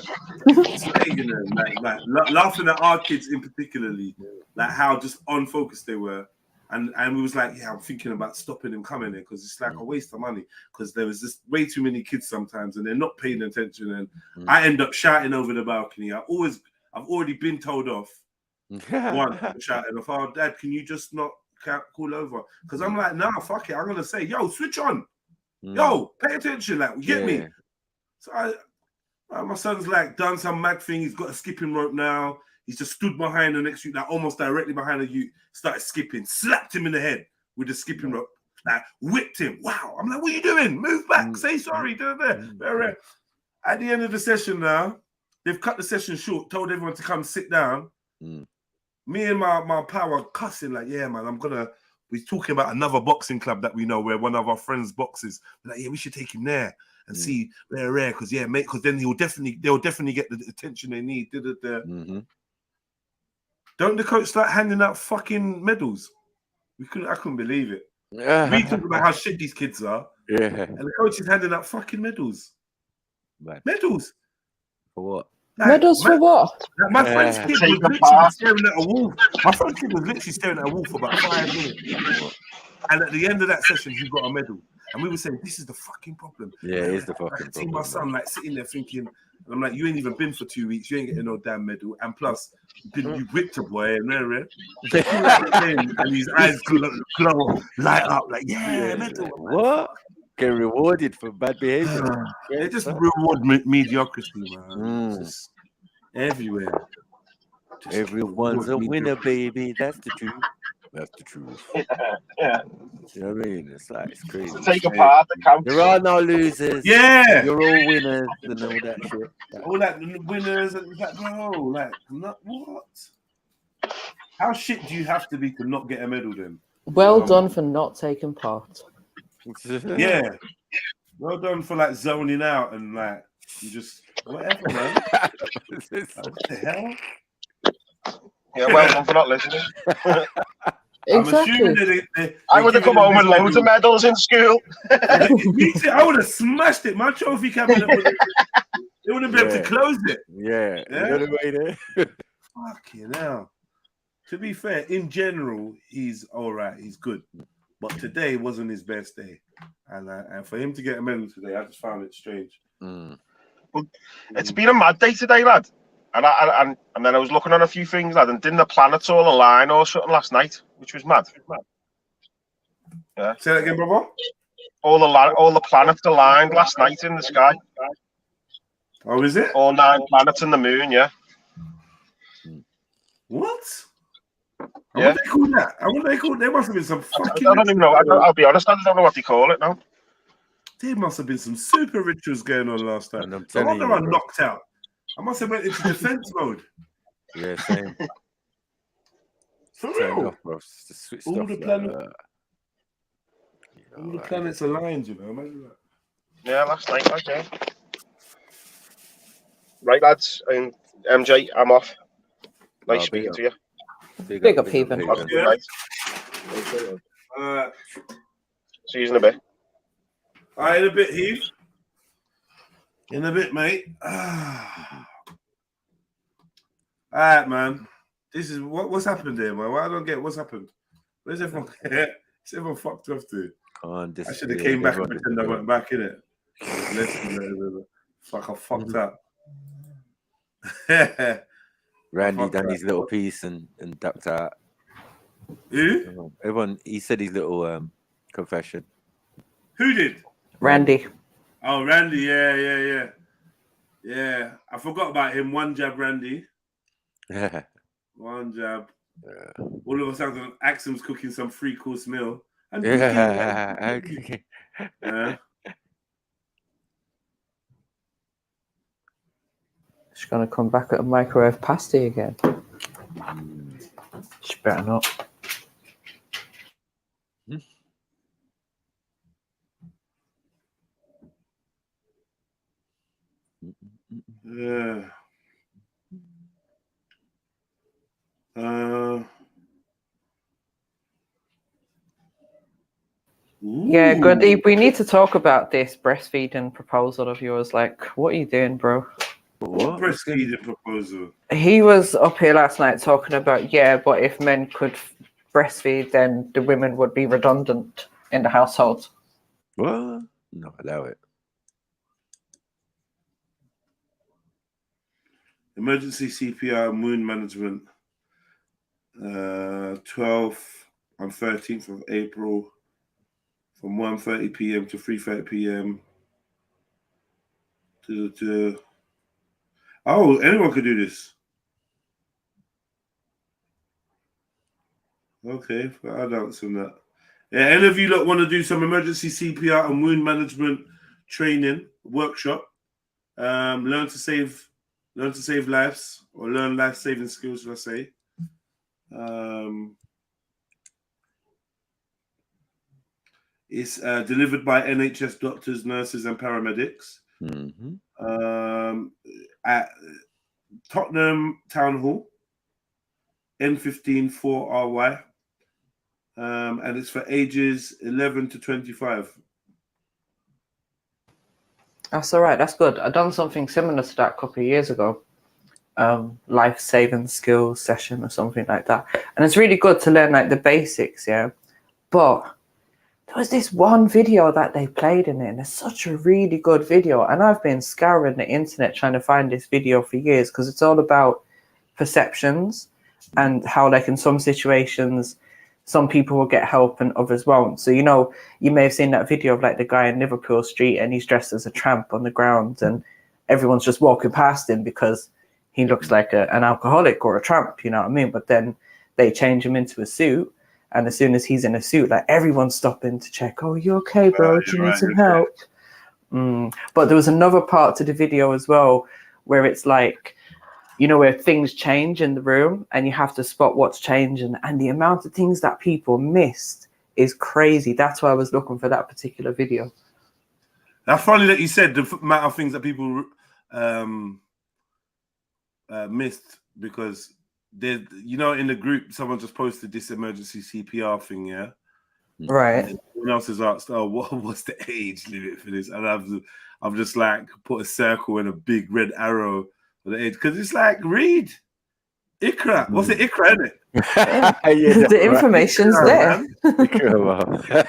Speaker 6: slating them, like laughing at our kids in particularly, like how just unfocused they were. And we was like, yeah, I'm thinking about stopping them coming in because it's like a waste of money because there was just way too many kids sometimes and they're not paying attention. And I end up shouting over the balcony. I've already been told off. One shouting off, oh, Dad, can you just not call over? Because I'm like, nah, fuck it. I'm gonna say, yo, switch on. Yo, pay attention. Like, get me. So My son's like done some mad thing. He's got a skipping rope now. He's just stood behind the next youth, like almost directly behind the youth, started skipping, slapped him in the head with the skipping rope, like whipped him. Wow. I'm like, what are you doing? Move back, say sorry. At the end of the session now, they've cut the session short, told everyone to come sit down. Me and my pal were cussing, like, yeah, man, we're talking about another boxing club that we know where one of our friends boxes. We're like, yeah, we should take him there and see where rare, because yeah, mate, because then they'll definitely get the attention they need. Don't the coach start handing out fucking medals? I couldn't believe it. We talk about how shit these kids are, and the coach is handing out fucking medals. Medals
Speaker 12: for what?
Speaker 8: Medals for what?
Speaker 6: My friend's kid was literally staring at a wall. My friend's kid was literally staring at a wall for about 5 minutes. And at the end of that session, he got a medal. And we were saying, this is the fucking problem.
Speaker 12: Yeah, it is the fucking
Speaker 6: problem. I see my
Speaker 12: problem.
Speaker 6: son like sitting there thinking, and I'm like, you ain't even been for 2 weeks. You ain't getting no damn medal. And plus, you whipped a boy and there, and his eyes glow, light up like, yeah, medal.
Speaker 12: What? Get rewarded for bad behavior.
Speaker 6: They just reward mediocrity, man. Just everywhere.
Speaker 12: Everyone's a winner, baby. That's the truth. That's the truth.
Speaker 4: Yeah.
Speaker 12: You know what I mean? It's like, it's crazy.
Speaker 4: Take apart the count.
Speaker 12: There are no losers.
Speaker 6: Yeah.
Speaker 12: You're all winners and all that shit.
Speaker 6: All that winners and that, bro. Like, what? How shit do you have to be to not get a medal then?
Speaker 8: Well done for not taking part.
Speaker 6: Yeah. Well done for like zoning out and like you just whatever, man. What the hell?
Speaker 4: Yeah, well done for not listening.
Speaker 6: I'm assuming
Speaker 4: I would have come home with loads of medals in school.
Speaker 6: Me too. I would have smashed it. My trophy cabinet they wouldn't be able to close it.
Speaker 12: Yeah.
Speaker 6: Fucking hell. To be fair, in general, he's all right. He's good. But today wasn't his best day. And for him to get a medal today, I just found it strange.
Speaker 4: Well, it's been a mad day today, lad. And then I was looking on a few things, lad, and didn't the planets all align or something last night, which was mad. Yeah.
Speaker 6: Say that again, brother.
Speaker 4: All the planets aligned last night in the sky.
Speaker 6: Oh, is it?
Speaker 4: All 9 planets and the moon, yeah.
Speaker 6: What?
Speaker 4: Yeah.
Speaker 6: What do they call that? What do they call? There must have been some fucking.
Speaker 4: I don't even know. I'll be honest, I don't know what they call it now.
Speaker 6: There must have been some super rituals going on last night. No
Speaker 12: telling
Speaker 6: wonder
Speaker 12: you,
Speaker 6: I
Speaker 12: bro.
Speaker 6: knocked out. I must have went into defense mode.
Speaker 12: Yeah, same.
Speaker 6: For
Speaker 12: Turned
Speaker 6: real.
Speaker 12: off, bro. Just switched
Speaker 6: All
Speaker 12: off
Speaker 6: the
Speaker 12: like
Speaker 6: planet-
Speaker 12: that.
Speaker 6: All the planets aligned, you know. Imagine that.
Speaker 4: Yeah, last night, okay. Right, lads, and MJ, I'm off. Nice speaking to you.
Speaker 8: Big up, Haven.
Speaker 4: Have a good night. See you in a bit.
Speaker 6: All right, in a bit, Heath. In a bit, mate. All right, man. This is what's happened here, man. I don't get what's happened. Where's everyone? Where's everyone fucked off to? I should have came back and pretend I went back in it. Fuck, I fucked up.
Speaker 12: Randy done his little piece and ducked out.
Speaker 6: Who?
Speaker 12: Everyone, he said his little confession.
Speaker 6: Who did?
Speaker 8: Randy.
Speaker 6: Oh, Randy, yeah. I forgot about him. One jab, Randy. One jab. All of a sudden, Axum's cooking some 3-course meal. And
Speaker 8: She's gonna come back at a microwave pasty again. She better not.
Speaker 6: Yeah.
Speaker 8: Yeah, Grundy, we need to talk about this breastfeeding proposal of yours. Like, what are you doing, bro?
Speaker 6: What breastfeeding proposal?
Speaker 8: He was up here last night talking about, yeah, but if men could breastfeed, then the women would be redundant in the household.
Speaker 12: What? No, allow it.
Speaker 6: Emergency CPR wound management. 12th and 13th of April from 1:30 p.m. to 3:30 p.m. Oh, anyone could do this. Okay, I'll answer on that. Yeah, any of you that want to do some emergency CPR and wound management training workshop, learn to save lives, or learn life-saving skills, let's say. It's delivered by NHS doctors, nurses, and paramedics at Tottenham Town Hall, N15 4RY, and it's for ages 11 to 25.
Speaker 8: That's all right. That's good. I've done something similar to that a couple of years ago. Life-saving skills session or something like that. And it's really good to learn like the basics, yeah. But there was this one video that they played in it, and it's such a really good video. And I've been scouring the internet trying to find this video for years, because it's all about perceptions and how, like, in some situations, some people will get help and others won't. So, you know, you may have seen that video of like the guy in Liverpool Street, and he's dressed as a tramp on the ground, and everyone's just walking past him because he looks like an alcoholic or a tramp, you know what I mean? But then they change him into a suit, and as soon as he's in a suit, like, everyone's stopping to check, oh, you okay, bro? Do you need some help? But there was another part to the video as well, where it's like, you know, where things change in the room and you have to spot what's changing, and the amount of things that people missed is crazy. That's why I was looking for that particular video.
Speaker 6: That's funny that you said the amount of things that people missed, because they, you know, in the group, someone just posted this emergency CPR thing, yeah?
Speaker 8: Right.
Speaker 6: And someone else has asked, oh, what's the age limit for this? And I've just like put a circle and a big red arrow for the age, because it's like, read Ikra. What's it, Ikra, isn't it?
Speaker 8: Yeah, the information's there.
Speaker 12: Ikra,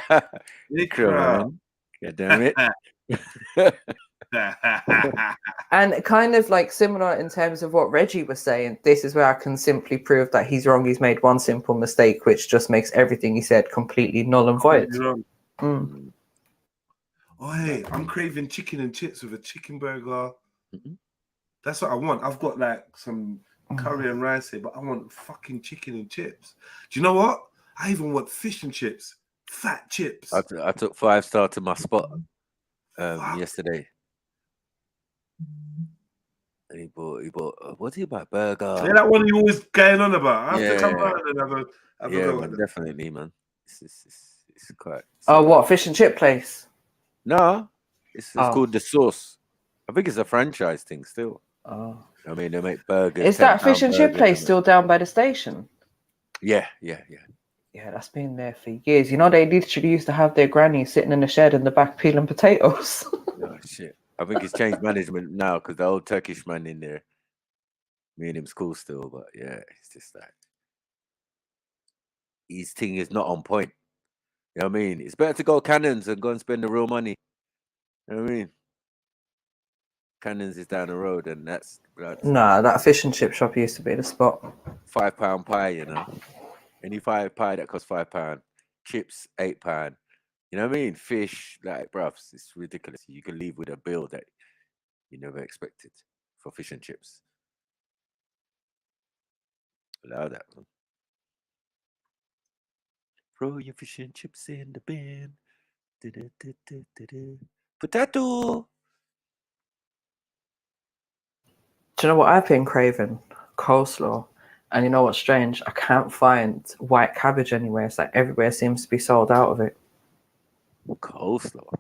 Speaker 12: man. God damn it.
Speaker 8: And kind of like similar in terms of what Reggie was saying, this is where I can simply prove that he's wrong. He's made one simple mistake, which just makes everything he said completely null and void.
Speaker 6: Oh, hey, I'm craving chicken and chips with a chicken burger. That's what I want. I've got like some curry and rice here, but I want fucking chicken and chips. Do you know what? I even want fish and chips, fat chips.
Speaker 12: I took 5-star to my spot yesterday. And he bought what's he about? Burger.
Speaker 6: Yeah, that one you always going on about. I have
Speaker 12: Yeah.
Speaker 6: to come around and have a
Speaker 12: Yeah,
Speaker 6: go
Speaker 12: man,
Speaker 6: at it.
Speaker 12: definitely, man. It's quite.
Speaker 8: Oh, what, fish and chip place?
Speaker 12: No, it's
Speaker 8: Oh.
Speaker 12: called The Sauce. I think it's a franchise thing still.
Speaker 8: Oh.
Speaker 12: I mean, they make burgers.
Speaker 8: Is that fish and chip
Speaker 12: burgers,
Speaker 8: place still down by the station?
Speaker 12: Yeah.
Speaker 8: Yeah, that's been there for years. You know, they literally used to have their granny sitting in the shed in the back peeling potatoes.
Speaker 12: Oh, shit. I think it's changed management now, because the old Turkish man in there, me and him's cool still, but yeah, it's just like his thing is not on point. You know what I mean? It's better to go Cannons and go and spend the real money. You know what I mean? Cannons is down the road, and that's
Speaker 8: Nah, that fish and chip shop used to be the spot.
Speaker 12: £5 pie, you know. Any pie that costs £5. Chips, £8. You know what I mean? Fish, like, bruv, it's ridiculous. You can leave with a bill that you never expected for fish and chips. Allow that, man. Throw your fish and chips in the bin. Potato.
Speaker 8: Do you know what I've been craving? Coleslaw. And you know what's strange? I can't find white cabbage anywhere. It's like everywhere seems to be sold out of it.
Speaker 12: Coleslaw.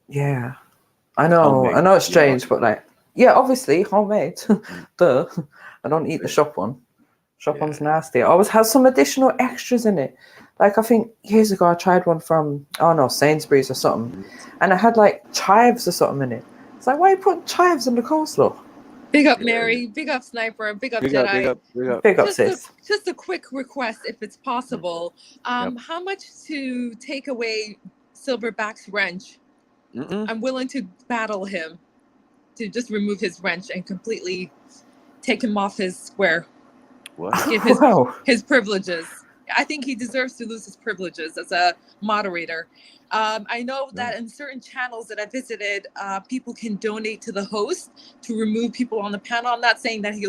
Speaker 8: Yeah. I know.
Speaker 12: Homemade,
Speaker 8: I know it's
Speaker 12: yeah.
Speaker 8: strange, but like, yeah, obviously homemade. Duh. I don't eat the shop one. Shop one's nasty. It always has some additional extras in it. Like, I think years ago I tried one from, oh no, Sainsbury's or something, and it had like chives or something in it. It's like, why are you putting chives in the coleslaw?
Speaker 5: Big up Mary, big up Sniper, big up Jedi.
Speaker 8: Big up,
Speaker 5: Just
Speaker 8: sis.
Speaker 5: just a quick request, if it's possible. How much to take away Silverback's wrench? I'm willing to battle him to just remove his wrench and completely take him off his square.
Speaker 12: What?
Speaker 5: Give his privileges. I think he deserves to lose his privileges as a moderator. I know that in certain channels that I visited, people can donate to the host to remove people on the panel. I'm not saying that he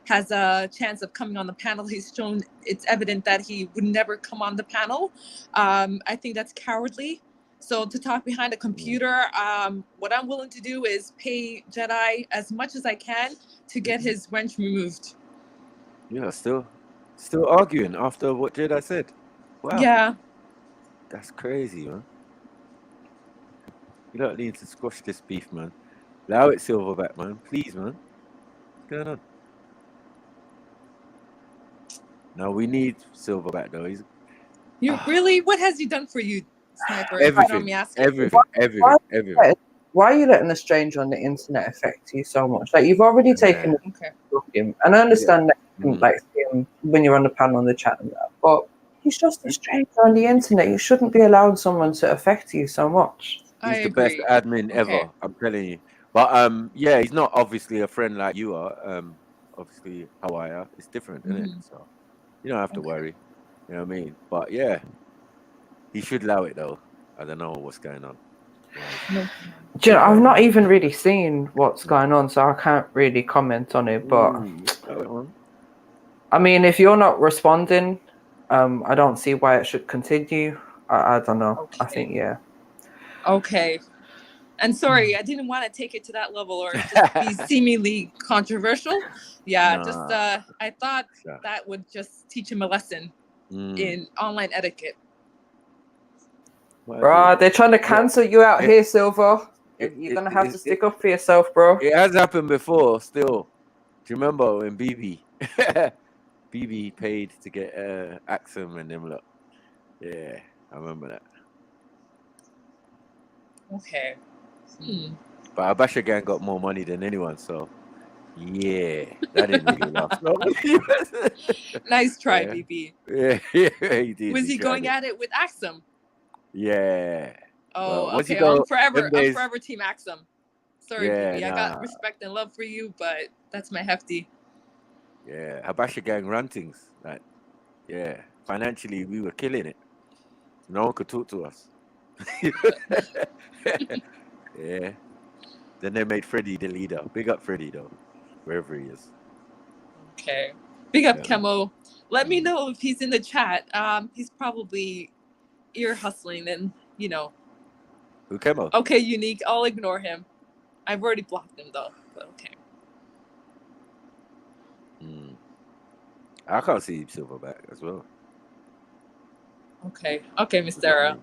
Speaker 5: has a chance of coming on the panel. He's shown it's evident that he would never come on the panel. I think that's cowardly. So to talk behind a computer, what I'm willing to do is pay JEDI as much as I can to get his wrench removed.
Speaker 12: Yeah, still arguing after what JEDI said. Wow.
Speaker 5: Yeah.
Speaker 12: That's crazy, man. You don't need to squash this beef, man. Allow it, Silverback, man. Please, man. What's going on? No, we need Silverback, though. He's
Speaker 5: You really? What has he done for you, Sniper?
Speaker 12: everything.
Speaker 8: Why are you letting a stranger on the internet affect you so much? Like, you've already taken him, and I understand that you can, like, see him when you're on the panel on the chat and that, but he's just a stranger on the internet. You shouldn't be allowing someone to affect you so much.
Speaker 12: He's the best admin ever. I'm telling you. But yeah, he's not obviously a friend like you are. Obviously, how I are. It's different, isn't it? So you don't have to worry. You know what I mean? But yeah, he should allow it though. I don't know what's going on.
Speaker 8: Do you know, I've not even really seen what's going on, so I can't really comment on it. But I mean, if you're not responding, I don't see why it should continue. I don't know. I think
Speaker 5: Okay. And sorry, I didn't want to take it to that level or just be seemingly controversial. Yeah, just I thought that would just teach him a lesson in online etiquette.
Speaker 8: Bro, they're trying to cancel you out here, Silver. You're gonna have to stick up for yourself, bro.
Speaker 12: It has happened before. Still, do you remember when BB paid to get Axum and them lot? Yeah, I remember that.
Speaker 5: Okay.
Speaker 12: But Abasha Gang got more money than anyone, so yeah, that didn't really last long.
Speaker 5: Nice try, BB.
Speaker 12: Yeah, he did.
Speaker 5: Was he going at it with Axum?
Speaker 12: Yeah.
Speaker 5: Oh,
Speaker 12: well,
Speaker 5: okay. I'm forever Team Axum. Sorry,
Speaker 12: Yeah,
Speaker 5: BB. I got respect and love for you, but that's my hefty.
Speaker 12: Yeah, Habasha Gang rantings. Like, yeah, financially we were killing it. No one could talk to us. Yeah. Then they made Freddie the leader. Big up Freddie though, wherever he is.
Speaker 5: Okay. Big up Kemo. Let me know if he's in the chat. He's probably ear hustling and
Speaker 12: Who Kemo?
Speaker 5: Okay, Unique. I'll ignore him. I've already blocked him though. But okay.
Speaker 12: I can't see Silverback as well.
Speaker 5: Okay. Okay, Miss Sarah.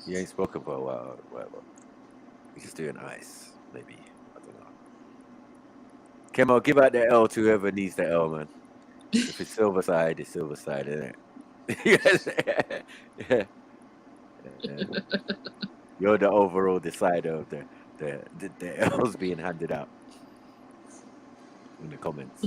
Speaker 12: He ain't spoken for a while or whatever. He's just doing ice, maybe. I don't know. Kemo, give out the L to whoever needs the L, man. If it's silver side, it's silver side, isn't it? Yeah. You're the overall decider of the L's being handed out in the comments.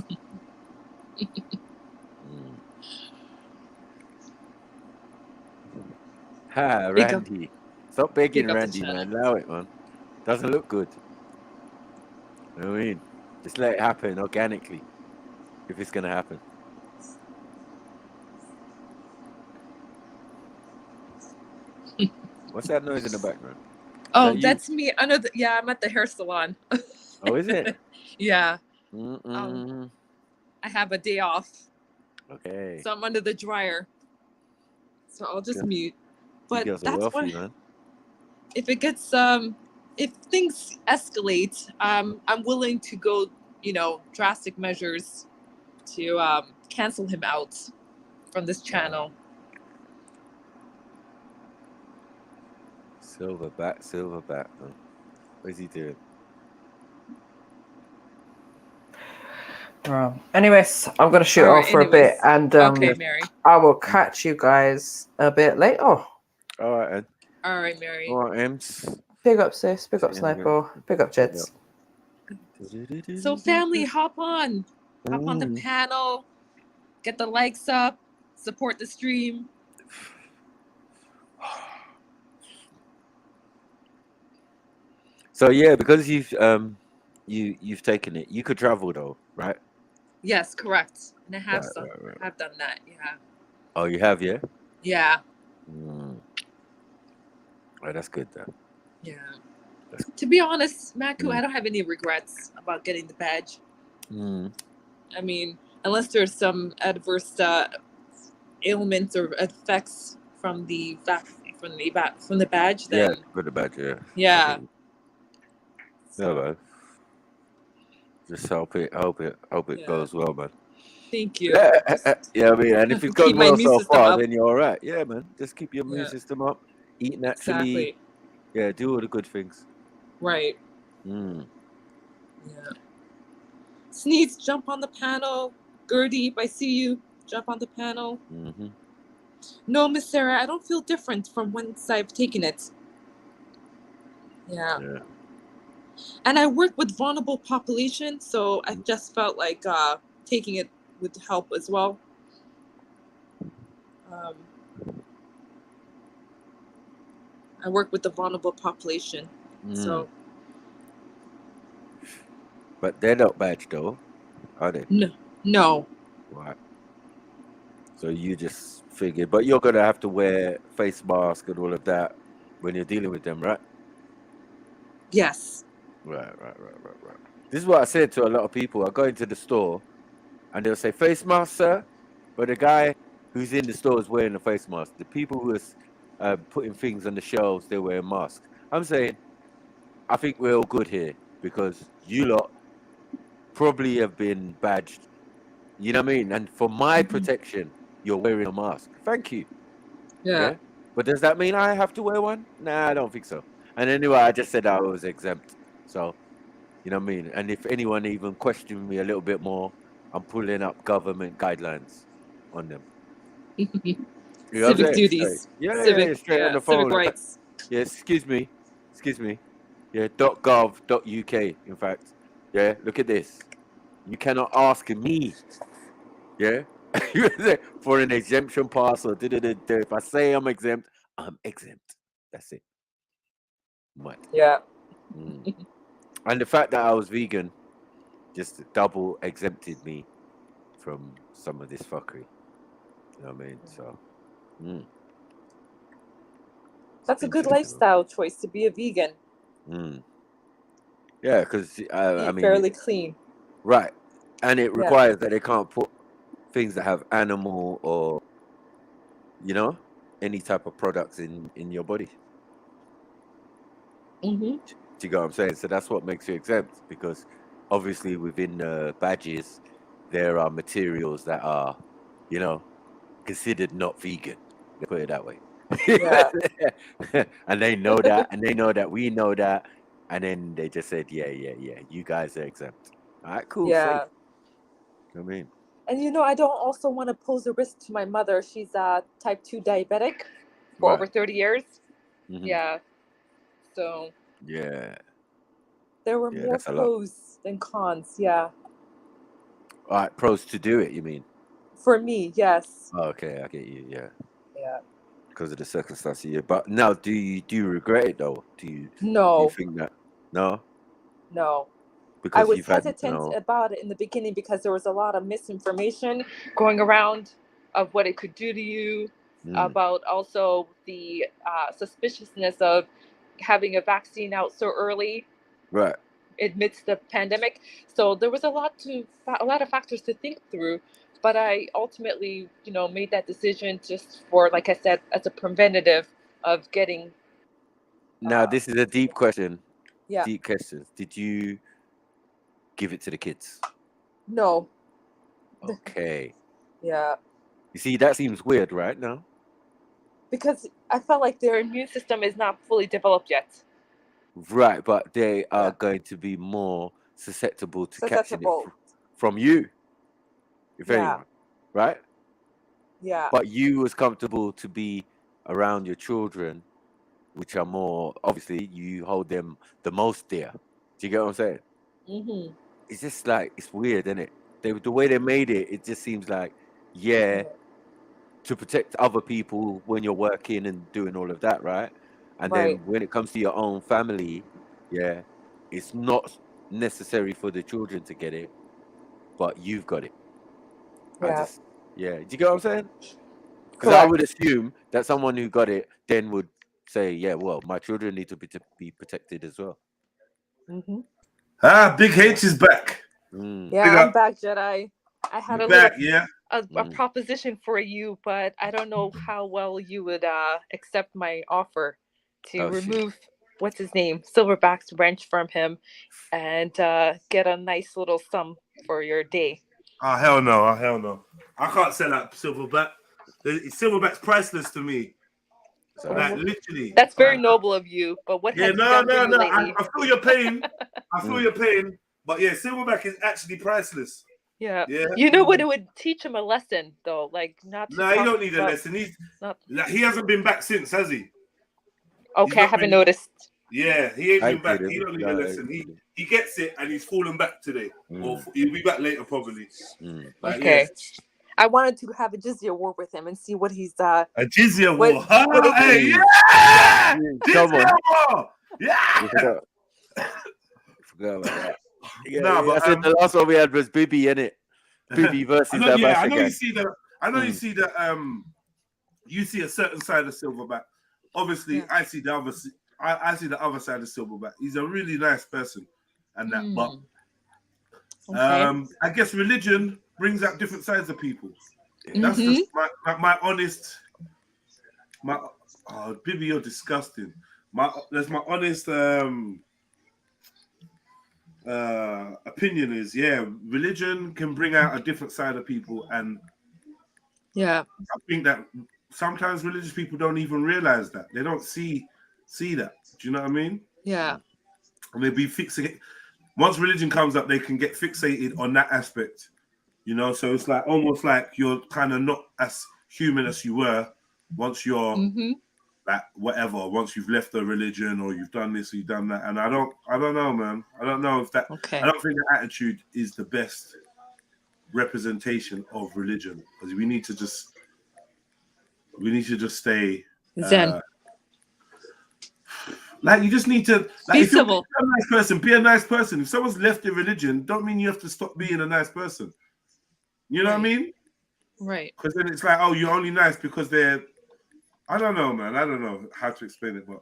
Speaker 12: Ha, Randy. Stop begging Randy, man. Allow it, man. Doesn't look good. You know what I mean? Just let it happen organically. If it's going to happen. What's that noise in the background?
Speaker 5: Oh, that's me. I'm at the hair salon.
Speaker 12: Oh, is it?
Speaker 5: Yeah. I have a day off.
Speaker 12: Okay.
Speaker 5: So I'm under the dryer. So I'll just mute. But
Speaker 12: that's
Speaker 5: wealthy,
Speaker 12: man.
Speaker 5: If it gets if things escalate, I'm willing to go, drastic measures to cancel him out from this channel.
Speaker 12: Silverback, man. What is he doing?
Speaker 8: Anyways, I'm gonna shoot off for a bit, and
Speaker 5: okay, Mary.
Speaker 8: I will catch you guys a bit later.
Speaker 12: All right, Ed.
Speaker 5: All right, Mary.
Speaker 12: All right, Ems.
Speaker 8: Big up, sis. Big up, Sniper. Big up, Jets.
Speaker 5: So, family, hop on the panel, get the likes up, support the stream.
Speaker 12: So yeah, because you've taken it, you could travel though, right?
Speaker 5: Yes, correct. And I have I've done that. Yeah.
Speaker 12: Oh, you have, yeah?
Speaker 5: Yeah.
Speaker 12: Mm. Oh, that's good, though.
Speaker 5: Yeah. To be honest, Maku, I don't have any regrets about getting the badge.
Speaker 12: Mm.
Speaker 5: I mean, unless there's some adverse ailments or effects from the badge, then
Speaker 12: Yeah, for the badge, yeah.
Speaker 5: yeah.
Speaker 12: Yeah, man. Just hope it goes well, man.
Speaker 5: Thank you.
Speaker 12: Yeah, I mean, and if it goes
Speaker 5: Keep my
Speaker 12: well
Speaker 5: immune
Speaker 12: so
Speaker 5: system
Speaker 12: far,
Speaker 5: up.
Speaker 12: then you're all right. Yeah, man. Just keep your immune
Speaker 5: Yeah.
Speaker 12: system up. Eat naturally.
Speaker 5: Exactly.
Speaker 12: Yeah, do all the good things.
Speaker 5: Right.
Speaker 12: Mm.
Speaker 5: Yeah. Sneeze, jump on the panel. Gertie, if I see you, jump on the panel.
Speaker 12: Mm-hmm.
Speaker 5: No, Miss Sarah, I don't feel different from once I've taken it. Yeah. And I work with vulnerable population, so I just felt like taking it would help as well. I work with the vulnerable population, so.
Speaker 12: But they're not badged, though, are they?
Speaker 5: No.
Speaker 12: Right. So you just figured, but you're gonna have to wear face mask and all of that when you're dealing with them, right?
Speaker 5: Yes.
Speaker 12: Right. This is what I said to a lot of people. I go into the store and they'll say, face mask, sir. But the guy who's in the store is wearing a face mask. The people who are putting things on the shelves, they're wearing masks. I'm saying, I think we're all good here because you lot probably have been badged. You know what I mean? And for my protection, you're wearing a mask. Thank you.
Speaker 5: Yeah.
Speaker 12: But does that mean I have to wear one? Nah, I don't think so. And anyway, I just said I was exempt. So, you know what I mean? And if anyone even questioned me a little bit more, I'm pulling up government guidelines on them. You know what I'm
Speaker 5: Civic
Speaker 12: saying?
Speaker 5: duties.
Speaker 12: Yeah, straight on the phone.
Speaker 5: Civic rights.
Speaker 12: Yeah, excuse me. Yeah, .gov.uk, in fact. Yeah, look at this. You cannot ask me, yeah, for an exemption pass or if I say I'm exempt, I'm exempt. That's it. Mad.
Speaker 5: Yeah.
Speaker 12: And the fact that I was vegan just double exempted me from some of this fuckery. You know what I mean? So,
Speaker 5: That's a good lifestyle choice to be a vegan.
Speaker 12: Yeah, because I mean,
Speaker 5: fairly clean.
Speaker 12: Right, and it requires that they can't put things that have animal or, you know, any type of products in your body.
Speaker 5: Mm-hmm.
Speaker 12: Do you get what I'm saying? So that's what makes you exempt, because obviously within the badges there are materials that are, you know, considered not vegan. They put it that way.
Speaker 5: Yeah.
Speaker 12: And they know that, and they know that we know that, and then they just said, yeah, you guys are exempt. All right, cool.
Speaker 5: Yeah.
Speaker 12: Safe. I mean,
Speaker 5: and you know, I don't also want to pose a risk to my mother. She's type 2 diabetic for over 30 years. Yeah. So.
Speaker 12: Yeah.
Speaker 5: There were more pros than cons. Yeah.
Speaker 12: All right, pros to do it, you mean?
Speaker 5: For me, yes.
Speaker 12: Oh, okay, I get you. Yeah.
Speaker 5: Yeah.
Speaker 12: Because of the circumstances. Yeah. But now, do you regret it though?
Speaker 5: No.
Speaker 12: Do you think that? No.
Speaker 5: No.
Speaker 12: Because
Speaker 5: I was
Speaker 12: you've had,
Speaker 5: hesitant about it in the beginning because there was a lot of misinformation going around of what it could do to you, about also the suspiciousness of having a vaccine out so early.
Speaker 12: Right.
Speaker 5: Amidst the pandemic. So there was a lot of factors to think through, but I ultimately, you know, made that decision just for, like I said, as a preventative of getting.
Speaker 12: Now, this is a deep question.
Speaker 5: Yeah.
Speaker 12: Deep questions. Did you give it to the kids?
Speaker 5: No.
Speaker 12: Okay.
Speaker 5: Yeah.
Speaker 12: You see, that seems weird, right? Now.
Speaker 5: Because I felt like their immune system is not fully developed yet.
Speaker 12: Right, but they are going to be more susceptible to catching it from you, if anyone, right?
Speaker 5: Yeah.
Speaker 12: But you was comfortable to be around your children, which are more, obviously, you hold them the most dear. Do you get what I'm saying?
Speaker 5: Mm-hmm.
Speaker 12: It's just like, it's weird, isn't it? The way they made it, it just seems like, to protect other people when you're working and doing all of that, right? And then when it comes to your own family, it's not necessary for the children to get it, but you've got it.
Speaker 5: Yeah.
Speaker 12: Do you get what I'm saying? Because I would assume that someone who got it then would say, yeah, well, my children need to be protected as well.
Speaker 6: Big H is back.
Speaker 5: Yeah, I'm back, Jedi. I had a
Speaker 6: a
Speaker 5: proposition for you, but I don't know how well you would accept my offer to remove what's his name, Silverback's wrench from him, and get a nice little sum for your day.
Speaker 6: Oh hell no! Oh hell no! I can't sell that Silverback. Silverback's priceless to me. Like literally.
Speaker 5: That's very noble of you. But what has he done for you lately?
Speaker 6: I feel your pain. I feel your pain. But yeah, Silverback is actually priceless.
Speaker 5: Yeah. You know what? It would teach him a lesson, though. Like not.
Speaker 6: No, he don't need a lesson. He's not. Like, he hasn't been back since, has he?
Speaker 5: Okay, I haven't noticed.
Speaker 6: Yeah, he ain't been back. He don't need a lesson. He gets it, and he's fallen back today. Or he'll be back later, probably.
Speaker 5: Okay. I wanted to have a jizya war with him and see what he's
Speaker 6: a jizya war.
Speaker 5: Hey,
Speaker 6: yeah!
Speaker 12: Come on.
Speaker 6: War! Yeah!
Speaker 12: Forgot about that. Yeah,
Speaker 6: No, but
Speaker 12: I said the last one we had was Bibi, innit? Bibi versus that
Speaker 6: I know you see that. I know you see that. You see a certain side of Silverback. Obviously, I see the other. I see the other side of Silverback. He's a really nice person, and that. But I guess religion brings out different sides of people. That's just my honest. Bibi, you're disgusting. That's my honest opinion is, religion can bring out a different side of people, and I think that sometimes religious people don't even realize that. They don't see that. Do you know what I mean?
Speaker 5: Yeah.
Speaker 6: And they be fixated. Once religion comes up, they can get fixated on that aspect. You know, so it's like almost like you're kind of not as human as you were once you're like whatever. Once you've left the religion or you've done this or you've done that, and I don't know, man. I don't know if that. I don't think the attitude is the best representation of religion, because we need to just stay
Speaker 5: zen.
Speaker 6: Like you just need to
Speaker 5: be civil.
Speaker 6: Be a nice person. Be a nice person. If someone's left the religion, don't mean you have to stop being a nice person. You know what I mean?
Speaker 5: Right.
Speaker 6: Because then it's like, oh, you're only nice because they're. I don't know, man. I don't know how to explain it, but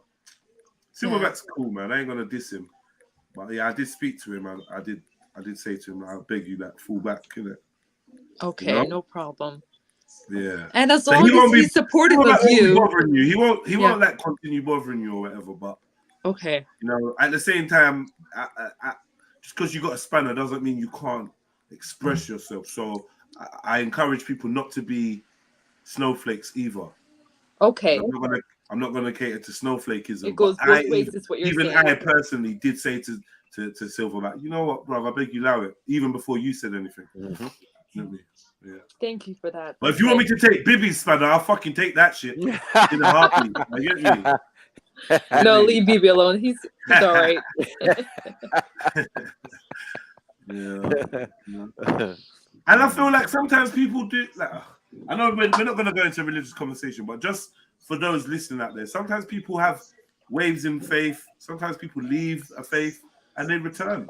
Speaker 6: Silverback's cool, man. I ain't gonna diss him, but yeah, I did speak to him. I did say to him, I beg you, like, fall back, innit?
Speaker 5: Okay,
Speaker 6: you know?
Speaker 5: no problem.
Speaker 6: Yeah.
Speaker 5: And as long as he's supportive of you,
Speaker 6: bothering you, he won't like continue bothering you or whatever. But
Speaker 5: okay,
Speaker 6: you know, at the same time, just because you got a spanner doesn't mean you can't express yourself. So I encourage people not to be snowflakes either.
Speaker 5: Okay.
Speaker 6: I'm not gonna cater to snowflakeism.
Speaker 5: It goes both ways, is what you're saying.
Speaker 6: I personally did say to Silverback, you know what, bro, I beg you allow it, even before you said anything. Yeah.
Speaker 5: Thank you for that.
Speaker 6: But if you want me to take Bibi's spanner, I'll fucking take that shit in a heartbeat. You get me?
Speaker 5: No, leave Bibi alone. He's all right.
Speaker 6: And I feel like sometimes people do, like, I know we're not going to go into a religious conversation, but just for those listening out there, sometimes people have waves in faith. Sometimes people leave a faith and they return.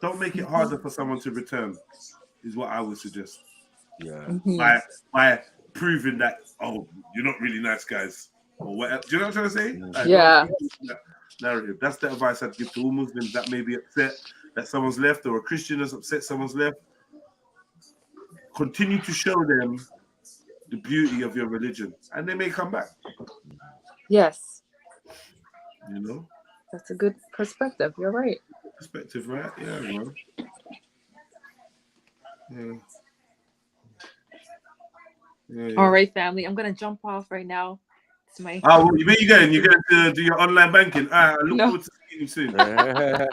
Speaker 6: Don't make it harder for someone to return, is what I would suggest. Yeah. By proving that, oh, you're not really nice guys, or whatever. Do you know what I'm trying to say? Like,
Speaker 5: yeah.
Speaker 6: Narrative. That's the advice I'd give to all Muslims that may be upset that someone's left, or a Christian is upset someone's left. Continue to show them the beauty of your religion, and they may come back.
Speaker 5: Yes.
Speaker 6: You know?
Speaker 5: That's a good perspective. You're right.
Speaker 6: Perspective, right? Yeah, man. Yeah.
Speaker 5: All right, family. I'm gonna jump off right now. It's my.
Speaker 6: Oh, where you going? You're going to do your online banking. I look forward to seeing you soon. PayPal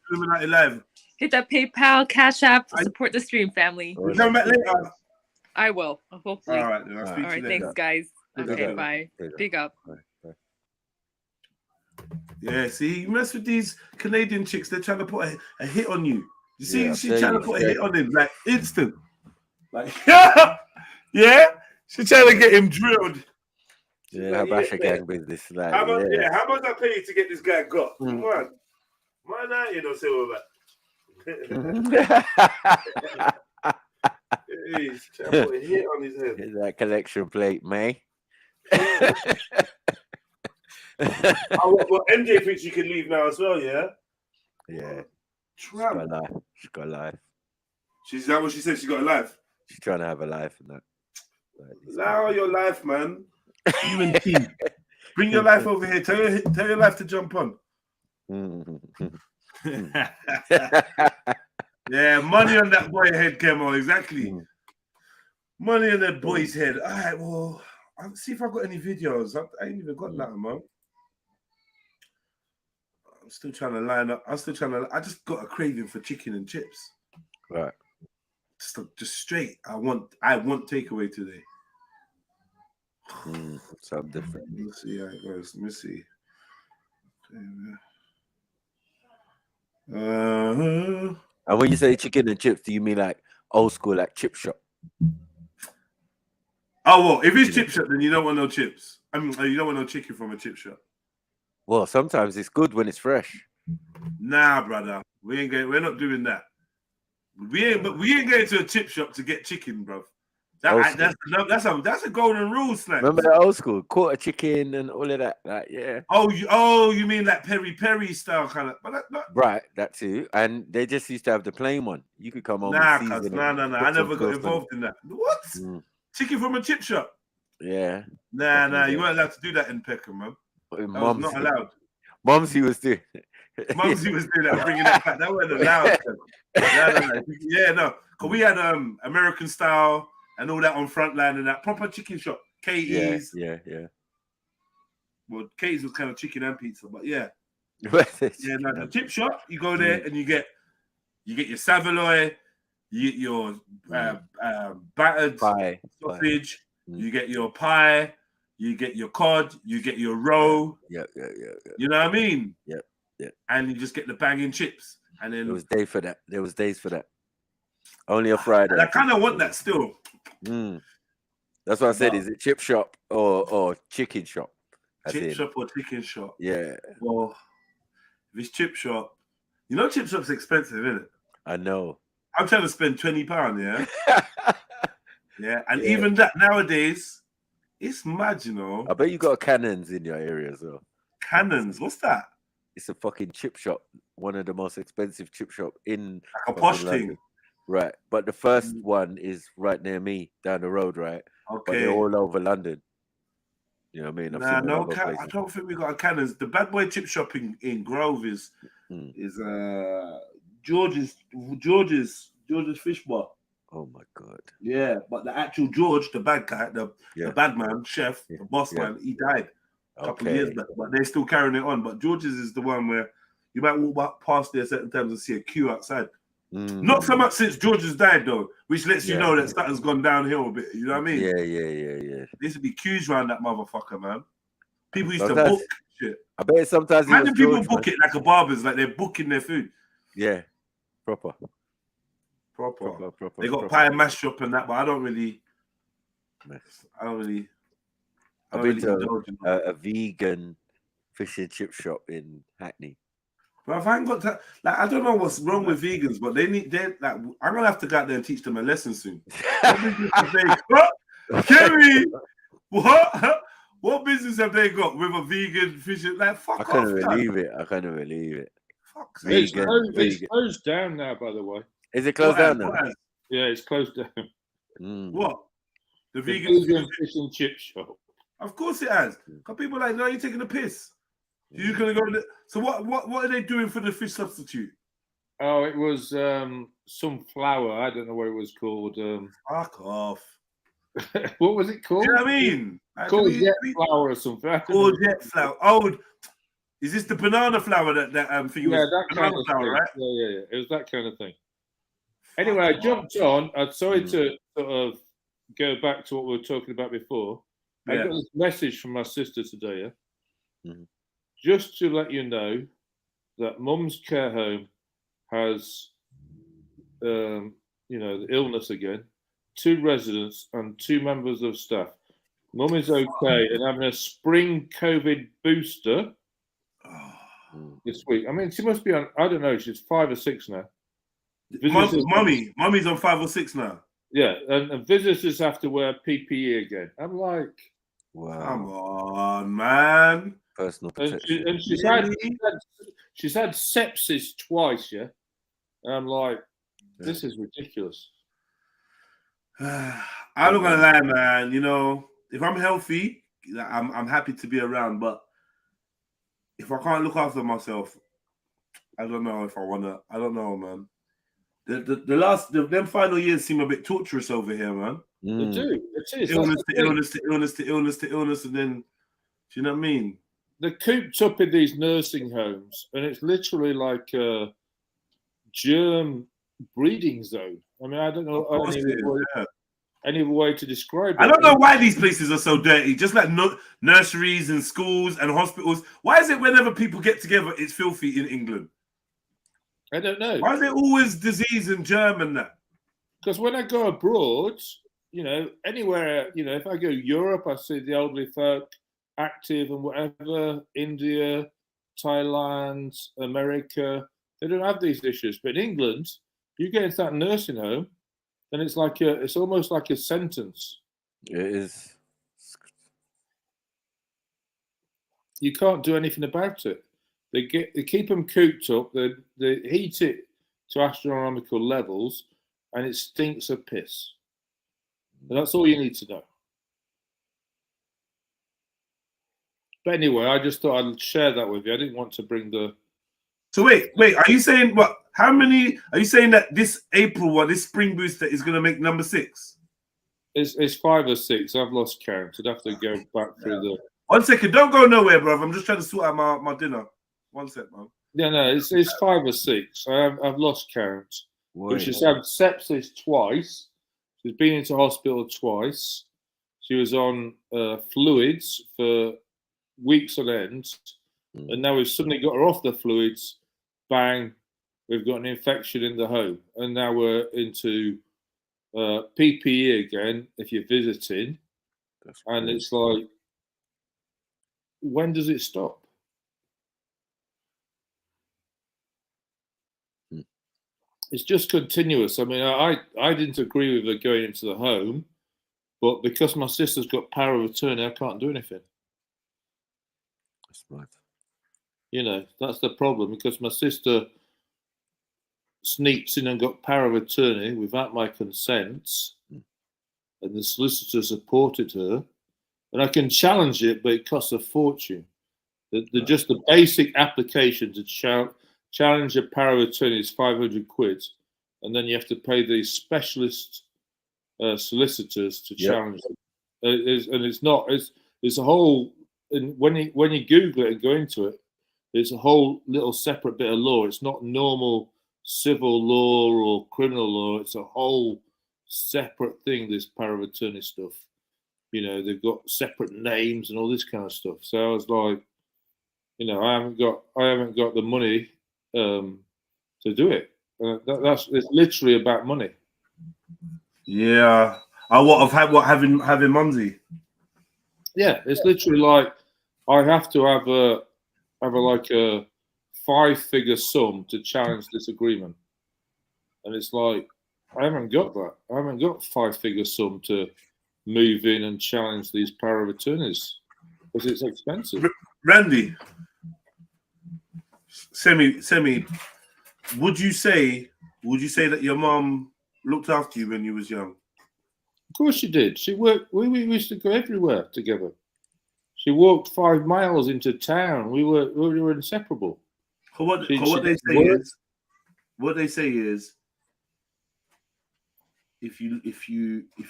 Speaker 6: / Illuminati Live.
Speaker 5: Hit that PayPal, Cash App to support the stream, family.
Speaker 6: We'll come back later.
Speaker 5: I will. Hopefully.
Speaker 6: All right, then. I'll speak to you later.
Speaker 5: Thanks, guys. Okay, bye. Big up.
Speaker 6: Yeah, see, you mess with these Canadian chicks, they're trying to put a hit on you. You see, she's trying to put a hit on him, like instant. Like, yeah, she's trying to get him drilled.
Speaker 12: Yeah, how about gang business? Like,
Speaker 6: how much I pay you to get this guy got? Come on. Why not, you know, Silverback? He's trying to put a hit on his head.
Speaker 12: Here's that collection plate, man.
Speaker 6: Well, MJ thinks she can leave now as well, yeah?
Speaker 12: Yeah. She's
Speaker 6: Tramp.
Speaker 12: got a life. She's got a life.
Speaker 6: Is that what she said? She got a life?
Speaker 12: She's trying to have a life and that.
Speaker 6: Allow your life, man. You and T. Bring your life over here. Tell your life to jump on. Yeah, money on that boy head, Kemo. Exactly. Money on that boy's head. All right, well, I'll see if I've got any videos. I ain't even got that, man. I'm still trying to line up. I just got a craving for chicken and chips.
Speaker 12: Right.
Speaker 6: Just straight. I want takeaway today.
Speaker 12: Something different.
Speaker 6: Let's see how it goes. Let me see.
Speaker 12: And when you say chicken and chips, do you mean like old school, like chip shop?
Speaker 6: Oh, well, if it's chip shop, then you don't want no chips. I mean, you don't want no chicken from a chip shop.
Speaker 12: Well, sometimes it's good when it's fresh.
Speaker 6: Nah, brother, we're not doing that. We ain't going to a chip shop to get chicken, bro. That's a golden rule, Snack.
Speaker 12: Remember that old school quarter chicken and all of that, like yeah.
Speaker 6: You mean that peri style kind of? But
Speaker 12: right, that too. And they just used to have the plain one. You could come home.
Speaker 6: No. I never got involved in that. What? Chicken from a chip shop?
Speaker 12: Yeah.
Speaker 6: Nah. You weren't allowed to do that in Peckham, man. That was not allowed.
Speaker 12: Mumsy was doing.
Speaker 6: Mumsy was doing that, bringing that back. That wasn't allowed. No. Yeah, no. Because we had American style and all that on Frontline and that proper chicken shop. Katie's.
Speaker 12: Yeah.
Speaker 6: Well, Katie's was kind of chicken and pizza, but yeah. The chip shop, you go there and you get your saveloy, you get your battered sausage, you get your pie, you get your cod, you get your roe.
Speaker 12: Yeah.
Speaker 6: You know what I mean?
Speaker 12: Yeah.
Speaker 6: And you just get the banging chips. And then
Speaker 12: there was days for that. There was days for that. Only a Friday.
Speaker 6: And I kind of want that still.
Speaker 12: That's what I said. Is it chip shop or chicken shop?
Speaker 6: Chip shop or chicken shop?
Speaker 12: Yeah.
Speaker 6: Well, if it's chip shop, you know chip shop's expensive, isn't it?
Speaker 12: I know.
Speaker 6: I'm trying to spend £20, yeah? Yeah, and even that nowadays, it's mad, you know.
Speaker 12: I bet you got Cannons in your area as well.
Speaker 6: Cannons? What's that?
Speaker 12: It's a fucking chip shop. One of the most expensive chip shop in
Speaker 6: like a posh thing.
Speaker 12: Right. But the first one is right near me, down the road, right?
Speaker 6: Okay.
Speaker 12: But they're all over London. You know what I mean?
Speaker 6: I don't think we got a Cannons. The bad boy chip shop in Grove is George's Fish Bar.
Speaker 12: Oh my God.
Speaker 6: Yeah, but the actual George, the bad guy, the bad man, chef, the boss man, he died a couple of years back, but they're still carrying it on. But George's is the one where you might walk past there certain times and see a queue outside. Not so much since George's died though, which lets you know that something's gone downhill a bit. You know what I mean?
Speaker 12: Yeah.
Speaker 6: There used to be queues around that motherfucker, man. People used to book shit.
Speaker 12: I bet sometimes
Speaker 6: imagine people book it like a barber's, like they're booking their food.
Speaker 12: Yeah, proper.
Speaker 6: They got pie and mash up and that, but I don't really.
Speaker 12: I've been to a vegan fish and chip shop in Hackney.
Speaker 6: But if I ain't got that, like, I don't know what's wrong with vegans, but they're like, I'm gonna have to go out there and teach them a lesson soon. Kerry, what business have they got with a vegan fish? Like, fuck off.
Speaker 12: I couldn't believe it.
Speaker 6: Fuck's
Speaker 7: vegan. It's closed down now, by the way.
Speaker 12: Is it closed down now?
Speaker 7: Yeah, it's closed down.
Speaker 6: What? The
Speaker 7: vegan fish and chip shop.
Speaker 6: Of course it has. Because people are like, no, you're taking a piss. You're gonna go. So what are they doing for the fish substitute?
Speaker 7: Oh, it was some flour. I don't know what it was called.
Speaker 6: Fuck off.
Speaker 7: What was it called?
Speaker 6: You know what I mean?
Speaker 7: Called jet flour or something.
Speaker 6: Called jet flour. Oh, is this the banana flour that thing?
Speaker 7: Yeah, that kind of
Speaker 6: flour,
Speaker 7: thing.
Speaker 6: right?
Speaker 7: Yeah. It was that kind of thing. Anyway, I jumped on. I'm sorry to sort of go back to what we were talking about before. I got this message from my sister today. Just to let you know that Mum's care home has, the illness again. 2 residents and 2 members of staff. Mum is okay and having a spring COVID booster this week. I mean, she must be on, I don't know, she's 5 or 6 now.
Speaker 6: Mummy's on 5 or 6 now.
Speaker 7: Yeah, and visitors have to wear PPE again. I'm like,
Speaker 12: wow,
Speaker 6: come on, man.
Speaker 12: Personal
Speaker 7: and,
Speaker 12: protection.
Speaker 7: she's had sepsis twice. Yeah, and I'm like, this is ridiculous.
Speaker 6: I'm not gonna lie, man. You know, if I'm healthy, I'm happy to be around. But if I can't look after myself, I don't know if I wanna. I don't know, man. Them final years seem a bit torturous over here, man.
Speaker 7: They do. It is.
Speaker 6: Illness to illness to illness to illness to illness, and then, do you know what I mean?
Speaker 7: They're cooped up in these nursing homes, and it's literally like a germ breeding zone. I mean, I don't know any other way to describe it.
Speaker 6: I don't know why these places are so dirty. Just like nurseries and schools and hospitals. Why is it whenever people get together, it's filthy in England?
Speaker 7: I don't know.
Speaker 6: Why is there always disease and germ and that?
Speaker 7: Because when I go abroad, you know, anywhere, you know, if I go to Europe, I see the elderly folk active and whatever, India, Thailand, America, they don't have these issues. But in England, you get into that nursing home, then it's like it's almost like a sentence.
Speaker 12: It is.
Speaker 7: You can't do anything about it. They keep them cooped up. They heat it to astronomical levels, and it stinks of piss. And that's all you need to know. But anyway, I just thought I'd share that with you. I didn't want to bring the.
Speaker 6: So wait, are you saying what? How many are you saying that this April this spring booster is going to make number 6?
Speaker 7: It's 5 or 6. I've lost count. I'd have to go back through the.
Speaker 6: 1 second, don't go nowhere, bro. I'm just trying to sort out my dinner. 1 sec, man.
Speaker 7: Yeah, no, it's 5 or 6. I've lost count. But she's had sepsis twice. She's been into hospital twice. She was on fluids for weeks on end, and now we've suddenly got her off the fluids. Bang, we've got an infection in the home, and now we're into PPE again. If you're visiting, and it's like, when does it stop? It's just continuous. I mean, I didn't agree with her going into the home, but because my sister's got power of attorney, I can't do anything.
Speaker 12: That's right.
Speaker 7: You know, that's the problem, because my sister sneaked in and got power of attorney without my consent, and the solicitor supported her. And I can challenge it, but it costs a fortune. Just the basic application to challenge a power of attorney is 500 quid, and then you have to pay these specialist solicitors to challenge it. It's a whole. And when you Google it and go into it, it's a whole little separate bit of law. It's not normal civil law or criminal law. It's a whole separate thing. This power of attorney stuff. You know, they've got separate names and all this kind of stuff. So I was like, you know, I haven't got the money to do it. It's literally about money.
Speaker 6: Yeah. Having Mumsy?
Speaker 7: Yeah, it's literally like I have to have a 5-figure sum to challenge this agreement, and it's like I haven't got that. I haven't got 5-figure sum to move in and challenge these power of attorneys because it's expensive.
Speaker 6: Randy, Semi, would you say that your mom looked after you when you was young?
Speaker 7: Of course she did. She worked. We used to go everywhere together. She walked 5 miles into town. We were inseparable.
Speaker 6: What they say is, if you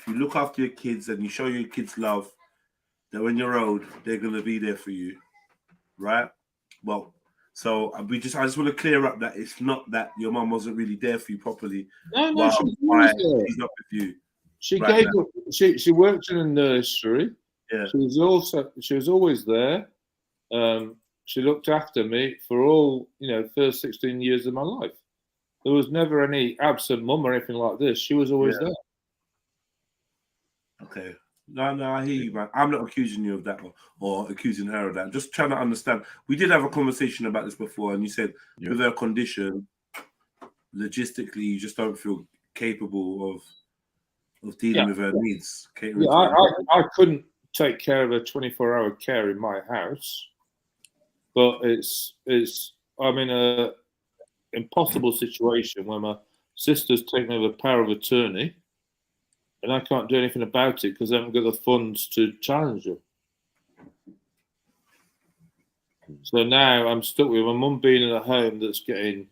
Speaker 6: look after your kids and you show your kids love, that when you're old, they're gonna be there for you, right? Well, so I just want to clear up that it's not that your mom wasn't really there for you properly.
Speaker 7: No, she's not
Speaker 6: with you.
Speaker 7: She
Speaker 6: right
Speaker 7: she worked in a nursery.
Speaker 6: Yeah.
Speaker 7: She was always there. She looked after me for all, first 16 years of my life. There was never any absent mum or anything like this. She was always there.
Speaker 6: Okay. No, I hear you, man. I'm not accusing you of that or accusing her of that. I'm just trying to understand. We did have a conversation about this before, and you said with her condition, logistically, you just don't feel capable
Speaker 1: of dealing
Speaker 7: Yeah.
Speaker 1: with her needs. Catering
Speaker 7: Yeah,
Speaker 1: to her needs.
Speaker 7: I couldn't take care of a 24-hour care in my house, but I'm in a impossible situation where my sister's taken over power of attorney, and I can't do anything about it because I haven't got the funds to challenge her. So now I'm stuck with my mum being in a home that's getting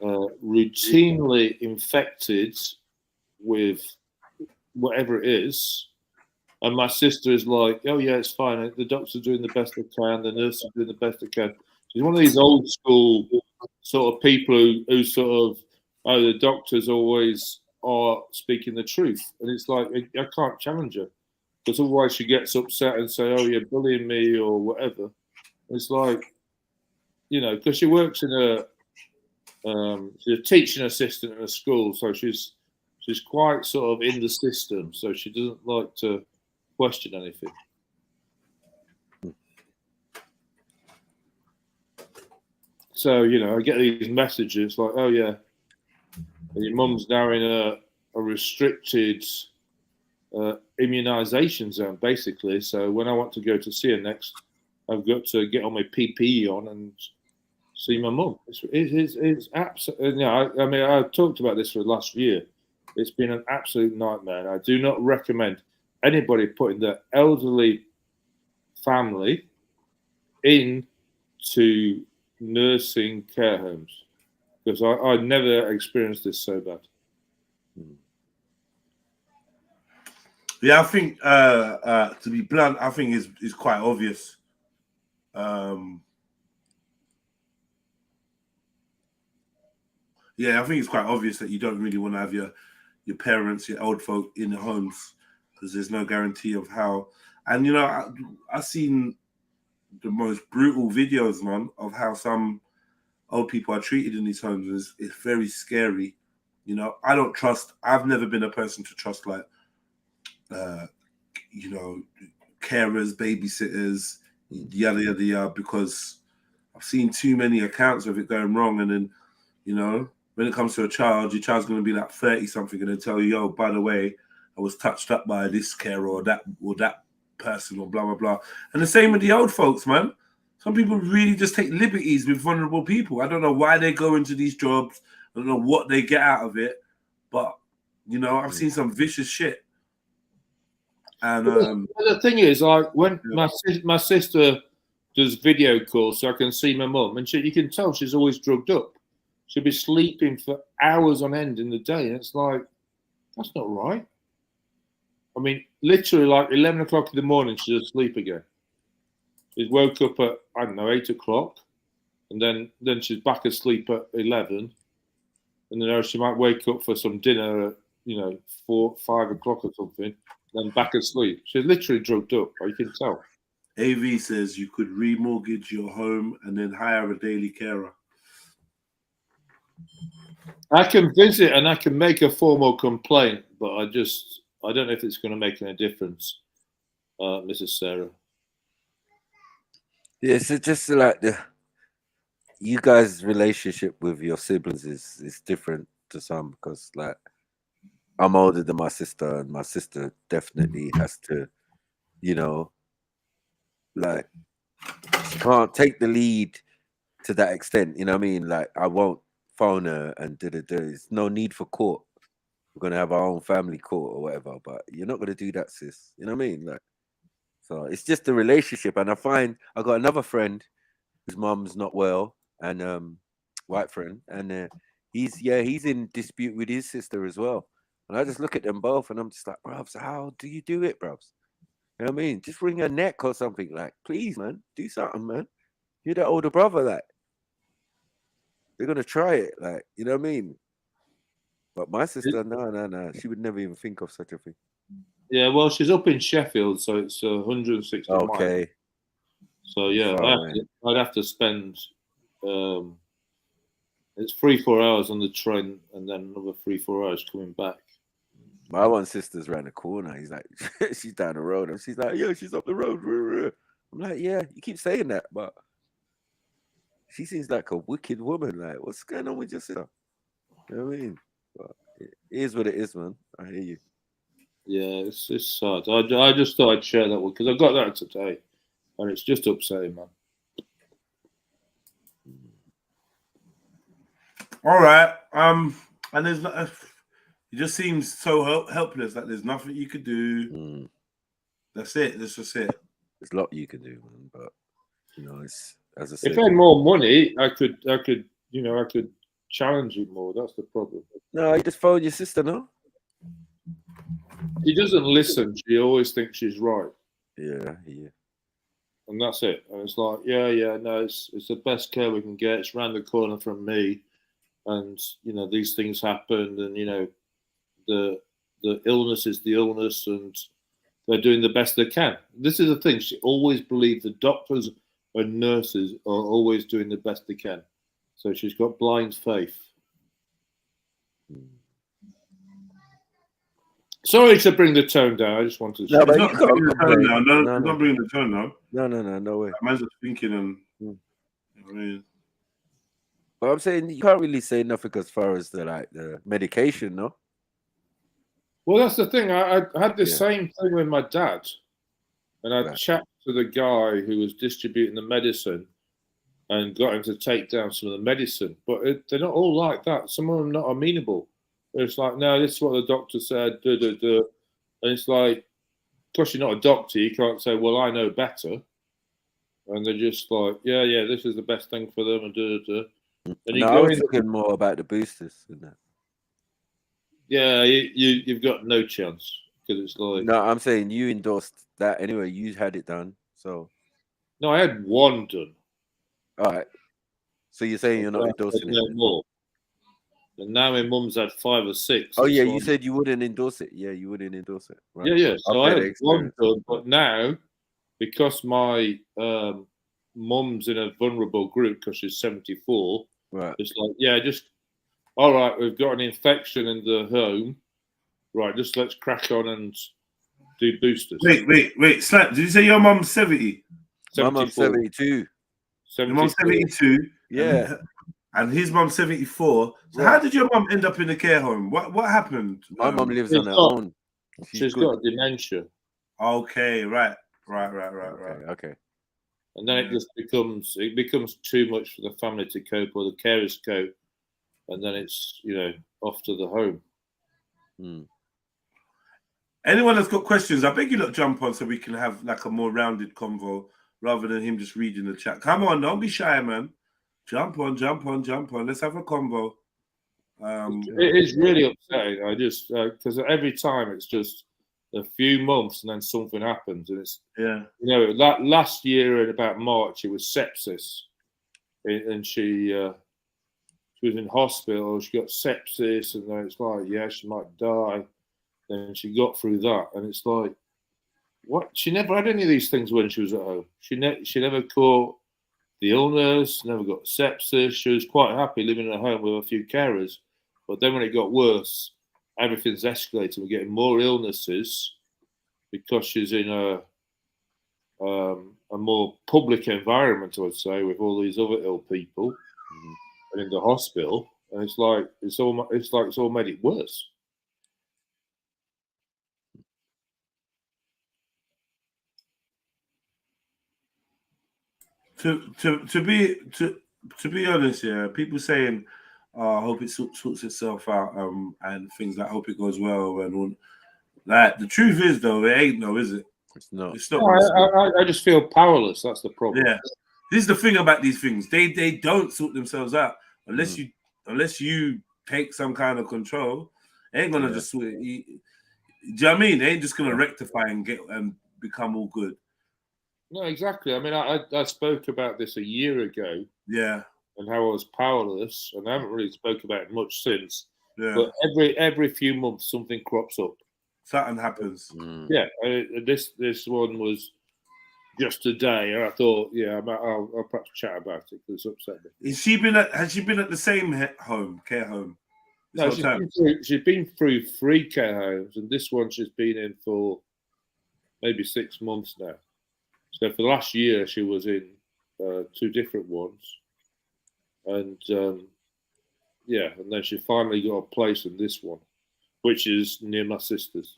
Speaker 7: routinely infected with whatever it is. And my sister is like, oh, yeah, it's fine. The doctor's doing the best they can. The nurse is doing the best they can. She's one of these old school sort of people who sort of, oh, the doctors always are speaking the truth. And it's like, I can't challenge her. Because otherwise she gets upset and say, oh, you're bullying me or whatever. It's like, you know, because she works in she's a teaching assistant in a school. So she's quite sort of in the system. So she doesn't like to question anything. So, you know, I get these messages like, oh, yeah, your mum's now in a restricted immunization zone, basically. So when I want to go to see her next, I've got to get all my PPE on and see my mum. It's absolutely, you know, I mean, I talked about this for the last year. It's been an absolute nightmare. I do not recommend anybody putting their elderly family into nursing care homes, because I never experienced this so bad.
Speaker 6: Yeah, I think to be blunt, I think it's quite obvious. Yeah, I think it's quite obvious that you don't really want to have your parents, your old folk in the homes, because there's no guarantee of how. And you know, I've seen the most brutal videos, man, of how some old people are treated in these homes. It's very scary. You know, I've never been a person to trust like, you know, carers, babysitters, yada yada yada, because I've seen too many accounts of it going wrong. And then, you know, when it comes to a child, your child's going to be like 30 something and then tell you, yo, by the way, I was touched up by this carer or that person or blah blah blah. And the same with the old folks, man. Some people really just take liberties with vulnerable people. I don't know why they go into these jobs. I don't know what they get out of it, but you know, I've seen some vicious shit. And
Speaker 7: the thing is, like, when my sister does video calls so I can see my mum, and you can tell she's always drugged up. She'll be sleeping for hours on end in the day, and it's like, that's not right. I mean, literally, like 11 o'clock in the morning, she's asleep again. She's woke up at, I don't know, 8 o'clock, and then she's back asleep at 11, and then she might wake up for some dinner at, you know, 4, 5 o'clock or something, then back asleep. She's literally drugged up, you can tell.
Speaker 6: AV says you could remortgage your home and then hire a daily carer.
Speaker 7: I can visit and I can make a formal complaint, but I don't know if it's going to make any difference, Mrs. Sarah.
Speaker 12: Yeah, so just like you guys' relationship with your siblings is different to some, because like I'm older than my sister, and my sister definitely has to, you know, like she can't take the lead to that extent. You know what I mean? Like I won't phone her and There's no need for court. We're gonna have our own family court or whatever, but you're not gonna do that, sis. You know what I mean? Like, so it's just the relationship. And I got another friend whose mum's not well, and white friend, and he's in dispute with his sister as well. And I just look at them both, and I'm just like, bruvs, how do you do it, bruvs? You know what I mean? Just wring her neck or something. Like, please, man, do something, man. You're the older brother, like. They're gonna try it, like, you know what I mean? But my sister, no, she would never even think of such a thing.
Speaker 7: Yeah, well, she's up in Sheffield, so it's 160 miles.
Speaker 12: Okay.
Speaker 7: So yeah,
Speaker 12: Sorry.
Speaker 7: I'd have to spend it's 3-4 hours on the train, and then another 3-4 hours coming back.
Speaker 12: My one sister's around the corner. He's like, she's down the road, and she's like, yeah, she's up the road. I'm like, yeah, you keep saying that, but she seems like a wicked woman. Like, what's going on with your sister? You know what I mean? But it is what it is, man. I hear you.
Speaker 7: Yeah, it's sad. I just thought I'd share that one because I got that today, and it's just upsetting, man.
Speaker 6: All right. And there's it just seems so helpless. Like there's nothing you could do. That's it. That's just it.
Speaker 12: There's a lot you can do, man. But you know, it's as I said.
Speaker 7: If I had more money, I could, you know, I could challenge it more. That's the problem.
Speaker 12: No, you just phone your sister, no?
Speaker 7: She doesn't listen. She always thinks she's right.
Speaker 12: Yeah, yeah.
Speaker 7: And that's it. And it's like, yeah, no, it's the best care we can get. It's round the corner from me. And, you know, these things happen. And, you know, the illness is the illness. And they're doing the best they can. This is the thing. She always believed the doctors and nurses are always doing the best they can. So she's got blind faith. Sorry to bring the tone down. I just wanted to.
Speaker 6: No, but not bringing the tone down. No, not bringing the tone down.
Speaker 12: No way.
Speaker 6: Man's just thinking and. You know what I mean?
Speaker 12: But I'm saying you can't really say nothing as far as the medication, no.
Speaker 7: Well, that's the thing. I had the same thing with my dad, and I chatted to the guy who was distributing the medicine, and got him to take down some of the medicine. But they're not all like that. Some of them are not amenable. It's like, no, this is what the doctor said. And it's like, because you're not a doctor, you can't say, well, I know better. And they're just like, yeah, this is the best thing for them. And
Speaker 12: I was thinking more about the boosters than that.
Speaker 7: Yeah, you've got no chance because it's like.
Speaker 12: No, I'm saying you endorsed that anyway. You had it done, so.
Speaker 7: No, I had one done.
Speaker 12: All right. So you're saying you're not endorsing it?
Speaker 7: More. And now my mum's had 5 or 6.
Speaker 12: Oh yeah, you said you wouldn't endorse it. Yeah, you wouldn't endorse it. Right.
Speaker 7: Yeah. So I had one done, but now because my mum's in a vulnerable group because she's 74.
Speaker 12: Right.
Speaker 7: It's like, just all right. We've got an infection in the home. Right. Just let's crack on and do boosters.
Speaker 6: Wait. Slap. Did you say your mum's 70?
Speaker 12: My mum's 72.
Speaker 6: Your mum's 72.
Speaker 12: Yeah.
Speaker 6: And his mum's 74. So how did your mum end up in a care home? What happened?
Speaker 12: My mum lives on her own.
Speaker 7: She's got dementia.
Speaker 6: Okay, right.
Speaker 12: Okay.
Speaker 7: And then it becomes too much for the family to cope or the carers cope, and then it's off to the home.
Speaker 6: Anyone that's got questions, I beg you lot jump on so we can have like a more rounded convo rather than him just reading the chat. Come on, don't be shy, man. Jump on. Let's have a convo.
Speaker 7: It is really upsetting. I just because every time it's just a few months and then something happens, and it's last year in about March it was sepsis, and she was in hospital. She got sepsis, and then it's like she might die. Then she got through that, and it's like what? She never had any of these things when she was at home. She never caught the illness, never got sepsis. She was quite happy living at home with a few carers. But then when it got worse, everything's escalated. We're getting more illnesses because she's in a more public environment, I would say, with all these other ill people and in the hospital. And it's all made it worse.
Speaker 6: To be honest, people saying, I hope it sorts itself out, and things like hope it goes well and all. Like the truth is though, it ain't though, is it?
Speaker 12: It's not.
Speaker 6: It's not.
Speaker 7: I just feel powerless. That's the problem.
Speaker 6: Yeah, this is the thing about these things. They don't sort themselves out unless you take some kind of control. They ain't gonna just sort it. Do you know what I mean? They ain't just gonna rectify and get and become all good.
Speaker 7: No, exactly. I mean, I spoke about this a year ago.
Speaker 6: Yeah.
Speaker 7: And how I was powerless, and I haven't really spoke about it much since.
Speaker 6: Yeah.
Speaker 7: But every few months something crops up.
Speaker 6: Something happens.
Speaker 7: Yeah. This one was just today, and I thought, I'll perhaps chat about it because it's upset me.
Speaker 6: Has she been at the same care home?
Speaker 7: No, she's been through 3 care homes, and this one she's been in for maybe 6 months now. So for the last year, she was in 2 different ones. And, and then she finally got a place in this one, which is near my sister's.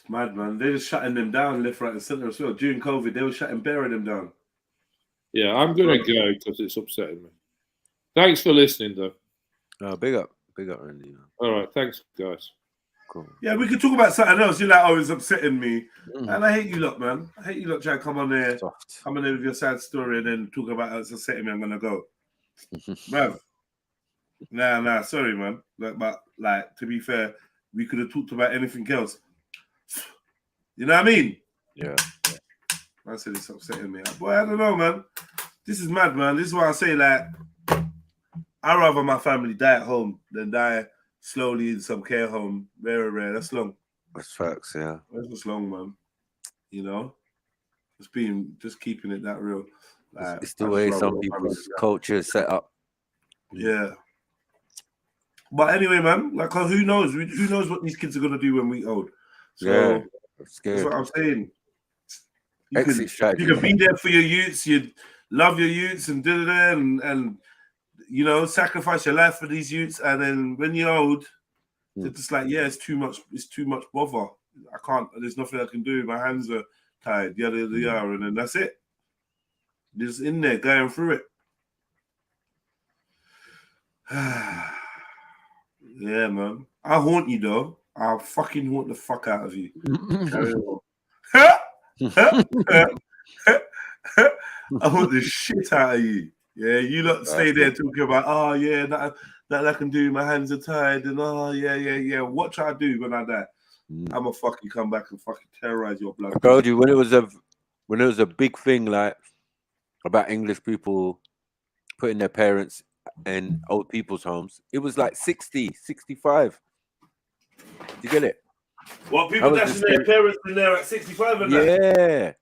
Speaker 6: It's mad, man. They're just shutting them down left, right, and centre as well. During COVID, they were burying them down.
Speaker 7: Yeah, I'm gonna go because it's upsetting me. Thanks for listening, though.
Speaker 12: Big up, Randy.
Speaker 7: All right, thanks, guys.
Speaker 12: Cool.
Speaker 6: Yeah, we could talk about something else. You're like, oh, it's upsetting me. And I hate you lot, man. I hate you lot trying to come on there with your sad story and then talk about how it's upsetting me. I'm gonna go. Man. Nah, sorry, man. But to be fair, we could have talked about anything else. You know what I mean?
Speaker 12: Yeah.
Speaker 6: I said it's upsetting me. Boy, I don't know, man. This is mad, man. This is why I say, like, I'd rather my family die at home than die slowly in some care home. Very rare. That's long.
Speaker 12: That's facts, yeah.
Speaker 6: That's just long, man. You know? Just keeping it that real. Like,
Speaker 12: it's the way some people's culture is set up.
Speaker 6: Yeah. But anyway, man, like, who knows? Who knows what these kids are going to do when we're old? So,
Speaker 12: yeah,
Speaker 6: that's what I'm saying.
Speaker 12: Exit strategy.
Speaker 6: You can be there for your youths, you love your youths and and you know, sacrifice your life for these youths, and then when you're old, they're just like, yeah, it's too much bother. I can't, there's nothing I can do, my hands are tied, yada yada yada, and then that's it. Just in there going through it. Yeah, man. I'll haunt you though. I'll fucking haunt the fuck out of you. Carry on. I want the shit out of you. Yeah, you lot stay there talking about, oh yeah, that I can do, my hands are tied, and oh yeah. What shall I do when I die? I'ma fucking come back and fucking terrorize your blood.
Speaker 12: I told you when it was a big thing like about English people putting their parents in old people's homes, it was like 60, 65. You get it?
Speaker 6: What, people dashing their parents in there at 65 and
Speaker 12: that?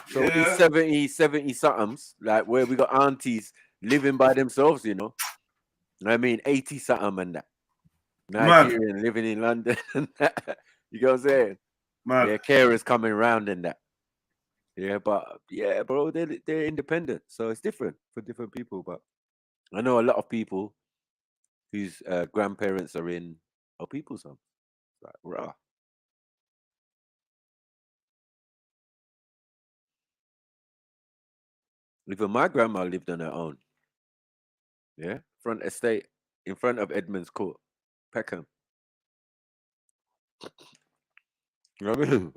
Speaker 12: So these 70 somethings, like where we got aunties living by themselves, you know. I mean 80 something and that. Nigerian living in London and that. You know what I'm saying? Yeah, carers coming around and that. Yeah, but yeah, bro, they're independent. So it's different for different people. But I know a lot of people whose grandparents are in old people's homes. Like, rah. Even my grandma lived on her own. Yeah, front estate in front of Edmonds Court, Peckham. You know what I mean?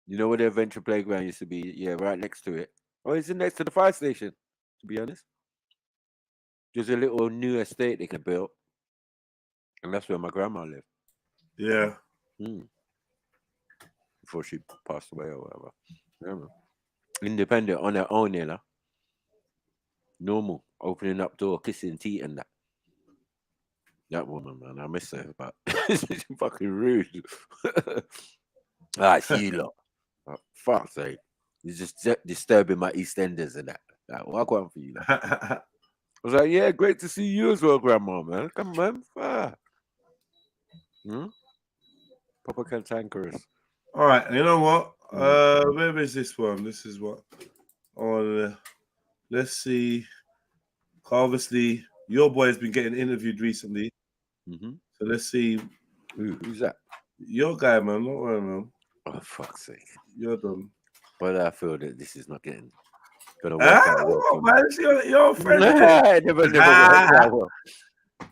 Speaker 12: You know where the adventure playground used to be? Yeah, right next to it. Oh, it's next to the fire station, to be honest. There's a little new estate they can build. And that's where my grandma lived.
Speaker 6: Yeah.
Speaker 12: Before she passed away or whatever. Yeah, independent on her own, you know. Normal. Opening up door, kissing teeth and that. That woman, man, I miss her, but she's fucking rude. It's you lot. Oh, fuck's sake. You're just disturbing my EastEnders and that. Like, what going for you? I was like, yeah, great to see you as well, Grandma, man. Come on, man. Proper cantankerous.
Speaker 6: All right, you know what? Where is this one? This is what. Let's see. Obviously, your boy has been getting interviewed recently. So let's see.
Speaker 12: Who's that?
Speaker 6: Your guy, man. Not right, man.
Speaker 12: Oh, fuck's sake.
Speaker 6: You're done.
Speaker 12: But I feel that this is not gonna work out well.
Speaker 6: Man, your friend.
Speaker 12: Never works out well.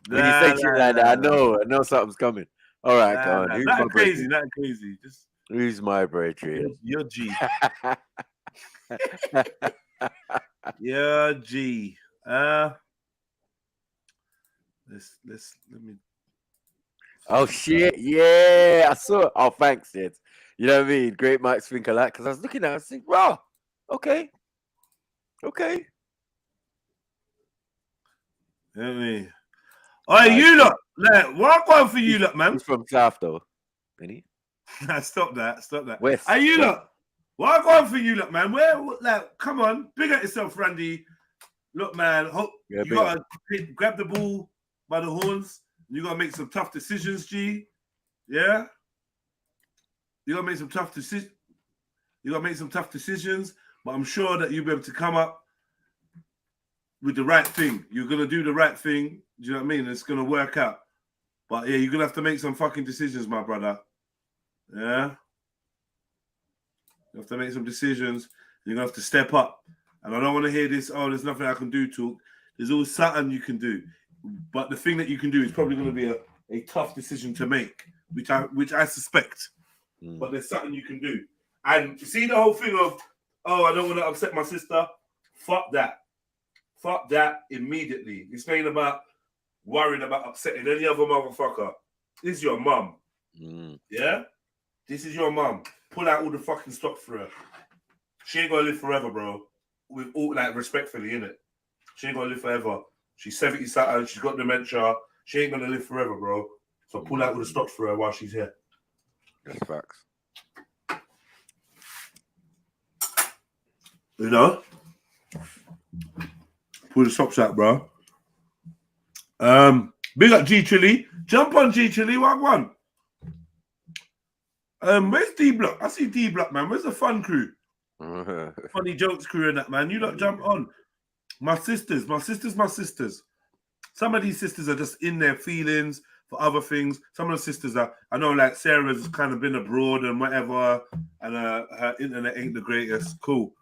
Speaker 12: When you say shit like that, I know something's coming. All right, go on. Who's
Speaker 6: not crazy, not crazy. Just
Speaker 12: who's my brethren?
Speaker 6: You're G. You're G. Let me.
Speaker 12: Oh shit! Yeah, I saw it. Oh, thanks, Sid. You know what I mean? Great Mike's think alike. Because I was looking at it, I was thinking, raw. Okay.
Speaker 6: You know what I mean? Oh, you lot. Like, what going for you lot, man?
Speaker 12: He's from South though, isn't he?
Speaker 6: Stop that.
Speaker 12: West.
Speaker 6: Hey, you lot. What going for you lot, man? Like, come on, big at yourself, Randy. Look, man, you gotta grab the ball by the horns. You gotta make some tough decisions, G. Yeah. You gotta make some tough decisions. But I'm sure that you'll be able to come up with the right thing. You're gonna do the right thing. Do you know what I mean? It's gonna work out. But yeah, you're gonna have to make some fucking decisions, my brother. Yeah. You have to make some decisions. You're gonna have to step up. And I don't want to hear this, oh, there's nothing I can do talk. There's always something you can do. But the thing that you can do is probably gonna be a tough decision to make, which I suspect. But there's something you can do. And see the whole thing of, oh, I don't want to upset my sister. Fuck that. Fuck that immediately. It's not about worrying about upsetting any other motherfucker. This is your mum. Yeah? This is your mum. Pull out all the fucking stops for her. She ain't gonna live forever, bro. With all, like, respectfully, innit? She ain't gonna live forever. She's 70 something, she's got dementia. She ain't gonna live forever, bro. So pull out all the stops for her while she's here.
Speaker 12: That's facts.
Speaker 6: You know? Pull the stops out, bro. Big up G Chili. Jump on G Chili, one. Where's D Block? I see D Block, man. Where's the fun crew? Funny jokes crew and that, man. You lot jump on. My sisters. Some of these sisters are just in their feelings for other things. Some of the sisters are, I know, like Sarah's kind of been abroad and whatever, and her internet ain't the greatest. Cool.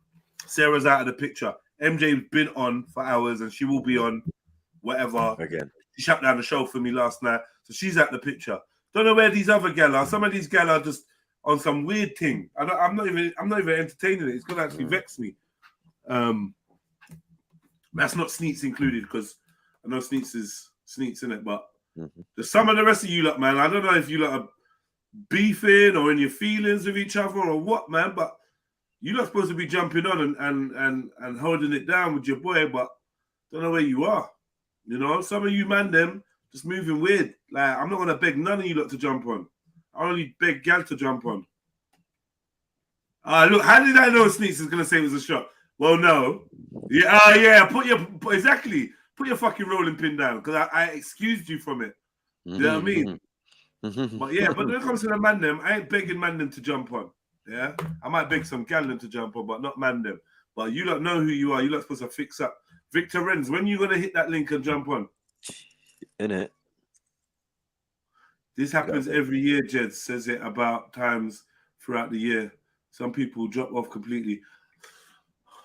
Speaker 6: Sarah's out of the picture. MJ's been on for hours and she will be on whatever.
Speaker 12: Again.
Speaker 6: She shut down the show for me last night. So she's out the picture. Don't know where these other gal are. Some of these gal are just on some weird thing. I'm not even entertaining it. It's gonna actually vex me. That's not Sneets included, because I know Sneets in it, but there's some of the rest of you lot, man. I don't know if you lot are beefing or in your feelings with each other or what, man, but you're not supposed to be jumping on and holding it down with your boy, but don't know where you are. You know, some of you man them just moving weird. Like, I'm not gonna beg none of you lot to jump on. I only beg gal to jump on. Look, how did I know Sneaks is gonna say it was a shot? Well, no. Yeah, yeah. Put your fucking rolling pin down, because I excused you from it. You know what I mean? But yeah, but when it comes to the man them, I ain't begging man them to jump on. Yeah, I might beg some gal them to jump on, but not man them. But you don't know who you are. You're not supposed to fix up. Victor Renz, when you gonna hit that link and jump on?
Speaker 12: Innit?
Speaker 6: This happens every year. Jed says it about times throughout the year. Some people drop off completely.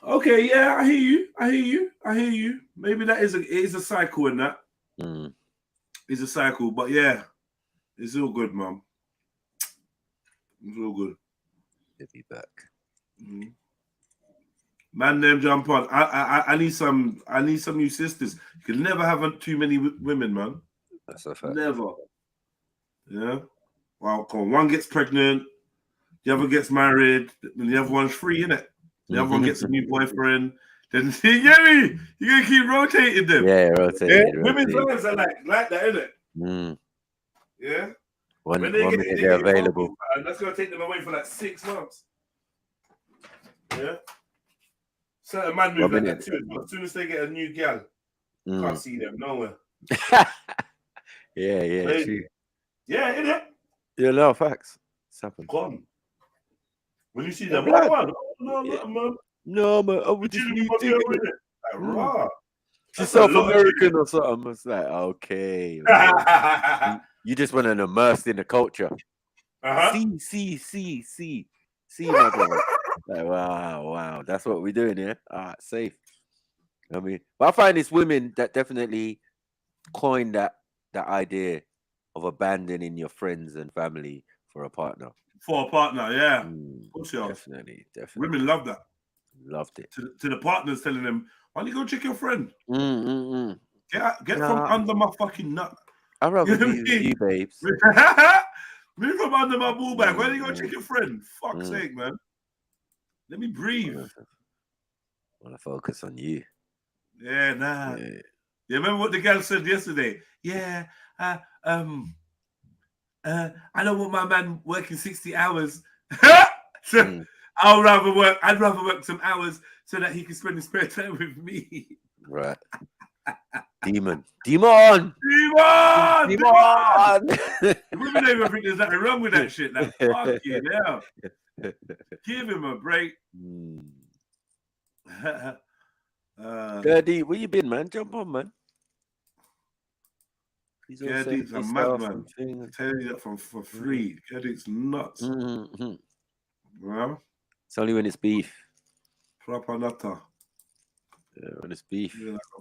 Speaker 6: Okay, yeah, I hear you. Maybe it is a cycle in that. It's a cycle, but yeah, it's all good, man. It's all good.
Speaker 12: He'll be back.
Speaker 6: Man, them jump on. I need some new sisters. You can never have too many women, man.
Speaker 12: That's a fact.
Speaker 6: Never. Yeah. Well, come on. One gets pregnant, the other gets married, and the other one's free, innit? The other one gets a new boyfriend. Then you get me? You're gonna keep rotating them.
Speaker 12: Yeah, rotating.
Speaker 6: Women's lives are like that, innit? Yeah.
Speaker 12: When they're available.
Speaker 6: And that's gonna take them away for like 6 months. Yeah. Certain man move like that too. But as soon as they get a new gal, can't see them nowhere.
Speaker 12: Yeah, true.
Speaker 6: Yeah, innit?
Speaker 12: Yeah, no, facts. It's happened.
Speaker 6: Gone. When you see them, what one?
Speaker 12: No, man, I would just need to.
Speaker 6: Raw.
Speaker 12: She's South American or something. It's like, okay. You just want to immerse in the culture. See, my brother. Like, wow. That's what we're doing here. Safe. I mean, but I find it's women that definitely coined that idea of abandoning your friends and family for a partner.
Speaker 6: For a partner, yeah. Of course you are.
Speaker 12: Definitely.
Speaker 6: Women love that.
Speaker 12: Loved it.
Speaker 6: To the partners telling them, why don't you go check your friend? Get from under my fucking nut.
Speaker 12: I'd rather be with you, babes.
Speaker 6: Move from under my ball bag. Why don't you go check your friend? Fuck's sake, man. Let me breathe.
Speaker 12: I want to focus on you.
Speaker 6: Yeah, nah. Yeah. You remember what the girl said yesterday? Yeah, I don't want my man working 60 hours. So I'd rather work some hours so that he can spend his spare time with me.
Speaker 12: Right. Demon.
Speaker 6: Women don't even think there's nothing wrong with that shit. Like, fuck you now. Give him a break.
Speaker 12: Daddy, where you been, man? Jump on, man.
Speaker 6: Gerdik's a madman. I'm telling you that for free. Gerdik's nuts. Well,
Speaker 12: it's only when it's beef.
Speaker 6: Proper nutter.
Speaker 12: Yeah, when it's beef,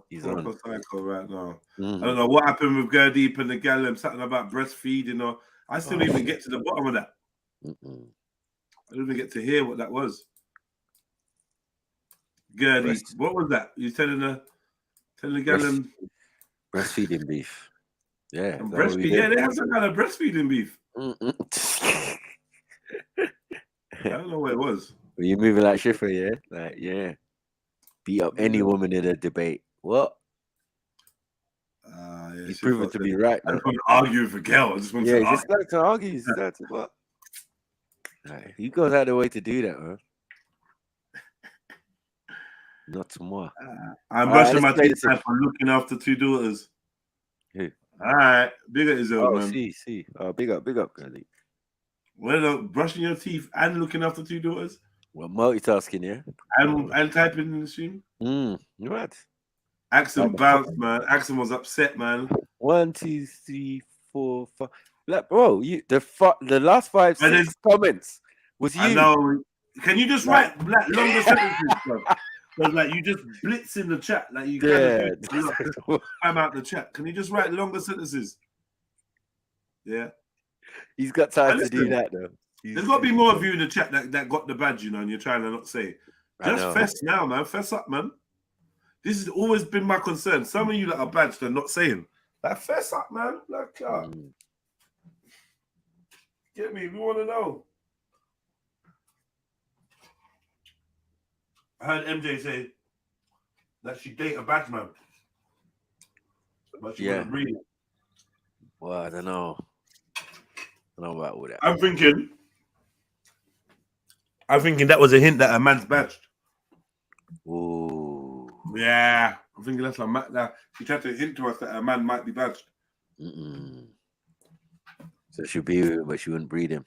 Speaker 12: he's
Speaker 6: proper
Speaker 12: on.
Speaker 6: psycho right now. I don't know what happened with Gurdeep and the gal. Something about breastfeeding, or I still didn't even get to the bottom of that. I didn't even get to hear what that was. Gurdeep, what was that? You telling the gal
Speaker 12: breastfeeding beef? Yeah,
Speaker 6: breastfeed. Yeah, they have some kind of breastfeeding beef. I don't know what it was.
Speaker 12: Were you moving like Schiffer? Yeah, like yeah. Beat up any woman in a debate. What?
Speaker 6: Yeah,
Speaker 12: he's proven to be right.
Speaker 6: I just want to argue with a girl. I just want to
Speaker 12: just like to argue. He's like to what? Right. He goes out of the way to do that, man. Not tomorrow.
Speaker 6: I'm brushing my teeth for looking after 2 daughters.
Speaker 12: Who?
Speaker 6: All right, big up yourself, man.
Speaker 12: See. Oh, big up, Gurley.
Speaker 6: Well, brushing your teeth and looking after 2 daughters.
Speaker 12: Well, multitasking, yeah.
Speaker 6: And typing in the stream.
Speaker 12: What?
Speaker 6: Axel bounced, man. Axel was upset, man.
Speaker 12: 1, 2, 3, 4, 5. Like, bro, the last 5, 6 comments was you.
Speaker 6: I know. Can you just write like longer sentences, bro? Because like you just blitz in the chat, like you kind of time out the chat. Can you just write longer sentences? Yeah.
Speaker 12: He's got time to do that though.
Speaker 6: There's got to be more of you in the chat that got the badge, you know, and you're trying to not say. Just fess now, man. Fess up, man. This has always been my concern. Some of you that are badged are not saying. Like, fess up, man. Like, get me. We want to know. I heard MJ say that she date a badge man. But she wouldn't read it.
Speaker 12: Well, I don't know. I don't know about all that.
Speaker 6: I'm thinking that was a hint that a man's badged.
Speaker 12: Ooh.
Speaker 6: Yeah. I'm thinking that's like that. She tried to hint to us that a man might be badged.
Speaker 12: So she'll be with him, but she wouldn't breed him.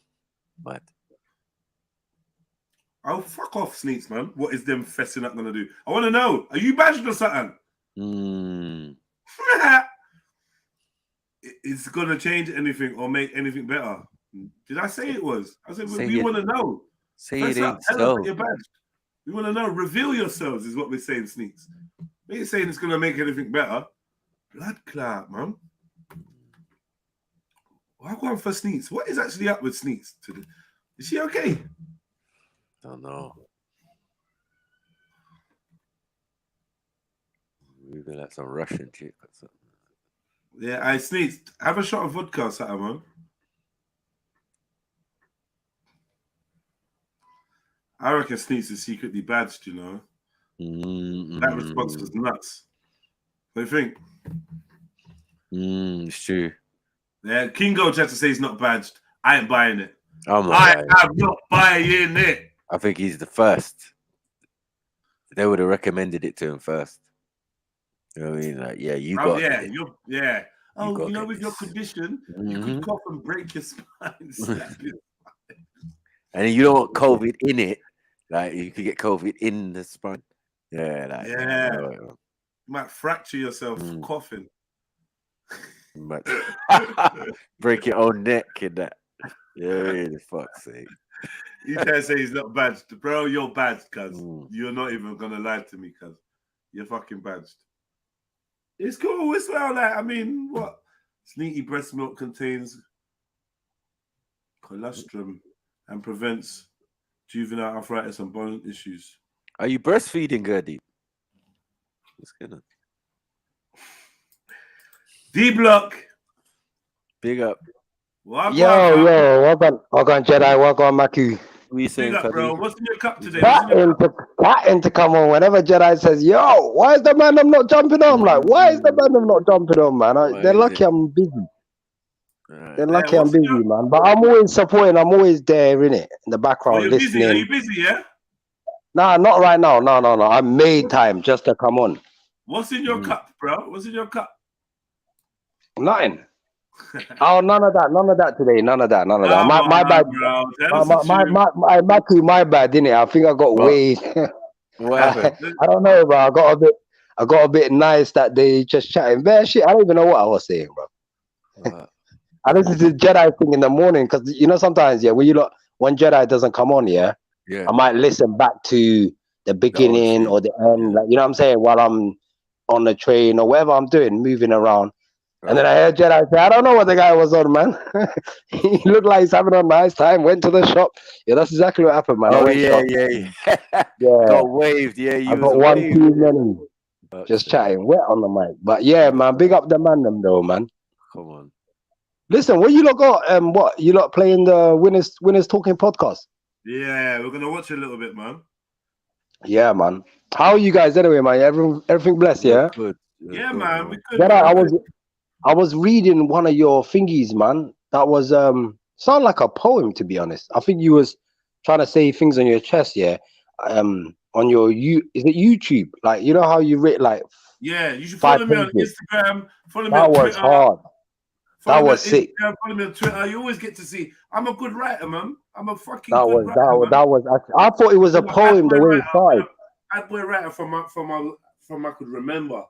Speaker 12: But
Speaker 6: oh, fuck off, Sneaks, man. What is them fessing up gonna do? I want to know. Are you badged or something? It's gonna change anything or make anything better. Did I say it was? I said we want to know.
Speaker 12: Say it ain't so.
Speaker 6: You're badged. We want to know. Reveal yourselves is what we're saying, Sneaks. We ain't saying it's gonna make anything better. Blood clot, man. Why go on for Sneaks? What is actually up with Sneaks today? Is she okay?
Speaker 12: Don't know. Maybe like some Russian chick or something.
Speaker 6: Yeah, I sneezed. Have a shot of vodka or something, man. I reckon Sneaks is secretly badged, you know. That response was nuts. What do you think?
Speaker 12: It's true.
Speaker 6: Yeah, Kingo tried to say he's not badged. I ain't buying it.
Speaker 12: I'm
Speaker 6: not buying it.
Speaker 12: I think he's the first. They would have recommended it to him first. You know what I mean? Like, yeah, you got it.
Speaker 6: Yeah. Oh, you know, with your condition, you could cough and break your spine.
Speaker 12: And you don't want COVID in it. Like, you could get COVID in the spine. Yeah, like,
Speaker 6: you might fracture yourself coughing.
Speaker 12: But break your own neck in that. Yeah, for fuck's sake.
Speaker 6: You can't say he's not badged. Bro, you're badged, cuz. You're not even going to lie to me, cuz. You're fucking badged. It's cool as well. Like, I mean, what? Sneaky breast milk contains colostrum and prevents juvenile arthritis and bone issues.
Speaker 12: Are you breastfeeding, Gertie? Just kidding.
Speaker 6: D-Block.
Speaker 12: Big up.
Speaker 15: Welcome Jedi, welcome Maki.
Speaker 12: We saying,
Speaker 6: bro, what's in your cup today?
Speaker 15: That to come on whenever Jedi says, yo, why is the man I'm not jumping on? I'm like, why is the man I'm not jumping on, man? They're lucky I'm busy. They're lucky I'm busy, man. But I'm always supporting, I'm always there, innit? In the background listening.
Speaker 6: Busy? Are you busy, yeah?
Speaker 15: Nah, not right now. No. I made time just to come on.
Speaker 6: What's in your cup, bro? What's in your cup?
Speaker 15: Nothing. Oh, none of that today. None of that. My bad. My bad, didn't it? I think I got way.
Speaker 12: What happened?
Speaker 15: I don't know, bro. I got a bit nice that day, just chatting. Man, shit, I don't even know what I was saying, bro. I listen to the Jedi thing in the morning because you know sometimes when Jedi doesn't come on, I might listen back to the beginning or the end, like you know what I'm saying, while I'm on the train or whatever I'm doing, moving around. And then I heard Jedi say, I don't know what the guy was on, man. He looked like he's having a nice time, went to the shop. Yeah, that's exactly what happened, man. I went shop.
Speaker 12: Got waved, you
Speaker 15: I got
Speaker 12: was
Speaker 15: one
Speaker 12: waved.
Speaker 15: too many. Just chatting wet on the mic. But yeah, man, big up the man them though, man.
Speaker 12: Come on.
Speaker 15: Listen, what you lot got? What you lot playing the winners talking podcast?
Speaker 6: Yeah, we're gonna watch it a little bit, man.
Speaker 15: Yeah, man. How are you guys anyway, man? Everything blessed, yeah?
Speaker 6: Good. Yeah, man. We could.
Speaker 15: Jedi, I was reading one of your thingies, man. That was sound like a poem, to be honest. I think you was trying to say things on your chest, yeah. On your is it YouTube? Like you know how you read like
Speaker 6: yeah, you should follow me on Instagram. Follow me
Speaker 15: that
Speaker 6: on
Speaker 15: was
Speaker 6: Twitter.
Speaker 15: hard. That was sick.
Speaker 6: Follow me on Twitter. You always get to see. I'm a good writer, man. I'm a fucking
Speaker 15: that
Speaker 6: good
Speaker 15: was
Speaker 6: writer,
Speaker 15: that was. I thought it was a poem the way it started.
Speaker 6: Bad boy writer from I could remember.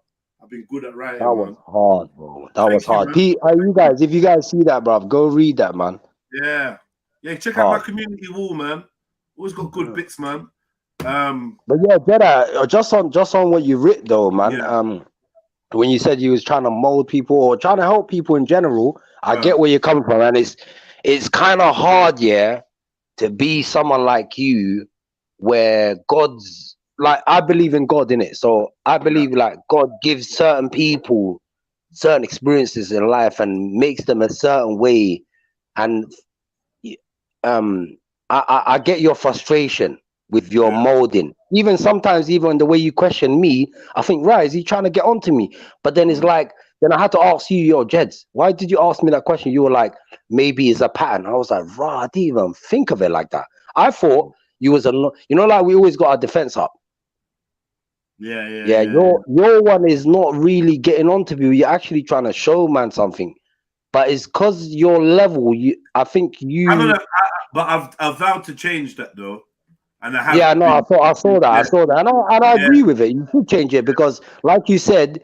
Speaker 6: I've been good at writing.
Speaker 15: That was hard, bro. That was hard. Pete, you guys, if you guys see that, bro, go read that, man.
Speaker 6: Yeah, check out my community wall, man. Always got good bits, man.
Speaker 15: But yeah, Jedi, just on what you writ though, man. When you said you was trying to mold people or trying to help people in general, I get where you're coming from, and it's kind of hard, to be someone like you, where God's like I believe in God in it, so I believe like God gives certain people certain experiences in life and makes them a certain way, and I get your frustration with your molding. Even sometimes, even the way you question me, I think, right, is he trying to get onto me? But then it's like, then I had to ask you, yo, Jeds, why did you ask me that question? You were like, maybe it's a pattern. I was like, I didn't even think of it like that. I thought you was like we always got our defense up. Yeah. Your one is not really getting onto you. You're actually trying to show man something. But it's because your level, I think you.
Speaker 6: But I've vowed to change that though. And I have
Speaker 15: I saw that. And I agree with it. You should change it because, like you said,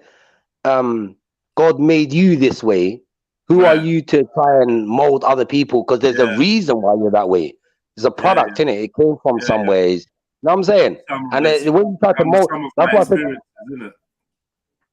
Speaker 15: God made you this way. Who are you to try and mold other people? Because there's a reason why you're that way. There's a product in it. It came from some ways. You know what I'm saying? And when you try to mold, that's what I think.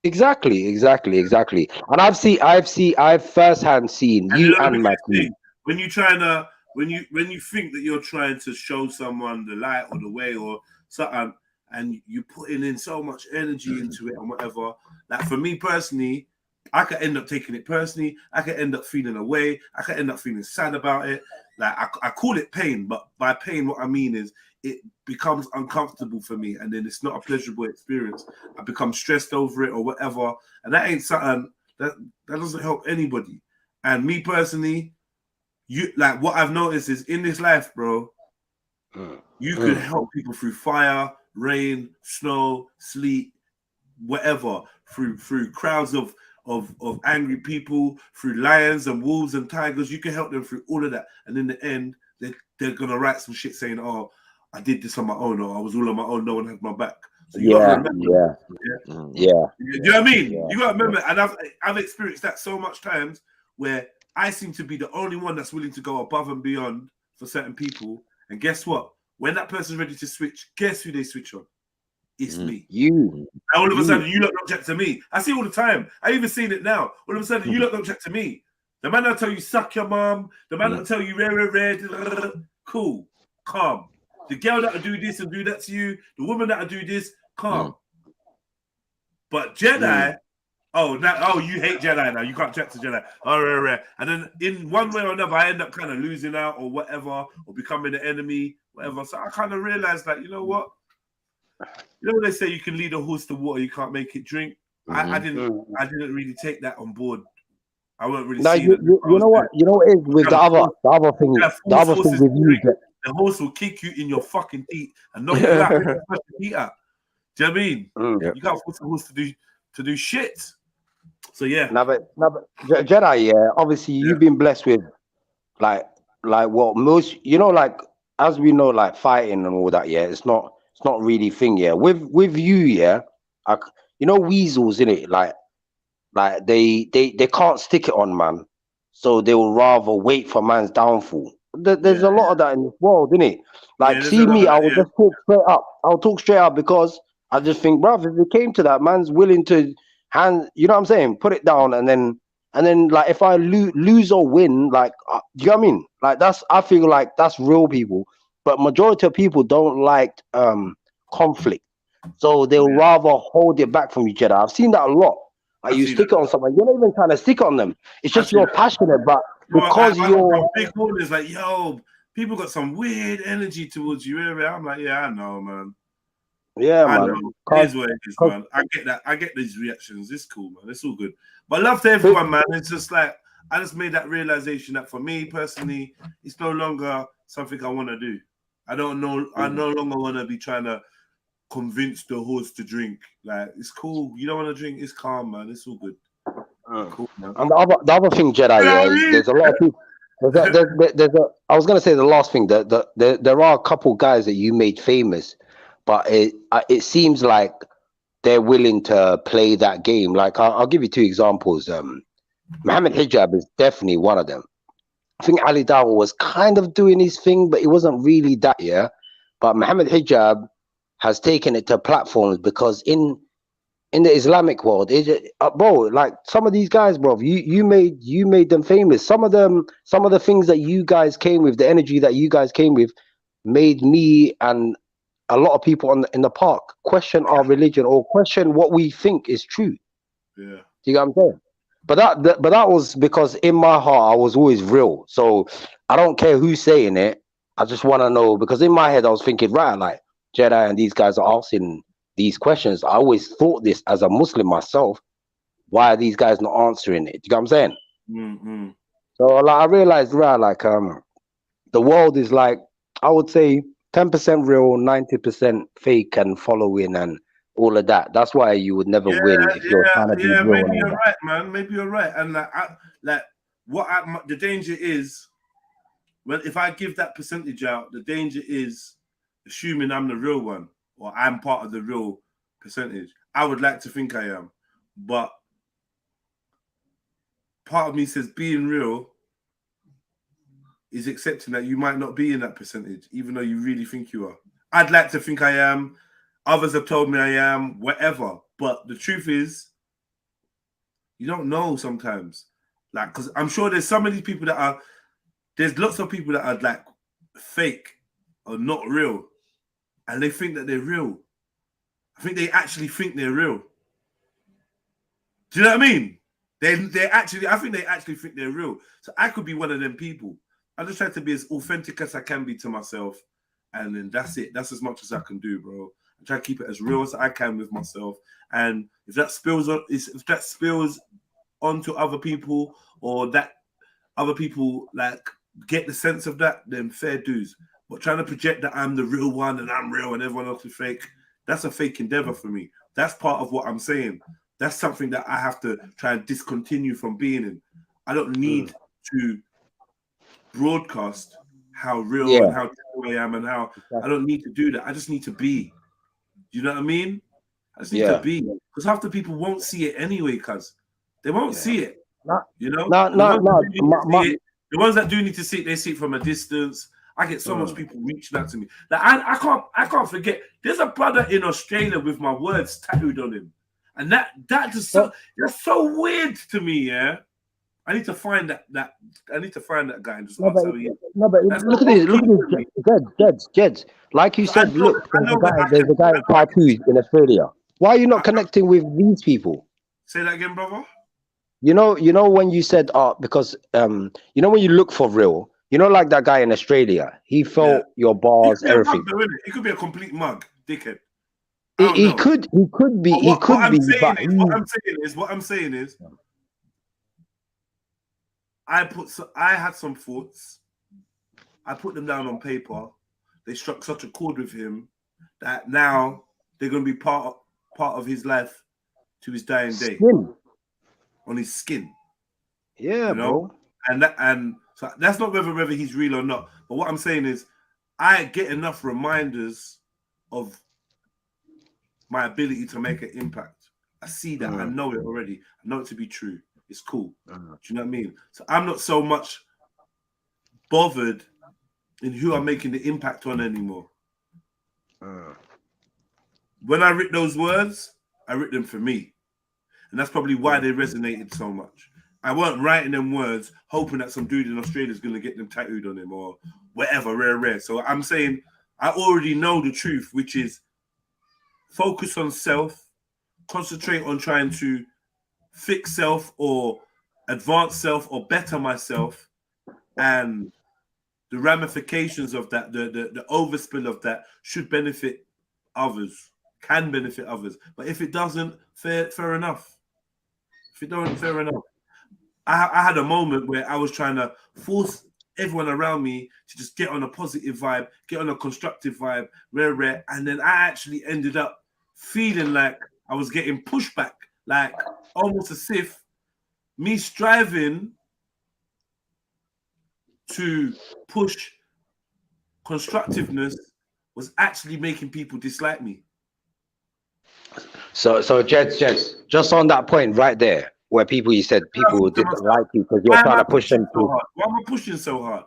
Speaker 15: Exactly. And I've firsthand seen you and Matthew.
Speaker 6: When you trying to. When you think that you're trying to show someone the light or the way or something, and you're putting in so much energy into it and whatever, like for me personally, I could end up taking it personally. I could end up feeling away. I could end up feeling sad about it. Like I call it pain, but by pain, what I mean is it becomes uncomfortable for me, and then it's not a pleasurable experience. I become stressed over it or whatever, and that ain't something that doesn't help anybody. And me personally. Like what I've noticed is in this life, bro, you can help people through fire, rain, snow, sleet, whatever, through crowds of angry people, through lions and wolves and tigers. You can help them through all of that, and in the end, they're gonna write some shit saying, "Oh, I did this on my own," or "I was all on my own. No one had my back." So you gotta remember,
Speaker 15: yeah.
Speaker 6: You know what I mean? You gotta remember, and I've experienced that so much times where. I seem to be the only one that's willing to go above and beyond for certain people. And guess what? When that person's ready to switch, guess who they switch on? It's me.
Speaker 15: You.
Speaker 6: And all of a sudden, you lot don't check to me. I see all the time. I even seen it now. All of a sudden, you lot don't check to me. The man that'll tell you, suck your mom. The man that'll tell you, rare. Cool. Calm. The girl that'll do this and do that to you. The woman that'll do this. Calm. But Jedi... you hate Jedi now. You can't check to Jedi. And then in one way or another, I end up kind of losing out or whatever, or becoming an enemy, whatever. So I kind of realized that, you know what? You know when they say you can lead a horse to water, you can't make it drink? I didn't really take that on board. I weren't really seeing it.
Speaker 15: You know what? You know what it is with the other thing with you.
Speaker 6: The horse will kick you in your fucking teeth and knock you out. Do you know what I mean? You can't force the horse to do shit. So yeah.
Speaker 15: Now, but Jedi, obviously you've been blessed with like what most, like as we know, like fighting and all that. It's not really thing. With you, weasels in it. Like they can't stick it on, man. so they will rather wait for man's downfall. There's a lot of that in this world, isn't it? Like,
Speaker 6: there's
Speaker 15: see
Speaker 6: a lot
Speaker 15: me,
Speaker 6: of
Speaker 15: I
Speaker 6: that,
Speaker 15: will just talk straight up. I'll talk straight up because I just think, bruv, if it came to that, man's willing to you know what I'm saying? Put it down, and then like if I lose or win, like, do you know what I mean? Like I feel like that's real people. But majority of people don't like conflict, so they'll rather hold it back from each other. I've seen that a lot. Like, you stick it on someone, you're not even trying to stick it on them. It's just you're passionate, but because you're
Speaker 6: big corners, like, yo, people got some weird energy towards you. I'm like, yeah, I know, man.
Speaker 15: Yeah,
Speaker 6: I
Speaker 15: man.
Speaker 6: know. It is what it is, man. I get that. I get these reactions. It's cool, man. It's all good. But love to everyone, man. It's just like, I just made that realization that for me personally, it's no longer something I want to do. I don't know. I no longer want to be trying to convince the horse to drink. Like, it's cool. You don't want to drink. It's calm, man. It's all good. Cool, man.
Speaker 15: And the other thing, Jedi, is there's a lot of people. I was gonna say the last thing that there are a couple guys that you made famous, but it seems like they're willing to play that game. Like, I'll give you two examples. Muhammad Hijab is definitely one of them. I think Ali Dawah was kind of doing his thing, but it wasn't really that, yeah. But Muhammad Hijab has taken it to platforms because in the Islamic world, bro, like some of these guys, bro, you made them famous. Some of the things that you guys came with, the energy that you guys came with, made me and a lot of people in the park question our religion or question what we think is true.
Speaker 6: Yeah.
Speaker 15: Do you get what I'm saying? But that was because in my heart I was always real. So I don't care who's saying it. I just want to know, because in my head I was thinking, right, like Jedi and these guys are asking these questions. I always thought this as a Muslim myself. Why are these guys not answering it? Do you know what I'm saying?
Speaker 6: Mm-hmm.
Speaker 15: So like I realized, right, like the world is like, I would say 10% real, 90% fake and following and all of that. That's why you would never win if you're trying to be real.
Speaker 6: Maybe you're right, man. Maybe you're right. And the danger is, well, if I give that percentage out, the danger is assuming I'm the real one or I'm part of the real percentage. I would like to think I am, but part of me says being real is accepting that you might not be in that percentage, even though you really think you are. I'd like to think I am. Others have told me I am, whatever. But the truth is, you don't know sometimes. Like, because I'm sure there's some of these people that are, there's lots of people that are like fake or not real. And they think that they're real. I think they actually think they're real. Do you know what I mean? I think they actually think they're real. So I could be one of them people. I just try to be as authentic as I can be to myself. And then that's it. That's as much as I can do, bro. I try to keep it as real as I can with myself. And if that spills onto other people, or that other people like get the sense of that, then fair dues. But trying to project that I'm the real one and I'm real and everyone else is fake, that's a fake endeavor for me. That's part of what I'm saying. That's something that I have to try and discontinue from being in. I don't need to broadcast how real and how true I am and how I don't need to do that. I just need to be. You know what I mean? I just need to be. Because half the people won't see it anyway, cuz they won't see it. You know? The ones that do need to see it, they see it from a distance. I get so much people reaching out to me. Like I can't forget. There's a brother in Australia with my words tattooed on him. And that's so weird to me, yeah. I need to find that guy and just ask how he is.
Speaker 15: No, but look at this, Jeds. Like you said, look, there's a guy tattooed in Australia. Why are you not connecting with these people?
Speaker 6: Say that again, brother.
Speaker 15: You know when you said because when you look for real, like that guy in Australia, he felt your bars, everything.
Speaker 6: He could be a complete mug, dickhead.
Speaker 15: He could be.
Speaker 6: What I'm saying is, I had some thoughts. I put them down on paper. They struck such a chord with him that now they're going to be part of his life to his dying day. On his skin.
Speaker 15: Yeah, bro.
Speaker 6: And so that's not whether he's real or not. But what I'm saying is, I get enough reminders of my ability to make an impact. I see that. I know it already. I know it to be true. it's cool. Do you know what I mean? So I'm not so much bothered in who I'm making the impact on anymore. When I writ those words, I writ them for me. And that's probably why they resonated so much. I weren't writing them words hoping that some dude in Australia is going to get them tattooed on him or whatever, rare. So I'm saying I already know the truth, which is focus on self, concentrate on trying to fix self or advance self or better myself, and the ramifications of that, the overspill of that should benefit others, can benefit others. But if it doesn't, fair enough. If it don't, fair enough. I had a moment where I was trying to force everyone around me to just get on a positive vibe, get on a constructive vibe, rare. And then I actually ended up feeling like I was getting pushback, like almost as if me striving to push constructiveness was actually making people dislike me.
Speaker 15: So Jeds, just on that point right there, where you said people didn't like you because you're trying to push them to.
Speaker 6: Why am I pushing so hard?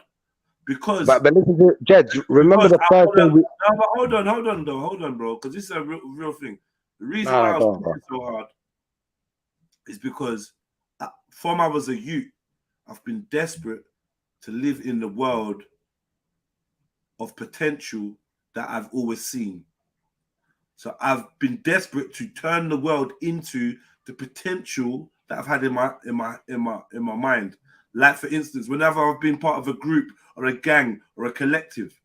Speaker 6: Because.
Speaker 15: But listen to Jeds. Remember the first thing.
Speaker 6: No, but hold on, bro. Because this is a real thing. The reason why I was pushing so hard is because from I was a youth, I've been desperate to live in the world of potential that I've always seen. So I've been desperate to turn the world into the potential that I've had in my mind. Like for instance, whenever I've been part of a group or a gang or a collective,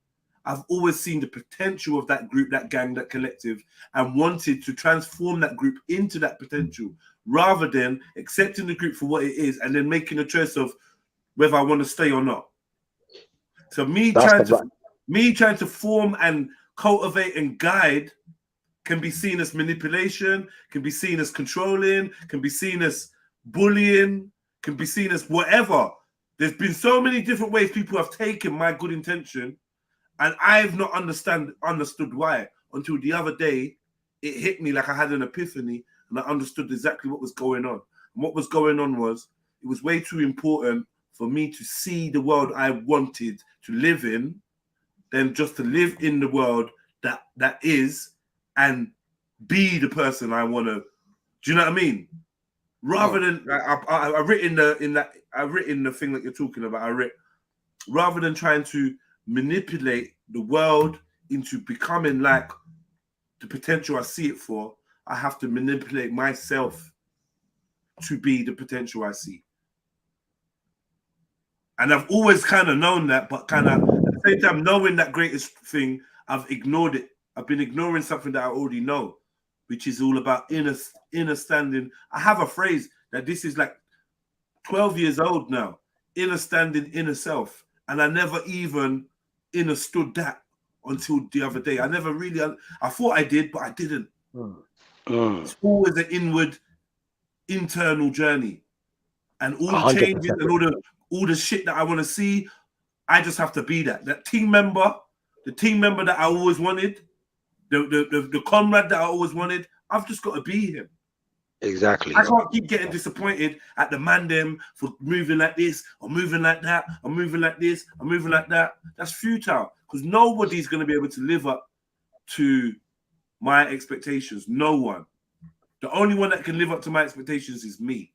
Speaker 6: I've always seen the potential of that group, that gang, that collective, and wanted to transform that group into that potential, rather than accepting the group for what it is and then making a choice of whether I want to stay or not. So me trying to form and cultivate and guide can be seen as manipulation, can be seen as controlling, can be seen as bullying, can be seen as whatever. There's been so many different ways people have taken my good intention, and I've not understood why until the other day. It hit me like I had an epiphany, and I understood exactly what was going on. And what was going on was, it was way too important for me to see the world I wanted to live in than just to live in the world that is and be the person I want to. Do you know what I mean? Rather than I written the thing that you're talking about. I writ rather than trying to manipulate the world into becoming like the potential I see it for, I have to manipulate myself to be the potential I see. And I've always kind of known that, but kind of at the same time knowing that greatest thing, I've ignored it. I've been ignoring something that I already know, which is all about inner standing. I have a phrase that this is like 12 years old now. Inner standing, inner self. And I never even understood that until the other day. I never really, I thought I did, but I didn't. It's always an inward, internal journey. And all the changes and all the shit that I want to see, I just have to be that. That team member, the team member that I always wanted, the comrade that I always wanted, I've just got to be him.
Speaker 15: Exactly.
Speaker 6: I can't keep getting disappointed at the man them for moving like this or moving like that or moving like this or moving like that. That's futile, because nobody's going to be able to live up to my expectations. No one. The only one that can live up to my expectations is me.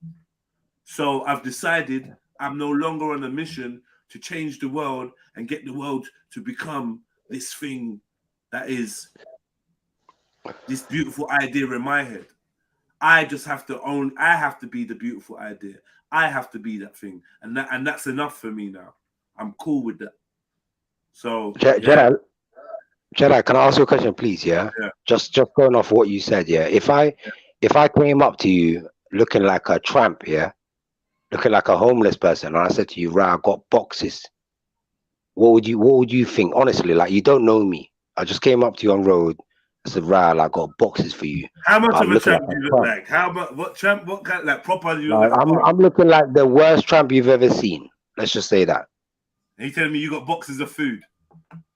Speaker 6: So I've decided I'm no longer on a mission to change the world and get the world to become this thing that is this beautiful idea in my head. I just have to I have to be the beautiful idea. I have to be that thing. And that's enough for me now. I'm cool with that. So
Speaker 15: Jedi, can I ask you a question, please? Yeah. Just going off what you said, yeah. If I came up to you looking like a tramp, yeah, looking like a homeless person, and I said to you, right, I got boxes, what would you think? Honestly, like, you don't know me. I just came up to you on road. I said, right, I got boxes for you.
Speaker 6: How much of a tramp do you look like? How about what tramp? What kind, like proper? You look like
Speaker 15: I'm looking like the worst tramp you've ever seen. Let's just say that.
Speaker 6: And you telling me you got boxes of food?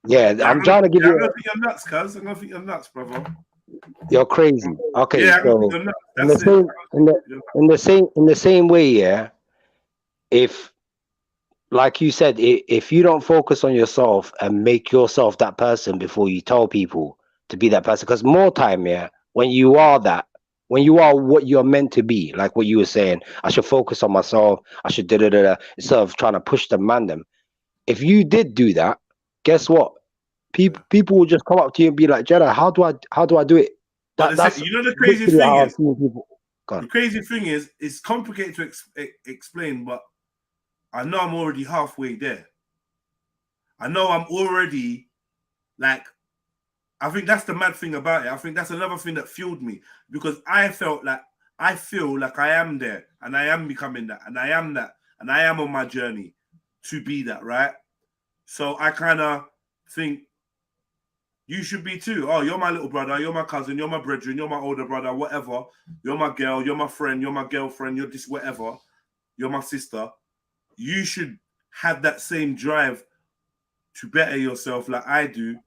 Speaker 15: Yeah, I'm trying to give you.
Speaker 6: I'm gonna think you're nuts, cuz. I'm gonna think you're nuts, brother.
Speaker 15: You're crazy. Okay,
Speaker 6: Yeah,
Speaker 15: so in the
Speaker 6: that's
Speaker 15: same in the same way, yeah. If, like you said, if you don't focus on yourself and make yourself that person before you tell people to be that person, because more time, yeah, when you are that, when you are what you're meant to be, like what you were saying, I should focus on myself. I should instead of trying to push the mandem. If you did do that, guess what? People will just come up to you and be like, Jedi, how do I do it? That's
Speaker 6: you know the craziest
Speaker 15: literally
Speaker 6: thing
Speaker 15: how I've
Speaker 6: is,
Speaker 15: seen people.
Speaker 6: the crazy thing is, it's complicated to explain, but I know I'm already halfway there. I know I'm already, like, I think that's the mad thing about it. I think that's another thing that fueled me, because I feel like I am there, and I am becoming that, and I am that, and I am on my journey to be that, right? So I kind of think you should be too. Oh, you're my little brother, you're my cousin, you're my brethren, you're my older brother, whatever. You're my girl, you're my friend, you're my girlfriend, you're this whatever. You're my sister. You should have that same drive to better yourself like I do.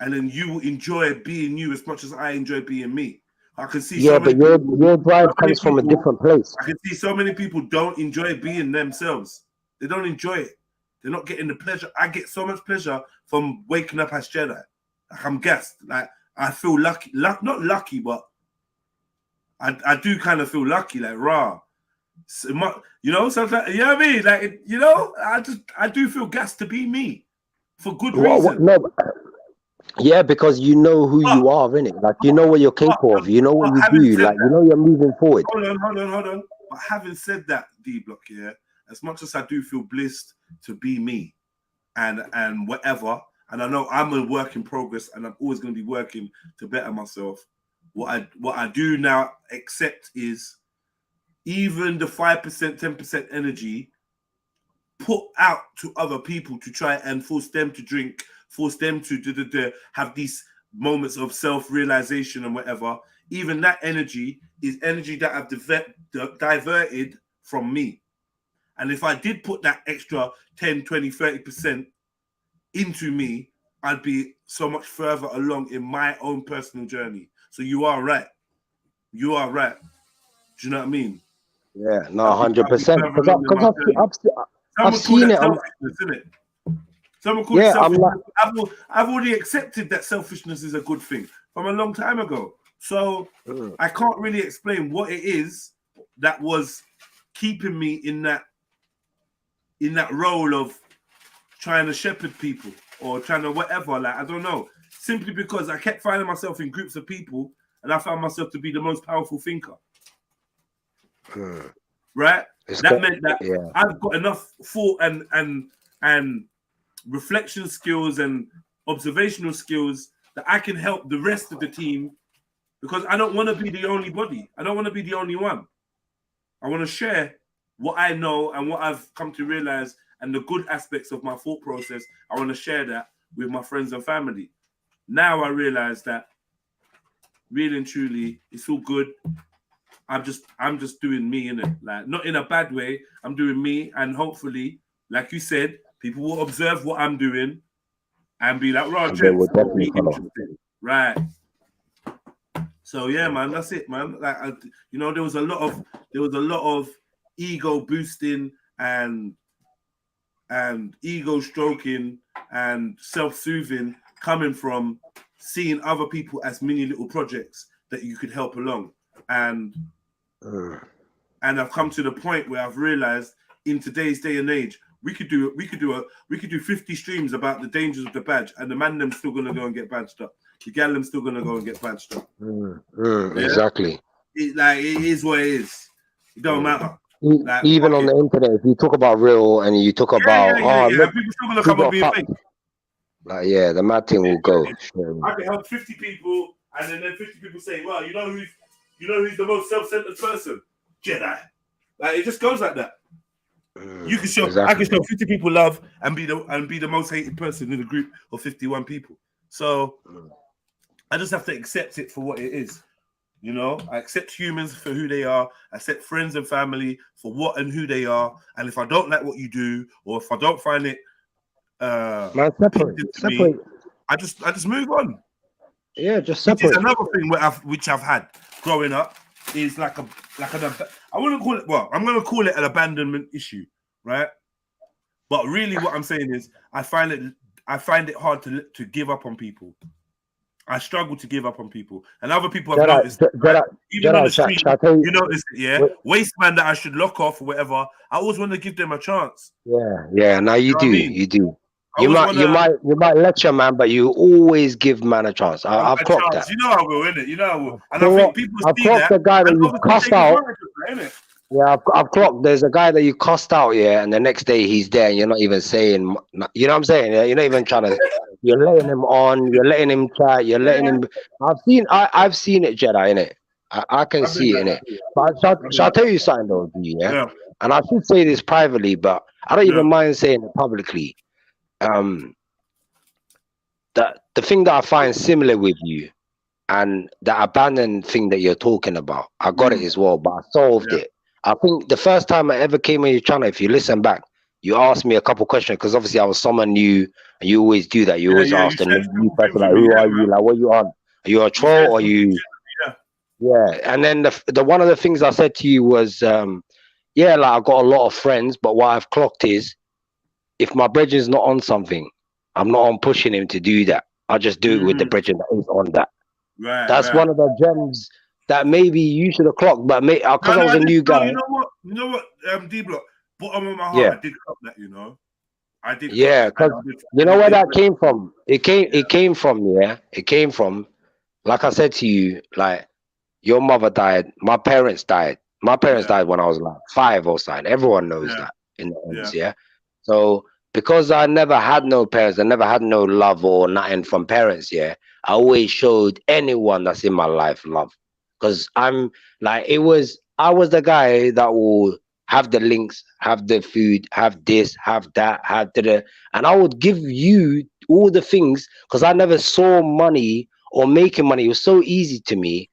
Speaker 6: And then you will enjoy being you as much as I enjoy being me. I can see
Speaker 15: Yeah, but your drive comes from a different place.
Speaker 6: I can see so many people don't enjoy being themselves. They don't enjoy it. They're not getting the pleasure. I get so much pleasure from waking up as Jedi. Like, I'm gassed. Like, I feel lucky. Not lucky, but I do kind of feel lucky. Like, rah. So you know, sometimes, you know what I mean? Like, you know, I do feel gassed to be me for good reason.
Speaker 15: Yeah, because you know who you are, innit? Like, you know what you're capable of. You know what you do. Like, you know you're moving forward.
Speaker 6: Hold on. But having said that, D-Block, yeah, as much as I do feel blessed to be me and whatever, and I know I'm a work in progress and I'm always going to be working to better myself, what I do now accept is even the 5%, 10% energy put out to other people to try and force them to drink, force them to have these moments of self-realization and whatever. Even that energy is energy that I've diverted from me. And if I did put that extra 10, 20, 30% into me, I'd be so much further along in my own personal journey. So you are right. You are right. Do you know what I mean?
Speaker 15: Yeah, no, 100%. Because I've seen it.
Speaker 6: Someone called it selfishness. I've already accepted that selfishness is a good thing from a long time ago. So I can't really explain what it is that was keeping me in that role of trying to shepherd people or trying to whatever. Like, I don't know. Simply because I kept finding myself in groups of people and I found myself to be the most powerful thinker. Right? That meant that I've got enough thought and reflection skills and observational skills that I can help the rest of the team, because I don't want to be the only body. I don't want to be the only one. I want to share what I know and what I've come to realize and the good aspects of my thought process. I want to share that with my friends and family. Now I realize that really and truly, it's all good. I'm just doing me, innit? Like, not in a bad way. I'm doing me, and hopefully, like you said, people will observe what I'm doing and be like, "Right, right." So yeah, man, that's it, man. Like, you know, there was a lot of ego boosting and ego stroking and self-soothing coming from seeing other people as mini little projects that you could help along. And I've come to the point where I've realized in today's day and age, we could do 50 streams about the dangers of the badge, and the man them still gonna go and get badged up. The gal them still gonna go and get badged up.
Speaker 15: Exactly.
Speaker 6: It is what it is. It don't matter. Like,
Speaker 15: even on the internet, if you talk about real and you talk about look,
Speaker 6: people still gonna come and be fake.
Speaker 15: Like, yeah, the mad thing will go.
Speaker 6: I can help 50 people, and then 50 people say, "Well, you know who's the most self-centered person? Jedi." Like, it just goes like that. You can show I can show 50 people love and be the most hated person in a group of 51 people. So I just have to accept it for what it is. You know, I accept humans for who they are. I accept friends and family for what and who they are. And if I don't like what you do, or if I don't find it
Speaker 15: separate.
Speaker 6: I just move on.
Speaker 15: Yeah, just
Speaker 6: Which
Speaker 15: separate.
Speaker 6: is another thing which I've had growing up is like an I wouldn't call it, well, I'm going to call it an abandonment issue, right? But really what I'm saying is I find it hard to give up on people. I struggle to give up on people. And other people have noticed it, right? Even on the street, you notice it, yeah? Waste man that I should lock off or whatever, I always want to give them a chance.
Speaker 15: Yeah, no, you do, you do. You might lecture man, but you always give man a chance. I've clocked that.
Speaker 6: You know I will, innit? You know I will. And
Speaker 15: So
Speaker 6: I think people
Speaker 15: I've
Speaker 6: see
Speaker 15: clocked
Speaker 6: that.
Speaker 15: the guy that
Speaker 6: and
Speaker 15: you
Speaker 6: obviously
Speaker 15: cussed
Speaker 6: take
Speaker 15: out.
Speaker 6: advantage of that, innit?
Speaker 15: Yeah, I've clocked. There's a guy that you cussed out, yeah, and the next day he's there, and you're not even saying, you know what I'm saying? Yeah? You're not even trying to. You're letting him on. You're letting him chat. You're letting him. I've seen it, Jedi, innit? I can see it, innit? But shall I tell you something though, D, yeah? And I should say this privately, but I don't even mind saying it publicly. The thing that I find similar with you and the abandoned thing that you're talking about, I got it as well, but I solved it. I think the first time I ever came on your channel, if you listen back, you asked me a couple questions because obviously I was someone new, and you always do that. You always ask the new person, like, who are you? Like, what you on? Are you a troll? Or are you? Yeah. And then the one of the things I said to you was, yeah, like I got a lot of friends, but what I've clocked is, if my brethren's not on something, I'm not on pushing him to do that. I just do it with the brethren that is on that. That's one of the gems that maybe you should have clocked, but because I was a new guy.
Speaker 6: You know what, D-Block, bottom of my heart, I did clock that, you know. I did.
Speaker 15: Yeah, because you know where that came from? It came from, like I said to you, like, your mother died, my parents died. My parents died when I was like 5 or something. Everyone knows that in the ends, yeah. So because I never had no parents, I never had no love or nothing from parents, yeah, I always showed anyone that's in my life love. Because I'm like, I was the guy that will have the links, have the food, have this, have that, have da, and I would give you all the things because I never saw money or making money. It was so easy to me.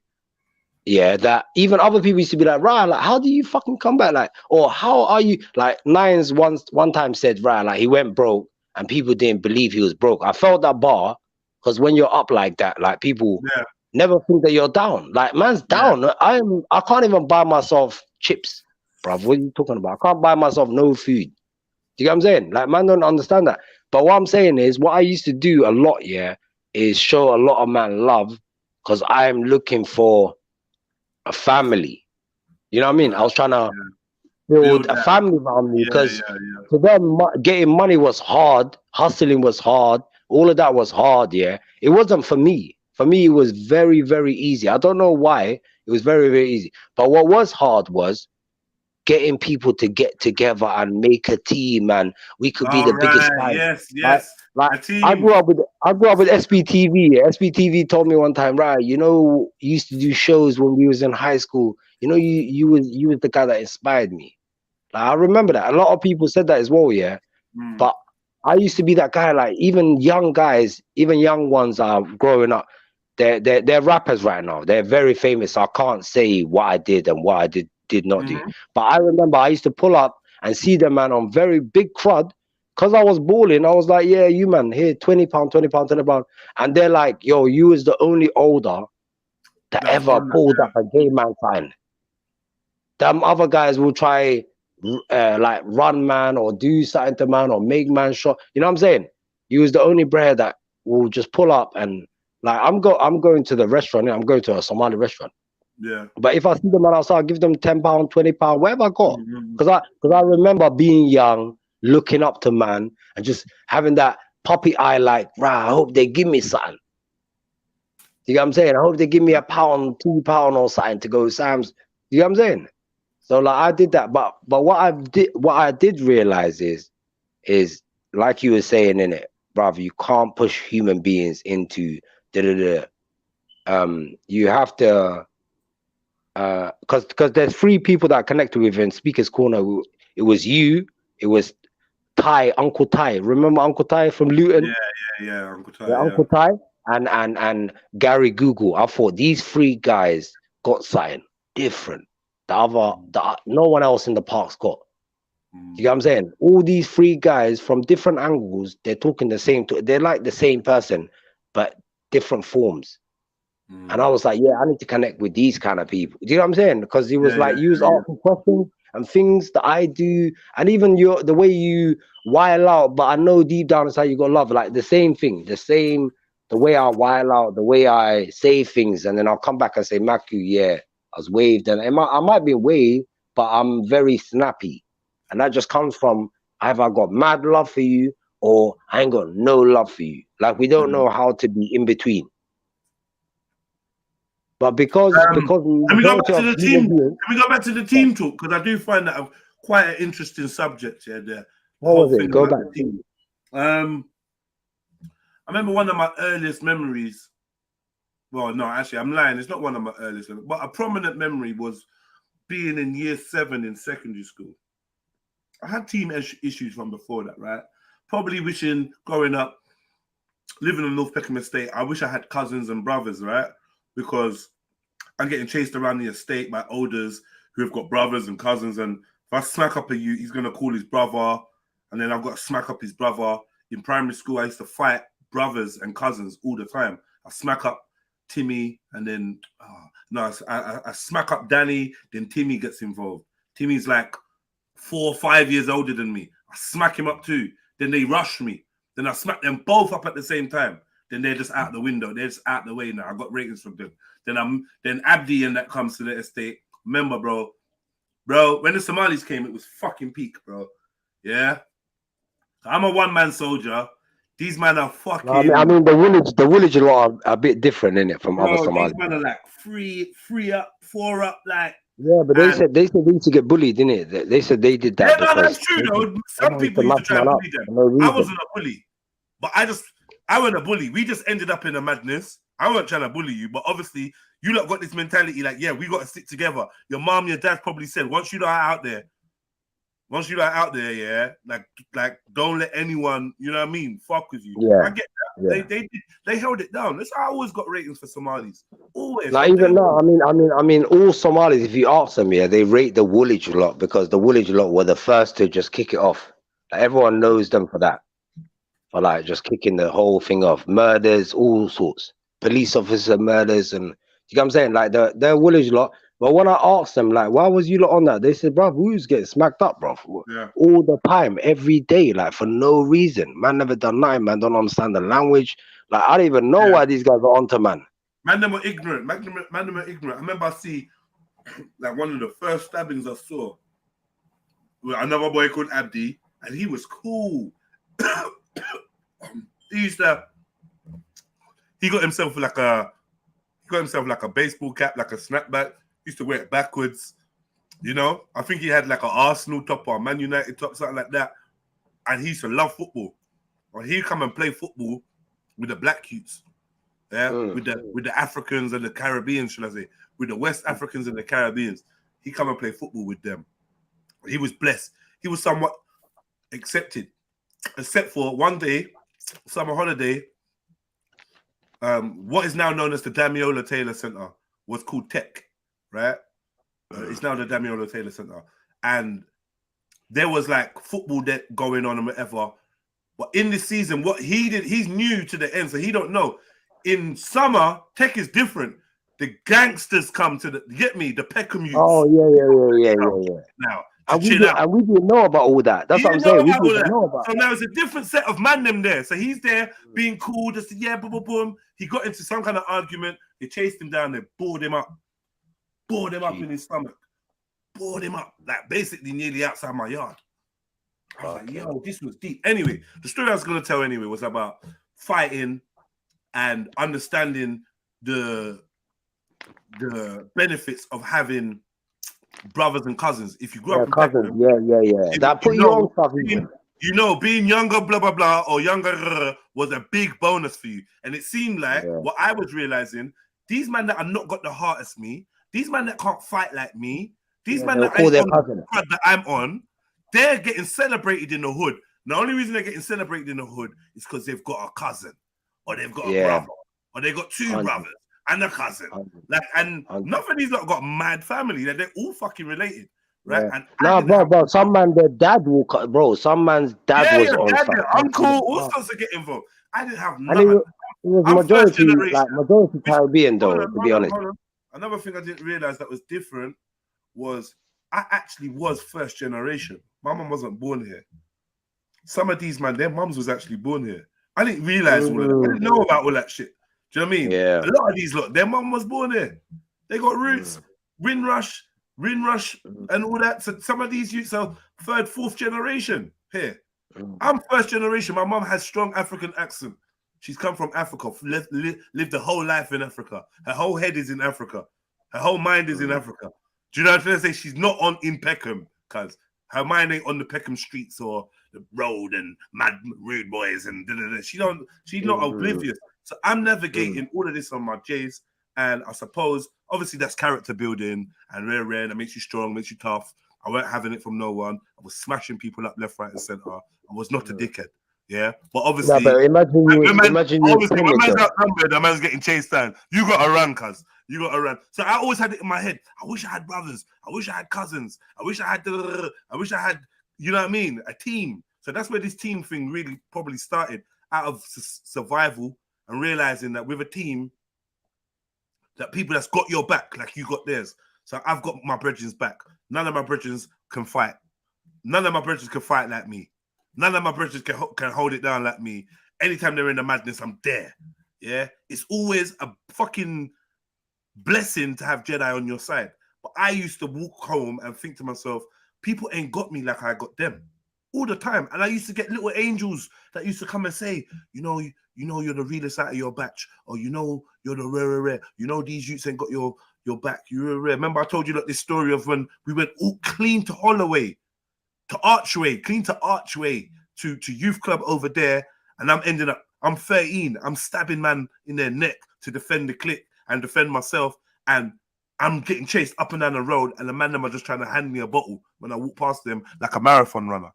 Speaker 15: Yeah, that even other people used to be like, right, like, how do you fucking come back? Like, or how are you? Like, Nines one time said, right, like, he went broke and people didn't believe he was broke. I felt that bar because when you're up like that, like, people never think that you're down. Like, man's down. I can't even buy myself chips, bruv. What are you talking about? I can't buy myself no food. Do you get what I'm saying? Like, man don't understand that. But what I'm saying is, what I used to do a lot, yeah, is show a lot of man love because I'm looking for a family. You know what I mean? I was trying to build a family around me because to them, getting money was hard, hustling was hard, all of that was hard. Yeah, it wasn't for me. For me, it was very, very easy. I don't know why. It was very, very easy. But what was hard was getting people to get together and make a team, and we could be the biggest guys.
Speaker 6: Yes.
Speaker 15: Like, I grew up with SBTV. SBTV told me one time, right, you know, you used to do shows when we was in high school. You know, you was the guy that inspired me. Like, I remember that. A lot of people said that as well, yeah. But I used to be that guy. Like, even young guys, even young ones are growing up. They're rappers right now. They're very famous. So I can't say what I did and what I did not do. But I remember I used to pull up and see them, man, on very big crud. Because I was balling, I was like, yeah, you, man, here, £20, £20, £20. And they're like, yo, you was the only older that ever pulled up a gay man sign. Them other guys will try, like, run man or do something to man or make man shot. You know what I'm saying? You was the only brer that will just pull up and, like, I'm going to the restaurant. I'm going to a Somali restaurant.
Speaker 6: Yeah.
Speaker 15: But if I see them outside, I'll give them £10, £20, whatever I got. Because I remember being young, looking up to man, and just having that puppy eye, like, right, I hope they give me something. You know what I'm saying? I hope they give me £1, £2 or something to go Sam's. You know what I'm saying? So, like, I did that. But what I did realize is like you were saying in it, brother, you can't push human beings into you have to because there's 3 people that I connected with in Speaker's Corner. It was you, it was Ty, Uncle Ty. Remember Uncle Ty from Luton?
Speaker 6: Yeah, Uncle Ty.
Speaker 15: Yeah, Uncle Ty and Gary Google. I thought these 3 guys got something different. No one else in the park's got. You know what I'm saying? All these 3 guys from different angles, they're talking the same. They're like the same person, but different forms. And I was like, yeah, I need to connect with these kind of people. Do you know what I'm saying? Because he was you was asking questions and things that I do, and even the way you wild out, but I know deep down inside you got love. Like the same thing, the way I wild out, the way I say things, and then I'll come back and say, Maku, yeah, I was waved, and I might be waved, but I'm very snappy, and that just comes from either I got mad love for you or I ain't got no love for you. Like we don't know how to be in between. But because
Speaker 6: can we go back to the team? Can we go back to the team talk? Because I do find that quite an interesting subject here. The
Speaker 15: what was it? Go back.
Speaker 6: Team. I remember one of my earliest memories. Well, no, actually, I'm lying. It's not one of my earliest, but a prominent memory was being in year 7 in secondary school. I had team issues from before that, right? Probably wishing growing up, living on North Peckham Estate, I wish I had cousins and brothers, right? Because I'm getting chased around the estate by elders who have got brothers and cousins. And if I smack up a youth, he's going to call his brother. And then I've got to smack up his brother. In primary school, I used to fight brothers and cousins all the time. I smack up Timmy, and then, I smack up Danny, then Timmy gets involved. Timmy's like 4 or 5 years older than me. I smack him up too. Then they rush me. Then I smack them both up at the same time. Then they're just out the window. They're just out the way now. I got ratings from them. Then Abdi and that comes to the estate. Remember, bro, when the Somalis came, it was fucking peak, bro. Yeah. I'm a one-man soldier. These men are fucking.
Speaker 15: I mean, the village a lot are a bit different, innit, from other Somalis.
Speaker 6: These men are like three up, 4 up, like.
Speaker 15: Yeah, but they said they used to get bullied, didn't it? They said they did that.
Speaker 6: Yeah, no, that's true though. Some people used to try and bully them. I wasn't a bully, but I wasn't a bully. We just ended up in a madness. I wasn't trying to bully you, but obviously you lot got this mentality like, yeah, we got to stick together. Your mom, your dad probably said, once you are out there, yeah, like don't let anyone, you know what I mean, fuck with you.
Speaker 15: Yeah,
Speaker 6: I get that. Yeah. They held it down. That's how I always got ratings for Somalis. Always.
Speaker 15: Like even now, I mean, all Somalis, if you ask them, yeah, they rate the Woolwich lot because the Woolwich lot were the first to just kick it off. Like, everyone knows them for that. For like just kicking the whole thing off. Murders, all sorts. Police officer murders, and you know what I'm saying? Like they're Woolwich lot. But when I asked them, like, why was you lot on that? They said, bro, who's getting smacked up, bro?
Speaker 6: Yeah.
Speaker 15: All the time, every day, like for no reason. Man never done nothing, man. Don't understand the language. Like, I don't even know why these guys are onto man.
Speaker 6: Man, them were ignorant. Man, them were ignorant. I remember I see like one of the first stabbings I saw with another boy called Abdi, and he was cool. He got himself like a baseball cap, like a snapback. He used to wear it backwards, you know. I think he had like an Arsenal top or a Man United top, something like that. And he used to love football. Or he'd come and play football with the black youths, yeah, with the Africans and the Caribbeans, should I say, with the West Africans and the Caribbeans. He come and play football with them. He was blessed. He was somewhat accepted, except for one day, summer holiday. What is now known as the Damiola Taylor Center was called Tech, right? It's now the Damiola Taylor Center. And there was like football that going on and whatever. But in this season, what he did, he's new to the end, so he don't know. In summer, Tech is different. The gangsters come to the, get me, the Peckham youths.
Speaker 15: Oh, yeah.
Speaker 6: Now,
Speaker 15: and we didn't know about all that. That's what I'm saying. We didn't know about.
Speaker 6: So now it's a different set of man them there. So he's there being cool, just boom, boom, boom. He got into some kind of argument. They chased him down. They bored him up in his stomach, bored him up, like basically nearly outside my yard. I was like, yo, this was deep. Anyway, the story I was going to tell anyway was about fighting and understanding the benefits of having brothers and cousins. If you grew up in
Speaker 15: cousins, yeah. That put you on something.
Speaker 6: You know, being younger, blah, blah, blah, or younger was a big bonus for you. And it seemed like what I was realizing, these men that are not got the heart as me, these men that can't fight like me, these men that I'm on, they're getting celebrated in the hood. The only reason they're getting celebrated in the hood is because they've got a cousin, or they've got a brother, or they've got two brothers and a cousin. Like, and none of these lot got mad family. Like, they're all fucking related. Right?
Speaker 15: Yeah. And bro, some man, their dad will cut, bro. Some man's dad was on
Speaker 6: uncle, all sorts of get involved. I didn't have nothing.
Speaker 15: It was
Speaker 6: I'm first generation.
Speaker 15: like majority Caribbean though, to be honest.
Speaker 6: Hold on. Another thing I didn't realize that was different was I actually was first generation. My mum wasn't born here. Some of these, man, their mums was actually born here. I didn't realize all of that. I didn't know about all that shit. Do you know what I mean?
Speaker 15: Yeah.
Speaker 6: A lot of these their mum was born here. They got roots, Windrush, and all that. So some of these youths are third, fourth generation here. I'm first generation. My mum has strong African accent. She's come from Africa, lived the whole life in Africa. Her whole head is in Africa. Her whole mind is in Africa. Do you know what I'm trying to say? She's not in Peckham, cuz her mind ain't on the Peckham streets or the road and mad rude boys and da-da-da. She's not oblivious. So I'm navigating all of this on my J's, and I suppose obviously that's character building and rare that makes you strong, makes you tough. I weren't having it from no one. I was smashing people up left, right, and center. I was not a dickhead. Yeah, but obviously,
Speaker 15: but imagine you
Speaker 6: obviously, when man's outnumbered, the man's getting chased down. You got to run, cuz. You got to run. So I always had it in my head. I wish I had brothers. I wish I had cousins. I wish I had, you know what I mean? A team. So that's where this team thing really probably started, out of survival and realizing that with a team, that people that's got your back, like you got theirs. So I've got my brethren's back. None of my brethren's can fight. None of my brethren's can fight like me. None of my brothers can hold it down like me. Anytime they're in the madness, I'm there. Yeah, it's always a fucking blessing to have Jedi on your side. But I used to walk home and think to myself, people ain't got me like I got them all the time. And I used to get little angels that used to come and say, you know, you're the realest out of your batch, or you know, you're the rare. You know, these youths ain't got your back. You're rare. Remember, I told you this story of when we went all clean to Holloway. To Archway, clean to Archway, to youth club over there, and I'm 13, I'm stabbing man in their neck to defend the clique and defend myself, and I'm getting chased up and down the road, and the man them are just trying to hand me a bottle when I walk past them like a marathon runner.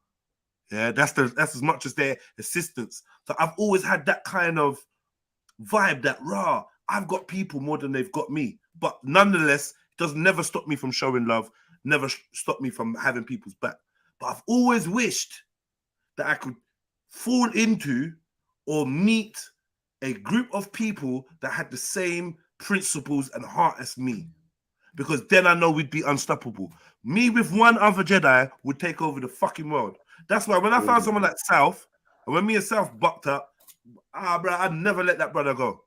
Speaker 6: Yeah, that's as much as their assistance. So I've always had that kind of vibe that I've got people more than they've got me, but nonetheless, it does never stop me from showing love, never stop me from having people's back. But I've always wished that I could fall into or meet a group of people that had the same principles and heart as me, because then I know we'd be unstoppable. Me with one other Jedi would take over the fucking world. That's why when I found someone like South, and when me and South bucked up, bro, I'd never let that brother go.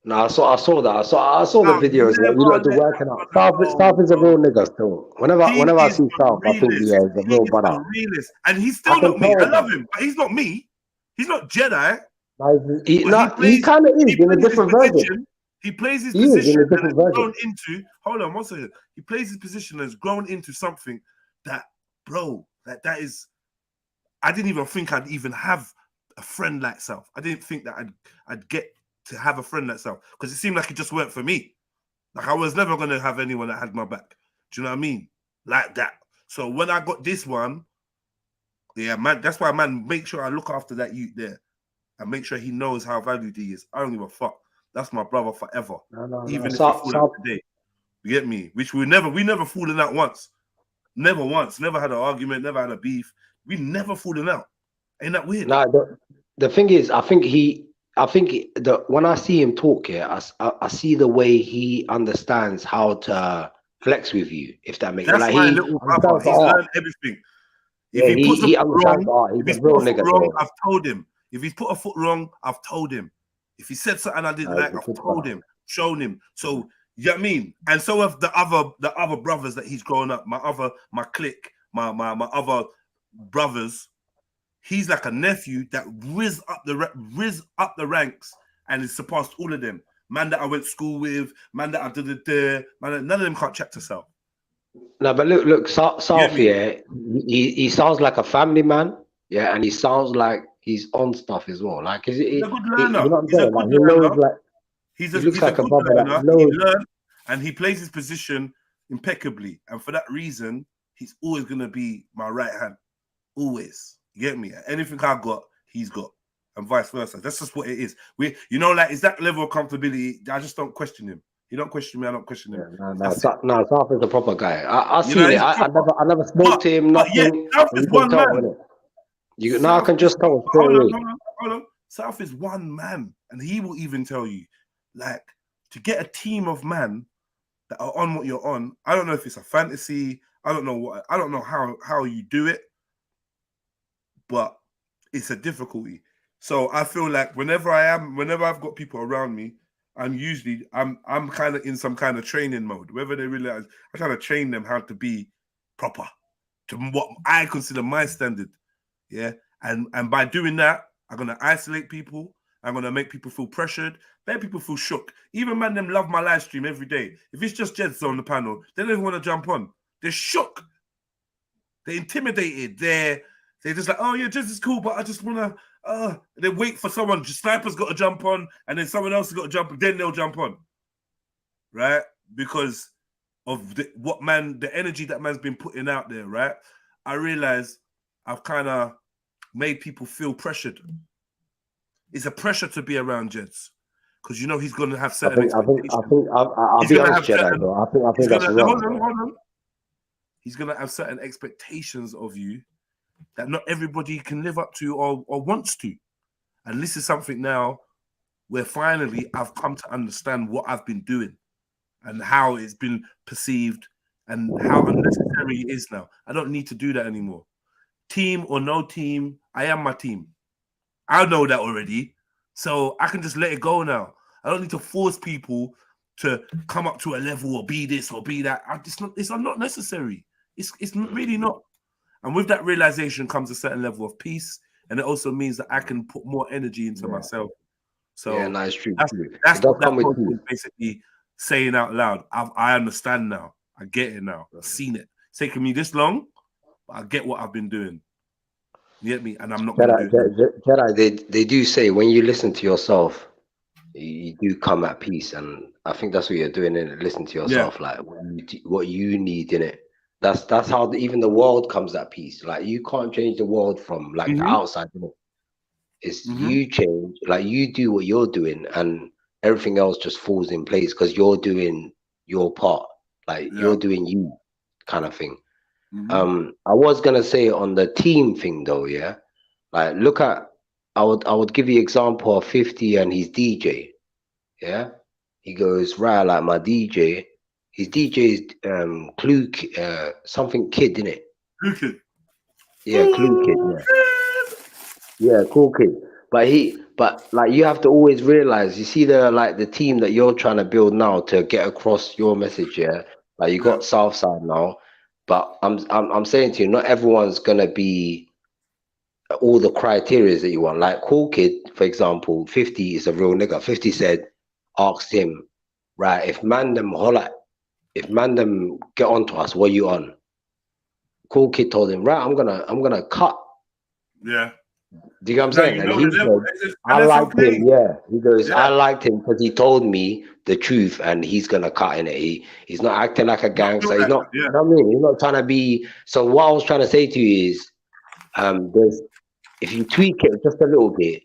Speaker 15: No, I saw that. I saw the videos. Like, you lot do working out. South is a real nigga still. Whenever I see South, I think he's a real brother.
Speaker 6: And he's still not me. I love him, but he's not me. He's not Jedi.
Speaker 15: He kind of is in a different version.
Speaker 6: He plays his position and has grown into. Hold on, one second. He plays his position and has grown into something that, bro, that is. I didn't even think I'd even have a friend like South. I didn't think that I'd get to have a friend like South, because it seemed like it just worked for me. Like I was never gonna have anyone that had my back. Do you know what I mean? Like that. So when I got this one, yeah, man, that's why, man, make sure I look after that youth there and make sure he knows how valued he is. I don't give a fuck. That's my brother forever. Even if we fall out today. You get me? Which we never fallen out once. Never once. Never had an argument, never had a beef. We never fallen out. Ain't that weird?
Speaker 15: Nah, the thing is, I think when I see him talk here, I see the way he understands how to flex with you, if that makes sense. Like,
Speaker 6: my little brother. He's learned everything. If he puts a foot wrong, if he's put a foot wrong, I've told him. If he's put a foot wrong, I've told him. If he said something I didn't like, I've told him, shown him. So, you know what I mean? And so have the other brothers that he's grown up, my clique, my other brothers. He's like a nephew that riz up the ranks and has surpassed all of them. Man that I went to school with, man that I did it there, man, none of them can't check to South.
Speaker 15: No, but look, South here, he sounds like a family man, yeah, and he sounds like he's on stuff as well. Like, he's a good learner. You know what I'm saying? Like, he knows, like, he looks like a brother that knows.
Speaker 6: He learned and he plays his position impeccably, and for that reason, he's always gonna be my right hand, always. You get me? Anything I got, he's got, and vice versa. That's just what it is. Like, is that level of comfortability? I just don't question him. He don't question me. I don't question him.
Speaker 15: No, South is a proper guy. I seen it. I never spoke to him. Nothing.
Speaker 6: Yeah, South is one man.
Speaker 15: I can just tell straight away.
Speaker 6: Hold on. South is one man, and he will even tell you, like, to get a team of men that are on what you're on. I don't know if it's a fantasy. I don't know how you do it, but it's a difficulty. So I feel like whenever I've got people around me, I'm kind of in some kind of training mode. Whether they realize, I'm trying to train them how to be proper to what I consider my standard. Yeah. And by doing that, I'm gonna isolate people. I'm gonna make people feel pressured, make people feel shook. Even man, them love my live stream every day. If it's just Jeds on the panel, they don't even want to jump on. They're shook. They're intimidated. They're just like, oh yeah, Jeds is cool, but I just wanna. They wait for someone. Sniper's got to jump on, and then someone else has got to jump. Then they'll jump on, right? Because of the energy that man's been putting out there, right? I realize I've kind of made people feel pressured. It's a pressure to be around Jeds because you know he's going to have certain expectations.
Speaker 15: I'll be honest, Jedi, though. I think that's wrong.
Speaker 6: Hold on. He's going to have certain expectations of you that not everybody can live up to or wants to. And this is something now where finally I've come to understand what I've been doing and how it's been perceived and how unnecessary it is now. I don't need to do that anymore. Team or no team, I am my team. I know that already. So I can just let it go now. I don't need to force people to come up to a level or be this or be that. It's not necessary. It's really not. And with that realization comes a certain level of peace. And it also means that I can put more energy into myself. So
Speaker 15: yeah, that's true.
Speaker 6: That's what that post was basically saying out loud. I understand now. I get it now. I've seen it. It's taken me this long, but I get what I've been doing. You get me? And I'm not going to do it.
Speaker 15: Jedi, they do say when you listen to yourself, you do come at peace. And I think that's what you're doing, in it. Listen to yourself, like what you need in it. That's how even the world comes at peace. Like you can't change the world from like the outside. It's you change, like you do what you're doing, and everything else just falls in place because you're doing your part. Like you're doing you, kind of thing. I was gonna say on the team thing though, yeah. Like look at, I would give you example of 50 and his DJ. Yeah, he goes right like my DJ. His DJ is Clue something Kid, innit?
Speaker 6: Clue Kid.
Speaker 15: Yeah, Clue Kid. Yeah, Cool Kid. But like you have to always realize, you see the team that you're trying to build now to get across your message. Yeah, like you got Southside now, but I'm saying to you, not everyone's gonna be all the criteria that you want. Like Cool Kid, for example, 50 is a real nigga. 50 said, asked him, right, if man them get onto us, what you on? Cool Kid told him, right, I'm gonna cut.
Speaker 6: Yeah.
Speaker 15: Do you know what I'm saying? And he said, I liked him, yeah. He goes, I liked him because he told me the truth and he's gonna cut in it. He's not acting like a gangster. He's not, you know what I mean? He's not trying to be. So what I was trying to say to you is, if you tweak it just a little bit,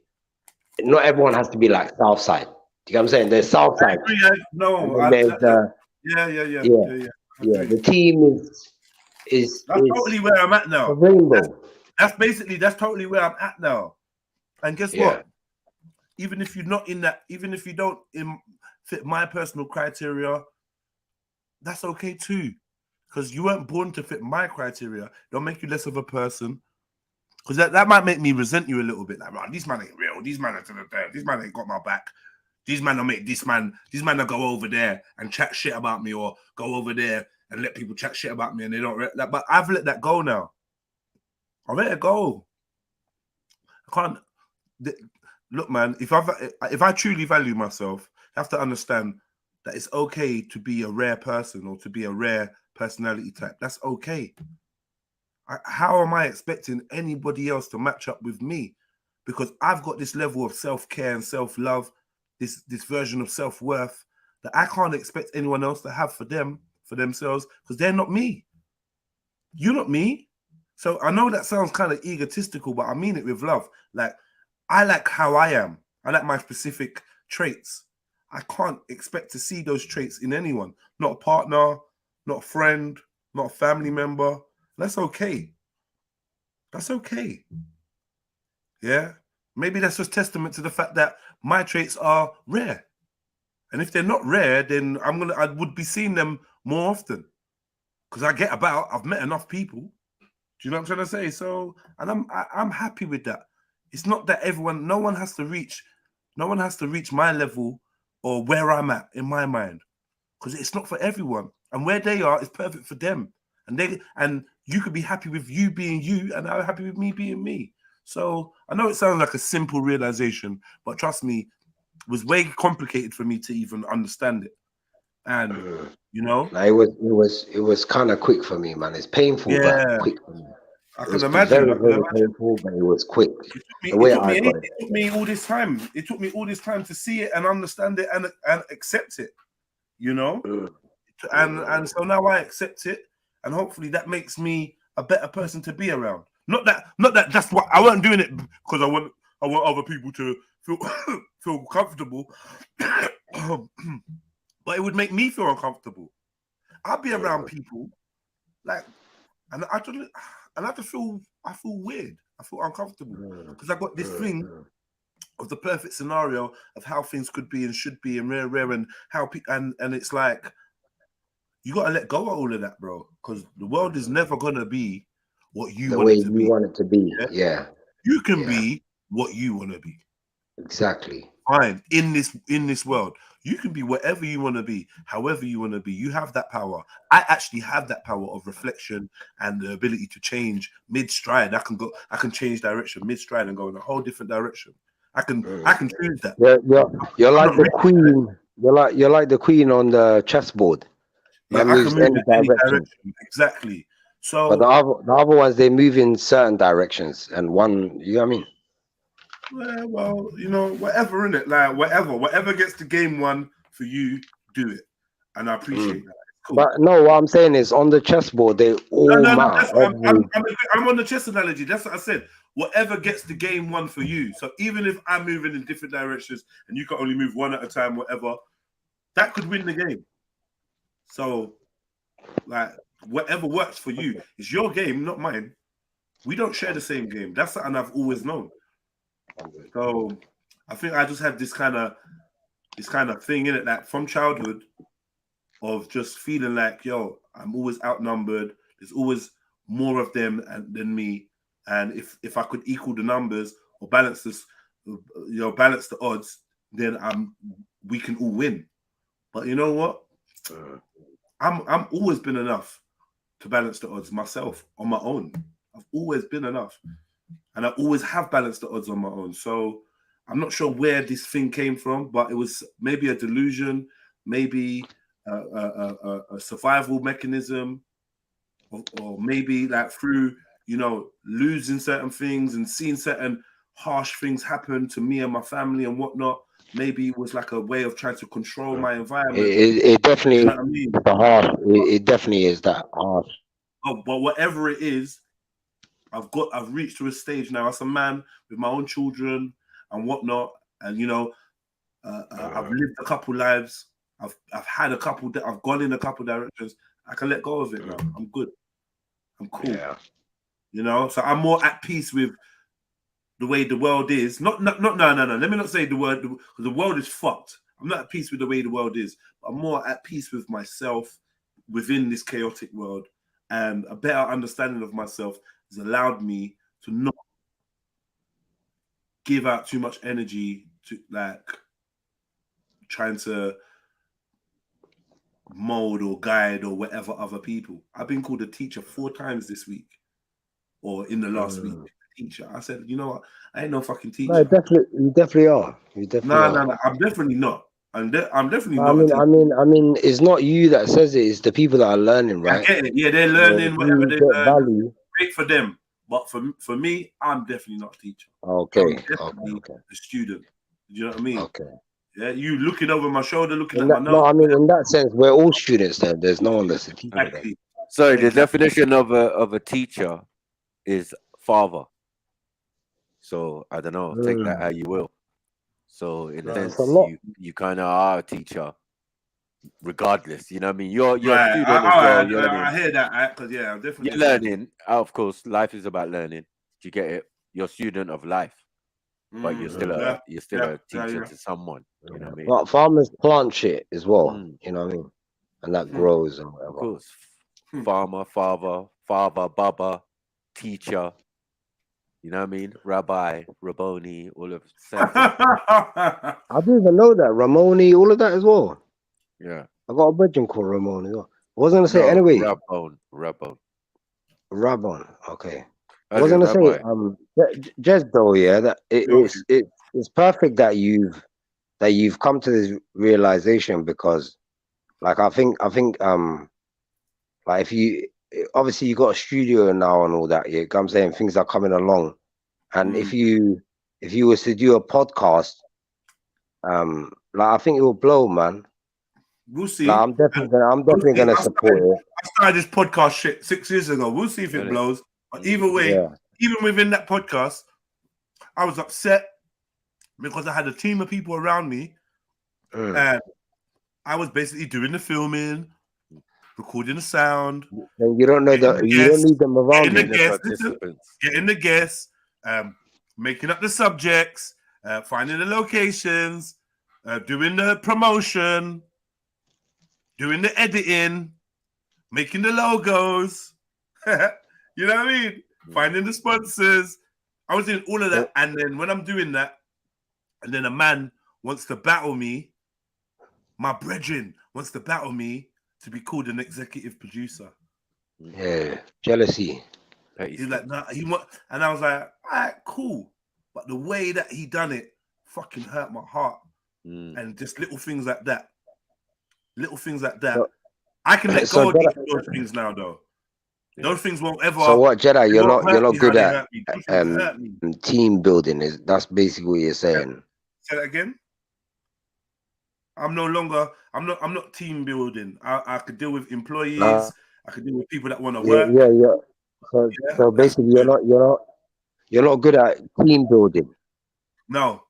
Speaker 15: not everyone has to be like Southside. Do you know what I'm saying? There's Southside. Yeah. The team is
Speaker 6: totally where I'm at now.
Speaker 15: A rainbow.
Speaker 6: That's totally where I'm at now. And guess what? Even if you're not in that, even if you don't fit my personal criteria, that's okay too. Because you weren't born to fit my criteria. Don't make you less of a person. Because that might make me resent you a little bit. Like, man, these man ain't real. These man are to the there. These man ain't got my back. These man will make these man will go over there and chat shit about me, or go over there and let people chat shit about me, and they don't. But I've let that go now. I let it go. I can't look, man. If I truly value myself, I have to understand that it's okay to be a rare person or to be a rare personality type. That's okay. How am I expecting anybody else to match up with me? Because I've got this level of self-care and self-love, this version of self-worth that I can't expect anyone else to have for themselves, because they're not me. You're not me. So I know that sounds kind of egotistical, but I mean it with love. Like, I like how I am. I like my specific traits. I can't expect to see those traits in anyone. Not a partner, not a friend, not a family member. That's okay. That's okay. Yeah? maybe that's just testament to the fact that my traits are rare. And if they're not rare, then I would be seeing them more often. Because I get about, I've met enough people. Do you know what I'm trying to say? So, and I'm happy with that. It's not that no one has to reach my level or where I'm at in my mind. Because it's not for everyone. And where they are is perfect for them. And you could be happy with you being you, and I'm happy with me being me. So I know it sounds like a simple realization, but trust me, it was way complicated for me to even understand it. And you know,
Speaker 15: it was kind of quick for me, man. It's painful, but quick for me.
Speaker 6: I can imagine.
Speaker 15: Very painful, but it was quick.
Speaker 6: It took me all this time. It took me all this time to see it and understand it and accept it. You know, and so now I accept it, and hopefully that makes me a better person to be around. Not that that's what I wasn't doing it because I want other people to feel comfortable, but it would make me feel uncomfortable. I'll be around people like, and I feel weird. I feel uncomfortable because I got this thing of the perfect scenario of how things could be and should be and rare and how and it's like you got to let go of all of that, bro, because the world is never gonna be what you want it to be.
Speaker 15: Yeah.
Speaker 6: You can be what you want to be.
Speaker 15: Exactly.
Speaker 6: Fine. In this world, you can be whatever you want to be, however you want to be. You have that power. I actually have that power of reflection and the ability to change mid-stride. I can change direction mid-stride and go in a whole different direction. I can choose that.
Speaker 15: You're like the queen. You're like the queen on the chessboard.
Speaker 6: Like I can move in any direction. Exactly. So,
Speaker 15: but the other ones, they move in certain directions, and one, you know what I mean?
Speaker 6: Well, you know, whatever, innit? Like whatever gets the game one for you, do it, and I appreciate that. Cool.
Speaker 15: But no, what I'm saying is, on the chessboard, they all matter.
Speaker 6: I'm on the chess analogy. That's what I said. Whatever gets the game one for you. So even if I'm moving in different directions and you can only move one at a time, whatever, that could win the game. So, like, whatever works for you. It's your game, not mine. We don't share the same game. That's something I've always known. So I think I just had this kind of thing in it, that from childhood of just feeling like, yo, I'm always outnumbered. There's always more of them than me. And if I could equal the numbers or balance this, balance the odds, then we can all win. But you know what? I'm always been enough to balance the odds myself on my own. I've always been enough. And I always have balanced the odds on my own. So I'm not sure where this thing came from, but it was maybe a delusion, maybe a survival mechanism, or maybe like through, losing certain things and seeing certain harsh things happen to me and my family and whatnot. Maybe it was like a way of trying to control my environment.
Speaker 15: It definitely,
Speaker 6: you know what I mean?
Speaker 15: harsh. It definitely is that harsh.
Speaker 6: Oh, but whatever it is, I've reached to a stage now as a man with my own children and whatnot, and I've lived a couple lives. I've had a couple. I've gone in a couple directions. I can let go of it now. I'm good. I'm cool. Yeah. So I'm more at peace with the way the world is. No. Let me not say the word, because the world is fucked. I'm not at peace with the way the world is. But I'm more at peace with myself within this chaotic world, and a better understanding of myself has allowed me to not give out too much energy to like trying to mold or guide or whatever other people. I've been called a teacher 4 times this week, or in the last week. Teacher. I said, you know what? I ain't no fucking teacher.
Speaker 15: No, you definitely are. You definitely are.
Speaker 6: No. I'm definitely not. I'm definitely
Speaker 15: not. I mean, it's not you that says it. It's the people that are learning, right?
Speaker 6: I get it. Yeah, they're learning whatever they learn. Great for them. But for me, I'm definitely not a teacher.
Speaker 15: Okay.
Speaker 6: Okay. A student. You know what I mean? Okay. Yeah, you looking over my shoulder, looking at
Speaker 15: my
Speaker 6: notes.
Speaker 15: No, I mean, in that sense, we're all students then. There's no one that's a teacher.
Speaker 6: Exactly.
Speaker 12: Sorry, the definition of a teacher is father. So I don't know, take that how you will. So in a sense, you kind of are a teacher, regardless. You know what I mean? You're a student as well.
Speaker 6: I hear that, because I'm definitely
Speaker 12: you're learning. Of course, life is about learning. Do you get it? You're a student of life. but you're still a teacher to someone. You know what I mean?
Speaker 15: But farmers plant shit as well. You know what I mean? And that grows and whatever.
Speaker 12: Of course, farmer, father, baba, teacher. You know what I mean? Rabbi, Rabboni, all of
Speaker 15: I didn't even know that. Ramoni, all of that as well.
Speaker 12: Yeah.
Speaker 15: I got a virgin called Ramon as well. I was gonna say anyway. Rabon. Okay. I was gonna say just though, yeah, that it's perfect that you've come to this realization, because like I think like if you obviously you got a studio now and all that, yeah, I'm saying things are coming along. And if you was to do a podcast, like I think it will blow, man.
Speaker 6: We'll see.
Speaker 15: Like, I'm definitely gonna support it.
Speaker 6: I started this podcast shit 6 years ago. We'll see if it blows. But either way, even within that podcast, I was upset because I had a team of people around me, and I was basically doing the filming, recording the sound.
Speaker 15: And you don't know that you don't need them around you.
Speaker 6: Getting the guests, making up the subjects, finding the locations, doing the promotion, doing the editing, making the logos. You know what I mean? Finding the sponsors. I was doing all of that, and then when I'm doing that, and then a man wants to battle me, my brethren wants to battle me to be called an executive producer.
Speaker 15: Yeah, jealousy.
Speaker 6: He's like, nah, and I was like, all right, cool. But the way that he done it fucking hurt my heart. And just little things like that. I can let go of those things now, though. Those things won't ever.
Speaker 15: So what, Jedi? You're not good at team building. That's basically what you're saying.
Speaker 6: Say that again. I'm not team building. I could deal with employees. I could deal with people that want to work.
Speaker 15: Yeah. So basically, you're not good at team building.
Speaker 6: No.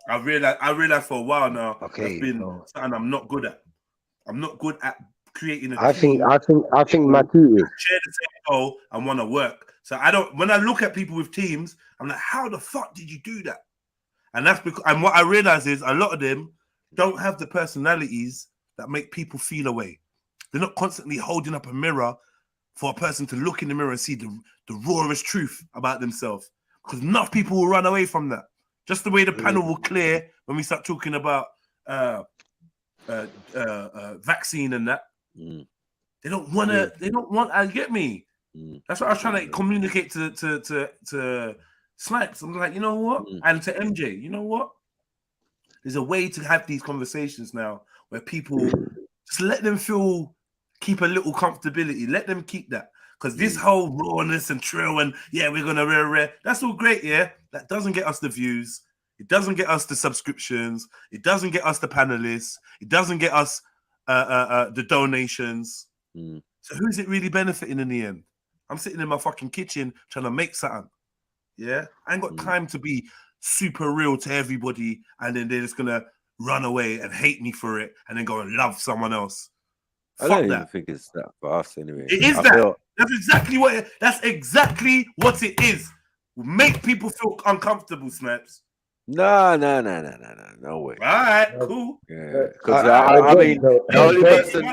Speaker 6: I realized for a while now. Okay. That's been something I'm not good at. I'm not good at creating a team.
Speaker 15: I think Matthew is.
Speaker 6: Share the same goal and want to work. So I don't. When I look at people with teams, I'm like, how the fuck did you do that? And that's because. And what I realize is a lot of them don't have the personalities that make people feel away. They're not constantly holding up a mirror for a person to look in the mirror and see the rawest truth about themselves. Because enough people will run away from that. Just the way the panel will clear when we start talking about vaccine and that. They don't want to. They don't want. Get me. That's what I was trying to communicate to Snipes. I'm like, you know what? And to MJ, you know what? There's a way to have these conversations now where people just let them keep a little comfortability. Let them keep that. Because this whole rawness and trill and we're gonna rare, that's all great, that doesn't get us the views, it doesn't get us the subscriptions, it doesn't get us the panelists, it doesn't get us the donations. So who's it really benefiting in the end? I'm sitting in my fucking kitchen trying to make something. I ain't got time to be super real to everybody and then they're just gonna run away and hate me for it and then go and love someone else.
Speaker 12: I don't even think it's that for us anyway.
Speaker 6: It is that. That's exactly what it is. Make people feel uncomfortable, Snaps.
Speaker 12: No way.
Speaker 6: All right, cool.
Speaker 12: Yeah, because I mean, the only person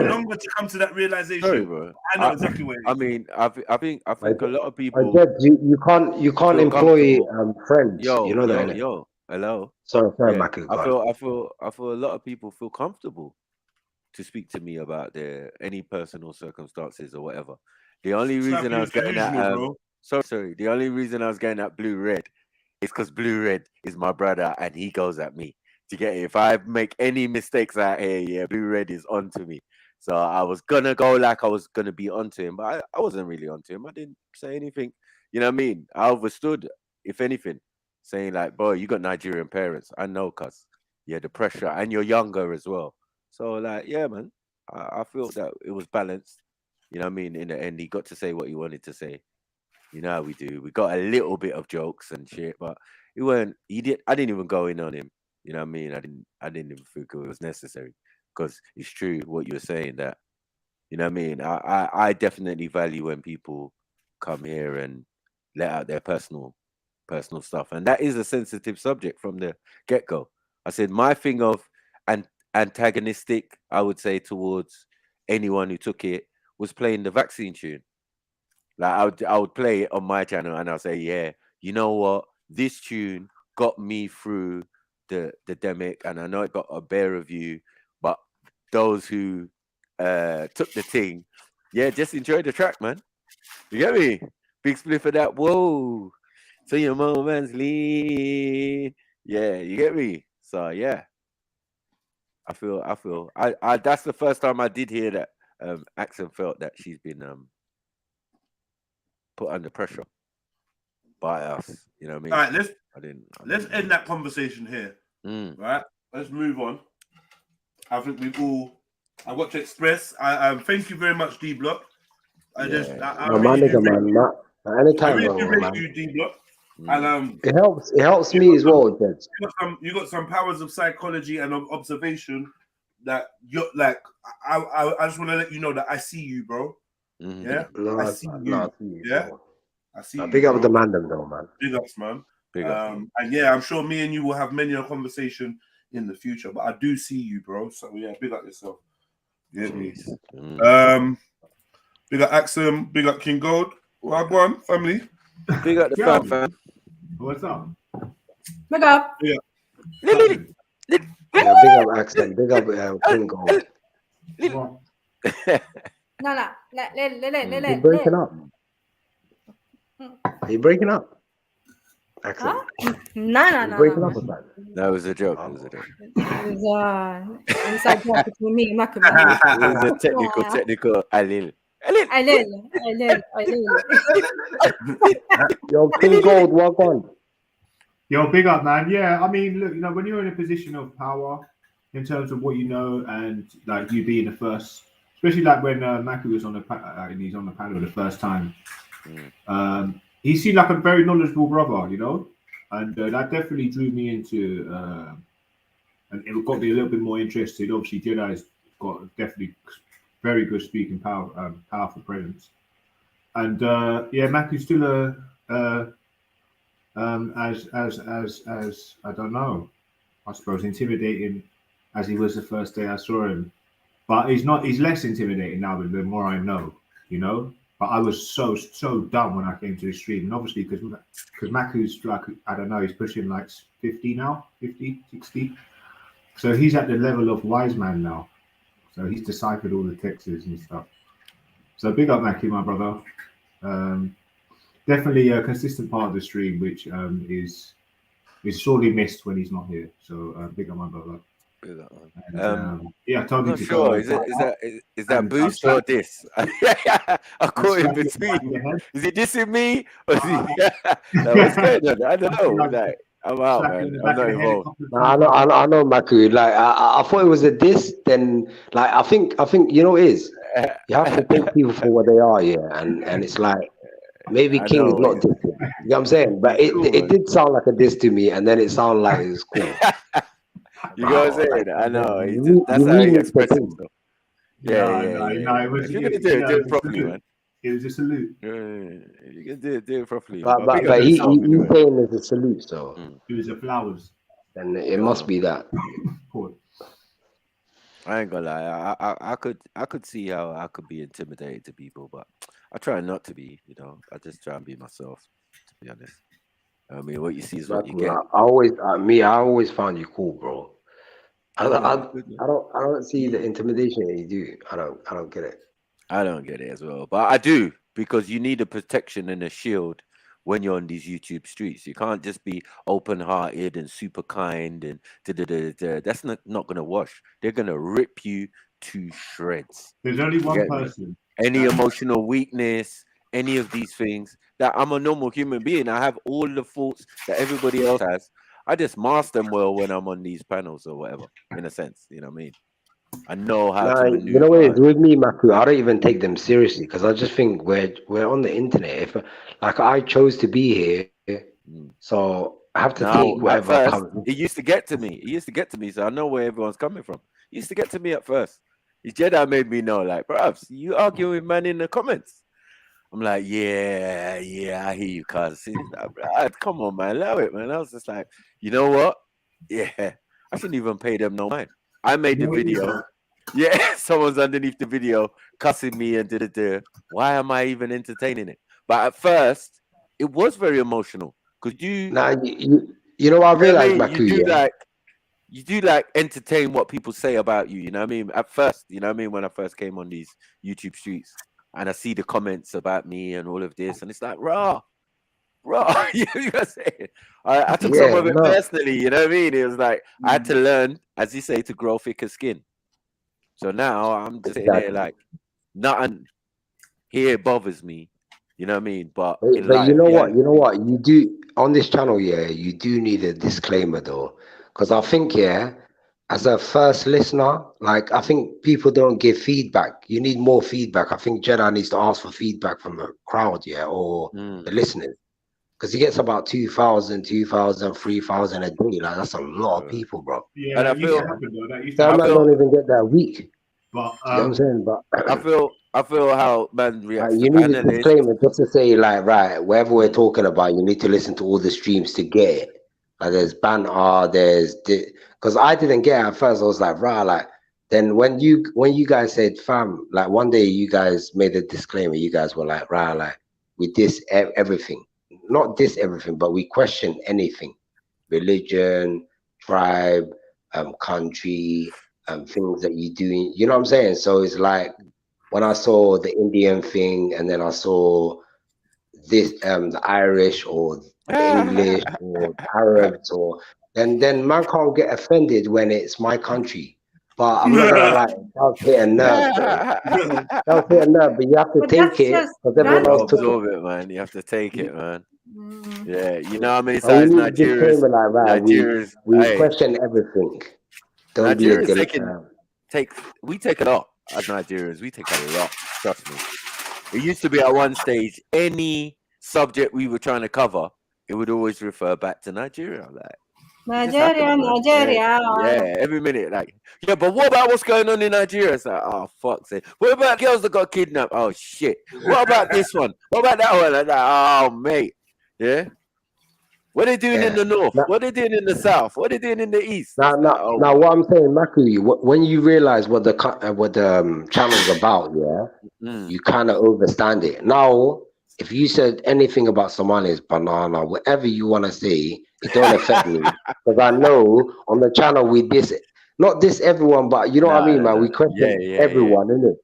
Speaker 6: longer to come to that realization.
Speaker 12: Sorry, bro.
Speaker 6: I know exactly what it is.
Speaker 12: I mean, I think a lot of people.
Speaker 15: You can't employ friends. You know that.
Speaker 12: Yo, hello.
Speaker 15: Sorry, Mackie.
Speaker 12: I feel a lot of people feel comfortable to speak to me about any personal circumstances or whatever. The only reason I was getting that the only reason I was getting that blue red is because blue red is my brother and he goes at me to get it. If I make any mistakes out here, blue red is onto me. So I was gonna go like I was gonna be onto him, but I wasn't really onto him. I didn't say anything. You know what I mean? I understood, if anything, saying like, boy, you got Nigerian parents. I know, cuz the pressure, and you're younger as well. So like, man, I feel that it was balanced. You know what I mean? In the end, he got to say what he wanted to say. You know how we do. We got a little bit of jokes and shit, but I didn't even go in on him. You know what I mean? I didn't even think it was necessary because it's true what you're saying that, you know what I mean? I definitely value when people come here and let out their personal personal stuff, and that is a sensitive subject from the get-go. I said my thing of antagonistic, I would say, towards anyone who took it was playing the vaccine tune. Like I would play it on my channel and I'll say, yeah, you know what, this tune got me through the demic, and I know it got a bare review, but those who took the thing, yeah, just enjoy the track, man. You get me? Big split for that. Whoa, so your moments lean. Yeah, you get me? So yeah, I feel that's the first time I did hear that Axel felt that she's been put under pressure by us. You know what I mean?
Speaker 6: All right, let's end that conversation here. Right, let's move on. I think we've all. I got to express. I thank you very much, D Block. I really do rate you, D Block. And
Speaker 15: it helps me as well, Jed.
Speaker 6: You got some powers of psychology and of observation that you're like. I just want to let you know that I see you, bro. Yeah, I see you. Yeah, I see you.
Speaker 15: Big up the man, though, man.
Speaker 6: Big ups, man. And yeah, I'm sure me and you will have many a conversation in the future. But I do see you, bro. So yeah, big up yourself. Yeah, big up Axel. Big up King Gold. Well, go on, family.
Speaker 12: Big up the fam.
Speaker 9: What's up?
Speaker 16: Big up.
Speaker 6: Yeah.
Speaker 15: Big up Axel. Big up King Gold.
Speaker 16: No.
Speaker 15: You're breaking up. Are you breaking up? Axel.
Speaker 16: Huh? No.
Speaker 15: Breaking up with that.
Speaker 12: That was a joke. It was a joke.
Speaker 16: It was inside joke between me and Maccabi.
Speaker 12: It was a technical Alil.
Speaker 15: Yo, King Gold, walk on.
Speaker 9: Yo, big up, man. Yeah, I mean, look, you know, when you're in a position of power in terms of what you know, and like you being the first, especially like when Maki was on the he's on the panel the first time. He seemed like a very knowledgeable brother, you know, and that definitely drew me into, and it got me a little bit more interested. Obviously, Jedi's got definitely very good speaking power, powerful presence, and yeah, Maku's still as I don't know, I suppose intimidating as he was the first day I saw him, but he's not. He's less intimidating now the more I know, you know. But I was so dumb when I came to the stream, and obviously because Maku's like, I don't know, he's pushing like 50 now, 50, 60. So he's at the level of wise man now. So he's deciphered all the texts and stuff. So big up Maki, my brother. Definitely a consistent part of the stream, which is sorely missed when he's not here. So big up my brother. And, yeah, I told him to
Speaker 12: sure.
Speaker 9: go.
Speaker 12: Is that boost or this? I caught in between. Is it dissing me? Or is he... what's going on? I don't know. Like, I'm out, man. I'm not involved.
Speaker 15: I know, Maku. Like, I thought it was a diss. Then, like, I think you know, it is. You have to take people for what they are, yeah. And it's like maybe King is not dissing. You know what I'm saying? But it did sound like a diss to me, and then it sounded like it was cool.
Speaker 12: You know what I'm saying? I know. That's how he expresses himself. Yeah.
Speaker 9: It was,
Speaker 12: if you're gonna do it properly, man.
Speaker 9: It was a salute.
Speaker 12: You can do it properly.
Speaker 15: But he's saying it's a salute, so
Speaker 9: it was a flowers.
Speaker 15: And it must be that.
Speaker 12: I ain't gonna lie. I could see how I could be intimidated to people, but I try not to be. You know, I just try and be myself. To be honest. I mean, what you see is what you get.
Speaker 15: I always found you cool, bro. I don't see the intimidation that you do. I don't get it.
Speaker 12: I don't get it as well, but I do, because you need a protection and a shield when you're on these YouTube streets. You can't just be open-hearted and super kind and that's not gonna wash. They're gonna rip you to shreds.
Speaker 9: There's only one person.
Speaker 12: Any emotional weakness, any of these things, that I'm a normal human being. I have all the faults that everybody else has. I just mask them well when I'm on these panels or whatever, in a sense. You know what I mean? I know how to maneuver.
Speaker 15: You know what it is with me, Maku? I don't even take them seriously, because I just think we're on the internet. If like I chose to be here, so I have to take whatever comes.
Speaker 12: It used to get to me. So I know where everyone's coming from. It used to get to me at first. The Jedi made me know, like, perhaps you argue with man in the comments. I'm like, yeah, I hear you, cuz. Come on, man, allow it, man. I was just like, you know what? Yeah, I shouldn't even pay them no mind. I made the video. Yeah, someone's underneath the video cussing me and da. Why am I even entertaining it? But at first, it was very emotional because
Speaker 15: you know what I realized, Maku,
Speaker 12: you do like entertain what people say about you. You know what I mean? At first, you know what I mean? When I first came on these YouTube streets and I see the comments about me and all of this, and it's like, raw. you know what I'm saying? I took some of it personally. You know what I mean? It was like I had to learn, as you say, to grow thicker skin. So now I'm just sitting here like nothing here bothers me. You know what I mean? But in life,
Speaker 15: you know what? You know what? You do on this channel, you do need a disclaimer though, because I think as a first listener, like I think people don't give feedback. You need more feedback. I think Jedi needs to ask for feedback from the crowd, or the listeners, because he gets about 2,000, 3,000 a day. Like that's a lot of people, bro.
Speaker 9: Yeah,
Speaker 12: and I
Speaker 9: that used
Speaker 12: feel
Speaker 9: to happen though. That used
Speaker 15: Some
Speaker 9: to
Speaker 15: man
Speaker 9: happen.
Speaker 15: don't even get that a week.
Speaker 9: But
Speaker 15: you know what I'm saying? But
Speaker 12: I feel how man reacts
Speaker 15: you
Speaker 12: to
Speaker 15: need a
Speaker 12: panelists.
Speaker 15: disclaimer just to say, like, right, whatever we're talking about, you need to listen to all the streams to get it. Like, there's banter, because I didn't get it at first. I was like, right, like, then when you guys said, fam, like one day you guys made a disclaimer. You guys were like, right, like, we diss everything, not diss everything, but we question anything, religion, tribe, country, things that you do. You know what I'm saying? So it's like, when I saw the Indian thing, and then I saw this, the Irish or the English or the Arabs, then man can't get offended when it's my country. But I'm not gonna lie, it does hit a nerve, though. It does hit a nerve, but you have to take it because everyone else took
Speaker 12: Absorb
Speaker 15: it.
Speaker 12: it, man. You have to take it, man. Yeah, you know how many
Speaker 15: And we
Speaker 12: times
Speaker 15: need a disclaimer like that.
Speaker 12: Nigerians,
Speaker 15: We question everything. Don't be a
Speaker 12: Nigerians we take a lot as Nigerians. We take a lot. Trust me. It used to be at one stage, any subject we were trying to cover, it would always refer back to Nigeria. Like,
Speaker 16: Nigeria.
Speaker 12: yeah, every minute, like, yeah, but what about what's going on in Nigeria? It's like, oh, fuck's sake. What about girls that got kidnapped? Oh, shit. What about this one? What about that one? Like, oh, mate. Yeah. What are they doing in the north? What are they doing in the south? What are they doing in the east?
Speaker 15: Now, what I'm saying, Maku, when you realize what the channel's about, you kind of understand it. Now, if you said anything about Somalis, banana, whatever you want to say, it don't affect me, because I know on the channel we not diss everyone, but you know what I mean, man. We question everyone, innit?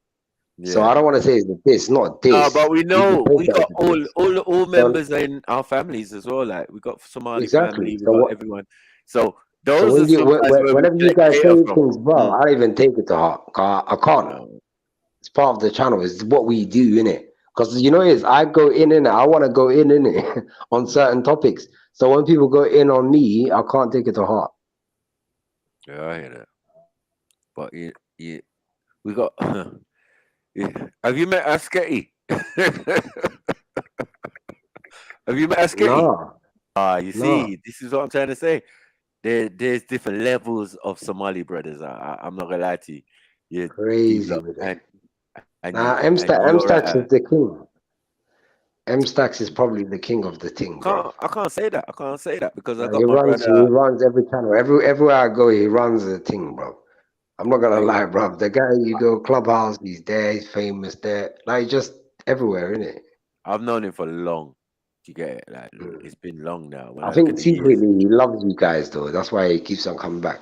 Speaker 15: So I don't want to say it's this, not this.
Speaker 12: No, but we know we got all members in our families as well. Like we got Somali family, we got everyone. So those are
Speaker 15: whenever you guys say things, bro, I don't even take it to heart. I can't. It's part of the channel. It's what we do, innit? Because you know I go in it. I want to go in it on certain topics. So when people go in on me, I can't take it to heart.
Speaker 12: Yeah, I hear that. But we got. Have you met Asketi? Have you met Asketi? No. You see, this is what I'm trying to say. There's different levels of Somali brothers. I'm not gonna lie to you. You're
Speaker 15: crazy with that. M-Stacks is the king. M-Stacks is probably the king of the thing, bro.
Speaker 12: I can't say that. I can't say that because I got
Speaker 15: he
Speaker 12: my
Speaker 15: runs.
Speaker 12: brother.
Speaker 15: He runs every channel. Everywhere I go, he runs the thing, bro. I'm not gonna lie, bro. The guy, you go Clubhouse, he's there, he's famous there, like just everywhere, innit?
Speaker 12: I've known him for long. You get it? Like it's been long now.
Speaker 15: I think secretly he loves you guys, though. That's why he keeps on coming back.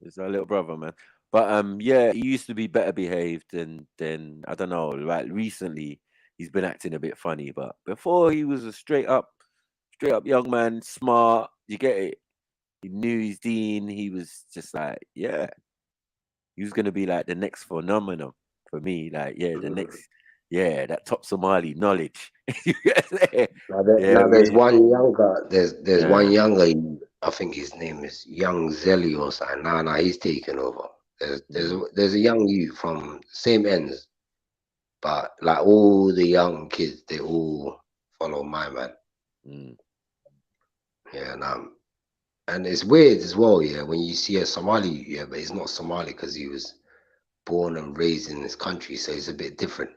Speaker 12: It's our little brother, man. But yeah, he used to be better behaved, and then I don't know. Like recently, he's been acting a bit funny. But before, he was a straight up young man, smart. You get it? He knew his deen. He was just like, yeah. He was gonna be like the next phenomenon for me. Like, yeah, the next, that top Somali knowledge.
Speaker 15: Now there's one younger. There's one younger. I think his name is Young Zelly or something. Nah, he's taking over. There's a young youth from same ends, but like all the young kids, they all follow my man. Yeah, and it's weird as well, when you see a Somali, but he's not Somali because he was born and raised in this country, so it's a bit different.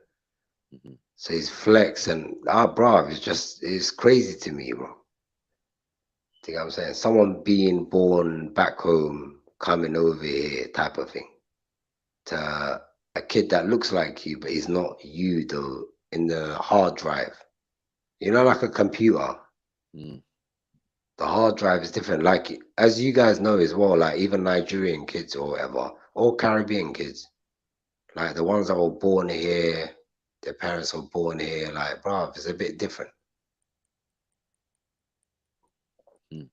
Speaker 15: So his flex and bro, it's crazy to me, bro. Think I'm saying someone being born back home, coming over here, type of thing, to a kid that looks like you, but he's not you though. In the hard drive, you know, like a computer. The hard drive is different. Like, as you guys know as well, like even Nigerian kids or whatever, or Caribbean kids, like the ones that were born here, their parents were born here, like, bro, it's a bit different.
Speaker 9: Do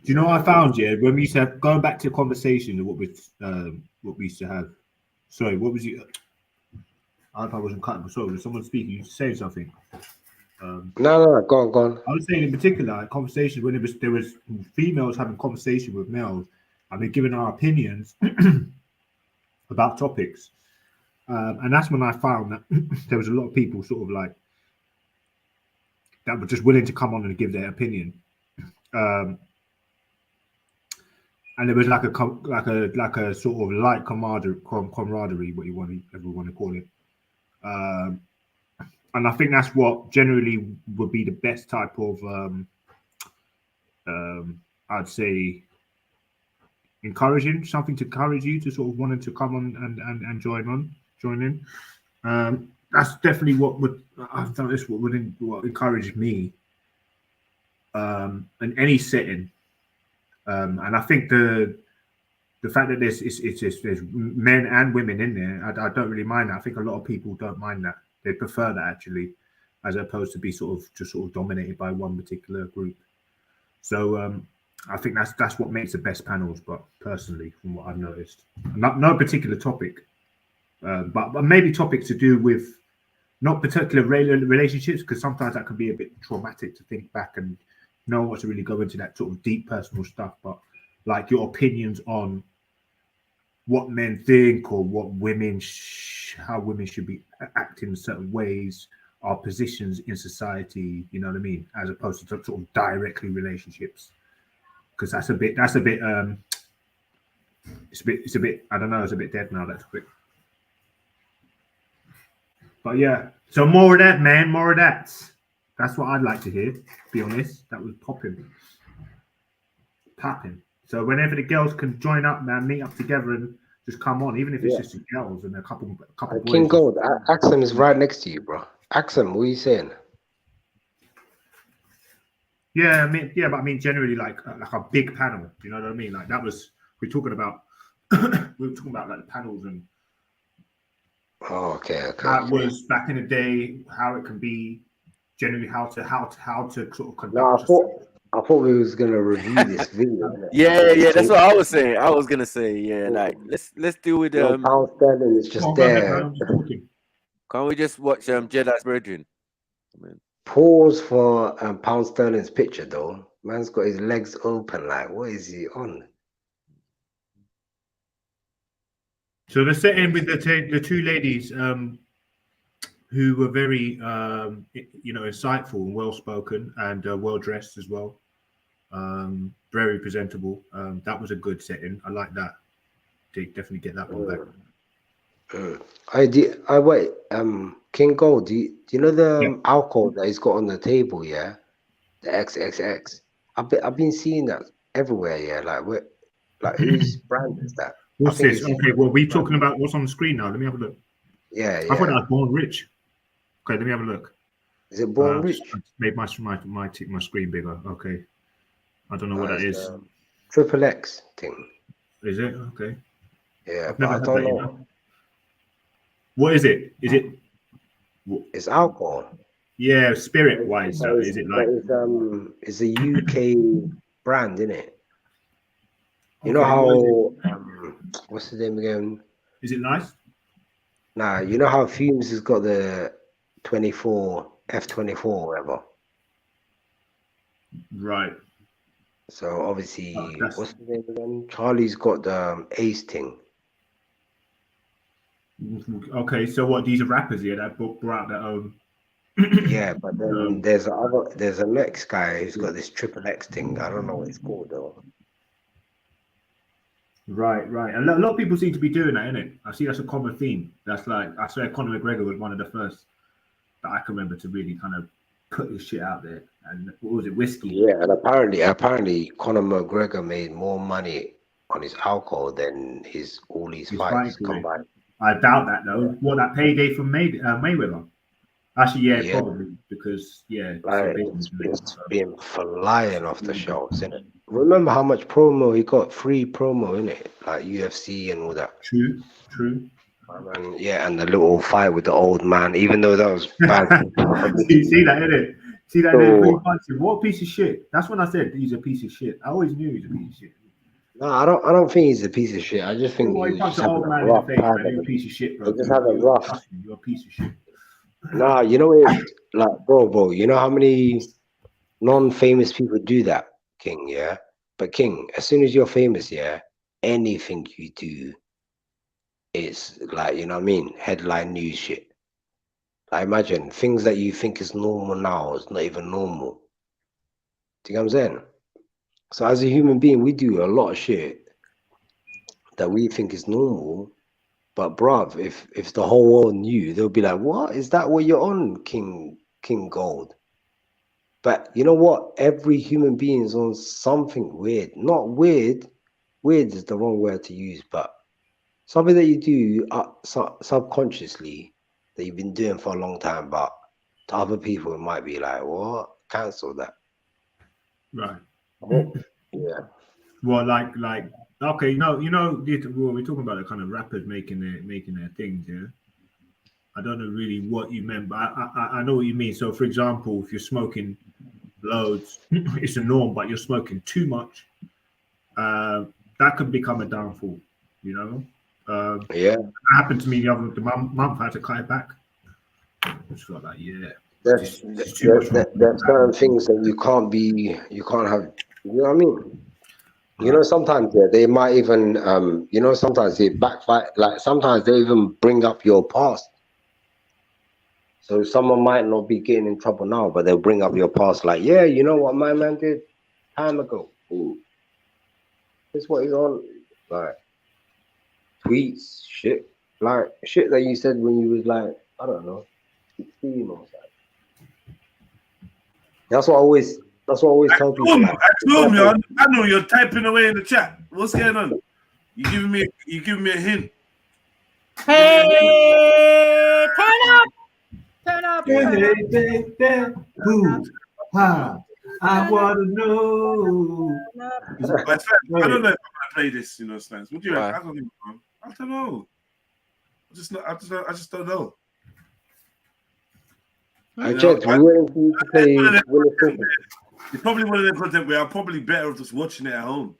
Speaker 9: you know what I found? Yeah, when we used to have, going back to the conversation of what we used to have. Sorry, what was it? I wasn't cutting. Sorry, was someone speaking? You saying something?
Speaker 15: No, go on.
Speaker 9: I was saying in particular, like, conversations when there was females having conversation with males, and they're giving our opinions about topics, and that's when I found that there was a lot of people sort of like that were just willing to come on and give their opinion, and there was like a sort of light camaraderie, what you want to call it. And I think that's what generally would be the best type of, I'd say, encouraging, something to encourage you to sort of wanting to come on and join in. That's definitely what would encourage me in any setting. And I think the fact that there's men and women in there, I don't really mind that. I think a lot of people don't mind that. They prefer that actually, as opposed to be sort of dominated by one particular group. So I think that's what makes the best panels. But personally, from what I've noticed, no particular topic, but maybe topics to do with not particular relationships, because sometimes that can be a bit traumatic to think back, and no one wants to really go into that sort of deep personal stuff. But like your opinions on what men think, or what how women should be acting in certain ways, our positions in society, you know what I mean, as opposed to sort of directly relationships, because it's a bit I don't know, it's a bit dead now, that topic. But yeah, so more of that, man, more of that. That's what I'd like to hear, to be honest. That was popping. So whenever the girls can join up, man, meet up together and just come on, even if it's just the girls and a couple boys.
Speaker 15: King Gold, Axum is right next to you, bro. Axum, what are you saying?
Speaker 9: Yeah, but I mean generally like a big panel. You know what I mean? Like that was we're talking about like the panels and
Speaker 15: okay.
Speaker 9: How it was back in the day, how it can be generally, how to sort of conduct.
Speaker 15: No, I thought we was gonna review this video.
Speaker 12: Yeah, that's what I was saying. I was gonna say, yeah, like let's deal with
Speaker 15: Pound Sterling is just there.
Speaker 12: Can't we just watch Jedi's Brethren?
Speaker 15: Pause for Pound Sterling's picture though. Man's got his legs open. Like, what is he on?
Speaker 9: So the setting with the two ladies who were very insightful and well spoken and well dressed as well, very presentable. That was a good setting. I like that. Definitely get that one back.
Speaker 15: I wait. King Gold, do you know the alcohol that he's got on the table? Yeah, the XXX. I've been seeing that everywhere. Yeah, like whose brand is that?
Speaker 9: What's this? Okay, well, we're talking about what's on the screen now. Let me have a look.
Speaker 15: Yeah.
Speaker 9: I thought that was Born Rich. Okay, let me have a look.
Speaker 15: Is it Born Rich?
Speaker 9: I made my screen bigger. Okay, I don't know what that is.
Speaker 15: Triple X thing.
Speaker 9: Is it? Okay.
Speaker 15: Yeah, but I don't know.
Speaker 9: What is it? Is it?
Speaker 15: It's alcohol.
Speaker 9: Yeah, spirit wise. Is it like?
Speaker 15: It's a UK brand, isn't it? You know how? What's the name again?
Speaker 9: Is it nice?
Speaker 15: Nah, you know how Fumes has got the 24 F24 whatever.
Speaker 9: Right.
Speaker 15: So obviously, what's the name again? Charlie's got the Ace thing.
Speaker 9: Okay, so what? These are rappers here that brought their own.
Speaker 15: Yeah, but then there's a next guy who's got this Triple X thing. I don't know what it's called though.
Speaker 9: Right. A lot of people seem to be doing that, innit? I see that's a common theme. That's like, I swear Conor McGregor was one of the first that I can remember to really kind of put his shit out there. And what was it, whiskey?
Speaker 15: Yeah, and apparently Conor McGregor made more money on his alcohol than all his fights combined.
Speaker 9: I doubt that though. What, that payday from Mayweather? Actually, yeah, probably, because
Speaker 15: it's been flying off the shelves, isn't it? Remember how much promo he got, free promo, innit? Like UFC and all that.
Speaker 9: True.
Speaker 15: And, yeah, and the little fight with the old man, even though that was bad.
Speaker 9: You see that, innit? See that? What a piece of shit. That's when I said he's a piece of shit. I always knew he was a piece of shit.
Speaker 15: No, I don't think he's a piece of shit. I just think
Speaker 9: Well,
Speaker 15: he
Speaker 9: he punched
Speaker 15: just
Speaker 9: an old man in the face, man. You're a piece of shit, bro.
Speaker 15: He just had a rough.
Speaker 9: You're a piece of shit.
Speaker 15: Nah, you know it, like, bro, you know how many non-famous people do that, King, yeah? But King, as soon as you're famous, yeah, anything you do is like, you know what I mean, headline news shit. Like, imagine things that you think is normal now is not even normal. Do you know what I'm saying? So as a human being, we do a lot of shit that we think is normal. But bruv, if the whole world knew, they'll be like, what? Is that what you're on, King Gold? But you know what? Every human being is on something weird. Not weird. Weird is the wrong word to use, but something that you do subconsciously that you've been doing for a long time, but to other people, it might be like, what? Cancel that.
Speaker 9: Right.
Speaker 15: Yeah.
Speaker 9: Well, like, okay, we're talking about the kind of rappers making their things, yeah. I don't know really what you meant, but I know what you mean. So, for example, if you're smoking loads, it's a norm, but you're smoking too much, that could become a downfall, you know?
Speaker 15: Yeah.
Speaker 9: It happened to me the month. I had to cut it back. I just felt like, yeah.
Speaker 15: There's certain things that you can't have, you know what I mean? You know, sometimes they might even, sometimes they backfire, like sometimes they even bring up your past. So someone might not be getting in trouble now, but they'll bring up your past like, yeah, you know what my man did time ago. Ooh. This is what he's on. Like, tweets, shit. Like, shit that you said when you was like, I don't know, 16 or something. That's what I always tell people. Like,
Speaker 6: I know you're typing away in the chat. What's going on? You giving me a hint.
Speaker 16: Hey, turn up.
Speaker 9: I want to know.
Speaker 6: I don't know if I'm gonna play this, Stans. What do you reckon? I don't know. I just don't know.
Speaker 15: I checked. We waiting for you to play.
Speaker 6: It's probably one of the content where I'm probably better off just watching it at home,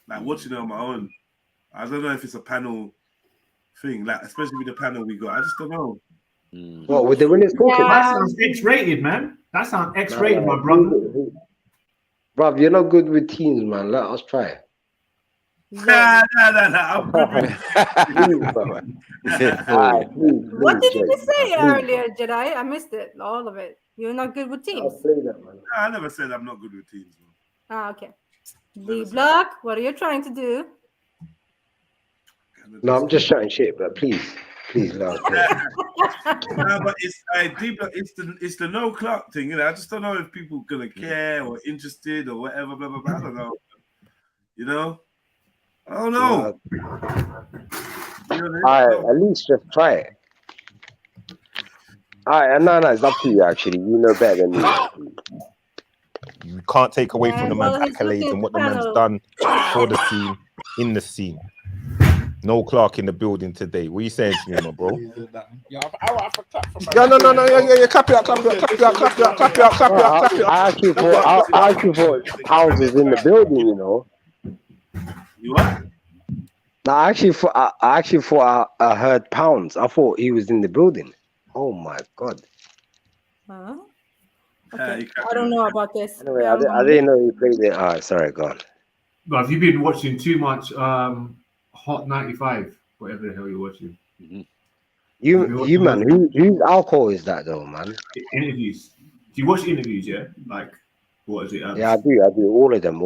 Speaker 6: like watching it on my own. I don't know if it's a panel thing, like especially with the panel we got. I just don't know.
Speaker 15: What with the when it's talking?
Speaker 9: That sounds X-rated, man. That sounds X-rated, my brother.
Speaker 15: Bruv, you're not good with teens, man. Let us try.
Speaker 6: Nah. I'm good with
Speaker 16: What did you say earlier, Jedi? I missed it, all of it. You're not good with teams.
Speaker 6: I never said I'm not good with teams.
Speaker 16: Ah, okay. The block, what are you trying to do?
Speaker 15: No, I'm just shouting shit, but please let us play.
Speaker 6: No, but it's the no clock thing, I just don't know if people gonna care or interested or whatever, blah blah blah. I don't know. I don't know.
Speaker 15: Alright, at least just try it. Alright, no, it's up to you actually. You know better than me.
Speaker 14: You can't take away from the man's accolades and what the man's done for the scene, in the scene. No Clark in the building today. What are you saying to me, my bro?
Speaker 15: Yeah, no. Yeah. Clap it up. I actually thought House is in the building, you know.
Speaker 6: You what?
Speaker 15: No, I actually thought I heard Pounds. I thought he was in the building. Oh my god.
Speaker 16: Huh? Okay. I don't know about this.
Speaker 15: Anyway, I didn't know you played it. All right, sorry, go on.
Speaker 9: But have you been watching too much Hot 95, whatever the hell you're watching?
Speaker 15: You man, whose alcohol is that though, man?
Speaker 9: Interviews. Do you watch interviews? Yeah, like what is it?
Speaker 15: Yeah, I do. All of them.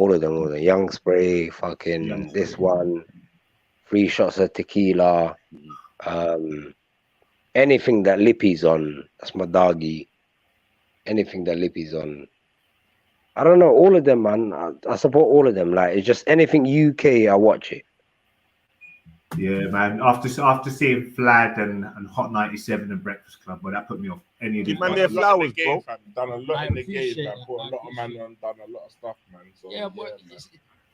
Speaker 15: Young Spray, fucking this one. 3 shots of tequila, anything that Lippy's on. That's my doggy. Anything that Lippy's on. I don't know, all of them, man. I support all of them. Like, it's just anything UK, I watch it.
Speaker 9: Yeah, man. After seeing Vlad and Hot 97 and Breakfast Club, well, that put me off any of
Speaker 14: Give
Speaker 9: them.
Speaker 14: man their flowers, bro.
Speaker 1: Done a lot
Speaker 18: I
Speaker 1: in the game,
Speaker 18: appreciate
Speaker 1: man.
Speaker 18: that.
Speaker 1: Put a lot of man on, done a lot of stuff, man. So,
Speaker 18: Yeah, but
Speaker 1: man.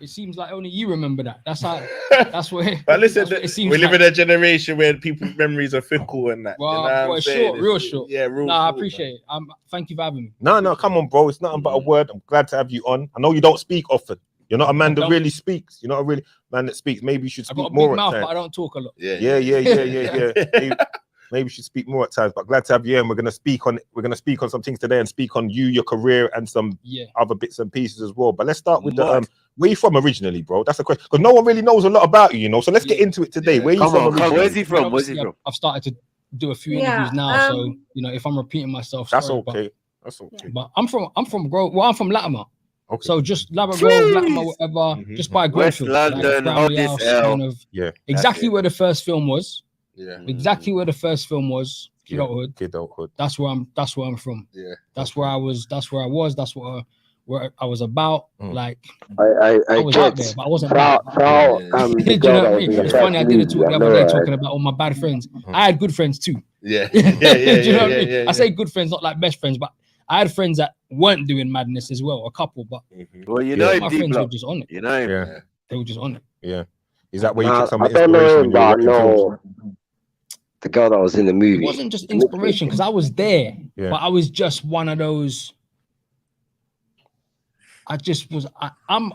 Speaker 18: it seems like only you remember that. That's how. That's where.
Speaker 14: But listen,
Speaker 18: it seems
Speaker 14: we live
Speaker 18: like.
Speaker 14: in a generation where people's memories are fickle and that.
Speaker 18: Well,
Speaker 14: you know what
Speaker 18: boy,
Speaker 14: I'm saying?
Speaker 18: short, real short.
Speaker 14: Yeah, real.
Speaker 18: Nah, I
Speaker 14: short,
Speaker 18: appreciate it. Thank you for having me.
Speaker 14: No, come on, bro. It's nothing but a word. I'm glad to have you on. I know you don't speak often. You're not a man that really speaks. You're not a really man that speaks. Maybe you should
Speaker 18: I
Speaker 14: speak
Speaker 18: got a
Speaker 14: more
Speaker 18: big
Speaker 14: at
Speaker 18: mouth,
Speaker 14: times.
Speaker 18: but I don't talk a lot.
Speaker 14: Yeah. Maybe you should speak more at times. But glad to have you, and we're gonna speak on some things today and speak on you, your career, and some other bits and pieces as well. But let's start with the where you from originally, bro? That's a question because no one really knows a lot about you, you know. So let's get into it today. Where you from?
Speaker 12: Where's he from? Where's he from?
Speaker 18: I've started to do a few interviews now, so you know if I'm repeating myself,
Speaker 14: that's
Speaker 18: sorry,
Speaker 14: okay. That's okay.
Speaker 18: But I'm from Grove. Well, I'm from Latimer. Okay. So just Latimer Grove, Latimer, whatever. Just by
Speaker 12: West
Speaker 18: Greenfield,
Speaker 12: London,
Speaker 18: like
Speaker 12: hold this L.
Speaker 14: Yeah.
Speaker 18: Exactly where the first film was.
Speaker 14: Yeah.
Speaker 18: Exactly where the first film was.
Speaker 14: Kidulthood.
Speaker 18: That's where I'm from.
Speaker 14: Yeah.
Speaker 18: That's where I was. That's where I was. That's where I was about. Like
Speaker 15: I
Speaker 18: was out there, but I wasn't.
Speaker 15: The
Speaker 18: Do you
Speaker 15: girl
Speaker 18: know
Speaker 15: that
Speaker 18: what I
Speaker 15: was in
Speaker 18: mean?
Speaker 15: the
Speaker 18: It's
Speaker 15: first
Speaker 18: funny. I did a
Speaker 15: movie,
Speaker 18: talk the
Speaker 15: I
Speaker 18: other
Speaker 15: know,
Speaker 18: day
Speaker 15: right?
Speaker 18: talking about all my bad friends. I had good friends too.
Speaker 14: Yeah.
Speaker 18: Do you know what I mean? I say good friends, not like best friends, but I had friends that weren't doing madness as well, a couple, but
Speaker 12: well, you know,
Speaker 18: my friends were just on it.
Speaker 12: You know,
Speaker 14: yeah,
Speaker 18: they were just on it.
Speaker 14: Yeah, is that where you get some
Speaker 15: I don't
Speaker 14: inspiration?
Speaker 15: know, but no, the girl that was in the movie.
Speaker 18: It wasn't just inspiration because I was there, but I was just one of those. I just was. I'm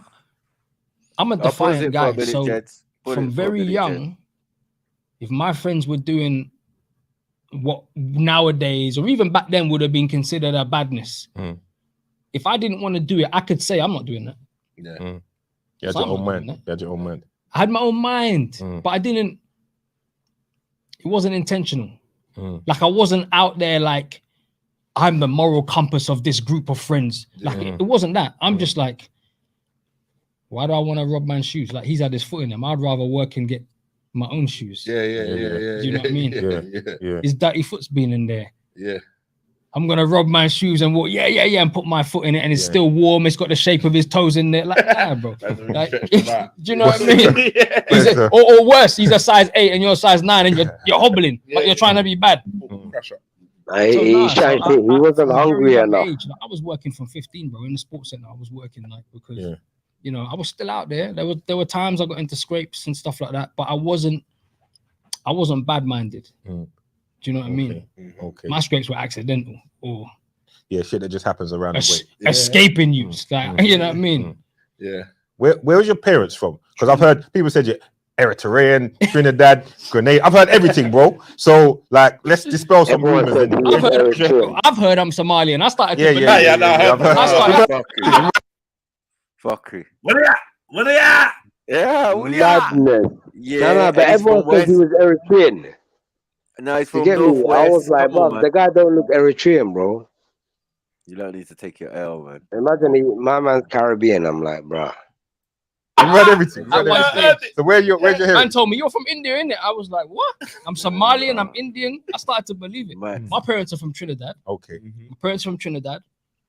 Speaker 18: a defiant guy, so from very young, if my friends were doing what nowadays or even back then would have been considered a badness. If I didn't want to do it, I could say I'm not doing that.
Speaker 14: Yeah. You had your own mind. You had your own mind.
Speaker 18: I had my own mind, but I didn't. It wasn't intentional. Like I wasn't out there like I'm the moral compass of this group of friends. Like it wasn't that. I'm just like, why do I want to rob man's shoes? Like he's had his foot in them. I'd rather work and get my own shoes.
Speaker 14: Yeah.
Speaker 18: Do you know what I mean?
Speaker 14: Yeah.
Speaker 18: His dirty foot's been in there.
Speaker 14: Yeah.
Speaker 18: I'm gonna rob my shoes and walk, and put my foot in it, and it's still warm. It's got the shape of his toes in there, like that, bro. Like, do you know what I mean? Or worse, he's a size 8 and you're a size 9, and you're hobbling, but you're trying to be bad.
Speaker 15: He wasn't hungry enough.
Speaker 18: I was working from 15, bro, in the sports center. I was working like because you know I was still out there. There were times I got into scrapes and stuff like that, but I wasn't bad-minded. Do you know what I mean?
Speaker 14: Okay.
Speaker 18: My scrapes were accidental or
Speaker 14: shit that just happens around the way.
Speaker 18: Escaping use, like you know what I mean?
Speaker 14: Yeah. Where was your parents from? Because I've heard people said you're Eritrean, Trinidad, Grenada. I've heard everything, bro. So like, let's dispel some rumors.
Speaker 18: I've heard I'm Somalian. I started.
Speaker 12: Fuckery.
Speaker 6: What are ya?
Speaker 12: Yeah.
Speaker 15: Madness. No, but everyone says he was Eritrean.
Speaker 12: No, he's from
Speaker 15: you get me? I was like, bro, the guy don't look Eritrean, bro.
Speaker 12: You don't need to take your L, man.
Speaker 15: Imagine my man's Caribbean. I'm like, bro.
Speaker 14: You read everything. So where's your head?
Speaker 18: Man told me you're from India, innit? I was like, what? I'm Somalian. I'm Indian. I started to believe it. My parents are from Trinidad.
Speaker 14: Okay.
Speaker 18: My parents are from Trinidad.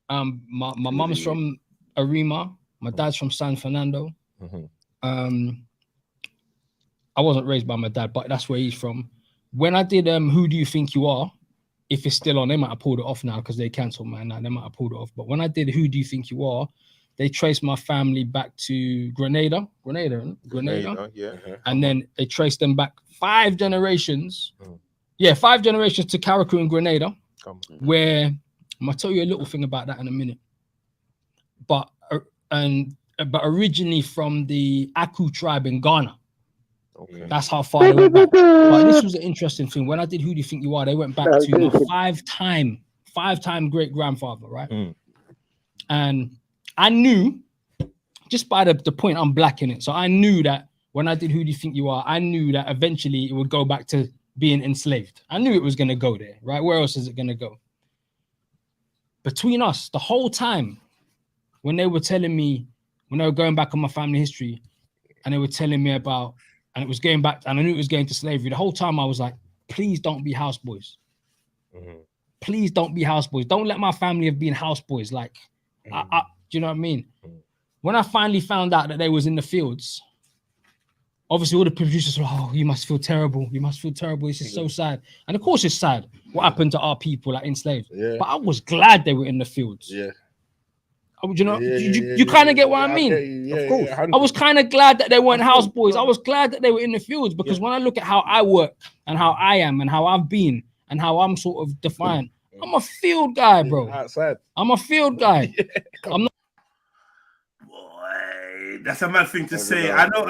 Speaker 18: My mom's from Arima. My dad's from San Fernando. I wasn't raised by my dad, but that's where he's from. When I did Who Do You Think You Are, if it's still on, they might have pulled it off now because they cancelled mine now. They might have pulled it off. But when I did Who Do You Think You Are, they traced my family back to Grenada.
Speaker 14: Yeah.
Speaker 18: And then they traced them back 5 generations. 5 generations to Carriacou in Grenada, where I'm gonna tell you a little thing about that in a minute. But originally from the Aku tribe in Ghana. That's how far they went back. But this was an interesting thing. When I did Who Do You Think You Are, they went back to my five-time great-grandfather, right? And I knew, just by the point I'm black in it, so I knew that when I did Who Do You Think You Are, I knew that eventually it would go back to being enslaved. I knew it was going to go there, right? Where else is it going to go? Between us, the whole time, when they were telling me, when they were going back on my family history, and they were telling me about and it was going back, and I knew it was going to slavery. The whole time I was like, please don't be houseboys. Please don't be houseboys. Don't let my family have been houseboys. Like, do you know what I mean? When I finally found out that they was in the fields, obviously all the producers were, oh, you must feel terrible. You must feel terrible. This is so sad. And of course it's sad what happened to our people, like enslaved. But I was glad they were in the fields. You know, you kind of get what I mean? Of course. I was kind of glad that they weren't houseboys. I was glad that they were in the fields, because when I look at how I work and how I am and how I've been and how I'm sort of defined, I'm a field guy, bro.
Speaker 6: Outside.
Speaker 18: I'm a field guy. I'm not.
Speaker 6: That's a mad thing to say. I know.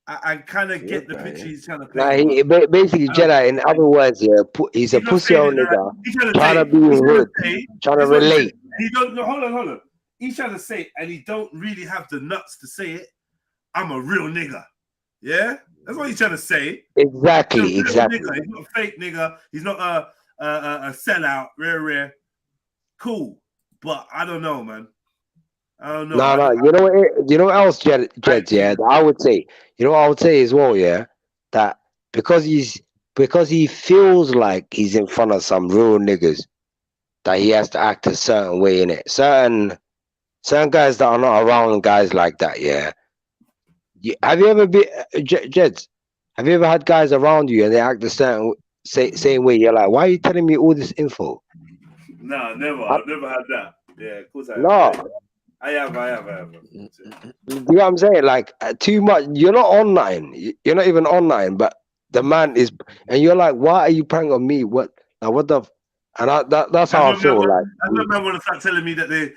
Speaker 6: I kind of get the picture he's trying to paint.
Speaker 15: Nah, basically, Jedi, in other words, he's a pussy old nigga trying to be hood, trying to relate.
Speaker 6: He don't. No, hold on. He's trying to say, and he don't really have the nuts to say it. I'm a real nigga. Yeah, that's what he's trying to say.
Speaker 15: Exactly.
Speaker 6: He's not a fake nigga. He's not a sellout. Rare. Cool, but I don't know, man. I don't know.
Speaker 15: No. You know what else, Jed? Yeah, I would say. You know what I would say as well. Yeah, that because he feels like he's in front of some real niggas, that he has to act a certain way in it. Certain guys that are not around guys like that. Yeah. Have you ever been, Jeds? Have you ever had guys around you and they act a certain same way? You're like, why are you telling me all this info?
Speaker 6: No, never. I've never had that. Yeah, of course I have.
Speaker 15: No.
Speaker 6: I have.
Speaker 15: You know what I'm saying? Like, too much. You're not online. You're not even online, but the man is, and you're like, why are you pranking on me? What the? And that's how I feel. Like,
Speaker 6: I don't know when they start telling me that they've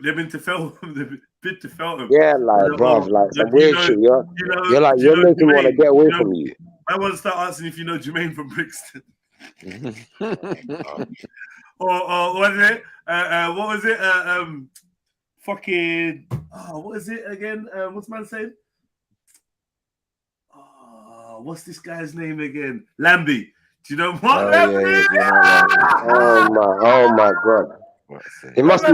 Speaker 6: been to film. They've been to film.
Speaker 15: Yeah, like, bro, like some weird shit. You're like, you're making me want to get away from you.
Speaker 6: I want to start asking if you know Jermaine from Brixton. or what is it? What was it? Fucking. Oh, what is it again? What's man saying? Oh, what's this guy's name again? Lambie. Do you know what? Lambie?
Speaker 15: Oh my God. They must be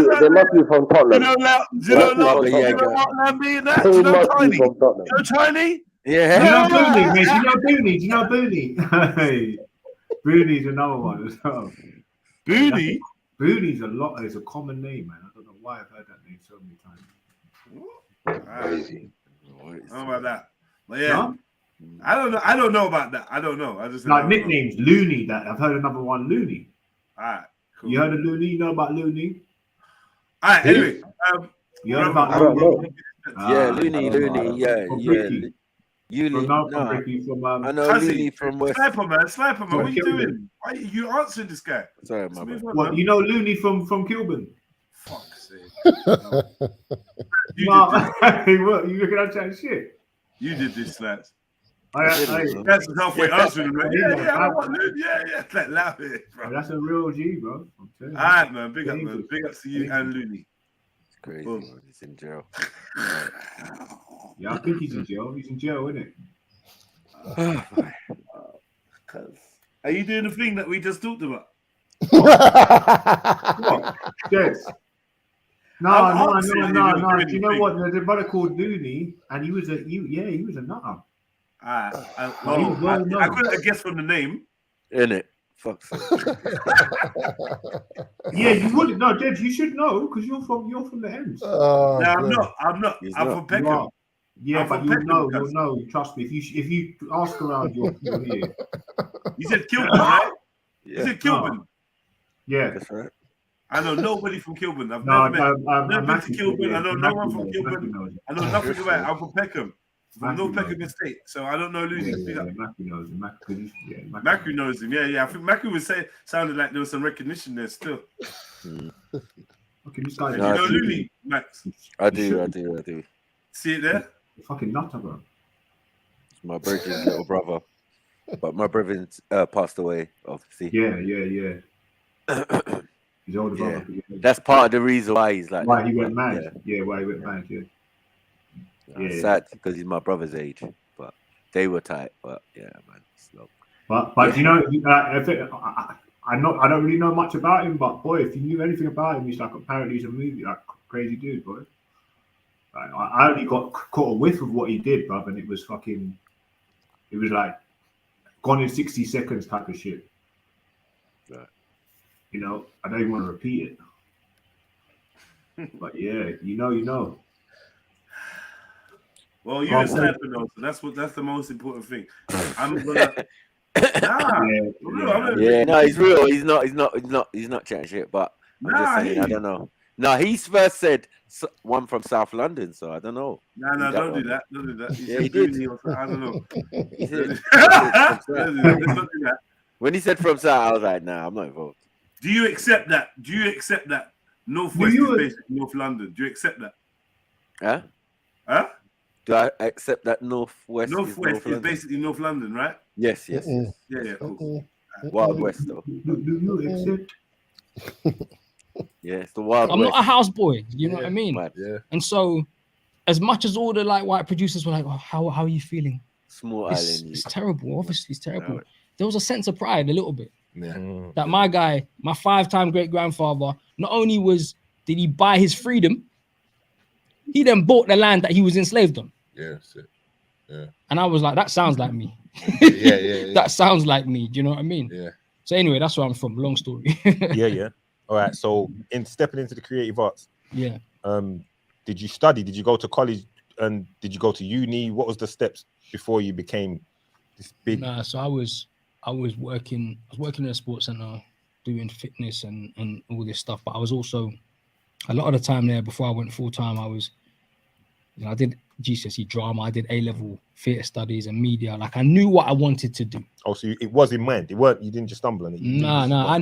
Speaker 15: from Tottenham.
Speaker 6: You know what Lambie and that? Do you know Tiny? You know Tiny?
Speaker 9: Yeah. You know Booney, mate. Do you know Booney? Hey, Booney's another one as well.
Speaker 6: Booney?
Speaker 9: Booney's is a common name, man. I don't know why I've heard that name so many times.
Speaker 15: Crazy.
Speaker 6: How about that? But yeah. No? I don't know about that. I don't know. I just
Speaker 9: like nicknames. Looney. That I've heard another one. Looney.
Speaker 6: All right. Cool.
Speaker 9: You heard of Looney? You know about Looney?
Speaker 6: All right. Anyway,
Speaker 9: you heard about Looney?
Speaker 12: Yeah, Looney. Yeah. You from
Speaker 6: I know Looney from West. Sniper man. What are you doing? Why are you answering this guy?
Speaker 12: Sorry, my bad.
Speaker 9: What, you know Looney from Kilburn?
Speaker 6: Fuck's sake.
Speaker 9: What? You looking at that shit?
Speaker 6: You did this, Slats. That's halfway answering, right? Yeah. Like loud here, bro.
Speaker 9: That's a real G, bro.
Speaker 6: All right, man. Big up, man. Big up to you and Looney.
Speaker 12: It's crazy, man. He's in jail.
Speaker 9: Yeah, I think he's in jail. He's in jail, isn't it?
Speaker 6: Are you doing the thing that we just talked about?
Speaker 9: What? Yes. No. Do you know what? There's a brother called Looney, and he was a nutter.
Speaker 6: I couldn't have guessed from the name.
Speaker 12: Innit? Fuck.
Speaker 9: Yeah, you wouldn't know, Jed. You should know because you're from the ends.
Speaker 6: No, I'm not. I'm from Peckham.
Speaker 9: Yeah, but you'll know. Trust me. If you ask around, you'll hear.
Speaker 6: You said Kilburn, right?
Speaker 12: Yeah.
Speaker 6: You said Kilburn.
Speaker 9: Yeah,
Speaker 12: that's right.
Speaker 6: I know nobody from Kilburn. I've never been to Kilburn. I know no one from Kilburn. I know nothing about it. I'm from Peckham. From North Peckham Estate, so I don't know Looney.
Speaker 9: Macri knows him.
Speaker 6: Macri knows him. Yeah. I think Macri was sounded like there was some recognition there still.
Speaker 9: Okay, this guy.
Speaker 6: You know Looney, Max?
Speaker 12: I do.
Speaker 6: See it there?
Speaker 9: Fucking nutter, bro.
Speaker 12: It's my brother's little brother, but my brother passed away. Obviously.
Speaker 9: Yeah. His older brother.
Speaker 12: That's part of the reason why he's like.
Speaker 9: Why he went mad? Yeah, why he went mad? Yeah.
Speaker 12: Sad because he's my brother's age, but they were tight. But yeah, man.
Speaker 9: But you know, I don't really know much about him. But boy, if you knew anything about him, he's like apparently he's a movie like crazy dude, boy. I only got caught a whiff of what he did, bruv, and it was fucking. It was like gone in 60 seconds type of shit.
Speaker 12: Right.
Speaker 9: You know, I don't even want to repeat it. But yeah, you know.
Speaker 6: Well, you're a sniper though, so that's the most important thing. I'm gonna.
Speaker 12: No, he's real. He's not chatting shit. But I'm just saying, I don't know. No, he's first said one from South London, so I don't know.
Speaker 6: No, don't do that. Don't do that.
Speaker 12: Yeah, he did.
Speaker 6: I don't know.
Speaker 12: He said,
Speaker 6: Let's not do that.
Speaker 12: when he said from South, I was like, nah, I'm not involved.
Speaker 6: Do you accept that? Do you accept that Northwest is basically North London? Do you accept that?
Speaker 12: Huh?
Speaker 6: Huh?
Speaker 12: Do I accept that Northwest
Speaker 6: is basically North London, right?
Speaker 12: Yes.
Speaker 6: Yeah, cool.
Speaker 12: Wild West, though.
Speaker 9: Do you accept?
Speaker 12: Yeah, it's the Wild
Speaker 18: I'm
Speaker 12: West.
Speaker 18: not a house boy, you know what I mean?
Speaker 12: Yeah.
Speaker 18: And so, as much as all the like white producers were like, oh, how are you feeling?
Speaker 12: Small
Speaker 18: It's
Speaker 12: island.
Speaker 18: it's terrible. Obviously, it's terrible. There was a sense of pride, a little bit.
Speaker 14: Yeah.
Speaker 18: That my guy, my 5-time great grandfather, not only did he buy his freedom, he then bought the land that he was enslaved on.
Speaker 14: Yeah, that's it. Yeah.
Speaker 18: And I was like, that sounds like me.
Speaker 14: Yeah.
Speaker 18: That sounds like me. Do you know what I mean?
Speaker 14: Yeah.
Speaker 18: So anyway, that's where I'm from. Long story.
Speaker 14: Yeah. All right. So in stepping into the creative arts,
Speaker 18: yeah.
Speaker 14: Did you study? Did you go to college? And did you go to uni? What was the steps before you became this big?
Speaker 18: Nah, so I was working in a sports center doing fitness and all this stuff. But I was also a lot of the time there before I went full time. I did GCSE drama. I did A-level theatre studies and media. Like I knew what I wanted to do.
Speaker 14: Oh, so it was in mind. You didn't just stumble on it.
Speaker 18: No. I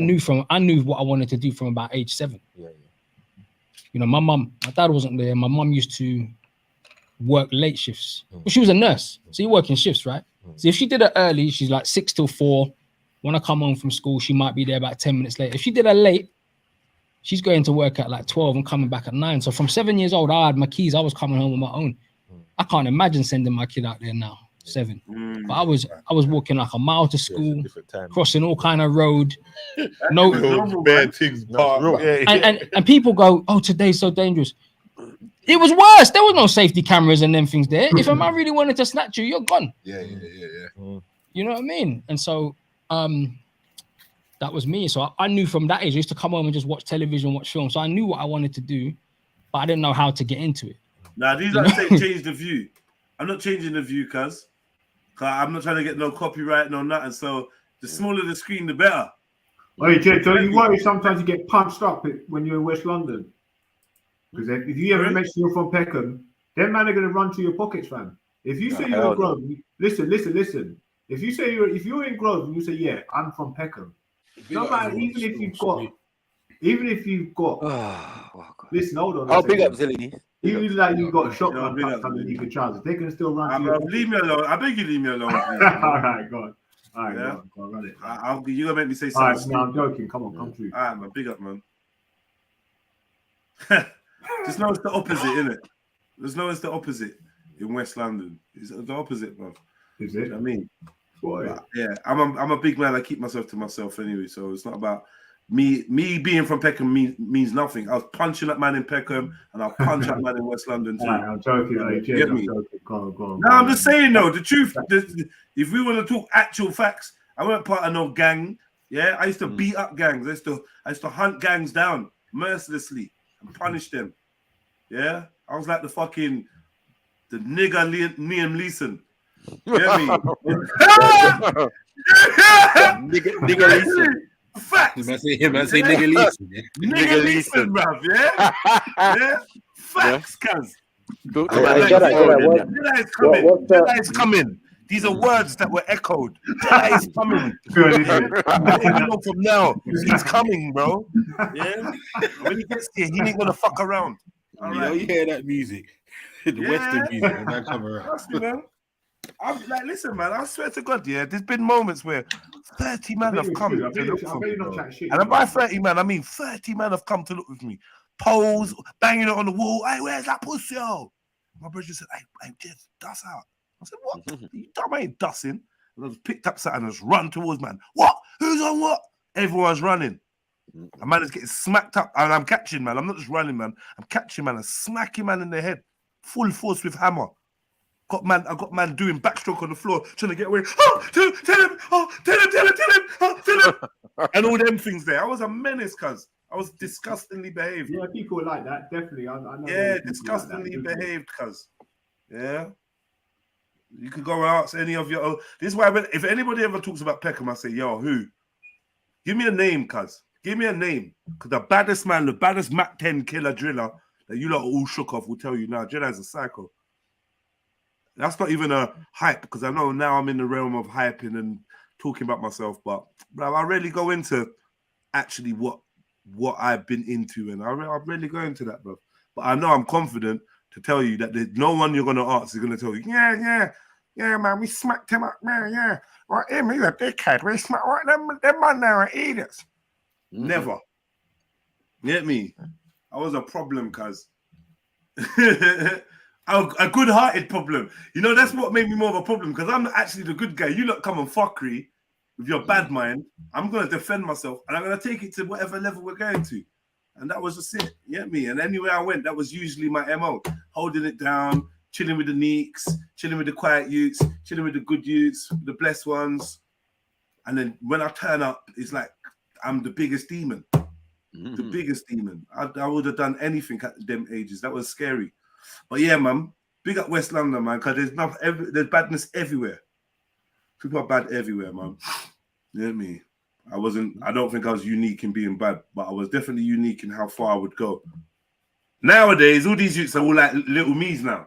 Speaker 18: knew what I wanted to do from about age 7.
Speaker 14: Yeah.
Speaker 18: You know, my dad wasn't there. My mum used to work late shifts. Well, she was a nurse, so you work in shifts, right? So if she did it early, she's like 6 till 4. When I come home from school, she might be there about 10 minutes late. If she did it late, she's going to work at like 12 and coming back at 9. So from 7 years old, I had my keys. I was coming home on my own. I can't imagine sending my kid out there now, 7. But I was walking like a mile to school, crossing all kind of road. And people go, oh, today's so dangerous. It was worse. There was no safety cameras and them things there. If a man really wanted to snatch you, you're gone.
Speaker 14: Yeah.
Speaker 18: You know what I mean? And so that was me. So I knew from that age, I used to come home and just watch television, watch film. So I knew what I wanted to do, but I didn't know how to get into it.
Speaker 6: Now, these are saying change the view. I'm not changing the view, cuz I'm not trying to get no copyright, no nothing. So the smaller the screen, the better.
Speaker 9: Hey, Jed, don't you worry sometimes you get punched up when you're in West London? Because if you ever mention you're from Peckham, them man are going to run to your pockets, fam. If you say you're in Grove, listen. If you say if you're in Grove and you say, yeah, I'm from Peckham, no matter, even if you've got, listen, hold on.
Speaker 12: Oh, big up, Zilly.
Speaker 9: Even like you've got a shotgun tucked underneath your trousers, they can still run to you.
Speaker 6: Leave me alone. I beg you, leave me alone.
Speaker 9: All right, go on. All right,
Speaker 6: Yeah.
Speaker 9: go on, run it.
Speaker 6: You're going to make me say
Speaker 9: All right,
Speaker 6: something.
Speaker 9: no, I'm joking. Come on, come through.
Speaker 6: All right, man. Big up, man. Just know it's the opposite, innit? There's no, it's the opposite in West London. It's the opposite, bro.
Speaker 9: Is it?
Speaker 6: You know what I mean?
Speaker 9: Boy.
Speaker 6: Yeah, I'm a big man. I keep myself to myself anyway, so it's not about me being from Peckham means nothing. I was punching that man in Peckham, and I'll punch that man in West London too.
Speaker 9: I'm joking. I'm joking. Go on.
Speaker 6: No, I'm just saying though, the truth. If we want to talk actual facts, I wasn't part of no gang. Yeah, I used to beat up gangs. I used to hunt gangs down mercilessly and punish them. Yeah, I was like the nigger Liam Leeson. You get me?
Speaker 12: Nigger Leeson.
Speaker 6: Facts.
Speaker 20: You must say nigger Leeson.
Speaker 6: Nigger Leeson, bruv. Yeah. Yeah. Facts, cuz. Jedi is coming. These are words that were echoed. Jedi is coming. From now, he's coming, bro. Yeah. When he gets here, he ain't gonna fuck around.
Speaker 20: You know, you hear that music, the Western music, when that come around.
Speaker 6: Trust me, man. I'm like, listen, man. I swear to God, yeah. There's been moments where 30 men have come to look for me, bro. And by 30 man, I mean 30 men have come to look with me. Pose, banging it on the wall. Hey, where's that pussy? My brother said, hey, Jeff, dust out. I said, what? You dumb, I ain't dusting. And I just picked up something and just run towards man. What? Who's on what? Everyone's running. A man is getting smacked up, and I'm catching, man. I'm not just running, man. I'm catching, man, and smacking man in the head. full force with hammer. I got man doing backstroke on the floor, trying to get away. Oh, tell him, and all them things there. I was a menace, cuz. I was disgustingly behaved.
Speaker 9: Yeah, people are like that, definitely. I know.
Speaker 6: Yeah, disgustingly behaved, cuz. Yeah. You could go and ask any of your own. This is why if anybody ever talks about Peckham, I say, yo, who? Give me a name, cuz. Give me a name. Because the baddest man, the baddest Mac 10 killer driller that you lot are all shook off will tell you now, Jedi's a psycho. That's not even a hype, because I know now I'm in the realm of hyping and talking about myself, but bro, I rarely go into actually what I've been into, and I rarely go into that, bro. But I know I'm confident to tell you that there's no one you're going to ask is going to tell you, yeah, man, we smacked him up, man, yeah. Right, him, he's a dickhead. We smacked right, them man there are idiots. Never. You get me? I was a problem, cuz. A good-hearted problem. You know, that's what made me more of a problem, because I'm not actually the good guy. You lot come and fuckery with your bad mind. I'm going to defend myself, and I'm going to take it to whatever level we're going to. And that was just it. You get me? And anywhere I went, that was usually my MO. Holding it down, chilling with the neeks, chilling with the quiet youths, chilling with the good youths, the blessed ones. And then when I turn up, it's like I'm the biggest demon. The biggest demon. I would have done anything at them ages. That was scary. But yeah, man, big up West London, man, because there's badness everywhere. People are bad everywhere, man. You know what I mean? I don't think I was unique in being bad, but I was definitely unique in how far I would go. Nowadays, all these youths are all like little me's now.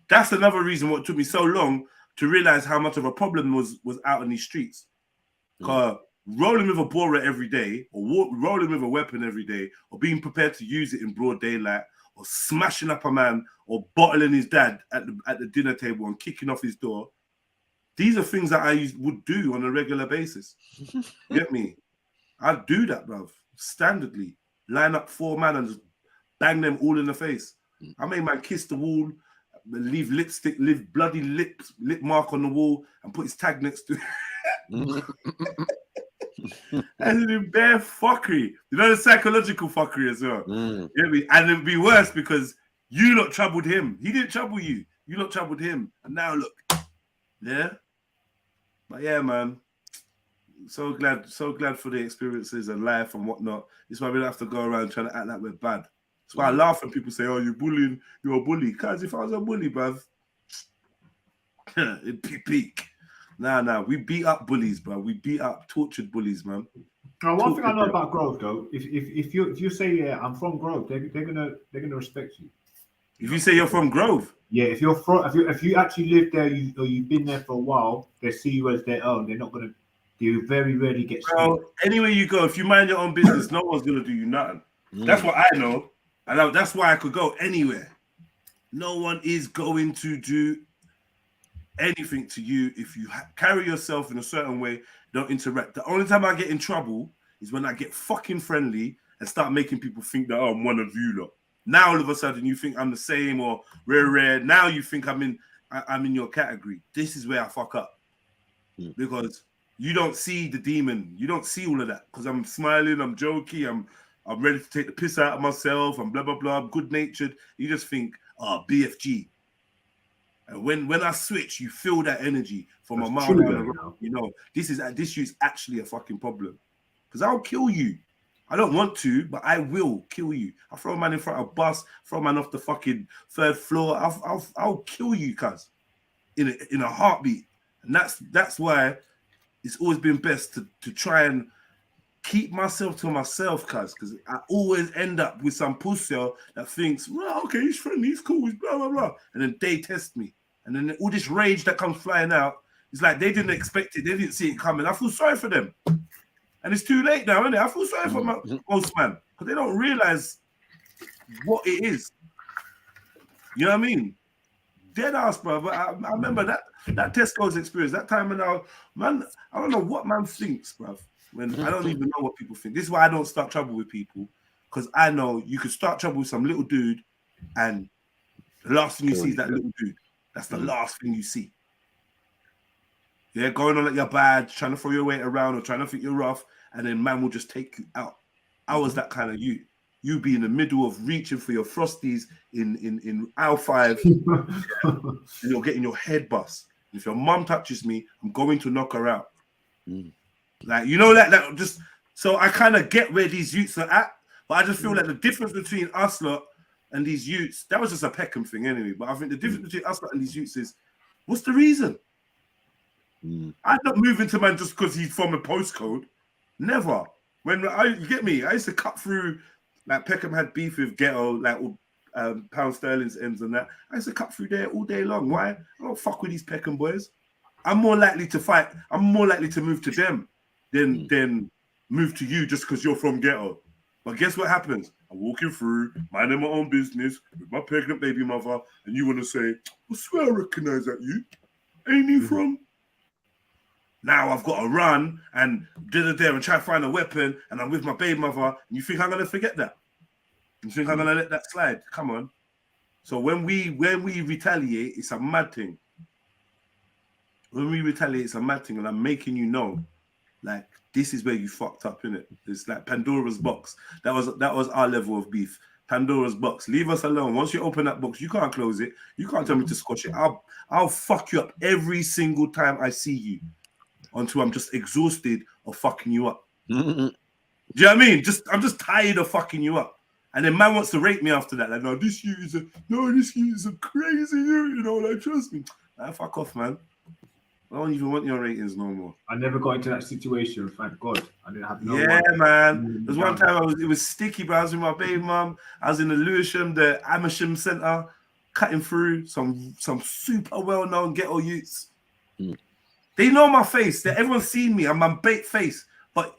Speaker 6: That's another reason what took me so long to realize how much of a problem was out in these streets. Because rolling with a borer every day, or rolling with a weapon every day, or being prepared to use it in broad daylight, or smashing up a man, or bottling his dad at the dinner table and kicking off his door. These are things that I would do on a regular basis. You get me? I'd do that, bruv. Standardly. Line up 4 men and just bang them all in the face. I made man kiss the wall, leave lipstick, leave bloody lip mark on the wall, and put his tag next to it. And it'd be bare fuckery. You know, the psychological fuckery as well. You get me? And it'd be worse because you lot troubled him. He didn't trouble you. You lot troubled him. And now look. Yeah? But yeah, man. So glad for the experiences and life and whatnot. It's why we don't have to go around trying to act like we're bad. That's why I laugh when people say, oh, you're bullying, you're a bully. Cause if I was a bully, bruv, it'd be peak. Nah, we beat up bullies, bro. We beat up tortured bullies, man.
Speaker 9: Now, one thing I know about Grove, though, if you say, yeah, I'm from Grove, they're gonna respect you.
Speaker 6: If you say you're from Grove,
Speaker 9: yeah, if you actually live there, or you've been there for a while, they see you as their own. They're not gonna. You very rarely get.
Speaker 6: Well, anywhere you go, if you mind your own business, no one's gonna do you nothing. That's what I know, and that's why I could go anywhere. No one is going to do anything to you if you carry yourself in a certain way, don't interact. The only time I get in trouble is when I get fucking friendly and start making people think that, oh, I'm one of you lot. Now all of a sudden you think I'm the same, or rare. Now you think I'm in your category. This is where I fuck up. Because you don't see the demon. You don't see all of that. Because I'm smiling, I'm jokey, I'm ready to take the piss out of myself, I'm blah blah blah, I'm good natured. You just think, oh, BFG. And when I switch, you feel that energy from a mile down the road. You know, this is actually a fucking problem. Because I'll kill you. I don't want to, but I will kill you. I'll throw a man in front of a bus, throw a man off the fucking 3rd floor. I'll kill you, cuz, in a heartbeat. And that's why it's always been best to try and keep myself to myself, cuz, because I always end up with some pussy that thinks, well, okay, he's friendly, he's cool, he's blah, blah, blah. And then they test me. And then all this rage that comes flying out, it's like they didn't expect it, they didn't see it coming. I feel sorry for them. And it's too late now, isn't it? I feel sorry for most man, because they don't realize what it is. You know what I mean? Dead ass, bro. But I remember that Tesco's experience, that time when I don't know what man thinks, bro. When I don't even know what people think. This is why I don't start trouble with people, because I know you could start trouble with some little dude, and the last thing you see is that little dude. That's the last thing you see. Yeah, going on at your bad, trying to throw your weight around or trying to think you're rough, and then man will just take you out. I was that kind of you. you be in the middle of reaching for your frosties in aisle 5, and you're getting your head bust. If your mum touches me, I'm going to knock her out. Like, you know, that just, so I kind of get where these youths are at, but I just feel like the difference between us lot and these youths, that was just a Peckham thing anyway, but I think the difference between us lot and these youths is, what's the reason? I'm not moving to man just because he's from a postcode. Never. You get me? I used to cut through, like Peckham had beef with Ghetto, like Pound Sterling's ends and that. I used to cut through there all day long. Why? I don't fuck with these Peckham boys. I'm more likely to fight. I'm more likely to move to them than move to you just because you're from Ghetto. But guess what happens? I'm walking through, minding my own business with my pregnant baby mother, and you want to say, I swear I recognize that you. Ain't you from? Now I've got to run and and try to find a weapon, and I'm with my baby mother, and you think I'm going to forget that? You think I'm going to let that slide? Come on. So when we retaliate, it's a mad thing. When we retaliate, it's a mad thing, and I'm making you know, like, this is where you fucked up, innit? It's like Pandora's box. That was our level of beef. Pandora's box. Leave us alone. Once you open that box, you can't close it. You can't tell me to squash it. I'll fuck you up every single time I see you, until I'm just exhausted of fucking you up. Do you know what I mean? I'm just tired of fucking you up. And then man wants to rate me after that. Like, no, this you is a crazy you know, like, trust me. Like, fuck off, man. I don't even want your ratings no more.
Speaker 9: I never got into that situation, thank God. I didn't have no
Speaker 6: one. Man. There's one time it was sticky, but I was with my baby mum. I was in the Lewisham, the Amersham Centre, cutting through some super well-known ghetto youths. They know my face. Everyone's seen me. I'm a bait face. But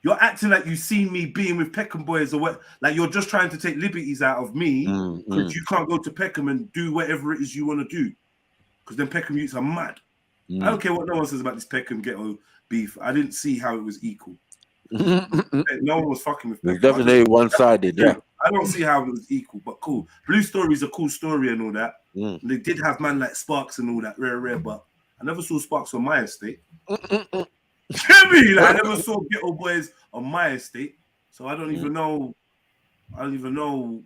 Speaker 6: you're acting like you've seen me being with Peckham boys, or what? Like you're just trying to take liberties out of me because you can't go to Peckham and do whatever it is you want to do. Because then Peckham youths are mad. I don't care what no one says about this Peckham ghetto beef. I didn't see how it was equal. No one was fucking with Peckham.
Speaker 12: It's definitely one-sided, yeah.
Speaker 6: I don't see how it was equal, but cool. Blue Story is a cool story and all that. They did have man like Sparks and all that, rare, but I never saw Sparks on my estate. Hear me? Like, I never saw ghetto boys on my estate, so I don't even know. I don't even know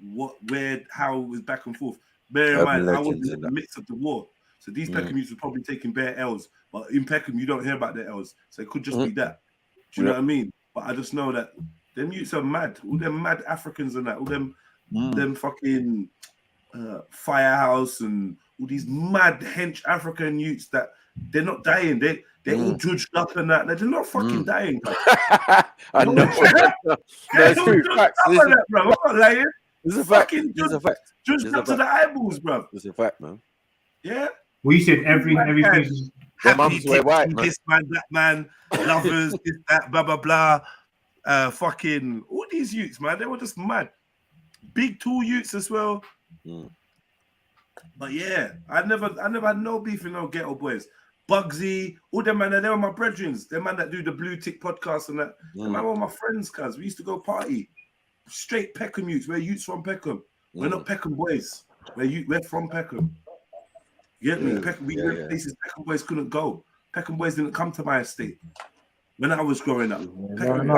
Speaker 6: how it was back and forth. Bear in mind, I was in the midst of the war. So these Peckham youths were probably taking bare L's, but in Peckham you don't hear about their L's, so it could just be that. Do you know what I mean? But I just know that them youths are mad. All them mad Africans and that. All them fucking Firehouse and all these mad hench African youths that they're not dying. They're all judged up and that. They're not fucking dying.
Speaker 12: I know. That's true. Facts.
Speaker 6: I'm not lying.
Speaker 12: This is a fact.
Speaker 6: This is a fact. Judged up to the eyeballs, bro.
Speaker 12: It's a fact, man.
Speaker 6: Yeah.
Speaker 9: Well, you said everything.
Speaker 6: Happy, this man, that man, lovers, this, that, blah, blah, blah. Fucking all these youths, man, they were just mad. Big tall youths as well. But yeah, I never had no beef with no ghetto boys. Bugsy, all them man, they were my brethren. Them man that do the Blue Tick podcast and that. Them man were my friends, cuz we used to go party. Straight Peckham youths. We're youths from Peckham. We're not Peckham boys. We're from Peckham. You get me? We went places Peckham boys couldn't go. Peckham boys didn't come to my estate when I was growing up.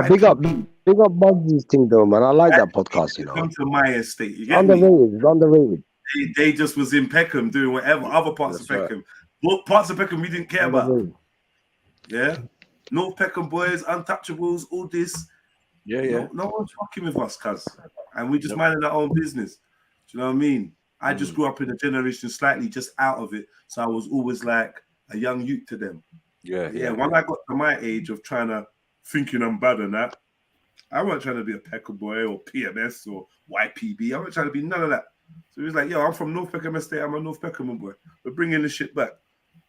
Speaker 15: Big up Bugsy's thing though, man. I like that podcast, you know.
Speaker 6: Come to my estate. You get
Speaker 15: Underrated.
Speaker 6: They just was in Peckham doing whatever, other parts of Peckham. What parts of Peckham we didn't care about. Yeah. North Peckham boys, Untouchables, all this. Yeah. No one's fucking with us, cuz. And we just minding our own business. Do you know what I mean? I just grew up in a generation slightly just out of it. So I was always like a young youth to them. Yeah. When I got to my age of thinking I'm bad and that, I wasn't trying to be a Peckham boy or PMS or YPB. I wasn't trying to be none of that. So he was like, yo, I'm from North Peckham Estate. I'm a North Peckham boy. We're bringing this shit back.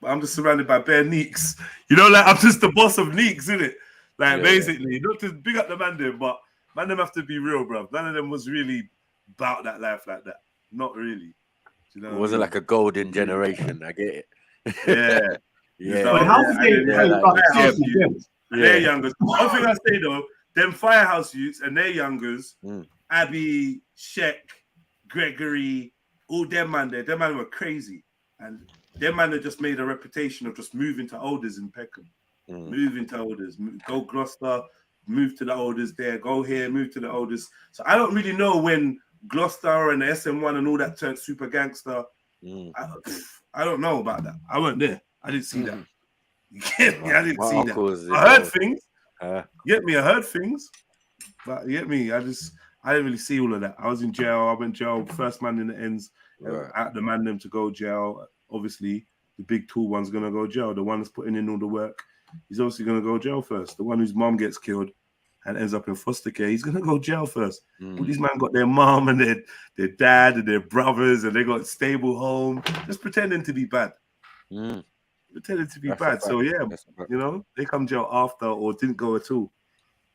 Speaker 6: But I'm just surrounded by bare neeks. You know, like I'm just the boss of neeks, innit? Like basically, not to big up the man there, but man them have to be real, bro. None of them was really about that life like that. Not really. You know,
Speaker 12: it wasn't like a golden generation. I get
Speaker 6: it. Yeah.
Speaker 9: But how did
Speaker 6: their youngers. One thing I say though, them Firehouse youths and their youngers, Abby, Sheck, Gregory, all them man there, them man were crazy. And them man that just made a reputation of just moving to Olders in Peckham. Moving to Olders. Go Gloucester, move to the oldest there, go here, move to the oldest. So I don't really know when Gloucester and the SM1 and all that turned super gangster. I don't know about that. I weren't there. I didn't see that. You get me? I didn't see that. I heard things. Get me? I heard things. But you get me? I didn't really see all of that. I was in jail. I went jail. First man in the ends. At the man them to go jail. Obviously, the big tall one's gonna go jail. The one that's putting in all the work, he's obviously gonna go jail first. The one whose mom gets killed and ends up in foster care, he's gonna go jail first. All these men got their mom and their dad and their brothers, and they got stable home, just pretending to be bad. Pretending to be bad. So yeah, you know, they come jail after or didn't go at all.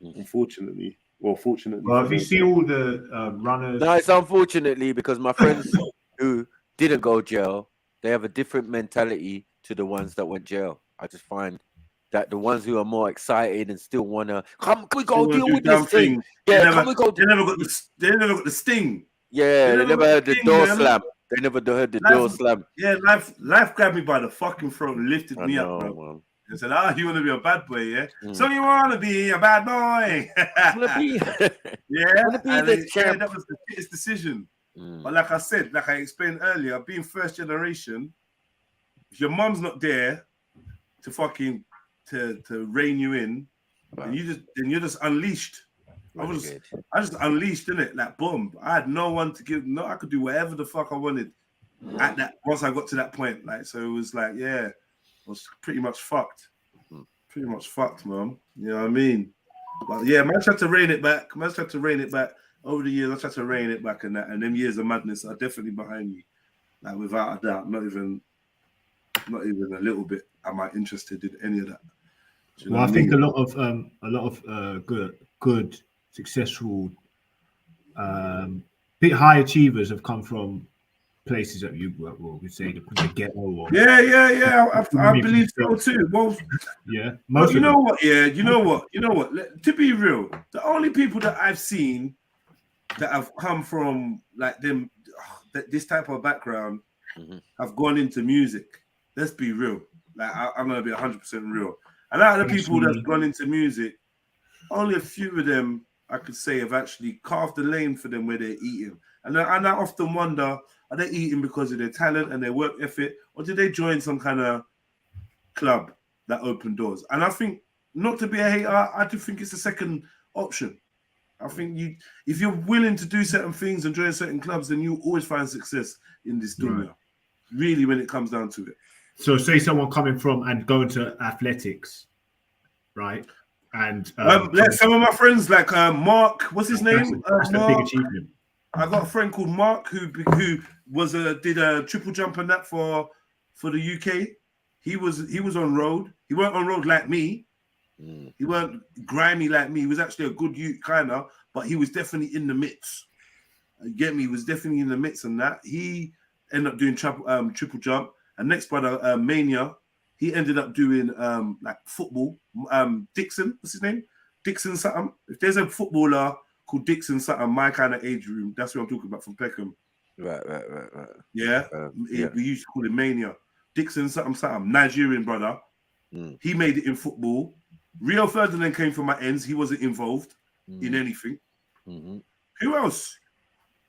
Speaker 6: Unfortunately. Well, fortunately.
Speaker 9: Well, if you see all the runners.
Speaker 12: No, it's unfortunately because my friends who didn't go jail, they have a different mentality to the ones that went jail. I just find that the ones who are more excited and still wanna come, we go deal with this thing. Yeah, come we go.
Speaker 6: They never got the sting.
Speaker 12: Yeah, they never heard the door slam. They never heard the door slam.
Speaker 6: Yeah, life grabbed me by the fucking throat and lifted me up, bro. Man. And said, you want to be a bad boy, yeah? So you want to be a bad boy?
Speaker 12: Yeah,
Speaker 6: that was the fittest decision. But like I said, like I explained earlier, being first generation, if your mom's not there to fucking to rein you in, and you're just unleashed. I just unleashed, innit? Like boom. I had no one to give. No, I could do whatever the fuck I wanted at that once I got to that point. Like so, it was like I was pretty much fucked. Pretty much fucked, man. You know what I mean? But yeah, man tried to rein it back. Over the years, I tried to rein it back, and them years of madness are definitely behind me. Like without a doubt, not even a little bit am I interested in any of that.
Speaker 9: Well, I think a lot of good, successful, bit high achievers have come from places that we say the ghetto. Or,
Speaker 6: I believe so too. Well,
Speaker 9: yeah,
Speaker 6: you know what? Yeah, you know what? To be real, the only people that I've seen that have come from like them, this type of background, have gone into music. Let's be real. Like I'm gonna be 100% real. And out of the people that's gone into music, only a few of them I could say have actually carved the lane for them where they're eating. And I often wonder, are they eating because of their talent and their work ethic, or did they join some kind of club that opened doors? And I think, not to be a hater, I do think it's the second option. I think if you're willing to do certain things and join certain clubs, then you always find success in this dunya. Right. Really, when it comes down to it.
Speaker 9: So, say someone coming from and going to athletics, right? And
Speaker 6: some of my friends, like Mark, what's his name?
Speaker 9: That's a big achievement.
Speaker 6: I got a friend called Mark who did a triple jump and that for the UK. He was on road. He weren't on road like me. He weren't grimy like me. He was actually a good youth kind of, but he was definitely in the midst. You get me? He was definitely in the midst and that. He ended up doing triple jump. And next brother, Mania, he ended up doing like football. Dixon, what's his name? Dixon something. If there's a footballer called Dixon something, my kind of age room, that's what I'm talking about from Peckham.
Speaker 12: Right.
Speaker 6: Yeah, we used to call him Mania. Dixon something, Nigerian brother. He made it in football. Rio Ferdinand came from my ends. He wasn't involved in anything. Who else?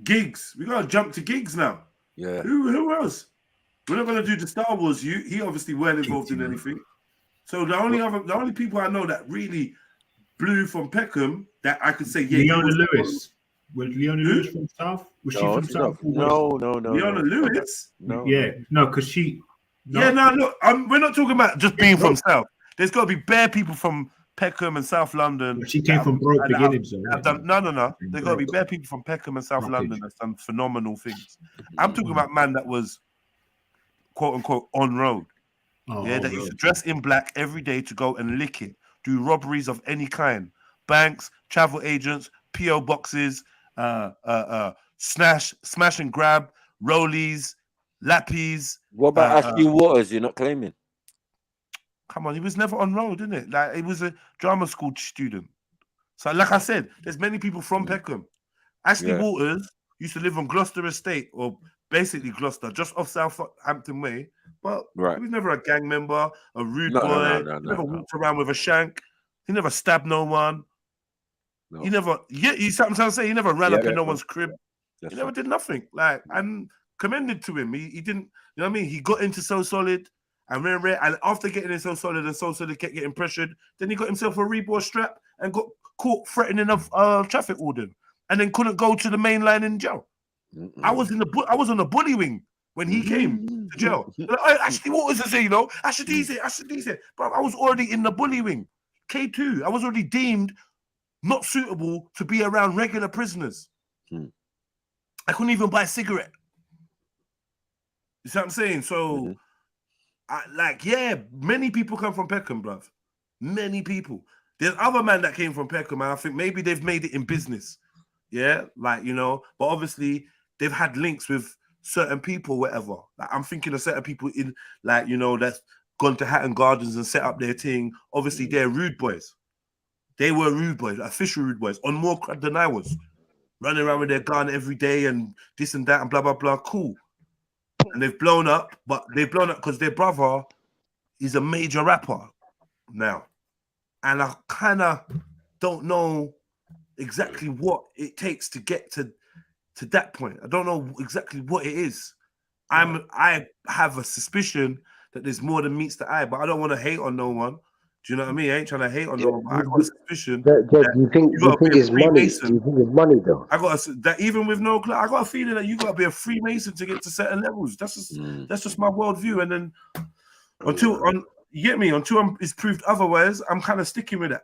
Speaker 6: Gigs. We gotta jump to Gigs now.
Speaker 12: Yeah.
Speaker 6: Who else? We're not gonna do the Star Wars. He obviously weren't involved in anything. So the only people I know that really blew from Peckham that I could say, yeah.
Speaker 9: Leona Lewis. Was Leona Lewis from South? Was she from South?
Speaker 12: No.
Speaker 6: Leona Lewis?
Speaker 12: No.
Speaker 9: Yeah, no, because she. No.
Speaker 6: Yeah, no, look, we're not talking about just being from South. There's got to be bare people from Peckham and South London.
Speaker 9: But she came from broke beginnings.
Speaker 6: No. There's got to be bare people from Peckham and South London that's done phenomenal things. I'm talking about man that was quote unquote on road. That used to dress in black every day to go and lick it, do robberies of any kind, banks, travel agents, PO boxes, smash and grab, rollies, lappies.
Speaker 12: What about Ashley Waters? You're not claiming?
Speaker 6: Come on, he was never on road, didn't it? Like he was a drama school student. So, like I said, there's many people from Peckham. Ashley Waters used to live on Gloucester Estate, or basically Gloucester, just off Southampton Way. But he was never a gang member, a rude boy. He never walked around with a shank. He never stabbed no one. He never, you see what I'm trying to say? He never ran up in no
Speaker 12: right.
Speaker 6: one's crib. He never did nothing. Like, I'm commended to him. He didn't, you know what I mean? He got into So Solid and after getting in So Solid and So Solid kept getting pressured, then he got himself a rebar strap and got caught threatening a traffic warden and then couldn't go to the main line in jail. I was on the bully wing when he came to jail. Like, hey, Ashley Waters is here, you know? Ashley D's here. But I was already in the bully wing. K2. I was already deemed not suitable to be around regular prisoners. I couldn't even buy a cigarette. You see what I'm saying? So, many people come from Peckham, bruv. Many people. There's other men that came from Peckham, and I think maybe they've made it in business. Yeah, like, you know, but obviously they've had links with certain people, whatever. Like, I'm thinking of certain people in, like, you know, that's gone to Hatton Gardens and set up their thing. Obviously, they're rude boys. They were rude boys, official rude boys, on more crud than I was. Running around with their gun every day and this and that and blah, blah, blah. Cool. And they've blown up, but they've blown up because their brother is a major rapper now. And I kind of don't know exactly what it takes to get to that point. I don't know exactly what it is. I have a suspicion that there's more than meets the eye, but I don't want to hate on no one. Do you know what I mean? I ain't trying to hate on no one, but I got a suspicion.
Speaker 15: Do you think it's money? Do you think it's money though?
Speaker 6: I got that even with no clue, I got a feeling that you got to be a Freemason to get to certain levels. That's just my worldview. And then until it's proved otherwise, I'm kind of sticking with that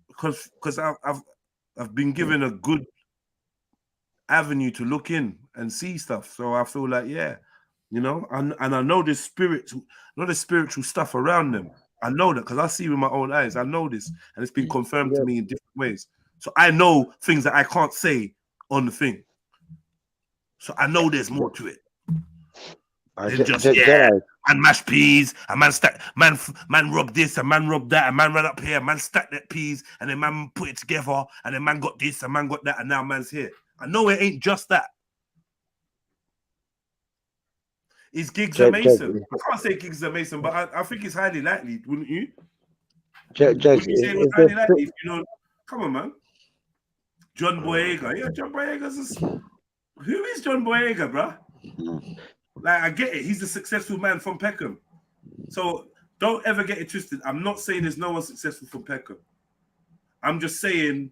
Speaker 6: because I've been given a good avenue to look in and see stuff. So I feel like, yeah, you know, and I know there's spiritual stuff around them. I know that because I see with my own eyes. I know this, and it's been confirmed to me in different ways. So I know things that I can't say on the thing. So I know there's more to it than just man mash peas, and man rub this, and man rub that, and man run up here, man stack that peas, and then man put it together, and then man got this, and man got that, and now man's here. I know it ain't just that. Is Giggs a Mason? I can't say Giggs a Mason, but I think it's highly likely, wouldn't you? Would you say it was highly likely? If you know, come on, man. John Boyega. Yeah, John Boyega's who is John Boyega, bruh? Like, I get it. He's a successful man from Peckham. So don't ever get it twisted. I'm not saying there's no one successful from Peckham. I'm just saying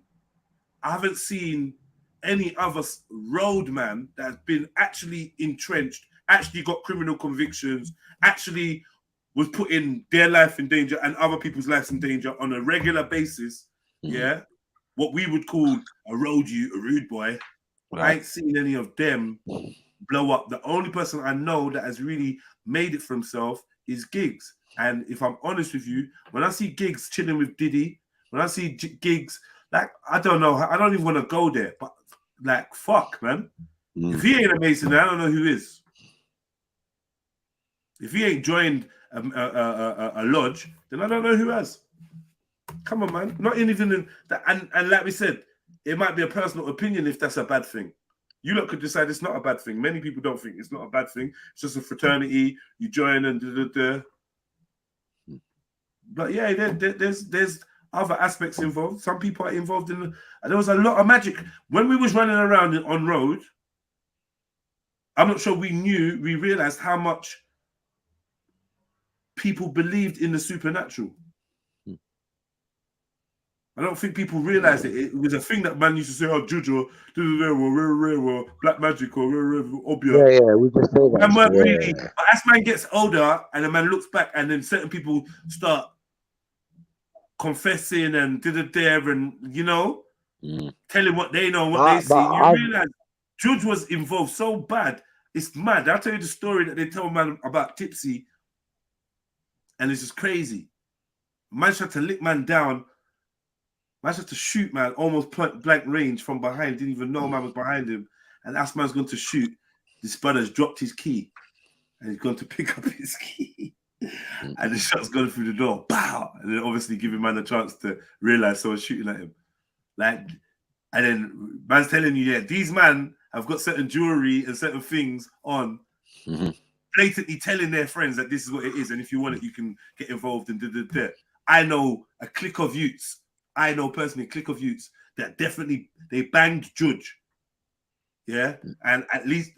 Speaker 6: I haven't seen any other roadman that's been actually entrenched, actually got criminal convictions, actually was putting their life in danger and other people's lives in danger on a regular basis. Yeah. What we would call a rude boy. I ain't seen any of them blow up. The only person I know that has really made it for himself is Giggs. And if I'm honest with you, when I see Giggs chilling with Diddy, when I see Giggs, like, I don't know, I don't even want to go there, but like, fuck, man. If he ain't a Mason, I don't know who is. If he ain't joined a lodge, then I don't know who has. Come on, man. Not even in that. And like we said, it might be a personal opinion if that's a bad thing. You lot could decide it's not a bad thing. Many people don't think it's not a bad thing. It's just a fraternity. You join and da. But yeah, there's other aspects involved. Some people are involved in. There was a lot of magic when we was running around on road. I'm not sure we realized how much people believed in the supernatural. I don't think people realized it. It was a thing that man used to say, "Oh, juju, or black magic, or obia."
Speaker 15: Yeah, we just say that.
Speaker 6: And man, really, but as man gets older, and the man looks back, and then certain people start confessing and there, and you know, telling what they know, what they see. You realize Judge was involved so bad. It's mad. I'll tell you the story that they tell man about Tipsy, and it's just crazy. Man tried to lick man down. Man tried to shoot man almost point blank range from behind. Didn't even know man was behind him. And as man's going to shoot, this brother's dropped his key, and he's going to pick up his key. And the shot's gone through the door. Pow! And then obviously giving man a chance to realize someone's shooting at him. Like, and then man's telling you, yeah, these man have got certain jewelry and certain things on, blatantly telling their friends that this is what it is, and if you want it, you can get involved in I know a clique of youths. I know personally a clique of youths that definitely they banged Judge. Yeah, and at least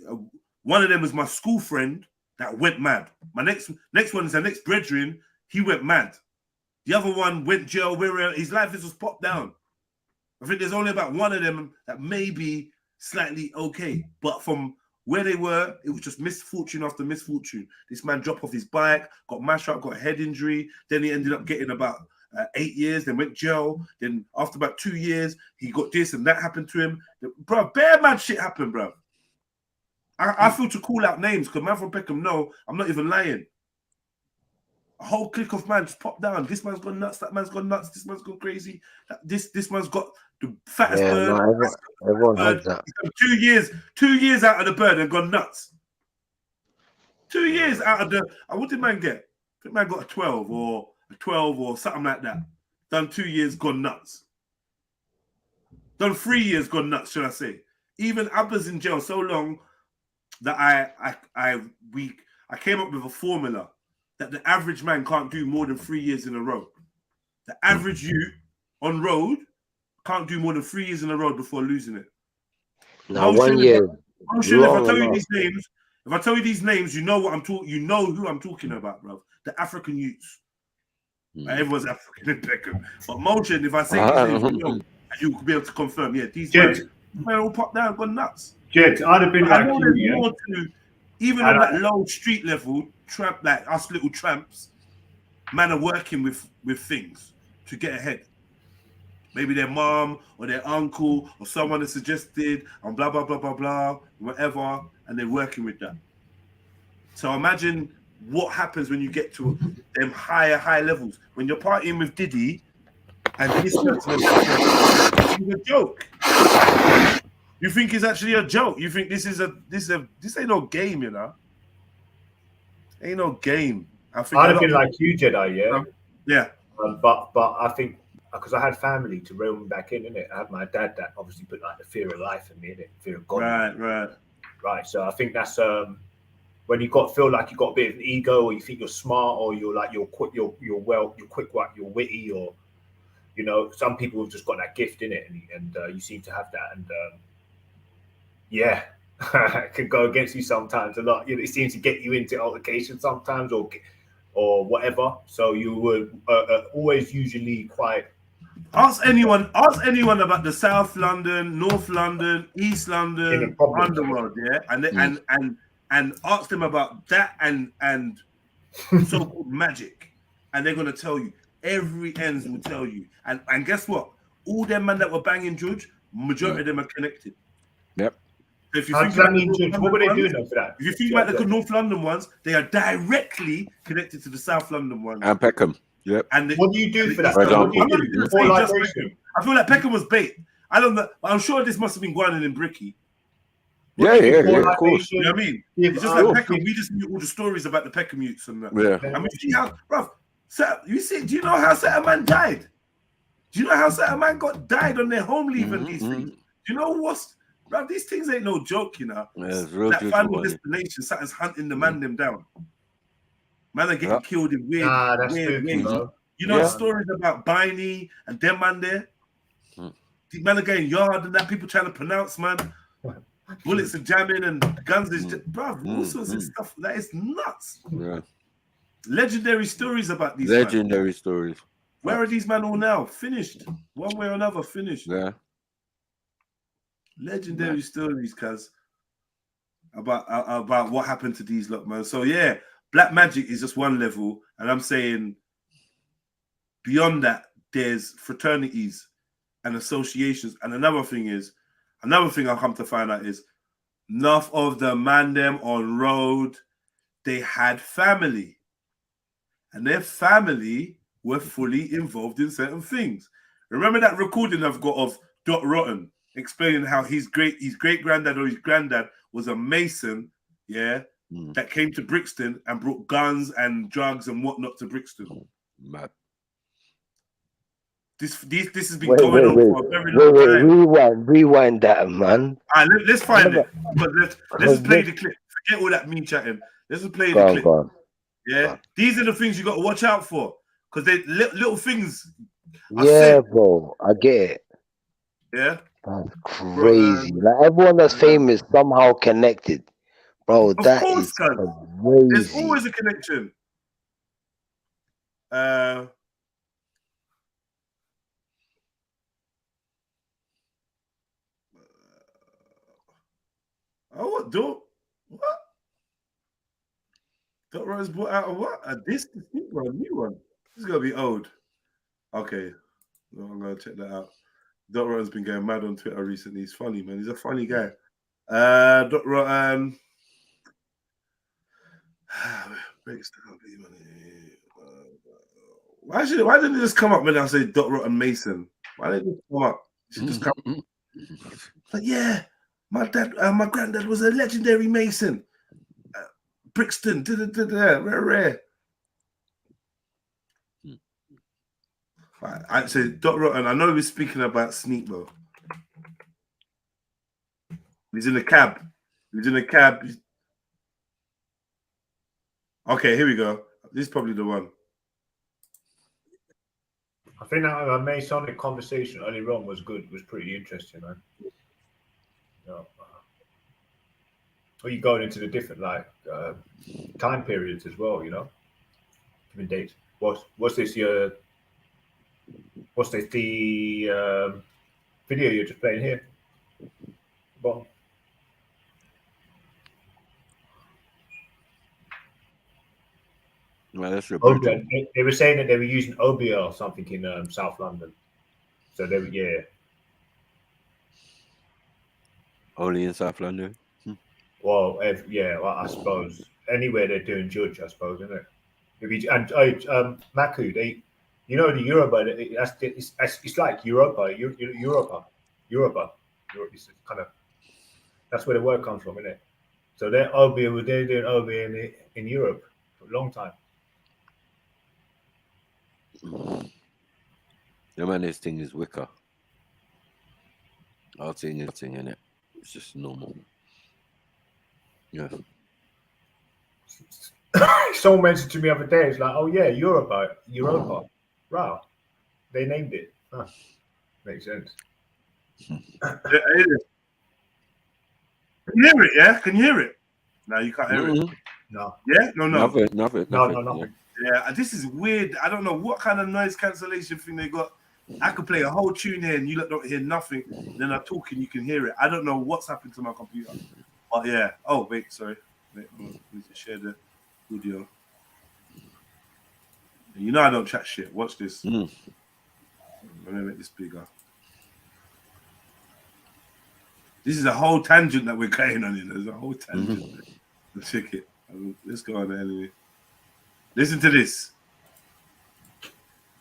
Speaker 6: one of them was my school friend that went mad. My next one is the next brethren. He went mad. The other one went jail where his life is just popped down. I think there's only about one of them that may be slightly okay, but from where they were, it was just misfortune after misfortune. This man dropped off his bike, got mashed up, got a head injury. Then he ended up getting about 8 years, then went jail. Then after about 2 years, he got this and that happened to him. Bro, bare mad shit happened, bro. I feel to call out names because man from Peckham, no, I'm not even lying. A whole clique of man just popped down. This man's gone nuts, that man's gone nuts, this man's gone crazy. This man's got the fattest bird.
Speaker 15: No, everyone has that.
Speaker 6: 2 years out of the bird and gone nuts. 2 years out of the what did man get? I think man got a 12 or something like that. Done 2 years, gone nuts. Done 3 years, gone nuts, should I say. Even Abba's in jail so long that I came up with a formula that the average man can't do more than 3 years in a row. The average youth on road can't do more than 3 years in a row before losing it.
Speaker 15: No, 1 year.
Speaker 6: If I tell you these names, you know what I'm talking. You know who I'm talking about, bro. The African youths. Everyone's African in Peckham, but Motion. If I say these names, you know, and you could be able to confirm. Yeah, these men all popped down, gone nuts.
Speaker 9: Jed, I'd have been like you, yeah.
Speaker 6: More to, even on that low street level, tramp like us little tramps, man are working with things to get ahead. Maybe their mom or their uncle or someone has suggested and blah, blah, blah, blah, blah, whatever, and they're working with that. So imagine what happens when you get to them higher levels. When you're partying with Diddy and this person is a joke. You think it's actually a joke. You think this ain't no game, you know? Ain't no game. I think
Speaker 9: I'd have been like you, Jedi, yeah?
Speaker 6: Yeah.
Speaker 9: But I think because I had family to reel me back in, innit? I had my dad that obviously put like the fear of life in me, innit? Fear of God. Right. So I think that's when you feel like you got a bit of an ego, or you think you're smart, or you're quick, you're witty, or you know, some people have just got that gift in it, and you seem to have that, and yeah, it can go against you sometimes a lot. You know, it seems to get you into altercations sometimes, or whatever. So you were always usually quite.
Speaker 6: Ask anyone about the South London, North London, East London underworld, yeah, and ask them about that and so-called magic, and they're gonna tell you. Every ends will tell you, and guess what? All them men that were banging Judge, majority of them are connected.
Speaker 12: Yep.
Speaker 6: So if you
Speaker 9: How
Speaker 6: think
Speaker 9: does that
Speaker 6: about
Speaker 9: mean,
Speaker 6: the
Speaker 9: Judge? What were they doing for that?
Speaker 6: If you think about the North London ones, they are directly connected to the South London ones.
Speaker 12: And Peckham. Yep.
Speaker 6: And
Speaker 9: what do you do for that?
Speaker 12: For example.
Speaker 6: I feel like Peckham was bait. I don't know, but I'm sure this must have been going on in Bricky.
Speaker 12: Yeah, of course.
Speaker 6: You know what I mean? It's just like Peckham. We just knew all the stories about the Peckham youths and that.
Speaker 12: Yeah.
Speaker 6: I mean, see how, bruv, you see, do you know how Sataman died? Do you know how Sataman died on their home leave and these things? Do you know what's, bruv, these things ain't no joke, you know?
Speaker 12: Yeah, it's real
Speaker 6: that
Speaker 12: juicy
Speaker 6: final
Speaker 12: money.
Speaker 6: destination, Saturn's hunting the man them down. Man are getting killed in weird,
Speaker 9: that's
Speaker 6: weird
Speaker 9: spooky,
Speaker 6: ways.
Speaker 9: bro.
Speaker 6: You know the stories about Biney and them man there? These man are getting yard and that, people trying to pronounce, man. Bullets are jamming and guns is just, bruv, all sorts of stuff. That is nuts.
Speaker 12: Yeah.
Speaker 6: Legendary stories about these
Speaker 12: Legendary stories.
Speaker 6: Where are these men all now? Finished. One way or another, finished.
Speaker 12: Yeah.
Speaker 6: Legendary stories, cuz, about what happened to these lot, man. So yeah, black magic is just one level, and I'm saying beyond that, there's fraternities and associations. And another thing I'll come to find out is enough of the man them on road, they had family. And their family were fully involved in certain things. Remember that recording I've got of Dot Rotten explaining how his great granddad or his granddad was a mason, yeah, that came to Brixton and brought guns and drugs and whatnot to Brixton.
Speaker 12: Mad.
Speaker 6: This has been going on for a very long time.
Speaker 15: Rewind that, man.
Speaker 6: Let's find it. But let's play the clip. Forget all that me chatting. Let's just play the clip. Yeah, these are the things you got to watch out for because they little things.
Speaker 15: Yeah, bro, I get it.
Speaker 6: Yeah.
Speaker 15: That's crazy. Like everyone that's famous somehow connected. Bro,
Speaker 6: Of
Speaker 15: that
Speaker 6: course,
Speaker 15: is
Speaker 6: cuz. There's
Speaker 15: crazy.
Speaker 6: always a connection. Oh, what? What? Dot Rose brought out a what? A disc? A new one. This is gonna be old. Okay, well, I'm gonna check that out. Dot Rotten's been going mad on Twitter recently. He's funny, man. He's a funny guy. Dot Rotten. Why didn't it just come up when I say Dot Rotten Mason? Why didn't it come up? It should just come. But yeah, my granddad was a legendary Mason. Brixton, rare. I say Dot Rotten. I know we're speaking about Sneak though. He's in a cab. Okay, here we go. This is probably the one.
Speaker 9: I think that Masonic conversation earlier on was good. It was pretty interesting, man. Are you going into the different time periods as well? You know, different dates. What's this? What's this? The video you're just playing here. Well.
Speaker 12: Well, that's
Speaker 9: they were saying that they were using OBL or something in South London. So they were,
Speaker 12: Only in South London?
Speaker 9: Well, I suppose. Anywhere they're doing judge, I suppose, isn't it? Maku, the Europa, it's like Europa. It's kind of, that's where the word comes from, isn't it? So they're doing OBL in Europe for a long time.
Speaker 12: The man, this thing is wicker. I'll thing in it. It's just normal. Yeah.
Speaker 9: Someone mentioned to me the other day, it's like, oh yeah, Europa. Wow. They named it. Huh. Makes sense.
Speaker 6: Can you hear it? Yeah? Can you hear it? No, you can't hear it.
Speaker 9: No.
Speaker 6: Yeah? No.
Speaker 12: Nothing.
Speaker 6: Nothing. Yeah, this is weird. I don't know what kind of noise cancellation thing they got. I could play a whole tune here and you don't hear nothing. Then I'm talking, you can hear it. I don't know what's happened to my computer. But yeah. Oh, wait, sorry. Wait, I need to share the audio. You know I don't chat shit. Watch this. Let me make this bigger. This is a whole tangent that we're going on in. There's a whole tangent. Check it. Let's go on there anyway. Listen to this.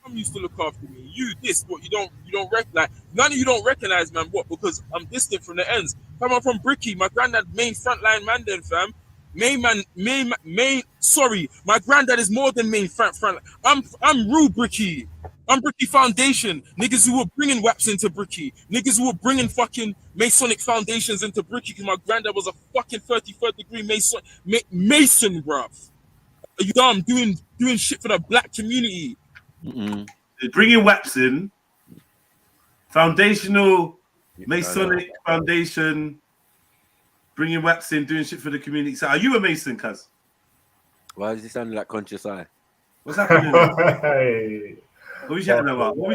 Speaker 19: I'm used to look after me. You what you don't recognize. None of you don't recognize, man. What? Because I'm distant from the ends. Fam, I'm from Bricky. My granddad main frontline man then, fam. Sorry, my granddad is more than main front. I'm real Bricky. I'm Bricky Foundation. Niggas who were bringing WAPs into Bricky. Niggas who were bringing fucking Masonic foundations into Bricky because my granddad was a fucking 33rd degree Mason, bruv. Are you dumb? Doing shit for the black community.
Speaker 6: They're bringing WAPs in. Foundational Masonic Foundation. Bringing WAPs in, doing shit for the community. So are you a Mason, cuz?
Speaker 12: Why does he sound like Conscious Eye?
Speaker 6: What's happening? What are we chatting about? This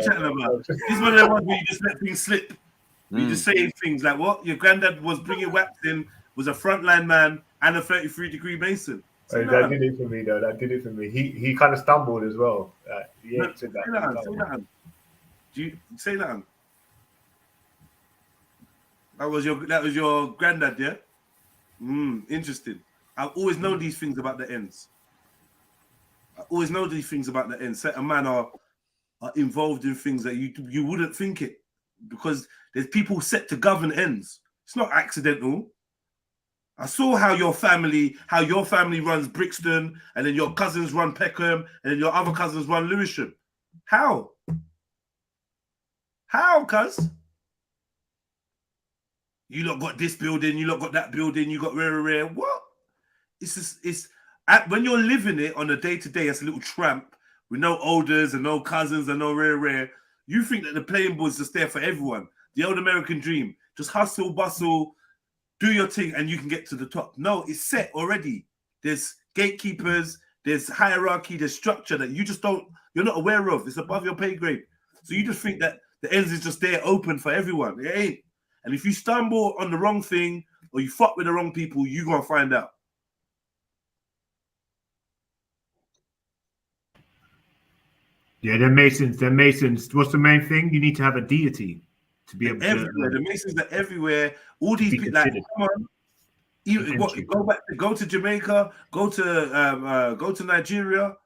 Speaker 6: is one of the ones where you just let things slip. You just saying things like, what? Your granddad was bringing WAPs in, was a frontline man and a 33-degree Mason.
Speaker 9: That did it for me, though. That did it for me. He kind of stumbled as well.
Speaker 6: Say that. Do you say that? That was your granddad, yeah? Interesting. I've always known these things about the ends. Certain men are involved in things that you wouldn't think it, because there's people set to govern ends. It's not accidental. I saw how your family runs Brixton, and then your cousins run Peckham, and then your other cousins run Lewisham. How, cuz? You lot got this building, you lot got that building, you got rare. What? When you're living it on a day-to-day as a little tramp with no elders and no cousins and no rare, you think that the playing board's just there for everyone. the old American dream. Just hustle, bustle, do your thing, and you can get to the top. No, it's set already. There's gatekeepers, there's hierarchy, there's structure that you just don't, you're not aware of. It's above your pay grade. So you just think that the ends is just there open for everyone. It ain't. And if you stumble on the wrong thing or you fuck with the wrong people, you're going to find out.
Speaker 9: Yeah, they're Masons. They're Masons. What's the main thing? You need to have a deity to be able to.
Speaker 6: Everywhere. The Masons are everywhere. All these people, like, come on. Go to Jamaica, go to Nigeria,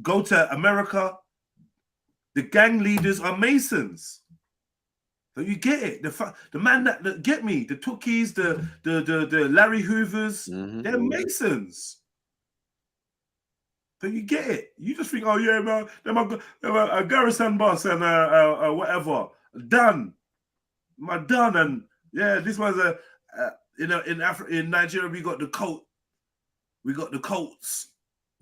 Speaker 6: go to America. The gang leaders are Masons. So you get it. The man that get me, the Tookies, the Larry Hoovers, they're Masons. So you get it. You just think, oh yeah, man, they're Garrison boss and whatever. Done. My done. And yeah, this was in Nigeria we got the coat. We got the coats.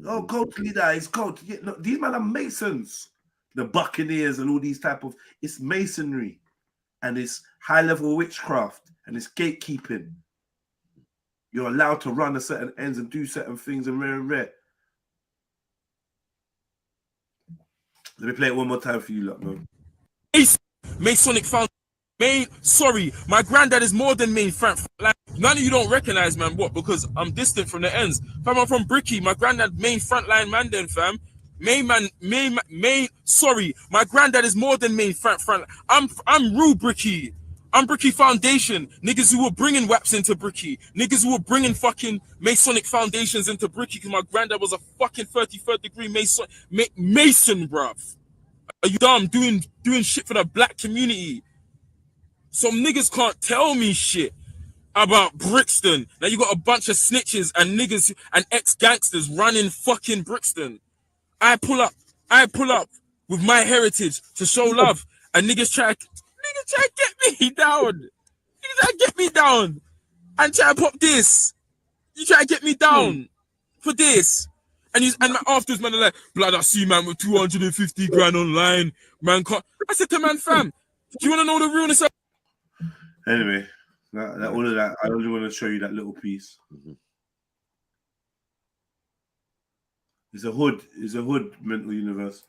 Speaker 6: Oh, coat leader is coat. Yeah, no, these men are Masons. The Buccaneers and all these type of, it's masonry and it's high level witchcraft and it's gatekeeping. You're allowed to run at certain ends and do certain things and rare. Let me play it one more time for you, lot, man.
Speaker 19: Masonic found sorry, my granddad is more than me. Like, none of you don't recognize, man. What? Because I'm distant from the ends. Fam, I'm from Bricky. My granddad main frontline man then, fam. Sorry, my granddad is more than me. Front. I'm Rue Bricky. I'm Bricky Foundation. Niggas who were bringing WAPs into Bricky. Niggas who were bringing fucking Masonic foundations into Bricky because my granddad was a fucking 33rd degree Mason, bruv. Are you dumb? Doing shit for the black community. Some niggas can't tell me shit about Brixton. Now you got a bunch of snitches and niggas and ex-gangsters running fucking Brixton. I pull up with my heritage to show love, and niggas try to get me down. Niggas try to get me down and try to pop this. You try to get me down for this. And afterwards, man, are like, blood, I see man with 250 grand online. Man, can't. I said to man, fam, do you want to know the realness of?
Speaker 6: Anyway, all of that, I only want to show you that little piece. It's a hood mental universe.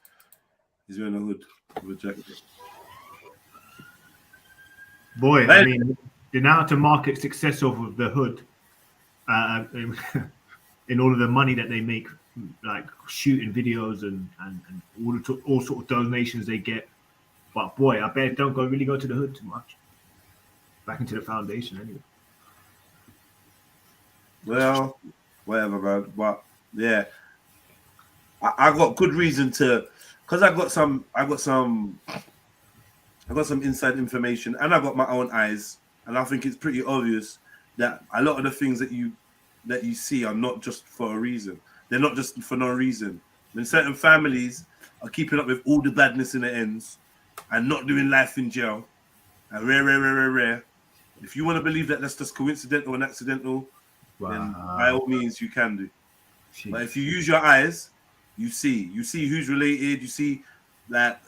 Speaker 6: He's wearing a hood with a jacket.
Speaker 9: Boy, I mean, the now to market success of the hood, in all of the money that they make, like shooting videos and all sort of donations they get. But boy, I bet don't really go to the hood too much. Back into the foundation anyway.
Speaker 6: Well, whatever, man. But yeah, I got good reason to, because I got some inside information and I got my own eyes, and I think it's pretty obvious that a lot of the things that you see are not just for a reason. They're not just for no reason. When certain families are keeping up with all the badness in the ends and not doing life in jail, and rare. If you want to believe that that's just coincidental and accidental, then by all means you can do. But if you use your eyes, you see who's related. You see that,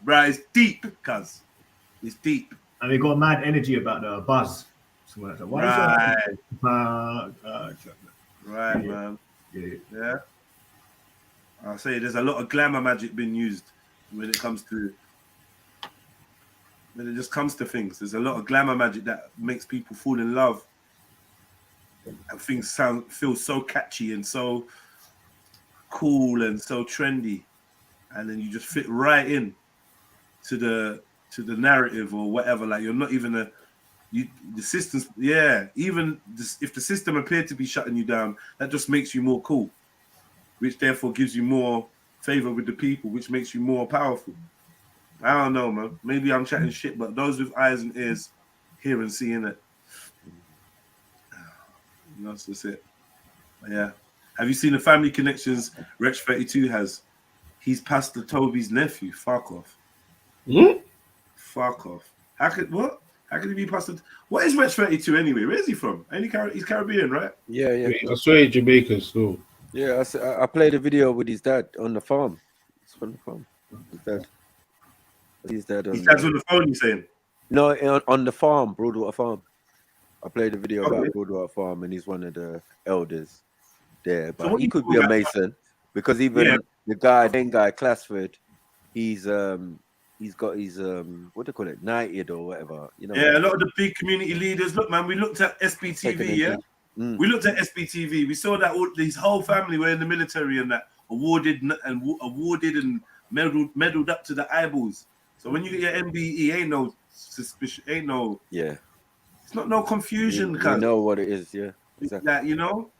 Speaker 6: bro, it's deep, cuz it's deep.
Speaker 9: And they got mad energy about the buzz. So like,
Speaker 6: Right, man. Yeah. I'll say there's a lot of glamour magic being used when it just comes to things. There's a lot of glamour magic that makes people fall in love, and things feel so catchy and so cool and so trendy, and then you just fit right in to the narrative or whatever. Like you're not even the systems. Yeah, even if the system appeared to be shutting you down, that just makes you more cool, which therefore gives you more favor with the people, which makes you more powerful. I don't know, man. Maybe I'm chatting shit, but those with eyes and ears hear and seeing it. That's just it. But yeah. Have you seen the family connections Wretch 32 has? He's Pastor Toby's nephew. Fuck off. Fuck off. How could he be Pastor? What is Wretch 32 anyway? Where is he from? He's Caribbean, right?
Speaker 7: Yeah. I swear he's Jamaican still.
Speaker 12: Yeah, I played a video with his dad on the farm. It's from the farm. His dad. He's dead.
Speaker 6: His dad's on the phone, you saying?
Speaker 12: No, on the farm, Broadwater Farm. I played a video
Speaker 6: Okay.
Speaker 12: about Broadwater Farm, and he's one of the elders there. But
Speaker 6: what
Speaker 12: he
Speaker 6: you
Speaker 12: could
Speaker 6: call
Speaker 12: be a
Speaker 6: that?
Speaker 12: Mason because even the main guy, Classford, he's got his what do you call it, knighted or whatever. You know.
Speaker 6: Yeah, a lot of the big community leaders. Look, man, we looked at SBTV. Yeah, we looked at SBTV. We saw that his whole family were in the military and that awarded and medaled up to the eyeballs. So when you get your MBE, ain't no suspicion, ain't no.
Speaker 12: Yeah.
Speaker 6: It's not no confusion.
Speaker 12: You know what it is, yeah. Exactly.
Speaker 6: That you know.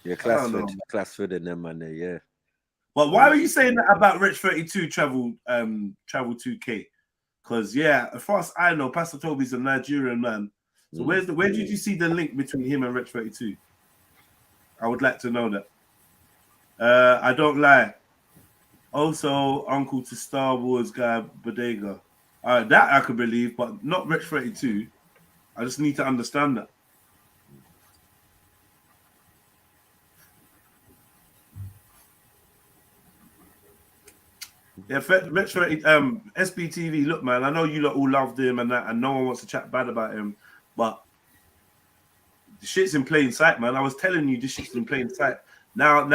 Speaker 12: Yeah, Classford and them man there, yeah.
Speaker 6: Well, why were you saying that about Rich 32 travel 2K? Because as far as I know, Pastor Toby's a Nigerian man. So where did you see the link between him and Rich 32? I would like to know that. I don't lie. Also, uncle to Star Wars guy Bodega. That I could believe, but not Rich 32. I just need to understand that. Yeah, Rich 30, SBTV. Look, man, I know you lot all loved him and that, and no one wants to chat bad about him, but the shit's in plain sight, man. I was telling you, this shit's in plain sight. Now,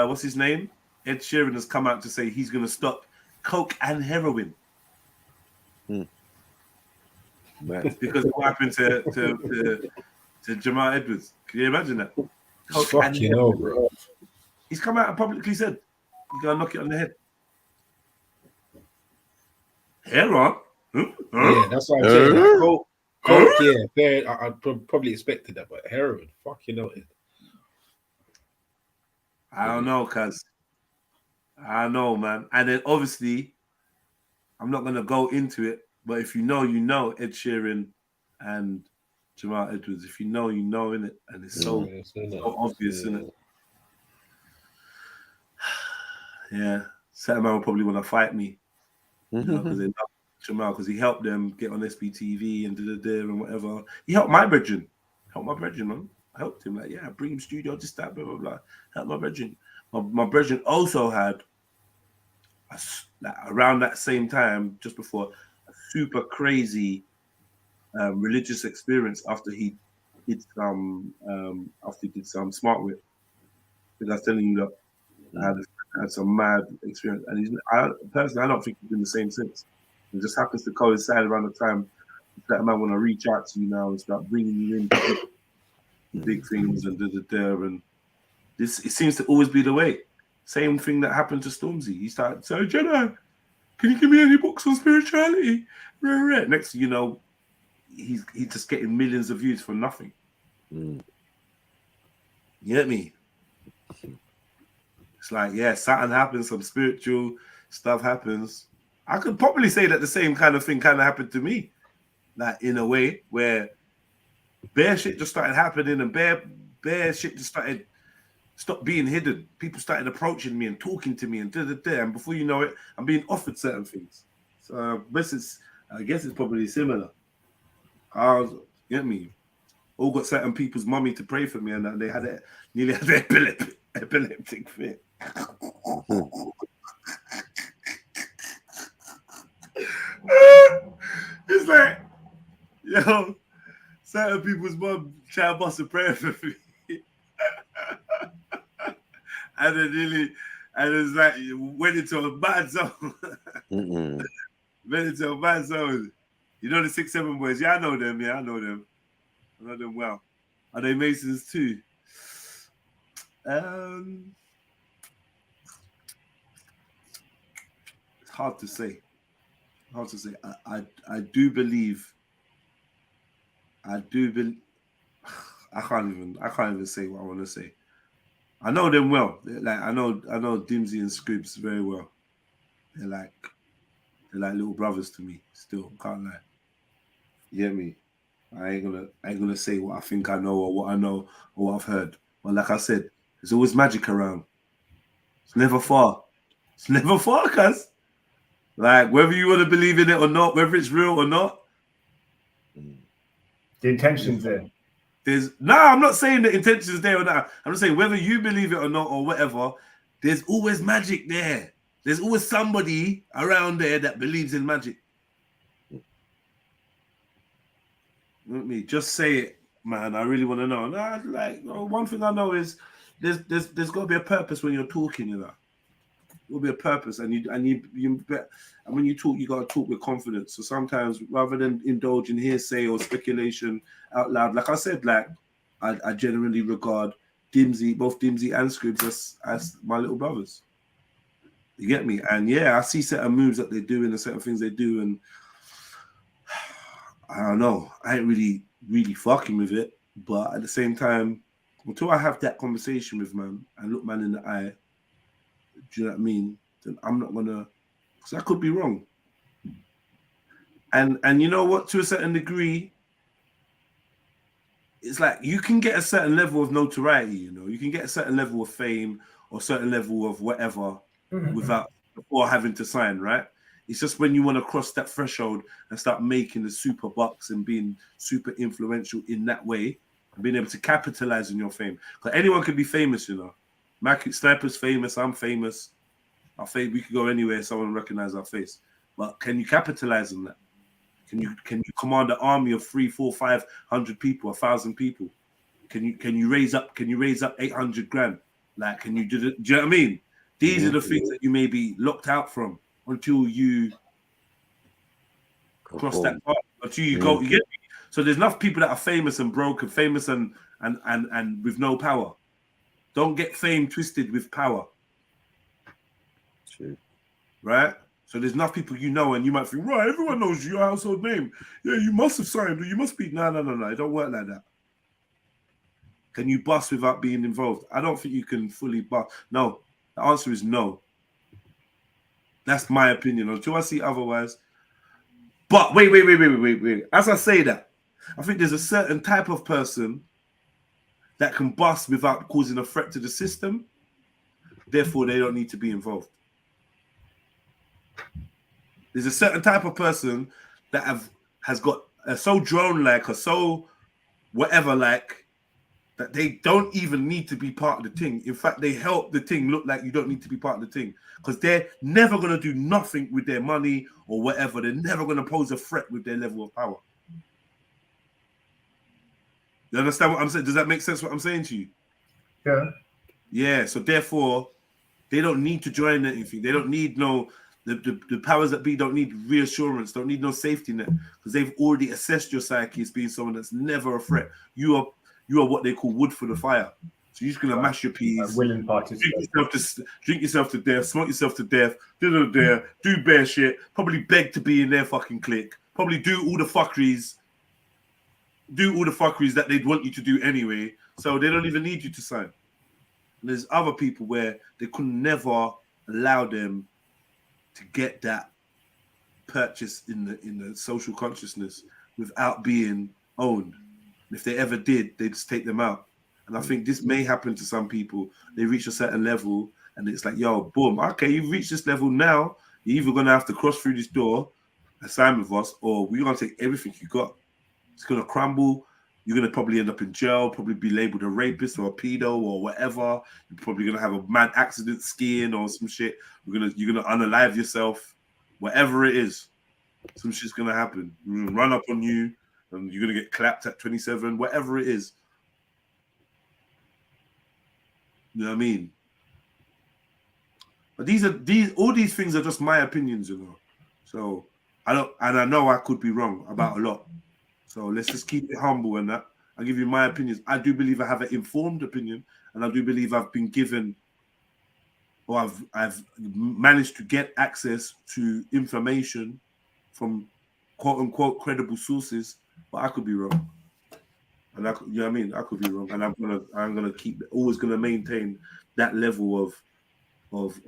Speaker 6: what's his name? Ed Sheeran has come out to say he's going to stop coke and heroin. Because of what happened to Jamal Edwards. Can you imagine that? Coke and heroin. Bro. He's come out and publicly said he's going to knock it on the head. Heroin?
Speaker 20: Yeah, that's what I'm saying. Like, coke, yeah, fair. I probably expected that, but heroin,
Speaker 6: I don't know, cuz. I know, man. And then obviously, I'm not gonna go into it, but if you know, you know Ed Sheeran and Jamal Edwards. If you know, you know, innit? And it's so obvious, innit? Yeah. Certain man will probably want to fight me. You know, because they love Jamal, because he helped them get on SBTV and and whatever. He helped my brethren. Man. I helped him, like, bring him studio, just that, blah, blah, blah. Help my brethren. My brethren also had, around that same time, just before, a super crazy religious experience after he did some smart whip. Because I was telling you that I had some mad experience, and personally, I don't think he's been the same since. It just happens to coincide around the time that man want to reach out to you now and start bringing you in big things and and this, it seems to always be the way. Same thing that happened to Stormzy. He started saying, Jedi, can you give me any books on spirituality? Next thing you know, he's just getting millions of views for nothing. You get me? It's like, something happens, some spiritual stuff happens. I could probably say that the same kind of thing kind of happened to me. Like, in a way where bare shit just started happening and bare shit just stopped being hidden. People started approaching me and talking to me and and before you know it, I'm being offered certain things. So I guess it's probably similar. Get me? All got certain people's mummy to pray for me, and they had nearly had an epileptic fit. It's like, yo, certain people's mum try to bust a prayer for me. And then it's like, went into a bad zone. Went into a bad zone. You know the 6-7 boys? Yeah, I know them. I know them well. Are they Masons too? It's hard to say. I do believe. I can't even say what I want to say. I know them well. Like I know Dimsy and Scribs very well. They're like little brothers to me. Still, can't lie. You get me? I ain't gonna say what I think I know or what I know or what I've heard. But like I said, there's always magic around. It's never far. Cuz. Like, whether you want to believe in it or not, whether it's real or not.
Speaker 9: The intention's there.
Speaker 6: I'm not saying the intention's there or not. I'm just saying whether you believe it or not or whatever, there's always magic there. There's always somebody around there that believes in magic. Let me just say it, man. I really want to know. Nah, like, one thing I know is there's got to be a purpose when you're talking. You know, there will be a purpose, and when you talk, you got to talk with confidence. So sometimes, rather than indulge in hearsay or speculation out loud, like I said, like I generally regard both Dimsy and Scribs as my little brothers. You get me? And yeah, I see certain moves that they do and the certain things they do, and I don't know. I ain't really fucking with it. But at the same time, until I have that conversation with man and look man in the eye, do you know what I mean? Then I'm not gonna, because I could be wrong. And you know what? To a certain degree, it's like you can get a certain level of notoriety. You know, you can get a certain level of fame or certain level of whatever without or having to sign, right? It's just when you want to cross that threshold and start making the super bucks and being super influential in that way and being able to capitalize on your fame. Because anyone can be famous, you know. Sniper's famous, I'm famous. We could go anywhere, someone recognize our face. But can you capitalize on that? Can you command an army of 300, 400, 500 people, 1,000 people? Can you raise up 800 grand? Like, can you do you know what I mean? These are the things that you may be locked out from until you cross that part, until you go. You get me? So there's enough people that are famous and broke and famous and with no power. Don't get fame twisted with power.
Speaker 12: True.
Speaker 6: Right? So there's enough people you know, and you might think, right, everyone knows your household name. Yeah, you must have signed, or you must be. No. It don't work like that. Can you bust without being involved? I don't think you can fully bust. No. The answer is no. That's my opinion. Until I see otherwise. But wait. As I say that, I think there's a certain type of person that can bust without causing a threat to the system. Therefore, they don't need to be involved. There's a certain type of person that has got so drone-like or so whatever-like that they don't even need to be part of the thing. In fact, they help the thing look like you don't need to be part of the thing because they're never going to do nothing with their money or whatever. They're never going to pose a threat with their level of power. You understand what I'm saying? Does that make sense what I'm saying to you?
Speaker 9: Yeah.
Speaker 6: Yeah, so therefore, they don't need to join anything. They don't need the powers that be don't need reassurance, don't need no safety net because they've already assessed your psyche as being someone that's never a threat. You are what they call wood for the fire. So you're just gonna mash your peas,
Speaker 9: willing participant,
Speaker 6: drink yourself to death, smoke yourself to death, do bear shit, probably beg to be in their fucking clique, probably do all the fuckeries that they'd want you to do anyway. So they don't even need you to sign. And there's other people where they could never allow them to get that purchase in the social consciousness without being owned. And if they ever did, they'd just take them out. And I think this may happen to some people. They reach a certain level and it's like, yo, boom, okay, you've reached this level now. You're either gonna have to cross through this door and sign with us, or we're gonna take everything you got. It's gonna crumble. You're gonna probably end up in jail, probably be labeled a rapist or a pedo or whatever. You're probably gonna have a mad accident skiing or some shit. You're gonna unalive yourself, whatever it is. Some shit's gonna happen. We're gonna run up on you, and you're gonna get clapped at 27, whatever it is. You know what I mean? But all these things are just my opinions, you know. So I know I could be wrong about a lot. So let's just keep it humble and that. I'll give you my opinions. I do believe I have an informed opinion, and I do believe I've been given, or I've managed to get access to information from quote unquote credible sources, but I could be wrong. And you know what I mean? I could be wrong, and I'm gonna keep always gonna maintain that level of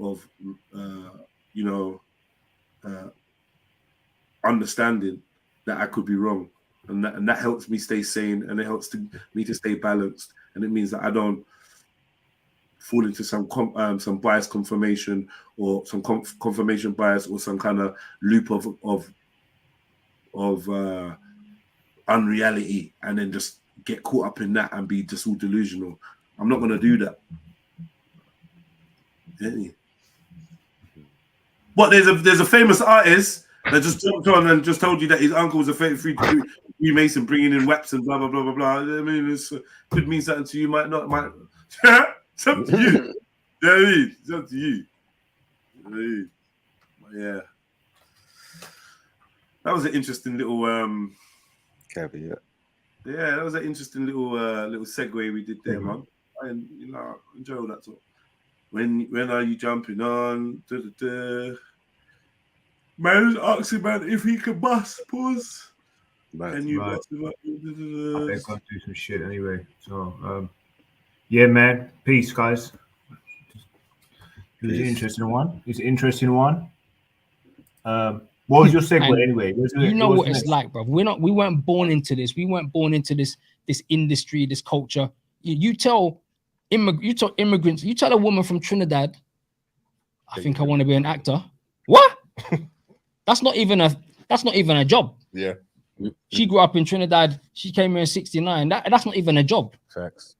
Speaker 6: understanding that I could be wrong. And that helps me stay sane, and it helps me to stay balanced, and it means that I don't fall into some bias confirmation or some confirmation bias or some kind of loop of unreality, and then just get caught up in that and be just all delusional. I'm not going to do that. But there's a famous artist that just jumped on and just told you that his uncle was a Freemason bringing in weapons and blah blah blah blah blah. I mean, it could mean something to you, might not, might. It's up to you. You know what I mean? It's up to you. You know what I mean? Yeah. That was an interesting little
Speaker 14: caveat.
Speaker 6: Yeah, that was an interesting little segue we did there, man. And you know, enjoy all that talk. When are you jumping on? Man asking man if he can bust. Pause. And you bust him up.
Speaker 9: I better go do some shit anyway. So yeah, man. Peace, guys. It was an interesting one. It's an interesting one. What was your segue anyway?
Speaker 18: You know what it's like, bro. We weren't born into this. We weren't born into this industry, this culture. You tell immigrants, you tell a woman from Trinidad, I think I want to be an actor. What? That's not even a job.
Speaker 14: Yeah.
Speaker 18: She grew up in Trinidad. She came here in '69. That's not even a job.
Speaker 14: Facts.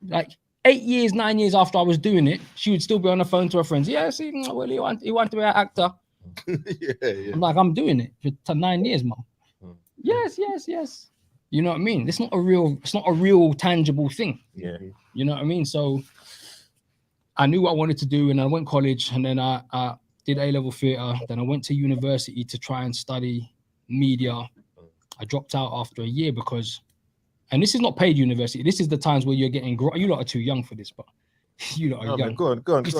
Speaker 18: Like 8 years, 9 years after I was doing it, she would still be on the phone to her friends. Yeah, see, well, he want to be an actor.
Speaker 14: Yeah.
Speaker 18: I'm like, I'm doing it for 9 years, mom. Yes. You know what I mean? It's not a real tangible thing.
Speaker 14: Yeah.
Speaker 18: You know what I mean? So I knew what I wanted to do, and I went to college, and then I did A-level theatre. Then I went to university to try and study media. I dropped out after a year because, and this is not paid university. This is the times where you're getting, you lot are too young for this, but you lot are young.
Speaker 14: Go on.
Speaker 18: Used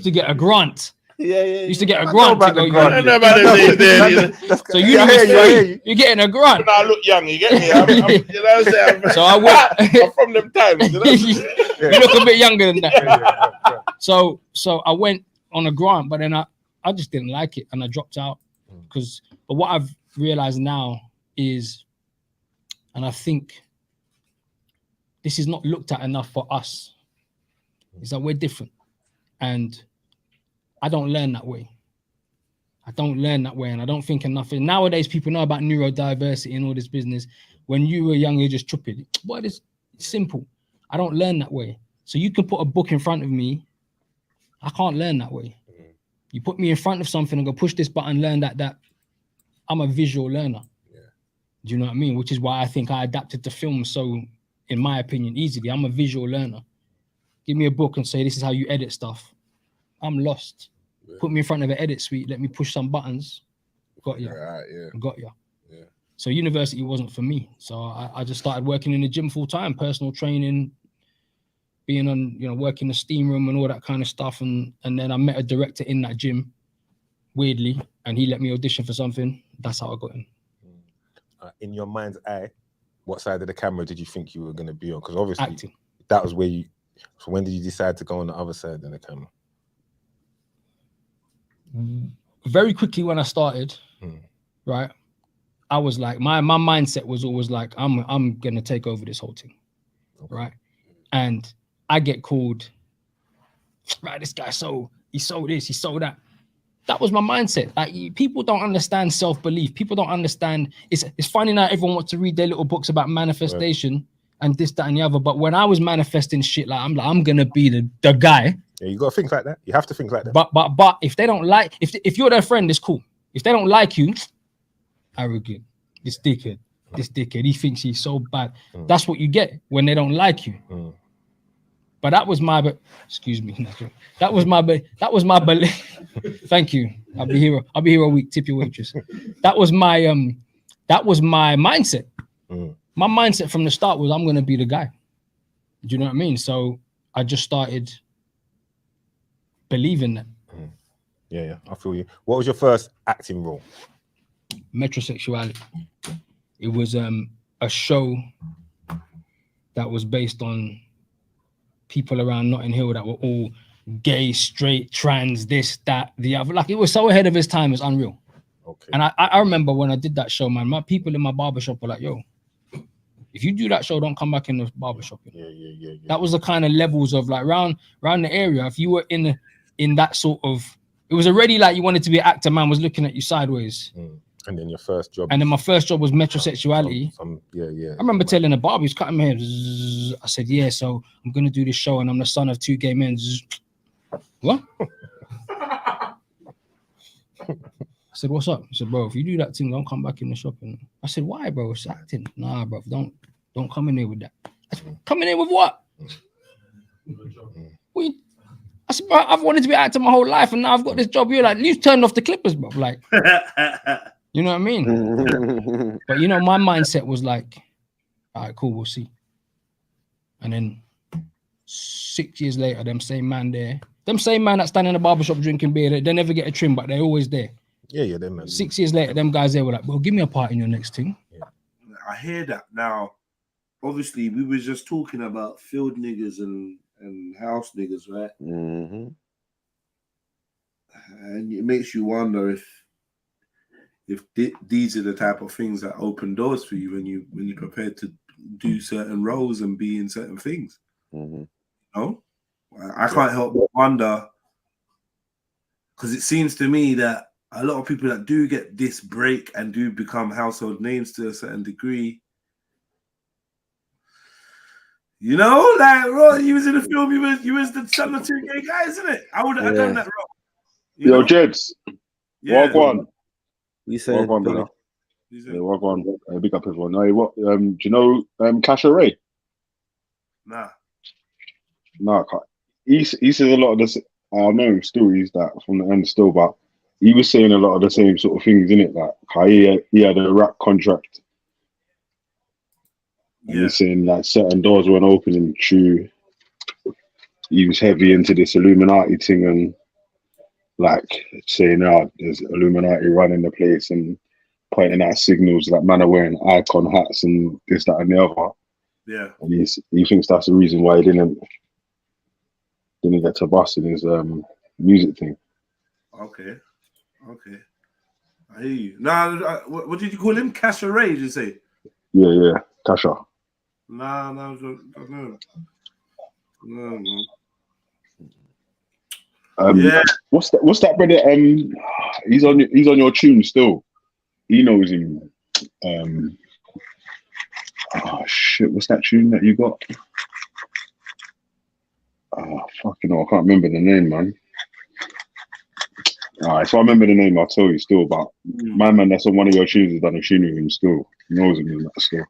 Speaker 18: to get a grant.
Speaker 14: Yeah.
Speaker 18: Used to get a grant to go.
Speaker 14: I know about the
Speaker 18: So you're getting a grant.
Speaker 6: I look young, you get me? I'm you know what I'm saying?
Speaker 18: So I went.
Speaker 6: I'm from them times. You know?
Speaker 18: You look a bit younger than that. So I went on a grant, but then I just didn't like it, and I dropped out because. But what I've realized now is, and I think this is not looked at enough for us, is that we're different, and I don't learn that way. And I don't think enough. And nowadays, people know about neurodiversity and all this business. When you were young, you're just stupid. But it's simple. I don't learn that way. So you can put a book in front of me. I can't learn that way. You put me in front of something and go push this button, learn that. I'm a visual learner. Yeah. Do you know what I mean? Which is why I think I adapted to film so, in my opinion, easily. I'm a visual learner. Give me a book and say, this is how you edit stuff. I'm lost. Yeah. Put me in front of an edit suite. Let me push some buttons. Got you. Got you. Yeah. So university wasn't for me. So I just started working in the gym full time, personal training, being on, working the steam room and all that kind of stuff. And then I met a director in that gym, weirdly, and he let me audition for something. That's how I got in.
Speaker 14: In your mind's eye, what side of the camera did you think you were going to be on? Because obviously
Speaker 18: acting.
Speaker 14: That was where you. So when did you decide to go on the other side of the camera?
Speaker 18: Very quickly when I started, right, I was like, my mindset was always like, I'm gonna take over this whole thing, right? And I get called, right, this guy he sold this, he sold that. That was my mindset. Like, people don't understand self-belief. People don't understand. It's funny now everyone wants to read their little books about manifestation and this, that, and the other. But when I was manifesting shit, I'm gonna be the guy.
Speaker 14: Yeah, you gotta think like that. You have to think like that.
Speaker 18: But if they don't like, if you're their friend, it's cool. If they don't like you, arrogant, this dickhead, he thinks he's so bad. That's what you get when they don't like you. But that was my, excuse me, that was my belief. Thank you. I'll be here a week. Tip your waitress. That was my mindset. My mindset from the start was I'm gonna be the guy. Do you know what I mean? So I just started believing that.
Speaker 14: Yeah, I feel you. What was your first acting role?
Speaker 18: Metrosexuality. It was a show that was based on people around Notting Hill that were all gay, straight, trans, this, that, the other. Like, it was so ahead of its time, it's unreal. Okay. And I remember when I did that show, man, my people in my barbershop were like, yo, if you do that show, don't come back in the barbershop. Yeah. That was the kind of levels of like around the area. If you were in that sort of, it was already like you wanted to be an actor, man was looking at you sideways.
Speaker 14: And then your first job.
Speaker 18: And then my first job was metrosexuality.
Speaker 14: Yeah.
Speaker 18: I remember telling the barber, he was cutting my hair. I said, yeah, so I'm going to do this show and I'm the son of 2 gay men. What? I said, what's up? He said, bro, if you do that thing, don't come back in the shop. And I said, why, bro? It's acting. Nah, bro, don't come in here with that. I said, come in here with what? I said, bro, I've wanted to be acting my whole life, and now I've got this job here. Like, you turned off the Clippers, bro. Like, you know what I mean? But you know, my mindset was like, all right, cool, we'll see. And then 6 years later, them same man that stand in the barbershop drinking beer, they never get a trim, but they're always there.
Speaker 14: Yeah, them man.
Speaker 18: 6 years later, them guys there were like, bro, give me a part in your next thing.
Speaker 6: I hear that. Now, obviously, we were just talking about field niggas and house niggas, right?
Speaker 17: Mm-hmm.
Speaker 6: And it makes you wonder if these are the type of things that open doors for you when you're prepared to do certain roles and be in certain things.
Speaker 17: Mm-hmm.
Speaker 6: You know? I can't help but wonder, because it seems to me that a lot of people that do get this break and do become household names to a certain degree, you know, like, bro, you was in the film, you was the son of two gay guys, isn't it? I would have done that wrong.
Speaker 22: Yo, Jeds.
Speaker 6: Yeah.
Speaker 22: Walk on.
Speaker 17: You saying?
Speaker 22: Walk on, brother. Yeah, walk on. Big up everyone. No, what? Do you know Cash Array?
Speaker 6: Nah.
Speaker 22: Nah, he says a lot of this. I know stories that from the end still, but he was saying a lot of the same sort of things, innit? Like he had a rap contract. And he's saying that certain doors weren't opening true. He was heavy into this Illuminati thing and like saying, there's Illuminati running the place and pointing out signals that man are wearing icon hats and this, that, and the other.
Speaker 6: Yeah.
Speaker 22: And he thinks that's the reason why he didn't get to bust in his music thing.
Speaker 6: Okay. I hear you. Nah, what did you call him? Cash Array, did you say?
Speaker 22: Yeah, Tasha.
Speaker 6: Nah, no. Yeah.
Speaker 22: What's that brother? He's on your tune still. He knows him. Oh shit! What's that tune that you got? Oh fucking hell, I can't remember the name, man. Alright, if I remember the name, I'll tell you still. But my man, that's on one of your tunes, has done a tune with him still. He knows him in that still.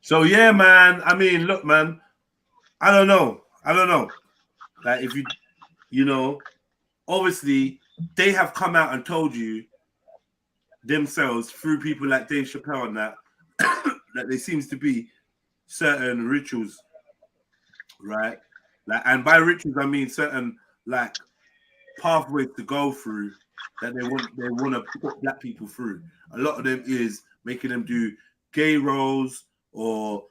Speaker 6: So yeah, man. I mean, look, man. I don't know. Like if you know, obviously they have come out and told you themselves through people like Dave Chappelle and that that there seems to be certain rituals, right? Like, and by rituals I mean certain like pathways to go through that they want to put black people through. A lot of them is making them do gay roles or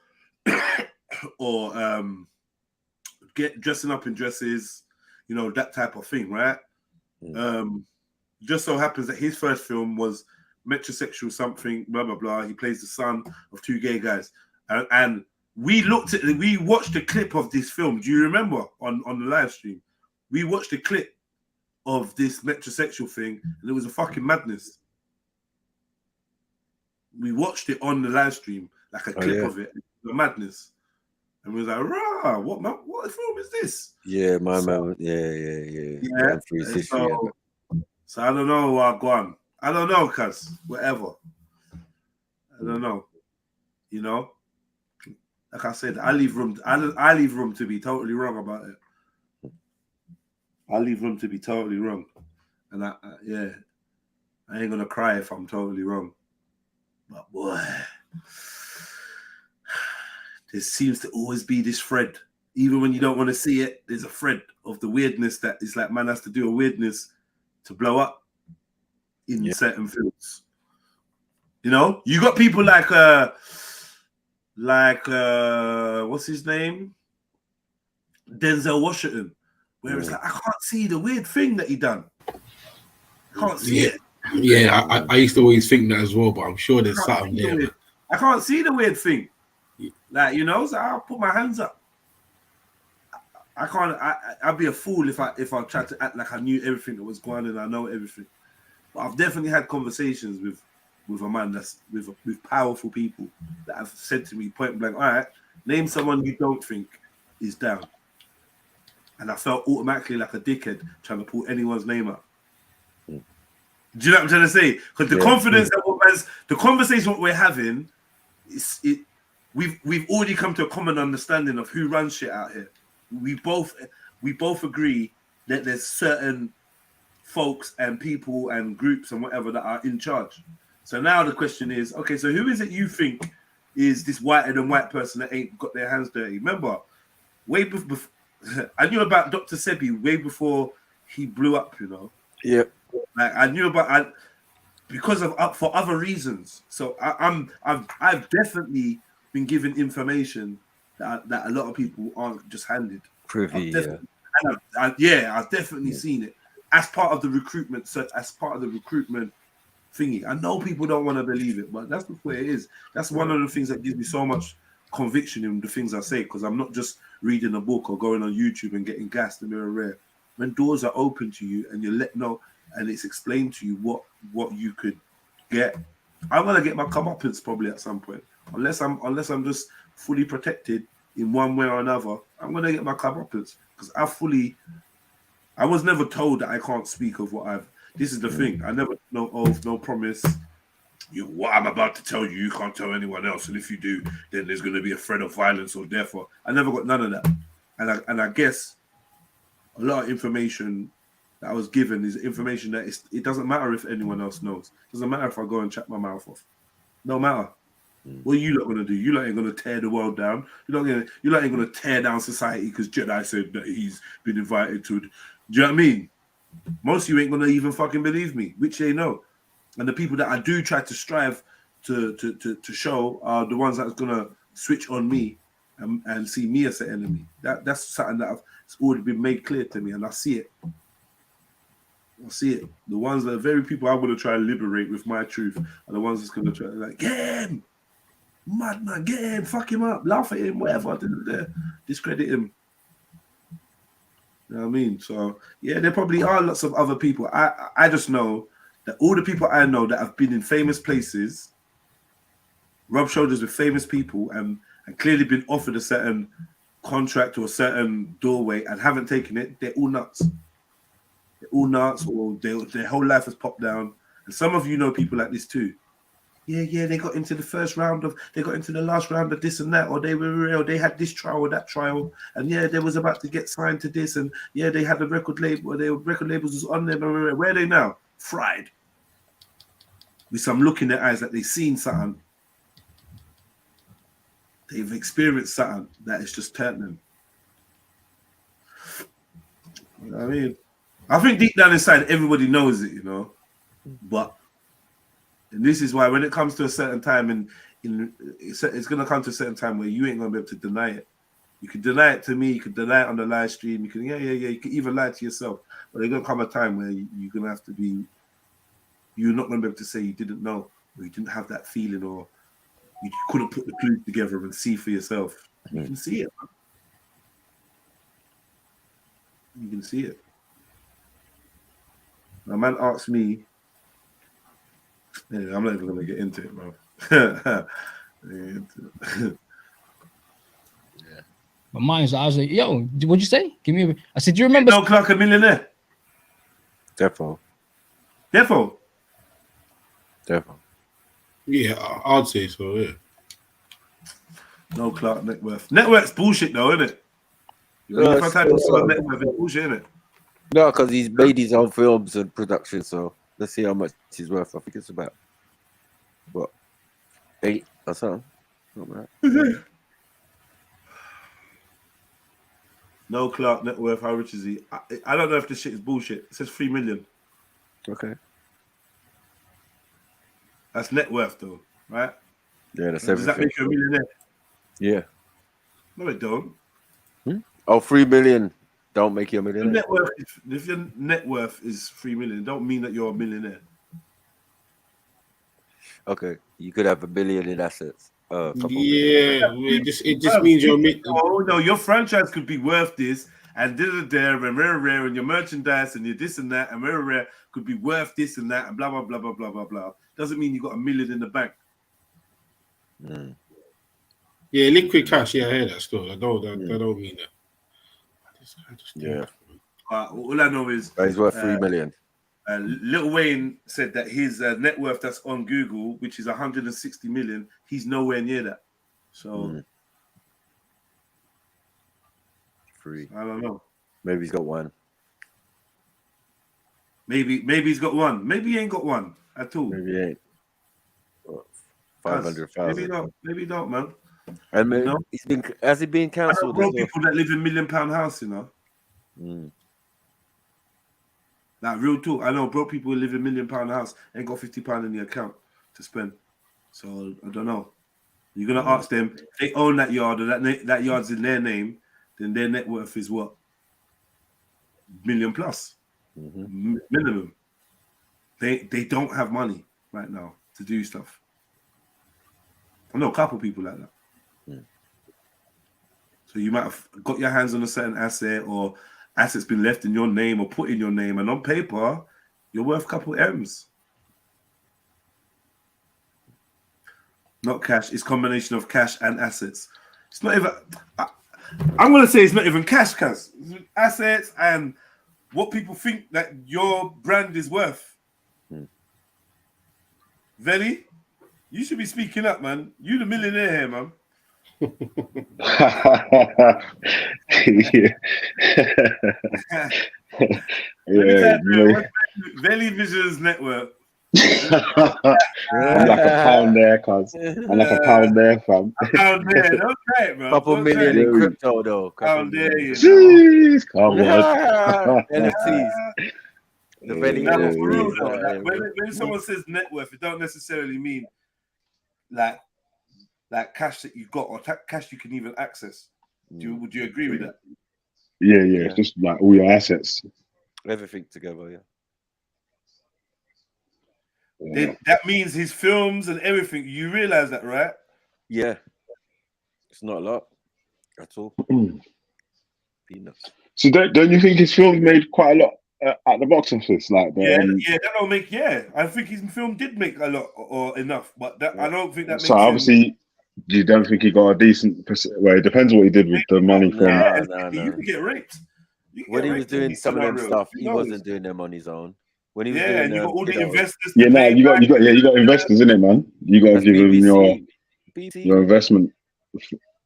Speaker 6: get dressing up in dresses, you know, that type of thing, right? Just so happens that his first film was metrosexual something, blah blah blah. He plays the son of two gay guys, and we watched a clip of this film. Do you remember on the live stream? We watched a clip of this metrosexual thing, and it was a fucking madness. We watched it on the live stream, like a clip of it, the madness. And we was like, rah, what film is this?
Speaker 17: Yeah, my man. Yeah.
Speaker 6: So I don't know, go on. I don't know, cuz, whatever. I don't know. You know? Like I said, I leave room to be totally wrong about it. I leave room to be totally wrong. And I ain't gonna cry if I'm totally wrong. But boy, there seems to always be this thread. Even when you don't want to see it, there's a thread of the weirdness that is like man has to do a weirdness to blow up in certain fields. You know, you got people like what's his name? Denzel Washington, where it's like I can't see the weird thing that he done. I can't see it.
Speaker 20: Yeah, I used to always think that as well, but I'm sure there's something there.
Speaker 6: I can't see the weird thing. Like, you know, so I'll put my hands up. I can't. I'd be a fool if I tried to act like I knew everything that was going on and I know everything. But I've definitely had conversations with a man that's with powerful people that have said to me point blank, all right, name someone you don't think is down. and I felt automatically like a dickhead trying to pull anyone's name up. Do you know what I'm trying to say? Because the confidence that the conversation what we're having, we've already come to a common understanding of who runs shit out here. We both agree that there's certain folks and people and groups and whatever that are in charge. So now the question is, okay, so who is it you think is this whiter than white person that ain't got their hands dirty? Remember, way before I knew about Dr. Sebi way before he blew up, you know.
Speaker 12: Yeah.
Speaker 6: Like I knew about because of for other reasons. So I've definitely been given information that a lot of people aren't just handed.
Speaker 12: Privy,
Speaker 6: I've definitely seen it as part of the recruitment. So as part of the recruitment thingy, I know people don't want to believe it, but that's the way it is. That's one of the things that gives me so much conviction in the things I say, because I'm not just reading a book or going on YouTube and getting gassed and mirror rare. When doors are open to you and you let know and it's explained to you what you could get, I'm gonna get my comeuppance probably at some point. Unless I'm just fully protected in one way or another, I'm gonna get my comeuppance because I was never told that I can't speak of what I've. This is the thing. I never no oath, no promise. What I'm about to tell you, you can't tell anyone else, and if you do, then there's going to be a threat of violence or death. I never got none of that, and I guess a lot of information that I was given is information that it doesn't matter if anyone else knows. It doesn't matter if I go and chat my mouth off. No matter. What are you lot going to do? You lot ain't going to tear the world down. You lot ain't going to tear down society because Jedi said that he's been invited to. Do you know what I mean? Most of you ain't going to even fucking believe me, which they know. And the people that I do try to strive to show are the ones that's going to switch on me and see me as an enemy. That's something that it's already been made clear to me, and I see it. I see it. The ones that are very people I'm going to try and liberate with my truth are the ones that's going to try to like, get him! Madman, get him! Fuck him up! Laugh at him! Whatever. Discredit him. You know what I mean? So, yeah, there probably are lots of other people. I just know that all the people I know that have been in famous places, rub shoulders with famous people, and clearly been offered a certain contract or a certain doorway and haven't taken it, they're all nuts. They're all nuts, or their whole life has popped down. And some of you know people like this too. Yeah, they got into the they got into the last round of this and that, or they had this trial or that trial, and yeah, they was about to get signed to this, and yeah, they had a record label, or their record labels was on them. Where are they now? Fried. With some look in their eyes that they've seen something. They've experienced something that is just turned them. You know what I mean? I think deep down inside, everybody knows it, you know, but. And this is why when it comes to a certain time, it's going to come to a certain time where you ain't going to be able to deny it. You can deny it to me. You can deny it on the live stream. You can, You can even lie to yourself. But there's going to come a time where you're going to have to be, you're not going to be able to say you didn't know, or you didn't have that feeling, or you couldn't put the clues together and see for yourself. You can see it. You can see it. A man asked me, I'm not even going to get into it, bro.
Speaker 18: But mine's, I was like, yo, what'd you say? Give me I said, do you remember?
Speaker 6: No Clark a millionaire?
Speaker 17: Defo.
Speaker 20: Yeah, I'd say so, yeah.
Speaker 6: No Clark net worth. Net worth's bullshit though, isn't it? If I type in net worth, it's bullshit, isn't it?
Speaker 12: No, because he's made his own films and production, so let's see how much he's worth. I think it's about what, 8 or something. Not bad.
Speaker 6: No Clark net worth. How rich is he? I don't know if this shit is bullshit. It says 3 million.
Speaker 12: Okay.
Speaker 6: That's net worth though, right?
Speaker 12: Yeah, that's
Speaker 6: everything. Does that make you a millionaire?
Speaker 12: Yeah.
Speaker 6: No, it don't.
Speaker 12: Oh, 3 million don't make you a millionaire.
Speaker 6: If your net worth is 3 million, it don't mean that you're a millionaire.
Speaker 12: Okay, you could have $1 billion in assets.
Speaker 20: It just means you're.
Speaker 6: No, your franchise could be worth this, and there, and rare, and your merchandise, and your this and that, and rare could be worth this and that, and blah blah blah blah blah blah blah. Doesn't mean you got $1 million in the bank.
Speaker 20: Yeah, liquid cash. Yeah, I hear that still. I don't mean that.
Speaker 12: Yeah.
Speaker 6: All I know is
Speaker 12: He's worth 3 million.
Speaker 6: Lil Wayne said that his net worth that's on Google, which is 160 million, he's nowhere near that. So
Speaker 12: 3.
Speaker 6: I don't know.
Speaker 12: Maybe he's got 1.
Speaker 6: Maybe he's got 1. Maybe he ain't got 1 at all.
Speaker 12: Maybe he ain't. 500,000.
Speaker 6: Maybe he don't, man.
Speaker 12: And maybe
Speaker 6: No?
Speaker 12: has he been
Speaker 6: I know
Speaker 12: cancelled?
Speaker 6: broke people that live in £1 million house, you know. Like real talk. I know broke people who live in £1 million house ain't got £50 in the account to spend. So I don't know. You're gonna ask them if they own that yard or that yard's in their name, then their net worth is what? $1 million plus minimum. They don't have money right now to do stuff. I know a couple people like that. So you might have got your hands on a certain asset, or asset's been left in your name or put in your name, and on paper, you're worth a couple M's. Not cash. It's combination of cash and assets. It's not even. I'm gonna say it's not even cash, cuz assets and what people think that your brand is worth. Veli, you should be speaking up, man. You the millionaire here, man. Veli Vision's network.
Speaker 22: I'm like a pound there, cuz. I'm like a pound there, fam.
Speaker 6: A pound there, don't say it, bro.
Speaker 12: Couple million in crypto, though.
Speaker 6: Pound there, you know.
Speaker 22: Jeez, come on.
Speaker 12: NFTs. The Veli
Speaker 6: NFTs. When someone says net worth, it don't necessarily mean like cash that you got or cash you can even access. Would you agree with that?
Speaker 22: Yeah. It's just like all your assets.
Speaker 12: Everything together, yeah.
Speaker 6: That means his films and everything. You realize that, right?
Speaker 12: Yeah. It's not a lot at all. Peanuts.
Speaker 22: So don't you think his film made quite a lot at the box office? Like
Speaker 6: that don't make. I think his film did make a lot or enough, but I don't think that makes
Speaker 22: so obviously you don't think he got a decent well, it depends what he did with the money from
Speaker 6: you can get raped.
Speaker 12: When he was doing some of them stuff, he wasn't doing them on his own. When he was doing
Speaker 6: and you got all the investors.
Speaker 22: You got investors in it, man. You got to give them your investment.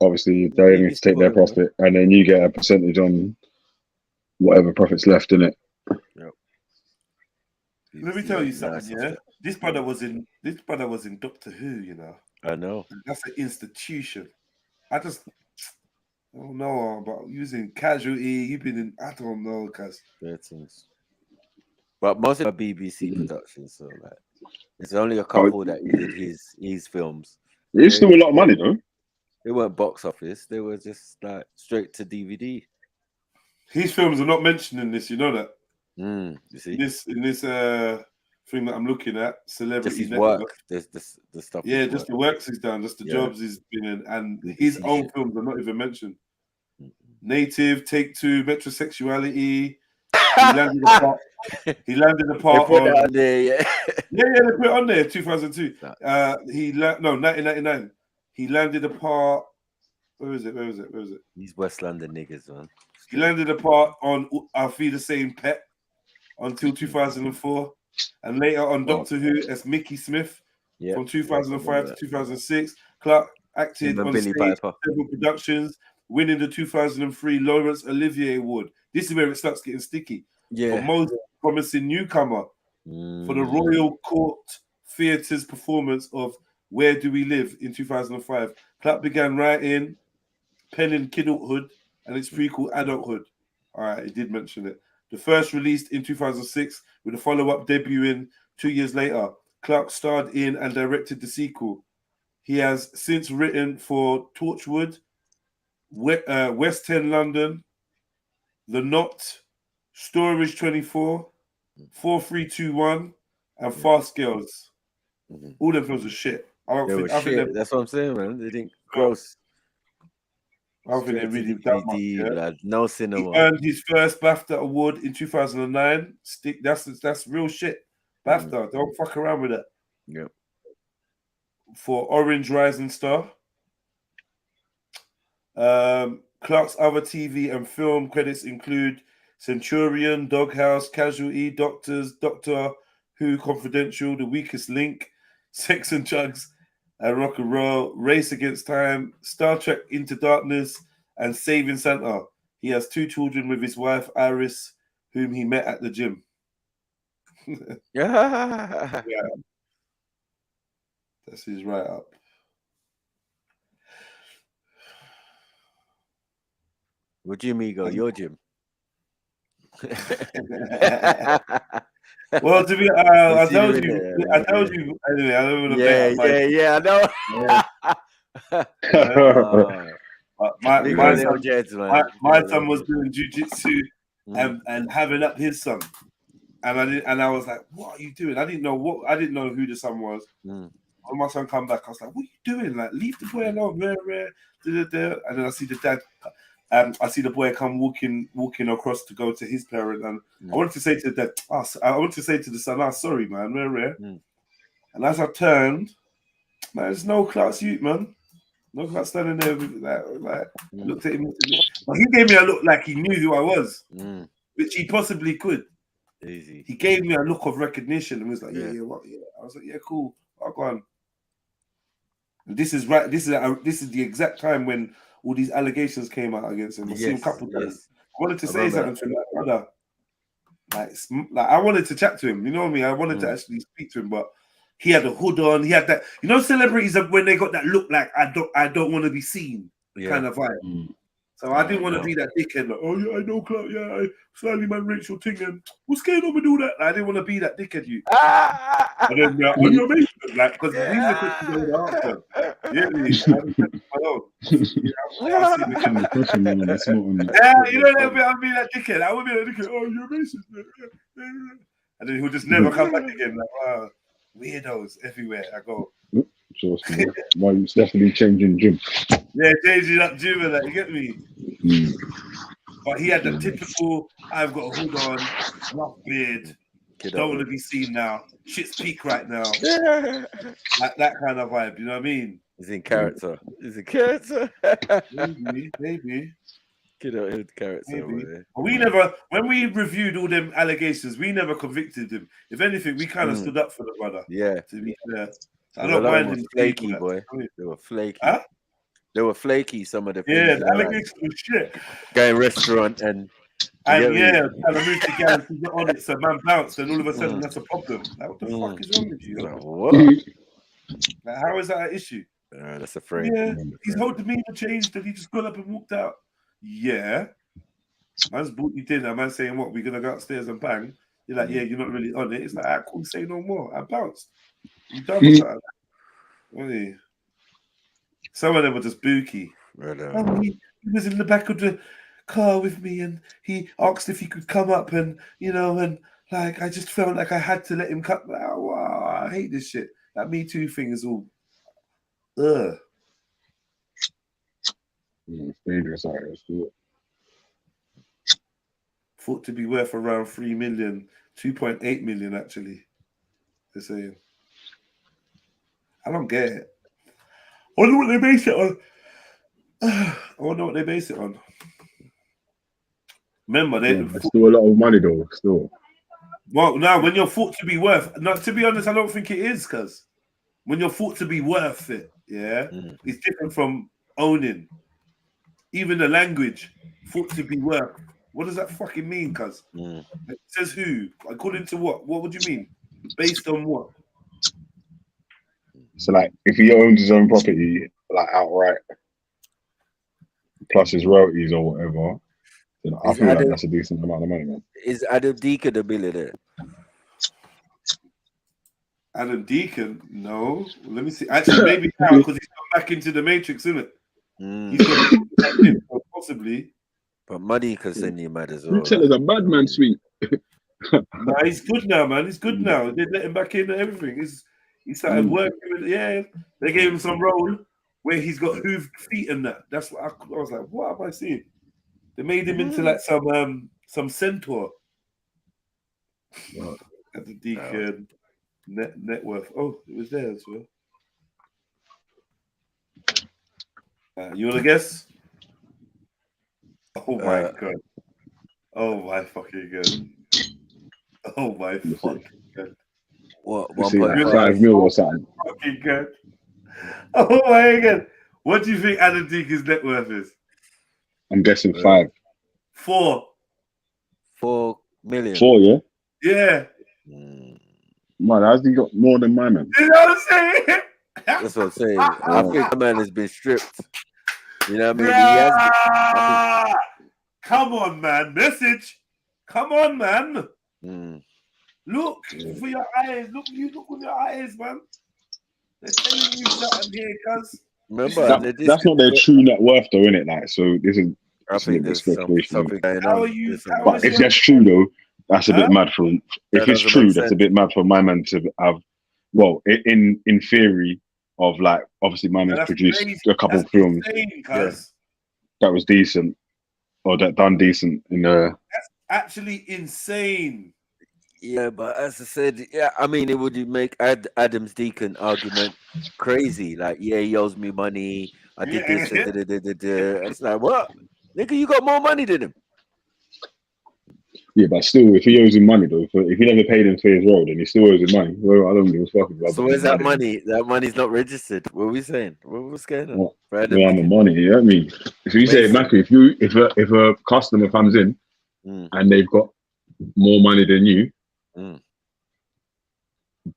Speaker 22: Obviously, they need to take their profit, and then you get a percentage on whatever profits left in it.
Speaker 6: Let me tell you something. Yeah, this brother was in Doctor Who. You know.
Speaker 12: I know.
Speaker 6: That's an institution. I don't know about using casualty. You've been in. I don't know, cuz.
Speaker 12: But most of the BBC productions, so like, there's only a couple that he did his films.
Speaker 22: It's still a lot of money, though.
Speaker 12: They weren't box office. They were just like straight to DVD.
Speaker 6: His films are not mentioned in this. You know that.
Speaker 12: You see,
Speaker 6: in this thing that I'm looking at, celebrity
Speaker 12: just his
Speaker 6: network.
Speaker 12: work. There's the stuff.
Speaker 6: Yeah, just the works he's done, just the jobs he's been in, and his own films are not even mentioned. Native, Take Two, Metrosexuality. He landed the part.
Speaker 12: They put it on there,
Speaker 6: they put it on there. 2002. 1999. He landed a part. Where is it?
Speaker 12: These West London niggas, man.
Speaker 6: He landed a part on I'll Feed the Same Pet until 2004, and later on Doctor Who as Mickey Smith from 2005 to 2006. Clark acted on stage in several productions, winning the 2003 Laurence Olivier Award. This is where it starts getting sticky. For most promising newcomer for the Royal Court Theatre's performance of Where Do We Live in 2005. Clark began writing, penning Kidulthood and its prequel Adulthood. All right, he did mention it. The first released in 2006 with a follow-up debuting 2 years later. Clark starred in and directed the sequel. He has since written for Torchwood, West End London, The Knot, Storage 24, 4321, and Fast Girls. All them films are shit. I think
Speaker 12: that's what I'm saying, man. They didn't gross.
Speaker 6: I don't think they really that much.
Speaker 12: Blood. No cinema.
Speaker 6: He earned his first BAFTA award in 2009. That's real shit. BAFTA, don't fuck around with it.
Speaker 12: Yep.
Speaker 6: For Orange Rising Star. Clark's other TV and film credits include Centurion, Doghouse, Casualty, Doctors, Doctor Who Confidential, The Weakest Link, Sex and Drugs, and Rock and Roll, Race Against Time, Star Trek Into Darkness, and Saving Santa. He has 2 children with his wife, Iris, whom he met at the gym.
Speaker 12: Yeah.
Speaker 6: That's his write-up.
Speaker 12: What gym you go? Your gym.
Speaker 6: Well, to be, I told you anyway. I don't want to
Speaker 12: I know.
Speaker 6: My son was doing jiu-jitsu and having up his son, and I was like, "What are you doing?" I didn't know who the son was. When my son come back, I was like, "What are you doing? Like, leave the boy alone." And then I see the dad. I see the boy come walking across to go to his parent, and I wanted to say to the dad, I wanted to say to the son, "Sorry, man, And as I turned, man, there's no Clark's youth, man. No Clark standing there with like looked at him. But he gave me a look like he knew who I was, which he possibly could.
Speaker 12: Easy.
Speaker 6: He gave me a look of recognition and was like, yeah. I was like, yeah, cool. I'll go on. And this is right. This is the exact time when all these allegations came out against him. I see him a couple times. I wanted to say something to him, like, brother. Like I wanted to chat to him. You know what I mean? I wanted to actually speak to him, but he had a hood on. He had that. You know, celebrities when they got that look like I don't want to be seen kind of vibe. So I didn't want to be that dickhead. Like, oh yeah, I know Clark. Yeah, I slightly man Rachel Tingham. What's going on with all that? I didn't want to be that dickhead. You. And then on your mate, like, because these are the questions I would answer. Yeah, you know, I'll be that dickhead. I would be that dickhead. Oh, you're racist. And then he'll just never come back again. Like, wow, weirdos everywhere I go.
Speaker 22: Why you definitely changing gym?
Speaker 6: Yeah, changing up gym and that. You get me? But he had the typical, I've got a hood on, rough beard, don't want to be seen now. Shit's peak right now. Like that kind of vibe, you know what I mean?
Speaker 12: He's in character.
Speaker 6: Maybe.
Speaker 12: Get out his character.
Speaker 6: We never, when we reviewed all them allegations, we never convicted him. If anything, we kind of stood up for the brother.
Speaker 12: Yeah.
Speaker 6: To be fair. I don't mind him.
Speaker 12: Flaky, boy. They were flaky. Huh? They were flaky, some of the
Speaker 6: things. Yeah, the allegations were shit.
Speaker 12: Going restaurant and
Speaker 6: trying to move to get on it, so man bounced, and all of a sudden that's a problem. Like, what the fuck is wrong with you?
Speaker 12: Like, what?
Speaker 6: Like, how is that an issue?
Speaker 12: That's a frame.
Speaker 6: Yeah, his whole demeanor changed and he just got up and walked out. Yeah. Man's bought you dinner, man saying, what, we're gonna go upstairs and bang? You're like, yeah, you're not really on it. It's like, I couldn't say no more. I bounced. You done with that? Really? Some of them were just booky. Oh, he was in the back of the car with me and he asked if he could come up and, you know, and like, I just felt like I had to let him cut. Oh, wow, I hate this shit. That Me Too thing is all,
Speaker 22: It's dangerous out here.
Speaker 6: Thought to be worth around 3 million, 2.8 million actually. They're saying. I don't get it. I wonder what they base it on. I wonder what they base it on. Remember,
Speaker 22: there's still a lot of money though. Still.
Speaker 6: Well, now when you're thought to be worth, no, to be honest, I don't think it is, cuz when you're thought to be worth it, it's different from owning. Even the language, thought to be worth. What does that fucking mean, cuz? It says who? According to what? What would you mean? Based on what?
Speaker 22: So, like, if he owns his own property, like outright, plus his royalties or whatever, then I feel like that's a decent amount of money, man.
Speaker 12: Is Adam Deacon a billionaire?
Speaker 6: Adam Deacon? No. Let me see. Actually, maybe now because he's gone back into the Matrix, isn't it? He's gone back in, possibly.
Speaker 12: But money can send you mad as well.
Speaker 22: You tell us a bad man, sweet.
Speaker 6: Nah, he's good now, man. He's good now. They let him back in and everything. He started working with, they gave him some role where he's got hooved feet and that. That's what I was like, what am I seeing? They made him into like some centaur. At the Deacon net worth. Oh, it was there as well. You want to guess? Oh my god. Oh my fucking god. Oh my fucking god.
Speaker 12: What?
Speaker 22: You see, like
Speaker 12: 1.5?
Speaker 22: 5 mil or something.
Speaker 6: Fucking god. Oh my god. What do you think Adam Deacon's net worth is?
Speaker 22: I'm guessing 5.
Speaker 6: 4.
Speaker 12: 4 million.
Speaker 22: 4, yeah?
Speaker 6: Yeah.
Speaker 22: Man, how's he got more than my man?
Speaker 6: You know what I'm saying?
Speaker 12: That's what I'm saying. I think the man has been stripped. You know what I mean?
Speaker 6: Yeah. Come on, man. Message. Come on, man. Look for your eyes. Look with your eyes, man. They're telling you something here, cuz.
Speaker 12: Remember,
Speaker 22: That's not their true net worth, though, innit? Like, so this is
Speaker 12: I think there's something going
Speaker 6: How are
Speaker 12: on.
Speaker 6: you?
Speaker 22: But if that's true, though, that's a bit mad for. If
Speaker 12: That
Speaker 22: it's
Speaker 12: doesn't
Speaker 22: true,
Speaker 12: make
Speaker 22: that's a
Speaker 12: sense.
Speaker 22: bit mad for my man to have. Well, in theory, of like obviously my man's
Speaker 6: That's
Speaker 22: produced
Speaker 6: crazy.
Speaker 22: a couple
Speaker 6: That's
Speaker 22: films
Speaker 6: insane, cuz.
Speaker 22: that was decent, or that done decent in the.
Speaker 6: That's actually insane.
Speaker 12: Yeah, but as I said, yeah, I mean, it would make Adam's Deacon argument crazy. Like, yeah, he owes me money. I did this.
Speaker 6: Yeah.
Speaker 12: It's like, what? Nigga, you got more money than him.
Speaker 22: Yeah, but still, if he owes him money though, if he never paid him for his role, then he still owes him money. Well, I don't give a fuck about.
Speaker 12: So where's that money? That money's not registered. What are we saying? What's going on? For Adam
Speaker 22: Well, I'm the
Speaker 12: Deacon?
Speaker 22: money. You know what I mean? If you say, Mackie, if a customer comes in and they've got more money than you,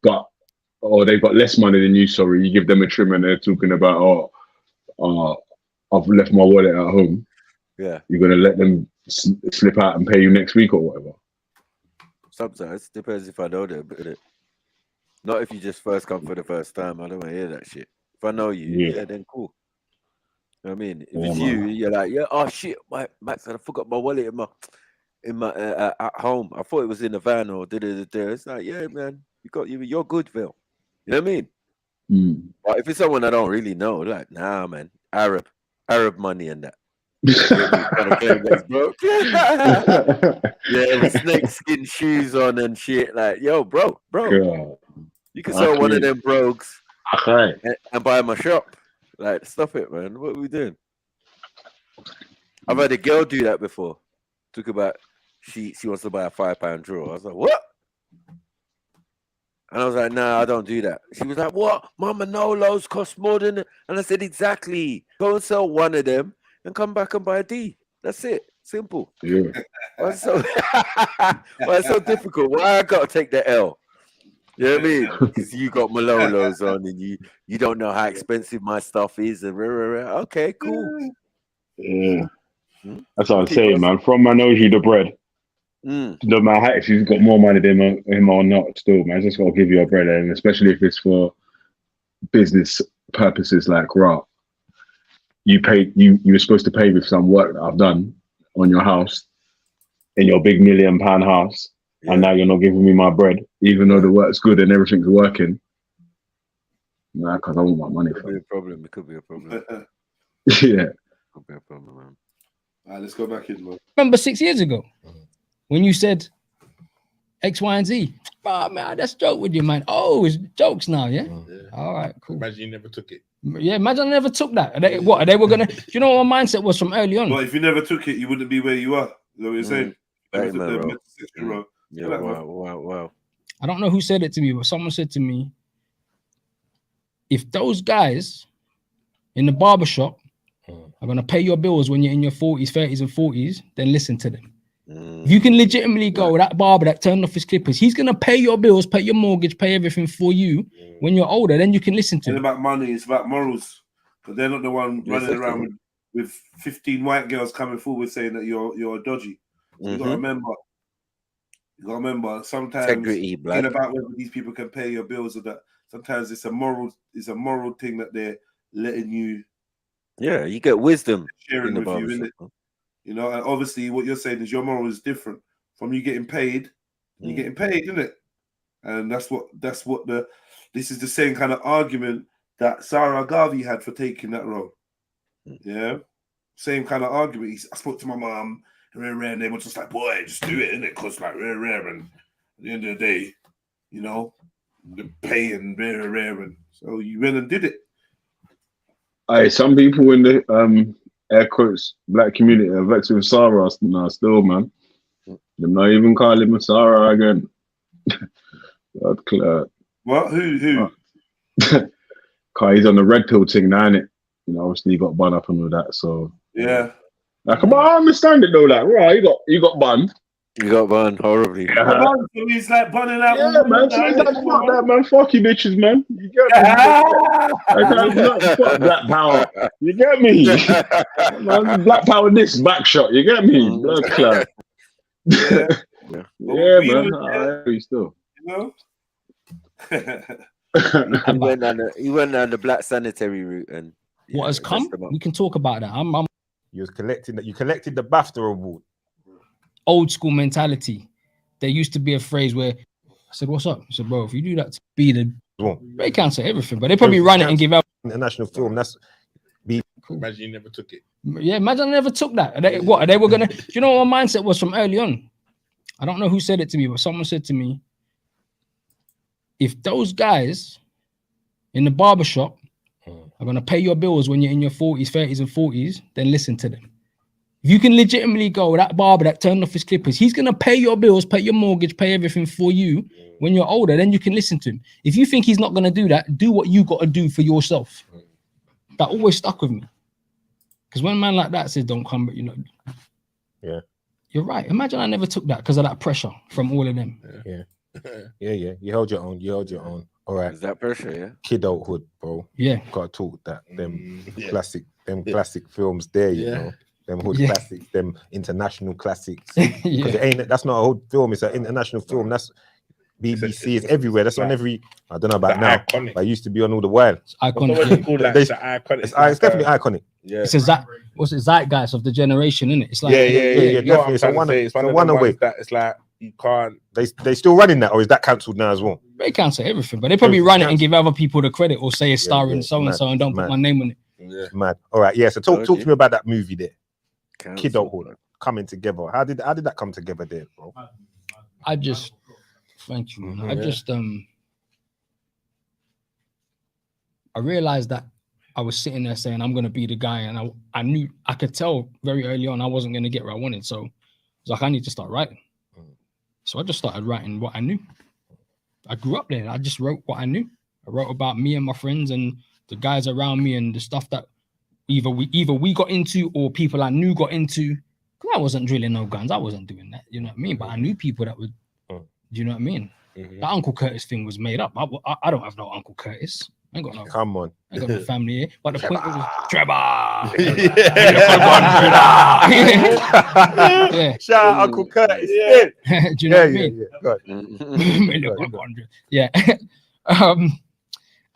Speaker 22: but or they've got less money than you, sorry, you give them a trim and they're talking about, I've left my wallet at home.
Speaker 12: Yeah.
Speaker 22: You're gonna let them slip out and pay you next week or whatever.
Speaker 12: Sometimes depends if I know them. Innit? Not if you just first come for the first time. I don't want to hear that shit. If I know you, yeah, then cool. You know what I mean? If it's you, you're like, yeah, oh shit, Max, I forgot my wallet in my at home. I thought it was in the van or It's like, yeah, man, you're good, Phil. You know what I mean? But if it's someone I don't really know, like, nah, man, Arab money and that. Yeah, with snakeskin shoes on and shit. Like, yo, bro,
Speaker 22: God.
Speaker 12: you can sell one of them brogues and buy my shop. Like, stop it, man. What are we doing? I've had a girl do that before. Talk about she wants to buy a £5 drawer. I was like, what? And I was like, nah, I don't do that. She was like, what? Mama Nolo's cost more than... And I said, exactly. Go and sell one of them and come back and buy a D. That's it. Simple.
Speaker 22: Yeah.
Speaker 12: Why it's so difficult? Why I got to take the L? You know what I mean? Because you got Malolos on and you don't know how expensive my stuff is. And okay, cool.
Speaker 22: Yeah. That's what I'm saying, man. From my nose, you the bread. No matter if you've got more money than him or not, still, man, I just got to give you a bread, and especially if it's for business purposes, like you were supposed to pay with some work that I've done on your house, in your big £1 million house, and now you're not giving me my bread, even though the work's good and everything's working. Nah, because I want my money.
Speaker 12: It could be a problem. It could be a problem.
Speaker 22: Yeah.
Speaker 12: Could be a problem, man.
Speaker 6: All right, let's go back in, man.
Speaker 18: Remember 6 years ago when you said X, Y, and Z? Oh, man, that's joke with you, man. Oh, it's jokes now, yeah? All right, cool.
Speaker 20: Imagine you never took it.
Speaker 18: Yeah, imagine I never took that. They were gonna. Do you know what my mindset was from early on?
Speaker 6: But if you never took it, you wouldn't be where you are. You know what you're saying?
Speaker 12: Right, man, bro. Yeah,
Speaker 6: Like,
Speaker 12: wow.
Speaker 18: I don't know who said it to me, but someone said to me, if those guys in the barbershop are going to pay your bills when you're in your 40s, 30s, and 40s, then listen to them. If you can legitimately go, that barber that turned off his clippers, he's going to pay your bills, pay your mortgage, pay everything for you when you're older, then you can listen to
Speaker 6: It's
Speaker 18: him.
Speaker 6: about money, it's about morals. Because they're not the one running around with 15 white girls coming forward saying that you're dodgy. So you got to remember, sometimes
Speaker 12: Integrity, blood.
Speaker 6: it's about whether these people can pay your bills or that. Sometimes it's a moral thing that they're letting you.
Speaker 12: Yeah, you get wisdom
Speaker 6: sharing
Speaker 12: in the
Speaker 6: with you,
Speaker 12: barbershop.
Speaker 6: innit? You know, and obviously what you're saying is your moral is different from you getting paid. You're getting paid, isn't it? And this is the same kind of argument that Sarah Garvey had for taking that role. Yeah, same kind of argument. I spoke to my mom, and they were just like, "Boy, just do it, innit? Because like rare, and at the end of the day, you know, the pay and rare, and so you went and did it."
Speaker 22: Some people in the air quotes black community are vexed with Sarah now still, man. Them not even calling him Sarah again.
Speaker 6: What? Who?
Speaker 22: Cause he's on the red pill thing now, innit? You know, obviously he got bun up and all that, so
Speaker 6: Yeah.
Speaker 22: like, come on, I understand it though, like, right, you got banned.
Speaker 12: You got banned horribly.
Speaker 22: Yeah.
Speaker 6: He's like bunning out.
Speaker 22: Yeah, man. So he's like, fuck that, man. Fuck you, bitches, man. You get me? Fuck Black Power. You get me? Man, Black Power this back shot. You get me? Blood clot. Yeah, man. I agree still.
Speaker 6: You know?
Speaker 12: he went on the black sanitary route, and
Speaker 18: what has come? We can talk about that.
Speaker 14: You collected the BAFTA award.
Speaker 18: Old school mentality. There used to be a phrase where I said, "What's up?" He said, "Bro, if you do that to be the they cancel everything, but they probably run it and give out
Speaker 14: international film." That's
Speaker 20: imagine you never took it.
Speaker 18: Yeah, imagine I never took that. They were gonna. Do you know what my mindset was from early on? I don't know who said it to me, but someone said to me, if those guys in the barbershop are going to pay your bills when you're in your 40s, 30s, and 40s, then listen to them. If you can legitimately go, that barber that turned off his clippers, he's going to pay your bills, pay your mortgage, pay everything for you when you're older, then you can listen to him. If you think he's not going to do that, do what you got to do for yourself. That always stuck with me. Because when a man like that says, don't come, but you know,
Speaker 14: yeah,
Speaker 18: you're right. Imagine I never took that because of that pressure from all of them.
Speaker 14: Yeah. Yeah. You held your own. All right.
Speaker 12: Is that pressure? Yeah.
Speaker 14: Kidulthood, bro.
Speaker 18: Yeah.
Speaker 14: Gotta talk that. Them classic films there, you know. Them hood classics, them international classics. Because that's not a hood film, it's an international film. That's BBC, it's everywhere. That's on every, I don't know about now, iconic. But it used to be on all the while.
Speaker 18: It's iconic.
Speaker 14: It's definitely iconic.
Speaker 20: Yeah.
Speaker 18: It's a what's it, zeitgeist of the generation, isn't it? It's like
Speaker 14: definitely. It's one away.
Speaker 20: It's like you can't.
Speaker 14: They still running that, or is that cancelled now as well?
Speaker 18: They cancel everything, but they probably run it and give other people the credit, or say it's starring so and so and don't put my name on it.
Speaker 14: Yeah. Mad. All right, yeah. So talk to me about that movie there. Kidulthood coming together. How did that come together there, bro?
Speaker 18: Thank you. I realized that I was sitting there saying I'm gonna be the guy, and I knew I could tell very early on I wasn't gonna get where I wanted. So I was like, I need to start writing. So I just started writing what I knew. I grew up there. I just wrote what I knew. I wrote about me and my friends and the guys around me and the stuff that either we got into or people I knew got into. Because I wasn't drilling no guns. I wasn't doing that. You know what I mean? But I knew people that would. Do you know what I mean? The Uncle Curtis thing was made up. I don't have no Uncle Curtis. I ain't got no.
Speaker 14: Come on.
Speaker 18: I ain't got no family here. But the point was Trevor.
Speaker 14: Yeah. Shout out Uncle Curtis.
Speaker 18: Yeah. Do you know what I mean? Yeah.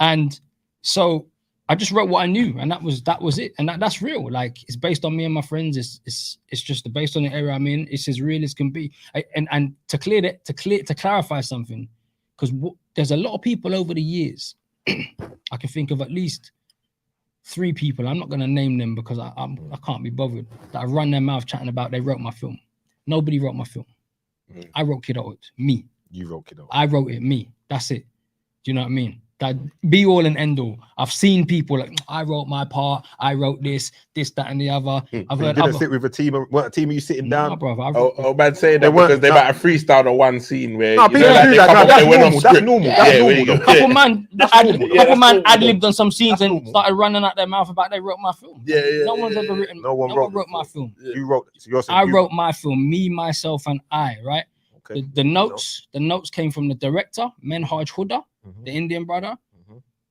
Speaker 18: And so I just wrote what I knew, and that was it, and that's real. Like, it's based on me and my friends. It's just based on the area I'm in. It's as real as can be. And to clarify something, because there's a lot of people over the years. I can think of at least 3 people. I'm not going to name them because I can't be bothered. That have run their mouth chatting about they wrote my film. Nobody wrote my film. I wrote Kidulthood. Me.
Speaker 14: You wrote Kidulthood.
Speaker 18: I wrote it. Me. That's it. Do you know what I mean? That be all and end all. I've seen people like, I wrote my part. I wrote this, that, and the other. I've heard.
Speaker 14: Didn't sit with a team. What team are you sitting down?
Speaker 18: No, brother.
Speaker 20: Oh, man, saying that because they might have freestyled on one scene where
Speaker 14: no, people do that. That's normal.
Speaker 18: Couple man ad-libbed on some scenes and started running out their mouth about they wrote my film. No one's ever written. No one wrote my film.
Speaker 14: You wrote.
Speaker 18: I wrote my film. Me, myself, and I. Right.
Speaker 14: Okay.
Speaker 18: The notes came from the director, Menhaj Huda, the Indian brother.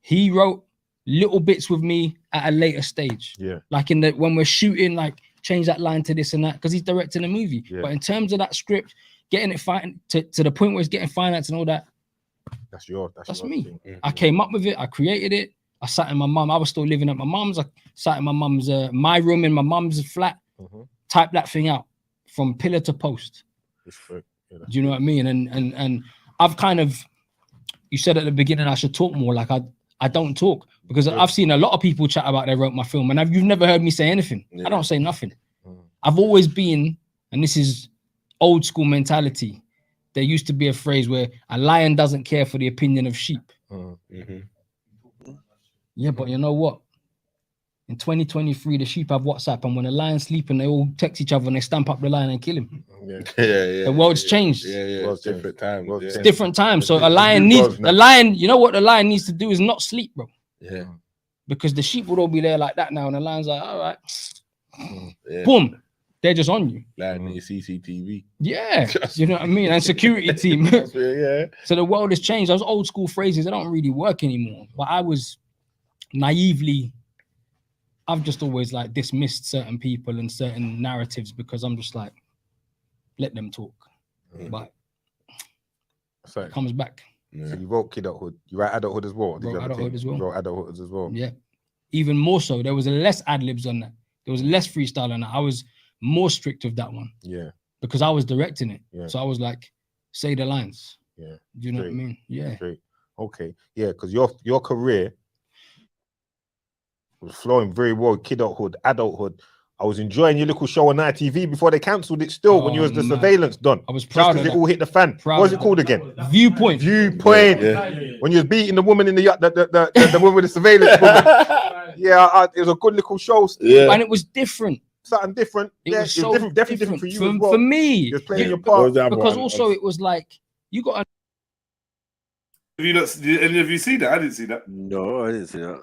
Speaker 18: He wrote little bits with me at a later stage.
Speaker 14: Yeah.
Speaker 18: Like when we're shooting, like change that line to this and that, because he's directing a movie.
Speaker 14: Yeah.
Speaker 18: But in terms of that script, getting it to the point where it's getting finance and all that,
Speaker 14: that's
Speaker 18: me. I came up with it. I created it. I sat in my mum. I was still living at my mum's. I sat in my mum's my room in my mum's flat. Typed that thing out from pillar to post. Do you know what I mean? And I've kind of, you said at the beginning I should talk more. Like I don't talk because I've seen a lot of people chat about they wrote my film, and you've never heard me say anything. I don't say nothing. I've always been, and this is old school mentality. There used to be a phrase where a lion doesn't care for the opinion of sheep. Yeah, but you know what? In 2023, the sheep have WhatsApp, and when a lion's sleeping, they all text each other and they stamp up the lion and kill him. The world's changed.
Speaker 6: It's different time.
Speaker 18: It's different time. So a lion needs the lion. You know what the lion needs to do is not sleep, bro.
Speaker 6: Yeah.
Speaker 18: Because the sheep would all be there like that now, and the lion's like, all right, boom, they're just on you.
Speaker 6: Lion needs CCTV.
Speaker 18: Yeah, you know what I mean, and security team.
Speaker 6: Yeah.
Speaker 18: So the world has changed. Those old school phrases, they don't really work anymore. But I was naively, I've just always like dismissed certain people and certain narratives because I'm just like, let them talk. But it comes back.
Speaker 14: So you wrote kidulthood. You write adulthood as well.
Speaker 18: Wrote adulthood as well.
Speaker 14: You wrote adulthood as well.
Speaker 18: Yeah. Even more so. There was less ad-libs on that. There was less freestyle on that. I was more strict with that one.
Speaker 14: Yeah.
Speaker 18: Because I was directing it.
Speaker 14: Yeah.
Speaker 18: So I was like, say the lines.
Speaker 14: Yeah.
Speaker 18: Do you know what I mean? Yeah.
Speaker 14: Straight. Okay. Yeah, because your career was flowing very well. Kidulthood, adulthood. I was enjoying your little show on ITV before they cancelled it still when you was the surveillance done.
Speaker 18: I was proud of
Speaker 14: it all hit the fan. What was it called again?
Speaker 18: Viewpoint.
Speaker 14: Viewpoint. Yeah. When you was beating the woman in the yacht, the woman with the surveillance woman. Yeah, it was a good little show.
Speaker 18: Yeah. And it was different.
Speaker 14: Something different.
Speaker 18: It
Speaker 14: yeah,
Speaker 18: was so
Speaker 14: different, definitely different for you as well.
Speaker 18: For me.
Speaker 14: You're playing your part.
Speaker 18: Because also it was like, you got
Speaker 6: Have you not? Did any of you see that? I didn't see that.
Speaker 12: No, I didn't see that.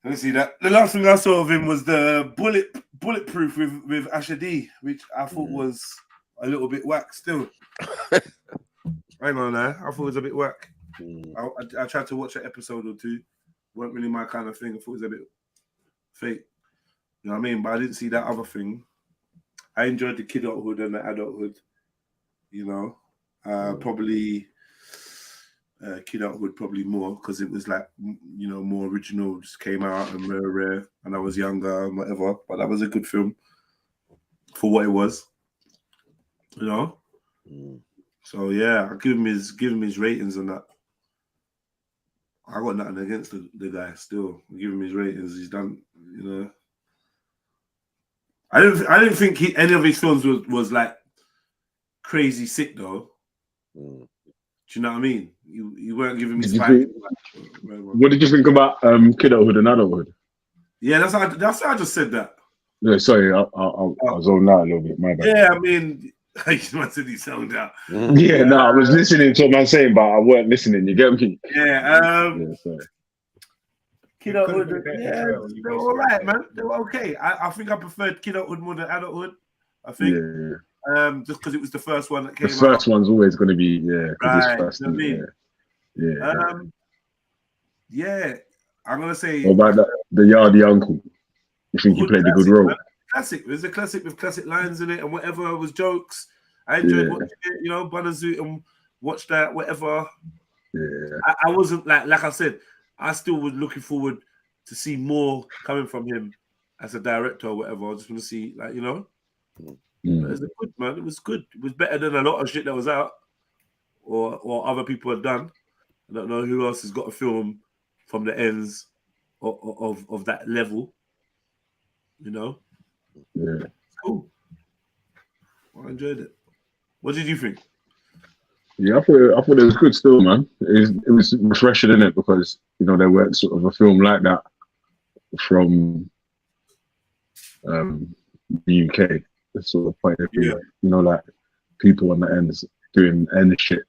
Speaker 6: I didn't see that. The last thing I saw of him was the bulletproof with Asha D, which I thought was a little bit whack still. Hang on now. I thought it was a bit whack. I tried to watch an episode or two. Weren't really my kind of thing. I thought it was a bit fake. You know what I mean? But I didn't see that other thing. I enjoyed the kidulthood and the adulthood. You know, probably kidulthood probably more because it was like, you know, more original, just came out and rare, and I was younger and whatever. But that was a good film for what it was. You know. So yeah, I give him his ratings on that. I got nothing against the guy still. I give him his ratings. He's done, you know. I didn't think any of his films was like crazy sick though. Do you know what I mean? You weren't giving me spine.
Speaker 22: What did you think about kidulthood and adulthood?
Speaker 6: Yeah, that's how I just said that.
Speaker 22: Yeah, sorry, I zoned out a little bit. My bad.
Speaker 6: Yeah, I mean, you must have zoned out.
Speaker 22: Yeah, no, I was listening to what I'm saying, but I weren't listening. You get me?
Speaker 6: Yeah.
Speaker 22: Sorry.
Speaker 6: Kidulthood, yeah, they were all right, man. They were okay. I think I preferred kidulthood more than adulthood. I think.
Speaker 22: Yeah.
Speaker 6: Just because it was the first one that came out.
Speaker 22: The first one's always going to be,
Speaker 6: Right,
Speaker 22: it's first,
Speaker 6: you know what I mean? Yeah, I'm gonna say.
Speaker 22: What about the Yardie uncle? You think he played a good role?
Speaker 6: Man. Classic. It was a classic with classic lines in it and whatever was jokes. I enjoyed watching it, you know, Banazoot and watch that, whatever.
Speaker 22: Yeah.
Speaker 6: I wasn't like I said, I still was looking forward to see more coming from him as a director or whatever. I just want to see, like, you know. It was good, man. It was good. It was better than a lot of shit that was out or other people had done. I don't know who else has got a film from the ends of that level. You know?
Speaker 22: Yeah.
Speaker 6: Cool. I enjoyed it. What did you think?
Speaker 22: Yeah, I thought it was good still, man. It was refreshing, innit? Because, you know, there weren't sort of a film like that from the UK. Sort of point of view, you know, like people on the ends doing end shit.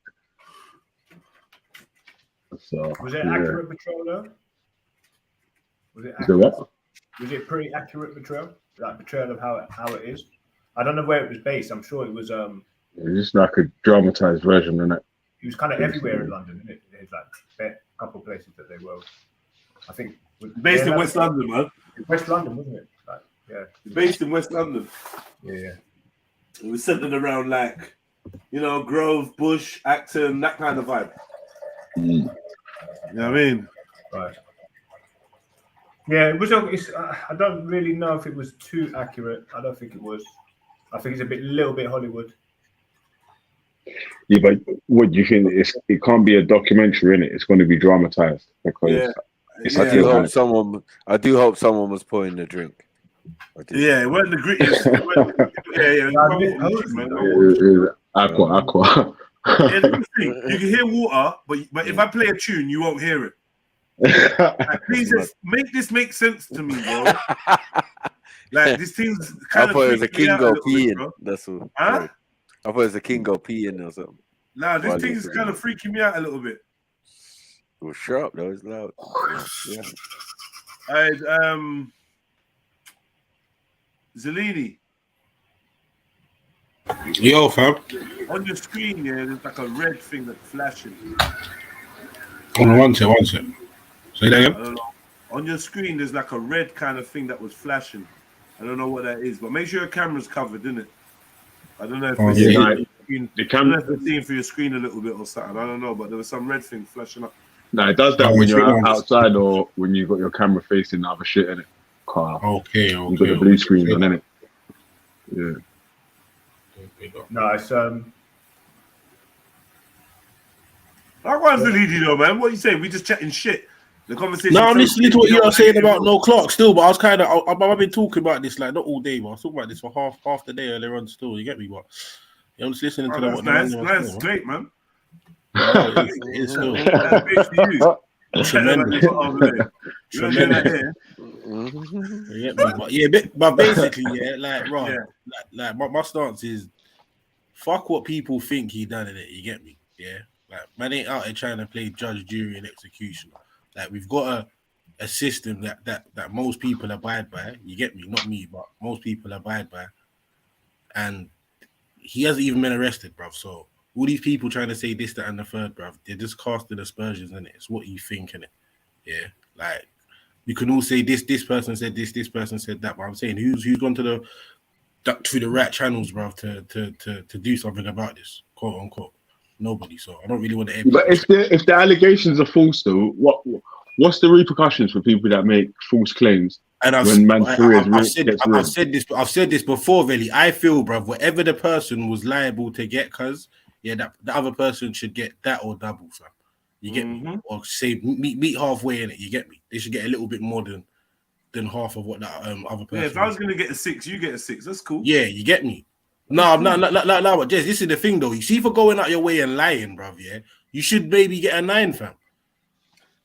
Speaker 22: So
Speaker 9: was it accurate portrayal though? Was it
Speaker 22: accurate?
Speaker 9: What? Was it pretty accurate portrayal? Like portrayal of how it is? I don't know where it was based. I'm sure it was
Speaker 22: it's just like a dramatized version, innit?
Speaker 9: It was kind of everywhere in London, isn't it? There's like a couple of places that they were. I think
Speaker 6: based in West London, man.
Speaker 9: West London, wasn't it? Like, yeah.
Speaker 6: Based in West London.
Speaker 9: Yeah.
Speaker 6: It was centered around, like, you know, Grove, Bush, Acton, that kind of vibe. You know what I mean?
Speaker 9: Right. Yeah, it was. I don't really know if it was too accurate. I don't think it was. I think it's a little bit Hollywood.
Speaker 22: Yeah, but what do you think? It can't be a documentary, innit? It's going to be dramatized because
Speaker 12: I do hope someone was pouring the drink.
Speaker 6: Yeah, it wasn't the grittiest.
Speaker 22: Aqua.
Speaker 6: You can hear water, but if I play a tune, you won't hear it.
Speaker 7: Like, please just make this make sense to me, bro. Like this thing's kind
Speaker 12: I
Speaker 7: of
Speaker 12: thought it was a
Speaker 7: freaking me out a
Speaker 12: Kingo
Speaker 7: little bit,
Speaker 12: peeing.
Speaker 7: bro.
Speaker 12: That's all.
Speaker 7: Huh?
Speaker 12: Sorry. I thought it was a Kingo peeing or something.
Speaker 7: Nah, this
Speaker 12: While
Speaker 7: thing's
Speaker 12: you're
Speaker 7: kind of freaking me out a little bit.
Speaker 12: It was sharp though. It's loud. Yeah.
Speaker 7: Zellini.
Speaker 20: Yo, fam.
Speaker 7: On your screen, yeah, there's like a red thing that's flashing.
Speaker 20: Hold on, one sec. Say that
Speaker 7: I
Speaker 20: again.
Speaker 7: don't know. On your screen, there's like a red kind of thing that was flashing. I don't know what that is, but make sure your camera's covered, isn't it? I don't know if it's seeing through your screen a little bit or something. I don't know, but there was some red thing flashing up.
Speaker 22: No, it does that when you're outside or when you've got your camera facing other shit in it. Car.
Speaker 20: Okay.
Speaker 22: You've got the blue screen on, innit? Yeah.
Speaker 9: Nice.
Speaker 7: Likewise, the leader, though, man. What are you saying? We just chatting shit. The conversation.
Speaker 20: No, I'm listening to what you're saying about no clock still, but I was kind of, I've been talking about this like not all day, but I was talking about this for half the day earlier on still. You get me? But I'm just listening to
Speaker 7: that's
Speaker 20: that.
Speaker 7: Nice, great, man.
Speaker 20: It's still
Speaker 7: That's great for you.
Speaker 20: tremendous. You get me? But basically, yeah, like, right, like my stance is, fuck what people think he done in it. You get me? Yeah, like man ain't out here trying to play judge, jury, and executioner. Like we've got a system that most people abide by. You get me? Not me, but most people abide by. And he hasn't even been arrested, bruv. So all these people trying to say this, that, and the third, bruv, they're just casting aspersions in it. It's what you think in it. Yeah, like you can all say this person said this person said that, but I'm saying who's gone to through the right channels, bruv, to do something about this, quote unquote. Nobody. So I don't really want to.
Speaker 22: But if the allegations are false, though, what's the repercussions for people that make false claims?
Speaker 20: And I've said this before, really. I feel, bruv, whatever the person was liable to get, cause that the other person should get that or double, fam. You get me? Or say meet halfway in it. You get me? They should get a little bit more than half of what that other person.
Speaker 7: Yeah, if I was gonna get a 6, you get a 6. That's cool.
Speaker 20: Yeah, you get me. No, but Jess, this is the thing though. You see, for going out your way and lying, bruv, yeah, you should maybe get a 9, fam.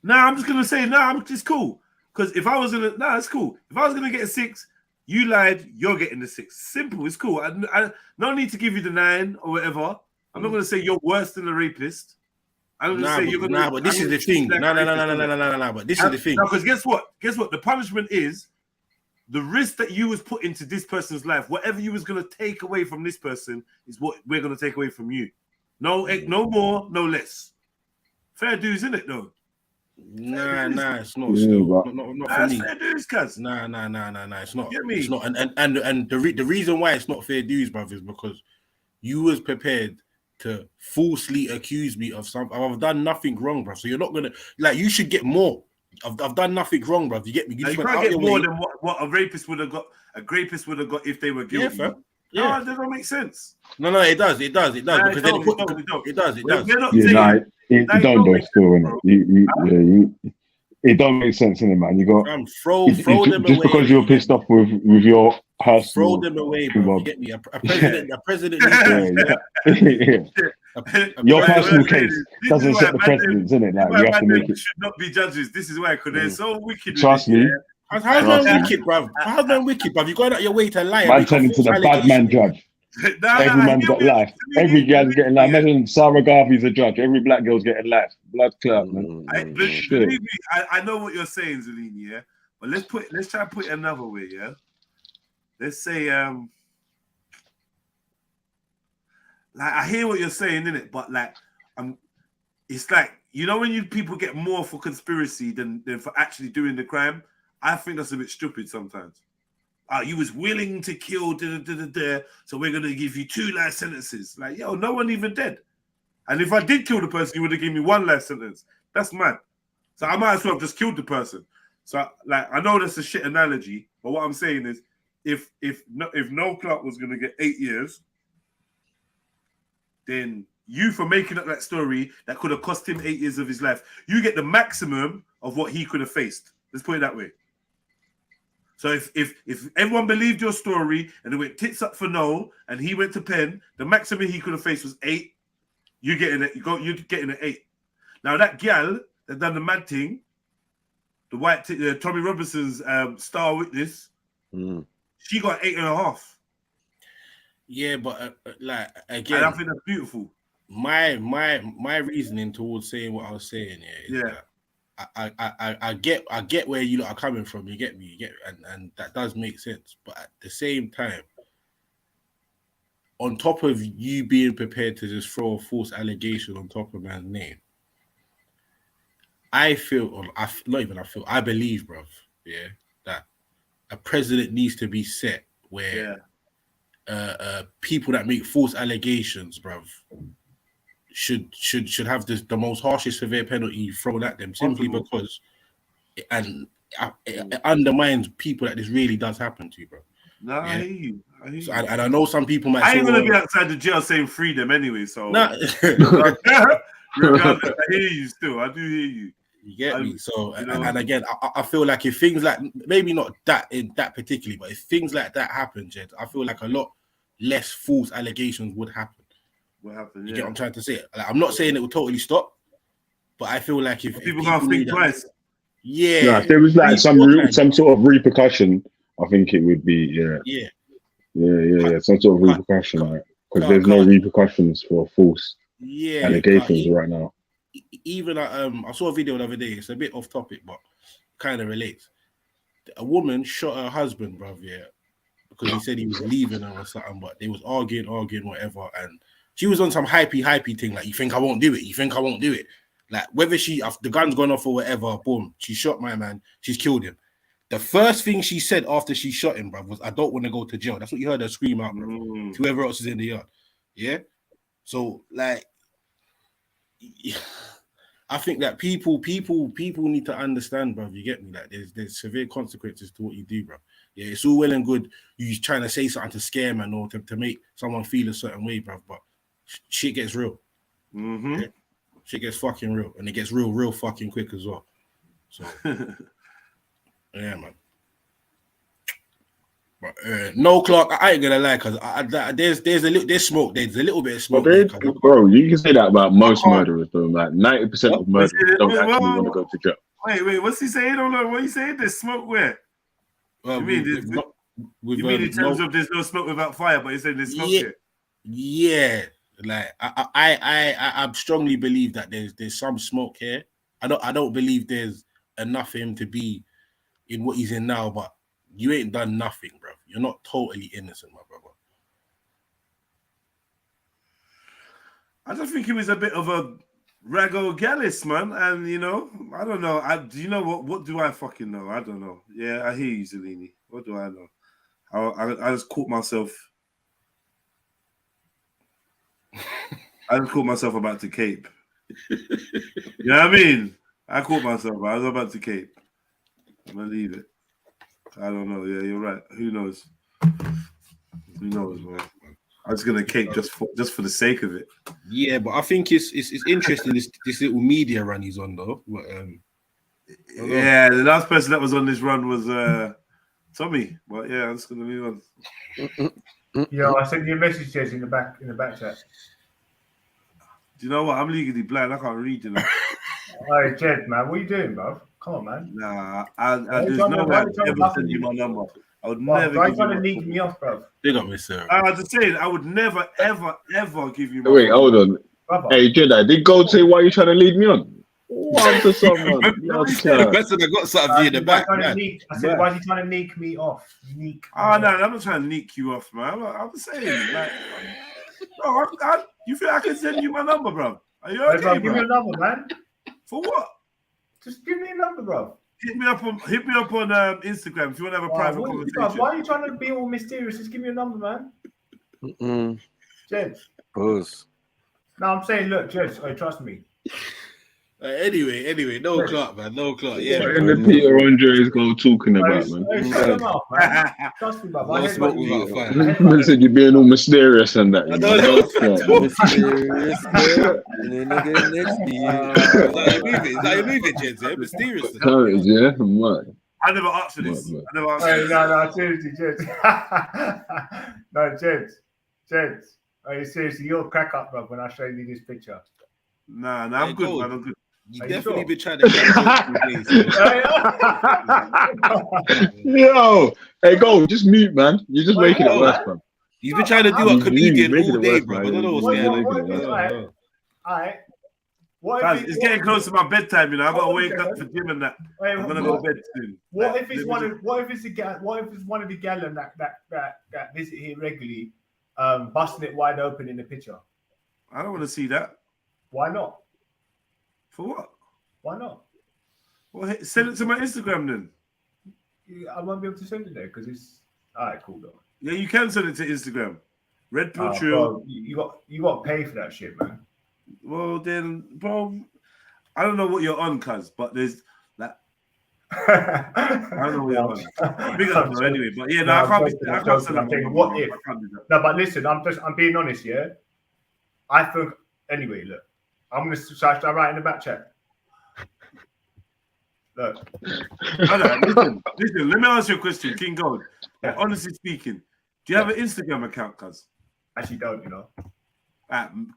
Speaker 7: Nah, I'm just gonna say, it's cool. Because if I was gonna, it's cool. If I was gonna get a 6, you lied, you're getting the 6. Simple, it's cool. I no need to give you the 9 or whatever. I'm not gonna say you're worse than a rapist. I'm gonna say you're gonna.
Speaker 20: But this is the thing. No. But this is the thing.
Speaker 7: Because guess what? The punishment is the risk that you was put into this person's life. Whatever you was gonna take away from this person is what we're gonna take away from you. No more, no less. Fair dues, isn't it though?
Speaker 20: Nah, it's not. Still, not for me.
Speaker 7: Fair dues, cuz.
Speaker 20: Nah, it's not.
Speaker 7: Get me?
Speaker 20: It's not. And the reason why it's not fair dues, bruv, is because you was prepared to falsely accuse me of something. I've done nothing wrong, bruv. So you're not gonna you should get more. I've done nothing wrong, bruv. You get me?
Speaker 7: You can't get more than what a rapist would have got. A rapist would have got if they were guilty.
Speaker 20: Yeah, fam. Yeah,
Speaker 7: no, that don't make sense.
Speaker 20: No, it does. Because then it does.
Speaker 22: It don't though, still, innit? It don't make sense, innit, man? You got
Speaker 20: throw them
Speaker 22: just
Speaker 20: away.
Speaker 22: Because you're pissed off with your personal.
Speaker 20: Throw them away, bro. You get me? A president.
Speaker 22: Your personal case doesn't set the precedence, innit? Like you have to make it.
Speaker 7: Should not be judges. This is why, because they're so wicked.
Speaker 22: Trust me.
Speaker 20: How's man wicked, bruv? How's man wicked, bruv? You going out your way to lie?
Speaker 22: Man turning to the bad man judge. Every man's got life. Every guy's getting life. Imagine Sarah Garvey's a judge. Every black girl's getting life. Blood clot, man.
Speaker 7: Believe me, I know what you're saying, Zellini, yeah? But let's try and put it another way, yeah? Let's say, I hear what you're saying, innit? But it's like, you know when people get more for conspiracy than for actually doing the crime? I think that's a bit stupid sometimes. You was willing to kill, so we're going to give you 2 life sentences. Like, yo, no one even dead. And if I did kill the person, you would have given me 1 life sentence. That's mad. So I might as well have just killed the person. So, I know that's a shit analogy, but what I'm saying is, if no Clark was going to get 8 years, then you, for making up that story that could have cost him 8 years of his life, you get the maximum of what he could have faced. Let's put it that way. So if everyone believed your story and it went tits up for no, and he went to pen, the maximum he could have faced was 8. You're getting an 8. Now that gal that done the mad thing,
Speaker 6: Tommy Robinson's star witness. She got 8.5.
Speaker 20: Yeah, but like again,
Speaker 6: and I think that's beautiful.
Speaker 20: My reasoning towards saying what I was saying, I get where you lot are coming from. You get me, and that does make sense. But at the same time, on top of you being prepared to just throw a false allegation on top of man's name, I believe, bruv, that a president needs to be set where people that make false allegations, bruv, should have the most harshest severe penalty thrown at them simply because it undermines people that this really does happen to, bro.
Speaker 6: No, I hear you.
Speaker 20: So, and I know some people might
Speaker 6: I
Speaker 20: say,
Speaker 6: ain't gonna be outside the jail saying free them anyway, so
Speaker 20: nah.
Speaker 6: regardless, I hear you still. I do hear you.
Speaker 20: You get me? So, and again, I feel like if things like, maybe not that in that particularly, but if things like that happen, Jed, I feel like a lot less false allegations would happen.
Speaker 6: What happened?
Speaker 20: You get what I'm trying to say? Like, I'm not saying it will totally stop, but I feel like if
Speaker 6: people can't think twice.
Speaker 22: Yeah, if there was like some sort of repercussion, I think it would be some sort of repercussion, because there's no repercussions for false allegations right now.
Speaker 20: Even I saw a video the other day. It's a bit off topic, but kind of relates. A woman shot her husband, bruv, because he said he was leaving her or something, but they was arguing, whatever, and she was on some hypey thing, like, you think I won't do it? You think I won't do it? Like, whether the gun's gone off or whatever, boom, she shot my man, she's killed him. The first thing she said after she shot him, bruv, was, I don't want to go to jail. That's what you heard her scream out, bruv, to whoever else is in the yard. Yeah? So, like, I think that people need to understand, bruv, you get me? Like, there's severe consequences to what you do, bruv. Yeah, it's all well and good you trying to say something to scare man or to make someone feel a certain way, bruv, but shit gets real. Yeah? Shit gets fucking real, and it gets real fucking quick as well. So, yeah, man. But no, Clark, I ain't gonna lie, because there's smoke. There's a little bit of smoke.
Speaker 22: Bro, you can say that about most murderers, though. Like 90% of murderers don't actually want to go to jail.
Speaker 6: Wait, what's he saying? I don't know. What he saying? There's smoke where? You mean in terms of there's no smoke without fire, but he's saying there's smoke here?
Speaker 20: Yeah. Like I strongly believe that there's some smoke here. I don't believe there's enough for him to be in what he's in now, but you ain't done nothing, bro. You're not totally innocent, my brother.
Speaker 6: I just think he was a bit of a Rago Gallis, man. And I don't know. Do you know what do I fucking know? I don't know. Yeah, I hear you, Zelini. What do I know? I just caught myself. I just caught myself about to cape. You know what I mean? I caught myself. I was about to cape. I'm gonna leave it. I don't know. Yeah, you're right. Who knows? Who knows, man? I was gonna cape just for the sake of it.
Speaker 20: Yeah, but I think it's interesting this little media run he's on though. But,
Speaker 6: yeah, the last person that was on this run was Tommy. But yeah, I'm just gonna move on.
Speaker 9: Yo, I sent you a message in the back chat.
Speaker 6: Do you know what? I'm legally blind. I can't read, you know.
Speaker 9: Hey, Jed, man, what are you doing, bro? Come on, man.
Speaker 6: Nah, there's no way I'd ever send you my number. I would never.
Speaker 9: Why are you trying to leak me off, bro?
Speaker 20: Big up, Mr.
Speaker 6: I was just saying, I would never, ever give you my
Speaker 22: Wait,
Speaker 6: number.
Speaker 22: hold on. Hey, Jedi, did Gold say, why are you trying to lead me on? One to someone.
Speaker 20: The person that got something in the back.
Speaker 9: I said, why is he trying to neek me off?
Speaker 6: No, I'm not trying to neek you off, man. I'm just saying, like, bro, you feel I can send you my number, bro? Are you okay,
Speaker 9: bro?
Speaker 6: Give
Speaker 9: me a number, man.
Speaker 6: For what?
Speaker 9: Just give me a number, bro.
Speaker 6: Hit me up on Instagram if you want to have a private conversation.
Speaker 9: Why are you trying to be all mysterious? Just give me a number, man. Jed.
Speaker 12: Pause.
Speaker 9: No, I'm saying, look, Jed, trust me.
Speaker 20: Anyway, no Clark, man, no Clark. Yeah.
Speaker 22: What in the Peter Andre's go talking about, man?
Speaker 9: Shut him off, man. Trust me, bro.
Speaker 22: Man said you're being all mysterious and that.
Speaker 20: Is that your movie, Jed? Mysterious.
Speaker 22: Yeah, man.
Speaker 6: I never asked for this.
Speaker 9: No, seriously, Jed. No, Jed. Are you seriously? You'll crack up, bro, when I show you this picture.
Speaker 6: Nah, I'm good, man. I'm good.
Speaker 20: You definitely been trying to get
Speaker 22: Yo, hey, go, just mute, man. You're just making it worse, bro.
Speaker 20: He's been trying to do a comedian all day, bro. I don't know what's going on.
Speaker 9: Alright.
Speaker 6: Guys, it's getting close to my bedtime, you know. I gotta wake up for gym and that. I'm gonna go to bed soon.
Speaker 9: What if it's one of the gallon that visit here regularly, busting it wide open in the picture?
Speaker 6: I don't want to see that.
Speaker 9: Why not?
Speaker 6: For what?
Speaker 9: Why not?
Speaker 6: Well, send it to my Instagram then.
Speaker 9: I won't be able to send it there because it's alright. Cool though.
Speaker 6: Yeah, you can send it to Instagram. REDPILLTRILL.
Speaker 9: You got to pay for that shit, man.
Speaker 6: Well then, bro, I don't know what you're on, cuz, but there's that. I don't know what you're on. Big up, bro, anyway. But yeah, no, I can't send that.
Speaker 9: What if? No, but listen, I'm being honest, yeah. I think anyway. Look, I'm gonna start writing in the back chat. Look,
Speaker 6: listen. Let me ask you a question, King Gold. Like, honestly speaking, do you have an Instagram account, cuz?
Speaker 9: Actually, don't, you know.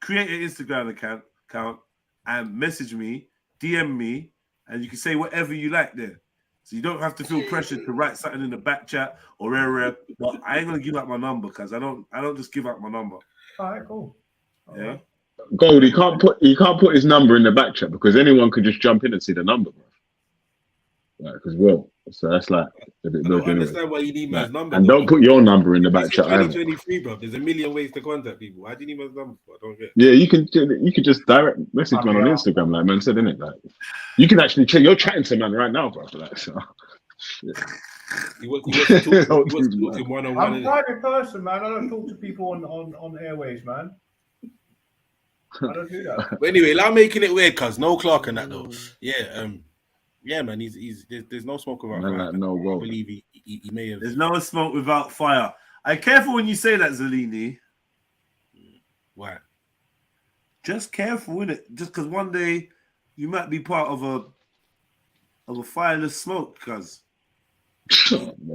Speaker 6: Create an Instagram account and message me, DM me, and you can say whatever you like there. So you don't have to feel pressured to write something in the back chat or area. But I ain't gonna give out my number because I don't just give out my number.
Speaker 9: All right, cool.
Speaker 6: Yeah.
Speaker 22: Gold, he can't put his number in the back chat because anyone could just jump in and see the number, bro. Like, because so that's like a bit.
Speaker 20: I don't understand why you need man's number.
Speaker 22: And don't put your number in the back chat.
Speaker 20: 2023, bro. There's a million ways to contact people. Why do you need man's number for? I don't get it.
Speaker 22: Yeah, you can just direct message man on Instagram, like man said, innit? Like you can actually you're chatting to man right now, bro. Like, so. Shit.
Speaker 20: He wants to talk to him one-on-one.
Speaker 9: I'm a private person, man. I don't talk to people on airways, man. I don't do that.
Speaker 20: But anyway, I'm making it weird, cuz no Clark and that though. Yeah, yeah, man. There's no smoke without fire.
Speaker 22: No,
Speaker 20: I believe he may have.
Speaker 6: There's no smoke without fire. I'm careful when you say that, Zalini.
Speaker 20: Why?
Speaker 6: Just careful, innit? Just because one day you might be part of a fireless smoke, cuz.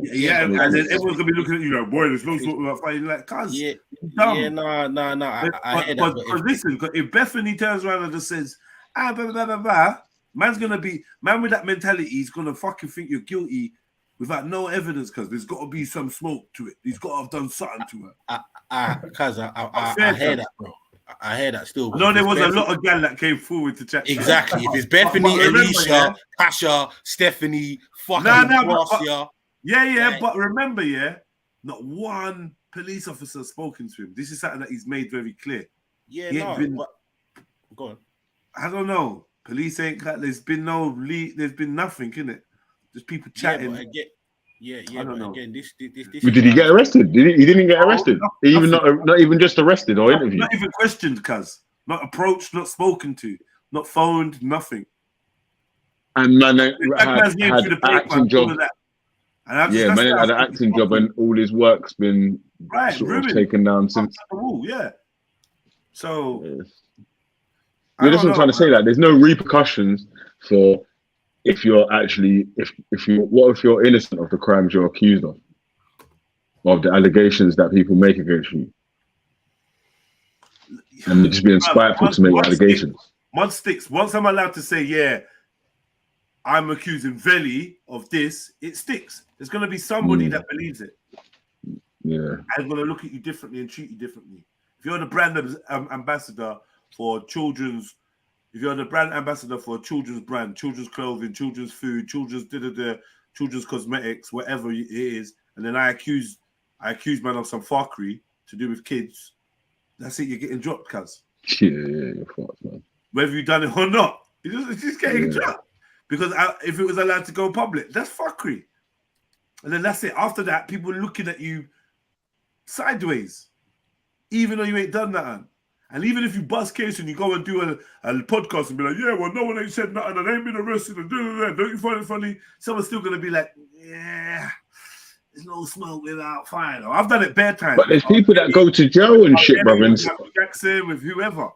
Speaker 6: Yeah, and then everyone's gonna be looking at you like, boy, there's no smoke without fire. You're like, cuz.
Speaker 20: Yeah, no. I hear
Speaker 6: but
Speaker 20: that.
Speaker 6: listen, if Bethany turns around and just says, blah, blah, blah, blah, blah, man with that mentality is gonna fucking think you're guilty without no evidence, because there's got to be some smoke to it. He's got to have done something to her.
Speaker 20: I hear that, bro. I hear that still.
Speaker 6: No, there was a lot of gal that came forward to chat.
Speaker 20: Exactly. If it's Bethany, Alicia, Tasha, Stephanie, fucking Marcia.
Speaker 6: But remember, not one police officer spoken to him. This is something that he's made very clear.
Speaker 20: Go on.
Speaker 6: I don't know. Police ain't cut. There's been no lead. There's been nothing, innit? Just people chatting.
Speaker 20: I don't know. Again, this
Speaker 22: Did he get arrested? He didn't get arrested. Even not even just arrested or interviewed.
Speaker 6: Not even questioned, cuz. Not approached, not spoken to, not phoned, nothing.
Speaker 22: And man had an acting job. Man had an acting job, and all his work's been sort of taken down since.
Speaker 6: Yeah. So.
Speaker 22: That's what I'm trying to say. That there's no repercussions for if you're actually if you're innocent of the crimes you're accused of the allegations that people make against you, and just being spiteful to make allegations.
Speaker 6: Mud sticks. Once I'm allowed to say, I'm accusing Veli of this, it sticks. There's going to be somebody that believes it.
Speaker 22: Yeah,
Speaker 6: I'm going to look at you differently and treat you differently. If you're the brand ambassador for children's, if you're the brand ambassador for a children's brand, children's clothing, children's food, children's children's cosmetics, whatever it is, and then I accuse man of some fuckery to do with kids, that's it. You're getting dropped, cuz.
Speaker 22: Yeah, you're fucked, man.
Speaker 6: Whether you've done it or not, it's just getting dropped. Because if it was allowed to go public, that's fuckery. And then that's it. After that, people looking at you sideways, even though you ain't done nothing. And even if you bust case and you go and do a podcast and be like, well, no one ain't said nothing and they ain't been arrested and don't you find it funny? Someone's still going to be like, there's no smoke without fire. I've done it bare times.
Speaker 22: But there's people that go to jail and shit, brother. With
Speaker 6: Jackson, with whoever.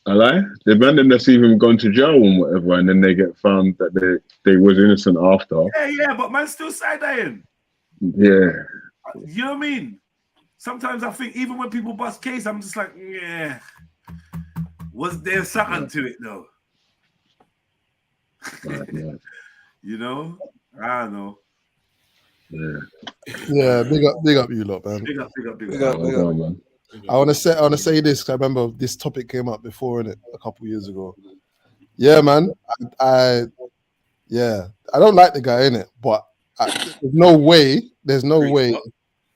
Speaker 22: I lie. The man that's even gone to jail and whatever, and then they get found that they was innocent after.
Speaker 6: Yeah, but man's still side-eyeing.
Speaker 22: Yeah.
Speaker 6: You know what I mean? Sometimes I think even when people bust case, I'm just like, was there something to it though? You know, I don't know.
Speaker 11: Yeah, big up you lot, man.
Speaker 6: Big up.
Speaker 22: Man.
Speaker 11: I want to say this 'cause I remember this topic came up before in it a couple years ago. Yeah, man. I don't like the guy in it, but there's no way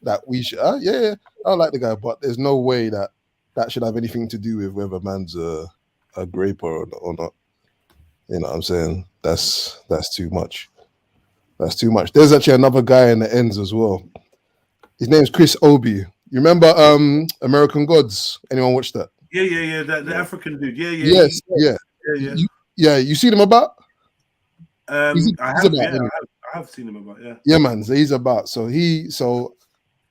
Speaker 11: that we should. I don't like the guy, but there's no way that should have anything to do with whether man's a graper or not. You know what I'm saying? That's too much. That's too much. There's actually another guy in the ends as well. His name's Chris Obi. You remember American Gods? Anyone watch that?
Speaker 6: Yeah. The African dude. Yeah.
Speaker 11: Yes, yeah. You seen him about?
Speaker 6: I have seen him about. Yeah.
Speaker 11: Yeah, man. So he's about. So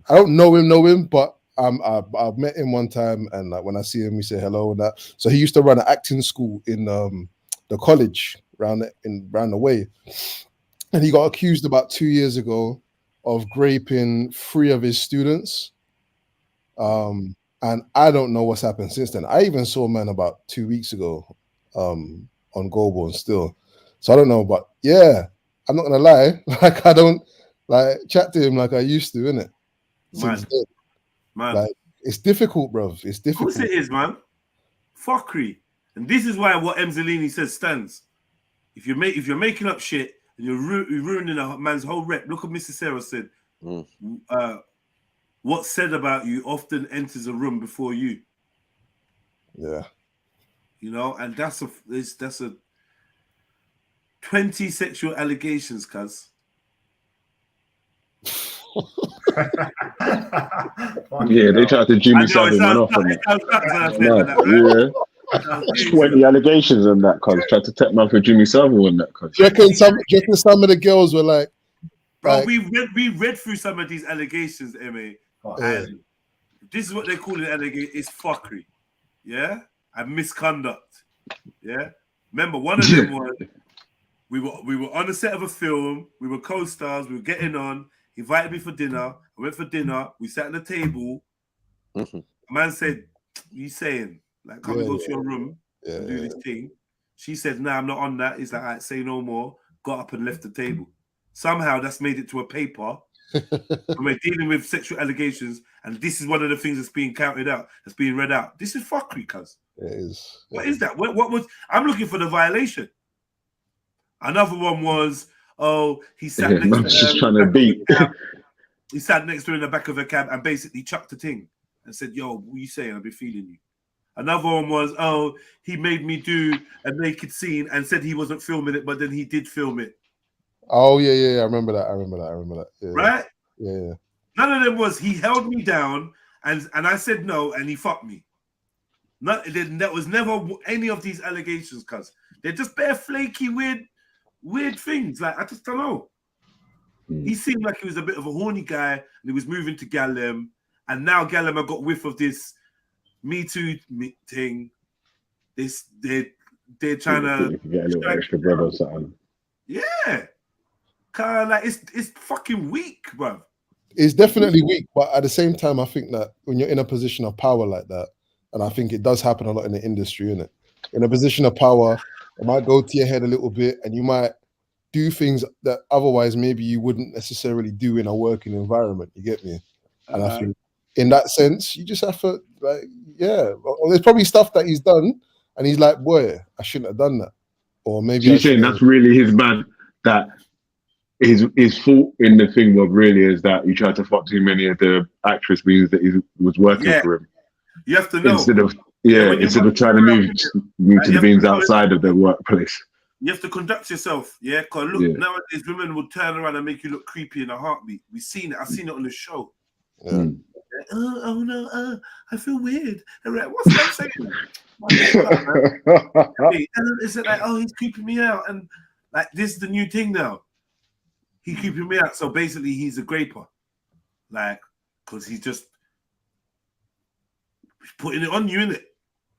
Speaker 11: I don't know him, but I've met him one time, and like when I see him, we say hello and that. So he used to run an acting school in the college round the way, and he got accused about 2 years ago of raping 3 of his students. And I don't know what's happened since then. I even saw a man about 2 weeks ago on Gobo still. So I don't know, but yeah, I'm not gonna lie. Like I don't like chat to him like I used to, innit?
Speaker 6: Man.
Speaker 11: Like it's difficult, bruv. It's difficult.
Speaker 6: Of course it is, man. Fuckery. And this is why what Mzalini says stands. If you're making up shit and you're ruining a man's whole rep. Look what Mr. Sarah said. What's said about you often enters a room before you.
Speaker 11: Yeah.
Speaker 6: You know, and that's a 20 sexual allegations, cuz.
Speaker 22: Yeah, they tried to Jimmy Savile man off on that. Yeah. 20 allegations on that, cuz. Tried to take man for Jimmy Savile on that, cuz.
Speaker 11: Do you reckon some of the girls were like,
Speaker 6: bro, we read through some of these allegations, MA, and this is what they call it. Allegation is fuckery, yeah, and misconduct, yeah. Remember, one of them was we were on the set of a film, we were co-stars, we were getting on. He invited me for dinner. I went for dinner. We sat at the table. A man said, "You saying like, come and go to your room and do this thing?" She said, "Nah, I'm not on that." He's like, "All right, say no more." Got up and left the table. Somehow that's made it to a paper. And we're dealing with sexual allegations, and this is one of the things that's being counted out, that's being read out. This is fuckery, cuz.
Speaker 11: It is.
Speaker 6: What is that? What was? I'm looking for the violation. Another one was, he sat next to
Speaker 22: just trying to beat.
Speaker 6: He sat next to her in the back of a cab and basically chucked the thing and said, "Yo, what you saying? I've been feeling you." Another one was, he made me do a naked scene and said he wasn't filming it, but then he did film it.
Speaker 11: Oh yeah. I remember that. Yeah.
Speaker 6: Right?
Speaker 11: Yeah.
Speaker 6: None of them was he held me down and I said no and he fucked me. That was never any of these allegations, cuz they're just bare flaky, weird things. Like I just don't know. He seemed like he was a bit of a horny guy and he was moving to Gallem, and now Gallem have got whiff of this Me Too thing. They're trying to
Speaker 22: get a little extra bread or something.
Speaker 6: Yeah. Like it's fucking weak, bro.
Speaker 11: It's definitely weak, but at the same time, I think that when you're in a position of power like that, and I think it does happen a lot in the industry, innit? In a position of power, it might go to your head a little bit, and you might do things that otherwise maybe you wouldn't necessarily do in a working environment. You get me? And I think in that sense, you just have to, like, yeah. There's probably stuff that he's done, and he's like, boy, I shouldn't have done that. Or maybe
Speaker 22: So you're saying that's really his man, that his fault in the thing was really is that he tried to fuck too many of the actress beings that he was working for him.
Speaker 6: You have to know.
Speaker 22: Instead of trying to move to the beings outside of the workplace.
Speaker 6: You have to conduct yourself, yeah? Because look, nowadays women will turn around and make you look creepy in a heartbeat. We've seen it. I've seen it on the show.
Speaker 11: Yeah.
Speaker 6: Oh no, I feel weird. What's that saying? Is it like, he's creeping me out? And like, this is the new thing now. He's creeping me out. So basically, he's a graper. Like, because he's just putting it on you, innit?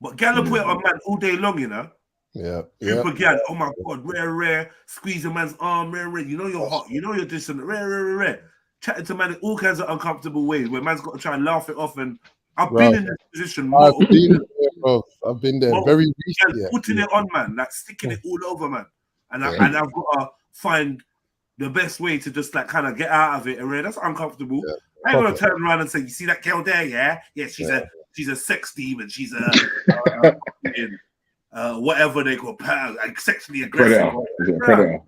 Speaker 6: But gal put it on man all day long, you know?
Speaker 11: Yeah.
Speaker 6: Super gal, oh my God, rare, squeeze a man's arm, rare. You know you're hot, you know you're distant, rare. Chatting to man in all kinds of uncomfortable ways where man's got to try and laugh it off. And I've been in this position.
Speaker 11: I've been there. Very recently.
Speaker 6: Putting it on, man, like sticking it all over, man. and I've got to find the best way to just like kind of get out of it. And that's uncomfortable. I ain't gonna turn around and say, "You see that girl there? Yeah, she's a sex demon. She's a whatever they call like sexually aggressive."
Speaker 22: Predator.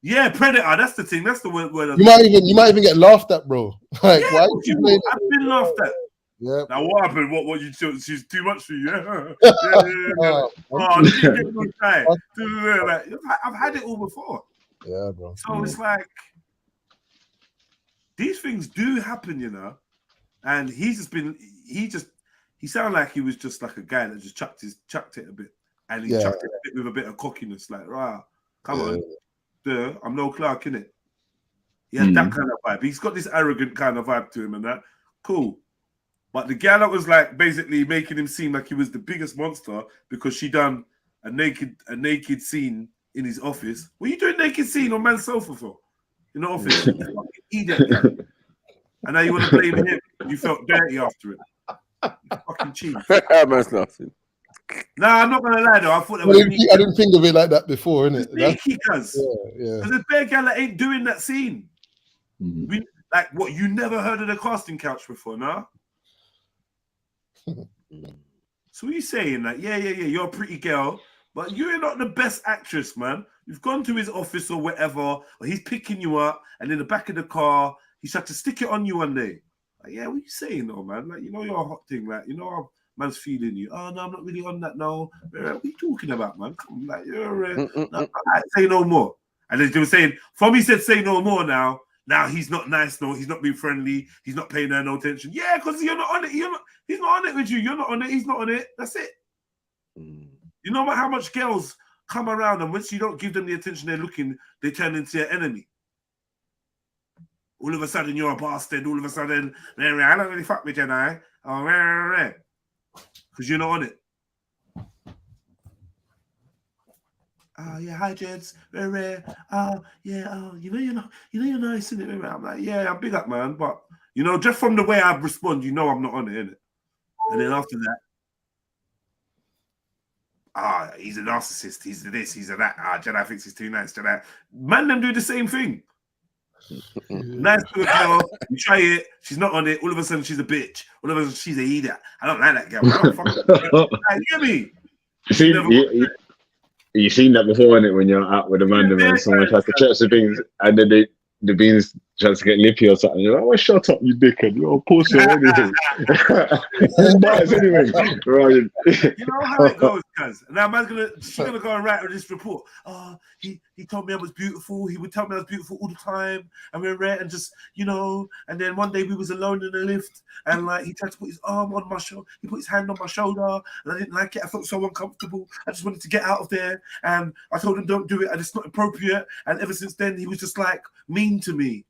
Speaker 6: Yeah, predator. That's the thing. That's the word.
Speaker 11: You might even get laughed at, bro. Like,
Speaker 6: yeah,
Speaker 11: why?
Speaker 6: I've been laughed at.
Speaker 11: Yeah.
Speaker 6: Now what happened? What you? She's too much for you. Yeah. Oh, you get no try. I've had it all before.
Speaker 11: Yeah, bro.
Speaker 6: So it's like these things do happen, you know. And he sounded like he was just like a guy that just chucked it a bit, and he chucked it a bit with a bit of cockiness, like, "Right, come on, I'm no Clark, innit?" He had that kind of vibe. He's got this arrogant kind of vibe to him, and that cool. But the gal that was like basically making him seem like he was the biggest monster because she done a naked scene in his office. What are you doing naked scene on man's sofa for? In the office, idiot. And now you want to blame him? You felt dirty after it. Fucking cheap.
Speaker 12: Man's laughing.
Speaker 6: Nah, I'm not gonna lie though. I thought that
Speaker 11: I didn't think of it like that before, innit?
Speaker 6: Because there's bare gal that ain't doing that scene. Like what? You never heard of the casting couch before, nah? So what are you saying? Like, yeah, you're a pretty girl, but you're not the best actress, man. You've gone to his office or whatever, or he's picking you up, and in the back of the car, he's had to stick it on you one day. Like, yeah, what are you saying, though, man? Like, you know you're a hot thing. Like, you know how man's feeling you. Oh, no, I'm not really on that, no. What are you talking about, man? Come on, like, you're say no more. And they were saying, Fommy said say no more now. Now he's not nice, no, he's not being friendly, he's not paying her no attention. Yeah, because you're not on it. He's not on it with you. You're not on it, he's not on it. That's it. You know how much girls come around, and once you don't give them the attention they're looking, they turn into your enemy. All of a sudden, you're a bastard. All of a sudden, I don't really fuck with you now. Because you're not on it. Oh yeah, hi Jeds, very rare. Oh yeah, you know you're nice, isn't it? I'm like, yeah, I'm big up, man. But you know, just from the way I respond, you know I'm not on it, innit? And then after that, he's a narcissist, he's a this, he's a that. Jedi thinks he's too nice to that. Man, them do the same thing. Nice to a girl, you try it, she's not on it, all of a sudden she's a bitch. All of a sudden she's a idiot. I don't like that girl. I don't fuck with her. Hear me?
Speaker 22: You've seen that before, innit? When you're out with a random and someone tries to church the beans, and then the beans tries to get lippy or something. You're like, "Oh, shut up, you dickhead! You're a pussy or anything." Anyway, right.
Speaker 6: You know how it goes, cuz. Now she's gonna go and write her this report. Oh, he told me I was beautiful. He would tell me I was beautiful all the time, and we're rare and just, you know. And then one day we was alone in the lift, and like he tried to put his arm on my shoulder. He put his hand on my shoulder, and I didn't like it. I felt so uncomfortable. I just wanted to get out of there, and I told him, "Don't do it. And it's not appropriate." And ever since then, he was just like mean to me.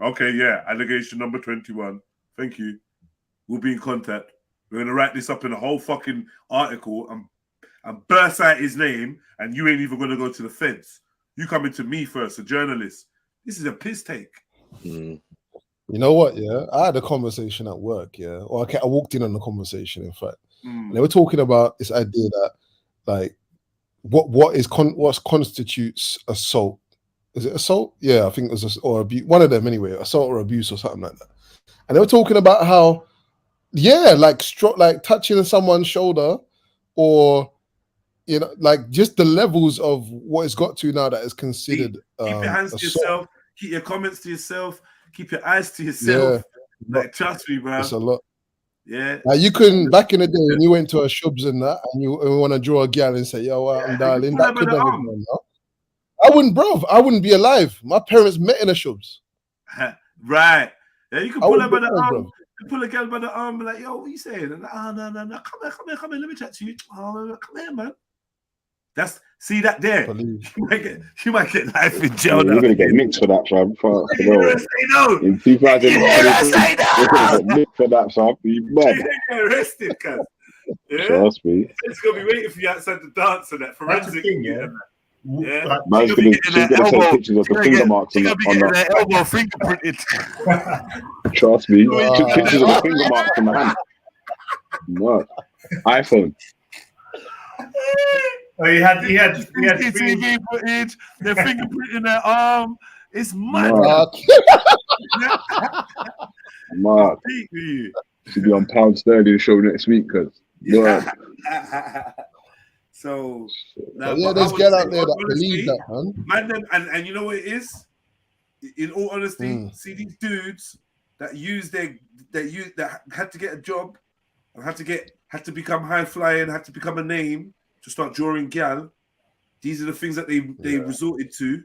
Speaker 6: Okay, yeah, allegation number 21. Thank you. We'll be in contact. We're going to write this up in a whole fucking article and burst out his name, and you ain't even going to go to the feds. You coming to me first, a journalist. This is a piss take.
Speaker 11: You know what, yeah? I had a conversation at work, yeah? Or I walked in on the conversation, in fact. And they were talking about this idea that, like, what constitutes assault. Is it assault? Yeah, I think it was or abuse. One of them anyway, assault or abuse or something like that. And they were talking about how, yeah, like touching someone's shoulder, or you know, like just the levels of what it's got to now that is considered.
Speaker 6: Keep your hands to yourself. Keep your comments to yourself. Keep your eyes to yourself. Yeah, like trust me, bro.
Speaker 11: It's a lot.
Speaker 6: Yeah.
Speaker 11: Like you couldn't back in the day when you went to a shubs and that, and you want to draw a gal and say, "Yo, I'm darling," that could never be done, no? I wouldn't be alive. My parents met in a shubs.
Speaker 6: Right. Yeah, you can pull her by the arm. You pull a girl by the arm and like, "Yo, what are you saying?" And no. Come here, let me chat to you. Oh, come here, man. See that there. You might get life in jail.
Speaker 22: You're gonna get nicked for that, fam.
Speaker 6: You're gonna say no.
Speaker 22: In 2000, you're gonna get nicked for that, fam. You mad?
Speaker 6: You're gonna get arrested, cuz. Yeah?
Speaker 22: Trust me.
Speaker 6: It's gonna be waiting for you outside the dance and that forensic thing, yeah. Yeah,
Speaker 22: Man's she's gonna take pictures of the finger marks on the
Speaker 6: elbow fingerprinted.
Speaker 22: Trust me, took pictures of the finger marks on the hand. What? iPhone.
Speaker 9: Oh, he had
Speaker 6: CCTV footage. Their fingerprint in their arm. It's mad.
Speaker 22: Mark. Should be on £1 sterling show next week, cause
Speaker 6: So
Speaker 11: yeah, there's girl out there that believe that, man.
Speaker 6: Them, and you know what it is? In all honesty, see these dudes that that had to get a job and had to become high flying, had to become a name to start drawing gal. These are the things that they resorted to.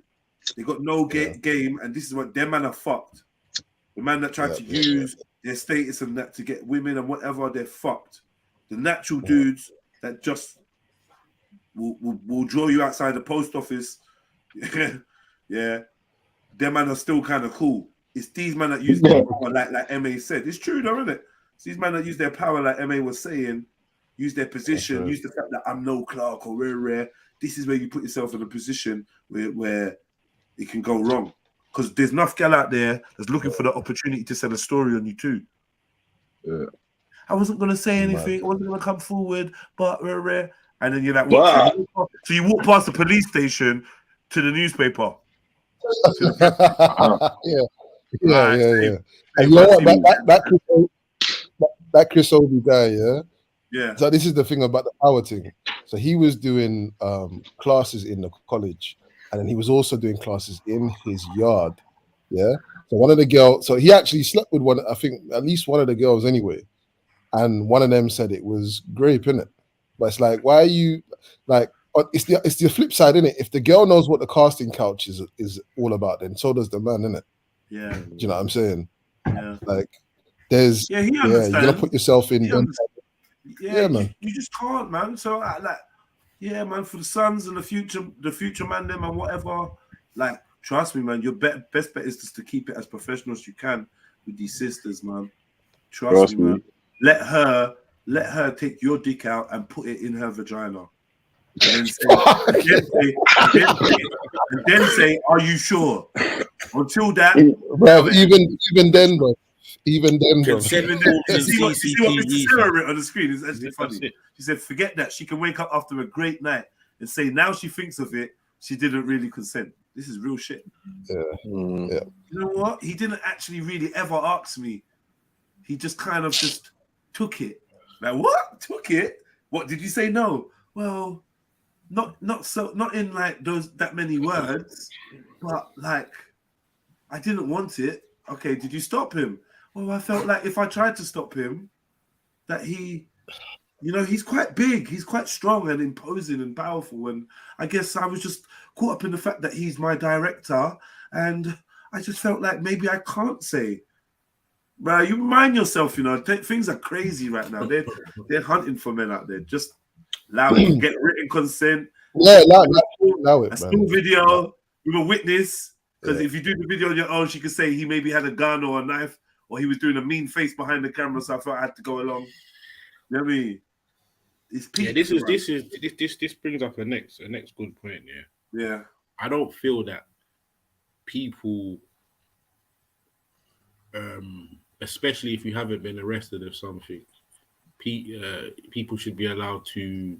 Speaker 6: They got no game, and this is what their man are fucked. The man that tried to use their status and that to get women and whatever, they're fucked. The natural dudes that just will draw you outside the post office. Yeah. Them man are still kind of cool. It's these men that use their power, like MA said. It's true though, isn't it? It's these men that use their power, like MA was saying, use their position, use the fact that I'm no Clark or rare. This is where you put yourself in a position where it can go wrong. Because there's enough gal out there that's looking for the opportunity to sell a story on you too.
Speaker 22: Yeah.
Speaker 6: I wasn't going to say anything. I wasn't going to come forward, but rare. And then you're like,
Speaker 22: Wow.
Speaker 6: So you walk past the police station to the newspaper.
Speaker 11: Yeah. And you know what? That Chris Obi guy,
Speaker 6: yeah.
Speaker 11: So this is the thing about the power thing. So he was doing classes in the college, and then he was also doing classes in his yard. Yeah. So one of the girls, so he actually slept with one, I think at least one of the girls anyway. And one of them said it was grape, innit? But it's like, why are you like? It's the flip side, innit? If the girl knows what the casting couch is all about, then so does the man, innit?
Speaker 6: Yeah.
Speaker 11: Do you know what I'm saying?
Speaker 6: Yeah.
Speaker 11: Like, there's
Speaker 6: he
Speaker 11: you
Speaker 6: understands.
Speaker 11: gotta put yourself in.
Speaker 6: Yeah,
Speaker 11: man.
Speaker 6: You just can't, man. So man, for the sons and the future man, them and whatever. Like, trust me, man. Your best bet is just to keep it as professional as you can with these sisters, man. Trust me, man. Let her take your dick out and put it in her vagina. And then say, are you sure? Until that,
Speaker 11: bro, even then, bro. Even then, bro.
Speaker 6: You see what Mr. Sarah wrote on the screen? It's actually funny. She said, forget that. She can wake up after a great night and say, now she thinks of it, she didn't really consent. This is real shit.
Speaker 11: Yeah.
Speaker 6: You know what? He didn't actually really ever ask me. He just kind of just took it. Like, what? Took it? What, did you say no? Well, not in like that many words, but like, I didn't want it. Okay, did you stop him? Well, I felt like if I tried to stop him, that he, he's quite big, he's quite strong and imposing and powerful. And I guess I was just caught up in the fact that he's my director. And I just felt like maybe I can't say. Bro, you mind yourself, things are crazy right now. They're hunting for men out there. Just allow it, get written consent.
Speaker 11: Yeah, allow it,
Speaker 6: a still video with a witness. Because if you do the video on your own, she could say he maybe had a gun or a knife, or he was doing a mean face behind the camera, so I thought I had to go along. You know what I mean? It's
Speaker 20: this brings up a next good point.
Speaker 6: Yeah.
Speaker 20: I don't feel that people, especially if you haven't been arrested of something, people should be allowed to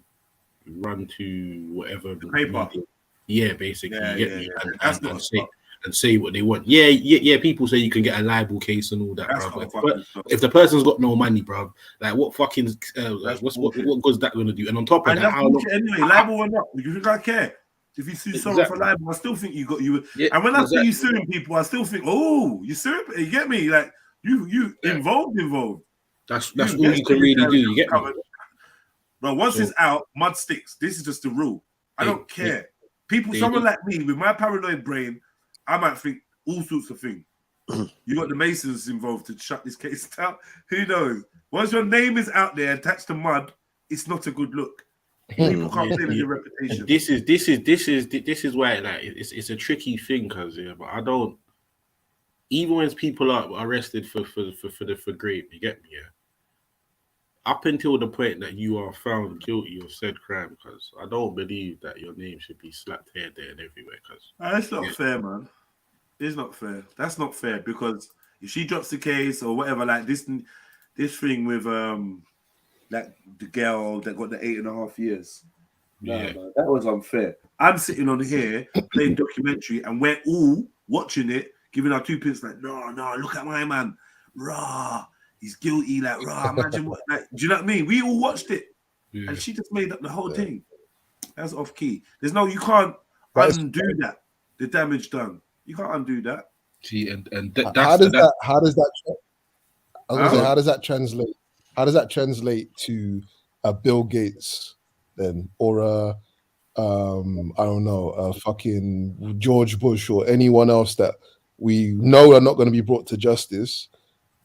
Speaker 20: run to whatever
Speaker 6: paper.
Speaker 20: Yeah, basically, and say what they want. Yeah. People say you can get a libel case and all that, bro. If the person's got no money, bro, like what fucking what goes that gonna do? And on top of that, how long?
Speaker 6: Anyway, libel or not, you think I care? If you sue someone for libel, I still think you. Yeah, and when I see you suing people, I still think, oh, you suing? You get me? Like you involved.
Speaker 20: That's all you can really do. You get me?
Speaker 6: But once it's out, mud sticks. This is just the rule. I don't care. Someone like me with my paranoid brain, I might think all sorts of things. You got the Masons involved to shut this case down. Who knows? Once your name is out there attached to mud, it's not a good look. People can't play with your reputation.
Speaker 20: This is why it's a tricky thing, cause but I don't. Even when people are arrested for grape, you get me, up until the point that you are found guilty of said crime, because I don't believe that your name should be slapped here, there, and everywhere. Because
Speaker 6: that's not fair, man. It's not fair. That's not fair, because if she drops the case or whatever, like this thing with like the girl that got the 8.5 years, Man, that was unfair. I'm sitting on here playing documentary, and we're all watching it, giving our 2 pence. Like, no, look at my man, rah, he's guilty. Like, rah, imagine what. Like, do you know what I mean? We all watched it, and she just made up the whole thing. That's off key. You can't undo that. The damage done. You can't undo that.
Speaker 7: See,
Speaker 11: how does that translate? How does that translate to a Bill Gates then, or a I don't know, a fucking George Bush or anyone else that we know are not going to be brought to justice,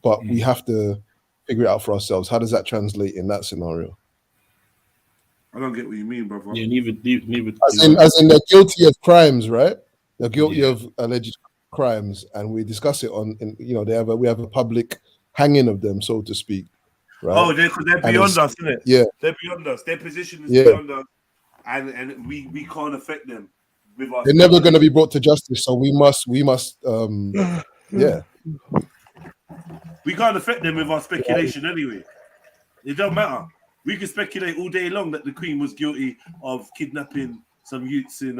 Speaker 11: but we have to figure it out for ourselves? How does that translate in that scenario?
Speaker 6: I don't get what you mean, brother.
Speaker 7: Yeah, neither.
Speaker 11: As in they're guilty of crimes, right? They're guilty of alleged crimes, and we discuss it we have a public hanging of them, so to speak. Right?
Speaker 6: Oh, because they're beyond us, isn't it?
Speaker 11: Yeah,
Speaker 6: they're beyond us. Their position is beyond us, and we can't affect them. With us,
Speaker 11: they're never going to be brought to justice. So we must, yeah.
Speaker 6: We can't affect them with our speculation anyway. It don't matter. We can speculate all day long that the Queen was guilty of kidnapping some youths in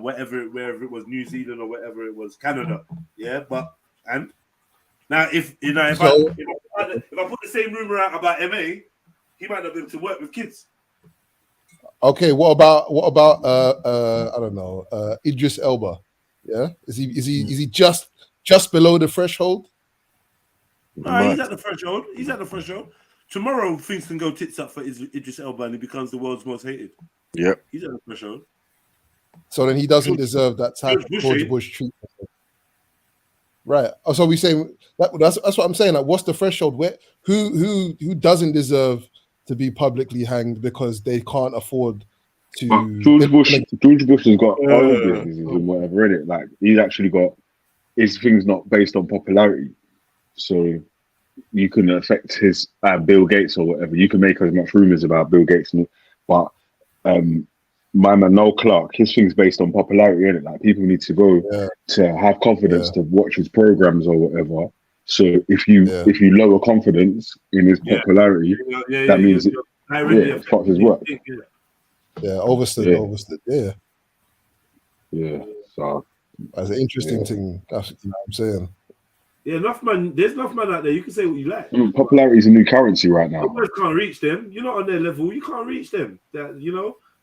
Speaker 6: wherever it was, New Zealand or wherever it was, Canada. Yeah, and now if I put the same rumor out about MA, he might not be able to work with kids.
Speaker 11: Okay, what about I don't know, Idris Elba? Yeah, is he just below the threshold?
Speaker 6: No, he's at the threshold. He's at the threshold. Tomorrow things can go tits up for Idris Elba and he becomes the world's most hated.
Speaker 17: Yep.
Speaker 6: He's at the threshold.
Speaker 11: So then he doesn't deserve that type of George Bush treatment. Right. Oh, so we say that's what I'm saying. Like, what's the threshold? Where who doesn't deserve to be publicly hanged because they can't afford to?
Speaker 22: George Bush has got oil businesses and whatever in it. Like, he's actually got his things not based on popularity, so you can affect his Bill Gates or whatever. You can make as much rumors about Bill Gates, but my man Noel Clark, his thing's based on popularity, in it. Like, people need to go to have confidence to watch his programs or whatever. So if you lower confidence in his popularity, that means it fucks his work.
Speaker 11: Yeah, overstood. Yeah.
Speaker 22: Yeah. So
Speaker 11: that's an interesting thing. That's, you know what I'm saying.
Speaker 6: Yeah, there's enough man out there. You can say what you like.
Speaker 22: Popularity is a new currency right now.
Speaker 6: You can't reach them. You're not on their level. You can't reach them. That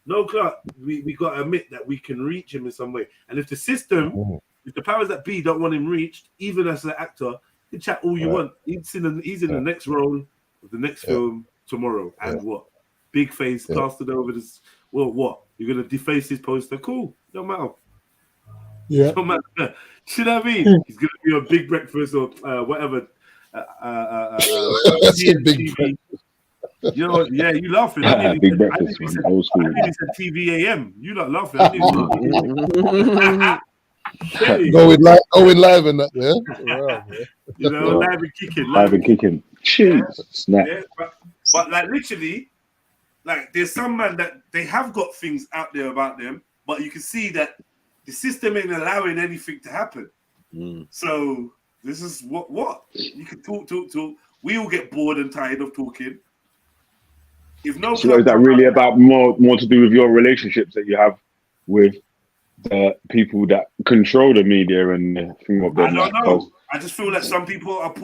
Speaker 6: no Clark. We got to admit that we can reach him in some way. And if the system, if the powers that be don't want him reached, even as an actor, you chat all you want. He's in the next role of the next film tomorrow. And what? Big face plastered over this. Well, what? You're gonna deface his poster? Cool. Don't matter.
Speaker 11: Yeah.
Speaker 6: Don't matter. You know what I mean? He's gonna be on Big Breakfast or whatever.
Speaker 11: Big
Speaker 6: TV. You know, yeah, you laughing.
Speaker 22: Big Breakfast was old school.
Speaker 6: I think he said TV AM. You not laughing. I
Speaker 11: Going live and that, yeah. Wow,
Speaker 6: you know, live and kicking.
Speaker 22: Live and kicking. Jeez, snap.
Speaker 6: Yeah, but like literally, like there's some man that they have got things out there about them, but you can see that the system ain't allowing anything to happen. So this is what you can talk. We all get bored and tired of talking. If no,
Speaker 22: so is that really about more to do with your relationships that you have with the people that control the media and thing of them?
Speaker 6: I don't know. I just feel like some people are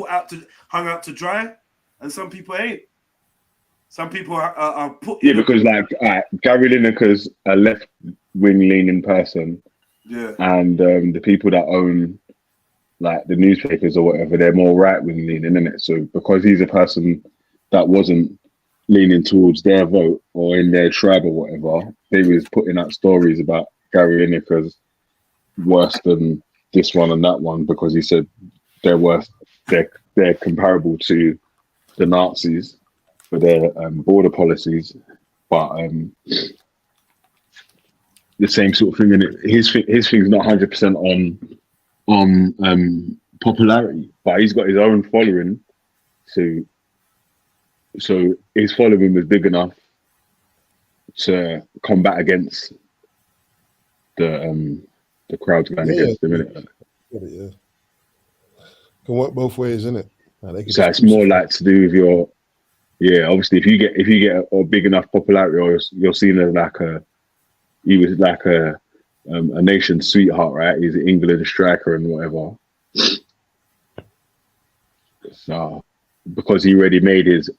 Speaker 6: hung out to dry, and some people ain't. Some people are put.
Speaker 22: Yeah, because like Gary Lineker's a left-wing leaning person.
Speaker 6: Yeah.
Speaker 22: And the people that own like the newspapers or whatever, they're more right-wing leaning, isn't it? So because he's a person that wasn't leaning towards their vote or in their tribe or whatever, they was putting out stories about Gary Lineker's worse than this one and that one because he said they're worse. They're comparable to the Nazis for their border policies, but the same sort of thing. And his thing's not 100% on popularity, but he's got his own following. So his following was big enough to combat against the crowds going against him, innit?
Speaker 11: Yeah. Can work both ways, isn't it?
Speaker 22: So it's more like to do with your obviously if you get a big enough popularity or you're seen as like a he was like a nation sweetheart, right? He's an England striker and whatever. So because he already made his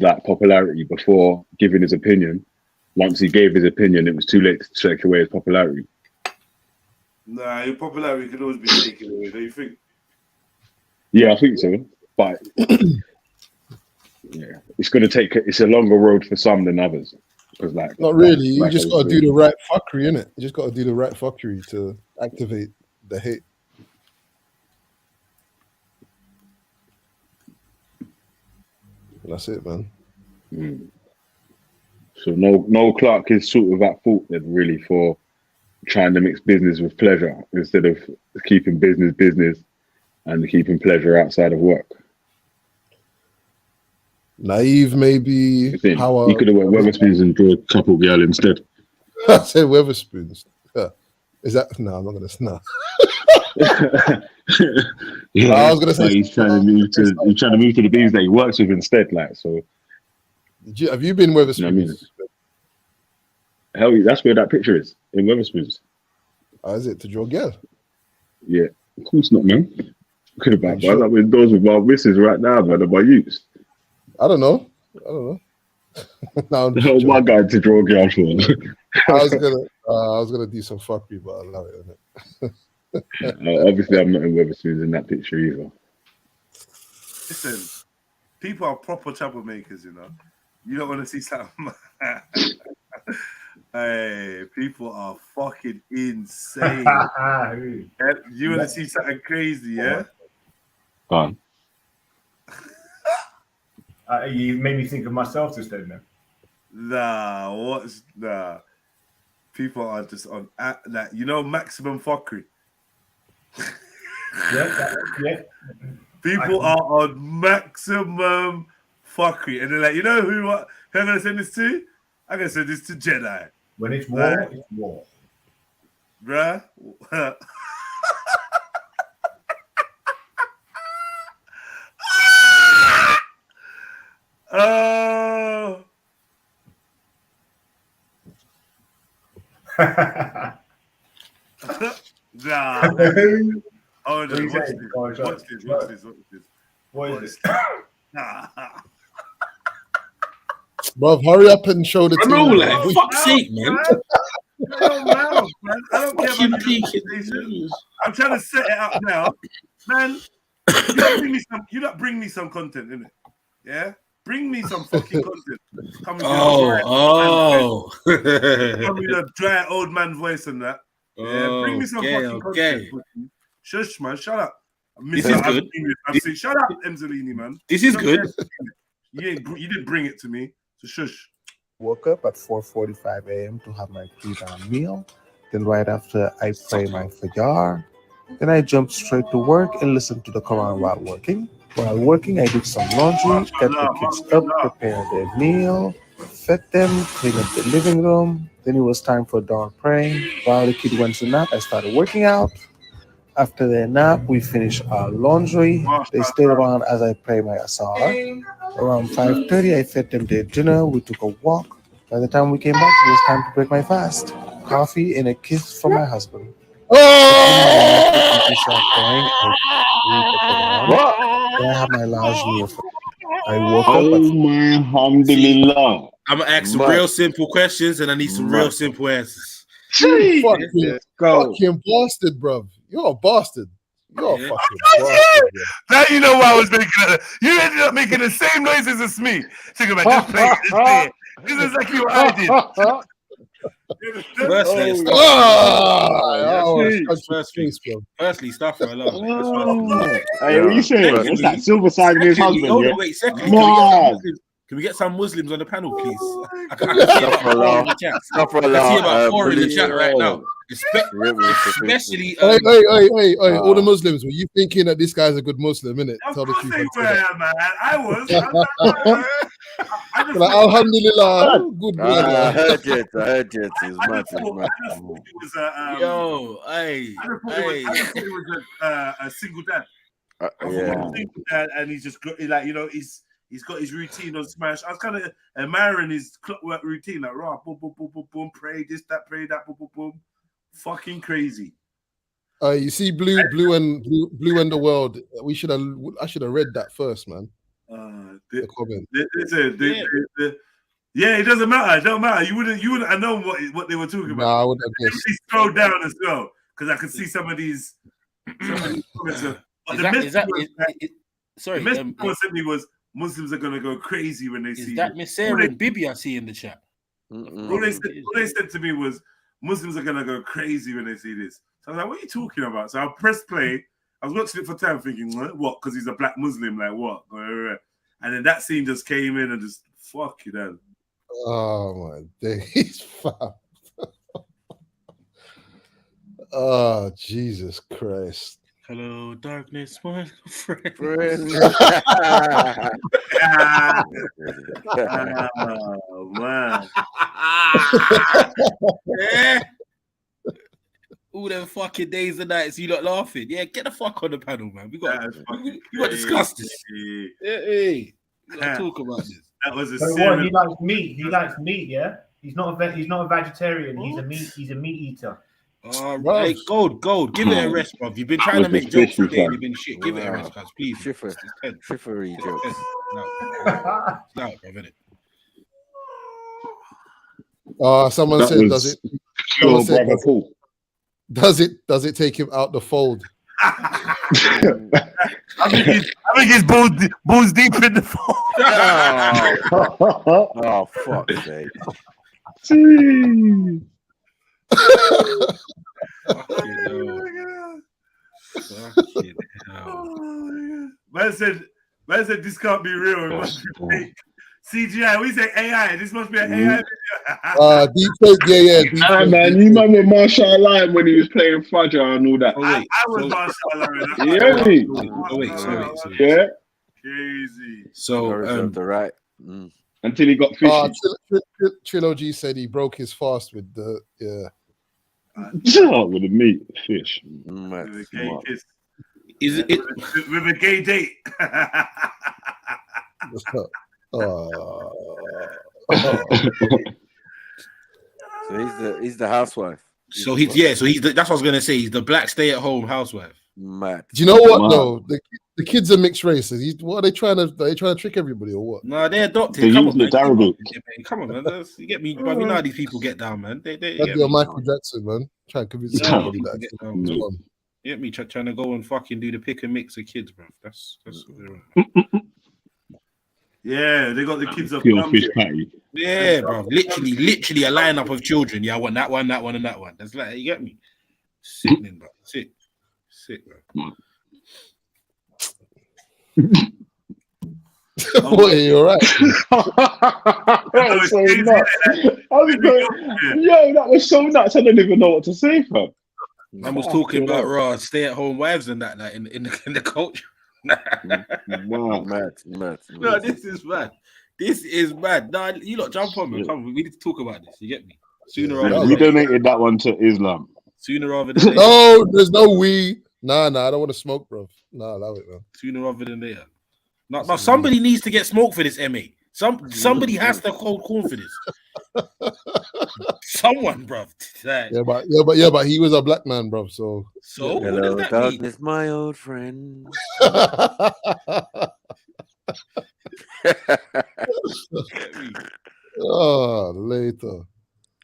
Speaker 22: like popularity before giving his opinion. Once he gave his opinion, it was too late to take away his popularity.
Speaker 6: Nah, your popularity can always be taken away, don't you think?
Speaker 22: Yeah, I think so. But yeah, it's a longer road for some than others. Because
Speaker 11: not really. You just got to do the right fuckery, innit? You just got to do the right fuckery to activate the hate. That's it, man.
Speaker 22: So no Clark is sort of at fault then, really, for trying to mix business with pleasure instead of keeping business and keeping pleasure outside of work.
Speaker 11: Naive, maybe. How
Speaker 22: he could have went Weatherspoons and draw a couple girl instead.
Speaker 11: I said Weatherspoons. Is that no? I'm not gonna no.
Speaker 22: Yeah,
Speaker 11: I was gonna say
Speaker 22: he's trying to move to the bees that he works with instead. Like so.
Speaker 11: Have you been Weatherspoons?
Speaker 22: You know what I mean? Hell, that's where that picture is in Weatherspoons.
Speaker 11: Oh, is it to draw girl?
Speaker 22: Yeah, of course not, man. Could have been. I'm indoors with my missus right now, man, and my youths.
Speaker 11: I don't know. No,
Speaker 22: my guy to draw a girl for.
Speaker 11: I was gonna do some fuckery, but I love it.
Speaker 22: Obviously, I'm not in Weatherspoons in that picture either.
Speaker 6: Listen, people are proper troublemakers, you know. You don't want to see something. Hey, people are fucking insane. You want to see something crazy, yeah?
Speaker 22: Go on.
Speaker 9: You made me think of myself just then.
Speaker 6: Nah. People are just on like maximum fuckery.
Speaker 9: Yeah.
Speaker 6: People are on maximum fuckery, and they're like, who I'm gonna send this to? I'm gonna send this to Jedi.
Speaker 9: When it's war, it's war,
Speaker 6: bruh. Nah. Oh no! Watch this. What is this?
Speaker 11: Bro, hurry up and show the
Speaker 20: I know, like, fuck's sake, man.
Speaker 6: I don't care about the I'm trying to set it up now, man. You don't bring me some content, innit? Yeah, bring me some fucking content. Come with a dry old man voice and that. Yeah, bring me some fucking content. Shush, man, shut up.
Speaker 20: This is good.
Speaker 6: Shut up, Emzalini, man.
Speaker 20: This is good.
Speaker 6: You didn't bring it to me, so shush.
Speaker 2: Woke up at 4:45 a.m. to have my pre-dawn meal. Then right after, I pray my Fajr. Then I jumped straight to work and listened to the Quran while working. While working, I did some laundry, got the kids up, prepared their meal, fed them, cleaned up the living room. Then it was time for dawn praying. While the kid went to nap, I started working out. After their nap, we finished our laundry. They stayed around as I prayed my Asar. Around 5:30, I fed them their dinner. We took a walk. By the time we came back, it was time to break my fast. Coffee and a kiss from my husband. Then I had my last meal. I woke up.
Speaker 22: Alhamdulillah.
Speaker 20: I'm gonna ask some real simple questions, and I need some real simple answers.
Speaker 11: Fucking bastard, bro. You're a bastard. You're a fucking bastard.
Speaker 6: Now you know why I was making it. You ended up making the same noises as me. Thinking about this play. This is exactly what I did.
Speaker 20: Firstly, stuff for alone.
Speaker 22: Hey, what are you saying? What's that silver side of his husband?
Speaker 20: Oh,
Speaker 22: Yeah?
Speaker 20: no, wait, secondly, can we get some Muslims on the panel, please? I can see about 4 in the chat. I can see about 4 in the chat right now. Especially.
Speaker 11: Hey, all the Muslims, were you thinking that this guy's a good Muslim, innit? Tell the truth.
Speaker 6: Man. I was.
Speaker 11: Like, Alhamdulillah, good brother.
Speaker 12: I heard it. It's mad.
Speaker 6: Yo, hey. I thought it was a single dad.
Speaker 12: Yeah.
Speaker 6: And he's just like, he's He's got his routine on Smash. I was kind of admiring his clockwork routine, like raw, boom, boom, boom, boom, boom, pray this, that, pray that, boom, boom, boom. Fucking crazy.
Speaker 11: You see, blue and the world. I should have read that first, man. The comment.
Speaker 6: Yeah, it doesn't matter. It don't matter. You wouldn't have known what they were talking about.
Speaker 11: Nah, I wouldn't have guessed.
Speaker 6: He scrolled down as well because I could see some of these comments.
Speaker 20: Sorry,
Speaker 6: the message sent me was Muslims are gonna go crazy when they see.
Speaker 20: Is that Miss Sarah and Bibi I see in the chat?
Speaker 6: All they said to me was Muslims are gonna go crazy when they see this. So I was like, what are you talking about? So I pressed play. I was watching it for time thinking, what? Because he's a black Muslim, like what? And then that scene just came in and just fuck it out.
Speaker 11: Oh my days, fam. Oh, Jesus Christ.
Speaker 20: Hello, darkness, my friend.
Speaker 6: Oh, man.
Speaker 20: Yeah. All them fucking days and nights you lot laughing. Yeah, get the fuck on the panel, man. We got to discuss this. Hey, we got to talk about this.
Speaker 6: That was a
Speaker 9: so what? He likes meat. He likes meat. Yeah. He's not a vegetarian. What? He's a meat eater.
Speaker 20: Hey, gold. Give it a rest, bro. You've been trying to make jokes today. You've been shit. Give it a rest, guys. Please.
Speaker 12: Shiffery jokes.
Speaker 20: No, bro.
Speaker 11: Someone
Speaker 22: That
Speaker 11: said,
Speaker 22: was
Speaker 11: does it take him out the fold?
Speaker 6: I think his balls deep in the fold.
Speaker 12: Oh, fuck's sake.
Speaker 6: Man said this can't be real. It must be fake. CGI, we say AI. This must be an AI video.
Speaker 11: Deepfake, yeah.
Speaker 22: Deepfake, man, you remember Marshall Allah when he was playing Fudger and all that?
Speaker 6: I was Marshall Allah.
Speaker 22: Yeah. Yeah.
Speaker 6: Crazy.
Speaker 20: So,
Speaker 12: the right.
Speaker 22: Until he got fishy.
Speaker 11: Trilogy said he broke his fast with the
Speaker 22: with the meat fish.
Speaker 6: With a gay kiss. Is it with a gay date?
Speaker 12: So he's the housewife.
Speaker 20: So that's what I was gonna say. He's the black stay-at-home housewife.
Speaker 12: Mad.
Speaker 11: Do you know what though? The kids are mixed races. What are they trying to? Are they trying to trick everybody or what?
Speaker 20: No, they're adopted. Come on, man. You get me, bro. You know how these people get down, man. They
Speaker 11: Michael Jackson, man. Trying to convince everybody that.
Speaker 20: You get me trying to go and fucking do the pick and mix of kids, bro. That's what they're on.
Speaker 6: Yeah, they got the kids up.
Speaker 22: Pure fish patty.
Speaker 20: Yeah, bro. Literally a lineup of children. Yeah, I want that one, that one, and that one. That's like, you get me? Sickening, bro. Sick, bro.
Speaker 11: Boy, you're right.
Speaker 22: That was so nuts. I don't even know what to say, fam.
Speaker 20: I was talking about raw stay-at-home wives and that, like in the culture.
Speaker 22: Wow,
Speaker 12: mad.
Speaker 20: No, this is mad. Nah, you lot jump on, man. Come, we need to talk about this. You get me?
Speaker 22: We donated that one to Islam.
Speaker 20: Sooner rather than later.
Speaker 11: No, there's no we. Nah, I don't want to smoke, bro. Nah, allow it, man.
Speaker 20: Sooner rather than later. Now somebody needs to get smoked for this, MA. Somebody has to hold corn for this. Someone, bro. Like,
Speaker 11: but he was a black man, bro. So
Speaker 12: hello, darkness, my old friend.
Speaker 11: Later.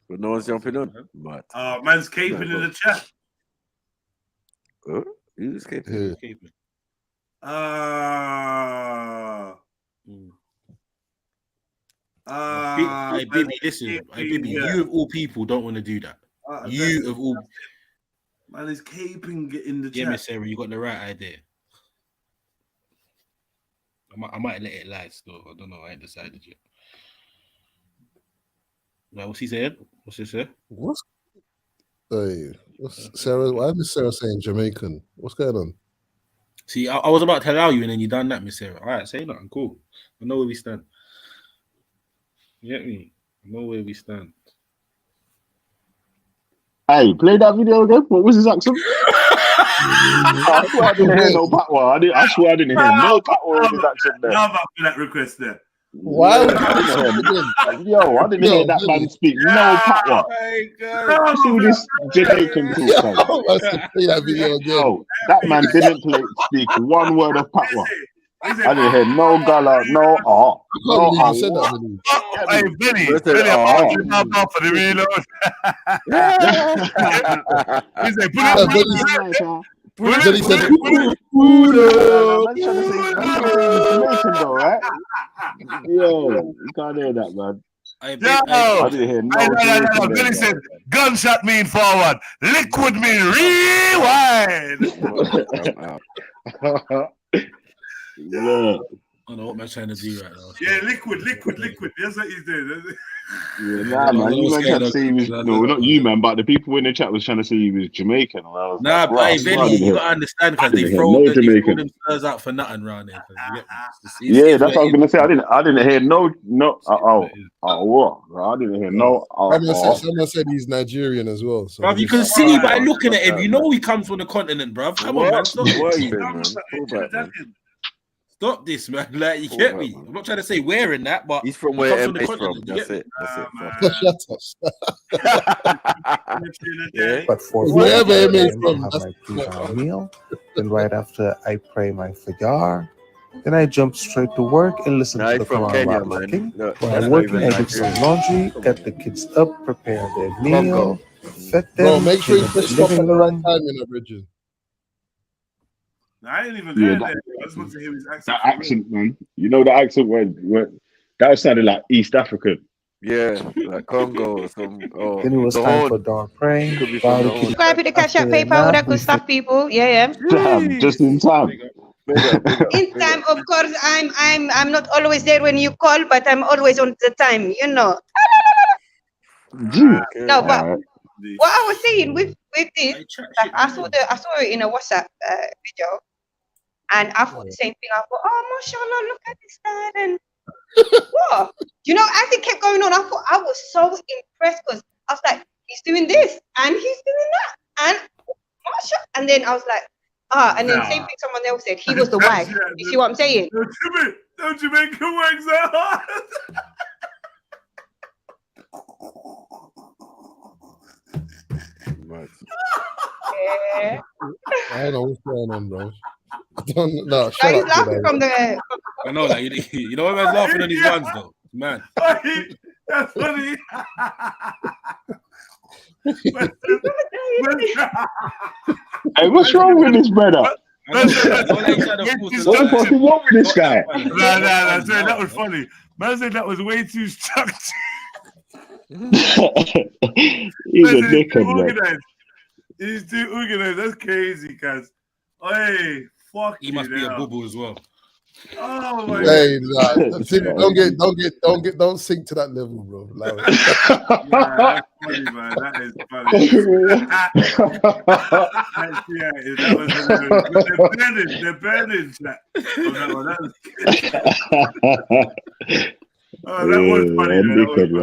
Speaker 12: But no one's jumping on. But
Speaker 6: man's caping in the chat.
Speaker 12: Who's caping?
Speaker 20: Bibi, listen. Bibi, you of all people don't want to do that. You of all
Speaker 6: man is caping in the chat.
Speaker 20: Yeah, Miss Sarah, you got the right idea. I might let it lie still. I don't know. I ain't decided yet. Now, what's he saying? What's he saying?
Speaker 11: Sarah? Why is Sarah saying Jamaican? What's going on?
Speaker 20: See, I was about to allow you, and then you done that, Miss Sarah. All right, say nothing. Cool. I know where we stand. You get me? I know where we stand.
Speaker 22: Hey, play that video again. What was his accent? I swear I didn't hear no patois. I swear I didn't hear no patois in his accent there.
Speaker 6: How about for that request there?
Speaker 11: Why would
Speaker 22: I didn't hear that man speak no patois. What's all this Jamaican talk? Yo, that man didn't speak one word of patois. I didn't hear no gala, no art. No art.
Speaker 6: Hey, Billy, I'm going for the reload. He said,
Speaker 22: Billy said, Jamaican though, right? Yo, you can't hear that, man. I didn't hear no.
Speaker 6: Billy said, gunshot mean forward, liquid mean rewind.
Speaker 22: Yeah.
Speaker 20: I don't know what man's trying to do right now.
Speaker 6: Yeah, liquid. That's what he's doing.
Speaker 22: Yeah, nah, man. You man trying to say he was no, not you, man, but the people in the chat was trying to say he was Jamaican. Nah,
Speaker 20: but hey, Benny, you gotta understand because they throw themselves out for nothing around there.
Speaker 22: Yeah, that's what I was gonna say. I didn't hear no. What? I didn't hear no.
Speaker 11: Someone said he's Nigerian as well. So
Speaker 20: bruv, you can see by looking at him, you know he comes from the continent, bruv. Come on, man. Stop this, man. Like, you get me? I'm not trying to say wearing that, but
Speaker 12: he's from where MA's from. That's it.
Speaker 2: But for
Speaker 11: wherever
Speaker 2: I
Speaker 11: MA's
Speaker 2: have
Speaker 11: from,
Speaker 2: my pre-dawn meal. Then right after I pray my fajar. Then I jump straight to work and listen to the Quran while working. While working, I do some laundry, get the kids up, prepare their meal, feed them.
Speaker 11: Bro, make sure you press stop at the right time in the bridge.
Speaker 6: I ain't even there. I just want to hear his accent.
Speaker 22: That accent, man. You know the accent where that sounded like East African.
Speaker 12: Yeah, like Congo or some. Oh,
Speaker 2: then it was time for dawn praying.
Speaker 13: Subscribe to the Cash App, PayPal, all that good stuff, people. Yeah.
Speaker 22: Damn, just in time.
Speaker 13: In time, of course. I'm not always there when you call, but I'm always on the time. You know. No, but what I was saying with this, like, I saw it in a WhatsApp video. And I thought the same thing. I thought, oh, mashallah, look at this dad. And what? You know, as it kept going on, I thought I was so impressed because I was like, he's doing this and he's doing that. And mashallah. And then I was like, and then same thing someone else said, he was the wife. You see what I'm saying?
Speaker 6: Don't Jamaican wigs are hard.
Speaker 13: Yeah.
Speaker 11: I don't know what's going on, bro. No, shut
Speaker 13: he's
Speaker 11: up.
Speaker 13: laughing from the.
Speaker 20: I know, like you know, everyone's laughing on these ones though, man.
Speaker 6: That's funny.
Speaker 22: Hey, what's wrong with this brother? What the fuck is wrong with this guy?
Speaker 6: Nah, sorry, that was funny. Man said that was way too structured.
Speaker 22: He's a dickhead, man.
Speaker 6: He's too organized. That's crazy, cuz. Hey, fuck.
Speaker 20: He must be a bubble as well.
Speaker 6: Oh my
Speaker 11: Hey,
Speaker 6: God.
Speaker 11: don't sink to that level, bro. Like,
Speaker 6: yeah, that's funny, man. That is funny. That was the burning chat. Oh, that was funny, man.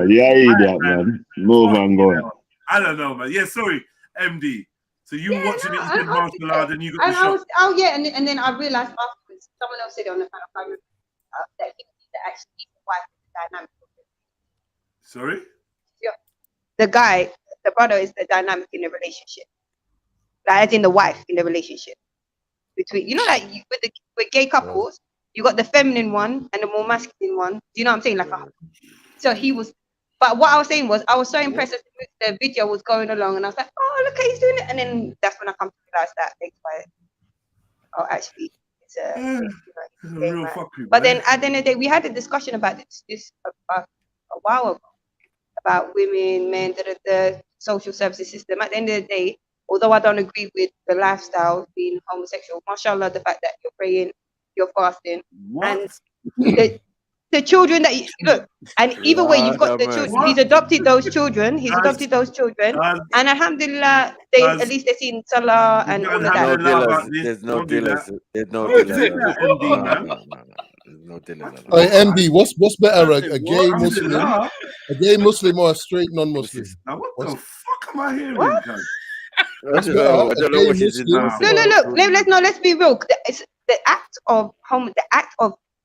Speaker 22: Yeah, that, man. Move on, going.
Speaker 6: I don't know, man. Yeah, sorry, MD. So you were watching it, you said martial art, and you got
Speaker 13: And
Speaker 6: the
Speaker 13: I
Speaker 6: shot.
Speaker 13: was, and then I realized afterwards, someone else said it on the panel, I remember, that he actually the wife is the dynamic.
Speaker 6: Sorry?
Speaker 13: Yeah. The guy, the brother is the dynamic in the relationship. Like, as in the wife in the relationship. Between, you know, like with gay couples, you got the feminine one and the more masculine one. Do you know what I'm saying? Like, so he was. But what I was saying was, I was so impressed as the video was going along, and I was like, "Oh, look, he's doing it!" And then that's when I come to realize that actually, it's a real fuck you. But then at the end of the day, we had a discussion about this a while ago about women, men, the social services system. At the end of the day, although I don't agree with the lifestyle being homosexual, mashallah, the fact that you're praying, you're fasting, and the children that look, and either way, you've got the children. He's adopted those children. And alhamdulillah, at least they've seen salah and all of that.
Speaker 12: There's no dealers.
Speaker 11: Hey, MD, what's better, a gay Muslim, or a straight non-Muslim?
Speaker 6: Now, what the fuck am I hearing, guys?
Speaker 12: I don't know what she's in.
Speaker 13: No, let's be real. It's the act of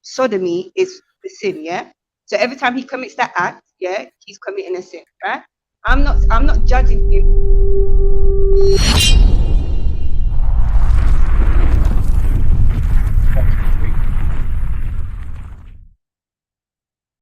Speaker 13: sodomy is the sin, yeah. So every time he commits that act, yeah, he's committing a sin, right? I'm not judging him.